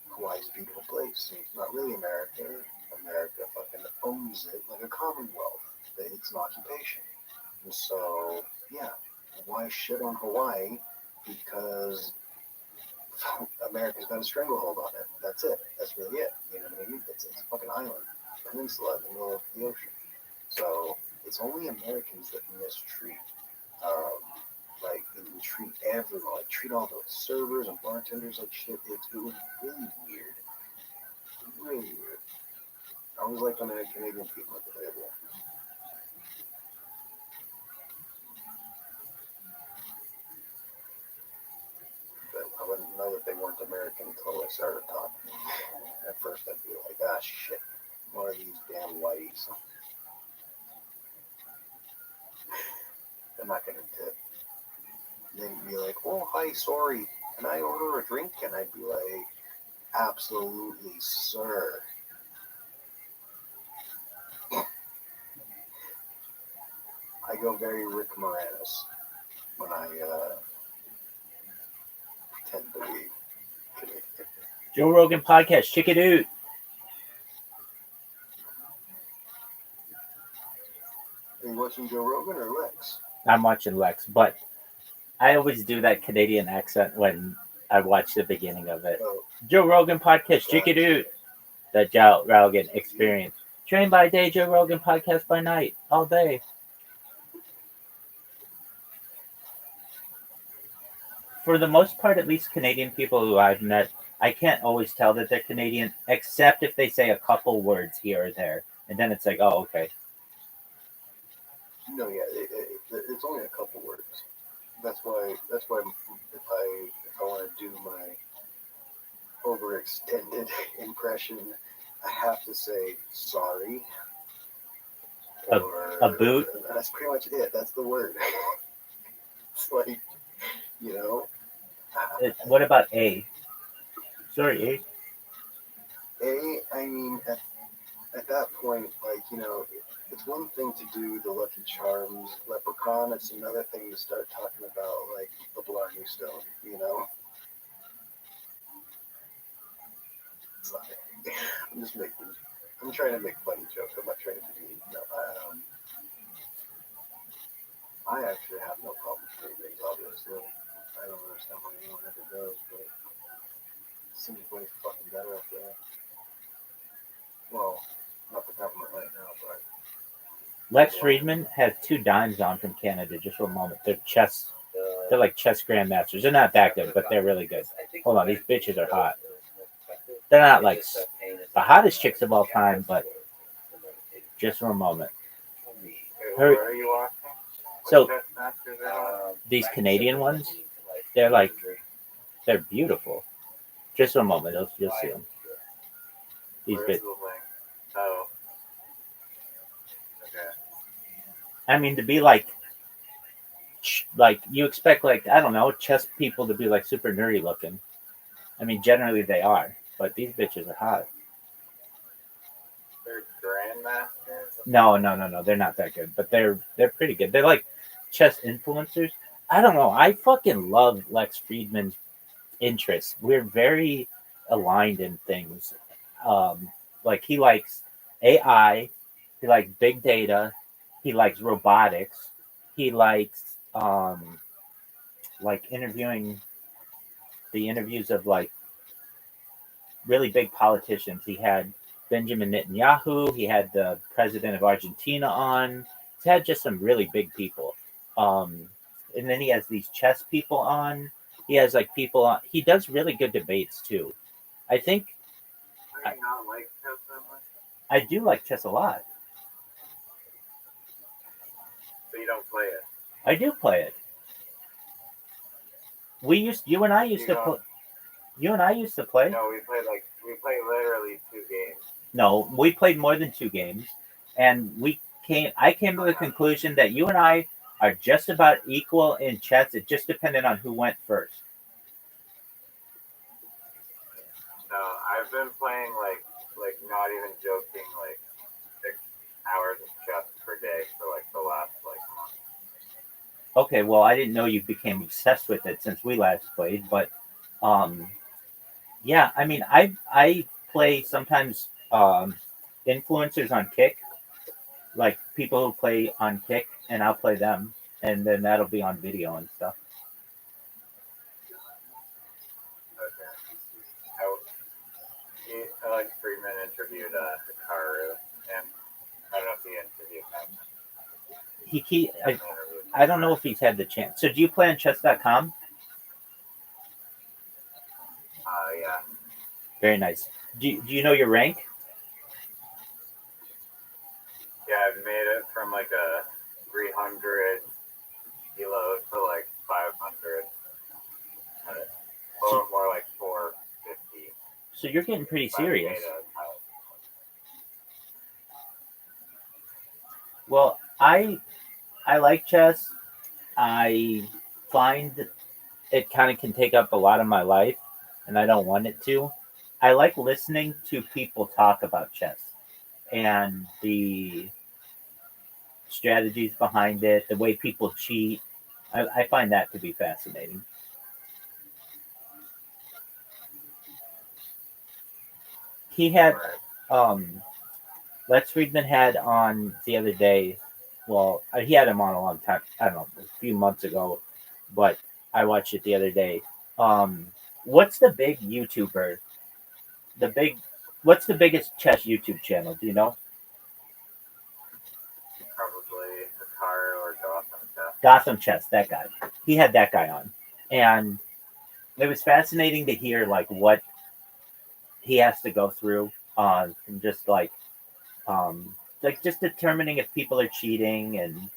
Speaker 10: Hawaii's a beautiful place. It's not really America. America fucking owns it like a commonwealth. It's an occupation. And so, yeah, why shit on Hawaii? Because America's got a stranglehold on it. That's it. That's really it. You know what I mean? It's a fucking island, peninsula in the middle of the ocean. So it's only Americans that mistreat, like, they treat everyone, like, treat all the servers and bartenders like shit. It was really weird. Really weird. I always like when I had Canadian people at the table. But I wouldn't know that they weren't American until I started talking. At first I'd be like, ah, shit, more of these damn whiteys. They're not gonna tip. And then you'd be like, oh, hi, sorry, can I order a drink? And I'd be like, absolutely, sir. I go very Rick Moranis when I pretend to be Canadian.
Speaker 3: Joe Rogan podcast, check it out.
Speaker 10: Are you watching Joe Rogan or Lex?
Speaker 3: I'm watching Lex, but I always do that Canadian accent when I watch the beginning of it.
Speaker 10: Oh,
Speaker 3: Joe Rogan podcast, check it out. The Joe Rogan experience. Train by day, Joe Rogan podcast by night, all day. For the most part, at least Canadian people who I've met, I can't always tell that they're Canadian, except if they say a couple words here or there, and then it's like, oh, okay.
Speaker 10: no, yeah, it's only a couple words. That's why if I want to do my overextended impression, I have to say sorry. Or
Speaker 3: A boot.
Speaker 10: That's pretty much it. That's the word. It's like, you know.
Speaker 3: What about A? Sorry, A.
Speaker 10: I mean, at that point, like, you know, it's one thing to do the Lucky Charms leprechaun. It's another thing to start talking about, like, the Blarney Stone, you know? It's like, I'm trying to make funny jokes. I'm not trying to be mean. No, I actually have no problem with things, obviously. I don't understand why anyone ever does, but it seems way fucking better up there. Well, not the government right now, but
Speaker 3: Lex Friedman has 2 dimes on from Canada. Just for a moment, they're like chess grandmasters. They're not that good, but they're really good. Hold on, these bitches are hot. They're not like the hottest chicks of all time, but just for a moment.
Speaker 4: Where are you watching?
Speaker 3: So these Canadian ones, they're beautiful. Just for a moment, you'll see them. These
Speaker 4: Where's
Speaker 3: bitches.
Speaker 4: the link? Oh. Okay.
Speaker 3: I mean, to be like you expect, like, I don't know, chess people to be like super nerdy looking. I mean, generally they are, but these bitches are hot.
Speaker 4: They're grandmasters?
Speaker 3: No, they're not that good, but they're pretty good. They're like chess influencers. I don't know. I fucking love Lex Friedman's interests. We're very aligned in things. Like he likes AI, he likes big data, he likes robotics, he likes like interviewing the interviews of like really big politicians. He had Benjamin Netanyahu, he had the president of Argentina on. He's had just some really big people. And then he has these chess people on. He has like people on. He does really good debates too. I think
Speaker 4: Do you not like chess that much?
Speaker 3: I do like chess a lot.
Speaker 4: So you don't play it?
Speaker 3: I do play it. You and I used to play. You and I used to play.
Speaker 4: No, we played literally 2 games.
Speaker 3: No, we played more than 2 games, and I came to the conclusion that you and I are just about equal in chess. It just depended on who went first.
Speaker 4: No, I've been playing like not even joking, like 6 hours of chess per day for like the last like month.
Speaker 3: Okay, well, I didn't know you became obsessed with it since we last played, but yeah, I mean, I play sometimes influencers on Kick, like people who play on Kick, and I'll play them, and then that'll be on video and stuff.
Speaker 4: Okay. Alex Friedman interviewed Hikaru, and I don't know if he interviewed him.
Speaker 3: I don't know if he's had the chance. So do you play on chess.com?
Speaker 4: Yeah.
Speaker 3: Very nice. Do you know your rank?
Speaker 4: Yeah, I've made it from like a 300 kilo to like 500. Or more like 450.
Speaker 3: So you're getting pretty serious. Well, I like chess. I find it kind of can take up a lot of my life, and I don't want it to. I like listening to people talk about chess and the strategies behind it, the way people cheat. I find that to be fascinating. He had Lex Friedman had on the other day. Well, he had him on a long time. I don't know, a few months ago. but I watched it the other day. What's the big YouTuber? The big, what's the biggest chess YouTube channel? Do you know?
Speaker 4: Probably Hikaru or Gotham Chess.
Speaker 3: Gotham Chess, that guy. He had that guy on, and it was fascinating to hear like what he has to go through from just like just determining if people are cheating and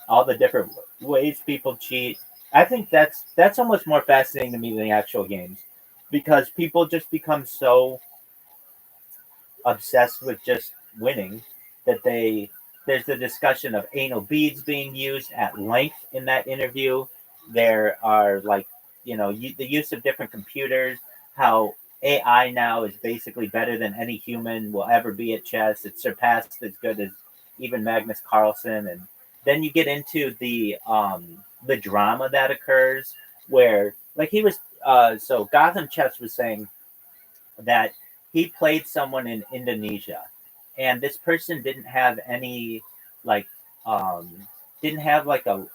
Speaker 3: all the different ways people cheat. I think that's almost more fascinating to me than the actual games because people just become so obsessed with just winning that there's the discussion of anal beads being used at length in that interview. There are like the use of different computers, how AI now is basically better than any human will ever be at chess. It's surpassed as good as even Magnus Carlsen, and then you get into the drama that occurs where like he was so Gotham Chess was saying that he played someone in Indonesia, and this person didn't have any like um, didn't have like a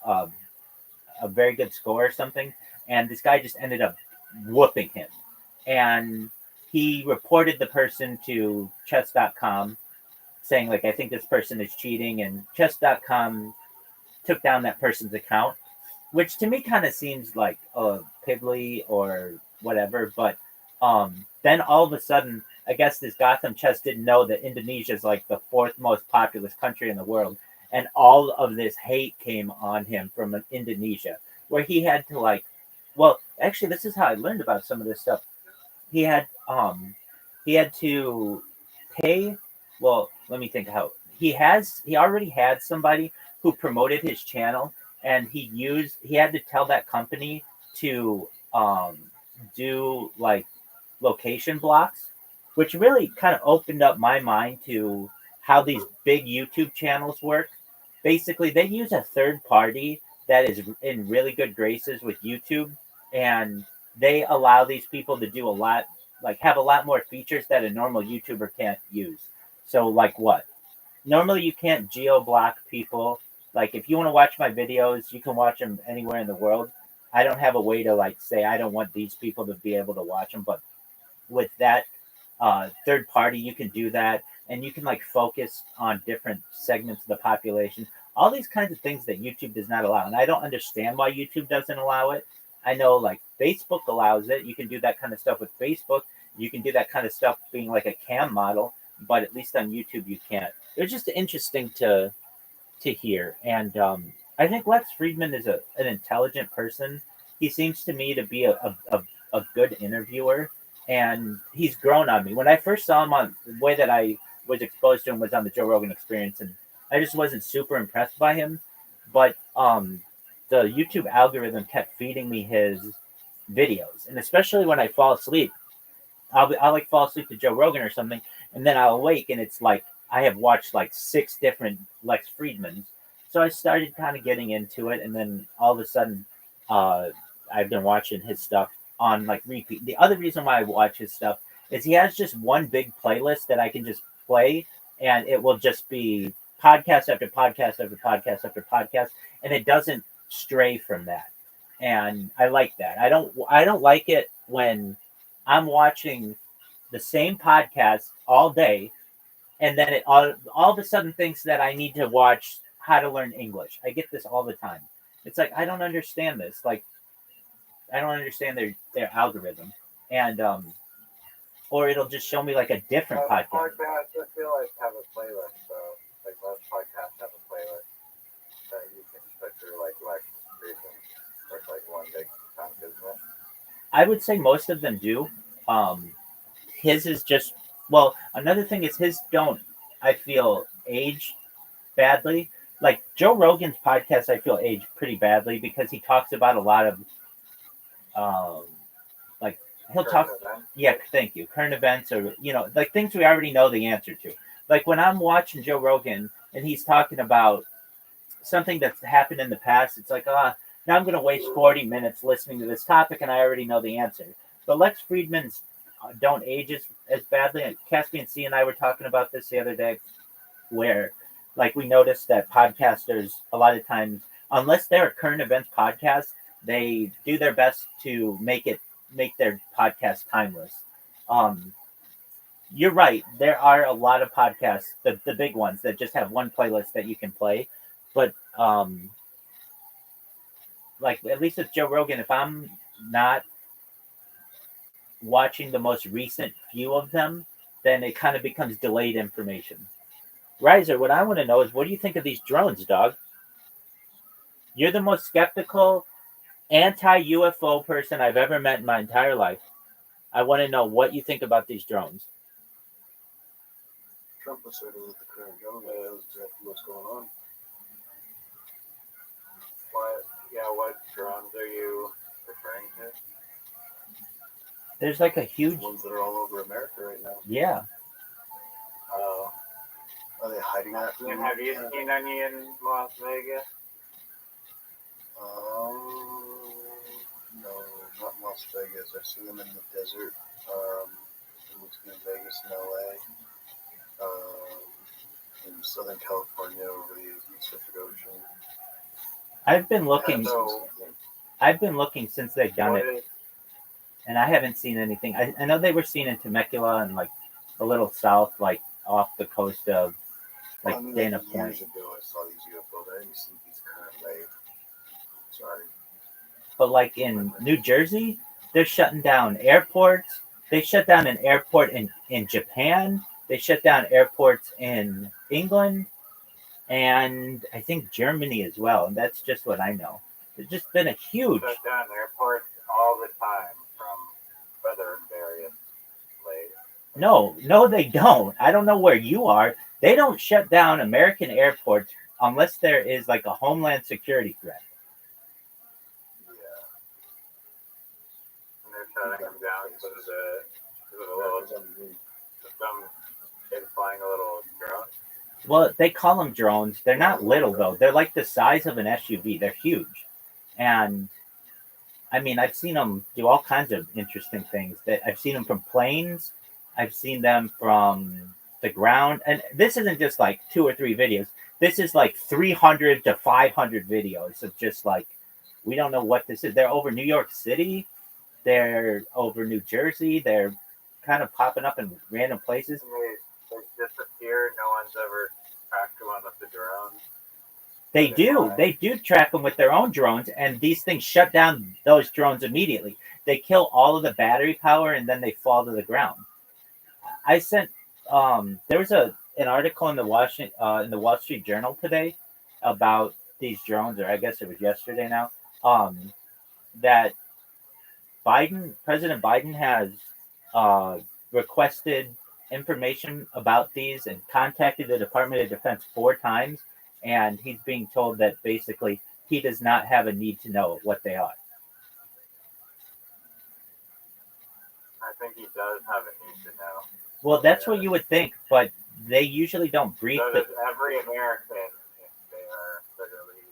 Speaker 3: very good score or something, and this guy just ended up whooping him, and he reported the person to chess.com saying like I think this person is cheating, and chess.com took down that person's account, which to me kind of seems like piddly or whatever. But then all of a sudden, I guess this Gotham Chess didn't know that Indonesia is like the fourth most populous country in the world, and all of this hate came on him from Indonesia, where he had to like, well, actually, this is how I learned about some of this stuff. He had he had to pay. Well, let me think how he already had somebody who promoted his channel, and he had to tell that company to do like location blocks, which really kind of opened up my mind to how these big YouTube channels work. Basically, they use a third party that is in really good graces with YouTube, and they allow these people to do a lot, like have a lot more features that a normal YouTuber can't use. So, like what? Normally, you can't geo block people. Like, if you want to watch my videos, you can watch them anywhere in the world. I don't have a way to like say I don't want these people to be able to watch them, but with that third party, you can do that, and you can like focus on different segments of the population. All these kinds of things that YouTube does not allow, and I don't understand why YouTube doesn't allow it. I know like Facebook allows it. You can do that kind of stuff with Facebook. You can do that kind of stuff being like a cam model, but at least on YouTube you can't. It's just interesting to hear, and I think Lex Friedman is an intelligent person. He seems to me to be a good interviewer, and he's grown on me. When I first saw him, on the way that I was exposed to him was on the Joe Rogan Experience, and I just wasn't super impressed by him. But the YouTube algorithm kept feeding me his videos, and especially when I fall asleep, I'll like fall asleep to Joe Rogan or something, and then I'll awake and it's like I have watched like 6 different Lex Friedmans. So I started kind of getting into it, and then all of a sudden, I've been watching his stuff on like repeat. The other reason why I watch his stuff is he has just one big playlist that I can just play, and it will just be podcast after podcast after podcast after podcast, and it doesn't stray from that. And I like that. I don't like it when I'm watching the same podcast all day, and then it all of a sudden thinks that I need to watch how to learn English. I get this all the time. It's like I don't understand this. Like I don't understand their algorithm, and or it'll just show me like a different podcast.
Speaker 4: Podcasts, I feel like have a playlist. So like most podcasts have a playlist that you can put through like reasons. It's like one big chunk, isn't it?
Speaker 3: I would say most of them do. His is just well. Another thing is his don't. I feel age badly. Like Joe Rogan's podcast, I feel age pretty badly because he talks about a lot of like he'll talk. Yeah, thank you. Current events or like things we already know the answer to. Like when I'm watching Joe Rogan and he's talking about something that's happened in the past, it's like now I'm going to waste 40 minutes listening to this topic and I already know the answer. But Lex Friedman's don't age as badly. And Caspian C and I were talking about this the other day, where like we noticed that podcasters a lot of times, unless they're a current events podcast, They do their best to make their podcast timeless. You're right. There are a lot of podcasts, the big ones that just have one playlist that you can play. But like at least with Joe Rogan, if I'm not watching the most recent few of them, then it kind of becomes delayed information. Riser, what I want to know is what do you think of these drones, dog? You're the most skeptical anti-UFO person I've ever met in my entire life. I want to know what you think about these drones.
Speaker 10: Trump was serving with the current government. Knows exactly what's going on.
Speaker 4: What drones are you referring to?
Speaker 3: There's like a huge...
Speaker 10: The ones that are all over America right now.
Speaker 3: Yeah.
Speaker 4: Oh.
Speaker 10: Are they hiding that?
Speaker 4: And have you seen any in Las Vegas?
Speaker 10: No, not in Las Vegas. I've seen them in the desert. In Vegas and LA. In Southern California over the Pacific Ocean.
Speaker 3: I've been looking since they've done it, and I haven't seen anything. I know they were seen in Temecula and like a little south, like off the coast of like Dana Point.
Speaker 10: Years ago, I saw these UFOs. I didn't see these currently. Sorry.
Speaker 3: But like in New Jersey, they're shutting down airports. They shut down an airport in Japan. They shut down airports in England. And I think Germany as well, and that's just what I know. There's just been a huge
Speaker 4: shut down airports all the time from weather various ways.
Speaker 3: No, they don't. I don't know where you are. They don't shut down American airports unless there is like a homeland security threat.
Speaker 10: Yeah.
Speaker 4: And they're shutting them down because of a little some kid flying a little drone.
Speaker 3: Well, they call them drones. They're not little, though. They're like the size of an SUV. They're huge. And, I mean, I've seen them do all kinds of interesting things. I've seen them from planes. I've seen them from the ground. And this isn't just like 2 or 3 videos. This is like 300 to 500 videos of just like, we don't know what this is. They're over New York City. They're over New Jersey. They're kind of popping up in random places.
Speaker 4: They disappear. No one's ever tracked one with the drones.
Speaker 3: They do. They do track them with their own drones, and these things shut down those drones immediately. They kill all of the battery power, and then they fall to the ground. I sent. There was an article in the Wall Street Journal today about these drones, or I guess it was yesterday now. That President Biden has requested information about these and contacted the Department of Defense 4 times, and he's being told that basically he does not have a need to know what they are.
Speaker 4: I think he does have a need to know.
Speaker 3: Well, that's what you would think, but they usually don't brief.
Speaker 4: So does every American, if they are literally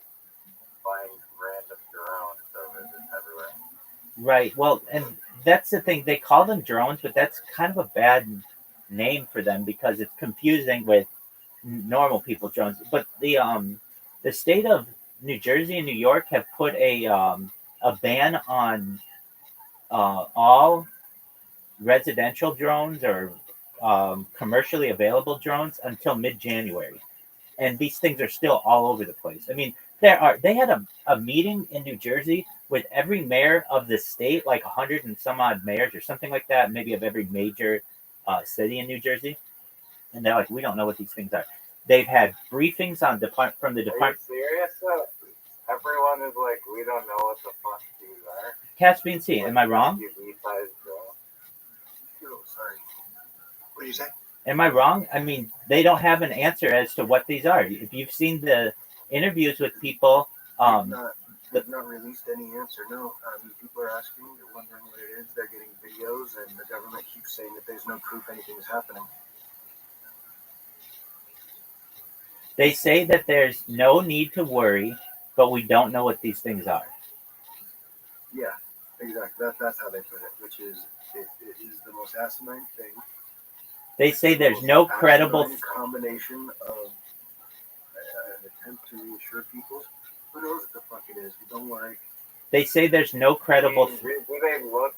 Speaker 4: flying random drones over everywhere.
Speaker 3: Right. Well, and that's the thing. They call them drones, but that's kind of a bad name for them because it's confusing with normal people drones. But the state of New Jersey and New York have put a ban on all residential drones or commercially available drones until mid-January, and these things are still all over the place. I mean, they had a meeting in New Jersey with every mayor of the state, like 100 and some odd mayors or something like that, maybe of every major city in New Jersey, and they're like, we don't know what these things are. They've had briefings from the department.
Speaker 4: Are you serious? Everyone is like, we don't know what the fuck these are.
Speaker 3: Caspian Sea, am I wrong?
Speaker 10: Oh, sorry. What did you say?
Speaker 3: Am I wrong? I mean, they don't have an answer as to what these are. If you've seen the interviews with people,
Speaker 10: they've not released any answer. No, people are asking, they're wondering what it is. They're getting videos, and the government keeps saying that there's no proof anything is happening.
Speaker 3: They say that there's no need to worry, but we don't know what these things are.
Speaker 10: Yeah, exactly. That's how they put it, which is it is the most asinine thing.
Speaker 3: They say there's no credible
Speaker 10: combination of an attempt to reassure people. Who knows what the fuck it is? But don't worry.
Speaker 3: They say there's no credible.
Speaker 4: Do they look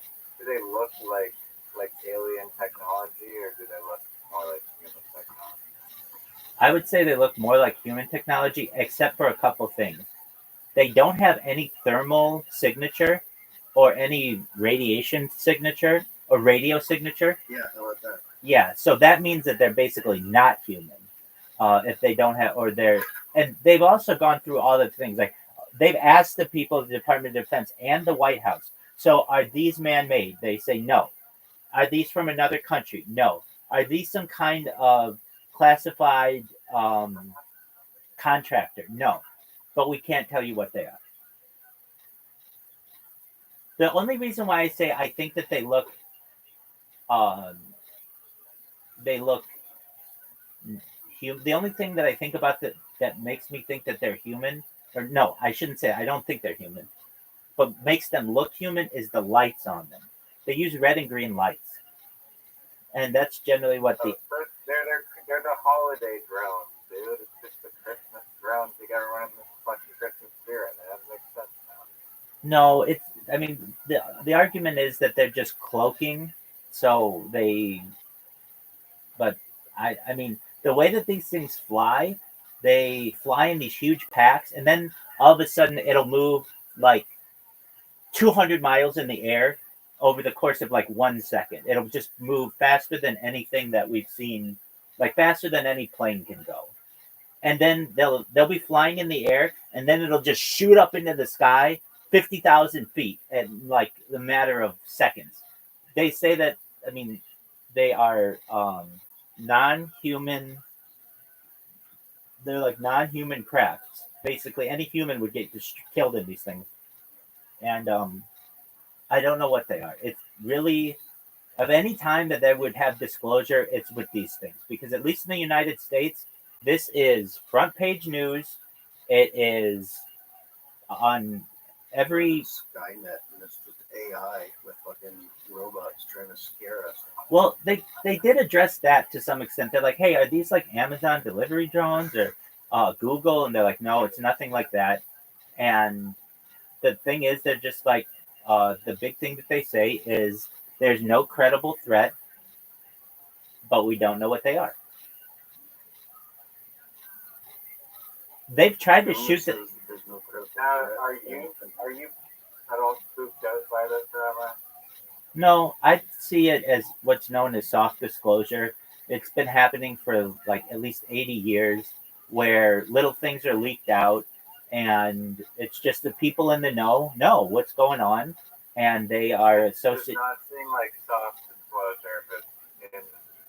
Speaker 4: like alien technology, or do they look more like human technology?
Speaker 3: I would say they look more like human technology, except for a couple things. They don't have any thermal signature or any radiation signature or radio signature.
Speaker 10: Yeah, how about that?
Speaker 3: Yeah, so that means that they're basically not human. If they don't have, or they're, and they've also gone through all the things like they've asked the people of the Department of Defense and the White House. So are these man-made? They say no. Are these from another country? No. Are these some kind of classified contractor? No. But we can't tell you what they are. The only reason why I say I think that they look human. The only thing that I think about that makes me think that they're human, or no, I shouldn't say I don't think they're human, but makes them look human is the lights on them. They use red and green lights, and that's generally what the.
Speaker 4: They're the holiday drones, dude. It's just the Christmas drones. You gotta run in this fucking Christmas spirit. That makes sense now.
Speaker 3: No, it's. I mean, the argument is that they're just cloaking, so they. But I mean, the way that these things fly, they fly in these huge packs, and then all of a sudden it'll move like 200 miles in the air over the course of like 1 second. It'll just move faster than anything that we've seen, like faster than any plane can go. And then they'll be flying in the air, and then it'll just shoot up into the sky 50,000 feet in like the matter of seconds. They say that, I mean, they are non-human. They're like non-human crafts. Basically, any human would get killed in these things. And I don't know what they are. It's really, of any time that they would have disclosure, it's with these things. Because at least in the United States, this is front page news. It is on every
Speaker 10: Skynet, and it's just AI with fucking robots trying to scare us.
Speaker 3: Well, they did address that to some extent. They're like, hey, are these like Amazon delivery drones or Google? And they're like, no, it's nothing like that. And the thing is, they're just like, the big thing that they say is there's no credible threat, but we don't know what they are. They've tried to shoot the.
Speaker 4: Now, are you at all spooked out by this, Rabbi?
Speaker 3: No, I see it as what's known as soft disclosure. It's been happening for like at least 80 years where little things are leaked out, and it's just the people in the know what's going on, and they are associated.
Speaker 4: It does not seem like soft disclosure, but in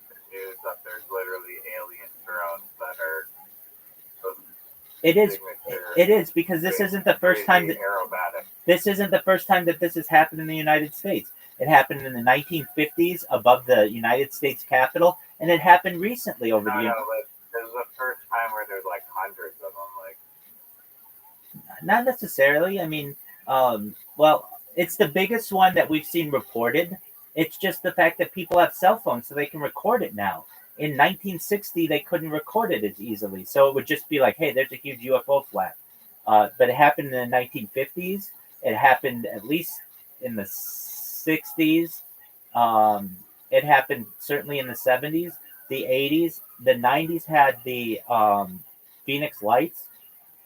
Speaker 4: the news that there's literally alien drones that are.
Speaker 3: It is because this isn't the first time that this isn't the first time that this has happened in the United States. It happened in the 1950s above the United States Capitol, and it happened recently over the.
Speaker 4: No, but this is the first time where there's like hundreds of them. Like,
Speaker 3: not necessarily. I mean, well, it's the biggest one that we've seen reported. It's just the fact that people have cell phones, so they can record it now. In 1960, they couldn't record it as easily, so it would just be like, "Hey, there's a huge UFO flat." But it happened in the 1950s. It happened at least in the 60s. It happened certainly in the 70s, the 80s, the 90s had the Phoenix Lights,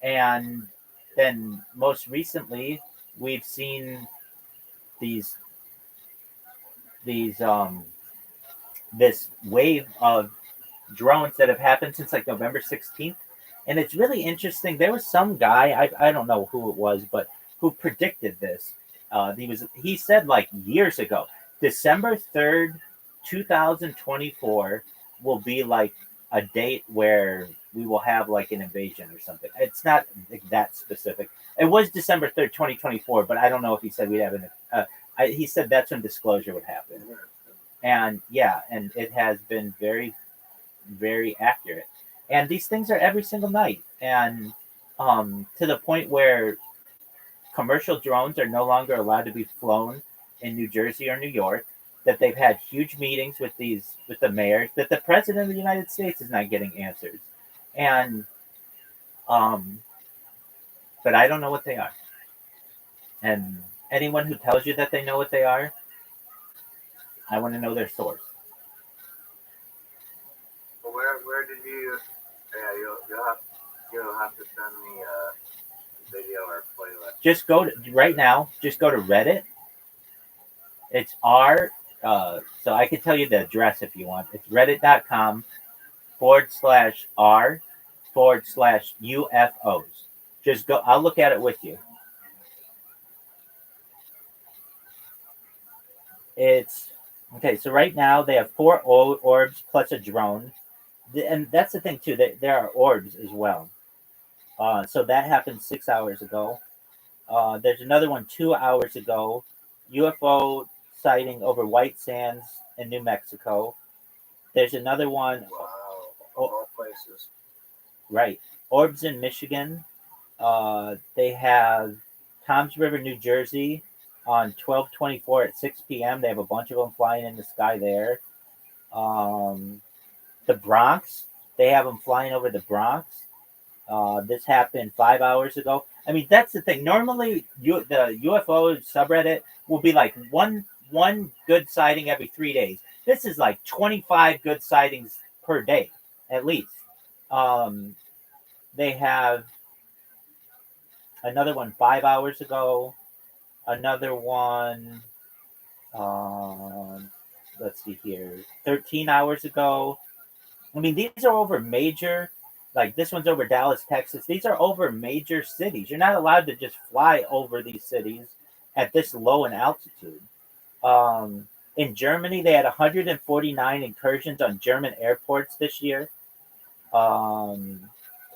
Speaker 3: and then most recently we've seen these this wave of drones that have happened since like November 16th. And it's really interesting. There was some guy, I don't know who it was, but who predicted this. He said like years ago, December 3rd, 2024 will be like a date where we will have like an invasion or something. It's not like that specific. It was December 3rd, 2024, but I don't know if he said we'd have he said that's when disclosure would happen. And yeah, and it has been very, very accurate. And these things are every single night. And to the point where commercial drones are no longer allowed to be flown in New Jersey or New York, that they've had huge meetings with the mayors, that the president of the United States is not getting answers. And but I don't know what they are. And anyone who tells you that they know what they are, I want to know their source.
Speaker 4: Well, where did you? Yeah, you'll have to send me a video or playlist.
Speaker 3: Just go to right now. Just go to Reddit. It's so I can tell you the address if you want. It's reddit.com/r/UFOs. Just go. I'll look at it with you. It's okay. So right now they have 4 orbs plus a drone, and that's the thing too. There are orbs as well. So that happened 6 hours ago. There's another one 2 hours ago. UFO sighting over White Sands in New Mexico. There's another one.
Speaker 10: Wow, of all places.
Speaker 3: Right. Orbs in Michigan. They have Toms River, New Jersey on 12/24 at 6 p.m. They have a bunch of them flying in the sky there. The Bronx. They have them flying over the Bronx. This happened 5 hours ago. I mean, that's the thing. Normally, the UFO subreddit will be like one good sighting every 3 days. This is like 25 good sightings per day, at least. They have another one 5 hours ago. Another one, let's see here, 13 hours ago. I mean, these are over major. Like this one's over Dallas, Texas. These are over major cities. You're not allowed to just fly over these cities at this low in altitude. In Germany, they had 149 incursions on German airports this year.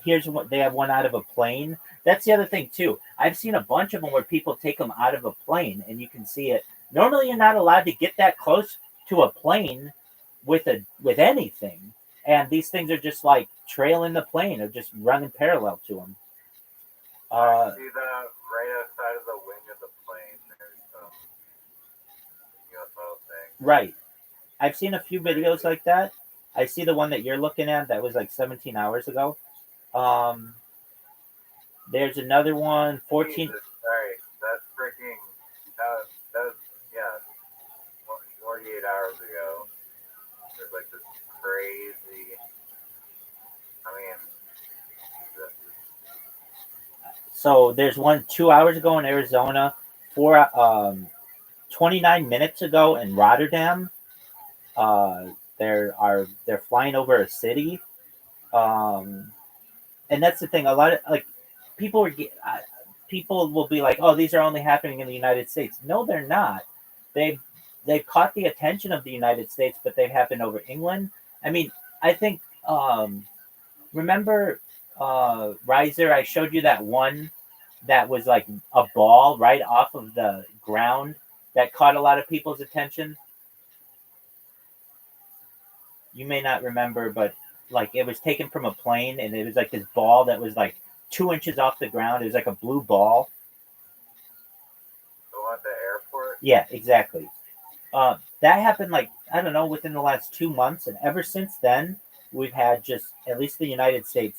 Speaker 3: Here's what they have one out of a plane. That's the other thing too. I've seen a bunch of them where people take them out of a plane, and you can see it. Normally, you're not allowed to get that close to a plane with anything, and these things are just like trailing the plane or just running parallel to them.
Speaker 4: I see that right outside of the wing of the plane. There's some UFO thing.
Speaker 3: Right. I've seen a few videos like that. I see the one that you're looking at that was like 17 hours ago. There's another one, 14.
Speaker 4: Jesus, sorry, that's freaking. That was, yeah, 48 hours ago. There's like this crazy. I mean,
Speaker 3: So there's one 2 hours ago in Arizona, 29 minutes ago in Rotterdam. They're flying over a city, and that's the thing. A lot of like people will be like, "Oh, these are only happening in the United States." No, they're not. They've caught the attention of the United States, but they've happened over England. I mean, I think remember Riser? I showed you that one that was like a ball right off of the ground that caught a lot of people's attention. You may not remember, but like it was taken from a plane, and it was like this ball that was like 2 inches off the ground. It was like a blue ball.
Speaker 4: the one at the airport.
Speaker 3: Yeah, exactly. That happened like I don't know within the last 2 months, and ever since then we've had just at least the United States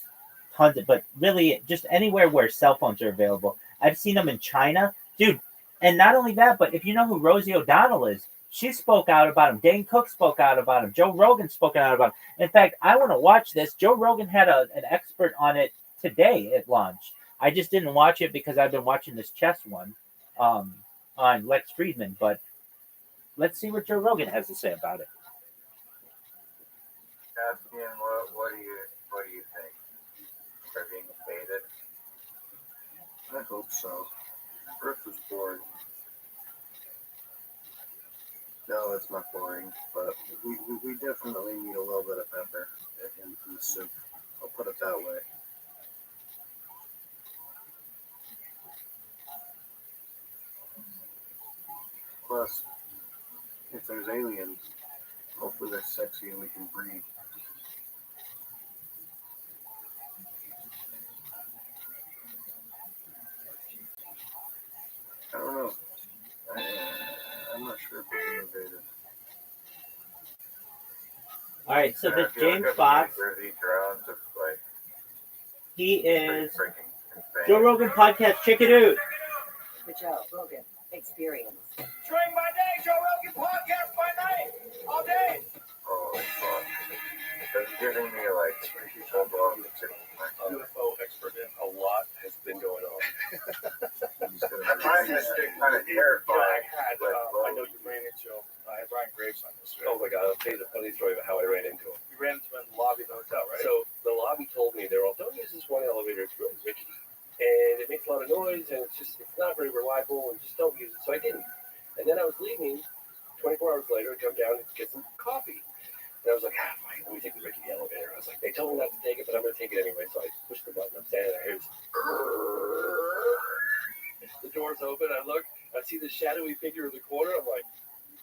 Speaker 3: tons of, but really just anywhere where cell phones are available. I've seen them in China, dude, and not only that, but if you know who Rosie O'Donnell is, she spoke out about him. Dane Cook spoke out about him. Joe Rogan spoke out about him. In fact, I want to watch this. Joe Rogan had an expert on it today at lunch. I just didn't watch it because I've been watching this chess one on Lex Friedman, but let's see what Joe Rogan has to say about it.
Speaker 4: Caspian, what do you think? Are being invaded?
Speaker 10: I hope so. Earth is boring. No, it's not boring, but we definitely need a little bit of pepper in the soup. I'll put it that way. Plus, if there's aliens, hopefully they're sexy and we can breed. I don't know. I'm not sure if we're invaded.
Speaker 3: All right, so
Speaker 4: Yeah,
Speaker 3: this
Speaker 4: if you look
Speaker 3: James
Speaker 4: up
Speaker 3: Fox,
Speaker 4: New Jersey drones, it's like
Speaker 3: he
Speaker 4: pretty
Speaker 3: is
Speaker 4: freaking insane.
Speaker 3: Joe Rogan podcast. Check it out.
Speaker 13: The Joe Rogan Experience.
Speaker 14: Drink by day, Joe Rogan podcast by night, all day.
Speaker 4: Oh, fuck. It's giving me like full blown
Speaker 6: UFO expert in a lot has been going on.
Speaker 4: I find this thing kind of terrifying.
Speaker 6: I know you ran into him. I had Brian Graves on this. Oh my God, I'll tell you the funny story about how I ran into him. You ran into him in the lobby of the hotel, right? So the lobby told me, they're all, don't use this one elevator, it's really rickety. And it makes a lot of noise, and it's not very reliable, and just don't use it. So I didn't. And then I was leaving 24 hours later to come down and get some coffee. And I was like, fine, let me take the rickety elevator. I was like, they told me not to take it, but I'm going to take it anyway. So I pushed the button. I'm standing there. Here's the door's open. I look. I see the shadowy figure in the corner. I'm like,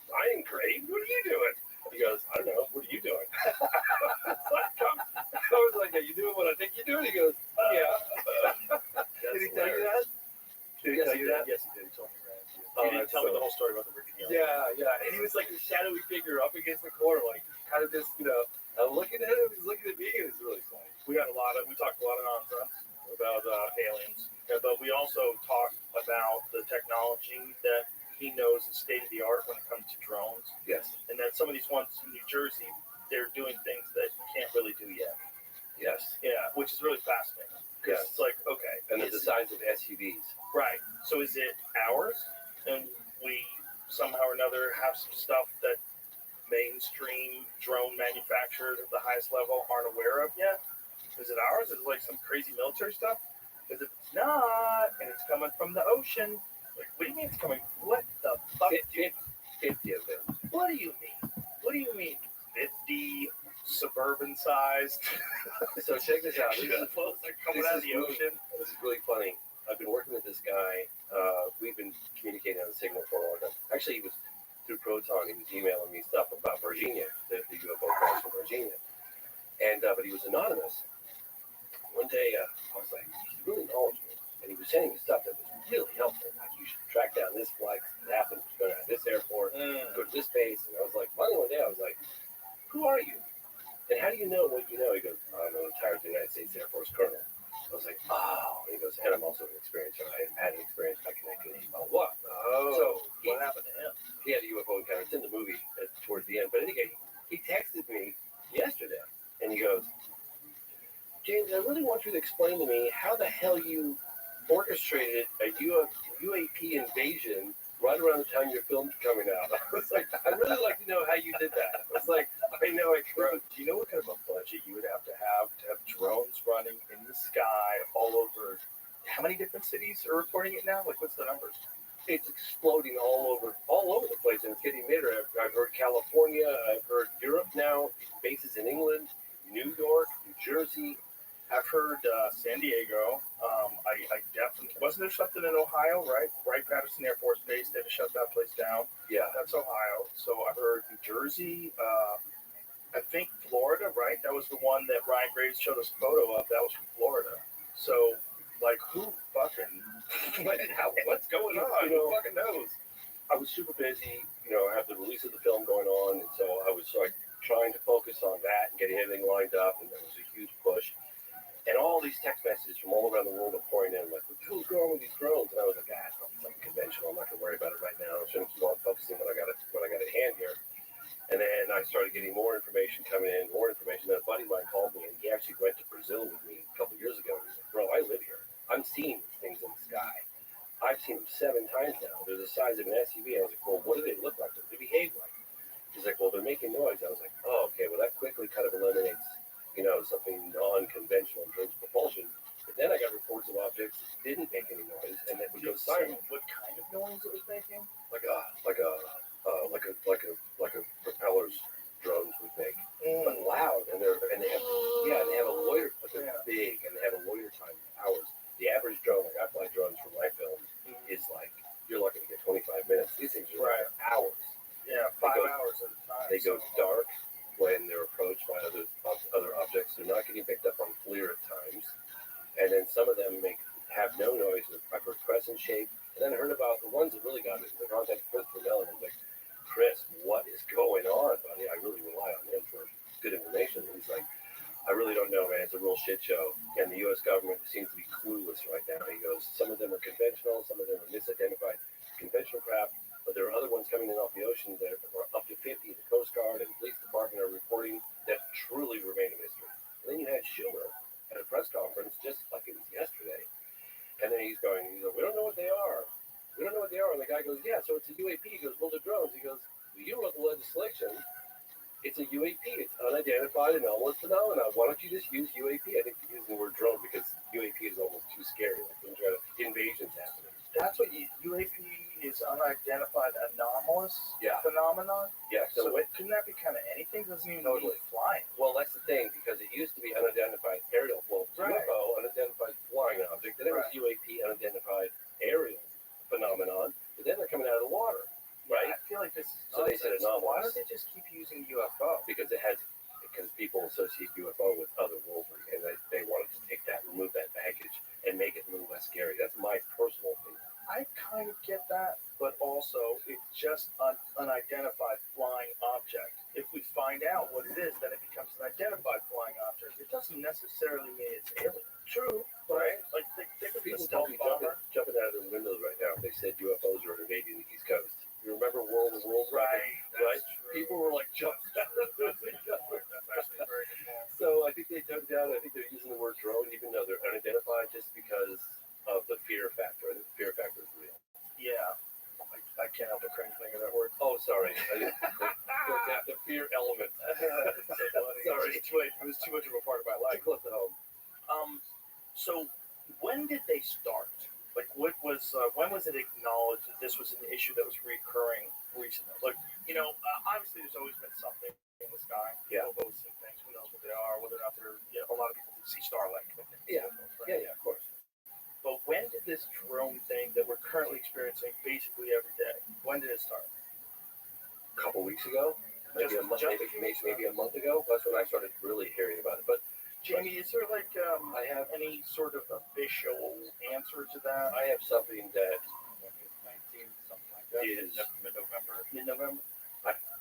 Speaker 6: Ryan Graves, what are you doing? He goes, I don't know. What are you doing? I was like, are you doing what I think you're doing? He goes, yeah. Did he tell you that? Did he tell you that? Yes, he did. He told me that. He didn't tell me the whole story about the rickety elevator. Yeah. And he was like this shadowy figure up against the corner, like kind of just, I'm looking at him. He's looking at me. It was really funny. We talked a lot of nonsense about aliens, but we also talked about the technology that he knows is state of the art when it comes to drones. Yes. And that some of these ones in New Jersey, they're doing things that you can't really do yet. Yes. Yeah, which is really fascinating. Because it's like, okay. And it's the size of SUVs. Right. So is it ours? And we somehow or another have some stuff that mainstream drone manufacturers at the highest level aren't aware of yet? Is it ours? Is it like some crazy military stuff? Because if it's not, and it's coming from the ocean, like, what do you mean it's coming? What the fuck? 50 of them. What do you mean? What do you mean? 50 suburban sized. So check this out. UFOs are coming out of the ocean. This is really funny. I've been working with this guy. We've been communicating on the signal for a long time. Actually, he was through Proton. He was emailing me stuff about Virginia, the UFO crash in Virginia. And but he was anonymous. One day, I was like, he's really knowledgeable, and he was sending me stuff that was really helpful. Like, you should track down this flight. It happened. Go to this airport. Go to this base. And I was like, finally one day, I was like, who are you? And how do you know what you know? He goes, I'm a retired United States Air Force colonel. I was like, oh. And he goes, and I'm also an experience. I had an experience by connecting with what? Oh. So what happened to him? He had a UFO encounter. It's in the movie towards the end. But anyway, he texted me yesterday, and he goes, James, I really want you to explain to me how the hell you orchestrated a UAP invasion right around the time your film's coming out. I was like, I'd really like to know how you did that. I was like, I know I could. Do you know what kind of a budget you would have to have drones running in the sky all over? How many different cities are reporting it now? Like, what's the numbers? It's exploding all over the place, and it's getting bigger. I've heard California. I've heard Europe now. Bases in England, New York, New Jersey. I've heard San Diego. I definitely wasn't there something in Ohio, right? Wright-Patterson Air Force Base. They had to shut that place down. Yeah, that's Ohio. So I've heard New Jersey. I think Florida, right? That was the one that Ryan Graves showed us a photo of. That was from Florida. So, like, who fucking? What's going on? Who fucking knows? I was super busy. I have the release of the film going on, and so I was like trying to focus on that and getting everything lined up, and there was a huge push. And all these text messages from all around the world are pouring in, like, what the hell's going on with these drones? And I was like, it's probably something conventional. I'm not going to worry about it right now. I'm just going to keep on focusing what I got at hand here. And then I started getting more information coming in, more information. Then a buddy of mine called me, and he actually went to Brazil with me a couple years ago. He's like, bro, I live here. I'm seeing these things in the sky. I've seen them 7 times now. They're the size of an SUV. I was like, well, what do they look like? What do they behave like? He's like, well, they're making noise. I was like, oh, okay. Well, that quickly kind of eliminates something non-conventional in terms of propulsion. But then I got reports of objects that didn't make any noise, and then would go silent. What kind of noise it was making? Like a propellers drones would make, but loud, and they have a loiter, but they're big, and they have a loiter time of hours. The average drone, like I fly drones for my films, is like you're lucky to get 25 minutes. These things are like hours. Yeah, 5 hours at a time. They go dark when they're approached by other objects. They're not getting picked up on FLIR at times. And then some of them have no noise. I've heard crescent shape. And then I heard about the ones that really got me. I contacted Chris Brunel, and I was like, Chris, what is going on, buddy? I really rely on him for good information. And he's like, I really don't know, man. It's a real shit show. And the U.S. government seems to be clueless right now. He goes, some of them are conventional. Some of them are misidentified
Speaker 15: listen, it's a UAP. It's unidentified anomalous phenomena. Why don't you just use UAP? I think you're using the word drone because UAP is almost too scary. Like when invasions happening.
Speaker 6: That's what UAP is, unidentified anomalous phenomenon.
Speaker 15: Yeah.
Speaker 6: So couldn't that be kind of anything? Doesn't even
Speaker 15: Totally.
Speaker 6: mean flying.
Speaker 15: Well, that's the thing because it used to be unidentified aerial flow.
Speaker 6: Right.
Speaker 15: UFO, unidentified flying object. Then it was UAP, unidentified aerial phenomenon. But then they're coming out of the water, right?
Speaker 6: I feel like this is
Speaker 15: So they said anomalous.
Speaker 6: Why don't they just keep using UFO?
Speaker 15: Because people associate UFO with otherworldly, and they wanted to take that, remove that baggage, and make it a little less scary. That's my personal opinion.
Speaker 6: I kind of get that, but also it's just an unidentified flying object. If we find out what it is, then it becomes an identified flying object. It doesn't necessarily mean it's alien. True, right? Like they could be a
Speaker 15: People
Speaker 6: stealth
Speaker 15: don't be
Speaker 6: bomber.
Speaker 15: jumping out of their windows right now. They said UFOs are invading the East Coast. You remember World of Worlds?
Speaker 6: Right.
Speaker 15: Right. People were like jumping out of their windows.
Speaker 6: That's actually a very good point.
Speaker 15: So I think they took it down. I think they're using the word drone, even though they're unidentified, just because of the fear factor. I think the fear factor is real.
Speaker 6: Yeah. I can't help but cringe thinking of that word.
Speaker 15: Oh, sorry. The fear element. Sorry.
Speaker 6: It was too much of a part of my life.
Speaker 15: Too close to home.
Speaker 6: So when did they start? Like, what was when was it acknowledged that this was an issue that was recurring recently? Like, obviously there's always been something in the sky.
Speaker 15: Yeah.
Speaker 6: Nobody's seen things. Who knows what they are? Whether or not they're, a lot of people see Starlink.
Speaker 15: Yeah.
Speaker 6: Right?
Speaker 15: Yeah, of course.
Speaker 6: But when did this drone thing that we're currently experiencing basically every day? When did it start?
Speaker 15: A couple weeks ago, maybe a month ago. That's when I started really hearing about it. But
Speaker 6: Jamie, is there like I have any sort of official answer to that?
Speaker 15: I have something that
Speaker 6: 19, something like that.
Speaker 15: is
Speaker 6: Mid-November. Mid-November.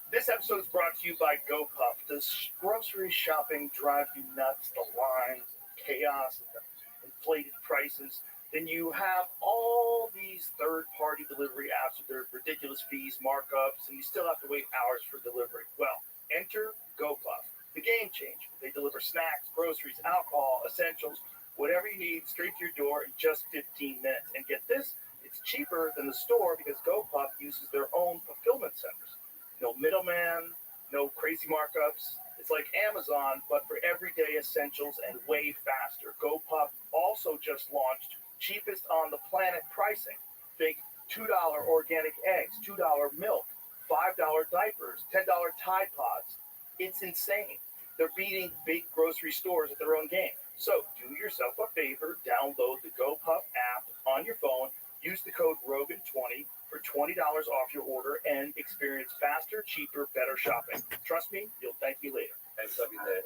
Speaker 6: This episode is brought to you by GoPuff. Does grocery shopping drive you nuts? The lines, chaos, and the inflated prices. Then you have all these third-party delivery apps with their ridiculous fees, markups, and you still have to wait hours for delivery. Well, enter GoPuff, the game changer. They deliver snacks, groceries, alcohol, essentials, whatever you need straight to your door in just 15 minutes. And get this, it's cheaper than the store because GoPuff uses their own fulfillment centers. No middleman, no crazy markups. It's like Amazon, but for everyday essentials and way faster. GoPuff also just launched cheapest on the planet pricing. Think $2 organic eggs, $2 milk, $5 diapers, $10 Tide Pods. It's insane. They're beating big grocery stores at their own game. So do yourself a favor, download the GoPuff app on your phone, use the code Rogan20 for $20 off your order, and experience faster, cheaper, better shopping. Trust me, you'll thank me later.
Speaker 15: and something that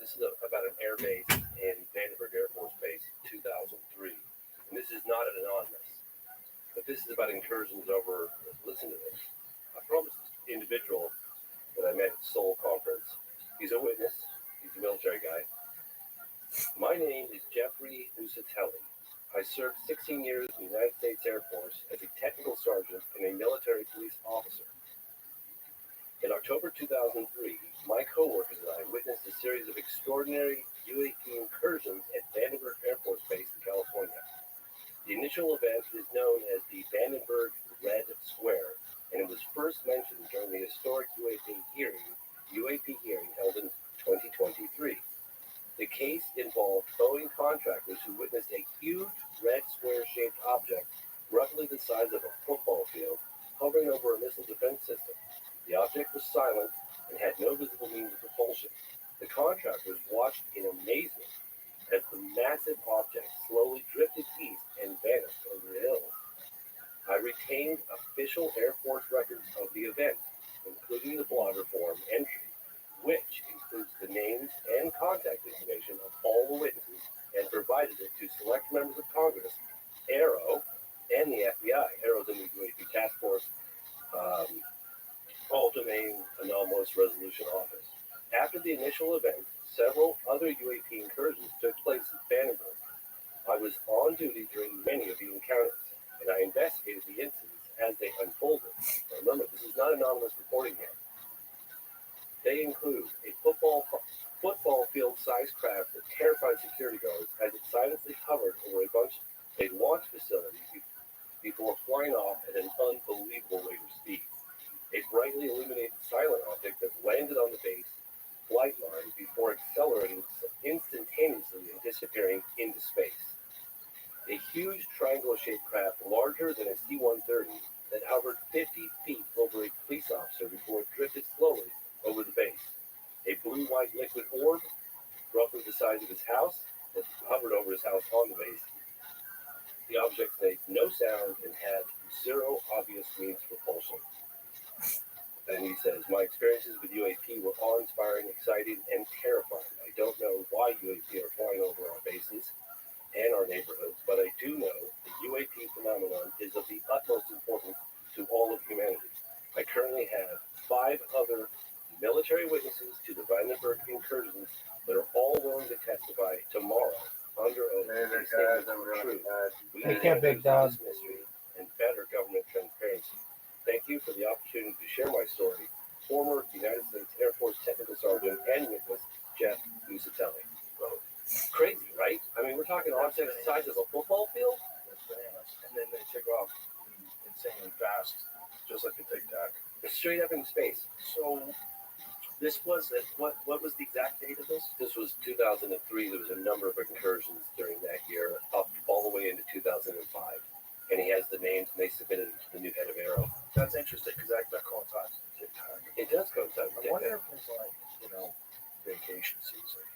Speaker 15: this is about an air base in Vandenberg Air Force Base in 2003. And this is not an anonymous, but this is about incursions over, listen to this. I promised this individual that I met at Seoul conference. He's a witness. He's a military guy. My name is Jeffrey Usatelli. I served 16 years in the United States Air Force as a technical sergeant and a military police officer. In October 2003, my coworkers and I witnessed a series of extraordinary UAP incursions at Vandenberg Air Force Base in California. The initial event is known as the Vandenberg Red Square, and it was first mentioned during the historic UAP hearing held in 2023. The case involved Boeing contractors who witnessed a huge red square-shaped object, roughly the size of a football field, hovering over a missile defense system. The object was silent and had no visible means of propulsion. The contractors watched in amazement as the massive object slowly drifted east and vanished over the hills. I retained official Air Force records of the event, including the blogger forum entry, which includes the names and contact information of all the witnesses, and provided it to select members of Congress, AARO, and the FBI. AARO's in the UAP Task Force, All-Domain Anomalous Resolution Office. After the initial event, several other UAP incursions took place in Vandenberg. I was on duty during many of the encounters, and I investigated the incidents as they unfolded. Now remember, this is not anonymous reporting here. They include a football field-sized craft that terrified security guards as it silently hovered over a launch facility before flying off at an unbelievable rate of speed.
Speaker 16: a brightly illuminated silent object that landed on the base flight line before accelerating instantaneously and disappearing into space. A huge triangle-shaped craft larger than a C-130 that hovered 50 feet over a police officer before it drifted slowly over the base. A blue-white liquid orb, roughly the size of his house, that hovered over his house on the base. The object made no sound and had zero obvious means of propulsion. And he says, my experiences with UAP were awe-inspiring, exciting, and terrifying. I don't know why UAP are flying over our bases and our neighborhoods, but I do know the UAP phenomenon is of the utmost importance to all of humanity. I currently have 5 other military witnesses to the Vandenberg incursions that are all willing to testify tomorrow under oath. We need answers to this mystery and better government transparency. Thank you for the opportunity to share my story. Former United States Air Force Technical Sergeant and witness Jeff Musatelli. Crazy, right? I mean, we're talking objects the size of a football field.
Speaker 6: That's bananas. And then they take off insanely fast, just like a Tic Tac.
Speaker 16: Straight up into space.
Speaker 6: So this was it. What was the exact date of this?
Speaker 16: This was 2003. There was a number of incursions during that year, up all the way into 2005. And he has the names, and they submitted it to the new head of Aero.
Speaker 6: That's interesting because that coincides with Tic Tac.
Speaker 16: It does coincide with
Speaker 6: I
Speaker 16: Tic
Speaker 6: wonder
Speaker 16: Tac.
Speaker 6: if it's like, vacation season.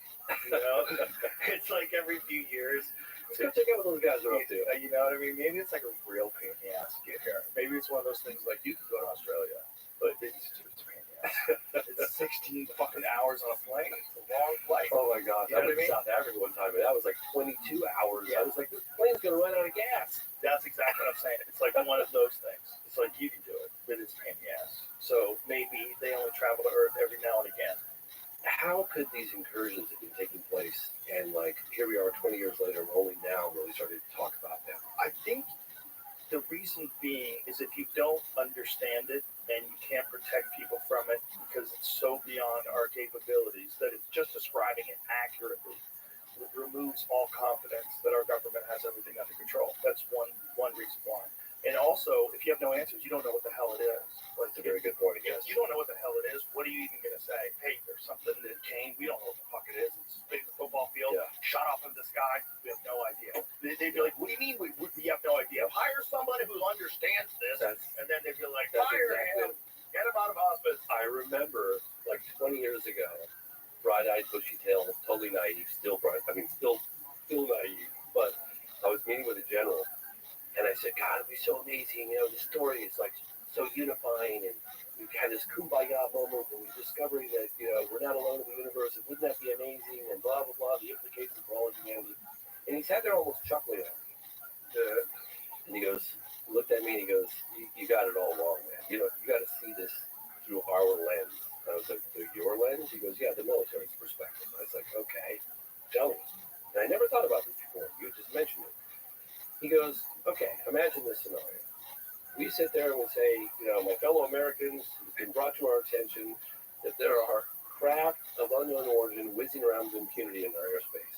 Speaker 6: It's like every few years.
Speaker 16: Let's go check out what those guys are up to.
Speaker 6: You know what I mean? Maybe it's like a real pain in the ass to get here. Maybe it's one of those things like you can go to Australia, but it's a pain in the ass. It's 16 fucking hours on a plane. It's a long flight.
Speaker 16: Oh my God.
Speaker 6: You know
Speaker 16: I went
Speaker 6: what I
Speaker 16: to
Speaker 6: mean?
Speaker 16: South Africa one time, and that was like 22 hours.
Speaker 6: Yeah.
Speaker 16: I was like, this plane's going to run out of gas.
Speaker 6: That's exactly what I'm saying. It's like one of those things. It's like you can do it, but it's a pain in the ass. So maybe they only travel to Earth every now and again.
Speaker 16: How could these incursions have been taking place? And like, here we are 20 years later, we're only now really starting to talk about them.
Speaker 6: I think the reason being is if you don't understand it and you can't protect people from it because it's so beyond our capabilities that it's just describing it accurately. It removes all confidence that our government has everything under control. That's one reason why. And also, if you have no answers, you don't know what the hell it is.
Speaker 16: That's a very good point, I
Speaker 6: If
Speaker 16: guess.
Speaker 6: you don't know what the hell it is, what are you even going to say? Hey, there's something that came. We don't know what the fuck it is. It's as big as a football field.
Speaker 16: Yeah.
Speaker 6: Shot off in the sky. We have no idea. They'd be like, what do you mean we have no idea? Hire somebody who understands this. And then they'd be like, fire him. Get him out of hospice.
Speaker 16: I remember like 20 years ago, bright-eyed, bushy-tailed, totally naive, still naive. But I was meeting with a general, and I said, God, it'd be so amazing. The story is like so unifying, and we had this kumbaya moment, and we're discovering that, we're not alone in the universe, and wouldn't that be amazing, and blah, blah, blah, the implications for all of humanity. And he sat there almost chuckling at me. And he looked at me, and he goes, you got it all wrong, man. You got to see this through our lens. I was like, through your lens? He goes, yeah, the military's perspective. I was like, okay, tell me. And I never thought about this before. You just mentioned it. He goes, okay, imagine this scenario. We sit there and we say, my fellow Americans, it's been brought to our attention that there are craft of unknown origin whizzing around with impunity in our airspace.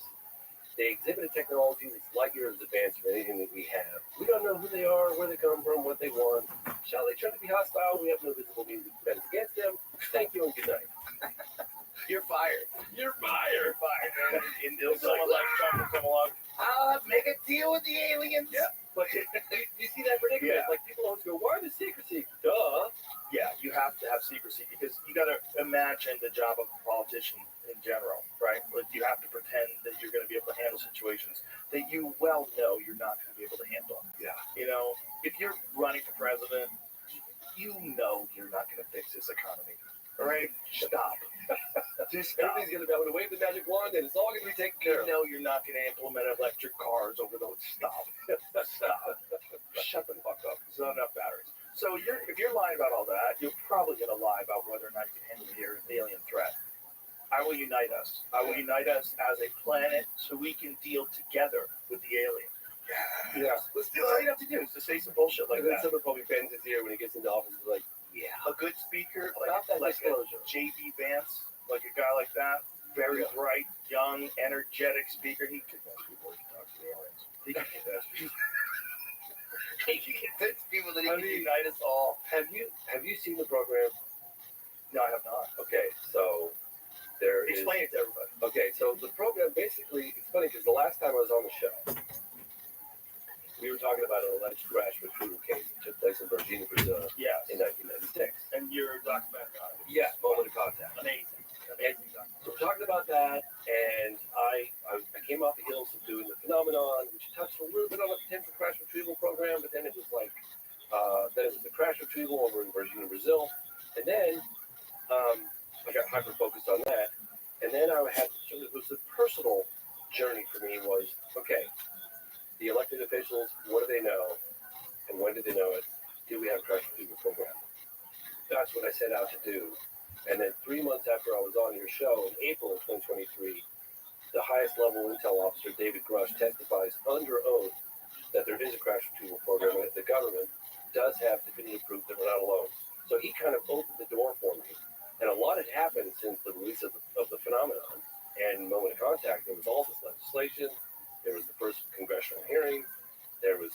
Speaker 16: They exhibit a technology that's light years advanced from anything that we have. We don't know who they are, where they come from, what they want. Shall they try to be hostile? We have no visible means of defense against them. Thank you and good night.
Speaker 6: You're fired. You're fired. And someone like Trump will come along. Make a deal with the aliens.
Speaker 16: Yeah. But you see that predicament?
Speaker 6: Yeah.
Speaker 16: Like, people always go, why the secrecy? Duh.
Speaker 6: Yeah, you have to have secrecy because you got to imagine the job of a politician in general, right? Like you have to pretend that you're going to be able to handle situations that you well know you're not going to be able to handle.
Speaker 16: Yeah.
Speaker 6: If you're running for president, you know you're not going to fix this economy. All right? Stop. Just stop.
Speaker 16: Everybody's going to be able to wave the magic wand and it's all going to be taken care of.
Speaker 6: You know you're not going to implement electric cars over those. Stop. Stop. Shut the fuck up. There's not enough batteries. So if you're lying about all that, you're probably going to lie about whether or not you can handle your alien threat. I will unite us. I will unite us as a planet so we can deal together with the aliens.
Speaker 16: Yeah.
Speaker 6: Let's do all you have to do is to say some bullshit like
Speaker 16: And then
Speaker 6: that.
Speaker 16: someone probably bends his ear when he gets into office and is like, yeah.
Speaker 6: A good speaker,
Speaker 16: Stop that
Speaker 6: like
Speaker 16: disclosure.
Speaker 6: J.D. Vance, like a guy like that, very bright, young, energetic speaker. He convinced people he can talk to the aliens. He can convince people. He can convince people that he can unite us all. Have you seen the program?
Speaker 16: No, I have not.
Speaker 6: Okay, so there is.
Speaker 16: Explain it to everybody.
Speaker 6: Okay, so the program basically, it's funny because the last time I was on the show, we were talking about an alleged crash retrieval case that took place in Virginia, Brazil
Speaker 16: Yes.
Speaker 6: in 1996.
Speaker 16: And your documentary on it.
Speaker 6: Yeah, Moment of Contact.
Speaker 16: Amazing.
Speaker 6: So we're talking about that, and I came off the heels of doing the phenomenon, which touched a little bit on the potential crash retrieval program, but then it was like, then it was the crash retrieval over in Virginia, Brazil, and then I got hyper focused on that, and then I had it was a personal journey for me. Was okay. The elected officials, what do they know, and when did they know it? Do we have a crash retrieval program? That's what I set out to do. And then 3 months after I was on your show in April of 2023, the highest level intel officer, David Grush, testifies under oath that there is a crash retrieval program and that the government does have definitive proof that we're not alone. So he kind of opened the door for me. And a lot had happened since the release of the phenomenon and Moment of Contact. There was all this legislation. There was the first congressional hearing. There was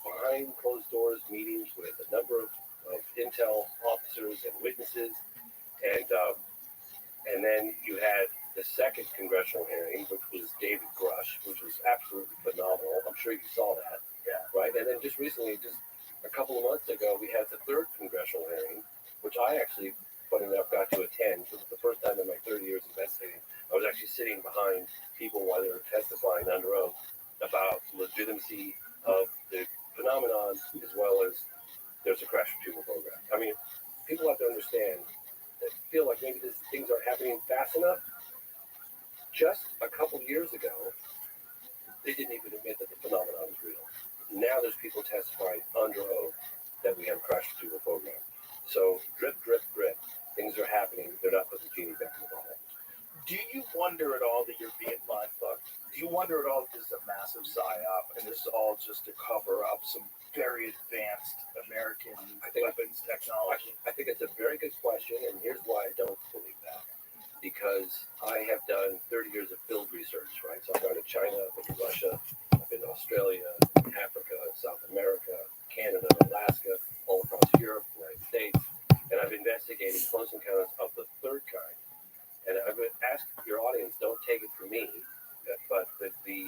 Speaker 6: behind closed doors meetings with a number of intel officers and witnesses. And then you had the second congressional hearing, which was David Grush, which was absolutely phenomenal. I'm sure you saw that.
Speaker 16: Yeah.
Speaker 6: Right? And then just recently, just a couple of months ago, we had the third congressional hearing, which I actually, funny enough, got to attend. It was the first time in my 30 years investigating. I was actually sitting behind people while they were testifying under oath about the legitimacy of the phenomenon as well as there's a crash retrieval program. I mean, people have to understand that feel like maybe things aren't happening fast enough. Just a couple years ago, they didn't even admit that the phenomenon is real. Now there's people testifying under oath that we have a crash retrieval program. So drip, drip, drip. Things are happening. They're not putting the genie back in the bottle.
Speaker 16: Do you wonder at all that you're being mind fucked? Do you wonder at all that this is a massive psyop and this is all just to cover up some very advanced American weapons technology?
Speaker 6: I think it's a very good question, and here's why I don't believe that. Because I have done 30 years of field research, right? So I've gone to China, I've been to Russia, I've been to Australia, Africa, South America, Canada, Alaska, all across Europe, United States, and I've investigated close encounters of the third kind. And I would ask your audience, don't take it from me, but the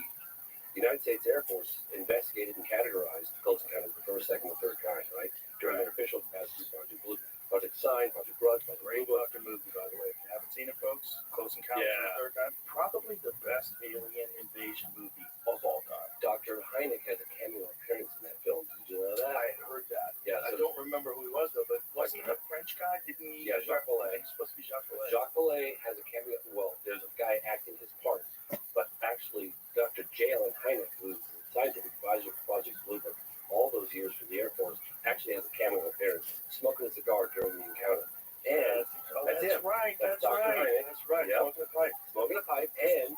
Speaker 6: United States Air Force investigated and categorized close encounters of the first, second, and third kind, right? During their official capacity, Project Blue, Project Sign, Project Grudge, Project
Speaker 16: Great fucking movie, by the way. If you haven't seen it, folks, Close Encounters of the Third Kind, probably the best alien invasion movie of all time.
Speaker 6: Dr. Hynek has a cameo appearance in that film. Did you know that?
Speaker 16: I heard that.
Speaker 6: Yeah,
Speaker 16: I don't remember who he was, though, but wasn't he a French guy? Didn't he?
Speaker 6: Yeah, Jacques Vallée.
Speaker 16: He's supposed to be Jacques Vallée.
Speaker 6: Jacques Vallée has a cameo. Well, there's a guy acting his part, but actually, Dr. J. Allen Hynek, who's the scientific advisor for Project Blue Book all those years for the Air Force, actually has a cameo appearance, smoking a cigar during the encounter. And
Speaker 16: that's right. That's
Speaker 6: Dr.
Speaker 16: right.
Speaker 6: Hynek.
Speaker 16: That's right.
Speaker 6: Yep.
Speaker 16: Smoking a pipe.
Speaker 6: Smoking a pipe, and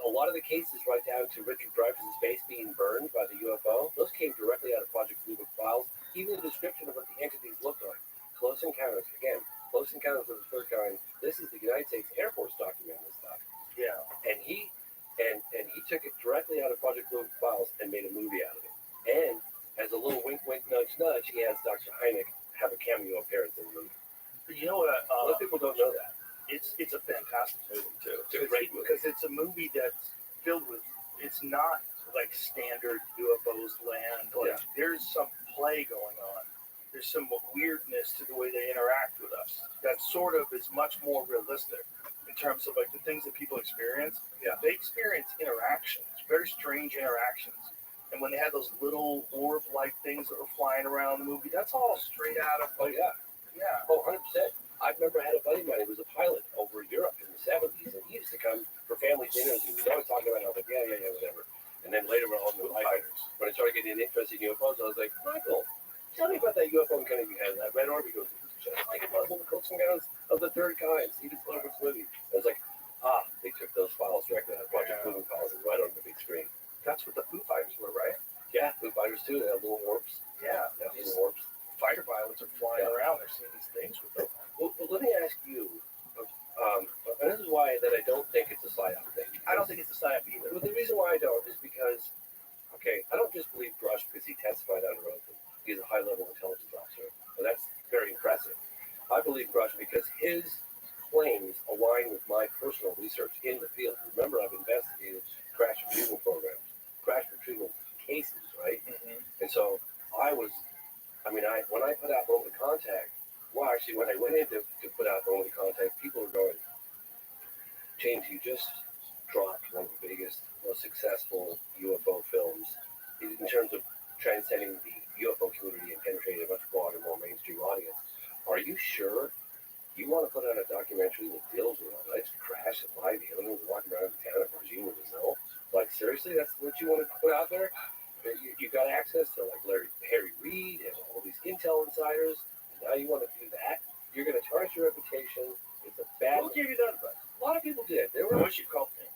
Speaker 6: a lot of the cases right down to Richard Dreyfuss's base being burned by the UFO, those came directly out of Project Blue Book files. Even the description of what the entities looked like. Close encounters, again, close encounters of the third kind. This is the United States Air Force documenting this stuff.
Speaker 16: Yeah.
Speaker 6: And he took it directly out of Project Blue Book files and made a movie out of it. And as a little wink, wink, nudge, nudge, he has Dr. Hynek have a cameo appearance in the movie.
Speaker 16: But you know what?
Speaker 6: A lot of people don't know that.
Speaker 16: It's a fantastic movie too.
Speaker 6: It's a great movie.
Speaker 16: Because it's a movie that's filled with. It's not like standard UFOs land. Like there's some play going on. There's some weirdness to the way they interact with us. That sort of is much more realistic in terms of like the things that people experience.
Speaker 6: Yeah.
Speaker 16: They experience interactions, very strange interactions. And when they had those little orb-like things that were flying around the movie, that's all straight out of like, yeah.
Speaker 6: Oh, 100%. I remember I had a buddy of mine who was a pilot over in Europe in the 70s, and he used to come for family dinners, and he was always talking about it. I was like, yeah, whatever. And then later on in life, when I started getting interested in UFOs, I was like, Michael, tell me about that UFO encounter you had, that red orb. He goes, just like it was one of the close encounters of the third kind. Steven Spielberg's movie. I was like, they took those files directly out of Project Blue files and right on the big screen.
Speaker 16: That's what the Foo Fighters were, right?
Speaker 6: Yeah, Foo Fighters too. They have little orbs.
Speaker 16: Yeah,
Speaker 6: little orbs.
Speaker 16: Fighter pilots are flying around. They're seeing these things with them.
Speaker 6: Well, let me ask you, and this is why that I don't think it's a psyop thing.
Speaker 16: I don't think it's a psyop either.
Speaker 6: But the reason why I don't is because, okay, I don't just believe Grush because
Speaker 16: because his claims align with my personal research in the field. Remember, I've investigated crash retrieval programs, crash retrieval cases, right?
Speaker 6: Mm-hmm.
Speaker 16: And so when I put out Moment of Contact, well, actually, when I went in to put out Moment of Contact, people were going, James, you just dropped one of the biggest, most successful UFO films in terms of transcending the UFO community and penetrating a much broader, more mainstream audience. Are you sure you want to put out a documentary that deals with an alleged crash of live aliens walking around the town of Virginia, Brazil? Like, seriously, that's what you want to put out there? You got access to like Harry Reid and all these intel insiders, and now you want to do that? You're going to tarnish your reputation. It's a bad. Who gave you that advice? A lot of people did. They were.
Speaker 6: I wish you called me.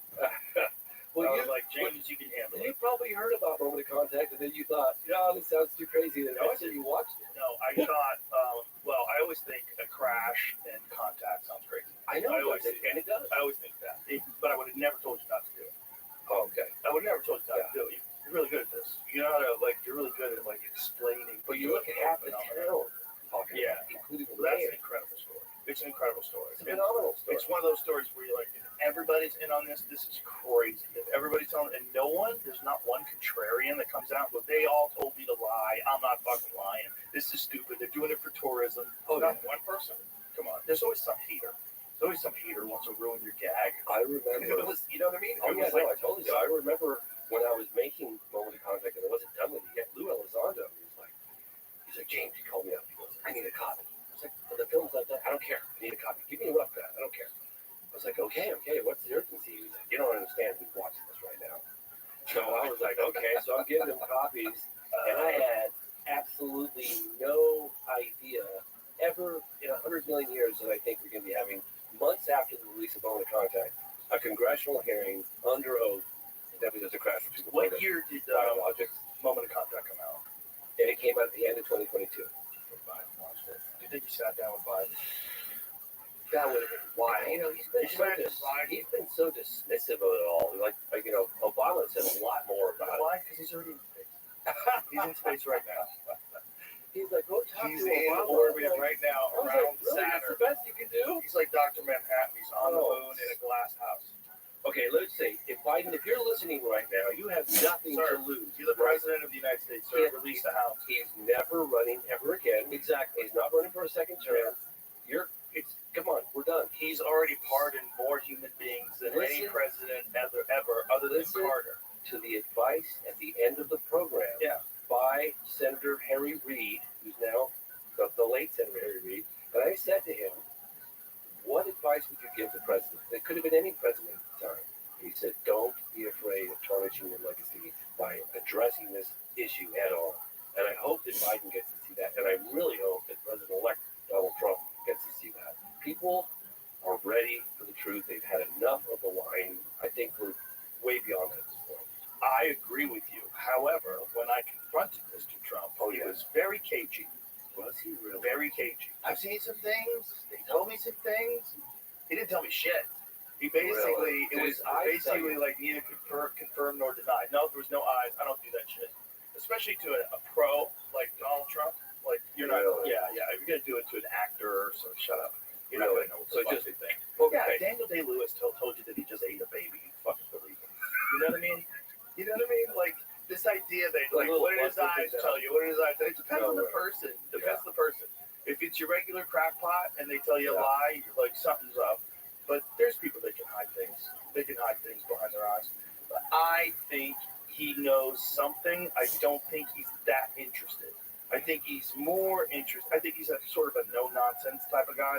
Speaker 16: Well,
Speaker 6: I was like, James, you can handle it.
Speaker 16: You probably heard about Moment of Contact, and then you thought, this sounds too crazy. And eventually you watched it.
Speaker 6: No, I thought, I always think a crash and contact sounds crazy.
Speaker 16: I know, and it does.
Speaker 6: I always think that. But I would have never told you not to do it.
Speaker 16: Oh, okay.
Speaker 6: I would have never told you not to do it. You're really good at this. You know how to, you're really good at, explaining.
Speaker 16: But you look at half the town talking about it, including the
Speaker 6: that's
Speaker 16: mayor.
Speaker 6: an incredible story. It's an incredible story.
Speaker 16: It's a phenomenal story.
Speaker 6: It's one of those stories where you're like, if everybody's in on this, this is crazy. If everybody's on, and there's not one contrarian that comes out, but they all told me to lie. I'm not fucking lying. This is stupid. They're doing it for tourism. Not one person. Come on. There's always some hater. There's always some hater who wants to ruin your gag.
Speaker 16: I remember.
Speaker 6: You know what I mean?
Speaker 16: Oh, yeah, I told you. I remember when I was making Moment of Contact and I wasn't done with it yet. Lou Elizondo, he's like, James, he called me up. He goes, I need a copy. I was like, well, the film's like that. I don't care. I need a copy. Give me a rough draft. I don't care. I was like, okay. What's the urgency? He's like, you don't understand who's watching this right now. So I was like, okay. So I'm giving him copies, and I had absolutely no idea ever in 100 million years that I think we're going to be having months after the release of Moment of Contact, a congressional hearing under oath that there's a crash.
Speaker 6: What year did Moment of Contact come out?
Speaker 16: And it came out at the end of 2022.
Speaker 6: Watched it. Do you think you sat down with Biden?
Speaker 16: That would have been wild. He's been so dismissive of it all. Obama said a lot more about it.
Speaker 6: Why? Because he's already in space. He's in space right now.
Speaker 16: He's like, go talk
Speaker 6: he's
Speaker 16: to
Speaker 6: in
Speaker 16: Obama.
Speaker 6: orbit right now around
Speaker 16: really?
Speaker 6: Saturn.
Speaker 16: That's the best you can do?
Speaker 6: He's like Dr. Manhattan. He's on the moon in a glass house.
Speaker 16: Okay, let's see. If Biden, if you're listening right now, you have nothing to lose.
Speaker 6: You're the president of the United States, sir. Release the house.
Speaker 16: He's never running ever again. Exactly. He's not running for a second term. Come on, we're done.
Speaker 6: He's already pardoned more human beings than any president ever, other than Carter.
Speaker 16: To the advice at the end of the program by Senator Harry Reid, who's now the late Senator Harry Reid, and I said to him, what advice would you give the president? It could have been any president at the time. He said, don't be afraid of tarnishing your legacy by addressing this issue head on. And I hope that Biden gets to see that, and I really hope that President-elect Donald Trump gets to see that. People are ready for the truth. They've had enough of the lying. I think we're way beyond that at this point.
Speaker 6: I agree with you. However, when I confronted Mr. Trump, he was very cagey.
Speaker 16: Was he really?
Speaker 6: Very cagey. I've seen some things. They told me some things. He didn't tell me shit. He basically, it was basically like neither confirm nor deny. No, there was no eyes. I don't do that shit. Especially to a pro like Donald Trump. Like, you're not, yeah. If you're going to do it to an actor, so shut up. You're not going to know what the fuck they think.
Speaker 16: Okay.
Speaker 6: Yeah, Daniel Day-Lewis told you that he just ate a baby. You fucking believe him. You know what I mean? Like, this idea that, what did his eyes tell you? What did his eyes tell you? It depends on the person. Depends on the person. If it's your regular crackpot and they tell you a lie, you're like, something's up. But there's people that can hide things. They can hide things behind their eyes. But I think he knows something. I don't think he's that interested. I think he's more interested. I think he's a sort of a no-nonsense type of guy.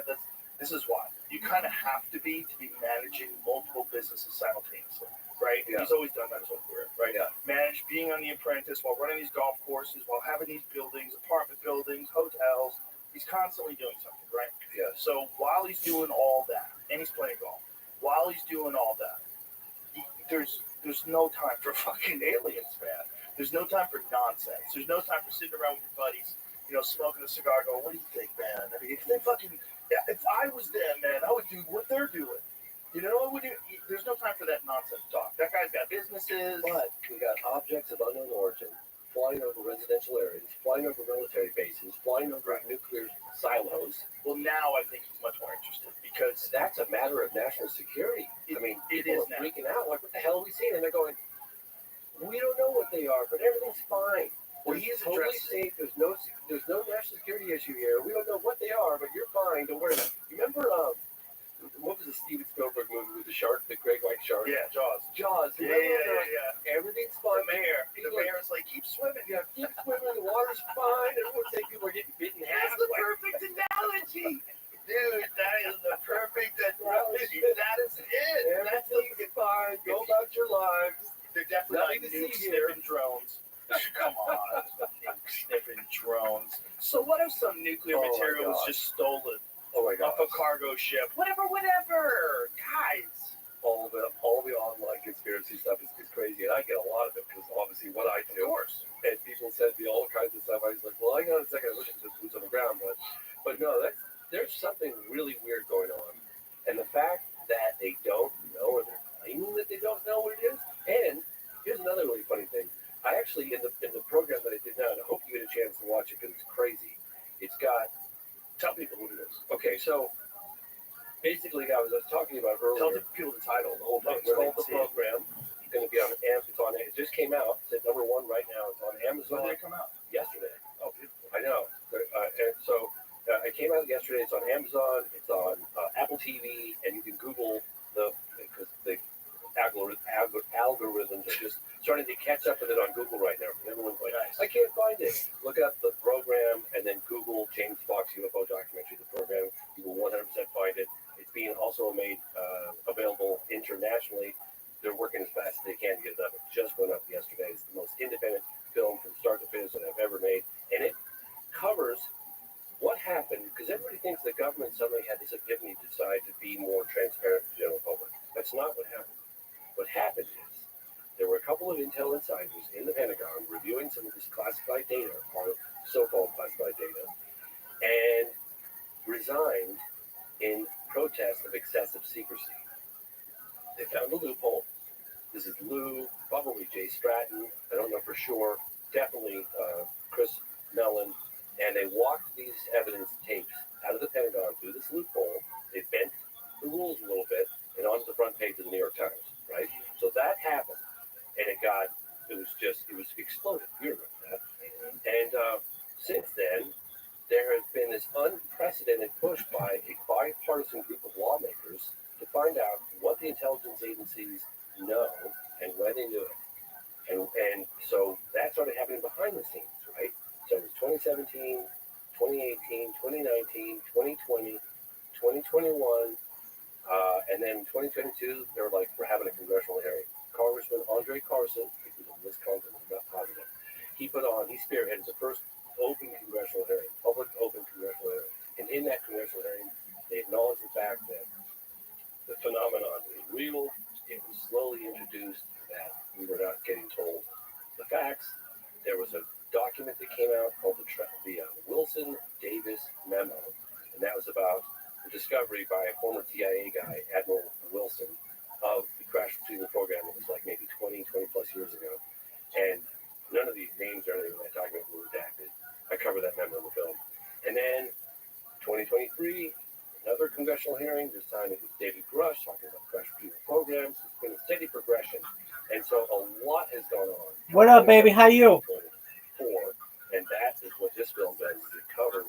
Speaker 6: This is why. You kind of have to be managing multiple businesses simultaneously, right? Yeah. He's always done that his whole career, right? Yeah. Manage being on The Apprentice while running these golf courses, while having these buildings, apartment buildings, hotels. He's constantly doing something, right? Yeah. So while he's doing all that, and he's playing golf, while he's doing all that, there's no time for fucking aliens, man. There's no time for nonsense. There's no time for sitting around with your buddies, smoking a cigar, going, "What do you think, man?" I mean, if I was them, man, I would do what they're doing. There's no time for that nonsense talk. That guy's got businesses.
Speaker 16: But we got objects of unknown origin flying over residential areas, flying over military bases, flying over nuclear silos.
Speaker 17: Well, now I think he's much more interested because
Speaker 16: that's a matter of national security. I mean, people are freaking out. Like, what the hell are we seeing? And they're going, we don't know what they are, but everything's fine.
Speaker 17: Well, he's
Speaker 16: totally safe. There's no national security issue here. We don't know what they are, but you're fine. Don't worry. You remember what was the Steven Spielberg movie with the shark, the great white shark?
Speaker 17: Yeah, Jaws.
Speaker 16: Jaws.
Speaker 17: Yeah.
Speaker 16: Everything's fine.
Speaker 17: The mayor's like, keep swimming.
Speaker 16: Yeah, keep swimming. The water's fine. Everyone's saying people are getting bitten half.
Speaker 17: That's the perfect analogy. Dude, that is the perfect analogy. That is it.
Speaker 16: Everything's fine. Go about your lives.
Speaker 17: They're definitely not nuke sniffing drones. Come on, nuke sniffing drones. So what if some nuclear material was just stolen off a cargo ship? Whatever. Guys.
Speaker 16: All the online conspiracy stuff is crazy, and I get a lot of it because obviously what I do.
Speaker 17: Of course.
Speaker 16: And people send me all kinds of stuff. I was like, well, hang on a second, I look at the boots on the ground, but no, there's something really weird going on, and the fact that they don't know, or they're claiming that they don't know what it is. And here's another really funny thing. I actually in the program that I did now, and I hope you get a chance to watch it because it's crazy. It's got.
Speaker 17: Tell people what it is.
Speaker 16: Okay, so. Basically, I was talking about earlier.
Speaker 17: Tell people the title, the whole thing.
Speaker 16: It's called The Program. It's going to be on Amazon. It just came out. It's at #1 right now. It's on Amazon.
Speaker 17: When did it come out?
Speaker 16: Yesterday.
Speaker 17: Oh, beautiful.
Speaker 16: I know. And so it came out yesterday. It's on Amazon. It's on Apple TV, and you can Google because the algorithms are just starting to catch up with it on Google right now. Everyone's like, I can't find it. Look up The Program and then Google James Fox UFO documentary, The Program. You will 100% find it. It's being also made available internationally. They're working as fast as they can to get it up. It just went up yesterday. It's the most independent film from start to finish that I've ever made. And it covers what happened, because everybody thinks the government suddenly had this epiphany to decide to be more transparent to the general public. That's not what happened. What happened is there were a couple of intel insiders in the Pentagon reviewing some of this classified data, or so-called classified data, and resigned in protest of excessive secrecy. They found a loophole. This is Lou, probably Jay Stratton, I don't know for sure, definitely Chris Mellon, and they walked these evidence tapes out of the Pentagon through this loophole. They bent the rules a little bit and onto the front page of the New York Times, right? So that happened, and it was exploded. You remember that. And since then, there has been this unprecedented push by a bipartisan group of lawmakers to find out what the intelligence agencies know and when they knew it. And so that started happening behind the scenes, right? So it was 2017, 2018, 2019, 2020, 2021, and then 2022, they were like, we're having a congressional hearing. Congressman Andre Carson, he was in Wisconsin, I'm not positive, he spearheaded the first open congressional hearing, public open congressional hearing. And in that congressional hearing, they acknowledged the fact that the phenomenon was real, it was slowly introduced, that we were not getting told the facts. There was a document that came out called the Wilson Davis Memo, and that was about the discovery by a former CIA guy, Admiral Wilson, of the crash retrieval program. It was like maybe 20 plus years ago. And none of these names or anything in that document were redacted. I cover that memo in the film. And then 2023, another congressional hearing, this time it was David Grush talking about crash retrieval programs. It's been a steady progression. And so a lot has gone on.
Speaker 3: What up, baby? How you?
Speaker 16: And that is what this film does. It covers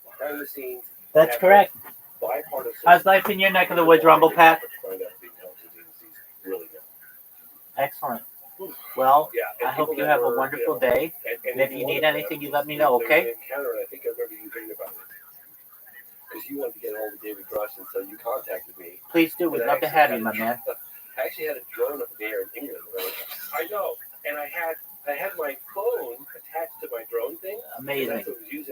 Speaker 16: behind the scenes.
Speaker 3: That's correct.
Speaker 16: Bipartisan.
Speaker 3: How's life in your neck of the woods, Rumble Pack? Excellent. Well, I hope you have a wonderful day. And if you need anything, you let me know, okay?
Speaker 16: I think I remember you hearing about it. Because you wanted to get a hold of David Grush, and so you contacted me.
Speaker 3: Please do. We'd love to have you, my man.
Speaker 16: I actually had a drone up in the air in England, right? I know. And I had my phone attached to my drone thing.
Speaker 3: Amazing.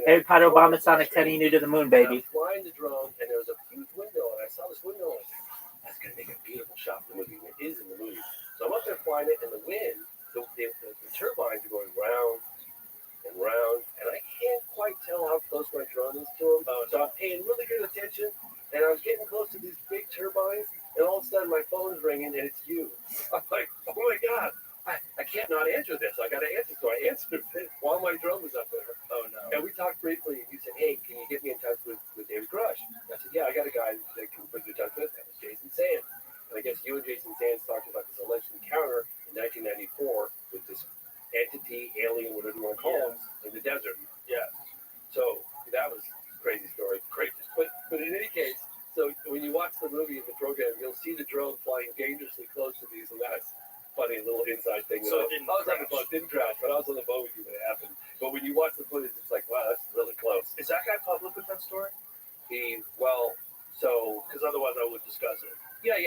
Speaker 3: Harry Potter, Obama, Sonic, Teddy, new to the moon, baby.
Speaker 16: I'm flying the drone, and there was a huge window, and I saw this window, and I was like, that's going to make a beautiful shot for the movie. And it is in the movie. So I'm up there flying it, and the wind, the turbines are going round and round, and I can't quite tell how close my drone is to them. So I'm paying really good attention, and I was getting close to these big turbines, and all of a sudden my phone's ringing, and it's you. I'm like, oh my God, I can't not answer this. I got to answer. So I answered. that can put you in touch with, that was Jason Sands. And I guess you and Jason Sands talked about this alleged encounter in 1994 with this entity, alien, whatever you want to call him, in the desert.
Speaker 17: Yeah.
Speaker 16: So that was a crazy story. But in any case, so when you watch the movie in the program, you'll see the drone flying dangerously close to these, and that's funny little inside thing.
Speaker 17: So it didn't
Speaker 16: I was on the boat, didn't crash, but I was on the boat with you when it happened. But when you watch the footage, it's like, wow, that's really close.
Speaker 17: Is that guy public with that story?
Speaker 16: Because
Speaker 17: otherwise I would discuss it.
Speaker 16: Yeah.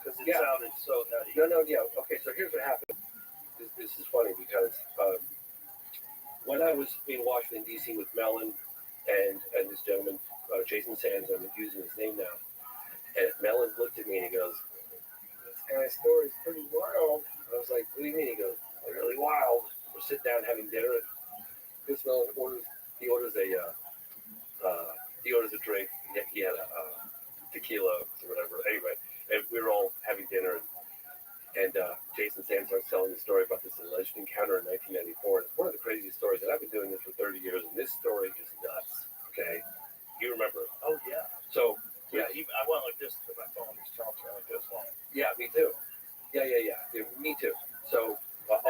Speaker 17: Because it sounded so nutty.
Speaker 16: No, yeah. Okay, so here's what happened. This is funny because when I was in Washington, D.C. with Mellon and this gentleman, Jason Sands, I'm using his name now, and Mellon looked at me and he goes, this guy's story is pretty wild. I was like, what do you mean? He goes, really wild. We're sitting down having dinner, and Chris Mellon orders a drink. He had a tequila or whatever. Anyway, and we were all having dinner, and Jason Sands starts telling the story about this alleged encounter in 1994. And it's one of the craziest stories, and I've been doing this for 30 years, and this story is nuts. Okay, you remember?
Speaker 17: Oh yeah.
Speaker 16: So
Speaker 17: yeah, I went like this to my phone. It's telling me like this long.
Speaker 16: Yeah, me too. Yeah, me too. So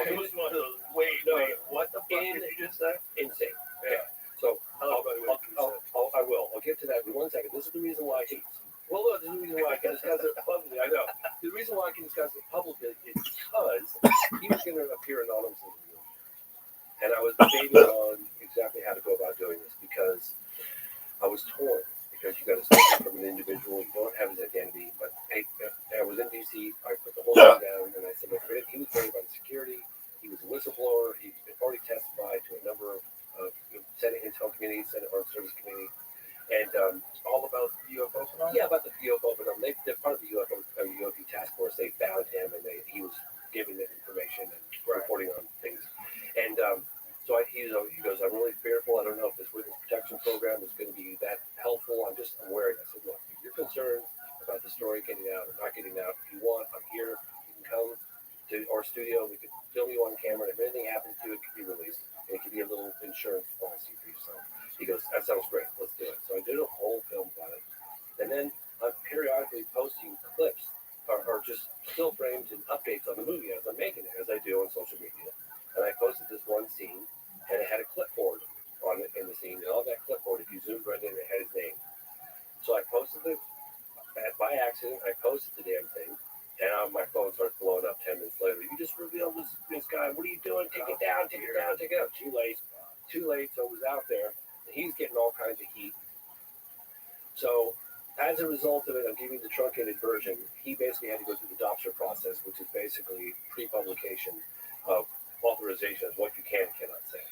Speaker 17: it was one of those. Wait, what the fuck did you just say?
Speaker 16: Insane. Yeah. So I will. I'll get to that in 1 second. This is the reason why this is the reason why I can discuss it publicly. I know. The reason why I can discuss it publicly is because he was going to appear anonymously. And I was debating on exactly how to go about doing this because I was torn. Because you got to start from an individual, you don't have his identity. But hey, I was in D.C., I put the whole thing down, and I said, look, he was worried about security, he was a whistleblower, he'd already testified to a number of Senate Intel Committee, Senate Armed Service Committee, and
Speaker 17: all about the UFO phenomenon?
Speaker 16: Yeah, about the UFO phenomenon. They're part of the UFO task force. They found him, and he was giving them information and reporting on things. And so he goes, I'm really fearful. I don't know if this witness protection program is going to be that helpful. I'm worried. I said, look, if you're concerned about the story getting out or not getting out, if you want, I'm here. You can come to our studio. We can film you on camera. And if anything happens to you, it could be released. And it could be a little insurance policy for yourself. He goes, that sounds great. Let's do it. So I did a whole film about it. And then I'm periodically posting clips or just still frames and updates on the movie as I'm making it, as I do on social media. And I posted this one scene, and it had a clipboard on it in the scene. And on that clipboard, if you zoomed right in, it had his name. So I posted it by accident. I posted the damn thing, and my phone starts blowing up 10 minutes later. You just revealed this guy. What are you doing? Take it down. Take it down. Take it out. Too late. So it was out there. And he's getting all kinds of heat. So as a result of it, I'm giving the truncated version. He basically had to go through the adoption process, which is basically pre-publication of authorization of what you can and cannot say.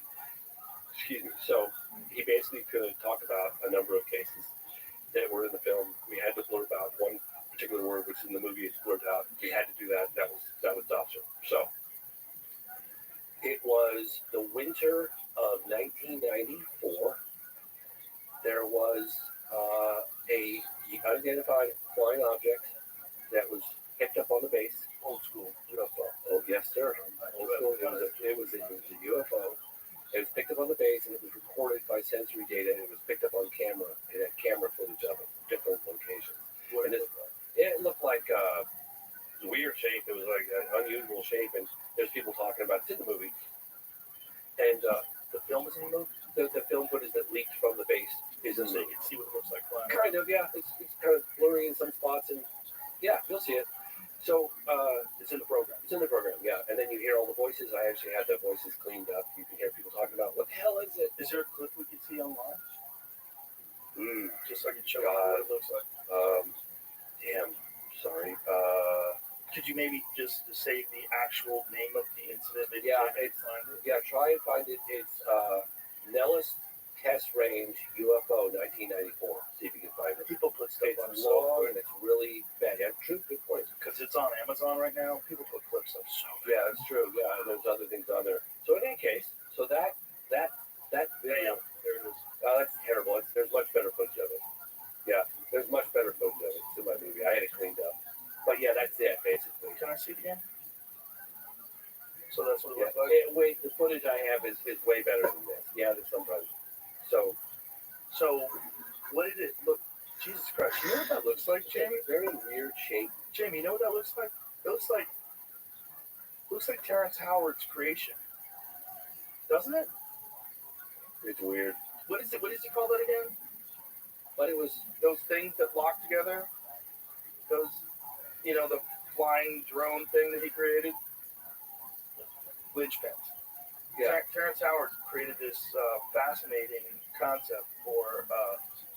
Speaker 16: Excuse me. So he basically could talk about a number of cases that were in the film. We had to blurt out one particular word, which in the movie is blurred out. We had to do that. That was adoption. So it was the winter of 1994. There was a unidentified flying object that was picked up on the base.
Speaker 17: Old school UFO.
Speaker 16: Oh yes, sir. Old school. It was a UFO. It was picked up on the base, and it was recorded by sensory data, and it was picked up on camera. It had camera footage of it, different locations. And it looked like a weird shape. It was like an unusual shape, and there's people talking about it in the movie. And
Speaker 17: the film is in the movie?
Speaker 16: The film footage that leaked from the base is in the movie.
Speaker 17: So you can see what it looks like.
Speaker 16: Kind of, yeah. It's kind of blurry in some spots, and yeah, you'll see it. So
Speaker 17: it's in the program.
Speaker 16: It's in the program, yeah. And then you hear all the voices. I actually had the voices cleaned up. You can hear people talking about, what the hell is it?
Speaker 17: Is there a clip we can see online? Just so I can show
Speaker 16: you
Speaker 17: what it looks like.
Speaker 16: Damn. Sorry.
Speaker 17: Could you maybe just say the actual name of the incident? Maybe
Speaker 16: try and find it. It's Nellis Test Range UFO 1994. See if you can find it.
Speaker 17: People put stuff on
Speaker 16: so long and it's really bad. Yeah, true, good point.
Speaker 17: Because it's on Amazon right now. People put clips up so bad.
Speaker 16: Yeah, it's true. Yeah, and there's other things on there. So in any case, so that video,
Speaker 17: there it is.
Speaker 16: That's terrible. There's much better footage of it. Yeah, there's much better footage of it. It's in my movie. I had it cleaned up. But yeah, that's it basically.
Speaker 17: Can I see it again? So that's what it looks like.
Speaker 16: Wait, the footage I have is way better than this. Yeah, there's sometimes. So
Speaker 17: what did it look? Jesus Christ. You know what that looks like, Jamie?
Speaker 16: Very weird shape.
Speaker 17: Jamie, you know what that looks like? It looks like Terrence Howard's creation. Doesn't it?
Speaker 16: It's weird.
Speaker 17: What is it? What does he call that again?
Speaker 16: But it was
Speaker 17: Those things that lock together? Those, the flying drone thing that he created? Linchpins.
Speaker 16: Yeah.
Speaker 17: Terrence Howard created this fascinating concept for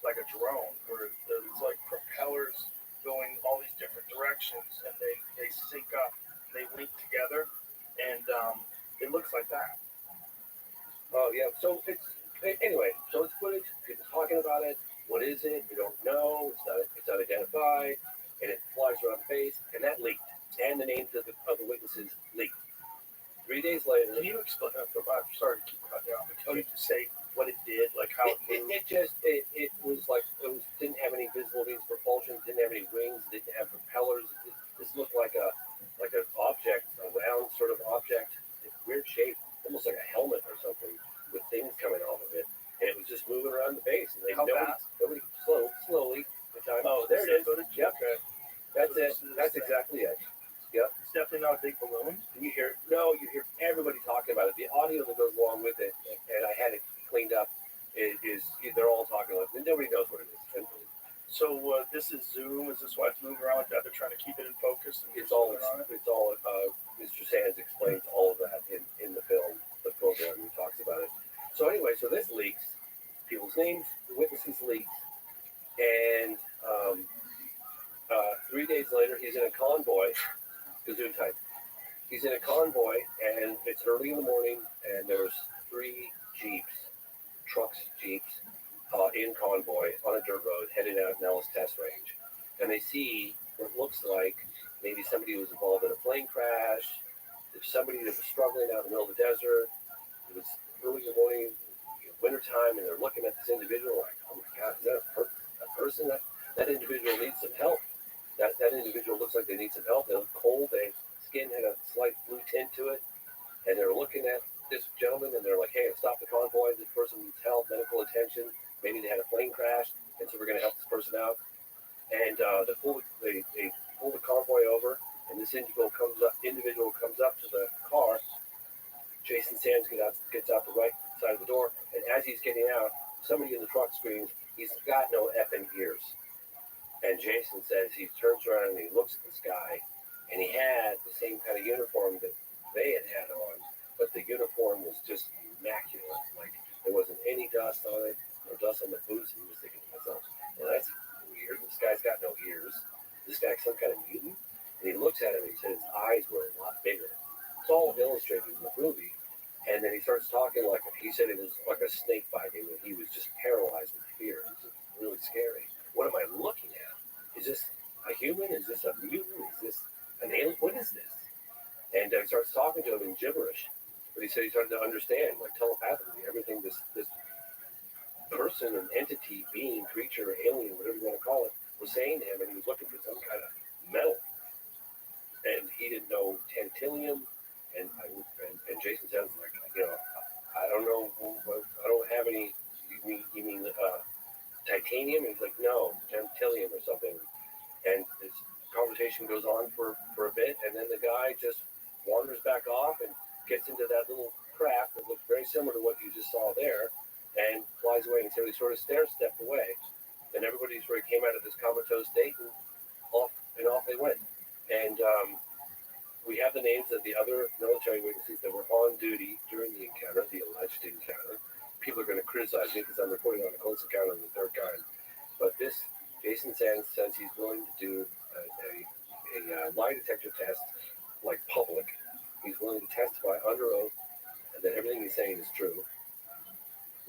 Speaker 17: like a drone where there's like propellers going all these different directions and they sync up and they link together and it looks like that.
Speaker 16: Oh yeah. So anyway. So it's footage. People talking about it. What is it? We don't know. It's not identified, and it flies around space, and that leaked, and the names of the witnesses leaked. 3 days later.
Speaker 17: Can you explain? I'm sorry to keep cutting you off. Can you just say what it did, like how it moved?
Speaker 16: It was like didn't have any visible means of propulsion. Didn't have any wings. Didn't have propellers. This looked like an object, a round sort of object, weird shape, almost like a helmet or something, with things coming off of it. And it was just moving around the base. And nobody slowly. The time.
Speaker 17: Oh, there it is.
Speaker 16: Yep.
Speaker 17: Okay.
Speaker 16: That's it. That's exactly it. Yep.
Speaker 17: It's definitely not a big balloon.
Speaker 16: You hear everybody talking about it. The audio that goes along with it, and I had it cleaned up, is they're all talking about it. Nobody knows what it is. And
Speaker 17: so this is Zoom. Is this why it's moving around like that? They're trying to keep it in focus. And
Speaker 16: it's all. Mr. Sands explains all of that in the film, the program. He talks about it. So anyway, so this leaks. People's names, the witnesses leaks, and 3 days later, he's in a convoy. Gesundheit. He's in a convoy, and it's early in the morning, and there's 3 jeeps, in convoy on a dirt road heading out of Nellis Test Range. And they see what looks like maybe somebody who was involved in a plane crash. There's somebody that was struggling out in the middle of the desert. It was early in the morning, wintertime, and they're looking at this individual like, oh my God, is that a person? That individual needs some help. That individual looks like they need some help. They look cold. Their skin had a slight blue tint to it. And they're looking at this gentleman, and they're like, hey, stop the convoy. This person needs help, medical attention. Maybe they had a plane crash, and so we're going to help this person out. And they pull the convoy over, and this individual comes up to the car. Jason Sands gets out the right side of the door, and as he's getting out, somebody in the truck screams, he's got no effing ears. And Jason says he turns around and he looks at this guy, and he had the same kind of uniform that they had on, but the uniform was just immaculate. Like, there wasn't any dust on it, no dust on the boots, and he was thinking to myself, well, that's weird. This guy's got no ears. This guy's some kind of mutant? And he looks at him and he said his eyes were a lot bigger. It's all illustrated in the movie. And then he starts talking like, he said it was like a snake biting, and he was just paralyzed with fear. It was really scary. What am I looking at? Is this a human? Is this a mutant? Is this an alien? What is this? And he starts talking to him in gibberish. But he said he started to understand, like telepathically, everything this person, an entity, being, creature, alien, whatever you want to call it, was saying to him, and he was looking for some kind of metal. And he didn't know tantalum, and Jason sounds like, I don't know, I don't have any. You mean titanium? And he's like, no, tantalum or something. And this conversation goes on for a bit, and then the guy just wanders back off and gets into that little craft that looks very similar to what you just saw there, and flies away. And so he sort of stepped away, and everybody sort of came out of this comatose state, and off they went. And we have the names of the other military witnesses that were on duty during the encounter, the alleged encounter. People are going to criticize me because I'm reporting on a close encounter of the third kind. But this, Jason Sands says he's willing to do a lie detector test, like public. He's willing to testify under oath, and that everything he's saying is true.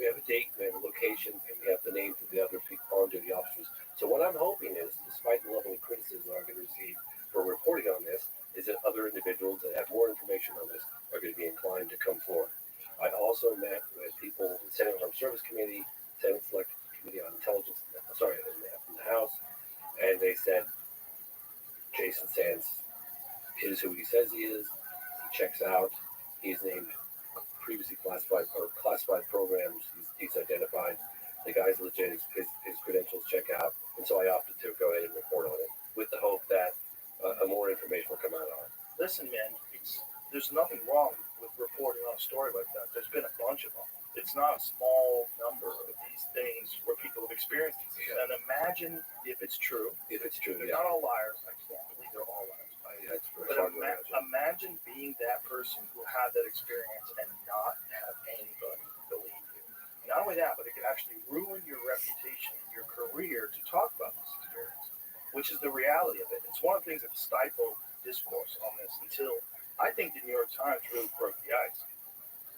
Speaker 16: We have a date, we have a location, and we have the names of the other on-duty officers. So what I'm hoping is, despite the level of criticism I'm going to receive for reporting on this, is that other individuals that have more information on this are going to be inclined to come forward. I also met with people in the Senate Armed Service Committee, Senate Select Committee on Intelligence, in the House, and they said Jason Sands is who he says he is. He checks out. He's named previously classified programs. He's identified. The guy's legit. His credentials check out. And so I opted to go ahead and report on it with the hope that more information will come out on it.
Speaker 17: Listen, man, there's nothing wrong with reporting on a story like that. There's been a bunch of them. It's not a small number of these things where people have experienced these. And imagine if it's true.
Speaker 16: If it's true,
Speaker 17: they're not all liars. I can't believe they're all liars. But imagine being that person who had that experience and not have anybody believe you. Not only that, but it could actually ruin your reputation and your career to talk about this experience, which is the reality of it. It's one of the things that stifled discourse on this until I think the New York Times really broke the ice.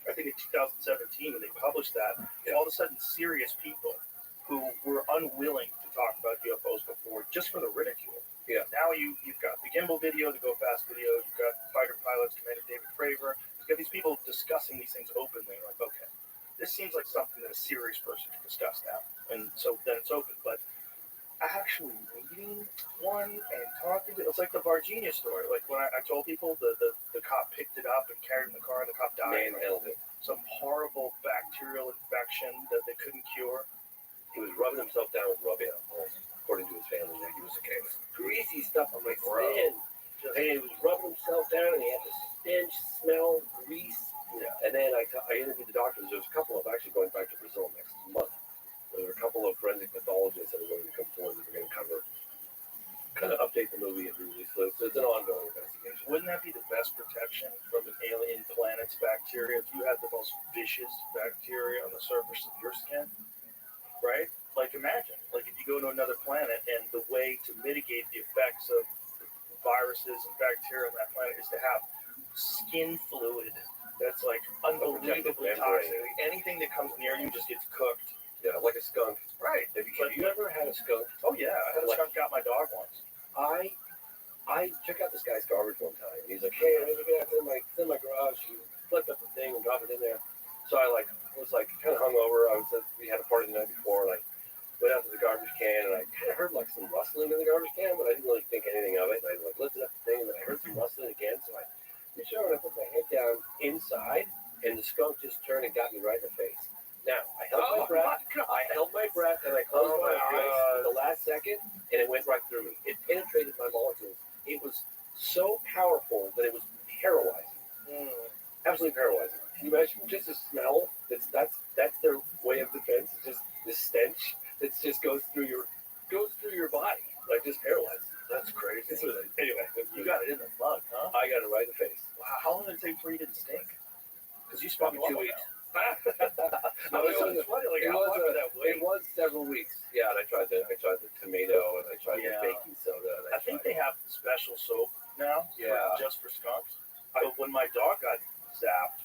Speaker 17: I think in 2017 when they published that, all of a sudden serious people who were unwilling to talk about UFOs before just for the ridicule.
Speaker 16: Yeah.
Speaker 17: Now you've got the gimbal video, the go fast video, you've got fighter pilots, Commander David Fravor, you've got these people discussing these things openly. Like, okay, this seems like something that a serious person can discuss now. And so then it's open. But actually meeting one and talking to it's like the Varginha story. Like when I told people the cop picked it up and carried it in the car and the cop died.
Speaker 16: Manhandled it.
Speaker 17: Some horrible bacterial infection that they couldn't cure.
Speaker 16: He was rubbing himself down with rubbing alcohol, according to his family. That he was okay. Greasy stuff on my skin. And he was rubbing himself down, and he had the stench, smell, grease.
Speaker 17: Yeah.
Speaker 16: And then I interviewed the doctors. There was a couple of actually going back to Brazil next month. There were a couple of forensic pathologists that are going to come forward that we're going to cover, kind of update the movie and release it. So it's an ongoing investigation.
Speaker 17: Wouldn't that be the best protection from an alien planet's bacteria if you had the most vicious bacteria on the surface of your skin? Right? Like imagine, like if you go to another planet and the way to mitigate the effects of viruses and bacteria on that planet is to have skin fluid that's like unbelievably toxic. Anything that comes near you just gets cooked.
Speaker 16: Yeah, like a skunk.
Speaker 17: Right.
Speaker 16: Have you ever had a skunk?
Speaker 17: Oh yeah, I had a skunk out my dog once.
Speaker 16: I checked out this guy's garbage one time. He's like, hey, I'm gonna get it's in my garage. You flip up the thing and drop it in there. So I was kind of hungover. We had a party the night before, and I went out to the garbage can, and I kind of heard like some rustling in the garbage can, but I didn't really think anything of it. And I lifted up the thing, and then I heard some rustling again. So I reached over and I put my head down inside, and the skunk just turned and got me right in the face. Now I held my breath. I held my breath, and I closed my eyes at the last second, and it went right through me. It penetrated my molecules. It was so powerful that it was paralyzing. Absolutely paralyzing. Can you imagine just the smell? That's their way of defense. It's just the stench that just goes through your body, like just paralyzed.
Speaker 17: That's crazy.
Speaker 16: Anyway,
Speaker 17: you got it in the bug, huh?
Speaker 16: I got it right in the face.
Speaker 17: Wow. How long did it take for you to stink? Because you
Speaker 16: Probably
Speaker 17: spent
Speaker 16: 2 weeks.
Speaker 17: It
Speaker 16: was several weeks. Yeah, and I tried the tomato, and I tried the baking soda. And
Speaker 17: I think they have special soap now. Just for skunks. But when my dog got zapped,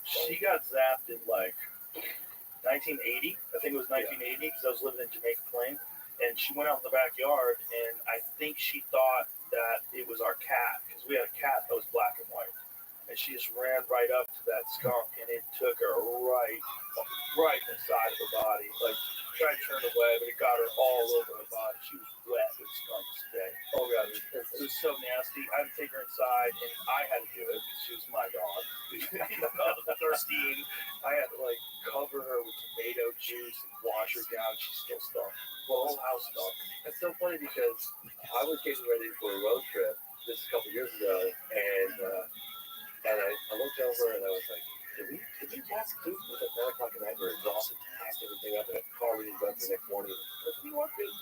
Speaker 17: she got zapped in like 1980. I think it was 1980 because I was living in Jamaica Plain, and she went out in the backyard, and I think she thought that it was our cat because we had a cat that was black and white. And she just ran right up to that skunk, and it took her right inside of her body. Like, she tried to turn away, but it got her all over her body. She was wet with skunk spray. Oh, God. It was so nasty. I had to take her inside, and I had to do it because she was my dog. Thirsty. I had to, cover her with tomato juice and wash her down. She still stunk. The whole house stunk.
Speaker 16: That's so funny because I was getting ready for a road trip this a couple years ago, and I looked over and I was like, did we pass through? It was like 9 o'clock at night. We were exhausted, packed everything up in a car ready to go up the next morning. What do you want to do?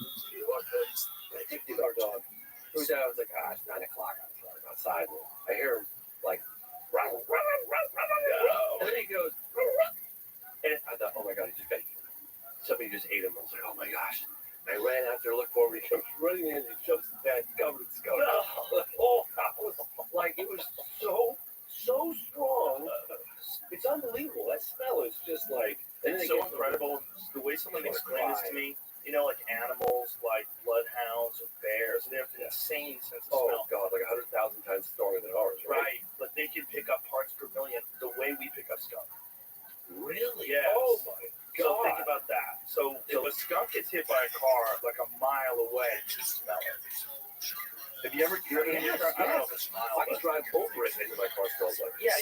Speaker 16: And I took our dog. Threw down. I was like, it's 9 o'clock. I was outside. And I hear him run. And then he goes, and I thought, oh my God, he just got eaten. Somebody just ate him. I was like, oh my gosh. I ran out there, looked for him. He comes running in. He jumps in the bed, covered in skunk. Oh, it was so strong. It's unbelievable. That smell is just
Speaker 17: it's so incredible. The way someone explains it to me, like animals, like bloodhounds and bears, they have an insane sense of smell.
Speaker 16: Oh, God, like 100,000 times stronger than ours, right?
Speaker 17: But they can pick up parts per million the way we pick up skunk.
Speaker 16: Really?
Speaker 17: Yes.
Speaker 16: Oh, my God.
Speaker 17: So think about that. So if a skunk gets hit by a car like a mile away, you can smell it. Have you ever driven in your car? I don't know if it's a mile.
Speaker 16: I can drive over it and my car smells like it.
Speaker 17: Yeah,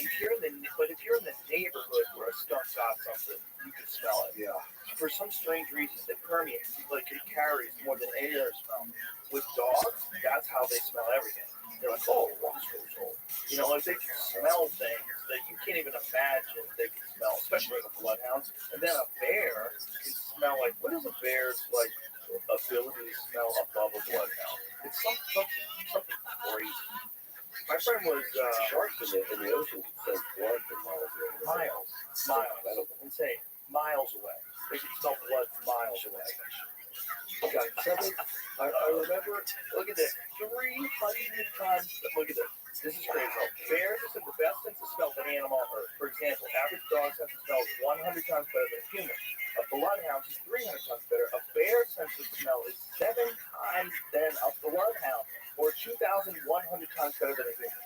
Speaker 17: but if you're in the neighborhood where a skunk got something, you can smell it.
Speaker 16: Yeah.
Speaker 17: for some strange reason, it permeates, like it carries more than any other smell. With dogs, that's how they smell everything. They're like, oh, Rothschild. You know, like they can smell things that you can't even imagine they can smell, especially like a bloodhound. And then a bear can smell like, what is a bear's like ability to smell above a bloodhound? It's something crazy. My friend was
Speaker 16: Sharks in the ocean can sense blood from
Speaker 17: miles, insane, miles away. They can smell blood miles away.
Speaker 16: God, I remember,
Speaker 17: Look at this, 300 times. Look at this. This is crazy. Bears have the best sense of smell of an animal on Earth. For example, average dog sense of smell is 100 times better than a human. A bloodhound is 300 times better. A bear's sense of smell is 7 times than a bloodhound, or 2,100 times better than a human.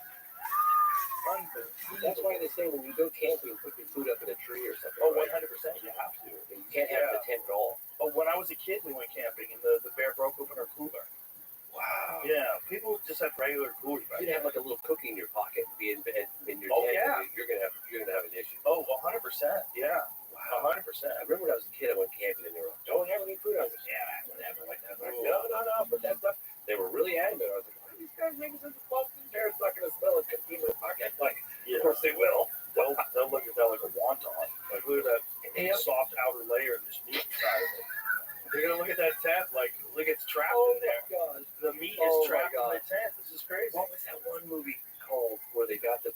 Speaker 16: That's why they say when you go camping, put your food up in a tree or something.
Speaker 17: Oh, 100%. You have to.
Speaker 16: You can't have the tent at all.
Speaker 17: Oh, when I was a kid, we went camping, and the bear broke open our cooler.
Speaker 16: Wow.
Speaker 17: Yeah, people just have regular coolers.
Speaker 16: You can have like a little cookie in your pocket, be in bed in your
Speaker 17: Oh,
Speaker 16: tent.
Speaker 17: yeah.
Speaker 16: You're gonna have an issue.
Speaker 17: Oh, 100%. Yeah.
Speaker 16: Wow.
Speaker 17: 100%.
Speaker 16: I remember when I was a kid, I went camping and they were like, "Don't have any food." I was like, "Yeah, whatever." Like that. Like, no, but that stuff. They were really adamant. I was like, "Why are these guys making such a fuss? Bear's not gonna smell a cookie in their pocket." Like,
Speaker 17: Yeah.
Speaker 16: of course they will.
Speaker 17: They'll look at that like a wonton. Like, look at that soft outer layer and this meat inside of it. They're gonna look at that tent like, look, it's trapped in there.
Speaker 16: God.
Speaker 17: The meat
Speaker 16: Oh,
Speaker 17: is trapped
Speaker 16: my God.
Speaker 17: in the tent. This is crazy.
Speaker 16: What was that one movie called where they got the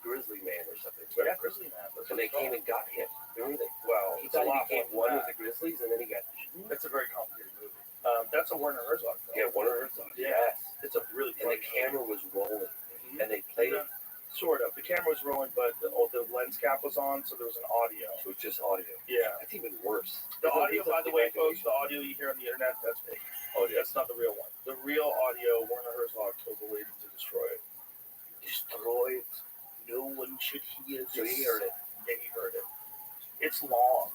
Speaker 16: grizzly man or something?
Speaker 17: Yeah, grizzly man.
Speaker 16: And they came and got him. Remember that?
Speaker 17: Well,
Speaker 16: He
Speaker 17: it's a
Speaker 16: thought
Speaker 17: lot
Speaker 16: he became
Speaker 17: more
Speaker 16: one
Speaker 17: than
Speaker 16: with the grizzlies, and then he got.
Speaker 17: That's a very complicated movie. That's a Werner Herzog film.
Speaker 16: Yeah, one of her songs.
Speaker 17: Yeah.
Speaker 16: Yes.
Speaker 17: It's a really
Speaker 16: And the
Speaker 17: funny
Speaker 16: camera was rolling,
Speaker 17: movie.
Speaker 16: and they played it.
Speaker 17: Sort of. The camera was rolling, but the lens cap was on, so there was an audio.
Speaker 16: So it's just audio.
Speaker 17: Yeah.
Speaker 16: That's even worse.
Speaker 17: The audio, by the way, folks, the audio you hear on the internet, that's fake.
Speaker 16: Oh, yeah.
Speaker 17: That's not the real one. The real audio, Werner Herzog told the lady to destroy it. Destroy it. No one should hear this.
Speaker 16: So he heard it.
Speaker 17: Yeah, he heard it. It's long,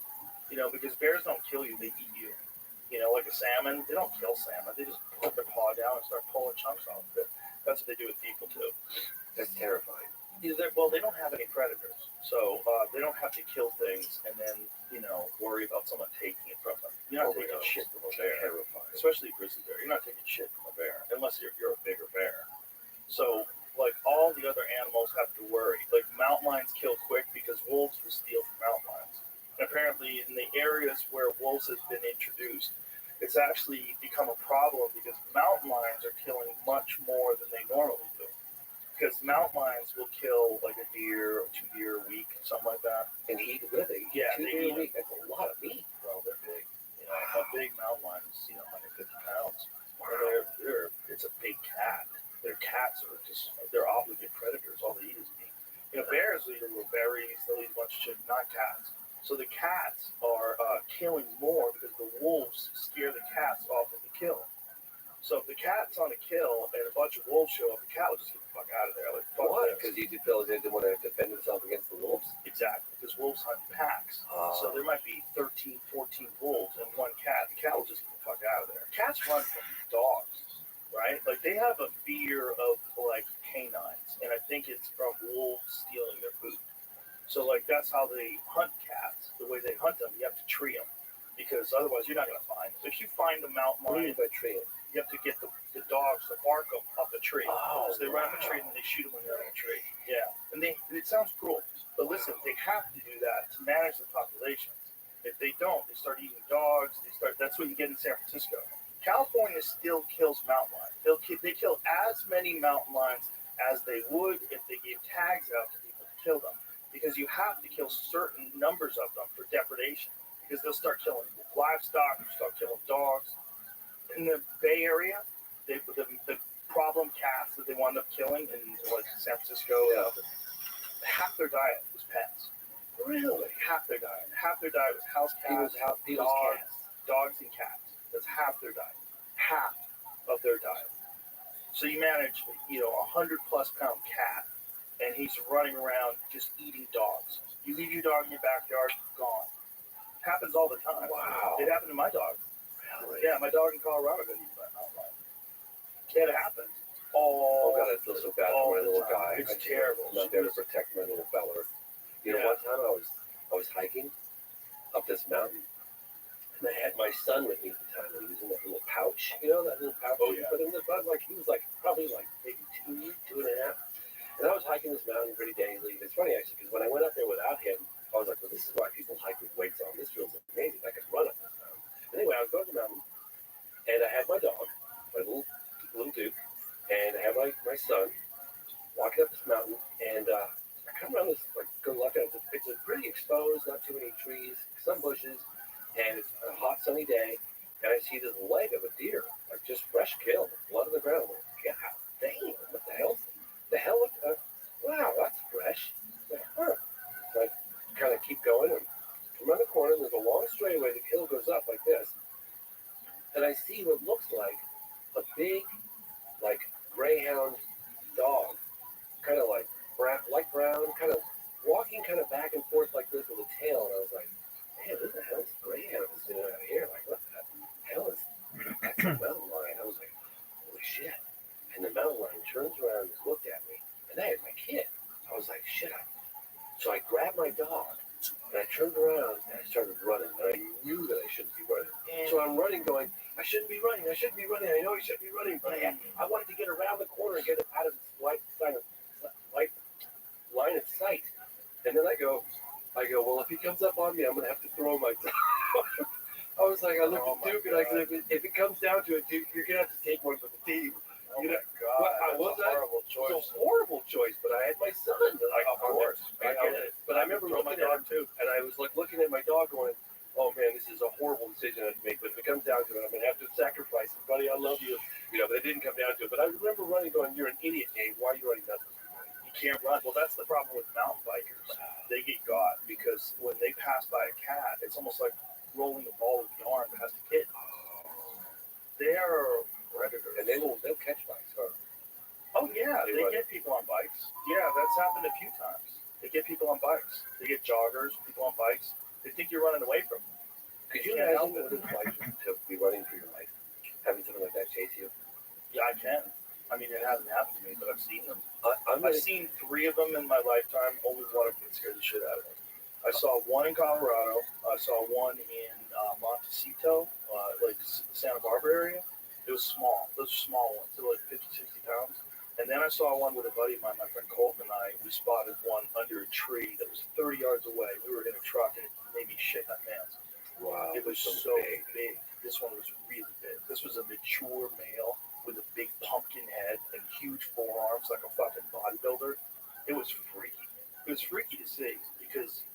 Speaker 17: because bears don't kill you, they eat you. Like a salmon, they don't kill salmon. They just put their paw down and start pulling chunks off of it. That's what they do with people, too.
Speaker 16: That's terrifying.
Speaker 17: Well, they don't have any predators, so they don't have to kill things and then, worry about someone taking it from them. You're not taking shit from a bear,
Speaker 16: Terrifying.
Speaker 17: especially a grizzly bear. You're not taking shit from a bear unless you're a bigger bear. So, like, all the other animals have to worry. Like, mountain lions kill quick because wolves will steal from mountain lions. And apparently, in the areas where wolves have been introduced, it's actually become a problem because mountain lions are killing much more than they normally do. Because mountain lions will kill like a deer or 2 deer a week, something like that.
Speaker 16: And eat with it.
Speaker 17: Yeah,
Speaker 16: 2
Speaker 17: they
Speaker 16: days
Speaker 17: eat
Speaker 16: a week. That's a lot of meat.
Speaker 17: Well, they're big. A big mountain lion is 150 pounds. Wow. It's a big cat. Their cats are they're obligate predators. All they eat is meat. Bears eat little berries. They'll eat a bunch of shit, not cats. So the cats are killing more because the wolves scare the cats off of the kill. So if the cat's on a kill and a bunch of wolves show up, the cat will just get the fuck out of there. Like, fuck
Speaker 16: Why?
Speaker 17: this.
Speaker 16: Because you feel they didn't want to defend himself against the wolves?
Speaker 17: Exactly. Because wolves hunt in packs. So there might be 13, 14 wolves and one cat. The cat will just get the fuck out of there. Cats run from dogs, right? Like, they have a fear of, like, canines. And I think it's from wolves stealing their food. So, like, that's how they hunt cats. The way they hunt them, you have to tree them. Because otherwise, you're not going to find them. If you find a mountain lion,
Speaker 16: by tree them?
Speaker 17: You have to get the dogs to bark them up a tree.
Speaker 16: Oh,
Speaker 17: so they run up a tree and then they shoot them when they're in a tree. Yeah. And it sounds cruel. But listen, they have to do that to manage the populations. If they don't, they start eating dogs. That's what you get in San Francisco. California still kills mountain lions. They kill as many mountain lions as they would if they gave tags out to people to kill them. Because you have to kill certain numbers of them for depredation. Because they'll start killing livestock, they'll start killing dogs. In the Bay Area, the problem cats that they wound up killing in like San Francisco, half their diet was pets. Really? Half their diet. Half their diet was house cats, dogs and cats. That's half their diet. Half of their diet. So you manage, 100+ pound cat, and he's running around just eating dogs. You leave your dog in your backyard, gone. Happens all the time.
Speaker 16: Wow.
Speaker 17: It happened to my dog.
Speaker 16: Really?
Speaker 17: Yeah, my dog in Colorado got eaten by a mountain lion. It happens.
Speaker 16: Oh God, I feel so bad for my little guy.
Speaker 17: It's terrible.
Speaker 16: I'm not there to protect my little feller. One time I was hiking up this mountain, And I had my son with me at the time, and he was in that little pouch, you know, that little pouch you put in the bud. Like he was like probably like maybe 2 and a half. And I was hiking this mountain pretty daily. It's funny actually because when I went up there without him, I was like, well, this is why people hike with weights on. This feels amazing. I could run up this mountain. Anyway, I was going to the mountain, and I had my dog, my little Duke, and I had my son walking up this mountain, and I come around this like go left, and it's a pretty exposed, not too many trees, some bushes, and it's a hot sunny day, and I see this leg of a deer, like just fresh killed, blood on the ground. I'm like, God damn, what the hell? The hell? Wow, that's fresh. Huh. So I kind of keep going and come around the corner, and there's a long straightaway. The hill goes up like this, and I see what looks like a big, like greyhound dog, kind of like light brown, kind of walking kind of back and forth like this with a tail. And I was like, man, what the hell is greyhound is doing out here? Like, what the hell is that's a mountain lion? I was like, holy shit. And the mountain lion turns around and looked at me, and I had my kid. I was like, shit. So I grabbed my dog, and I turned around, and I started running. And I knew that I shouldn't be running. So I'm running going, I shouldn't be running. I shouldn't be running. I know I shouldn't be running. But I wanted to get around the corner and get it out of its line of sight. And then I go, well, if he comes up on me, I'm going to have to throw my dog. I was like, I looked at Duke, and I said, if it comes down to it, Duke, you're going to have to take one for the team.
Speaker 17: Oh my God, that's a horrible choice.
Speaker 16: It was a horrible choice, but I had my son.
Speaker 17: Of course.
Speaker 16: I get it. But I remember looking at him, too, and I was like looking at my dog going, oh man, this is a horrible decision I have to make, but if it comes down to it, I'm going to have to sacrifice it. Buddy, I love you. You know, but it didn't come down to it. But I remember running going, you're an idiot, Dave. Why are you running nothing?
Speaker 17: You can't run. Well, that's the problem with mountain bikers. They get got because when they pass by a cat, it's almost like rolling a ball of yarn past a kid. They're predators.
Speaker 16: And they'll catch bikes, huh?
Speaker 17: Oh yeah, they get people on bikes. Yeah, that's happened a few times. They get people on bikes. They get joggers, people on bikes. They think you're running away from them.
Speaker 16: Could you imagine what it's like to be running for your life? Having something like that chase you?
Speaker 17: Yeah, I can. I mean, it hasn't happened to me, but I've seen them. I've seen 3 of them in my lifetime. Only one of them scared the shit out of me. I saw one in Colorado. I saw one in Montecito, like the Santa Barbara area. It was small. Those are small ones. They're like 50, 60 pounds. And then I saw one with a buddy of mine, my friend Colton and I. We spotted one under a tree that was 30 yards away. We were in a truck, and it made me shit my pants.
Speaker 16: Wow.
Speaker 17: It was so big. This one was really big. This was a mature male with a big pumpkin head and huge forearms like a fucking bodybuilder. It was freaky. It was freaky to see because,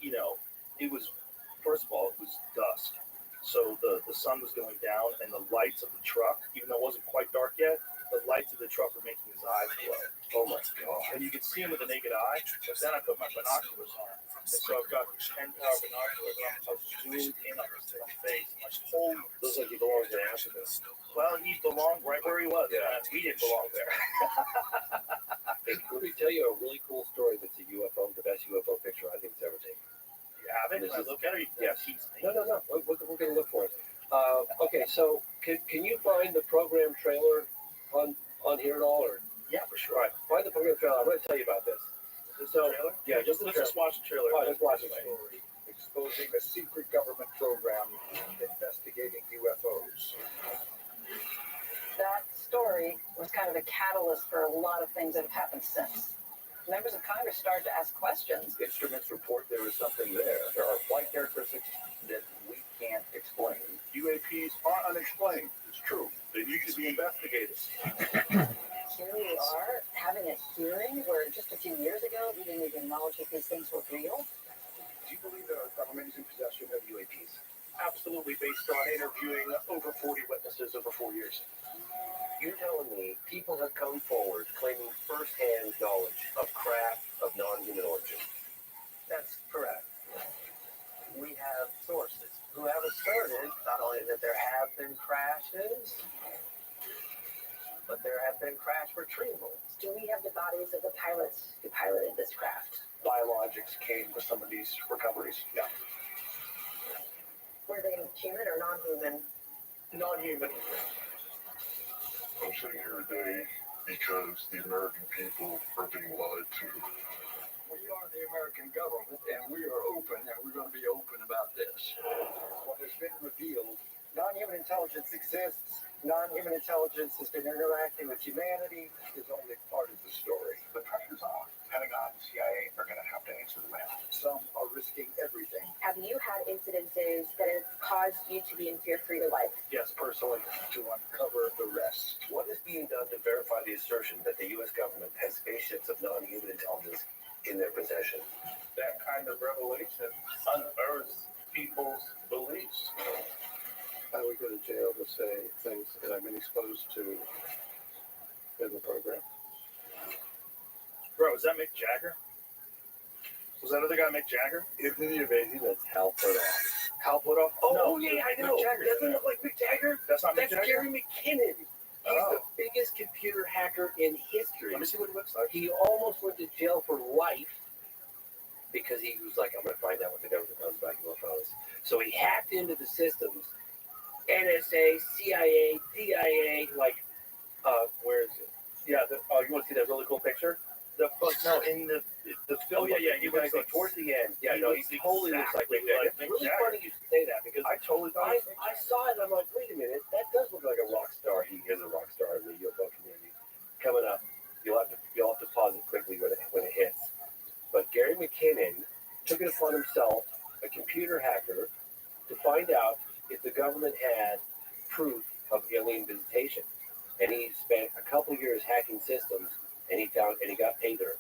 Speaker 17: you know, it was, first of all, it was dusk. So the sun was going down, and the lights of the truck, even though it wasn't quite dark yet, the lights of the truck were making his eyes glow.
Speaker 16: Oh my God.
Speaker 17: And you could see him with the naked eye, but then I put my binoculars on. And so I've got these 10-power binoculars on. I was zoomed in on his face. My whole...
Speaker 16: Looks like he belongs in Africa.
Speaker 17: Well, he belonged right where he was.
Speaker 16: Yeah.
Speaker 17: Man. We didn't belong there.
Speaker 16: Hey, let me tell you a really cool story that's a UFO, the best UFO picture I think it's ever taken.
Speaker 17: You have it? Can I look at it?
Speaker 16: Yes. No. We're going to look for it. Okay, so can you find the program trailer on here at all? Or?
Speaker 17: Yeah, for sure.
Speaker 16: All right, find the program trailer. I'm going to tell you about this. So,
Speaker 17: trailer?
Speaker 16: Yeah, just
Speaker 17: let's just watch the trailer.
Speaker 16: All right, let's watch it.
Speaker 18: Exposing a secret government program investigating UFOs.
Speaker 13: That story was kind of a catalyst for a lot of things that have happened since. Members of Congress started to ask questions.
Speaker 18: Instruments report there is something there. There are flight characteristics that we can't explain. UAPs are unexplained. It's true. They need to be investigated.
Speaker 13: Here we are having a hearing where just a few years ago we didn't even acknowledge that these things were real.
Speaker 18: Do you believe the government is in possession of UAPs? Absolutely, based on interviewing over 40 witnesses over 4 years.
Speaker 16: You're telling me people have come forward claiming first-hand knowledge of craft of non-human origin?
Speaker 12: That's correct. We have sources who have asserted not only that there have been crashes, but there have been crash retrievals.
Speaker 13: Do we have the bodies of the pilots who piloted this craft?
Speaker 18: Biologics came with some of these recoveries. Yeah.
Speaker 13: Were they human or non-human?
Speaker 18: Non-human.
Speaker 19: I'm sitting here today because the American people are being lied to.
Speaker 18: We are the American government, and we are open, and we're going to be open about this. What has been revealed, non-human intelligence exists. Non-human intelligence has been interacting with humanity. Is only part of the story. The pressure's on. Pentagon and CIA are going to have to answer the man. Some are risking everything.
Speaker 5: Have you had incidences that have caused you to be in fear for your life?
Speaker 18: Yes, personally, to uncover the rest.
Speaker 16: What is being done to verify the assertion that the U.S. government has spaceships of non-human intelligence in their possession?
Speaker 18: That kind of revelation unearths people's beliefs. I would go to jail to say things that I've been exposed to in the program.
Speaker 17: Bro, is that Mick Jagger? Was that other guy Mick Jagger?
Speaker 16: Isn't it amazing that's Hal Puthoff?
Speaker 17: Hal Puthoff?
Speaker 16: Oh,
Speaker 17: No,
Speaker 16: yeah, I know.
Speaker 17: Mick Jagger.
Speaker 16: Doesn't look like Mick Jagger?
Speaker 17: That's not Mick
Speaker 16: That's
Speaker 17: Jagger?
Speaker 16: Gary McKinnon. He's the biggest computer hacker in history.
Speaker 17: Let me see what he looks like.
Speaker 16: He almost went to jail for life because he was like, I'm going to find out what the government knows about UFOs. So he hacked into the systems, NSA, CIA, DIA, like, where is it? Yeah, you want to see that really cool picture?
Speaker 17: In the film.
Speaker 16: Oh, yeah, you guys like towards the end. Yeah, no, he totally looks like Mick Jagger. It's really funny you should say that because
Speaker 17: I totally thought
Speaker 16: I saw it and I'm like, wait a minute, that does look like a rock star. He is a rock star in the UFO community. Coming up, you'll have to pause it quickly when it hits. But Gary McKinnon took it upon himself, a computer hacker, to find out if the government had proof of alien visitation. And he spent a couple of years hacking systems, and he got paid there.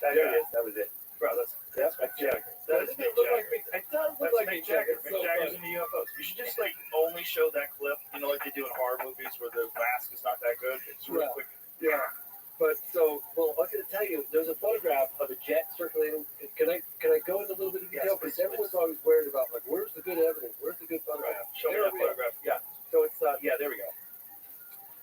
Speaker 16: There it is. That was it.
Speaker 17: Bro, that's Mick Jagger. That is Mick Jagger.
Speaker 16: It does look like Mick Jagger.
Speaker 17: Mick Jagger's in the UFOs. You should just only show that clip, like they do in horror movies where the mask is not that good. It's really quick.
Speaker 16: Yeah. But I was going to tell you, there's a photograph of a jet circulating. Can I go into a little bit of detail? Because everyone's always worried about where's the good evidence? Where's the good photograph?
Speaker 17: Show me that photograph.
Speaker 16: Yeah. So it's there we go.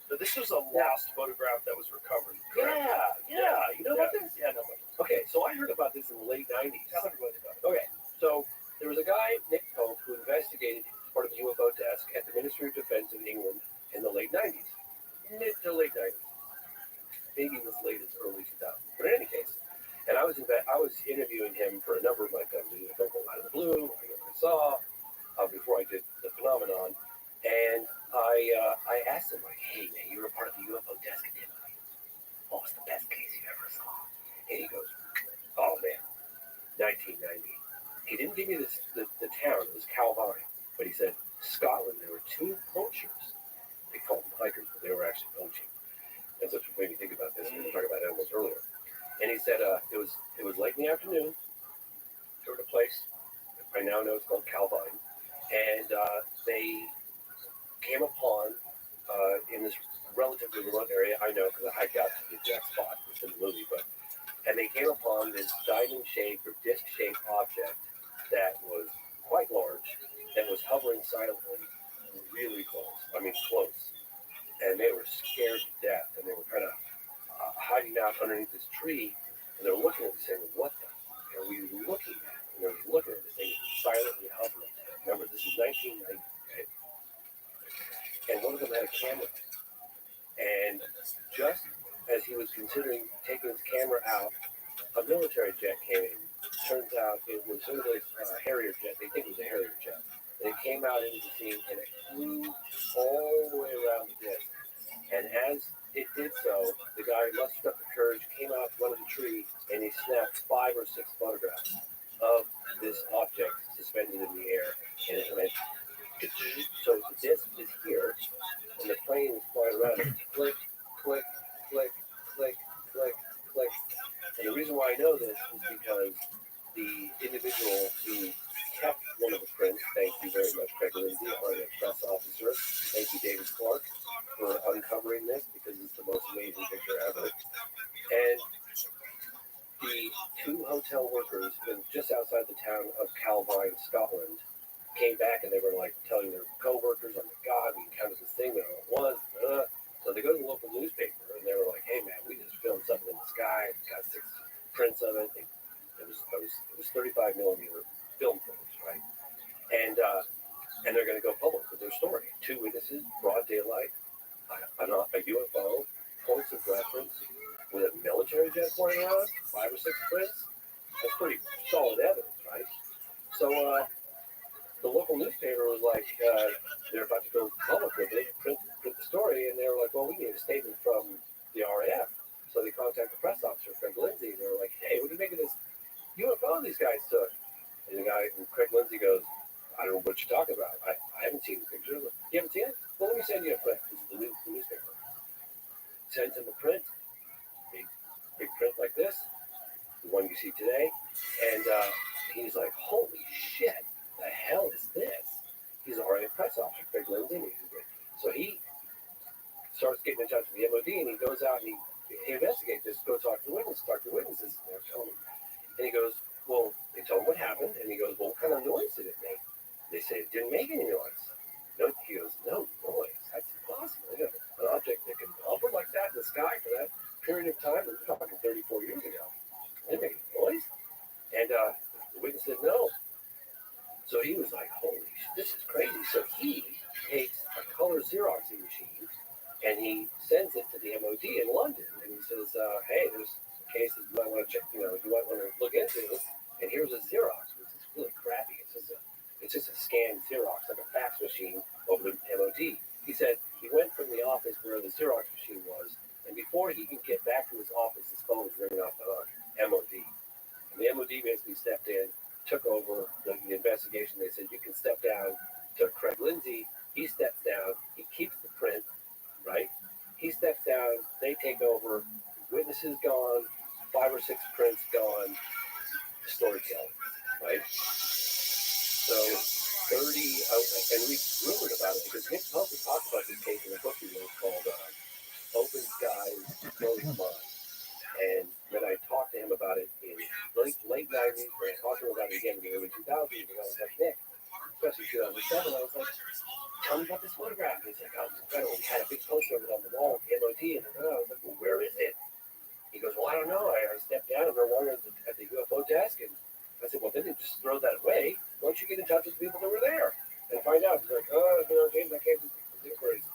Speaker 17: So this was a lost photograph that was recovered. Correct?
Speaker 16: Yeah. You know about this?
Speaker 17: Yeah, no.
Speaker 16: Okay, so I heard about this in the late 90s.
Speaker 17: Tell everybody about it.
Speaker 16: Okay, so there was a guy, Nick Pope, who investigated part of the UFO desk at the Ministry of Defense of England in the late 90s. Mid to late 90s. Maybe as late as early 2000s. But in any case, and I was interviewing him for a number of my films, a film called Out of the Blue, I saw, before I did The Phenomenon. And I asked him, like, hey, man, you were a part of the UFO desk at MIT. What was the best case you ever saw? And he goes, oh, man, 1990. He didn't give me the town. It was Calvine. But he said, Scotland, there were two poachers. They called them hikers, but they were actually poaching. And so it made me think about this. We were talking about animals earlier. And he said it was late in the afternoon. They were at a place I now know it's called Calvine. And they came upon in this relatively remote area. I know because I hiked out to the exact spot. It's in the movie. And they came upon this diamond-shaped or disc-shaped object that was quite large, that was hovering silently, really close. I mean, close. And they were scared to death, and they were kind of hiding out underneath this tree, and they were looking at this thing, what the are we looking at? And they were looking at this thing silently hovering. Remember, this is 1990, okay? And one of them had a camera. And just as he was considering taking his camera out, a military jet came in. Turns out it was one of those Harrier jet. They think it was a Harrier jet. And it came out into the scene, and it flew all the way around the disc. And as it did so, the guy mustered up the courage, came out from under the tree, and he snapped 5 or 6 photographs of this object suspended in the air. And it went, so the disc is here, and the plane is flying around it. Click, click, click, click, click, click. And the reason why I know this is because the individual who kept one of the prints, thank you very much, Craig Lindsay, our press officer, thank you, David Clark, for uncovering this, because it's the most amazing picture ever. And the 2 hotel workers just outside the town of Calvine, Scotland, came back and they were like telling their co-workers, oh my God, we encountered this thing, we don't know what it was. So they go to the local newspaper and they were like, hey man, we just filmed something in the sky, it's got 6 prints of it. It was 35 millimeter film footage, right? And they're going to go public with their story. 2 witnesses, broad daylight, a UFO, points of reference with a military jet flying around, 5 or 6 prints. That's pretty solid evidence, right? So the local newspaper was like, they're about to go public with it, print the story, and they were like, well, we need a statement from the RAF. So they contacted the press officer, Craig Lindsay, and they were like, hey, what do you make of this UFO these guys took? And Craig Lindsay goes, I don't know what you're talking about. I haven't seen the picture. You haven't seen it? Well, let me send you a print. This is the newspaper. Sends him a print, big print like this, the one you see today. And he's like, holy shit, the hell is this? He's already a press officer, Craig Lindsay. So he starts getting in touch with the MOD, and he goes out and he investigates this, go talk to witnesses, and they're telling him. And he goes, well, they told him what happened, and he goes, well, what kind of noise did it make? They say it didn't make any noise. No, he goes, no noise. That's impossible. You know, an object that can hover like that in the sky for that period of time, we're talking 34 years ago, it didn't make any noise. And the witness said no. So he was like, holy shit, this is crazy. So he takes a color Xeroxing machine and he sends it to the MOD in London. And he says, hey, there's cases you might want to check, you might want to look into. And here's a Xerox, which is really crappy. It's just a scanned Xerox, like a fax machine over the MOD. He said he went from the office where the Xerox machine was, and before he could get back to his office, his phone was ringing off the hook. MOD. And the MOD basically stepped in, took over the investigation. They said, you can step down to Craig Lindsay. He steps down. He keeps the print, right? He steps down. They take over. Witnesses gone. 5 or 6 prints gone. Storytelling, right? So 30, and we rumored about it because Nick Pope talked about this case in a book he wrote called Open Skies, Closed Mind. And then I talked to him about it in late 90s, and I talked to him about it again in the early 2000s, and I was like, Nick, especially 2007, I was like, tell me about this photograph. And he's like, oh, it's incredible. We had a big poster of it on the wall at the MOD, and I was like, well, where is it? He goes, well, I don't know. I stepped down and they're wondering at the UFO desk, and I said, well, they didn't just throw that away. Why don't you get in touch with the people that were there and find out? He's like, oh, James, I can't do inquiries.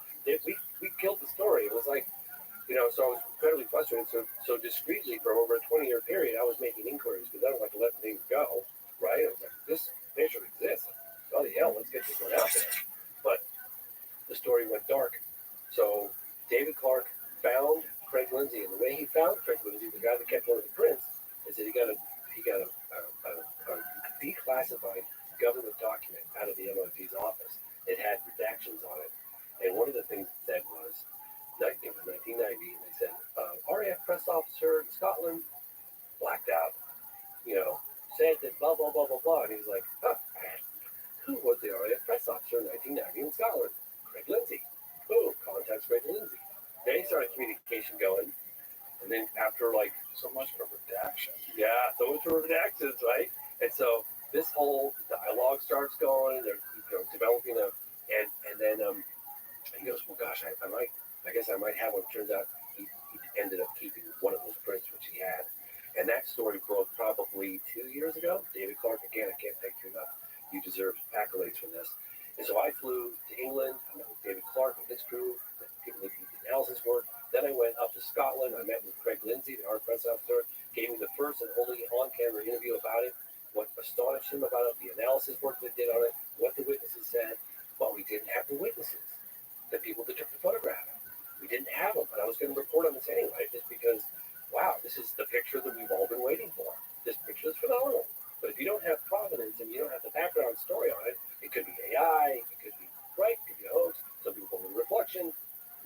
Speaker 16: We killed the story. It was like, so I was incredibly frustrated. So discreetly, for over a 20-year period, I was making inquiries because I don't like to let things go, right? I was like, this picture exists. Oh, the hell, let's get this one out there. But the story went dark. So David Clark found Craig Lindsay, and the way he found Craig Lindsay, the guy that kept one of the prints, is that he got a declassified government document out of the MOD's office. It had redactions on it, and one of the things it said was, it was 1990, and they said, RAF press officer in Scotland blacked out, said that blah, blah, blah, blah, blah, and he was like, who was the RAF press officer in 1990 in Scotland? Craig Lindsay. Boom, contacts Craig Lindsay. They started communication going, and then after
Speaker 6: so much for redaction.
Speaker 16: Yeah, so much for redactions, right? And so this whole dialogue starts going. They're developing and then he goes, well, gosh, I guess I might have one. Turns out he ended up keeping one of those prints which he had, and that story broke probably 2 years ago. David Clark, again, I can't thank you enough. You deserve accolades for this. And so I flew to England. I met with David Clark and his crew, the people that did the analysis work. Then I went up to Scotland. I met with Craig Lindsay, our press officer, gave me the first and only on-camera interview about it, what astonished him about it, the analysis work they did on it, what the witnesses said. But we didn't have the witnesses, the people that took the photograph. We didn't have them, but I was going to report on this anyway, just because, wow, this is the picture that we've all been waiting for. This picture is phenomenal. But if you don't have provenance and you don't have the background story on it, it could be AI, it could be right, it could be a hoax. Some people call it a reflection,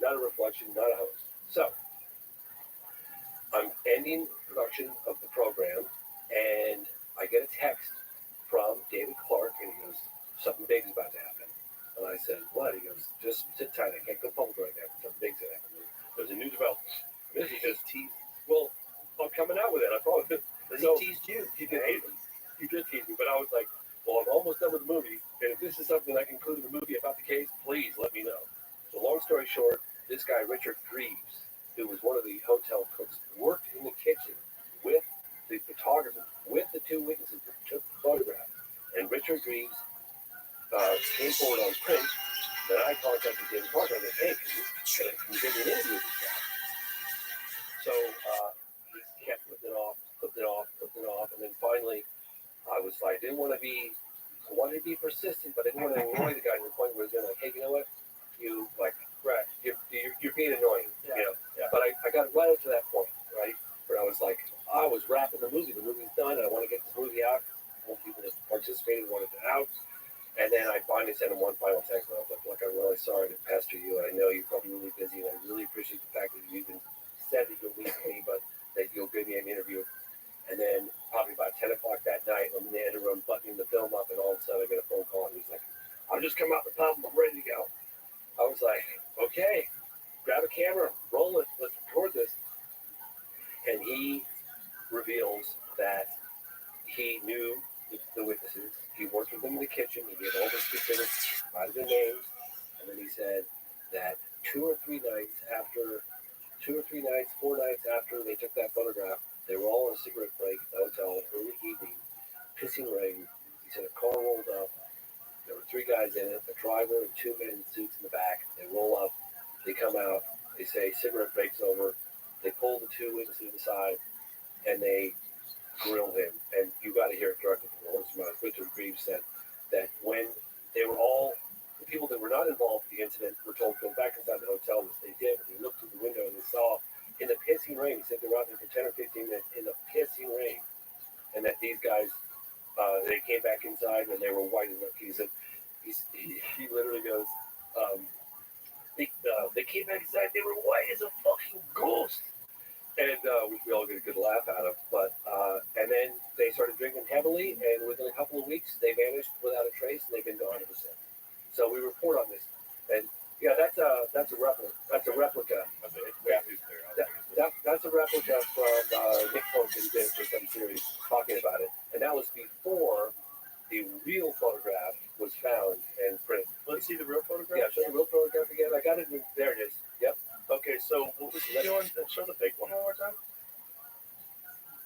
Speaker 16: not a hoax. So I'm ending production of the program, and I get a text from David Clark, and he goes, something big is about to happen. And I said, what? He goes, just sit tight. I can't go public right now. Something big's going to happen. There's a new development. This is just teased. Well, I'm coming out with it. I probably
Speaker 17: He teased you.
Speaker 16: He did tease me, but I was like, well, I'm almost done with the movie, and if this is something I can include in the movie about the case, please let me know. So long story short, this guy, Richard Greaves, who was one of the hotel cooks, worked in the kitchen with the photographer, with the 2 witnesses that took the photograph. And Richard Greaves came forward on print. Then I contacted David Clark. I said, hey, can you give me an interview with this guy? So he kept putting it off, and then finally wanted to be persistent, but I didn't want to annoy the guy to the point where he's like, hey, you know what? You like, right? You're being annoying, you know. Yeah. But I got right up to that point, right, where I was like, I was wrapping the movie. The movie's done, and I want to get this movie out. I want people that participated wanted it out. And then I finally sent him one final text, and I was like, look, I'm really sorry to pester you. I know you're probably really busy, and I really appreciate the fact that you even said that you'll meet me, but that you'll give me an interview. And then probably about 10 o'clock that night, I'm in the edit room buttoning the film up, and all of a sudden I get a phone call, and he's like, I'm just coming out the pub, I'm ready to go. I was like, okay, grab a camera, roll it, let's record this. And he reveals that he knew the witnesses. He worked with them in the kitchen. He gave all the specifics, provided the names, and then he said that 4 nights after they took that photograph, they were all on a cigarette break at the hotel, early evening, pissing rain. He said a car rolled up. There were 3 guys in it, a driver and 2 men in suits in the back. They roll up. They come out. They say cigarette break's over. They pull the 2 witnesses aside, and they grill him. And you got to hear it directly from the horse's mouth. Richard Greaves said that when they were all, the people that were not involved in the incident were told to go back inside the hotel, which they did. And they looked through the window and they saw in the pissing rain, he said they were out there for 10 or 15 minutes in the pissing rain. And that these guys, they came back inside and they were white as a, he said, he literally goes, they came back inside, they were white as a fucking ghost. And we all get a good laugh out of. But and then they started drinking heavily, and within a couple of weeks, they vanished without a trace, and they've been gone ever since. So we report on this, and yeah, that's a replica. That's a replica. That's a replica from Nick Polk and did for some series talking about it, and that was before the real photograph was found and printed.
Speaker 17: Let's see the real photograph.
Speaker 16: Yeah, show the real photograph again. I got it. There it is. Yep.
Speaker 17: Okay, so what was he doing? Show the fake one more time.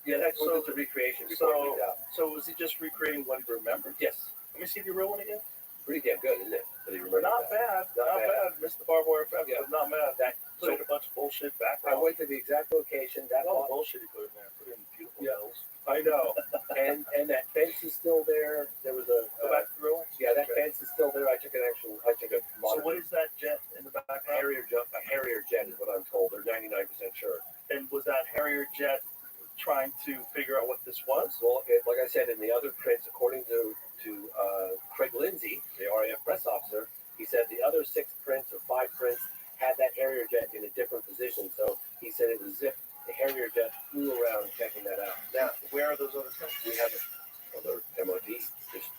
Speaker 16: Yeah, that's just a recreation before it leaked out.
Speaker 17: So was he just recreating what he remembered?
Speaker 16: Yes.
Speaker 17: Let me see the real one again.
Speaker 16: Pretty damn good, isn't it? That he remembered
Speaker 17: not
Speaker 16: that.
Speaker 17: Bad. Not bad. Missed the barbed wire fence,
Speaker 16: yeah.
Speaker 17: But not bad. That put in a bunch of bullshit background.
Speaker 16: I went to the exact location. That
Speaker 17: all bullshit he put in there. Put in beautiful hills.
Speaker 16: I know. and that fence is still there. There was a
Speaker 17: go back to the real one?
Speaker 16: Yeah, that fence is still there. I took a
Speaker 17: So what is that jet in the background?
Speaker 16: A Harrier jet is what I'm told. They're 99% sure.
Speaker 17: And was that Harrier jet trying to figure out what this was?
Speaker 16: Well, like I said, in the other prints, according to Craig Lindsay, the RAF press officer, he said the other 6 prints or 5 prints had that Harrier jet in a different position. So he said it was as if the Harrier jet flew around checking that out.
Speaker 17: Now, where are those other prints?
Speaker 16: We have it. Well, they're MOD. Just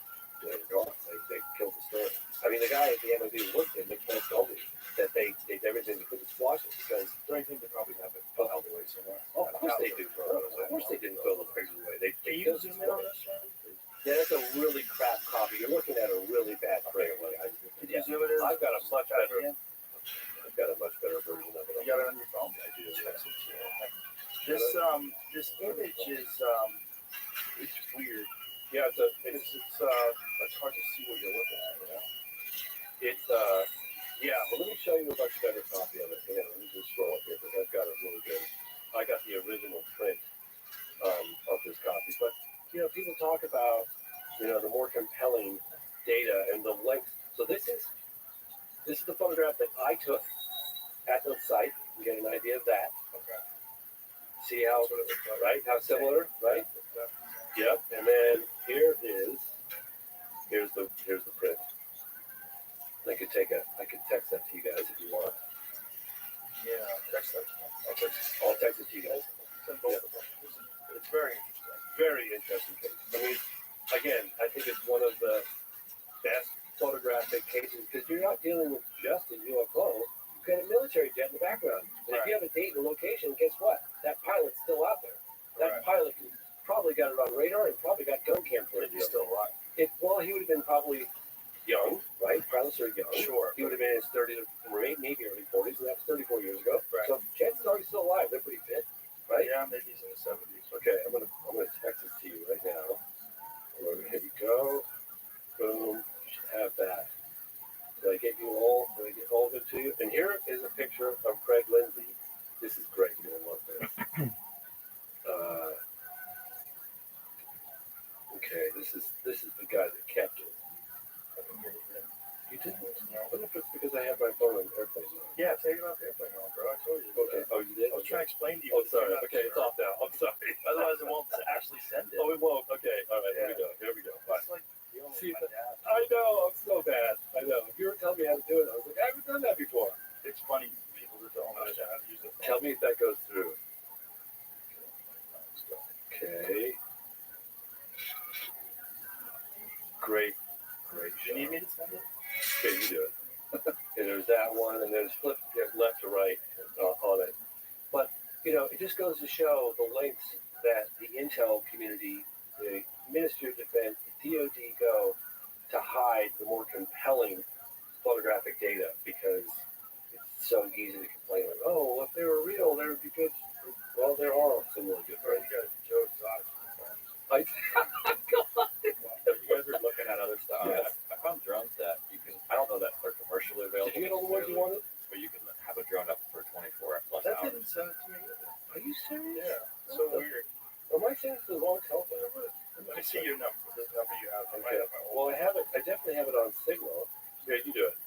Speaker 16: gone. They killed the story. I mean, the guy at the MOD looked at Nick Polk told me that they did everything they could to squash it because
Speaker 17: I think they probably have it held away somewhere.
Speaker 16: Oh, of course they do. Of course they didn't throw the pictures away.
Speaker 17: Can you zoom in on this one?
Speaker 16: Yeah, that's a really crap copy. You're looking at a really bad print.
Speaker 17: Can you zoom it in?
Speaker 16: I've got a much better version of it.
Speaker 17: You got it on your phone? I do. This image is it's weird.
Speaker 16: Yeah,
Speaker 17: it's hard to see what you're looking at. You know?
Speaker 16: It's yeah. Well, let me show you a much better copy of it. Hang on, let me just scroll up here because I've got a really good. I got the original print of this copy, but people talk about the more compelling data and the length. So this is the photograph that I took at the site. You get an idea of that.
Speaker 17: Okay.
Speaker 16: See how right? How similar, right? Yep. And then here's the print. I could text that to you guys if you want.
Speaker 17: Yeah, text that.
Speaker 16: I'll text it to you guys.
Speaker 17: It's very interesting.
Speaker 16: Very interesting case. I mean, again, I think it's one of the best photographic cases because you're not dealing with just a UFO. You've got a military jet in the background. And if you have a date and location, guess what? That pilot's still out there. That pilot probably got it on radar and probably got gun cam footage.
Speaker 17: He's still alive.
Speaker 16: Well, he would have been probably young, right? Pilots are young.
Speaker 17: Sure.
Speaker 16: He would have been in his 30s or maybe early 40s, and that was 34 years ago.
Speaker 17: Right.
Speaker 16: So chances are he's still alive. They're pretty fit, right?
Speaker 17: Yeah, maybe he's in his 70s.
Speaker 16: Okay, I'm gonna text it to you right now. Here you go. Boom. You should have that. Did I get all of it to you? And here is a picture of Craig Lindsay. This is great. You're gonna love this. Okay, this is
Speaker 17: trying to explain to you.
Speaker 16: Oh, sorry. Okay, it's off now. I'm sorry.
Speaker 17: Otherwise, it won't actually send it.
Speaker 16: Oh, it won't. Okay. All right.
Speaker 17: Yeah.
Speaker 16: Here we go. Bye.
Speaker 17: It's like dealing
Speaker 16: See,
Speaker 17: with my dad.
Speaker 16: I know. I'm so bad. I know. If you were telling me how to do it, I was like, I haven't done that before.
Speaker 17: It's funny, people that don't understand how to use it.
Speaker 16: Tell me if that goes through. Okay. Great.
Speaker 17: You need me to send it?
Speaker 16: Okay, you do it. And there's that one, and there's flip left to right on it. But, it just goes to show the lengths that the intel community, the Ministry of Defense, the DoD go to hide the more compelling photographic data because it's so easy to complain like, oh, if they were real, they would be good. Well, there are some really good ones.
Speaker 17: Joe Exotic.
Speaker 20: You guys are looking at other stuff.
Speaker 16: Yes.
Speaker 20: I found drones that you can. I don't know that they're commercially available.
Speaker 16: Did you get all the ones you wanted?
Speaker 20: But you can have a drone up for 24 plus
Speaker 16: That
Speaker 20: hours.
Speaker 16: didn't sound to me either. Are you serious?
Speaker 17: Yeah, so weird.
Speaker 16: Am I saying it's the wrong telephone number?
Speaker 17: Let me see your number, the number you have.
Speaker 16: Okay. Well, I have it. I definitely have it on Signal. Yeah, you do it.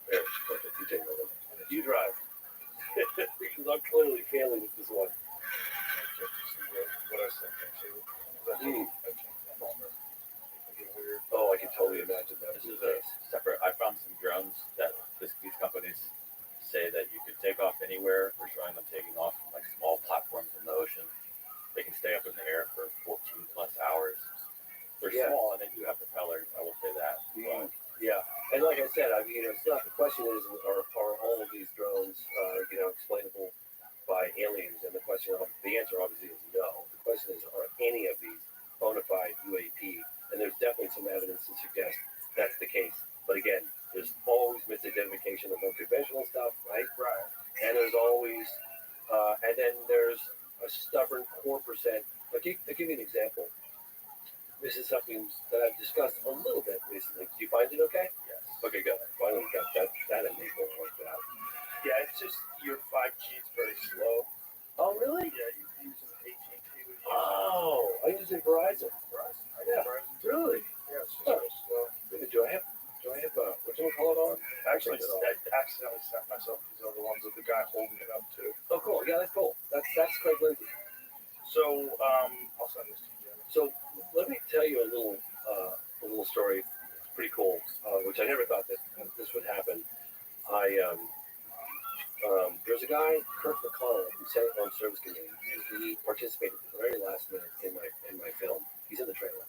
Speaker 16: There, perfect. You take over. You drive. Because I'm clearly failing with this one.
Speaker 17: What I sent you.
Speaker 16: Oh, I can totally imagine that.
Speaker 20: This is a separate. I found some drones that these companies say that you could take off anywhere. We're showing them taking off from like small platforms in the ocean. They can stay up in the air for 14 plus hours. They're small and they do have propellers. I will say that.
Speaker 16: Yeah, and like I said, it's not the question is are all of these drones, explainable by aliens? And the answer obviously is no. The question is, are any of these bona fide UAP? And there's definitely some evidence to suggest that's the case. But again, there's always misidentification of unconventional stuff, right?
Speaker 17: Right.
Speaker 16: And there's always, and then there's a stubborn core percent. I'll give you an example. This is something that I've discussed a little bit recently. Do you find it okay?
Speaker 17: Yes.
Speaker 16: Okay, good. Finally got that enabler worked out.
Speaker 17: Yeah, it's just your 5G is very slow.
Speaker 16: Oh, really?
Speaker 17: Yeah, you use an AT&T with you.
Speaker 16: Oh, I use it Verizon.
Speaker 17: Verizon.
Speaker 16: Yeah.
Speaker 17: Verizon.
Speaker 16: Really?
Speaker 17: Yeah, it's just very slow.
Speaker 16: Do I have what do you call it on?
Speaker 17: Actually, I accidentally sent myself these other ones of the guy holding it up too.
Speaker 16: Oh, cool. Yeah, that's cool. That's Craig Lindsay.
Speaker 17: So, I'll send this to you, Jeremy.
Speaker 16: So let me tell you a little story. It's pretty cool, which I never thought that this would happen. There's a guy, Kirk McConnell, who sat on service committee, and he participated at the very last minute in my film. He's in the trailer.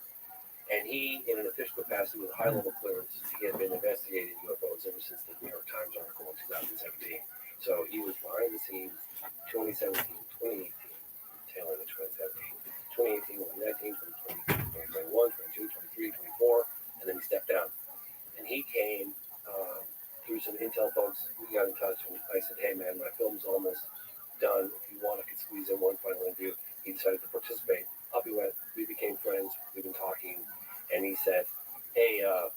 Speaker 16: And he, in an official capacity with high-level clearance, he had been investigating UFOs ever since the New York Times article in 2017. So he was behind the scenes 2017, 2018, tail end of 2017, 2018, 2019, 2020, 2021, 22, 23, 24, and then he stepped down. And he came through some intel folks. We got in touch, and I said, hey, man, my film's almost done. If you want, I could squeeze in one final interview. He decided to participate. Up he went. We became friends. We've been talking. And he said, hey, I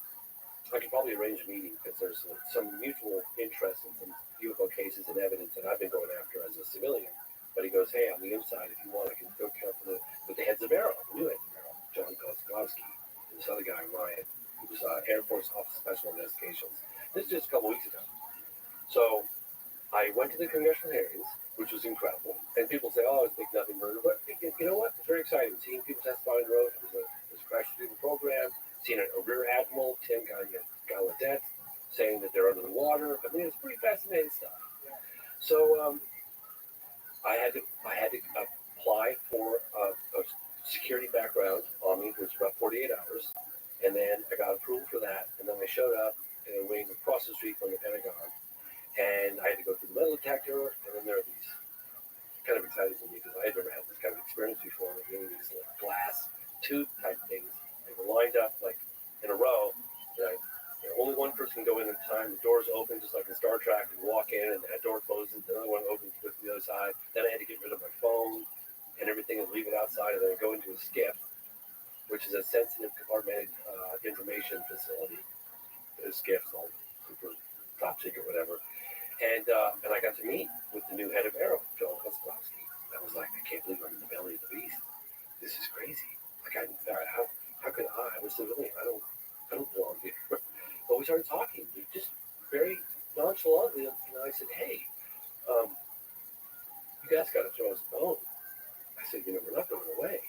Speaker 16: could probably arrange a meeting because there's some mutual interest in some UFO cases and evidence that I've been going after as a civilian. But he goes, hey, on the inside, if you want, I can go count with the heads of Arrow, the new heads of Arrow, John Koskowski, and this other guy, Ryan, who was Air Force Office of Special Investigations. This is just a couple weeks ago. So I went to the congressional hearings, which was incredible. And people say, oh, it's big nothing murder. But you know what? It's very exciting. Seeing people testify on the road. It was a crash people program. Seeing a Rear Admiral, Tim Gallaudet, saying that they're under the water. I mean, it's pretty fascinating stuff. So I had to apply for a security background on me, which was about 48 hours. And then I got approval for that. And then I showed up in a wing across the street from the Pentagon. And I had to go through the metal detector. And then there are these kind of exciting for me because I had never had this kind of experience before. There were these like glass tube type things. They were lined up like in a row. And only one person can go in at a time. The doors open just like in Star Trek. You walk in and that door closes. The other one opens to go to the other side. Then I had to get rid of my phone and everything and leave it outside. And then I go into a SCIF, which is a sensitive compartmented information facility. The SCIF's all super top secret, whatever. And I got to meet with the new head of Arrow, John Koskowski. I was like, I can't believe I'm in the belly of the beast. This is crazy. Like, how could I'm a civilian. I don't belong here. But we started talking, just very nonchalantly. I said, hey, you guys got to throw us a bone. I said, we're not going away.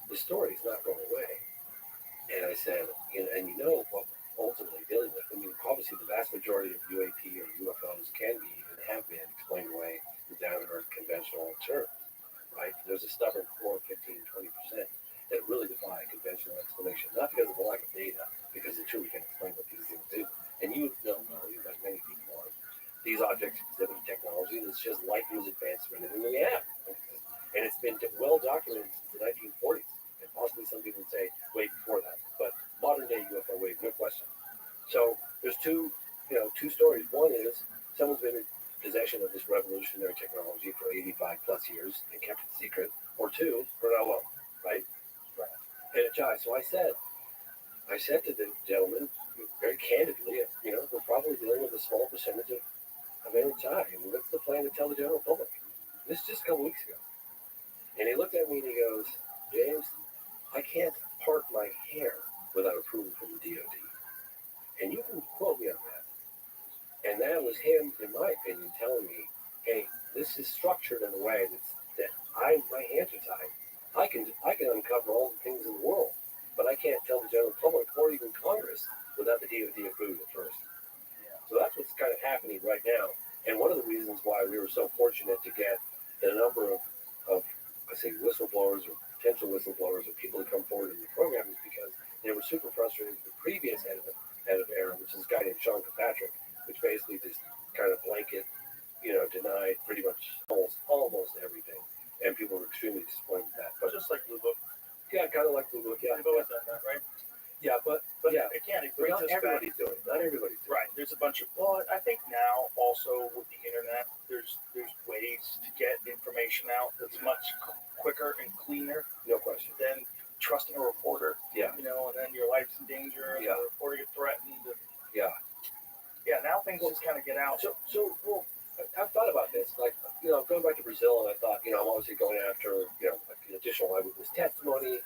Speaker 16: The story's not going away. And I said, and what we're ultimately dealing with. I mean, obviously the vast majority of UAP or UFOs can be and have been explained away in down-to-earth conventional terms, right? There's a stubborn core of 15-20% that really defy conventional explanation, not because of the lack of data, because they truly can't explain what these things do. And you've got many people on. These objects exhibit technology that's just light years advanced from anything we have. And it's been well documented since the 1940s. And possibly some people would say way before that. But modern day UFO wave, no question. So there's two stories. One is someone's been in possession of this revolutionary technology for 85 plus years and kept it secret. Or two, we're not alone, right? And it jives. So I said to the gentleman very candidly, we're probably dealing with a small percentage of NHI. I mean, what's the plan to tell the general public? This is just a couple weeks ago. And he looked at me and he goes, James, I can't part my hair without approval from the DOD. And you can quote me on that. And that was him, in my opinion, telling me, hey, this is structured in a way that my hands are tied. I can uncover all the things in the world, but I can't tell the general public or even Congress without the DOD approving it first. So that's what's kind of happening right now. And one of the reasons why we were so fortunate to get the number of I say whistleblowers or potential whistleblowers or people who come forward in the program is because they were super frustrated with the previous head of ERA, which is a guy named Sean Kirkpatrick, which basically just kind of blanket, denied pretty much almost everything. And people were extremely disappointed with that. But
Speaker 17: just like Blue Book.
Speaker 16: Yeah, kind of like Blue Book. Yeah,
Speaker 17: they've always done that, right?
Speaker 16: Yeah, but
Speaker 17: yeah, again, it brings us back.
Speaker 16: Not everybody's doing it.
Speaker 17: Right. There's a bunch of. Well, I think now also with the internet, there's ways to get information out that's much quicker and cleaner.
Speaker 16: No question.
Speaker 17: Than trusting a reporter.
Speaker 16: Yeah.
Speaker 17: And then your life's in danger. And the reporter gets threatened. And,
Speaker 16: yeah.
Speaker 17: Yeah. Now things just kind of get out.
Speaker 16: So well, I've thought about this. Like, going back to Brazil, and I thought, I'm obviously going after, like an additional eyewitness testimony.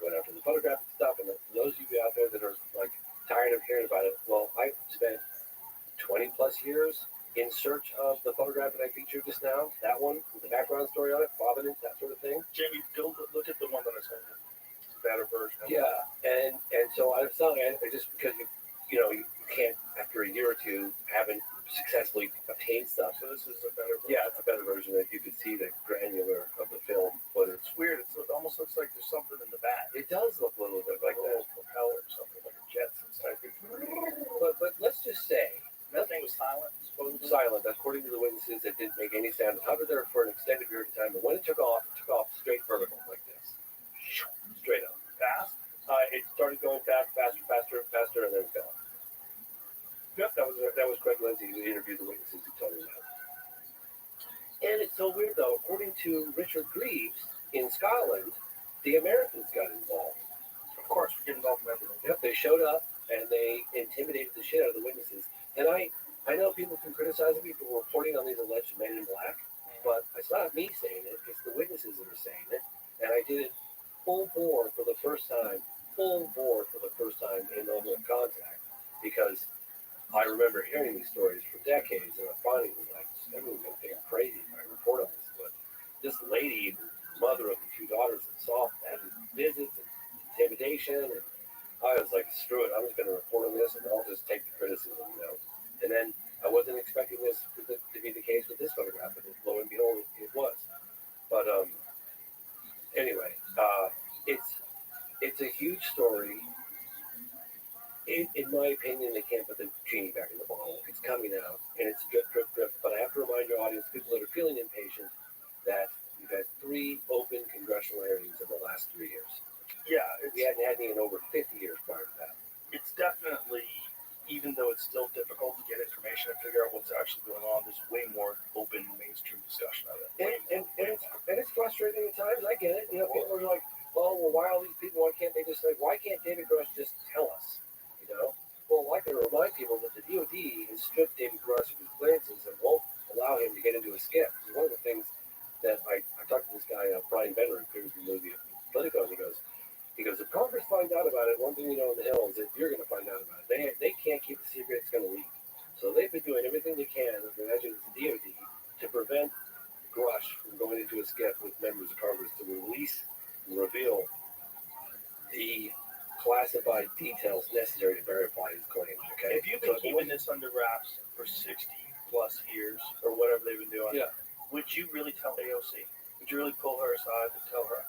Speaker 16: Going after the photographic stuff, and those of you out there that are like tired of hearing about it, well, I spent 20 plus years in search of the photograph that I featured just now. That one with the background story on it, provenance, that sort of thing.
Speaker 17: Jamie, go look at the one that I sent you. It's a better version.
Speaker 16: Yeah, and so I was telling you, just because you can't after a year or two haven't successfully obtained stuff.
Speaker 17: So this is a better version.
Speaker 16: Yeah, it's a better version that you can see the granular of the film, but
Speaker 17: it's weird. It almost looks like there's something in the back.
Speaker 16: It does look a little bit like that.
Speaker 17: Propeller or something like a Jetsons type of.
Speaker 16: But let's just say
Speaker 17: that thing was silent. Supposedly
Speaker 16: silent. According to the witnesses, it didn't make any sound. It hovered there for an extended period of time, and when it took off straight vertical like this, straight up.
Speaker 17: Fast.
Speaker 16: It started going faster, and then it fell. Yep, that was Craig Lindsay who interviewed the witnesses who told me that. And it's so weird though. According to Richard Greaves in Scotland, the Americans got involved.
Speaker 17: Of course, we get involved in everything.
Speaker 16: Yep, they showed up and they intimidated the shit out of the witnesses. And I know people can criticize me for reporting on these alleged men in black, but it's not me saying it. It's the witnesses that are saying it. And I did it full bore for the first time in Normal Contact, because I remember hearing these stories for decades, and I finally was like, everyone's going to think I'm crazy if I report on this. But this lady, the mother of the two daughters that saw had visits and intimidation, and I was like, screw it, I'm just going to report on this, and I'll just take the criticism, And then I wasn't expecting this to be the case with this photograph, but lo and behold, it was. But anyway, it's a huge story. In my opinion, they can't put the genie back in the bottle. It's coming out, and it's drip. But I have to remind your audience, people that are feeling impatient, that we've had 3 open congressional hearings in the last 3 years.
Speaker 17: Yeah.
Speaker 16: We hadn't had any in over 50 years prior to that.
Speaker 17: It's definitely, even though it's still difficult to get information and figure out what's actually going on, there's way more open mainstream discussion of it.
Speaker 16: And it's frustrating at times. I get it. People are like, oh, well, why all these people? Why can't they just say, why can't David Grush just tell us? Well, I can remind people that the DOD has stripped David Grush of his clearances and won't allow him to get into a skip. One of the things that I talked to this guy, Brian Benner, who appears in the movie Politico, and he goes, if Congress finds out about it, one thing you know in the Hill is that you're going to find out about it. They can't keep a secret; it's going to leak. So they've been doing everything they can, as I imagine it's the DOD, to prevent Grush from going went into a skip with members of Congress to release and reveal the classified details necessary to verify his claims. Okay.
Speaker 17: If you've been keeping this under wraps for 60 plus years or whatever they've been doing, would you really tell AOC? Would you really pull her aside and tell her?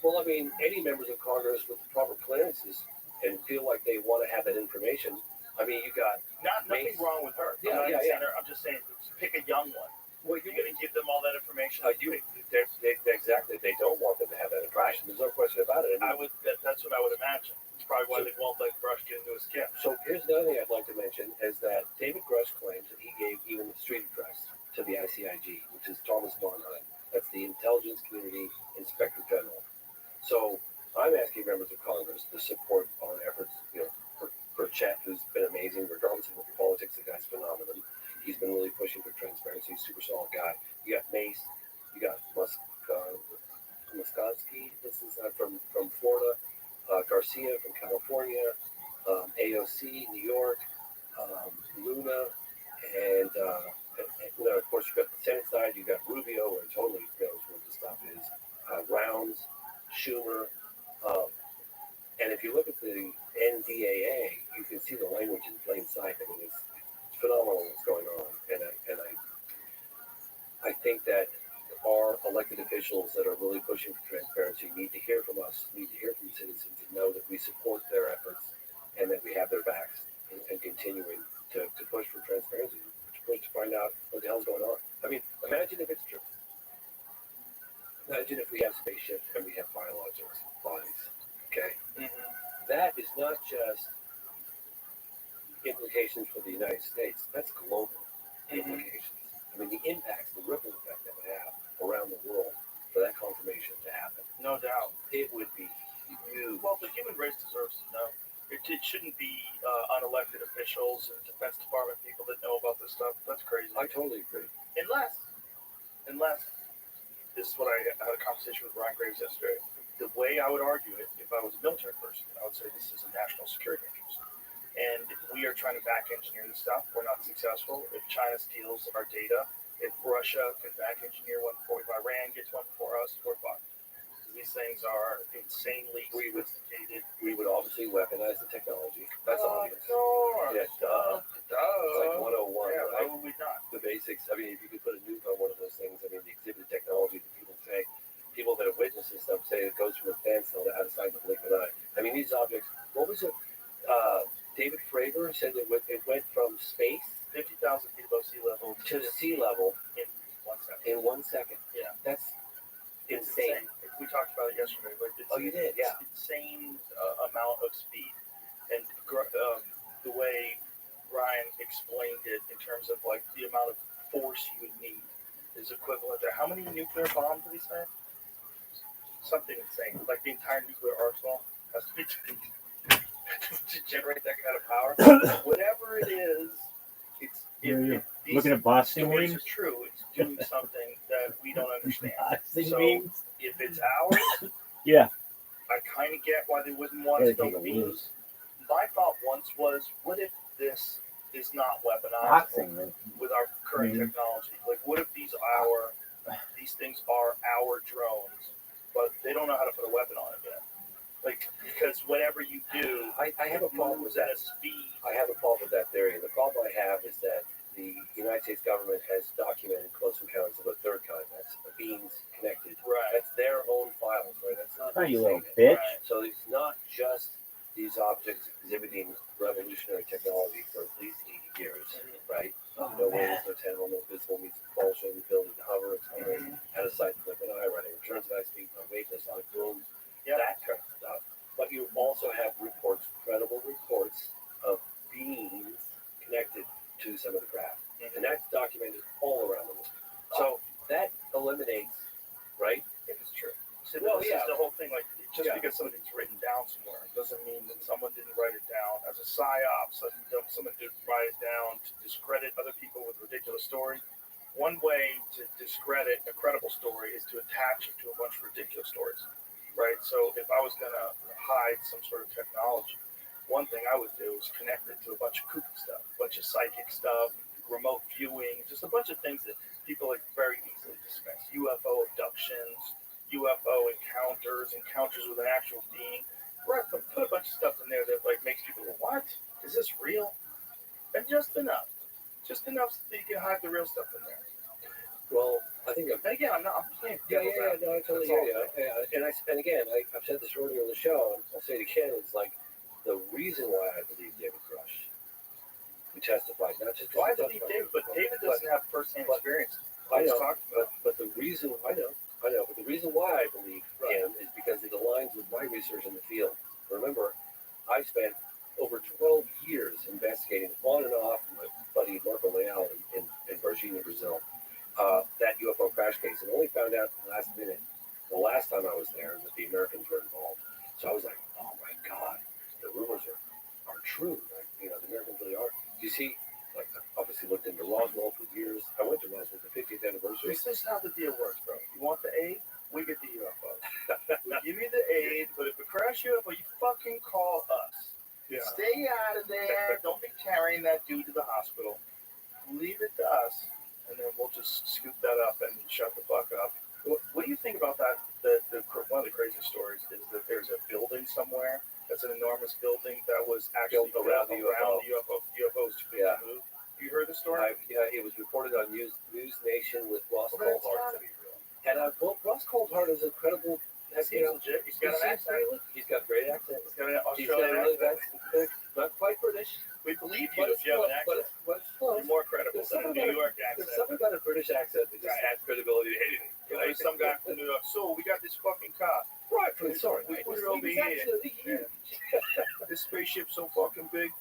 Speaker 16: Well, I mean, any members of Congress with the proper clearances and feel like they want to have that information. I mean, you got
Speaker 17: nothing wrong with her. I'm just saying, pick a young one. Well, you're going to give them all that information.
Speaker 16: Exactly. They don't want them to have that information. There's no question about it.
Speaker 17: I mean, that's what I would imagine. It's probably why they won't let Grush get into a skip.
Speaker 16: So here's another thing I'd like to mention is that David Grush claims that he gave even the street address to the ICIG, which is Thomas Barnheim. That's the Intelligence Community Inspector General. So I'm asking members of Congress to support our efforts, for Chet, who's been amazing, regardless of what your politics, the guy's phenomenal. He's been really pushing for transparency. He's a super solid guy. You got Mace. You got Muskowski. This is from Florida. Garcia from California. AOC, New York. Luna. And of course, you got the Senate side. You got Rubio, who totally knows what this stuff is. Rounds, Schumer. And if you look at the NDAA, you can see the language in plain sight. I mean, it's phenomenal what's going on. And I think that our elected officials that are really pushing for transparency need to hear from us, need to hear from citizens and know that we support their efforts and that we have their backs and continuing to push for transparency, to push to find out what the hell's going on. I mean, imagine if it's true. Imagine if we have spaceships and we have biologics bodies, okay? Mm-hmm. That is not just implications for the United States. That's global implications. I mean, the impacts, the ripple effect that would have around the world for that confirmation to happen.
Speaker 17: No doubt.
Speaker 16: It would be huge.
Speaker 17: Well, the human race deserves to know. It shouldn't be unelected officials and Defense Department people that know about this stuff. That's crazy.
Speaker 16: I totally agree.
Speaker 17: Unless, this is what I had a conversation with Ryan Graves yesterday. The way I would argue it, if I was a military person, I would say this is a national security interest. And if we are trying to back engineer the stuff, we're not successful. If China steals our data, if Russia can back engineer one before, if Iran gets one before us, we're fucked. These things are insanely sophisticated.
Speaker 16: We would obviously weaponize the technology. That's obvious.
Speaker 17: Yes,
Speaker 16: duh. It's like 101.
Speaker 17: Yeah,
Speaker 16: right?
Speaker 17: why would we not?
Speaker 16: The basics. I mean, if you could put a nuke on one of those things, I mean, the exhibited technology that people say, people that have witnessed this stuff say it goes from a standstill to outside the blink of an eye. I mean, these objects, what was it? David Fravor said it went from space,
Speaker 17: 50,000 feet above sea level,
Speaker 16: to sea level
Speaker 17: in 1 second.
Speaker 16: In 1 second.
Speaker 17: Yeah.
Speaker 16: That's insane.
Speaker 17: We talked about it yesterday. But it's,
Speaker 16: you did? Yeah.
Speaker 17: Insane amount of speed. And the way Ryan explained it in terms of like the amount of force you would need is equivalent to how many nuclear bombs did he say? Something insane. Like the entire nuclear arsenal has to be to generate that kind of power. Whatever it is, it's if these
Speaker 9: looking at Boston
Speaker 17: stories
Speaker 9: memes.
Speaker 17: are true, it's doing something that we don't understand.
Speaker 9: Boston
Speaker 17: So
Speaker 9: memes.
Speaker 17: if it's ours,
Speaker 9: Yeah.
Speaker 17: I kind of get why they wouldn't want to film memes. My thought once was, what if this is not weaponized with our current technology? Like, what if these things are our drones, but they don't know how to put a weapon on it yet? Like, because whatever you do,
Speaker 16: I have a problem with that.
Speaker 17: At a speed.
Speaker 16: I have a problem with that theory. And the problem I have is that the United States government has documented close encounters of a third kind. That's beings connected.
Speaker 17: Right.
Speaker 16: That's their own files, right? That's not.
Speaker 9: Oh, you little
Speaker 16: bitch.
Speaker 9: bitch.
Speaker 16: So it's not just these objects exhibiting revolutionary technology for at least 80 years, right? No wings, no tentacle, no visible means propulsion, the ability to hover, expand, out of sight, blink an eye, running returns at high speed, no weight, no sonic boom, that kind of stuff. But you also have reports, credible reports of beings connected to some of the craft. And that's documented all around the world. So that eliminates, right?
Speaker 17: If it's true. So
Speaker 16: this
Speaker 17: is the whole thing. Like, just because something's written down somewhere doesn't mean that someone didn't write it down as a psyop. Someone didn't write it down to discredit other people with ridiculous stories. One way to discredit a credible story is to attach it to a bunch of ridiculous stories, right? So if I was going to hide some sort of technology, one thing I would do is connect it to a bunch of kooky stuff, a bunch of psychic stuff, remote viewing, just a bunch of things that people like very easily dismiss. UFO abduction. abductions, UFO encounters with an actual being. Right, put a bunch of stuff in there that like makes people go, "What? Is this real?" And just enough so that you can hide the real stuff in there.
Speaker 16: Well, I think
Speaker 17: And again, I'm playing.
Speaker 16: no, I totally hear you. And again, I've said this earlier in the show, and I'll say it again. It's like the reason why I believe David Grush, who testified, not just
Speaker 17: Well, I believe David, but David doesn't have first-hand experience.
Speaker 16: I know, but the reason I know, but the reason why I believe him is because it aligns with my research in the field. Remember, I spent over 12 years investigating on and off with my buddy Marco Leal in Varginha, Brazil, that UFO crash case, and only found out last minute, the last time I was there, that the Americans were involved. So I was like, oh my God, the rumors are true. Like, you know, the Americans really are. You see, like, I obviously looked into Roswell for years. I went to Roswell the 50th anniversary.
Speaker 17: This is how the deal works, bro. You want the aid? We get the UFO. We give you the aid, but if it crash UFO, you fucking call us.
Speaker 16: Yeah.
Speaker 17: Stay out of there. Don't be carrying that dude to the hospital. Leave it to us, and then we'll just scoop that up and shut the fuck up. What do you think about that? One of the crazy stories is that there's a building somewhere that's an enormous building that was actually
Speaker 16: built around the
Speaker 17: UFOs to be moved. You heard the story?
Speaker 16: It was reported on News Nation with Ross
Speaker 17: Well, that's
Speaker 16: Coulthart.
Speaker 17: gotta be real.
Speaker 16: And Ross Coulthart is incredible.
Speaker 17: He's legit. He's got an accent.
Speaker 16: He's got a great accent.
Speaker 17: He's got an Australian accent.
Speaker 16: Not quite British.
Speaker 17: We believe you if you have an accent.
Speaker 16: But it's close.
Speaker 17: You're more credible than a New York accent.
Speaker 16: There's something about a British accent that just adds credibility to anything.
Speaker 17: You know, some guy from New York. So we got this fucking car.
Speaker 16: Right, sorry.
Speaker 17: We put it over here. This spaceship's so fucking big.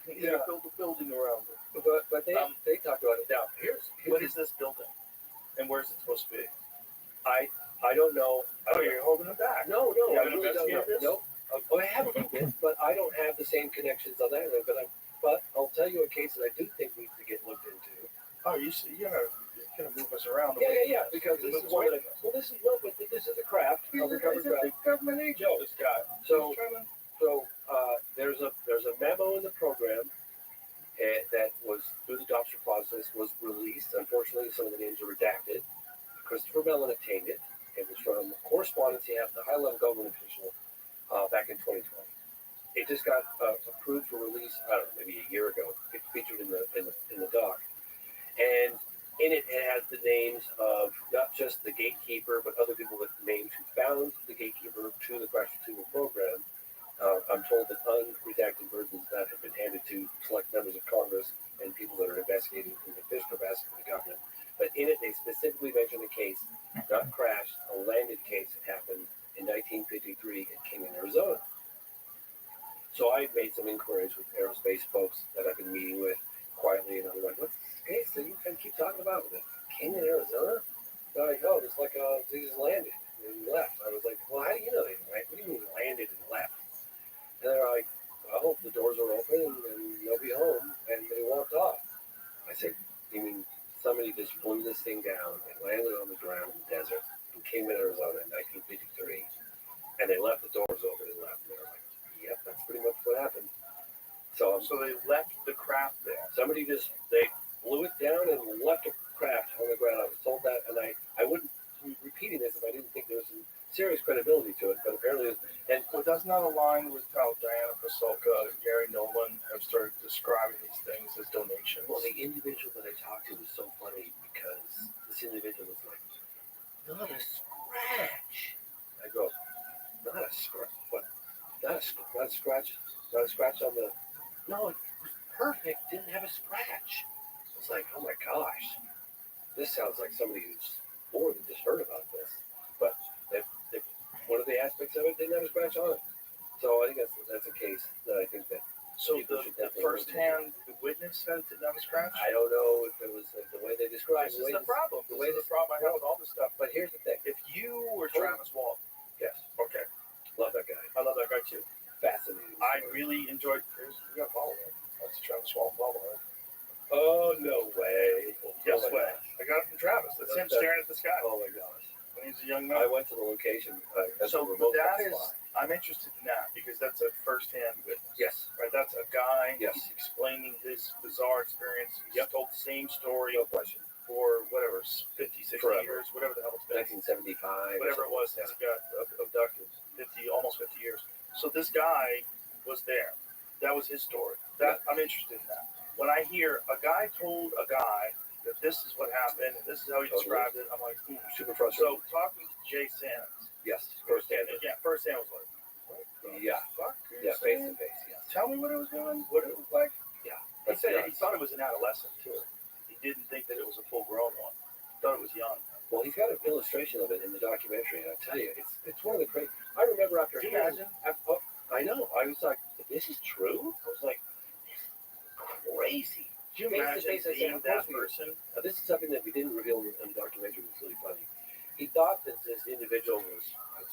Speaker 17: You gotta build a building around it.
Speaker 16: But they talk about it now. Here's
Speaker 17: what is this building, and where's it supposed to be?
Speaker 16: I don't know.
Speaker 17: Oh, you're holding it back.
Speaker 16: No,
Speaker 17: You
Speaker 16: I
Speaker 17: haven't
Speaker 16: really don't know.
Speaker 17: investigated this?
Speaker 16: No, I have a little bit, but I don't have the same connections on that end. But I'll tell you a case that I do think needs to get looked into.
Speaker 17: Oh, you see, you're gonna move us around.
Speaker 16: Yeah. Because this is one of the. Well, this is a craft.
Speaker 17: He's a government agent. This guy.
Speaker 16: So there's a memo in the program that was through the adoption process was released. Unfortunately, some of the names are redacted. Christopher Mellon obtained it. It was from correspondence he had with a high-level government official back in 2020. It just got approved for release. I don't know, maybe a year ago. It featured in the doc, and in it has the names of not just the gatekeeper, but other people with names who found the gatekeeper to the crash retrieval program. I'm told that unredacted versions of that have been handed to select members of Congress and people that are investigating in the official capacity of the government. But in it, they specifically mention a case, not crashed, a landed case that happened in 1953 in Kingman, Arizona. So I made some inquiries with aerospace folks that I've been meeting with quietly, and I'm like, what's this case that you can keep talking about with it? Kingman, Arizona? They're like, oh, it's like they just landed and left. I was like, well, how do you know they landed? What do you mean landed and left? And they're like, well, the doors are open and nobody home, and they walked off. I said, you mean somebody just flew this thing down and landed on the ground in the desert in Kingman, Arizona in 1953, and they left the doors open and left. And they're like, yep, that's pretty much what happened. So
Speaker 17: they left the craft there.
Speaker 16: Somebody they flew it down and left a craft on the ground. I was told that, and I wouldn't be repeating this if I didn't think there was some serious credibility to it, but apparently
Speaker 17: it does not align with how Diana Pasulka and Gary Nolan have started describing these things as donations.
Speaker 16: Well, the individual that I talked to was so funny because this individual was like, not a scratch. I go, not a scratch? What? Not a scratch on the... No, it was perfect. Didn't have a scratch. I was like, oh my gosh. This sounds like somebody who's more than just heard about this. But one of the aspects of it didn't have a scratch on it. So I think that's a case that I think that.
Speaker 17: So the first-hand witness said it didn't have a scratch?
Speaker 16: I don't know if it was the way they described it.
Speaker 17: This is the problem. This is the problem I have with all this stuff.
Speaker 16: But here's the thing.
Speaker 17: If you were Travis Walton.
Speaker 16: Yes.
Speaker 17: Okay.
Speaker 16: Love that guy.
Speaker 17: I love that guy too.
Speaker 16: Fascinating.
Speaker 17: I really enjoyed. You got to follow him. That's Travis Walton follow him.
Speaker 16: Oh no way!
Speaker 17: Yes way. I got it from Travis. That's him staring at the sky.
Speaker 16: Oh my gosh!
Speaker 17: When he's a young man.
Speaker 16: I went to the location.
Speaker 17: So that is. I'm interested in that because that's a first-hand witness.
Speaker 16: Yes.
Speaker 17: Right. That's a guy.
Speaker 16: Yes.
Speaker 17: He's explaining his bizarre experience. He's told the same story.
Speaker 16: No question.
Speaker 17: for whatever, 50, 60
Speaker 16: Forever.
Speaker 17: years, whatever the hell it's been.
Speaker 16: 1975.
Speaker 17: Whatever it was since he got abducted, almost 50 years. So this guy was there. That was his story. I'm interested in that. When I hear a guy told a guy that this is what happened and this is how he described it, I'm like,
Speaker 16: super frustrating.
Speaker 17: So talking to Jay Sands.
Speaker 16: Yes, firsthand.
Speaker 17: Yeah, firsthand was like, what the fuck?
Speaker 16: Yeah, face to face. Yes.
Speaker 17: Tell me what it was doing. What it was like.
Speaker 16: Yeah.
Speaker 17: He said he thought it was an adolescent too. He didn't think that it was a full-grown one. He thought it was young.
Speaker 16: Well, he's got an illustration of it in the documentary, and I tell you, it's one of the great. I remember after.
Speaker 17: Can you imagine?
Speaker 16: I know. I was like, this is true. I was like, this is crazy.
Speaker 17: Can you imagine being that person?
Speaker 16: Now, this is something that we didn't reveal in the documentary. It was really funny. He thought that this individual was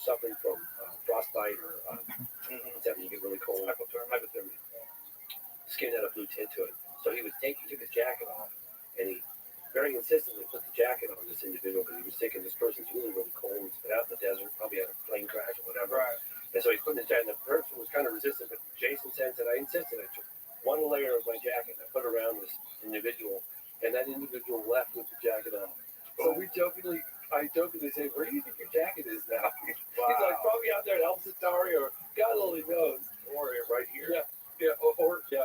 Speaker 16: suffering from frostbite or what's that when you get really cold? Hypothermia. Skin had a blue tint to it. So he took his jacket off, and he very insistently put the jacket on this individual because he was thinking this person's really, really cold. He's been out in the desert, probably had a plane crash or whatever.
Speaker 17: Right.
Speaker 16: And so he put his jacket, and the person was kind of resistant, but Jason said, I insisted. I took one layer of my jacket and I put it around this individual, and that individual left with the jacket on. So I jokingly say, where do you think your jacket is now? He's like, probably out there at El Centauri or God only knows.
Speaker 17: Or right here.
Speaker 16: Yeah,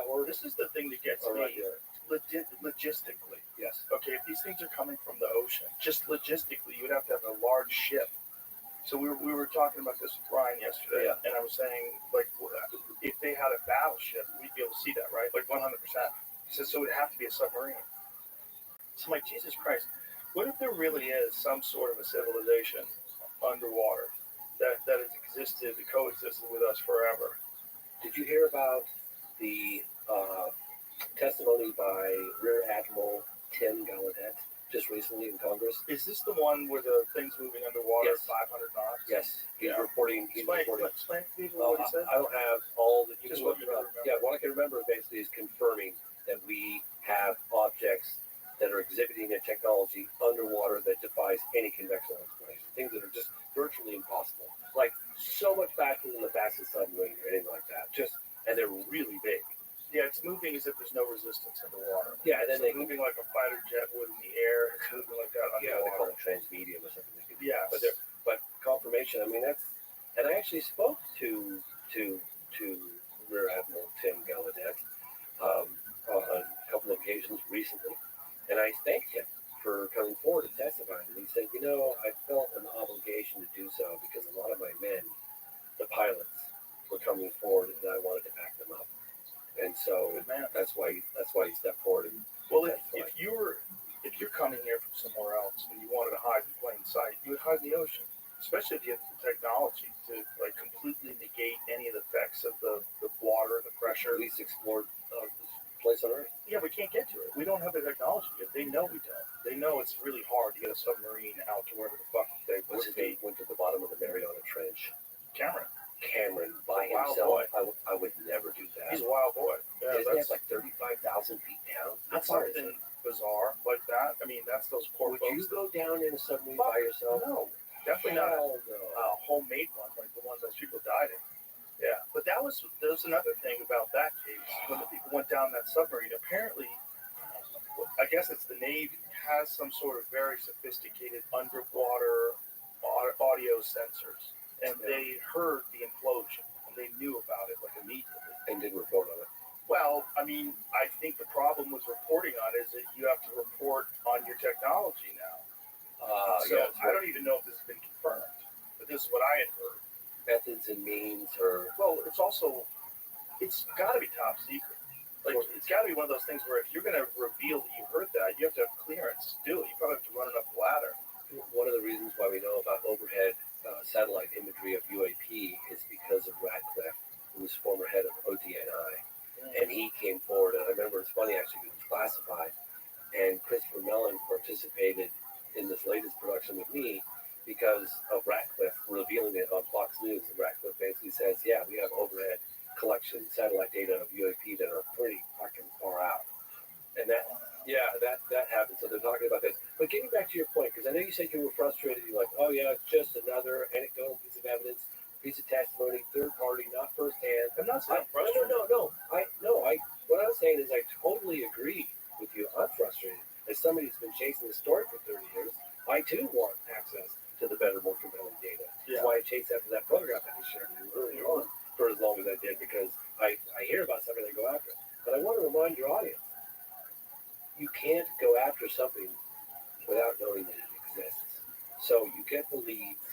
Speaker 16: or
Speaker 17: this is the thing that gets me.
Speaker 16: Right here.
Speaker 17: Logistically.
Speaker 16: Yes.
Speaker 17: Okay, if these things are coming from the ocean, just logistically, you would have to have a large ship. So we were talking about this with Ryan yesterday, and I was saying, like, if they had a battleship, we'd be able to see that, right? Like 100%. He says, so it would have to be a submarine. So I'm like, Jesus Christ, what if there really is some sort of a civilization underwater that has existed, coexisted with us forever?
Speaker 16: Did you hear about the testimony by Rear Admiral Tim Gallaudet just recently in Congress?
Speaker 17: Is this the one where the thing's moving underwater at 500 knots?
Speaker 16: Yes. He's reporting.
Speaker 17: Explain to people what he said.
Speaker 16: I don't have all the.
Speaker 17: Just what you remember.
Speaker 16: Yeah, what I can remember basically is confirming that we have objects that are exhibiting a technology underwater that defies any conventional explanation. Things that are just virtually impossible. Like so much faster than the fastest submarine or anything like that. And they're really big.
Speaker 17: Yeah, it's moving as if there's no resistance underwater.
Speaker 16: Yeah, and then
Speaker 17: they're moving like a fighter jet would in the air. It's moving like that underwater.
Speaker 16: Yeah, they call it transmedium or something.
Speaker 17: Yeah,
Speaker 16: but confirmation. I mean, that's. And I actually spoke to Rear Admiral Tim Gallaudet on a couple of occasions recently, and I thanked him for coming forward and testifying. And he said, I felt an obligation to do so because a lot of my men, the pilots, were coming forward, and I wanted to back them up. And so that's why he stepped forward. And
Speaker 17: if you're coming here from somewhere else and you wanted to hide in plain sight, you would hide in the ocean. Especially if you have the technology to like completely negate any of the effects of the water, the pressure.
Speaker 16: At least explore this place on Earth.
Speaker 17: Yeah, we can't get to it. We don't have the technology yet. They know we don't. They know it's really hard to get a submarine out to wherever the fuck they would be.
Speaker 16: Went to the bottom of the Mariana Trench.
Speaker 17: Cameron
Speaker 16: by himself. I would never do that.
Speaker 17: He's a wild boy.
Speaker 16: Yeah, that's like 35,000 feet down.
Speaker 17: That's something bizarre like that. I mean, that's those poor folks.
Speaker 16: Would you go down in a submarine by yourself?
Speaker 17: No, definitely not a homemade one like the ones those people died in. Yeah, but there was another thing about that case when the people went down that submarine. Apparently, I guess it's the Navy has some sort of very sophisticated underwater audio sensors. And they heard the implosion, and they knew about it like immediately.
Speaker 16: And didn't report on it.
Speaker 17: Well, I mean, I think the problem with reporting on it is that you have to report on your technology now. I don't even know if this has been confirmed, but this is what I had heard.
Speaker 16: Methods and means, or
Speaker 17: it's got to be top secret. Like it's got to be one of those things where if you're going to reveal that you heard that, you have to have clearance to do it. You probably have to run it up the ladder.
Speaker 16: One of the reasons why we know about overhead satellite imagery of UAP is because of Radcliffe, who was former head of ODNI, and he came forward. And I remember it's funny actually, it was classified, and Christopher Mellon participated in this latest production with me because of Radcliffe revealing it on Fox News. And Radcliffe basically says, "Yeah, we have overhead collection satellite data of UAP that are pretty fucking far out," and that happened. So they're talking about this. But getting back to your point, because I know you said you were frustrated. You're like, oh yeah, it's just another anecdotal piece of evidence, piece of testimony, third party, not firsthand.
Speaker 17: I'm not saying
Speaker 16: frustrated. No. What I'm saying is I totally agree with you. I'm frustrated as somebody who's been chasing the story better, more compelling data.
Speaker 17: Yeah.
Speaker 16: That's why I chased after that photograph that you shared with me earlier on for as long as I did, because I hear about something and I go after it. But I want to remind your audience, you can't go after something without knowing that it exists. So you get the leads,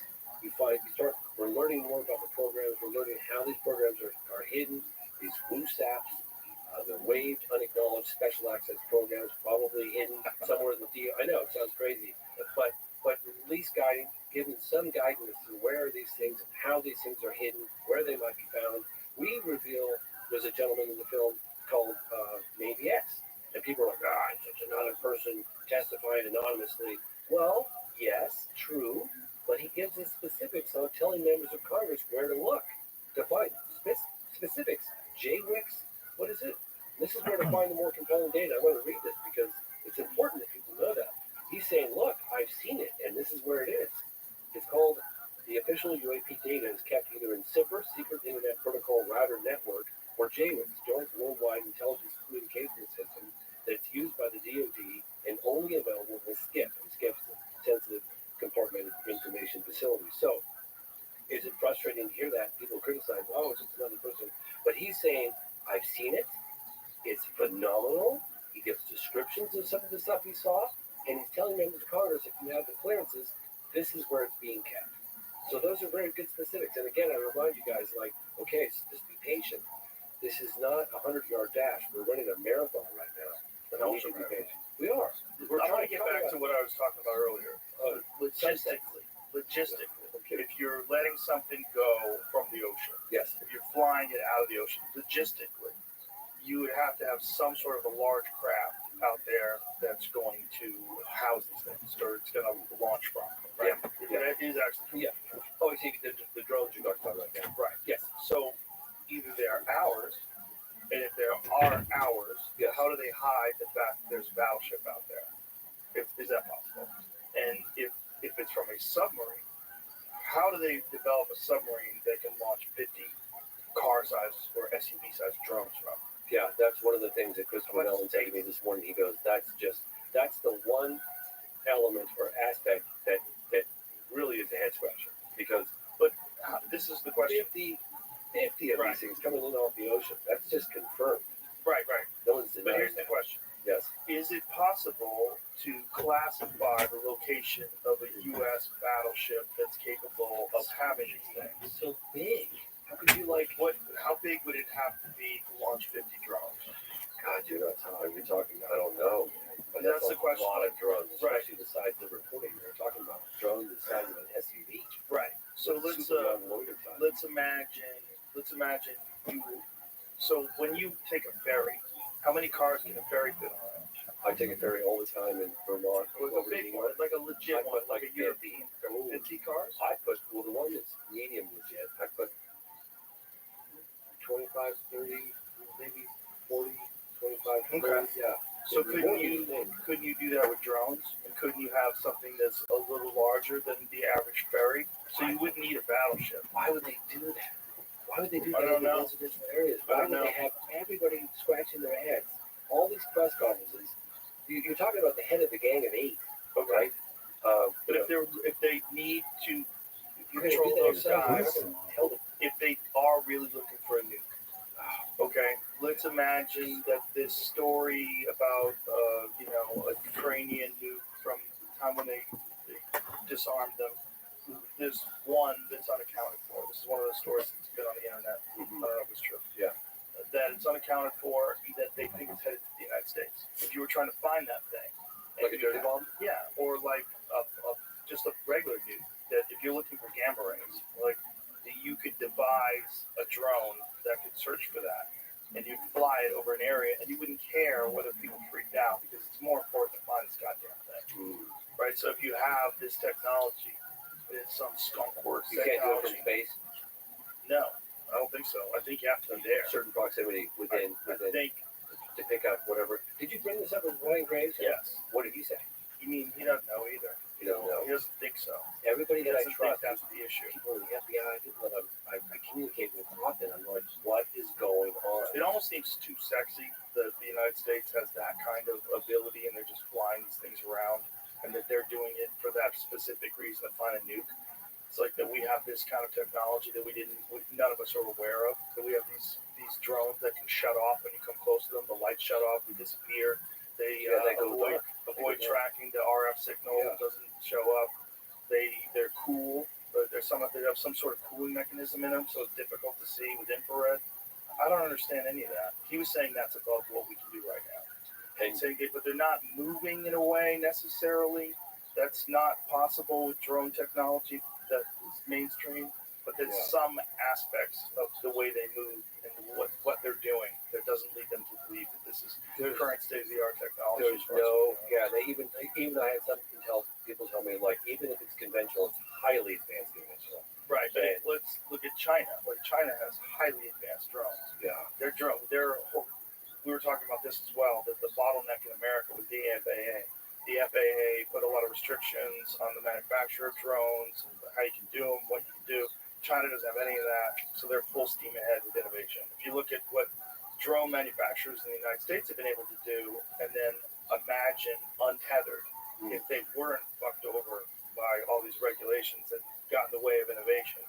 Speaker 16: we're learning more about the programs, we're learning how these programs are hidden, these WooSAPs, they're waived, unacknowledged special access programs, probably hidden somewhere in the deal. I know it sounds crazy, but at least giving some guidance to where are these things, how these things are hidden, where they might be found. We reveal there's a gentleman in the film called Maybe X, and people are like, it's just another person testifying anonymously. Well, yes, true, but he gives us specifics on telling members of Congress where to look to find specifics. JWIX, what is it? This is where to find the more compelling data. I want to read this because it's important that people know that. He's saying, look, I've seen it, and this is where it is. It's called the official UAP data is kept either in SIPR, Secret Internet Protocol Router Network, or JWIX, Joint Worldwide Intelligence Communication System, that's used by the DoD and only available in SCIF. And SCIF is a sensitive compartmented information facility. So, is it frustrating to hear that? People criticize, it's just another person. But he's saying, I've seen it. It's phenomenal. He gives descriptions of some of the stuff he saw, and he's telling members of Congress, if you have the clearances, this is where it's being kept. So those are very good specifics. And again, I remind you guys, okay, so just be patient. This is not a 100-yard dash. We're running a marathon right now. But we need to be patient. We are.
Speaker 17: I want to get back to what I was talking about earlier. Logistically, okay. If you're letting something go from the ocean,
Speaker 16: yes.
Speaker 17: If you're flying it out of the ocean, logistically, you would have to have some sort of a large craft out there that's going to house these things, or it's going to launch from. Right?
Speaker 16: Yeah.
Speaker 17: That is actually.
Speaker 16: Yeah. Oh, you see the drones you're talking about right now.
Speaker 17: Right. Yes. So either they are ours, and if there are ours, how do they hide the fact that there's a battleship out there? Is that possible? And if it's from a submarine, how do they develop a submarine that can launch 50 car-sized or SUV-sized drones from?
Speaker 16: Yeah, that's one of the things that Christopher Mellon said to me this morning. He goes, that's the one element or aspect that really is a head scratcher. Because,
Speaker 17: this is the question.
Speaker 16: 50 of these things coming in off the ocean, that's just confirmed.
Speaker 17: Right.
Speaker 16: No one's denying.
Speaker 17: But here's the question.
Speaker 16: Yes.
Speaker 17: Is it possible to classify the location of a U.S. battleship that's capable of having these things?
Speaker 16: It's so big. How could you
Speaker 17: how big would it have to be to launch 50 drones?
Speaker 16: God, dude, that's how we're talking. I don't know. But that's
Speaker 17: the question.
Speaker 16: A lot of drones, especially the size of the reporting. We're talking about drones the size of an SUV.
Speaker 17: Right. So let's imagine you. So when you take a ferry, how many cars can a ferry fit on?
Speaker 16: I take a ferry all the time in Vermont.
Speaker 17: A big one, like a legit one, like a European. 50 cars?
Speaker 16: The one that's medium legit, I put 25, 30, maybe 40, 25, 30, yeah.
Speaker 17: So couldn't you do that with drones? Couldn't you have something that's a little larger than the average ferry? So you wouldn't need a battleship.
Speaker 16: Why would they do that? Why would they do that
Speaker 17: I don't
Speaker 16: in
Speaker 17: know.
Speaker 16: residential areas? Why would they have everybody scratching their heads? All these press conferences. You're talking about the head of the gang of 8, okay?
Speaker 17: But if they need to control those guys, if they are really looking for a nuke, okay, let's imagine that this story about a Ukrainian nuke from the time when they disarmed them, there's one that's unaccounted for. This is one of the stories that's been on the internet. It was true.
Speaker 16: Yeah.
Speaker 17: That it's unaccounted for, that they think it's headed to the United States. If you were trying to find that thing,
Speaker 16: like a dirty bomb?
Speaker 17: Yeah, or like just a regular nuke. That if you're looking for gamma rays, you could devise a drone that could search for that, and you'd fly it over an area, and you wouldn't care whether people freaked out, because it's more important to find this goddamn thing, right? So if you have this technology, it's some skunk works
Speaker 16: technology. You can't do it from space?
Speaker 17: No. I don't think so. I think you have to be there.
Speaker 16: Certain proximity within to pick up whatever. Did you bring this up with Ryan Graves?
Speaker 17: Yes.
Speaker 16: What did he say?
Speaker 17: You mean he doesn't know either?
Speaker 16: He doesn't know.
Speaker 17: He doesn't think so.
Speaker 16: Everybody that I trust,
Speaker 17: that's the issue.
Speaker 16: People in the FBI, people that I communicate with often, I'm like, what is going on?
Speaker 17: It almost seems too sexy that the United States has that kind of ability, and they're just flying these things around. and that they're doing it for that specific reason to find a nuke. It's like that we have this kind of technology that none of us are aware of. That we have these drones that can shut off when you come close to them. The lights shut off, they disappear. They avoid tracking. The RF signal doesn't show up. They're cool. They have some sort of cooling mechanism in them, so it's difficult to see with infrared. I don't understand any of that. He was saying that's above what we can do right now. And saying but they're not moving in a way necessarily. That's not possible with drone technology that is mainstream. But there's some aspects of the way they move and what they're doing that doesn't lead them to believe that this is current state-of-the-art technology.
Speaker 16: They even I had some people tell me, like, even if it's conventional, it's highly advanced conventional.
Speaker 17: Right, but let's look at China. Like, China has highly advanced drones.
Speaker 16: Yeah.
Speaker 17: We were talking about this as well, that the bottleneck in America was the FAA. The FAA put a lot of restrictions on the manufacture of drones, and how you can do them, what you can do. China doesn't have any of that, so they're full steam ahead with innovation. If you look at what drone manufacturers in the United States have been able to do, and then imagine untethered, if they weren't fucked over by all these regulations that got in the way of innovation,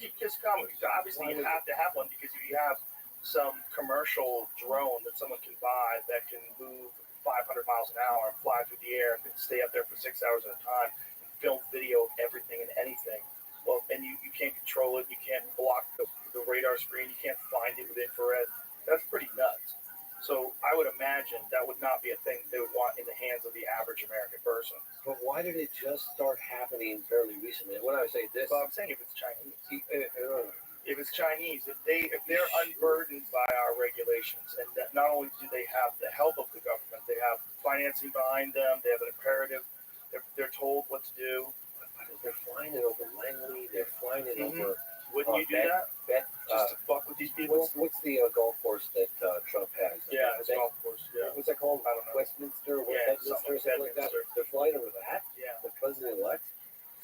Speaker 17: keep this coming. Obviously, you have to have one, because if you have some commercial drone that someone can buy that can move 500 miles an hour and fly through the air and stay up there for 6 hours at a time and film video of everything and anything, well, and you can't control it, you can't block the radar screen, you can't find it with infrared, that's pretty nuts. So I would imagine that would not be a thing they would want in the hands of the average American person.
Speaker 16: But why did it just start happening fairly recently? When I say this,
Speaker 17: well, I'm saying if it's Chinese. If it's Chinese, if they're unburdened by our regulations, and that not only do they have the help of the government, they have financing behind them, they have an imperative, they're told what to do.
Speaker 16: They're flying it over Langley, they're flying it over.
Speaker 17: Wouldn't you do that? Just to fuck with these people?
Speaker 16: What's the golf course that Trump has?
Speaker 17: Yeah, it's a golf course. Yeah.
Speaker 16: What's that called?
Speaker 17: I don't know.
Speaker 16: Westminster? Something like that. They're flying over that?
Speaker 17: Yeah.
Speaker 16: The president-elect?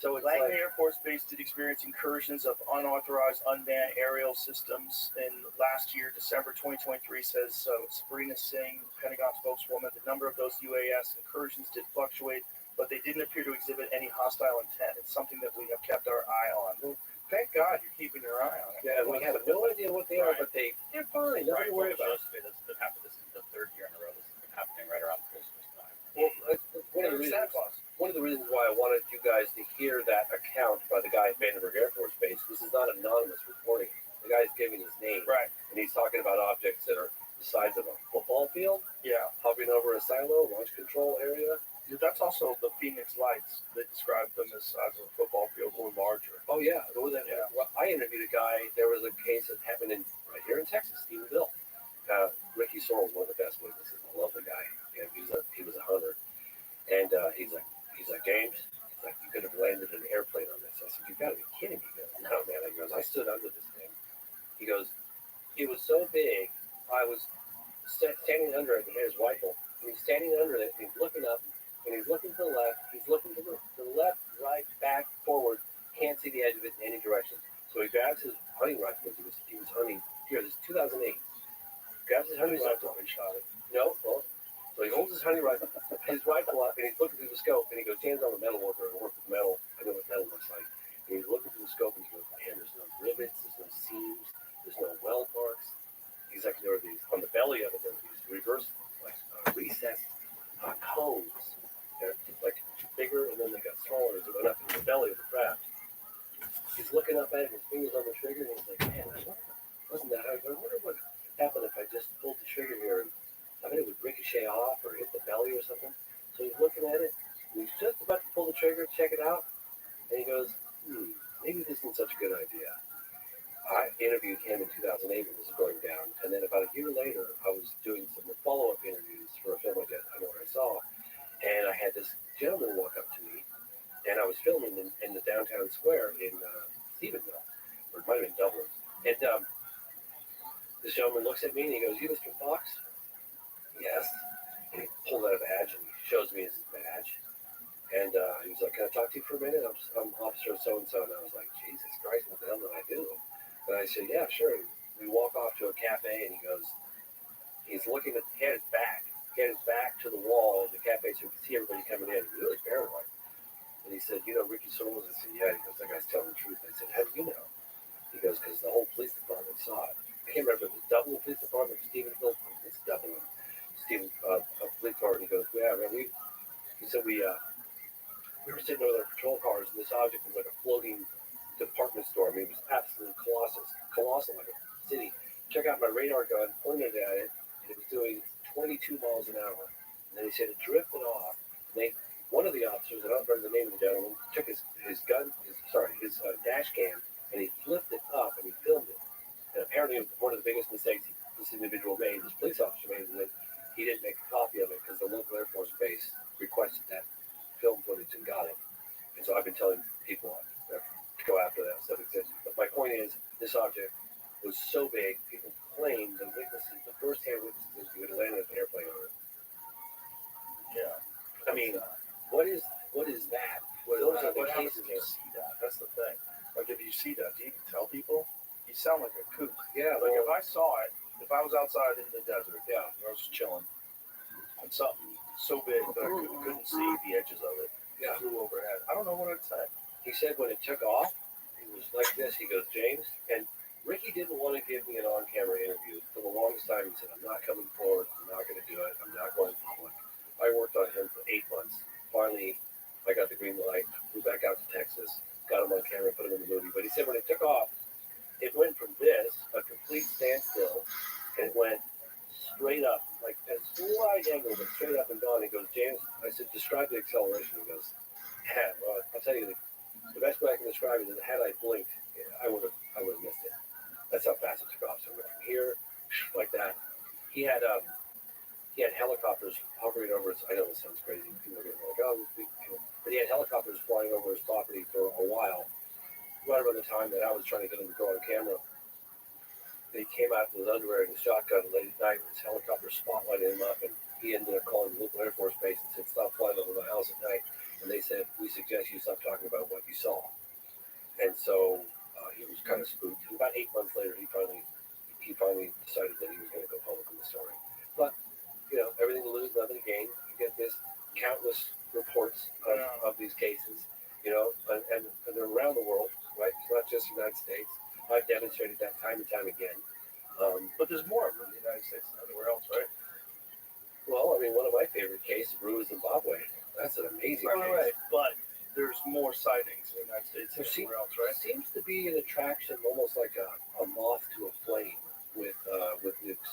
Speaker 17: So Langley Air Force Base did experience incursions of unauthorized unmanned aerial systems in last year, December 2023, says Sabrina Singh, Pentagon spokeswoman. The number of those UAS incursions did fluctuate, but they didn't appear to exhibit any hostile intent. It's something that we have kept our eye on. Well, thank God you're keeping your eye on it.
Speaker 16: Yeah, we have no idea what they are, but they're fine. Nothing to worry about.
Speaker 20: This happened. This is the third year in a row. This has been happening right around Christmas time.
Speaker 16: Well, one of the reasons why I wanted you guys to hear that account by the guy at Vandenberg Air Force Base. This is not anonymous reporting. The guy's giving his name,
Speaker 17: right?
Speaker 16: And he's talking about objects that are the size of a football field.
Speaker 17: Yeah,
Speaker 16: hovering over a silo, launch control area.
Speaker 17: That's also the Phoenix Lights. They described them as size of a football field or larger.
Speaker 16: Oh yeah, I interviewed a guy. There was a case that happened right here in Texas, Stephenville. Ricky Sorrell's one of the best witnesses. I love the guy. Yeah, he was a hunter, and he's like James. He's like, you could have landed an airplane on this. I said, you got to be kidding me. He goes, no man. He goes, I stood under this thing. He goes, it was so big. I was standing under it, and he had his rifle. And he's standing under it, and he's looking up, and he's looking to the left. He's looking to the left, right, back, forward. Can't see the edge of it in any direction. So he grabs his hunting rifle. He was hunting. Here, this is 2008. Grabs his hunting rifle and shot it. No, well, so he holds his hunting rifle, his rifle up, and he's looking through the scope, and he goes, hands on the metal worker, and work with metal. I know what metal looks like. And he's looking through the scope, and he goes, man, there's no rivets, there's no seams, there's no weld marks. He's like, there are these, on the belly of it, there are these reverse, like, recessed cones. They're like bigger, and then they got smaller as it went up into the belly of the craft. He's looking up at it, his fingers on the trigger, and he's like, man, wasn't that hard? I wonder what happened if I just pulled the trigger here, and I bet it would ricochet off or hit the belly or something. So he's looking at it, and he's just about to pull the trigger, check it out, and he goes, maybe this isn't such a good idea. I interviewed him in 2008 when this was going down, and then about a year later, I was doing some follow-up interviews for a film I know what I saw, and I had this gentleman walk up to me, and I was filming in the downtown square in Stephenville, or it might have been Dublin, and this gentleman looks at me and he goes, "You Mr. Fox?" "Yes." And he pulls out a badge and he shows me his badge, and he was like, "Can I talk to you for a minute? I'm Officer so-and-so," and I was like, Jesus Christ, what the hell did I do? And I said, "Yeah, sure." And we walk off to a cafe, and he's looking at his back, he had his back to the wall of the cafe so he could see everybody coming in. He was really paranoid. And he said, you know, Ricky Soros? I said, yeah. He goes, that guy's telling the truth. I said, how do you know? He goes, because the whole police department saw it. I can't remember if it was Dublin Police Department or Stephenville. It's Dublin. Stephen, Police Department. He goes, yeah, man, he said, we were sitting over our patrol cars, and this object was like a floating department store. I mean, it was absolutely colossal, like a city. Check out my radar gun, pointed at it, and it was doing 22 miles an hour. And then he said it drifted off. And one of the officers, I don't remember the name of the gentleman, took his dash cam, and he flipped it up and he filmed it. And apparently, one of the biggest mistakes this individual made, this police officer made, was that he didn't make a copy of it because the local Air Force base requested that film footage and got it. And so I've been telling people to go after that stuff exists. But my point is, this object was so big, people claimed the witnesses, the first-hand witnesses, who had landed an airplane on it.
Speaker 17: Yeah.
Speaker 16: I mean, what is that? Those are the cases.
Speaker 17: You see that? That's the thing. Like, if you see that, do you even tell people? You sound like a kook.
Speaker 16: Yeah.
Speaker 17: Like, if I saw it, if I was outside in the desert, I was just chilling, and something so big that I couldn't see the edges of it flew overhead, I don't know what I'd say.
Speaker 16: He said when it took off, he was like this. He goes, James, and Ricky didn't want to give me an on-camera interview. For the longest time, he said, I'm not coming forward. I'm not going to do it. I'm not going public. I worked on him for 8 months. Finally, I got the green light, flew back out to Texas, got him on camera, put him in the movie. But he said when it took off, it went from this, a complete standstill, and it went straight up, like a slight angle, but straight up and down. He goes, James, I said, describe the acceleration. He goes, yeah, well, I'll tell you, the best way I can describe it is had I blinked, I would have missed it. That's how fast it took off. So it went from here, like that. He had helicopters hovering over his, I know this sounds crazy, people are getting like, oh, this big, but he had helicopters flying over his property for a while. Right around the time that I was trying to get him to go on camera, he came out in his underwear and his shotgun late at night, and his helicopter spotlighted him up, and he ended up calling the local Air Force base and said, stop flying over my house at night. And they said, we suggest you stop talking about what you saw. And so he was kind of spooked. And about 8 months later, he finally decided that he was going to go public with the story. But, you know, everything to lose, nothing to gain. You get this countless reports of these cases, you know, and they're around the world, right? It's not just the United States. I've demonstrated that time and time again.
Speaker 17: But there's more of them in the United States than anywhere else, right?
Speaker 16: Well, I mean, one of my favorite cases, Rua, Zimbabwe. That's an amazing case.
Speaker 17: Right. But there's more sightings in the United States than anywhere else, right?
Speaker 16: Seems to be an attraction, almost like a moth to a flame with nukes.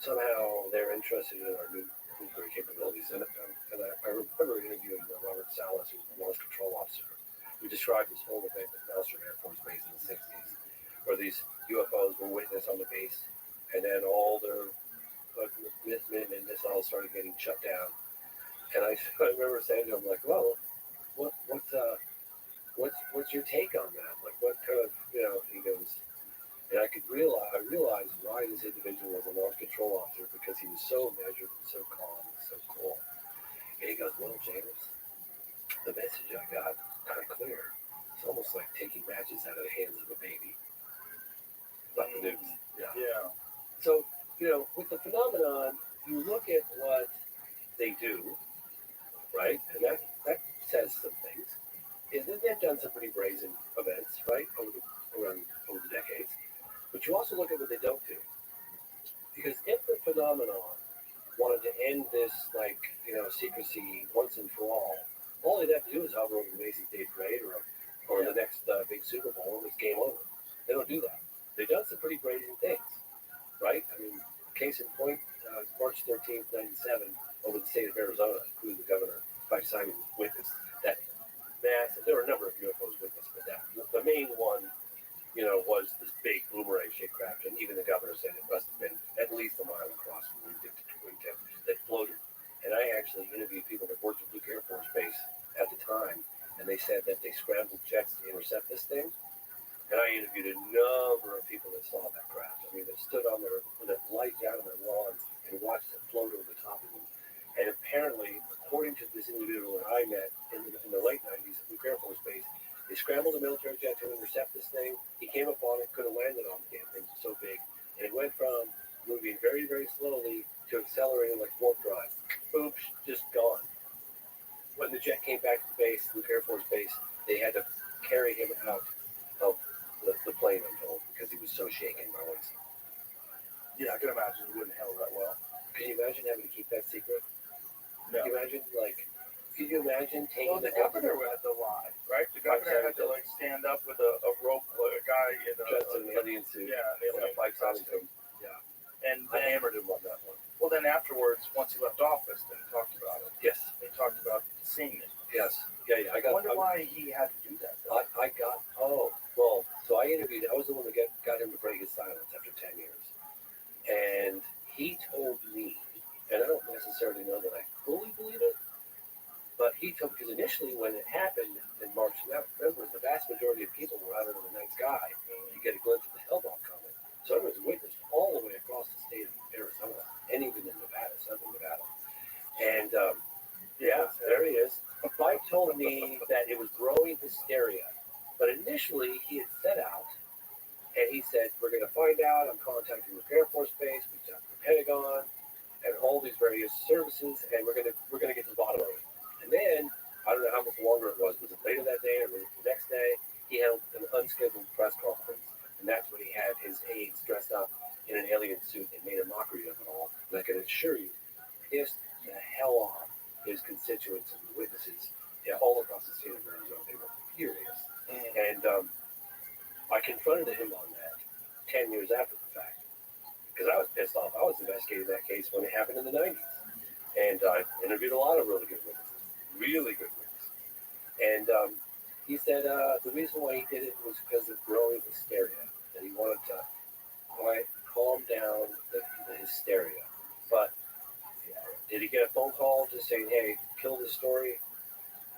Speaker 16: Somehow they're interested in our nuclear capabilities. And I remember interviewing Robert Salas, who was the launch control officer, who described this whole event at Nelson Air Force Base in the 60s, where these UFOs were witnessed on the base, and then all their Minutemen and missiles started getting shut down. And I remember saying to him, like, well, what's your take on that? Like, what kind of, you know, he goes, and I realized why this individual was a launch control officer, because he was so measured and so calm and so cool. And he goes, well, James, the message I got kind of clear. It's almost like taking matches out of the hands of a baby. About the nukes.
Speaker 17: Yeah.
Speaker 16: So, you know, with the phenomenon, you look at what they do, right? And that says some things. And they've done some pretty brazen events, right, over the decades. But you also look at what they don't do. Because if the phenomenon wanted to end this, like, you know, secrecy once and for all they'd have to do is hover over the Macy's Day Parade or the next big Super Bowl, and it's game over. They don't do that. They've done some pretty brazen things, right? I mean, case in point, March 13th, 97, over the state of Arizona, including the governor, by Simon, witnessed that massive, there were a number of UFOs witnessed, but the main one, you know, was this big boomerang-shaped craft, and even the governor said it must have been at least a mile across from wingtip that floated. And I actually interviewed people that worked at Luke Air Force Base at the time, and they said that they scrambled jets to intercept this thing. And I interviewed a number of people that saw that craft. I mean, they stood on with a light down on their lawns and watched it float over the top of them. And apparently, according to this individual that I met in the late 90s at Luke Air Force Base, they scrambled a military jet to intercept this thing. He came up on it, could have landed on the damn thing, so big. And it went from moving very, very slowly to accelerating like warp drive. Oops, just gone. When the jet came back to the base, the Air Force Base, they had to carry him out of the plane, I'm told, because he was so shaken by what he saw.
Speaker 17: Yeah, I can imagine you wouldn't handle that well.
Speaker 16: Can you imagine having to keep that secret?
Speaker 17: No.
Speaker 16: Can you imagine, like, could you imagine taking
Speaker 17: Well, the governor had to lie, right? The governor had to like stand up with a rope, a guy in
Speaker 16: dressed in an alien suit.
Speaker 17: Yeah, an alien
Speaker 16: costume. Yeah.
Speaker 17: And
Speaker 16: I
Speaker 17: then,
Speaker 16: hammered him on that one.
Speaker 17: well, then afterwards, once he left office, then he talked about it.
Speaker 16: Yes.
Speaker 17: He talked about seeing it.
Speaker 16: Yes. Yeah.
Speaker 17: I wonder why he had to do that.
Speaker 16: So I interviewed, I was the one that got him to break his silence after 10 years. And he told me, and I don't necessarily know that I fully believe it, but he told, because initially when it happened in March, remember, the vast majority of people were out under the night sky to get a glimpse of the Hellbound coming. So it was witnessed all the way across the state of Arizona, and even in Nevada, southern Nevada. And there he is. Mike told me that it was growing hysteria, but initially he had set out, and he said, we're going to find out. I'm contacting the Air Force Base, we talked to the Pentagon, and all these various services, and we're gonna get to the bottom of it. And then I don't know how much longer it was. Was it later that day or was it the next day? He held an unscheduled press conference, and that's when he had his aides dressed up in an alien suit and made a mockery of it all. And I can assure you, pissed the hell off his constituents and the witnesses all across the state of Arizona. They were furious, and I confronted him on that 10 years after the fact. Because I was pissed off. I was investigating that case when it happened in the 90s. And I interviewed a lot of really good witnesses. And he said the reason why he did it was because of growing hysteria. That he wanted to calm down the hysteria. But did he get a phone call just saying, hey, kill this story?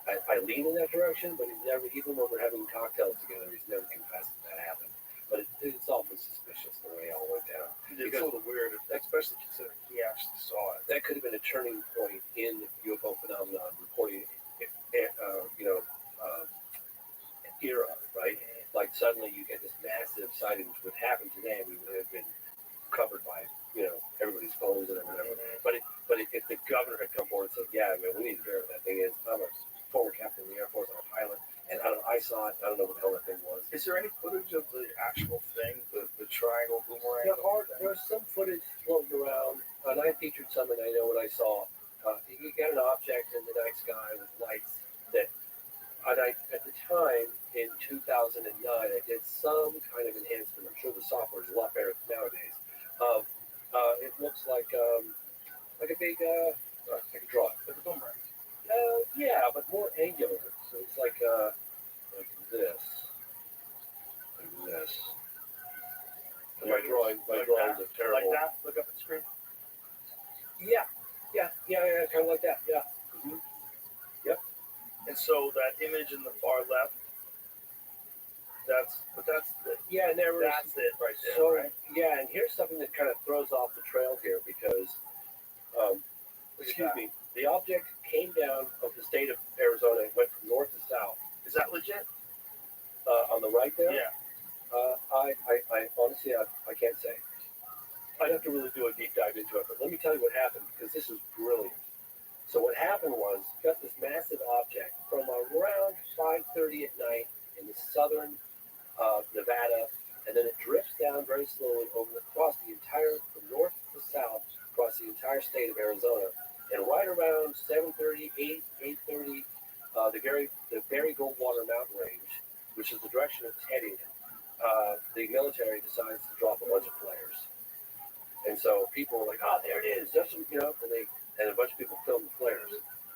Speaker 16: I lean in that direction, but he's never, even when we're having cocktails together, he's never confessed that happened. But it's awfully suspicious the way it all went down.
Speaker 17: It's a little weird, especially considering he actually saw it.
Speaker 16: That could have been a turning point in UFO phenomenon reporting, era, right? Like suddenly you get this massive sighting, which would happen today. We would have been covered by, everybody's phones and whatever. But if the governor had come forward and said, yeah, man, we need to verify that thing is. I'm a former captain of the Air Force, I'm a pilot, and I saw it. I don't know what the hell that thing was.
Speaker 17: Is there any footage of the actual thing, the triangle boomerang?
Speaker 16: There's some footage floating around, and I featured some, and I know what I saw. You get an object in the night sky with lights that, and at the time, in 2009, I did some kind of enhancement. I'm sure the software is a lot better nowadays. It looks like a big, I can draw it, like a boomerang. Yeah, but more angular. So it's like this. Like this. And my drawings are terrible.
Speaker 17: Like that? Look up at the screen.
Speaker 16: Yeah, kind of like that. Yeah. Mm-hmm. Yep.
Speaker 17: And so that image in the far left, that's it right there,
Speaker 16: So,
Speaker 17: right?
Speaker 16: Yeah, and here's something that kind of throws off the trail here because, the object came down of the state of Arizona and went from north to south.
Speaker 17: Is that legit?
Speaker 16: On the right there?
Speaker 17: Yeah.
Speaker 16: I honestly, I can't say. I'd have to really do a deep dive into it, but let me tell you what happened because this is brilliant. So what happened was, got this massive object from around 5:30 at night in the southern Nevada, and then it drifts down very slowly across the entire, from north to south, across the entire state of Arizona. And right around 7:30, 8:30, the Barry Goldwater mountain range, which is the direction it's heading, the military decides to drop a bunch of flares. And so people were like, oh, there it is. That's what, and a bunch of people filmed the flares.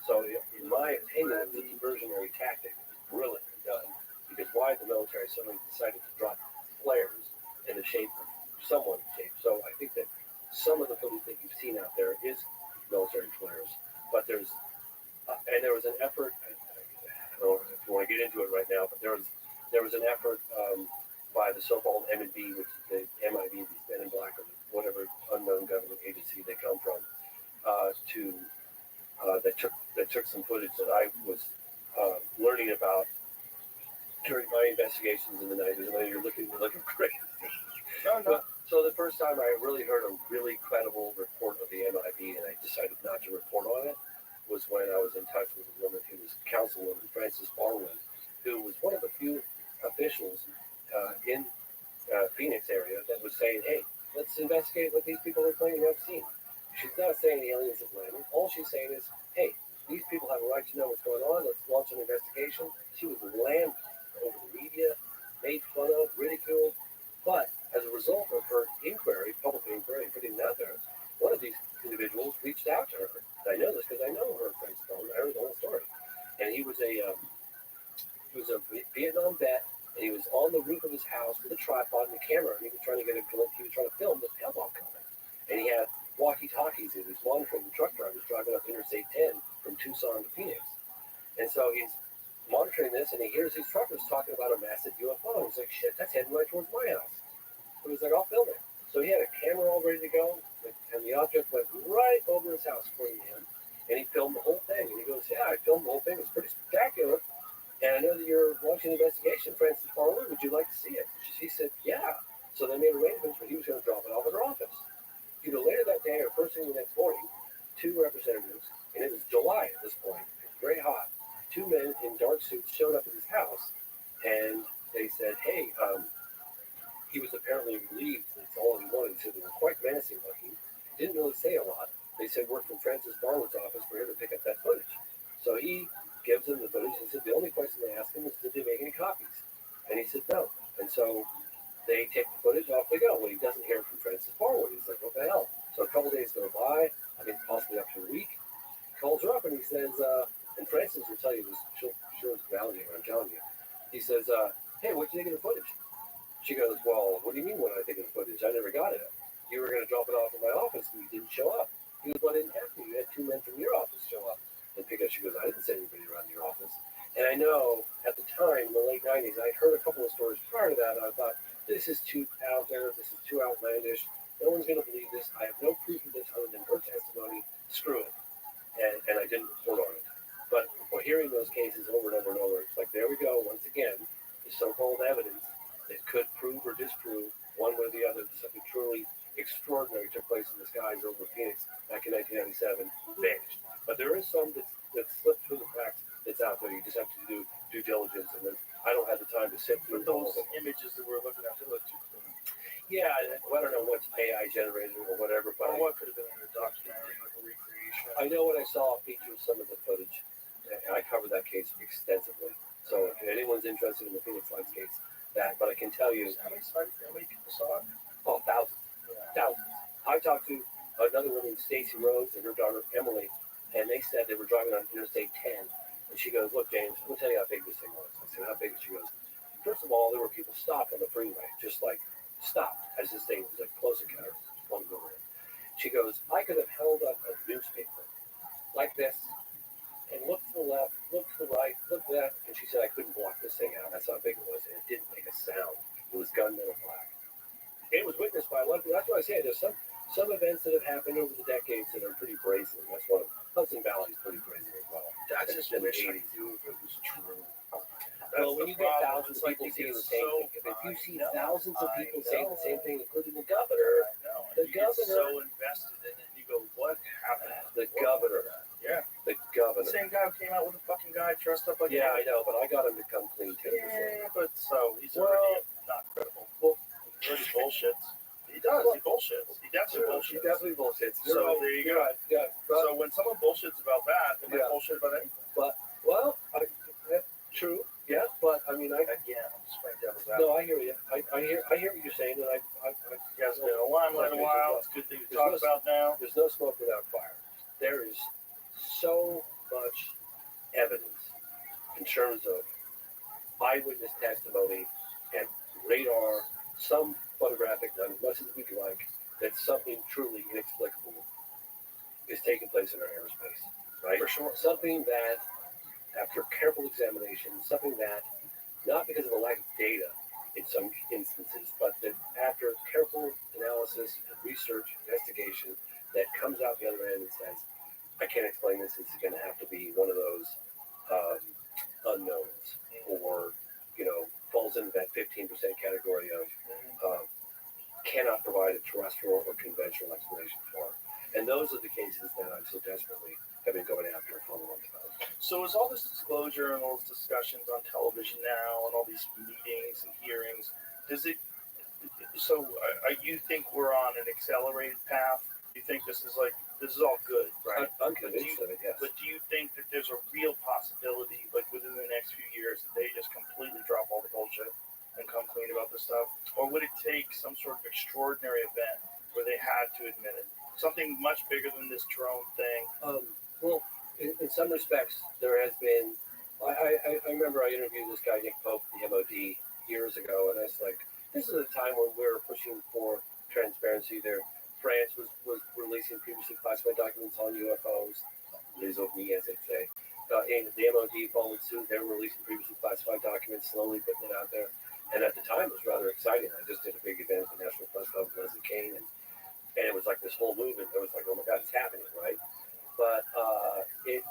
Speaker 16: So in my opinion, the diversionary tactic is brilliantly done. Because why the military suddenly decided to drop flares in the shape of someone's shape. So I think that some of the footage that you've seen out there is military flares. But there was an effort, I don't know if you want to get into it right now, but there was an effort by the so-called M&B, which is the MIB, the Men in Black, or whatever unknown government agency they come from, that took some footage that I was learning about during my investigations in the 90s. And you're looking crazy.
Speaker 17: No, no.
Speaker 16: But, so the first time I really heard a really credible report of the MIB, and I decided not to report on it, was when I was in touch with a woman who was Councilwoman Frances Barwood, who was one of the few officials in Phoenix area that was saying, hey, let's investigate what these people are claiming to have seen. She's not saying aliens have landed. All she's saying is, hey, these people have a right to know what's going on. Let's launch an investigation. She was lammed over the media, made fun of, ridiculed. But as a result of her inquiry, public inquiry, putting it out there, one of these individuals reached out to her. And I know this because I know her friend's phone. I heard the whole story. And he was a Vietnam vet, and he was on the roof of his house with a tripod and a camera, and he was trying to film the tailbomb coming. And he had walkie-talkies, and he was monitoring the truck drivers driving up Interstate 10 from Tucson to Phoenix. And so he's monitoring this, and he hears these truckers talking about a massive UFO. And he's like, shit, that's heading right towards my house. So he's like, I'll film it. So he had a camera all ready to go, and the object went right over his house according to him. And he filmed the whole thing. And he goes, yeah, I filmed the whole thing. It's pretty spectacular. And I know that you're launching an investigation, Frances Barwood. Would you like to see it? She said, yeah. So they made arrangements where he was going to drop it off at her office. Either later that day or first thing the next morning, two representatives, and it was July at this point, very hot, two men in dark suits showed up at his house, and they said, hey, he was apparently relieved that's all he wanted. So they were quite menacing looking. Didn't really say a lot. They said, work from Frances Barwood's office for him to pick up that footage. So he gives them the footage. He said the only question they asked him was, did they make any copies? And he said no. And so they take the footage, off they go. Well, he doesn't hear from Frances Barwood. He's like, what the hell? So a couple days go by, I think possibly up to a week. He calls her up and he says, and Frances will tell you this, she'll validate what I'm telling you. He says, hey, what'd you think of the footage? She goes, well, what do you mean what I think of the footage? I never got it. You were going to drop it off at my office and you didn't show up. He goes, well, I didn't have to. You had two men from your office show up. And pick up, she goes, I didn't send anybody around your office. And I know at the time, in the late 90s, I'd heard a couple of stories prior to that. And I thought, this is too out there. This is too outlandish. No one's going to believe this. I have no proof of this other than her testimony. Screw it. And I didn't report on it. But we're hearing those cases over and over and over. It's like, there we go. Once again, the so-called evidence that could prove or disprove one way or the other that something truly extraordinary took place in the skies over Phoenix back in 1997 vanished. But there is some that slipped through the cracks that's out there. You just have to do due diligence, and then I don't have the time to sit through
Speaker 17: those images that we're looking at.
Speaker 16: Yeah, I don't know what's AI generated or whatever, but
Speaker 17: what could have been in a documentary, like a recreation.
Speaker 16: I know what I saw featured some of the footage, and I covered that case extensively. So if anyone's interested in the Phoenix Lights case, but I can tell you,
Speaker 17: how many people saw it?
Speaker 16: Oh, thousands. I talked to another woman, Stacy Rhodes, and her daughter Emily, and they said they were driving on Interstate 10. And she goes, look, James, I'm going to tell you how big this thing was. I said, how big? She goes, first of all, there were people stopped on the freeway, just like stopped as this thing was like close encounter, one go in. She goes, I could have held up a newspaper like this and looked to the left, looked to the right, looked at that, and she said I couldn't block this thing out. That's how big it was, and it didn't make a sound. It was gunmetal black. It was witnessed by a lot of people. That's why I say there's some events that have happened over the decades that are pretty brazen. That's one of Hudson Valley is pretty brazen as well.
Speaker 17: That's just wish I knew if it was true.
Speaker 16: Well, when you get thousands of people saying the same thing, if you see thousands of people saying the same thing, including the governor,
Speaker 17: You get so invested in it, you go, what happened?
Speaker 16: The governor.
Speaker 17: Yeah.
Speaker 16: The governor.
Speaker 17: The same guy who came out with a fucking guy dressed up like
Speaker 16: I know, but I got him to come clean too.
Speaker 17: Yeah, but so he's already not credible. Well, he already bullshits. He does. He bullshits. He definitely bullshits. So there you go.
Speaker 16: Yeah.
Speaker 17: So when someone bullshits about that, they might bullshit about anything.
Speaker 16: But true. Yeah, but I mean,
Speaker 17: again, I'm just playing devil's advocate.
Speaker 16: No, I hear you. I hear what you're saying, and I
Speaker 17: it's been a while. It's a good thing to talk about now.
Speaker 16: There's no smoke without fire. There is so much evidence in terms of eyewitness testimony and radar, some photographic, not as much as we'd like, that something truly inexplicable is taking place in our airspace, right?
Speaker 17: For sure.
Speaker 16: Something that, after careful examination, something that, not because of a lack of data in some instances, but that after careful analysis, research, investigation, that comes out the other end and says, I can't explain this, it's going to have to be one of those unknowns, or, falls into that 15% category of cannot provide a terrestrial or conventional explanation for. And those are the cases that I so desperately have been going after for a long time.
Speaker 17: So is all this disclosure and all these discussions on television now and all these meetings and hearings, you think we're on an accelerated path? You think this is all good, right?
Speaker 16: I'm convinced of it, yes.
Speaker 17: But do you think that there's a real possibility, like within the next few years, that they just completely drop all the bullshit and come clean about this stuff? Or would it take some sort of extraordinary event where they had to admit it? Something much bigger than this drone thing?
Speaker 16: Well, in some respects, there has been. I remember I interviewed this guy, Nick Pope, the MOD, years ago, and I was like, this is a time when we were pushing for transparency there. France was releasing previously classified documents on UFOs, les ovnis, as they say. And the MOD followed suit. They were releasing previously classified documents, slowly putting it out there. And at the time, it was rather exciting. I just did a big event at the National Press Club with Leslie King, and it was like this whole movement. It was like, oh my God, it's happening, right? But it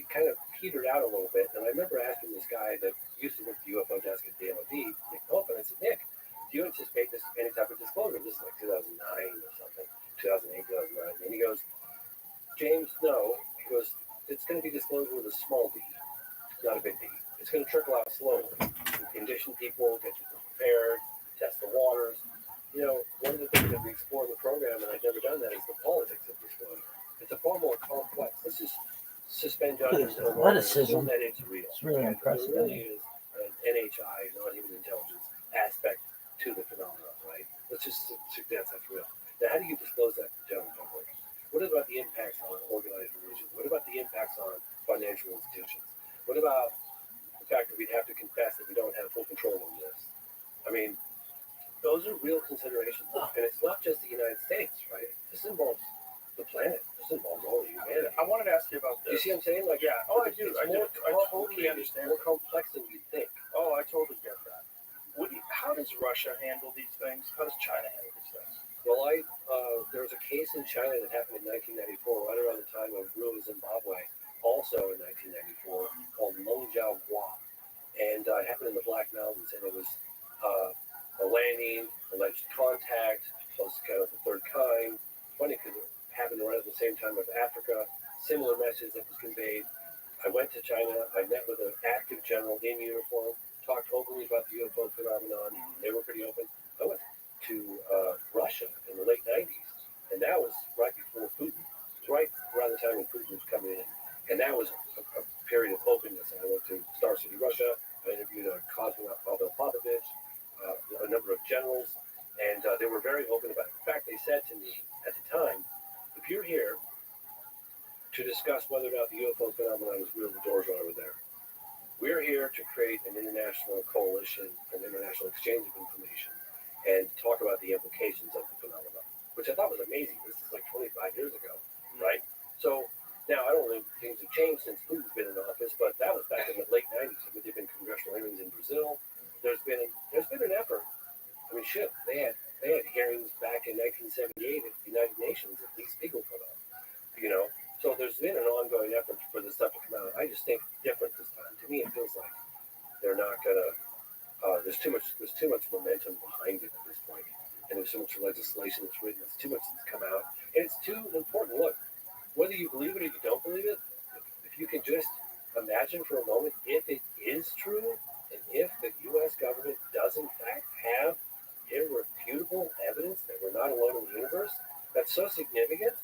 Speaker 16: kind of petered out a little bit. And I remember asking this guy that used to work the UFO desk at the MOD, Nick Pope, and I said, Nick, do you anticipate this any type of disclosure? This is like 2009 or something, 2008, 2009. And he goes, James, no. He goes, it's going to be disclosed with a small d, not a big d. It's going to trickle out slowly. Condition people, get people prepared, test the waters. You know, one of the things that we explore in the program, and I've never done that, is the politics of disclosure. It's a far more complex. Let's just suspend judgment for a moment and assume that it's real.
Speaker 12: It's really impressive.
Speaker 16: There really is an NHI, non-human intelligence aspect to the phenomenon, right? Let's just suggest that's real. Now, how do you disclose that to the general public? What about the impacts on organized religion? What about the impacts on financial institutions? What about the fact that we'd have to confess that we don't have full control over this? I mean, those are real considerations. And it's not just the United States, right? This involves the planet. This involves all of humanity.
Speaker 17: I wanted to ask you about this.
Speaker 16: You see what I'm saying? Like,
Speaker 17: yeah. Oh, I do. I
Speaker 16: totally understand. More complex than you think.
Speaker 17: Oh, I totally get that. How does Russia handle these things? How does China handle these things?
Speaker 16: Well, there was a case in China that happened in 1994, right around the time of rule in Zimbabwe, also in 1994, called Longjiao Hua. And it happened in the Black Mountains, and it was a landing, alleged contact, plus kind of the third kind. Funny because it happened right at the same time of Africa, similar message that was conveyed. I went to China, I met with an active general in uniform, talked openly about the UFO phenomenon. They were pretty open. I went to Russia in the late 90s, and that was right before Putin. It was right around the time when Putin was coming in, and that was a period of openness. And I went to Star City, Russia. I interviewed a cosmonaut, Pavel Popovich, a number of generals, and they were very open about it. In fact, they said to me at the time, if you're here to discuss whether or not the UFO phenomenon is real, the doors are over there. We're here to create an international coalition, an international exchange of information, and talk about the implications of the phenomenon, which I thought was amazing. This is like 25 years ago, right? So now I don't know if things have changed since Putin's been in office, but that was back in the late 90s. I mean, there've been congressional hearings in Brazil. There's been an effort. I mean, shit, they had hearings back in 1978 at the United Nations that Lee Spiegel put on, you know. So there's been an ongoing effort for this stuff to come out. I just think it's different this time. To me, it feels like they're not gonna. There's too much momentum behind it at this point, and there's so much legislation that's written. There's too much that's come out, and it's too important. Look, whether you believe it or you don't believe it, if you can just imagine for a moment, if it is true, and if the U.S. government does in fact have irrefutable evidence that we're not alone in the universe, that's so significant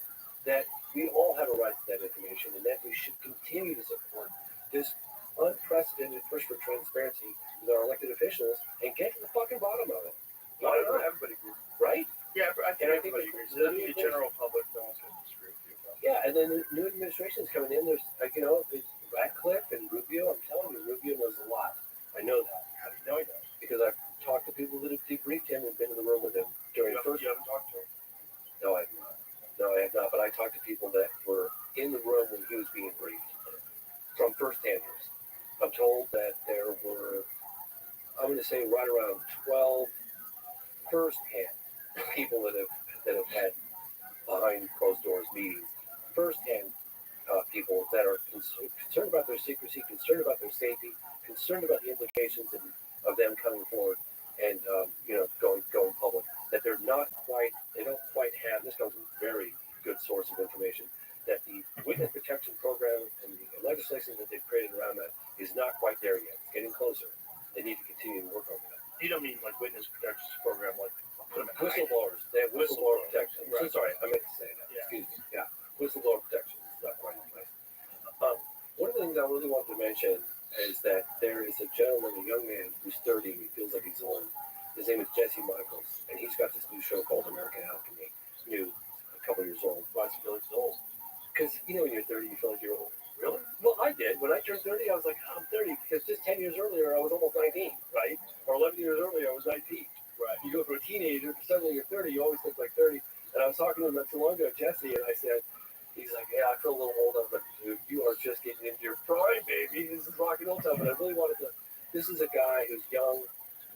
Speaker 16: that we all have a right to that information, and that we should continue to support this unprecedented push for transparency with our elected officials and get to the fucking bottom of it.
Speaker 17: Not everybody agrees.
Speaker 16: Right?
Speaker 17: Yeah, I think everybody agrees. I think the general public knows what to disagree with you about.
Speaker 16: Yeah, and then the new administration's coming in. There's, there's Radcliffe and Rubio. I'm telling you, Rubio knows a lot. I know that.
Speaker 17: How do you know he does?
Speaker 16: Because I've talked to people that have debriefed him and been in the room with him during
Speaker 17: You haven't talked to him?
Speaker 16: No, I have not. But I talked to people that were in the room when he was being briefed from firsthand. I'm told that there were, I'm going to say, right around 12 firsthand people that have had behind closed doors meetings, firsthand people that are concerned about their secrecy, concerned about their safety, concerned about the implications of them coming forward and going public. That they're not
Speaker 17: You don't mean like witness protection program, like put them in
Speaker 16: Whistleblowers. They have whistleblower protection.
Speaker 17: Right.
Speaker 16: So sorry, I meant to say that.
Speaker 17: Yeah.
Speaker 16: Excuse me. Yeah. Whistleblower protection is not quite in place. One of the things I really wanted to mention is that there is a gentleman, a young man who's 30 and he feels like he's old. His name is Jesse Michaels, and he's got this new show called American Alchemy. New, a couple years old.
Speaker 17: Why does he feel like he's old?
Speaker 16: Because, you know, when you're 30, you feel like you're old.
Speaker 17: Really?
Speaker 16: Well, I did. When I turned 30, I was like, I'm 30, because just 10 years earlier, I was almost 19, right? Or 11 years earlier, I was 19.
Speaker 17: Right.
Speaker 16: You go from a teenager to suddenly you're 30, you always think like 30. And I was talking to him not too long ago, Jesse, and I said, he's like, yeah, I feel a little old. I was like, dude, you are just getting into your prime, baby. This is rock and roll time. But I really wanted to, this is a guy who's young.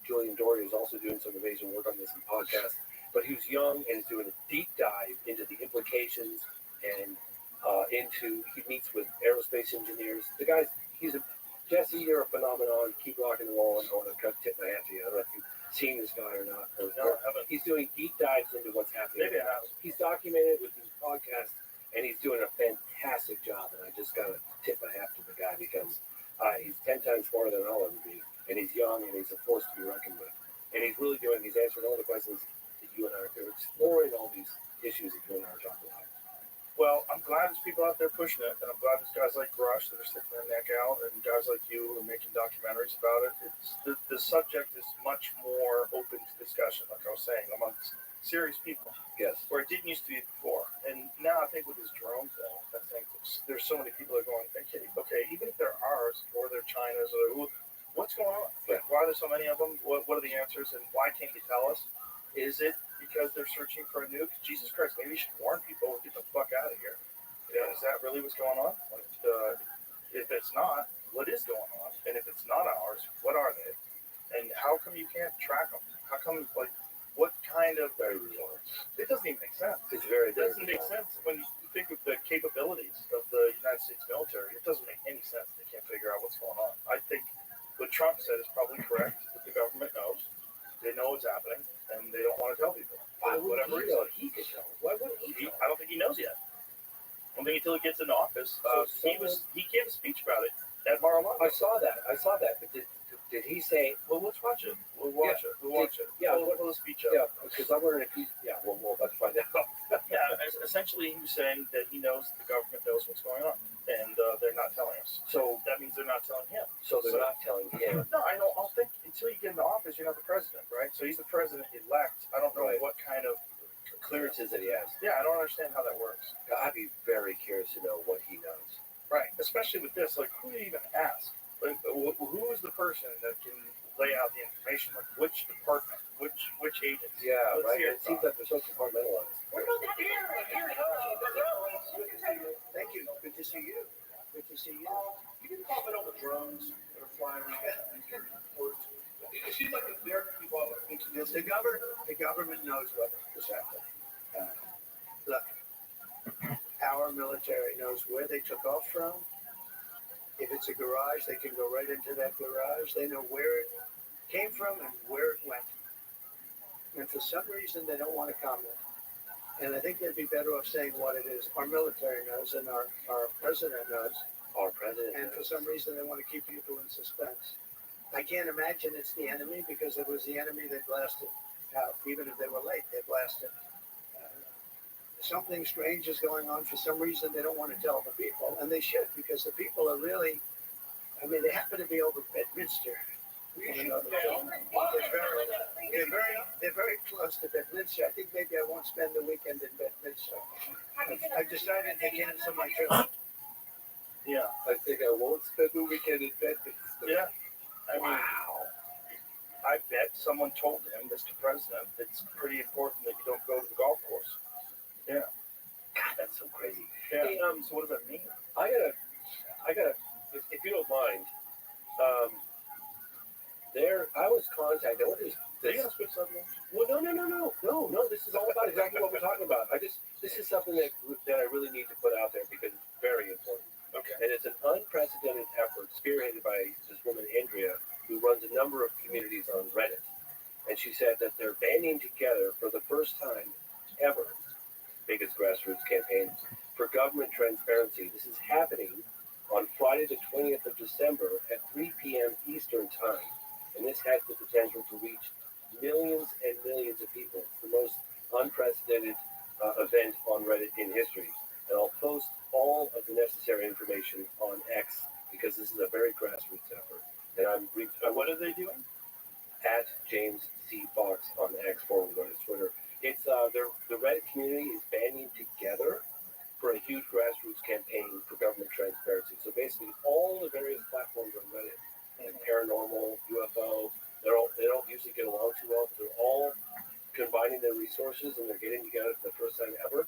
Speaker 16: Julian Dory is also doing some amazing work on this in podcasts. But he was young and is doing a deep dive into the implications and he meets with aerospace engineers. The guy's, Jesse, you're a phenomenon. Keep rocking and rolling. I want to tip my hat to you. I don't know if you've seen this guy or not.
Speaker 17: No, I haven't.
Speaker 16: He's doing deep dives into what's happening.
Speaker 17: Maybe I have.
Speaker 16: He's documented with his podcast, and he's doing a fantastic job. And I just got to tip my hat to the guy because he's 10 times smarter than I'll ever be. And he's young, and he's a force to be reckoned with. And he's really he's answering all the questions that you and I are exploring, all these issues that you and I are talking about.
Speaker 17: Well, I'm glad there's people out there pushing it, and I'm glad there's guys like Rush that are sticking their neck out, and guys like you who are making documentaries about it. It's the subject is much more open to discussion, like I was saying, amongst serious people.
Speaker 16: Yes.
Speaker 17: Where it didn't used to be before. And now I think with this drone thing, I think there's so many people that are going, okay, even if they're ours or they're China's, or what's going on? Like, why are there so many of them? What are the answers, and why can't you tell us? Is it because they're searching for a nuke? Jesus Christ, maybe you should warn people and get the fuck out of here. Yeah, is that really what's going on? Like, if it's not, what is going on? And if it's not ours, what are they? And how come you can't track them? How come, like, what kind of...
Speaker 16: Very bizarre.
Speaker 17: It doesn't even make sense.
Speaker 16: It's very,
Speaker 17: It doesn't make sense when you think of the capabilities of the United States military. It doesn't make any sense. They can't figure out what's going on. I think what Trump said is probably correct, that the government knows. They know what's happening, and they don't want to tell people.
Speaker 16: Why would
Speaker 17: whatever
Speaker 16: he know? He could tell. Why wouldn't he?
Speaker 17: I don't think he knows yet. I don't think until he gets in office. He gave a speech about it at Mar-a-Lago.
Speaker 16: I saw that. But did he say?
Speaker 17: Well, let's watch it. We'll watch it.
Speaker 16: Yeah,
Speaker 17: pull the speech up.
Speaker 16: Yeah, because I'm wondering if he. Yeah, we'll let's find out.
Speaker 17: Yeah, essentially he was saying that he knows the government knows what's going on, and they're not telling us. So that means they're not telling him.
Speaker 16: So they're not telling him.
Speaker 17: No, I don't think until you get into office, you're not the president, right? So he's the president-elect. I don't know what kind of
Speaker 16: clearances that he has.
Speaker 17: Yeah, I don't understand how that works.
Speaker 16: I'd be very curious to know what he knows.
Speaker 17: Right, especially with this. Like, who do you even ask? Like, who is the person that can lay out the information? Like, which department? Which agency?
Speaker 16: Yeah,
Speaker 17: Let's
Speaker 16: right.
Speaker 17: hear
Speaker 16: It seems like they're so compartmentalized.
Speaker 14: What about the deer?
Speaker 7: Thank you. Good to see you. Good to see you.
Speaker 14: You can comment on the drones that are flying around and your reports. It seems like the American people are thinking this.
Speaker 7: The government knows what is happening. Look, our military knows where they took off from. If it's a garage, they can go right into that garage. They know where it came from and where it went. And for some reason, they don't want to comment. And I think they'd be better off saying what it is. Our military knows and our president knows.
Speaker 16: Our president
Speaker 7: And for some reason, they want to keep people in suspense. I can't imagine it's the enemy because it was the enemy that blasted out. Even if they were late, they blasted. Something strange is going on. For some reason, they don't want to tell the people, and they should, because the people are really, I mean, they happen to be over Bedminster. They're very close to Bedminster. I think maybe I won't spend the weekend in Bedminster. I've decided to cancel my trip.
Speaker 17: Yeah.
Speaker 16: I think I won't spend the weekend in Bedminster.
Speaker 17: Yeah. I mean, I bet someone told him, Mr. President, it's pretty important that you don't go to the golf course. Yeah.
Speaker 16: God, that's so crazy.
Speaker 17: Yeah.
Speaker 16: Hey,
Speaker 17: so what does that mean?
Speaker 16: I gotta, if you don't mind, I was contacted. What is
Speaker 17: this? Are you gonna switch something?
Speaker 16: Well, no. This is all about exactly what we're talking about. This is something that I really need to put out there because it's very important.
Speaker 17: Okay.
Speaker 16: And it's an unprecedented effort spearheaded by this woman, Andrea, who runs a number of communities on Reddit. And she said that they're banding together for the first time ever, biggest grassroots campaign for government transparency. This is happening on Friday the 20th of December at 3 p.m. Eastern Time. and this has the potential to reach millions and millions of people. It's the most unprecedented event on Reddit in history. And I'll post all of the necessary information on X because this is a very grassroots effort. And
Speaker 17: what are they doing?
Speaker 16: At James C. Fox on X, formerly known as Twitter. It's the Reddit community is banding together for a huge grassroots campaign for government transparency. So basically, all the various platforms on Reddit, like paranormal, UFO, they don't usually get along too well, but they're all combining their resources and they're getting together for the first time ever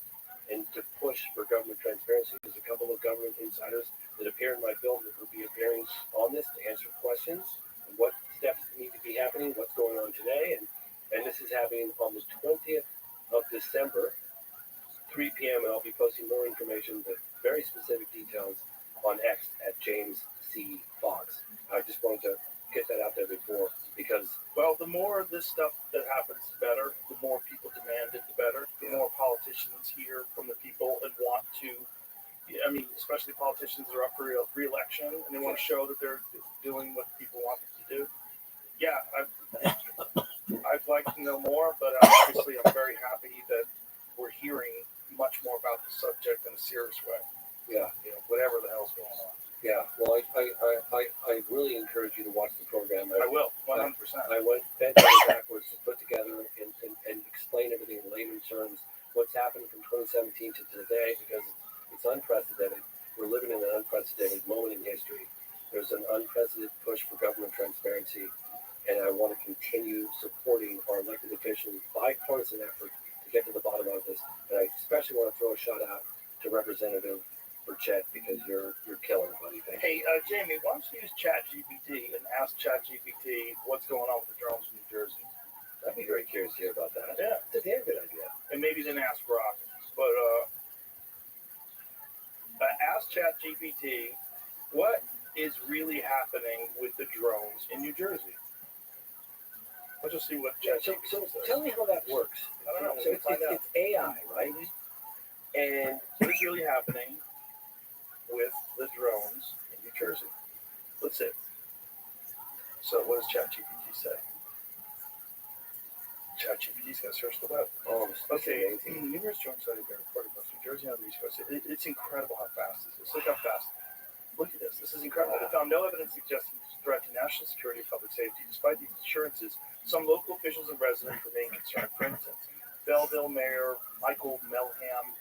Speaker 16: and to push for government transparency. There's a couple of government insiders that appear in my film that will be appearing on this to answer questions and what steps need to be happening, what's going on today, and this is happening on the 20th of December, 3 p.m. and I'll be posting more information with very specific details on X at James C. Fox. I just wanted to get that out there before because
Speaker 17: the more of this stuff that happens, the better. The more people demand it, the better. The more politicians hear from the people and want to. I mean, especially politicians that are up for re-election and they want to show that they're doing what people want them to do. Yeah, I'd like to know more, but obviously I'm very happy that we're hearing much more about the subject in a serious way.
Speaker 16: Yeah.
Speaker 17: Whatever the hell's going on.
Speaker 16: Yeah, well, I really encourage you to watch the program.
Speaker 17: I will, 100%.
Speaker 16: I went backwards to put together and explain everything in layman's terms, what's happened from 2017 to today, because it's unprecedented. We're living in an unprecedented moment in history. There's an unprecedented push for government transparency, and I want to continue supporting our elected officials' bipartisan effort to get to the bottom of this. And I especially want to throw a shout out to Representative Chet because you're killing it, buddy.
Speaker 17: Hey, Jamie, why don't you use ChatGPT and ask ChatGPT what's going on with the drones in New Jersey?
Speaker 16: I'd be very curious to hear about that.
Speaker 17: Yeah,
Speaker 16: it's a damn good idea.
Speaker 17: And maybe then ask Rock. But ask ChatGPT what is really happening with the drones in New Jersey. Let's just see what ChatGPT says.
Speaker 16: Tell me how that works.
Speaker 17: I don't know.
Speaker 16: So it's AI, right?
Speaker 17: And what is really happening with the drones in New Jersey? Let's see. So what does ChatGPT say? ChatGPT's going to search the web.
Speaker 16: Oh,
Speaker 17: okay. Numerous drone studies have been reported across New Jersey and the East Coast. It's incredible how fast this is. Look how fast. Look at this. This is incredible. They found no evidence suggesting a threat to national security or public safety. Despite these assurances, some local officials and residents remain concerned. For instance, Belleville Mayor Michael Melham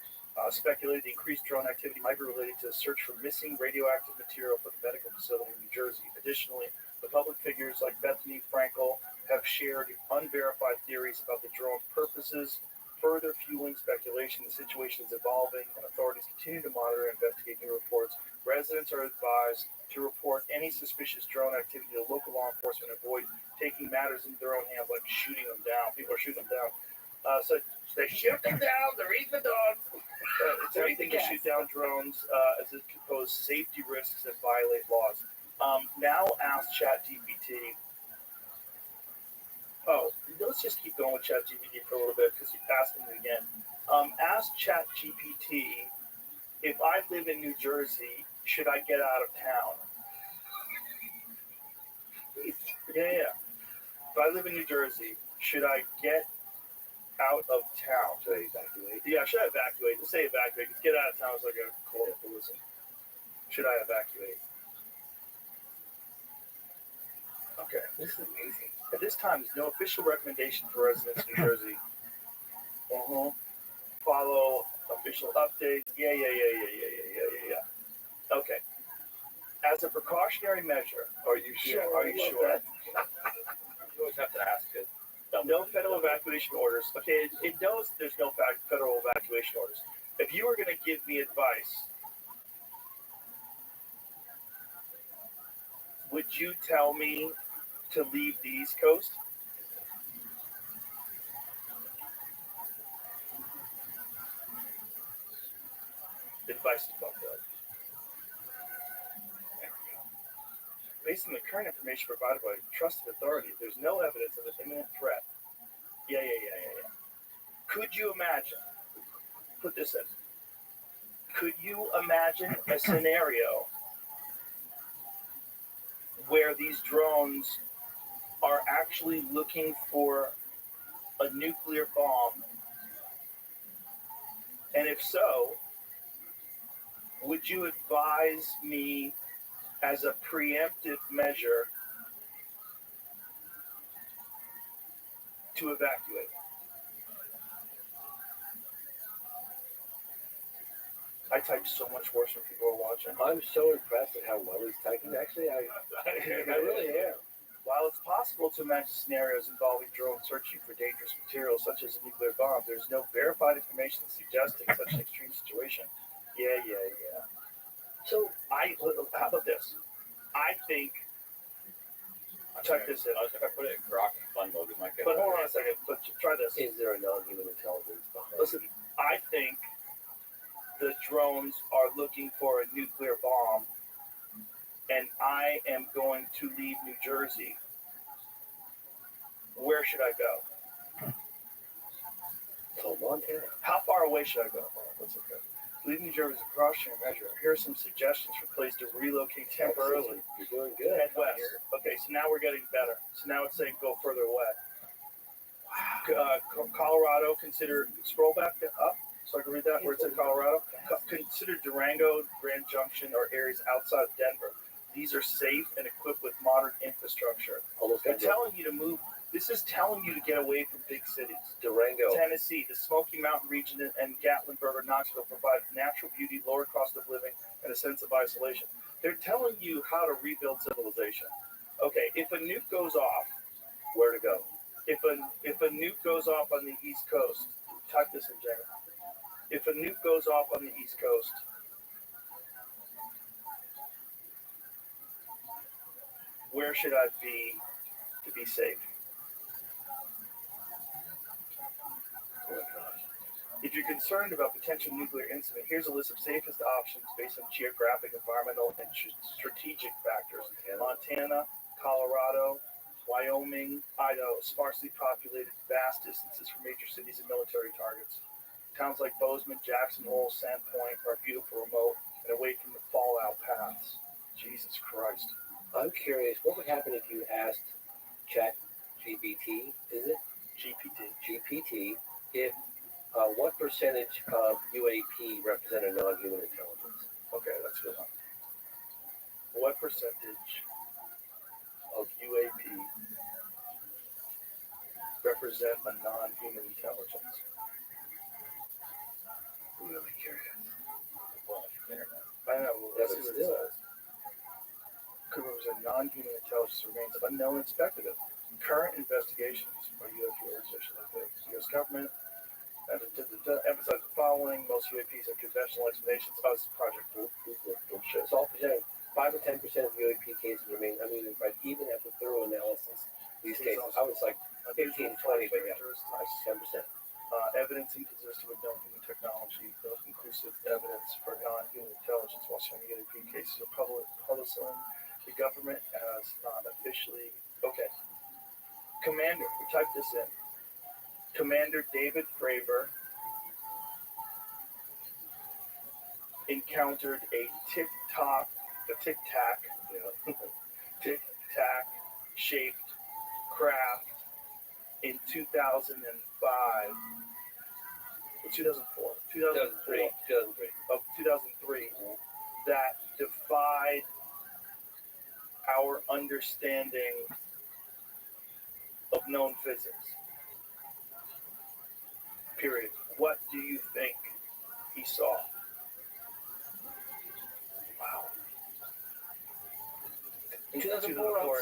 Speaker 17: speculated the increased drone activity might be related to a search for missing radioactive material for the medical facility in New Jersey. Additionally, the public figures like Bethany Frankel have shared unverified theories about the drone's purposes, further fueling speculation. The situation is evolving, and authorities continue to monitor and investigate new reports. Residents are advised to report any suspicious drone activity to local law enforcement and avoid taking matters into their own hands, like shooting them down. People are shooting them down. So they shoot them down, they're eating the dogs. It's everything to shoot down drones as it can pose safety risks and violate laws. Now ask ChatGPT. Oh, let's just keep going with ChatGPT for a little bit because you asked him again. Ask ChatGPT, if I live in New Jersey, should I get out of town? Yeah. If I live in New Jersey, should I get out of town?
Speaker 16: Should I evacuate?
Speaker 17: Yeah, should I evacuate? Let's say evacuate. Because get out of town is like a colloquialism. Should I evacuate? Okay.
Speaker 16: This is amazing.
Speaker 17: At this time, there's no official recommendation for residents of New Jersey. Follow official updates. Yeah. Okay. As a precautionary measure,
Speaker 16: are you sure?
Speaker 17: Are you sure?
Speaker 16: You always have to ask it.
Speaker 17: No federal evacuation orders. Okay, it knows there's no federal evacuation orders. If you were going to give me advice, would you tell me to leave the East Coast? Advice is fucked up. Based on the current information provided by trusted authorities, there's no evidence of an imminent threat. Yeah. Could you imagine? Put this in. Could you imagine a scenario where these drones are actually looking for a nuclear bomb? And if so, would you advise me as a preemptive measure to evacuate? I type so much worse when people are watching.
Speaker 15: I'm so impressed at how well he's typing. Actually, I really am.
Speaker 17: While it's possible to imagine scenarios involving drones searching for dangerous materials such as a nuclear bomb, there's no verified information suggesting such an extreme situation. Yeah. So how about this? I think, check this in.
Speaker 20: If I put it in grok and fun mode, it might get.
Speaker 17: But hold on a second. But try this.
Speaker 15: Is there a non-human intelligence behind?
Speaker 17: Listen, I think the drones are looking for a nuclear bomb, and I am going to leave New Jersey. Where should I go?
Speaker 15: Oh, Montana.
Speaker 17: How far away should I go? That's okay. Leave New Jersey as a precautionary measure. Here are some suggestions for places to relocate temporarily.
Speaker 15: You're doing good.
Speaker 17: Head west. Okay, so now we're getting better. So now it's saying go further away. Colorado, scroll back up so I can read that where it said Colorado. Consider Durango, Grand Junction, or areas outside of Denver. These are safe and equipped with modern infrastructure. They're telling you to move. This is telling you to get away from big cities.
Speaker 15: Durango.
Speaker 17: Tennessee, the Smoky Mountain region, and Gatlinburg or Knoxville provide natural beauty, lower cost of living, and a sense of isolation. They're telling you how to rebuild civilization. Okay, if a nuke goes off, where to go? If a nuke goes off on the East Coast, type this in, Jamie. If a nuke goes off on the East Coast, where should I be to be safe? If you're concerned about potential nuclear incident, here's a list of safest options based on geographic, environmental, and strategic factors. Montana, Colorado, Wyoming, Idaho, sparsely populated, vast distances from major cities and military targets. Towns like Bozeman, Jackson Hole, Sandpoint are beautiful, remote, and away from the fallout paths. Jesus Christ.
Speaker 15: I'm curious, what would happen if you asked ChatGPT, is it? GPT, if what percentage of UAP represent a non-human intelligence?
Speaker 17: Okay, that's a good one. What percentage of UAP represent a non-human intelligence?
Speaker 15: I'm really curious.
Speaker 17: I know. Let's see what it says. Could represent non-human intelligence remains unknown and speculative. Current investigations by UAP organizations like the U.S. government emphasize the following: most UAPs have conventional explanations. Us Project Bullshit.
Speaker 15: It's all presented. 5 to 10% of UAP cases remain unidentified even after thorough analysis. These cases, I was like 15 to 20, but yeah, 10%.
Speaker 17: Evidence inconsistent with known human technology, no conclusive evidence for non-human intelligence while showing UAP cases are publicizing. The government has not officially. Okay. Commander, we type this in. Commander David Fravor encountered a tic-tac shaped craft in 2005. 2003 that defied our understanding of known physics. Period. What do you think he saw? Wow. In 2004,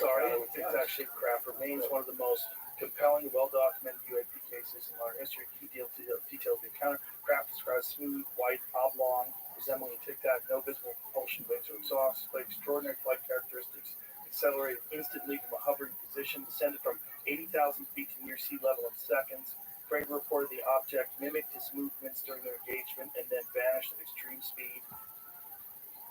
Speaker 17: it's actually craft remains one of the most compelling, well-documented UAP cases in modern history. Key details of the encounter. Craft describes smooth, white, oblong, resembling a tic-tac, no visible propulsion, wings or exhaust, displayed extraordinary flight characteristics, accelerated instantly from a hovering position, descended from 80,000 feet to near sea level in seconds. Fravor reported the object mimicked his movements during their engagement and then vanished at extreme speed.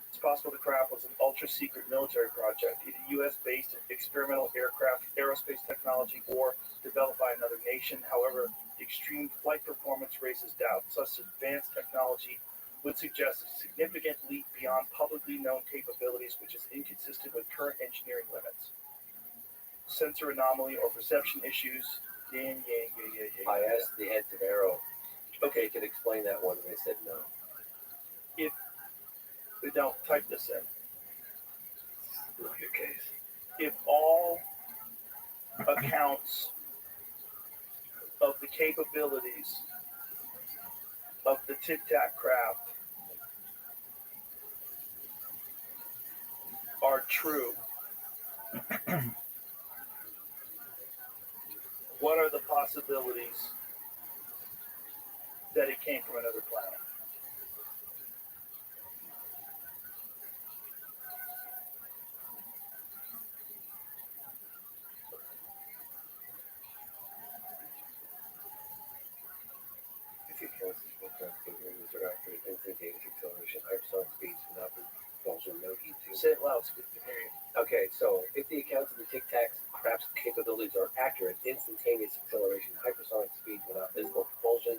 Speaker 17: It's possible the craft was an ultra-secret military project, either U.S.-based experimental aerospace technology, or developed by another nation. However, the extreme flight performance raises doubts. Such advanced technology would suggest a significant leap beyond publicly known capabilities, which is inconsistent with current engineering limits. sensor anomaly or perception issues. Yeah.
Speaker 15: I asked the heads of Arrow, okay, can explain that one, and they said no.
Speaker 17: If we don't type this in,
Speaker 15: Not your case.
Speaker 17: if all accounts of the capabilities of the Tic Tac craft are true, what are the possibilities that it came from another planet?
Speaker 15: If you count the spacecraft capabilities are accurate, instantaneous acceleration, hypersonic speeds, without propulsion, no heat tube.
Speaker 17: Say it loud so we can hear you.
Speaker 15: Okay, so if the accounts of the Tic Tac craft's capabilities are accurate, instantaneous acceleration, hypersonic speeds without visible propulsion,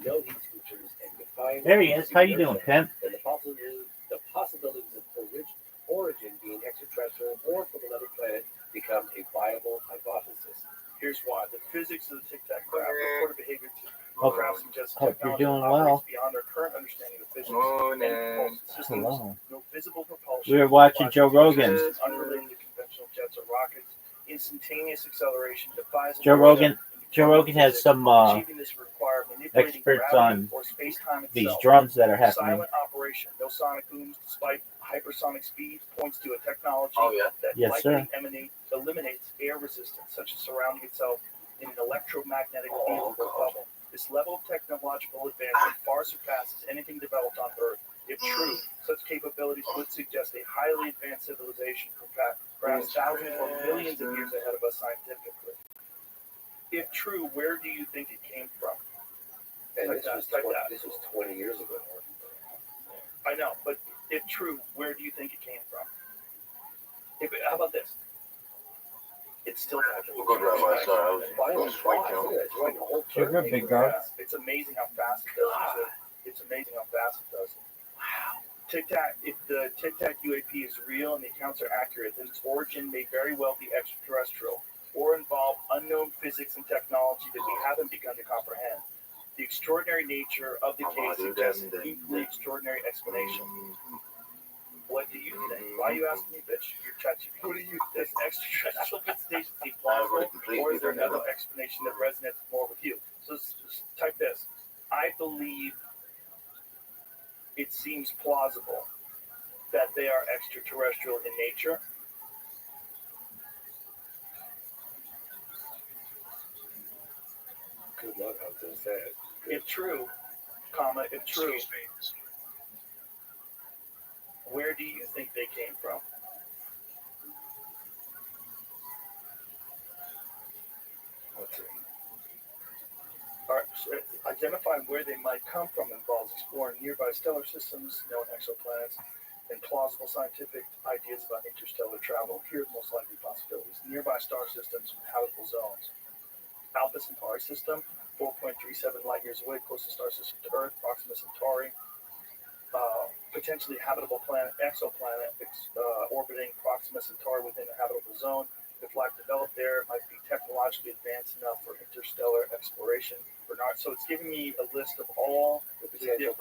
Speaker 15: no heat signatures, and defined
Speaker 3: There he is. How you doing, Pimp?
Speaker 15: then the possibilities of origin being extraterrestrial or from another planet become a viable hypothesis.
Speaker 17: Here's why. The physics of the Tic Tac craft, reported behavior to
Speaker 3: Oh,
Speaker 17: craft suggests
Speaker 3: hope you're
Speaker 17: technology
Speaker 3: doing
Speaker 17: operates
Speaker 3: well.
Speaker 17: beyond our current understanding of physics
Speaker 10: Oh,
Speaker 17: and propulsion systems.
Speaker 3: Hello.
Speaker 17: No visible propulsion.
Speaker 3: We were watching Joe Rogan.
Speaker 17: Unrelated to conventional jets or rockets. Instantaneous acceleration defies
Speaker 3: Joe Rogan has some
Speaker 17: achieving this require manipulating
Speaker 3: experts
Speaker 17: gravity
Speaker 3: on
Speaker 17: or space-time
Speaker 3: these
Speaker 17: itself.
Speaker 3: drums that are happening.
Speaker 17: Silent operation, no sonic booms despite hypersonic speeds, points to a technology that
Speaker 3: Yes,
Speaker 17: likely
Speaker 3: sir.
Speaker 17: eliminates air resistance, such as surrounding itself in an electromagnetic field or bubble. This level of technological advancement far surpasses anything developed on Earth. If true, such capabilities would suggest a highly advanced civilization, perhaps thousands or millions of years ahead of us scientifically. If true, where do you think it came from?
Speaker 15: And this was 20 years ago.
Speaker 17: I know, but if true, where do you think it came from? How about this? It's still
Speaker 10: We'll go Rabbi. Sorry, I was flight count.
Speaker 12: You're a big guy.
Speaker 17: It's amazing how fast it does it. It's amazing how fast it does it. Wow. Tic Tac, if the Tic Tac UAP is real and the accounts are accurate, then its origin may very well be extraterrestrial or involve unknown physics and technology that we haven't begun to comprehend. The extraordinary nature of the case suggests an equally extraordinary explanation. What do you think? Why are you asking me, bitch? You're ChatGPT. What do you think? Does extraterrestrial visitation seem plausible, or is there another explanation that resonates more with you? So type this. I believe it seems plausible that they are extraterrestrial in nature.
Speaker 15: Good luck, I was going to say it.
Speaker 17: If true, if true, where do you think they came from? Identifying where they might come from involves exploring nearby stellar systems, known exoplanets, and plausible scientific ideas about interstellar travel. Here are the most likely possibilities. Nearby star systems with habitable zones. Alpha Centauri system, 4.37 light years away, closest star system to Earth, Proxima Centauri. Potentially habitable planet, exoplanet, orbiting Proxima Centauri within a habitable zone. If life developed there, it might be technologically advanced enough for interstellar exploration. So it's giving me a list of all the different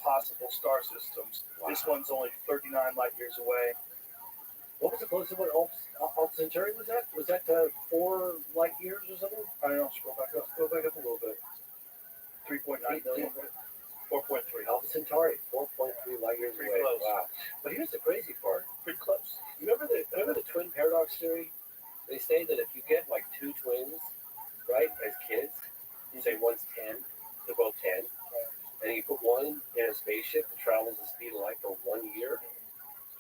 Speaker 17: possible star systems. Wow. This one's only 39 light years away.
Speaker 15: What was the closest one? Alpha Centauri was that? Was that 4 light years or something?
Speaker 17: I don't know. Scroll back up. Go back up a little bit. 3.9 million. 4.3.
Speaker 15: Alpha Centauri, 4.3 light years away.
Speaker 17: Close.
Speaker 15: Wow. But here's the crazy part.
Speaker 17: Pretty close.
Speaker 15: Remember the twin paradox theory? They say that if you get like 2 twins, right, as kids, you say one's 10, they're both 10, and you put one in a spaceship that travels the speed of light for 1 year,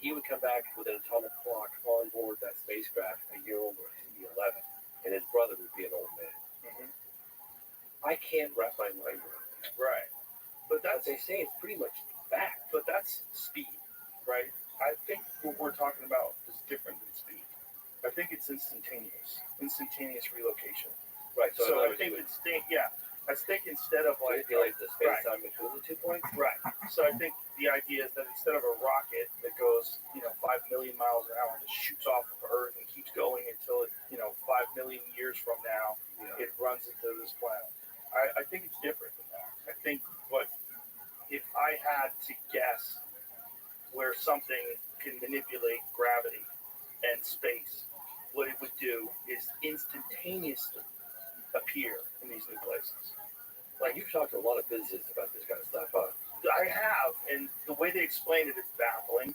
Speaker 15: he would come back with an atomic clock on board that spacecraft a year older. He'd be 11, and his brother would be an old man.
Speaker 17: Mm-hmm.
Speaker 15: I can't wrap my mind around that.
Speaker 17: Right. But
Speaker 15: they say it's pretty much fact.
Speaker 17: But that's speed, right? I think what we're talking about is different than speed. I think it's instantaneous relocation.
Speaker 15: Right.
Speaker 17: So I think it's
Speaker 14: I think instead of like
Speaker 15: manipulate the space time between the 2 points.
Speaker 14: right. So I think the idea is that instead of a rocket that goes 5 million miles an hour and just shoots off of Earth and keeps going until it 5 million years from now it runs into this planet. I think it's different than that. I think if I had to guess where something can manipulate gravity and space, what it would do is instantaneously appear in these new places.
Speaker 15: Like you've talked to a lot of physicists about this kind of stuff, huh?
Speaker 14: I have, and the way they explain it is baffling.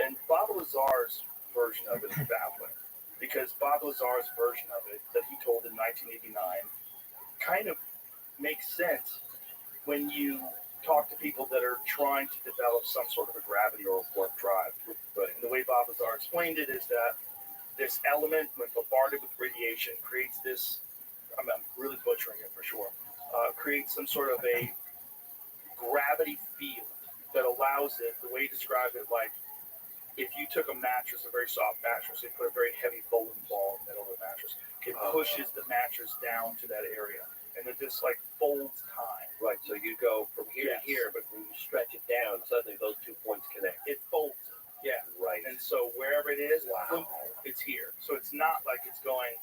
Speaker 14: And Bob Lazar's version of it is baffling because Bob Lazar's version of it that he told in 1989 kind of makes sense when you talk to people that are trying to develop some sort of a gravity or a warp drive. But the way Bob Lazar explained it is that this element, when bombarded with radiation, creates this. I'm really butchering it for sure. Creates some sort of a gravity field that allows it. The way he described it, like if you took a mattress, a very soft mattress, and put a very heavy bowling ball in the middle of the mattress, it pushes the mattress down to that area, and it just like folds time.
Speaker 15: Right. So you go from here to here, but when you stretch it down, suddenly those 2 points connect.
Speaker 14: It folds it. Yeah.
Speaker 15: Right.
Speaker 14: And so wherever it is, it's here. So it's not like it's going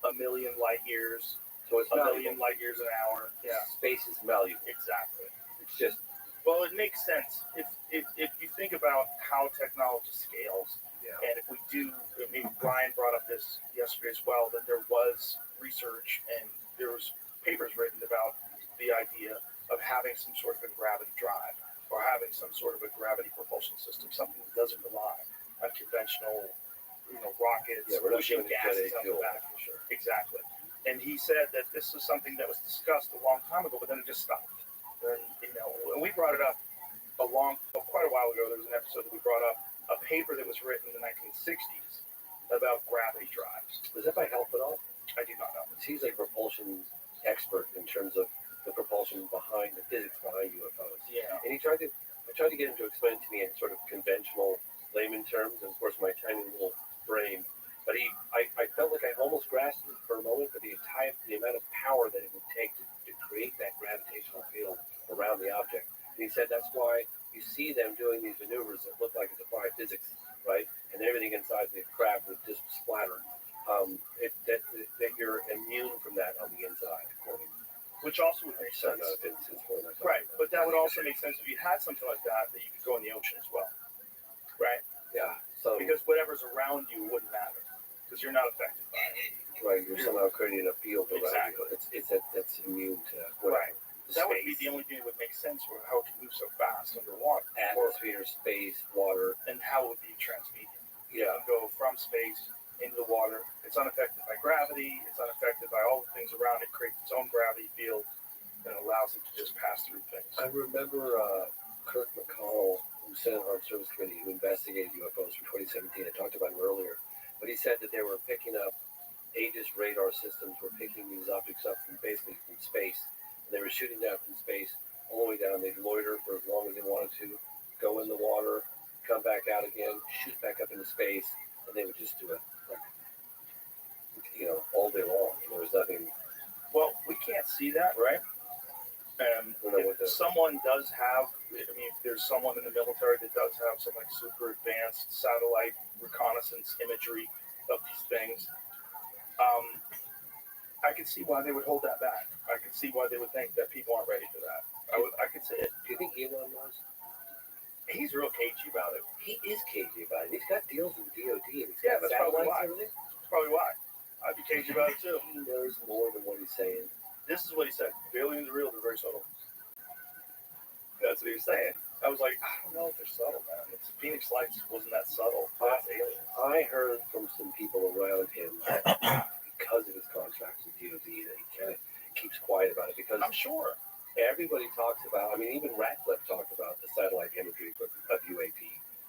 Speaker 14: a million light years.
Speaker 15: So it's
Speaker 14: a million light years an hour. Yeah.
Speaker 15: Space is malleable.
Speaker 14: Exactly.
Speaker 15: It's just.
Speaker 14: Well, it makes sense if you think about how technology scales, and if we do. I mean, Brian brought up this yesterday as well, that there was research and there was papers written about the idea of having some sort of a gravity drive or having some sort of a gravity propulsion system, something that doesn't rely on conventional, rockets pushing gases out the back. Sure. Exactly. And he said that this was something that was discussed a long time ago, but then it just stopped. And when we brought it up quite a while ago, there was an episode that we brought up a paper that was written in the 1960s about gravity drives.
Speaker 15: Was that by help at all?
Speaker 14: I do not know.
Speaker 15: He's a propulsion expert in terms of the propulsion behind the physics behind UFOs.
Speaker 14: Yeah.
Speaker 15: And I tried to get him to explain it to me in sort of conventional layman terms, and of course my tiny little brain. But I felt like I almost grasped it for a moment, but the amount of power that it would take to create that gravitational field around the object. And he said that's why you see them doing these maneuvers that look like it defy physics, right? And everything inside the craft would just splatter. That you're immune from that on the inside, according.
Speaker 14: Which also would make sense. Right, but that would also make sense if you had something like that you could go in the ocean as well. Right?
Speaker 15: Yeah. So
Speaker 14: because whatever's around you wouldn't matter because you're not affected by it.
Speaker 15: Right, you're somehow creating a field around you. That's immune to whatever.
Speaker 14: Right. That would be the only thing that would make sense for how it can move so fast underwater.
Speaker 15: Atmosphere, space, water.
Speaker 14: And how it would be transmedium.
Speaker 15: Yeah.
Speaker 14: It would go from space into the water. It's unaffected by gravity. It's unaffected by all the things around it. Creates its own gravity field and allows it to just pass through things.
Speaker 15: I remember Kirk McConnell, who Senate Armed Service Committee, who investigated UFOs for 2017. I talked about him earlier. But he said that they were picking up Aegis radar systems were picking these objects up from space, and they were shooting down from space all the way down. They'd loiter for as long as they wanted to, go in the water, come back out again, shoot back up into space, and they would just do it all day long. There was nothing.
Speaker 14: Well, we can't see that, right? If someone does have, if there's someone in the military that does have some like super advanced satellite reconnaissance imagery of these things, I could see why they would hold that back. I could see why they would think that people aren't ready for that. I could see it.
Speaker 15: Do you think Elon was?
Speaker 14: He's real cagey about it.
Speaker 15: He is cagey about it. He's got deals with DOD. And he's
Speaker 14: got
Speaker 15: that's
Speaker 14: probably why.
Speaker 15: Everything.
Speaker 14: That's probably why. I'd be cagey about it too.
Speaker 15: He knows more than what he's saying.
Speaker 14: This is what he said. The aliens are real. They're very subtle. That's what he was saying. I was like, I don't know if they're subtle, man. It's Phoenix Lights wasn't that subtle. That's aliens.
Speaker 15: I heard from some people around him because of his contracts with DOD that he kind of keeps quiet about it because
Speaker 14: I'm sure
Speaker 15: everybody talks about. I mean, even Ratcliffe talked about the satellite imagery of UAP.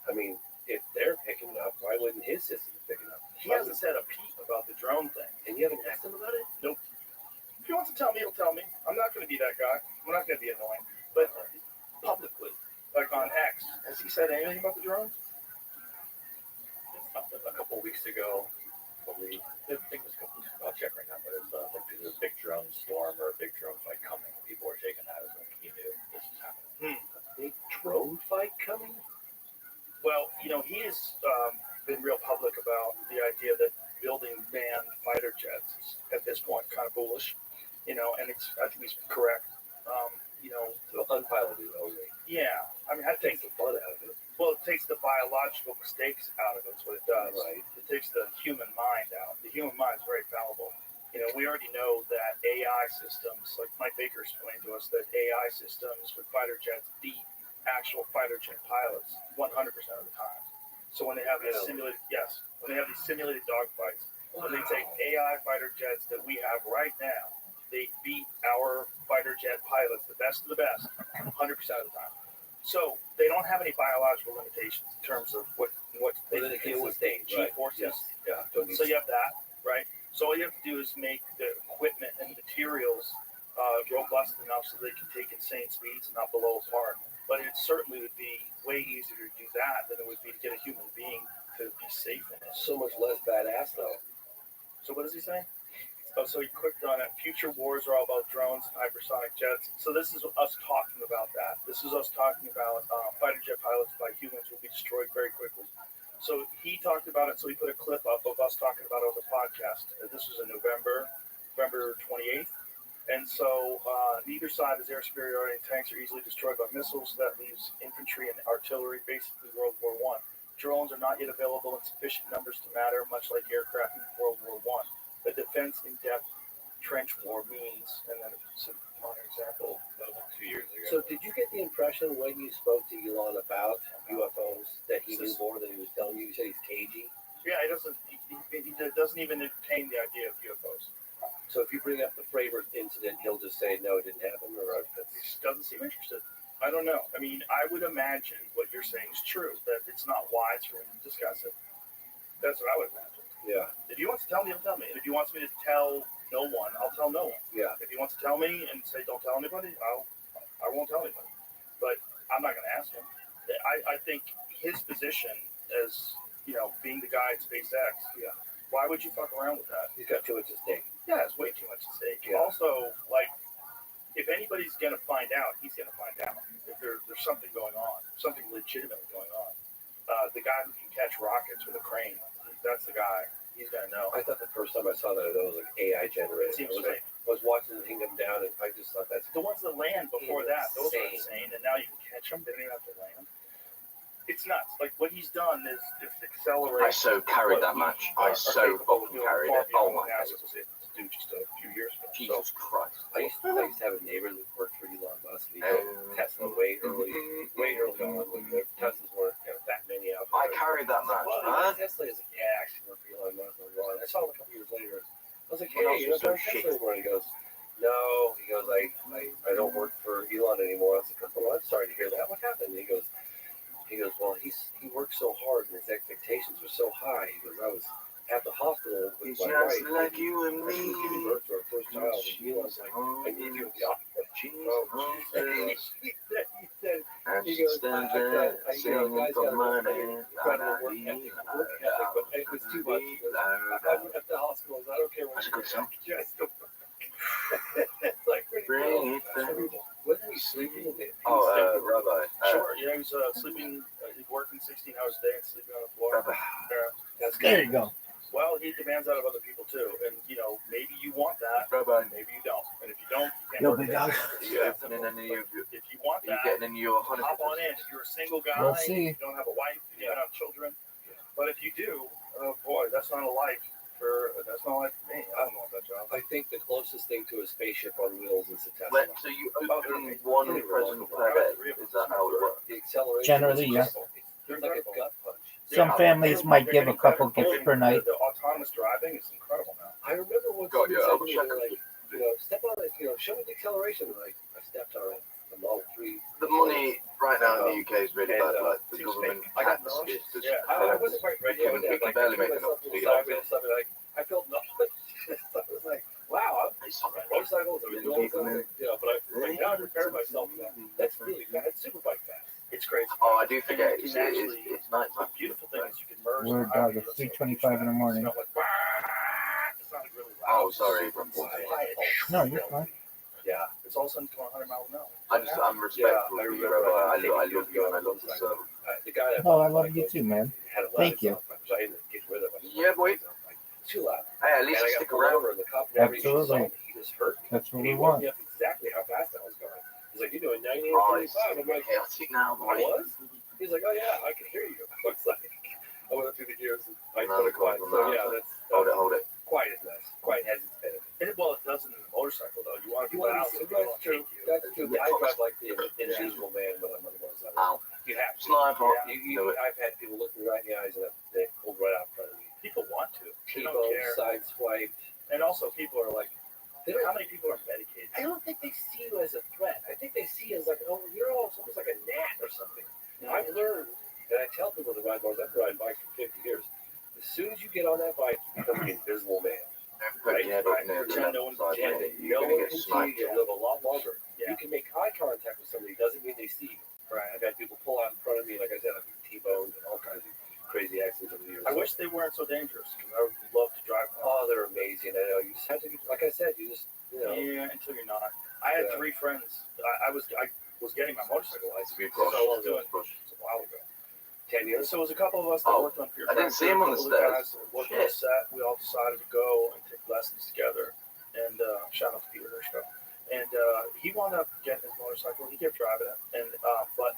Speaker 15: I mean, if they're picking it up, why wouldn't his system be picking it up?
Speaker 14: He hasn't said a peep about the drone thing.
Speaker 15: And you haven't asked him about it?
Speaker 14: Nope. If he wants to tell me, he'll tell me. I'm not going to be that guy. I'm not going to be annoying. But publicly, like on X, has he said anything about the drones?
Speaker 20: A couple of weeks ago, I think it was a couple of weeks ago, I'll check right now, but it's like there's a big drone storm or a big drone fight coming
Speaker 14: he has been real public about the idea that building manned fighter jets is at this point kind of foolish, and I think he's correct.
Speaker 16: So unpiloted only.
Speaker 14: Yeah, I mean, I think
Speaker 16: Takes the fun out of it.
Speaker 14: well, it takes the biological mistakes out of it. Is what it does.
Speaker 16: Right.
Speaker 14: It takes the human mind out. The human mind is very fallible. We already know that AI systems, like Mike Baker explained to us, that AI systems with fighter jets beat actual fighter jet pilots 100% of the time. So when they have these simulated dogfights, when they take AI fighter jets that we have right now, they beat our fighter jet pilots, the best of the best, 100% of the time. So they don't have any biological limitations in terms of what they can sustain, G forces.
Speaker 16: Yes. Yeah.
Speaker 14: So you have that, right? So all you have to do is make the equipment and materials robust enough so they can take insane speeds and not blow apart. But it certainly would be way easier to do that than it would be to get a human being to be safe in it.
Speaker 16: So much less badass though.
Speaker 14: So what does he say? Oh, so he clicked on it. Future wars are all about drones and hypersonic jets. So this is us talking about that. This is us talking about fighter jet pilots by humans will be destroyed very quickly. So he talked about it. So he put a clip up of us talking about it on the podcast. This was in November 28th. And so neither side has air superiority, and tanks are easily destroyed by missiles. That leaves infantry and artillery, basically World War I. Drones are not yet available in sufficient numbers to matter, much like aircraft in World War I. The defense in-depth trench war means, and then it's a modern example, that was like 2 years ago.
Speaker 16: So did you get the impression when you spoke to Elon about UFOs that he knew more than he was telling you? You said he's cagey?
Speaker 14: Yeah, he doesn't even entertain the idea of UFOs.
Speaker 16: So if you bring up the Fravor incident, he'll just say, no, it didn't happen? Or
Speaker 14: he just doesn't seem interested. I don't know. I mean, I would imagine what you're saying is true, that it's not wise for him to discuss it. That's what I would imagine.
Speaker 16: Yeah.
Speaker 14: If he wants to tell me, he'll tell me. If he wants me to tell no one, I'll tell no one.
Speaker 16: Yeah.
Speaker 14: If he wants to tell me and say don't tell anybody, I won't tell anybody. But I'm not going to ask him. I think his position as, being the guy at SpaceX, why would you fuck around with that?
Speaker 16: He's got too much at stake.
Speaker 14: Yeah, it's way too much at stake.
Speaker 16: Yeah.
Speaker 14: Also, if anybody's going to find out, he's going to find out. If there's something going on, something legitimately going on. The guy who can catch rockets with a crane, that's the guy. He's going to know.
Speaker 16: I thought the first time I saw that, it was like AI generated. I was watching the thing come down, and I just thought that's...
Speaker 14: The ones that land before that, those are insane, and now you can catch them. They don't even have to land. It's nuts. Like, what he's done is just accelerate.
Speaker 21: I so carried that match. I so fucking carried it. Oh my god.
Speaker 14: Do just a few years ago.
Speaker 21: Jesus Christ.
Speaker 16: I used to have a neighbor that worked for Elon Musk. He built Tesla way early on when the Teslas weren't that many out there.
Speaker 21: I carried that match.
Speaker 16: Well, Tesla is like, yeah, actually worked for Elon Musk. I saw him a couple years later. I was like, hey, you don't work for Tesla anymore? He goes, no. He goes, I don't work for Elon anymore. I was like, well, I'm sorry to hear that. What happened? He goes, well, he worked so hard and his expectations were so high. He goes, I was at the hospital with my wife.
Speaker 21: Like you and me.
Speaker 16: She was giving birth to our first child. And Elon's like, I need you in the office. He said, he goes, I guys got incredible work ethic, but it was too much. I went at the hospital. I don't care what you do. It's like pretty cool. Wasn't he sleeping?
Speaker 21: Rabbi.
Speaker 14: Sure, yeah, he was sleeping, working 16 hours a day and sleeping on the floor.
Speaker 12: There you go.
Speaker 14: Well, he demands that of other people too, and maybe you want that,
Speaker 21: Rabbi.
Speaker 14: maybe you don't, and if you don't, you can't
Speaker 12: Yo,
Speaker 14: work
Speaker 12: big
Speaker 14: it.
Speaker 12: dog.
Speaker 14: If you want that,
Speaker 21: getting in your
Speaker 14: hop on in. If you're a single guy,
Speaker 12: We'll see.
Speaker 14: you don't have a wife, you don't have children, but if you do, oh boy, that's not a life for me. I don't want that job.
Speaker 16: I think the closest thing to a spaceship on wheels is a Tesla.
Speaker 21: So you open one present per day? Is that how it works?
Speaker 16: The acceleration
Speaker 12: Generally, yeah.
Speaker 16: It's like a gut punch.
Speaker 12: Some families might give a couple gifts per night.
Speaker 14: The autonomous driving is incredible now.
Speaker 16: I remember when someone said to me, like, step on it, show me the acceleration. Like, I stepped on it. The Model 3.
Speaker 21: The money right now in the UK is really bad. Like the government tax is just.
Speaker 16: I wasn't quite ready.
Speaker 21: We can barely make enough to be
Speaker 16: I felt nauseous. I was like, wow, I'm motorcycles, I'm doing something. But now I prepared myself for that. That's really fast. It's super bike fast.
Speaker 14: It's crazy.
Speaker 21: Oh, I do forget. It's night time.
Speaker 14: Beautiful thing is you can merge.
Speaker 12: Word dog at 3:25 in the morning.
Speaker 21: Oh, sorry.
Speaker 12: No, you're fine.
Speaker 14: Yeah, it's all of a sudden going 100 miles an hour.
Speaker 21: I'm respectful of you, Rabbi. I love you and I love the service.
Speaker 16: the guy that
Speaker 12: Oh, I love you too, man.
Speaker 16: had a
Speaker 12: Thank you.
Speaker 16: so I ended up getting rid of him.
Speaker 21: Yeah, boy.
Speaker 16: Like, too loud.
Speaker 21: Hey, at least
Speaker 16: And I
Speaker 21: you
Speaker 16: got
Speaker 21: stick
Speaker 16: pulled
Speaker 21: around.
Speaker 16: over, and the cop never even saw
Speaker 12: Absolutely.
Speaker 16: me. He just hurt me.
Speaker 12: That's what
Speaker 16: And he
Speaker 12: we
Speaker 16: warned
Speaker 12: want.
Speaker 16: me up exactly how fast I was going. He's like, "You're doing 98,
Speaker 21: Oh, it's
Speaker 16: 35." I'm like,
Speaker 21: chaotic now,
Speaker 16: I
Speaker 21: boy.
Speaker 16: was? He's like, "Oh yeah, I can hear you." I was like, I went through the gears and I
Speaker 21: No,
Speaker 16: put it quiet.
Speaker 21: no,
Speaker 16: So
Speaker 21: no.
Speaker 16: yeah, that's
Speaker 21: Hold it.
Speaker 16: quiet is nice. Quiet has its benefits.
Speaker 14: Well, it doesn't in the motorcycle though. You want to
Speaker 16: You
Speaker 14: go
Speaker 16: want
Speaker 14: out,
Speaker 16: to
Speaker 14: so
Speaker 16: see,
Speaker 14: people
Speaker 16: that's
Speaker 14: don't
Speaker 16: true.
Speaker 14: hate you.
Speaker 16: That's true. But I drive like the invisible man when I'm on the motorcycle.
Speaker 21: Ow.
Speaker 16: You have to.
Speaker 21: Sniper.
Speaker 16: I've had people look me right in the eyes and they pulled right out in front of me.
Speaker 14: People want to. They don't
Speaker 16: People
Speaker 14: care.
Speaker 16: sideswiped.
Speaker 14: And also, people are like, how many people are medicated?
Speaker 16: I don't think they see you as a threat. I think they see you as like, oh, you're almost like a gnat or something. I've learned, and I tell people to ride bikes. I've been riding bikes for 50 years. As soon as you get on that bike, you become the invisible man. Right?
Speaker 14: Pretend no one can see you.
Speaker 16: No one can see you. You live a lot longer.
Speaker 14: Yeah.
Speaker 16: You can make eye contact with somebody. Doesn't mean they see you. Right. I've had people pull out in front of me. Like I said, I've been T-boned and all kinds of crazy accidents over the years.
Speaker 14: I wish they weren't so dangerous because I would love to drive one.
Speaker 16: Oh, they're amazing. I know. You just have to, like I said, you just, you know.
Speaker 14: Yeah, until you're not. I had 3 friends. I was getting my motorcycle license.
Speaker 21: Be
Speaker 14: So I was
Speaker 21: pushed.
Speaker 14: doing it a while ago.
Speaker 16: 10 years.
Speaker 14: So it was a couple of us that worked on Fear
Speaker 21: I didn't
Speaker 14: Factor,
Speaker 21: see him on
Speaker 14: a
Speaker 21: the
Speaker 14: couple of
Speaker 21: stairs.
Speaker 14: guys that worked on the set. We all decided to go and take lessons together. And shout out to Peter Hirschfeld. And he wound up getting his motorcycle. He kept driving it. And but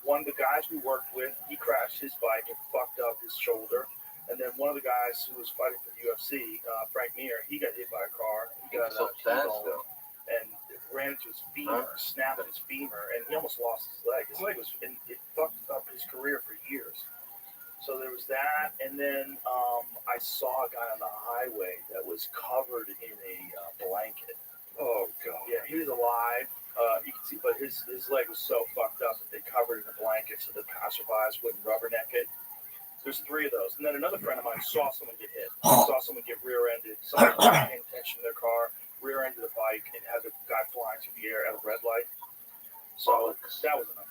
Speaker 14: one of the guys we worked with, he crashed his bike and fucked up his shoulder. And then one of the guys who was fighting for the UFC, Frank Mir, he got hit by a car. He got T-boned and ran into his femur, snapped his femur, and he almost lost his leg. His leg was, it fucked up his career for years. So there was that, and then I saw a guy on the highway that was covered in a blanket.
Speaker 16: Oh god.
Speaker 14: Yeah, he was alive. You can see, but his leg was so fucked up that they covered it in a blanket so the passerbys wouldn't rubberneck it. There's 3 of those, and then another friend of mine saw someone get hit. Saw someone get rear-ended. Someone wasn't paying attention to their car, rear-ended a bike, and had the guy flying through the air at a red light. So that was enough.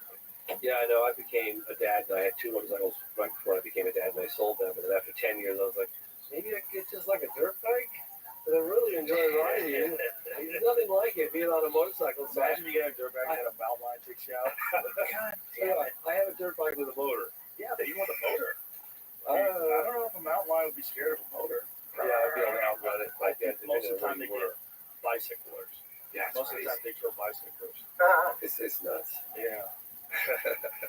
Speaker 16: Yeah, I know. I became a dad, and I had 2 motorcycles right before I became a dad, and I sold them. And then after 10 years, I was like, maybe I could get just like a dirt bike. But I really enjoy riding it. There's nothing like it being on a motorcycle. So
Speaker 14: Imagine you get a dirt bike and a mountain lion takes you out. God damn it.
Speaker 16: I have a dirt bike with a motor.
Speaker 14: Yeah, but you want the motor. I don't know if a mountain lion would be scared of a motor.
Speaker 16: Yeah, I'd be able to outrun it.
Speaker 14: I think most of the time they get bicyclers.
Speaker 16: Yeah,
Speaker 14: most of the time they kill bicyclers.
Speaker 16: It's nuts.
Speaker 14: Yeah.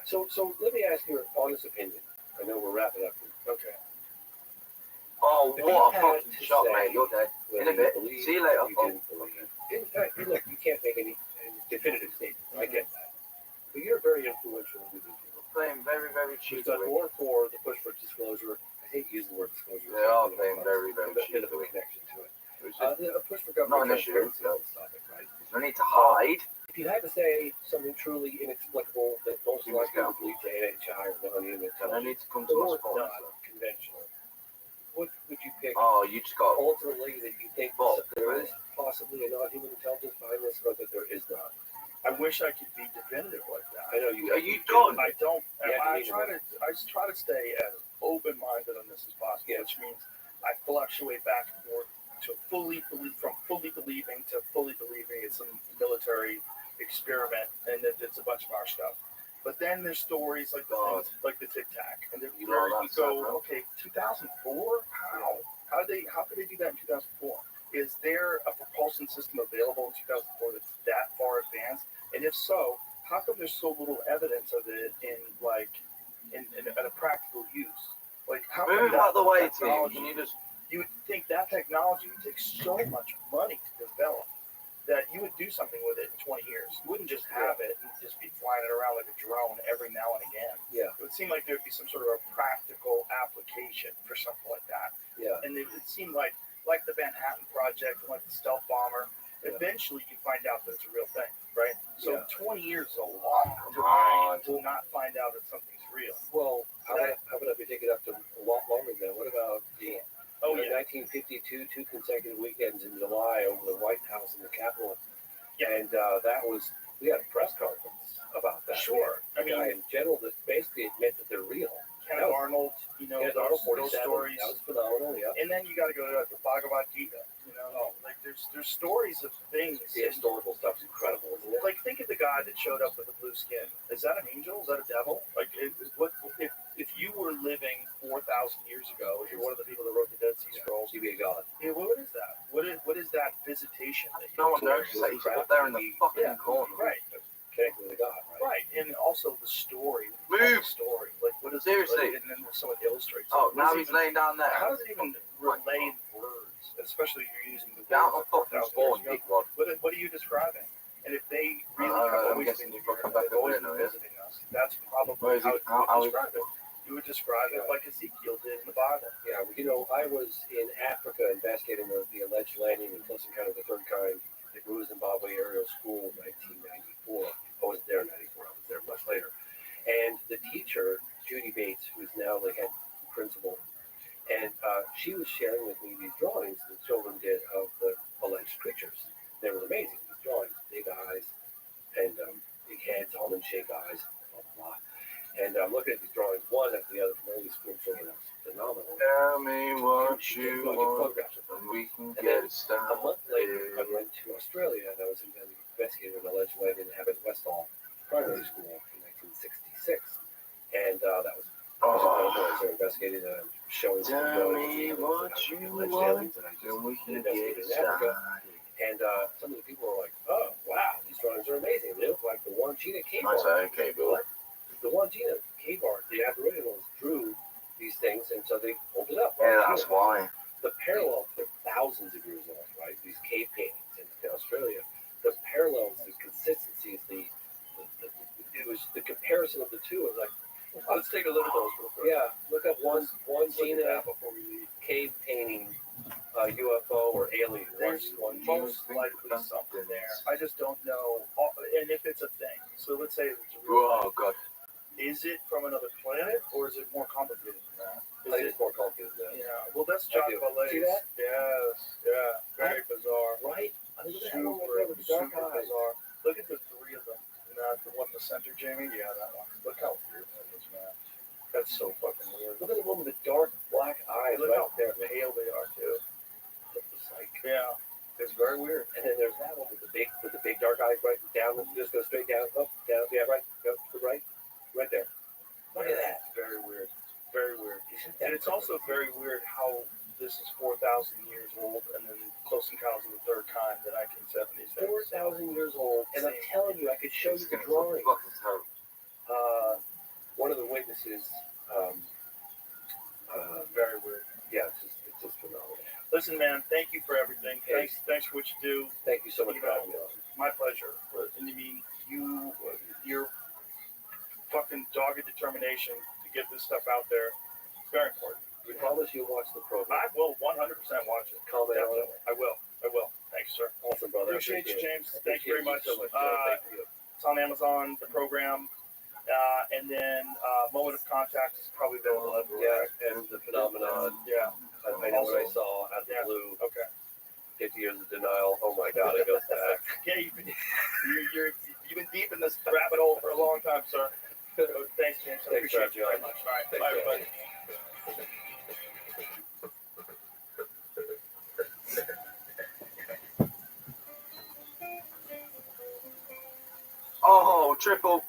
Speaker 16: So let me ask you an honest opinion. I know we're wrapping up.
Speaker 14: Okay.
Speaker 21: Oh,
Speaker 16: If
Speaker 21: what a
Speaker 16: you had
Speaker 21: fucking
Speaker 16: to
Speaker 21: shot,
Speaker 16: say
Speaker 21: mate. You're dead. In a
Speaker 16: whether
Speaker 21: bit.
Speaker 16: believe
Speaker 21: See you later.
Speaker 16: or you didn't believe. In fact, look, you can't make any definitive statements. I get that. But you're very influential individual.
Speaker 21: Playing very, very
Speaker 16: You've
Speaker 21: cheaply.
Speaker 16: done more for the push for disclosure. I hate using the word disclosure.
Speaker 21: They are playing very, very
Speaker 16: There's a bit of a
Speaker 21: cheaply.
Speaker 16: connection to it.
Speaker 21: It's
Speaker 16: The push for
Speaker 21: not
Speaker 16: government
Speaker 21: an issue.
Speaker 16: transparency
Speaker 21: No.
Speaker 16: on this topic, right?
Speaker 21: There's no need to hide.
Speaker 16: If you had to say something truly inexplicable that most
Speaker 21: You must
Speaker 16: likely
Speaker 21: go.
Speaker 16: would lead to NHI or non-human
Speaker 21: No
Speaker 16: intelligence,
Speaker 21: need to come to
Speaker 16: or
Speaker 21: us for it.
Speaker 16: non-conventional, what would you pick?
Speaker 21: Oh, you just got
Speaker 16: Ultimately, that you think
Speaker 21: Bob,
Speaker 16: there is possibly a non-human intelligence behind this, or that there is not.
Speaker 14: I wish I could be definitive like that.
Speaker 16: I know you.
Speaker 21: Are you done?
Speaker 14: I don't.
Speaker 16: Yeah,
Speaker 14: I
Speaker 16: you
Speaker 14: try to stay as open-minded on this as possible,
Speaker 16: Yeah.
Speaker 14: which means I fluctuate back and forth to from fully believing to fully believing it's some military experiment and that it's a bunch of our stuff. But then there's stories like the Tic Tac, and then
Speaker 21: You
Speaker 14: where
Speaker 21: know
Speaker 14: you
Speaker 21: that
Speaker 14: go,
Speaker 21: stuff, huh?
Speaker 14: okay, 2004, how could they do that in 2004? Is there a propulsion system available in 2004 that's that far advanced? And if so, how come there's so little evidence of it in a practical use? Like how come
Speaker 21: Move out the way, Tim.
Speaker 14: technology-
Speaker 21: Can you just
Speaker 14: you would think that technology would take so much money to develop that you would do something with it in 20 years. You wouldn't just have it and just be flying it around like a drone every now and again.
Speaker 16: Yeah.
Speaker 14: It would seem like there would be some sort of a practical application for something like that.
Speaker 16: Yeah.
Speaker 14: And it would seem like the Manhattan Project, like the stealth bomber, eventually you find out that it's a real thing, right? So 20 years is a long time to not find out that something's real.
Speaker 16: Well, how about if we take it up to a lot longer then? What about the 1952 2 consecutive weekends in July over the White House and the Capitol?
Speaker 14: Yeah.
Speaker 16: And we had a press conference about that.
Speaker 14: Sure.
Speaker 16: A guy in general that basically admit that they're real.
Speaker 14: Kenneth Arnold,
Speaker 15: Kenneth
Speaker 14: those
Speaker 15: Arnold, 47,
Speaker 14: stories.
Speaker 15: That was phenomenal, yeah.
Speaker 14: And then you got to go to the Bhagavad Gita. Like there's stories of things.
Speaker 15: The historical stuff's incredible, isn't it?
Speaker 14: Like think of the guy that showed up with the blue skin. Is that an angel? Is that a devil? Like what if you were living 4,000 years ago? You're one of the people that wrote the Dead Sea Scrolls.
Speaker 15: You'd be a god.
Speaker 14: Yeah, what is that? What is that visitation? That
Speaker 21: No one notices that he's up there in the fucking corner.
Speaker 14: Right.
Speaker 15: Connected with a god,
Speaker 14: right? And also the story.
Speaker 21: Move.
Speaker 14: The story. Like what is
Speaker 21: Seriously?
Speaker 14: Like, and then someone illustrates.
Speaker 21: Oh,
Speaker 14: it.
Speaker 21: now he's laying down there.
Speaker 14: How does it even relay in words? Especially if you're using the
Speaker 21: Down
Speaker 14: words
Speaker 21: on fucking spawn, big one.
Speaker 14: What are you describing? And if they really
Speaker 21: I'm guessing you're fucking back over there now, yeah?
Speaker 14: visiting us, that's probably how you would describe it. You would describe it like Ezekiel did in the Bible.
Speaker 15: Yeah, I was in Africa investigating the alleged landing in Close Encounter of the Third Kind at Rua Zimbabwe Aerial School in 1994. I wasn't there in 94, I was there much later. And the teacher, Judy Bates, who's now the head principal, and she was sharing with me these drawings the children did of the alleged creatures. They were amazing. These drawings, big eyes, and big heads, almond-shaped eyes, blah, blah, blah. And I'm looking at these drawings, one after the other from all these schools, and it's phenomenal.
Speaker 21: Tell me what you want, and we can get it started.
Speaker 15: A month later, I went to Australia, and I was investigating an alleged landing in Abbott Westall Primary School in 1966. And that was I was investigating and showing some drawings
Speaker 21: what you want, and we can get it started.
Speaker 15: And some of the people were like, "Oh, wow, these drawings are amazing. They look like the Wangina cave art."
Speaker 21: I say, okay, boo.
Speaker 15: The Wangina cave art, the Aboriginals drew these things, and so they pulled it up.
Speaker 21: Yeah, that's why.
Speaker 15: The parallels are thousands of years old, right? These cave paintings in Australia. The parallels, the consistencies, it was the comparison of the two. It was like,
Speaker 14: let's take a look at those real quick.
Speaker 15: Yeah, look up Wangina cave painting, UFO or alien.
Speaker 14: There's most likely something there. I just don't know, and if it's a thing. So let's say it's a real
Speaker 21: Oh, God.
Speaker 14: Is it from another planet, or is it more complicated than that?
Speaker 15: I think it's more complicated than that.
Speaker 14: Yeah. Well, that's John Valet's.
Speaker 15: See that?
Speaker 14: Yes. Yeah. Very bizarre.
Speaker 15: Right? I mean,
Speaker 14: Super bizarre. Look at the three of them. The one in the center, Jamie. Yeah, that one. Look how weird that is, man. That's so fucking weird.
Speaker 15: Look at the one with the dark black eyes.
Speaker 14: Look how
Speaker 15: there.
Speaker 14: pale they are too.
Speaker 15: It's like,
Speaker 14: yeah, it's very weird.
Speaker 15: And then there's that one with the big dark eyes, right down. Just go straight down, up, down. Yeah, right. Go to the right. Right there. Look at that.
Speaker 14: Very weird. Very weird. And it's also very weird how this is 4,000 years old, and then Close Encounters of the Third Kind, the 1970s.
Speaker 15: 4,000 years old, and I'm telling you, I could show you the drawings. One of the witnesses.
Speaker 14: Very weird.
Speaker 15: Yeah, it's just phenomenal.
Speaker 14: Listen, man, thank you for everything. Thanks for what you do.
Speaker 15: Thank you so much for having me on.
Speaker 14: My pleasure. And I mean, your fucking dogged determination to get this stuff out there. It's very important.
Speaker 15: We promise you'll watch the program.
Speaker 14: I will 100% watch it.
Speaker 15: Comment on it.
Speaker 14: I will. Thanks, sir.
Speaker 15: Awesome, brother.
Speaker 14: Appreciate you, James. Thank you very much.
Speaker 15: So much. Thank you.
Speaker 14: It's on Amazon, the program. And then Moment of Contact is probably available everywhere.
Speaker 15: Yeah, and the phenomenon.
Speaker 14: Yeah.
Speaker 15: I know what I saw out the blue.
Speaker 14: Okay.
Speaker 15: 50 years of denial. Oh my God, it goes back.
Speaker 14: Yeah, you've been deep in this rabbit hole for a long time, sir. Thanks, James. I appreciate you very much. All right. Bye, everybody.
Speaker 21: Oh, triple.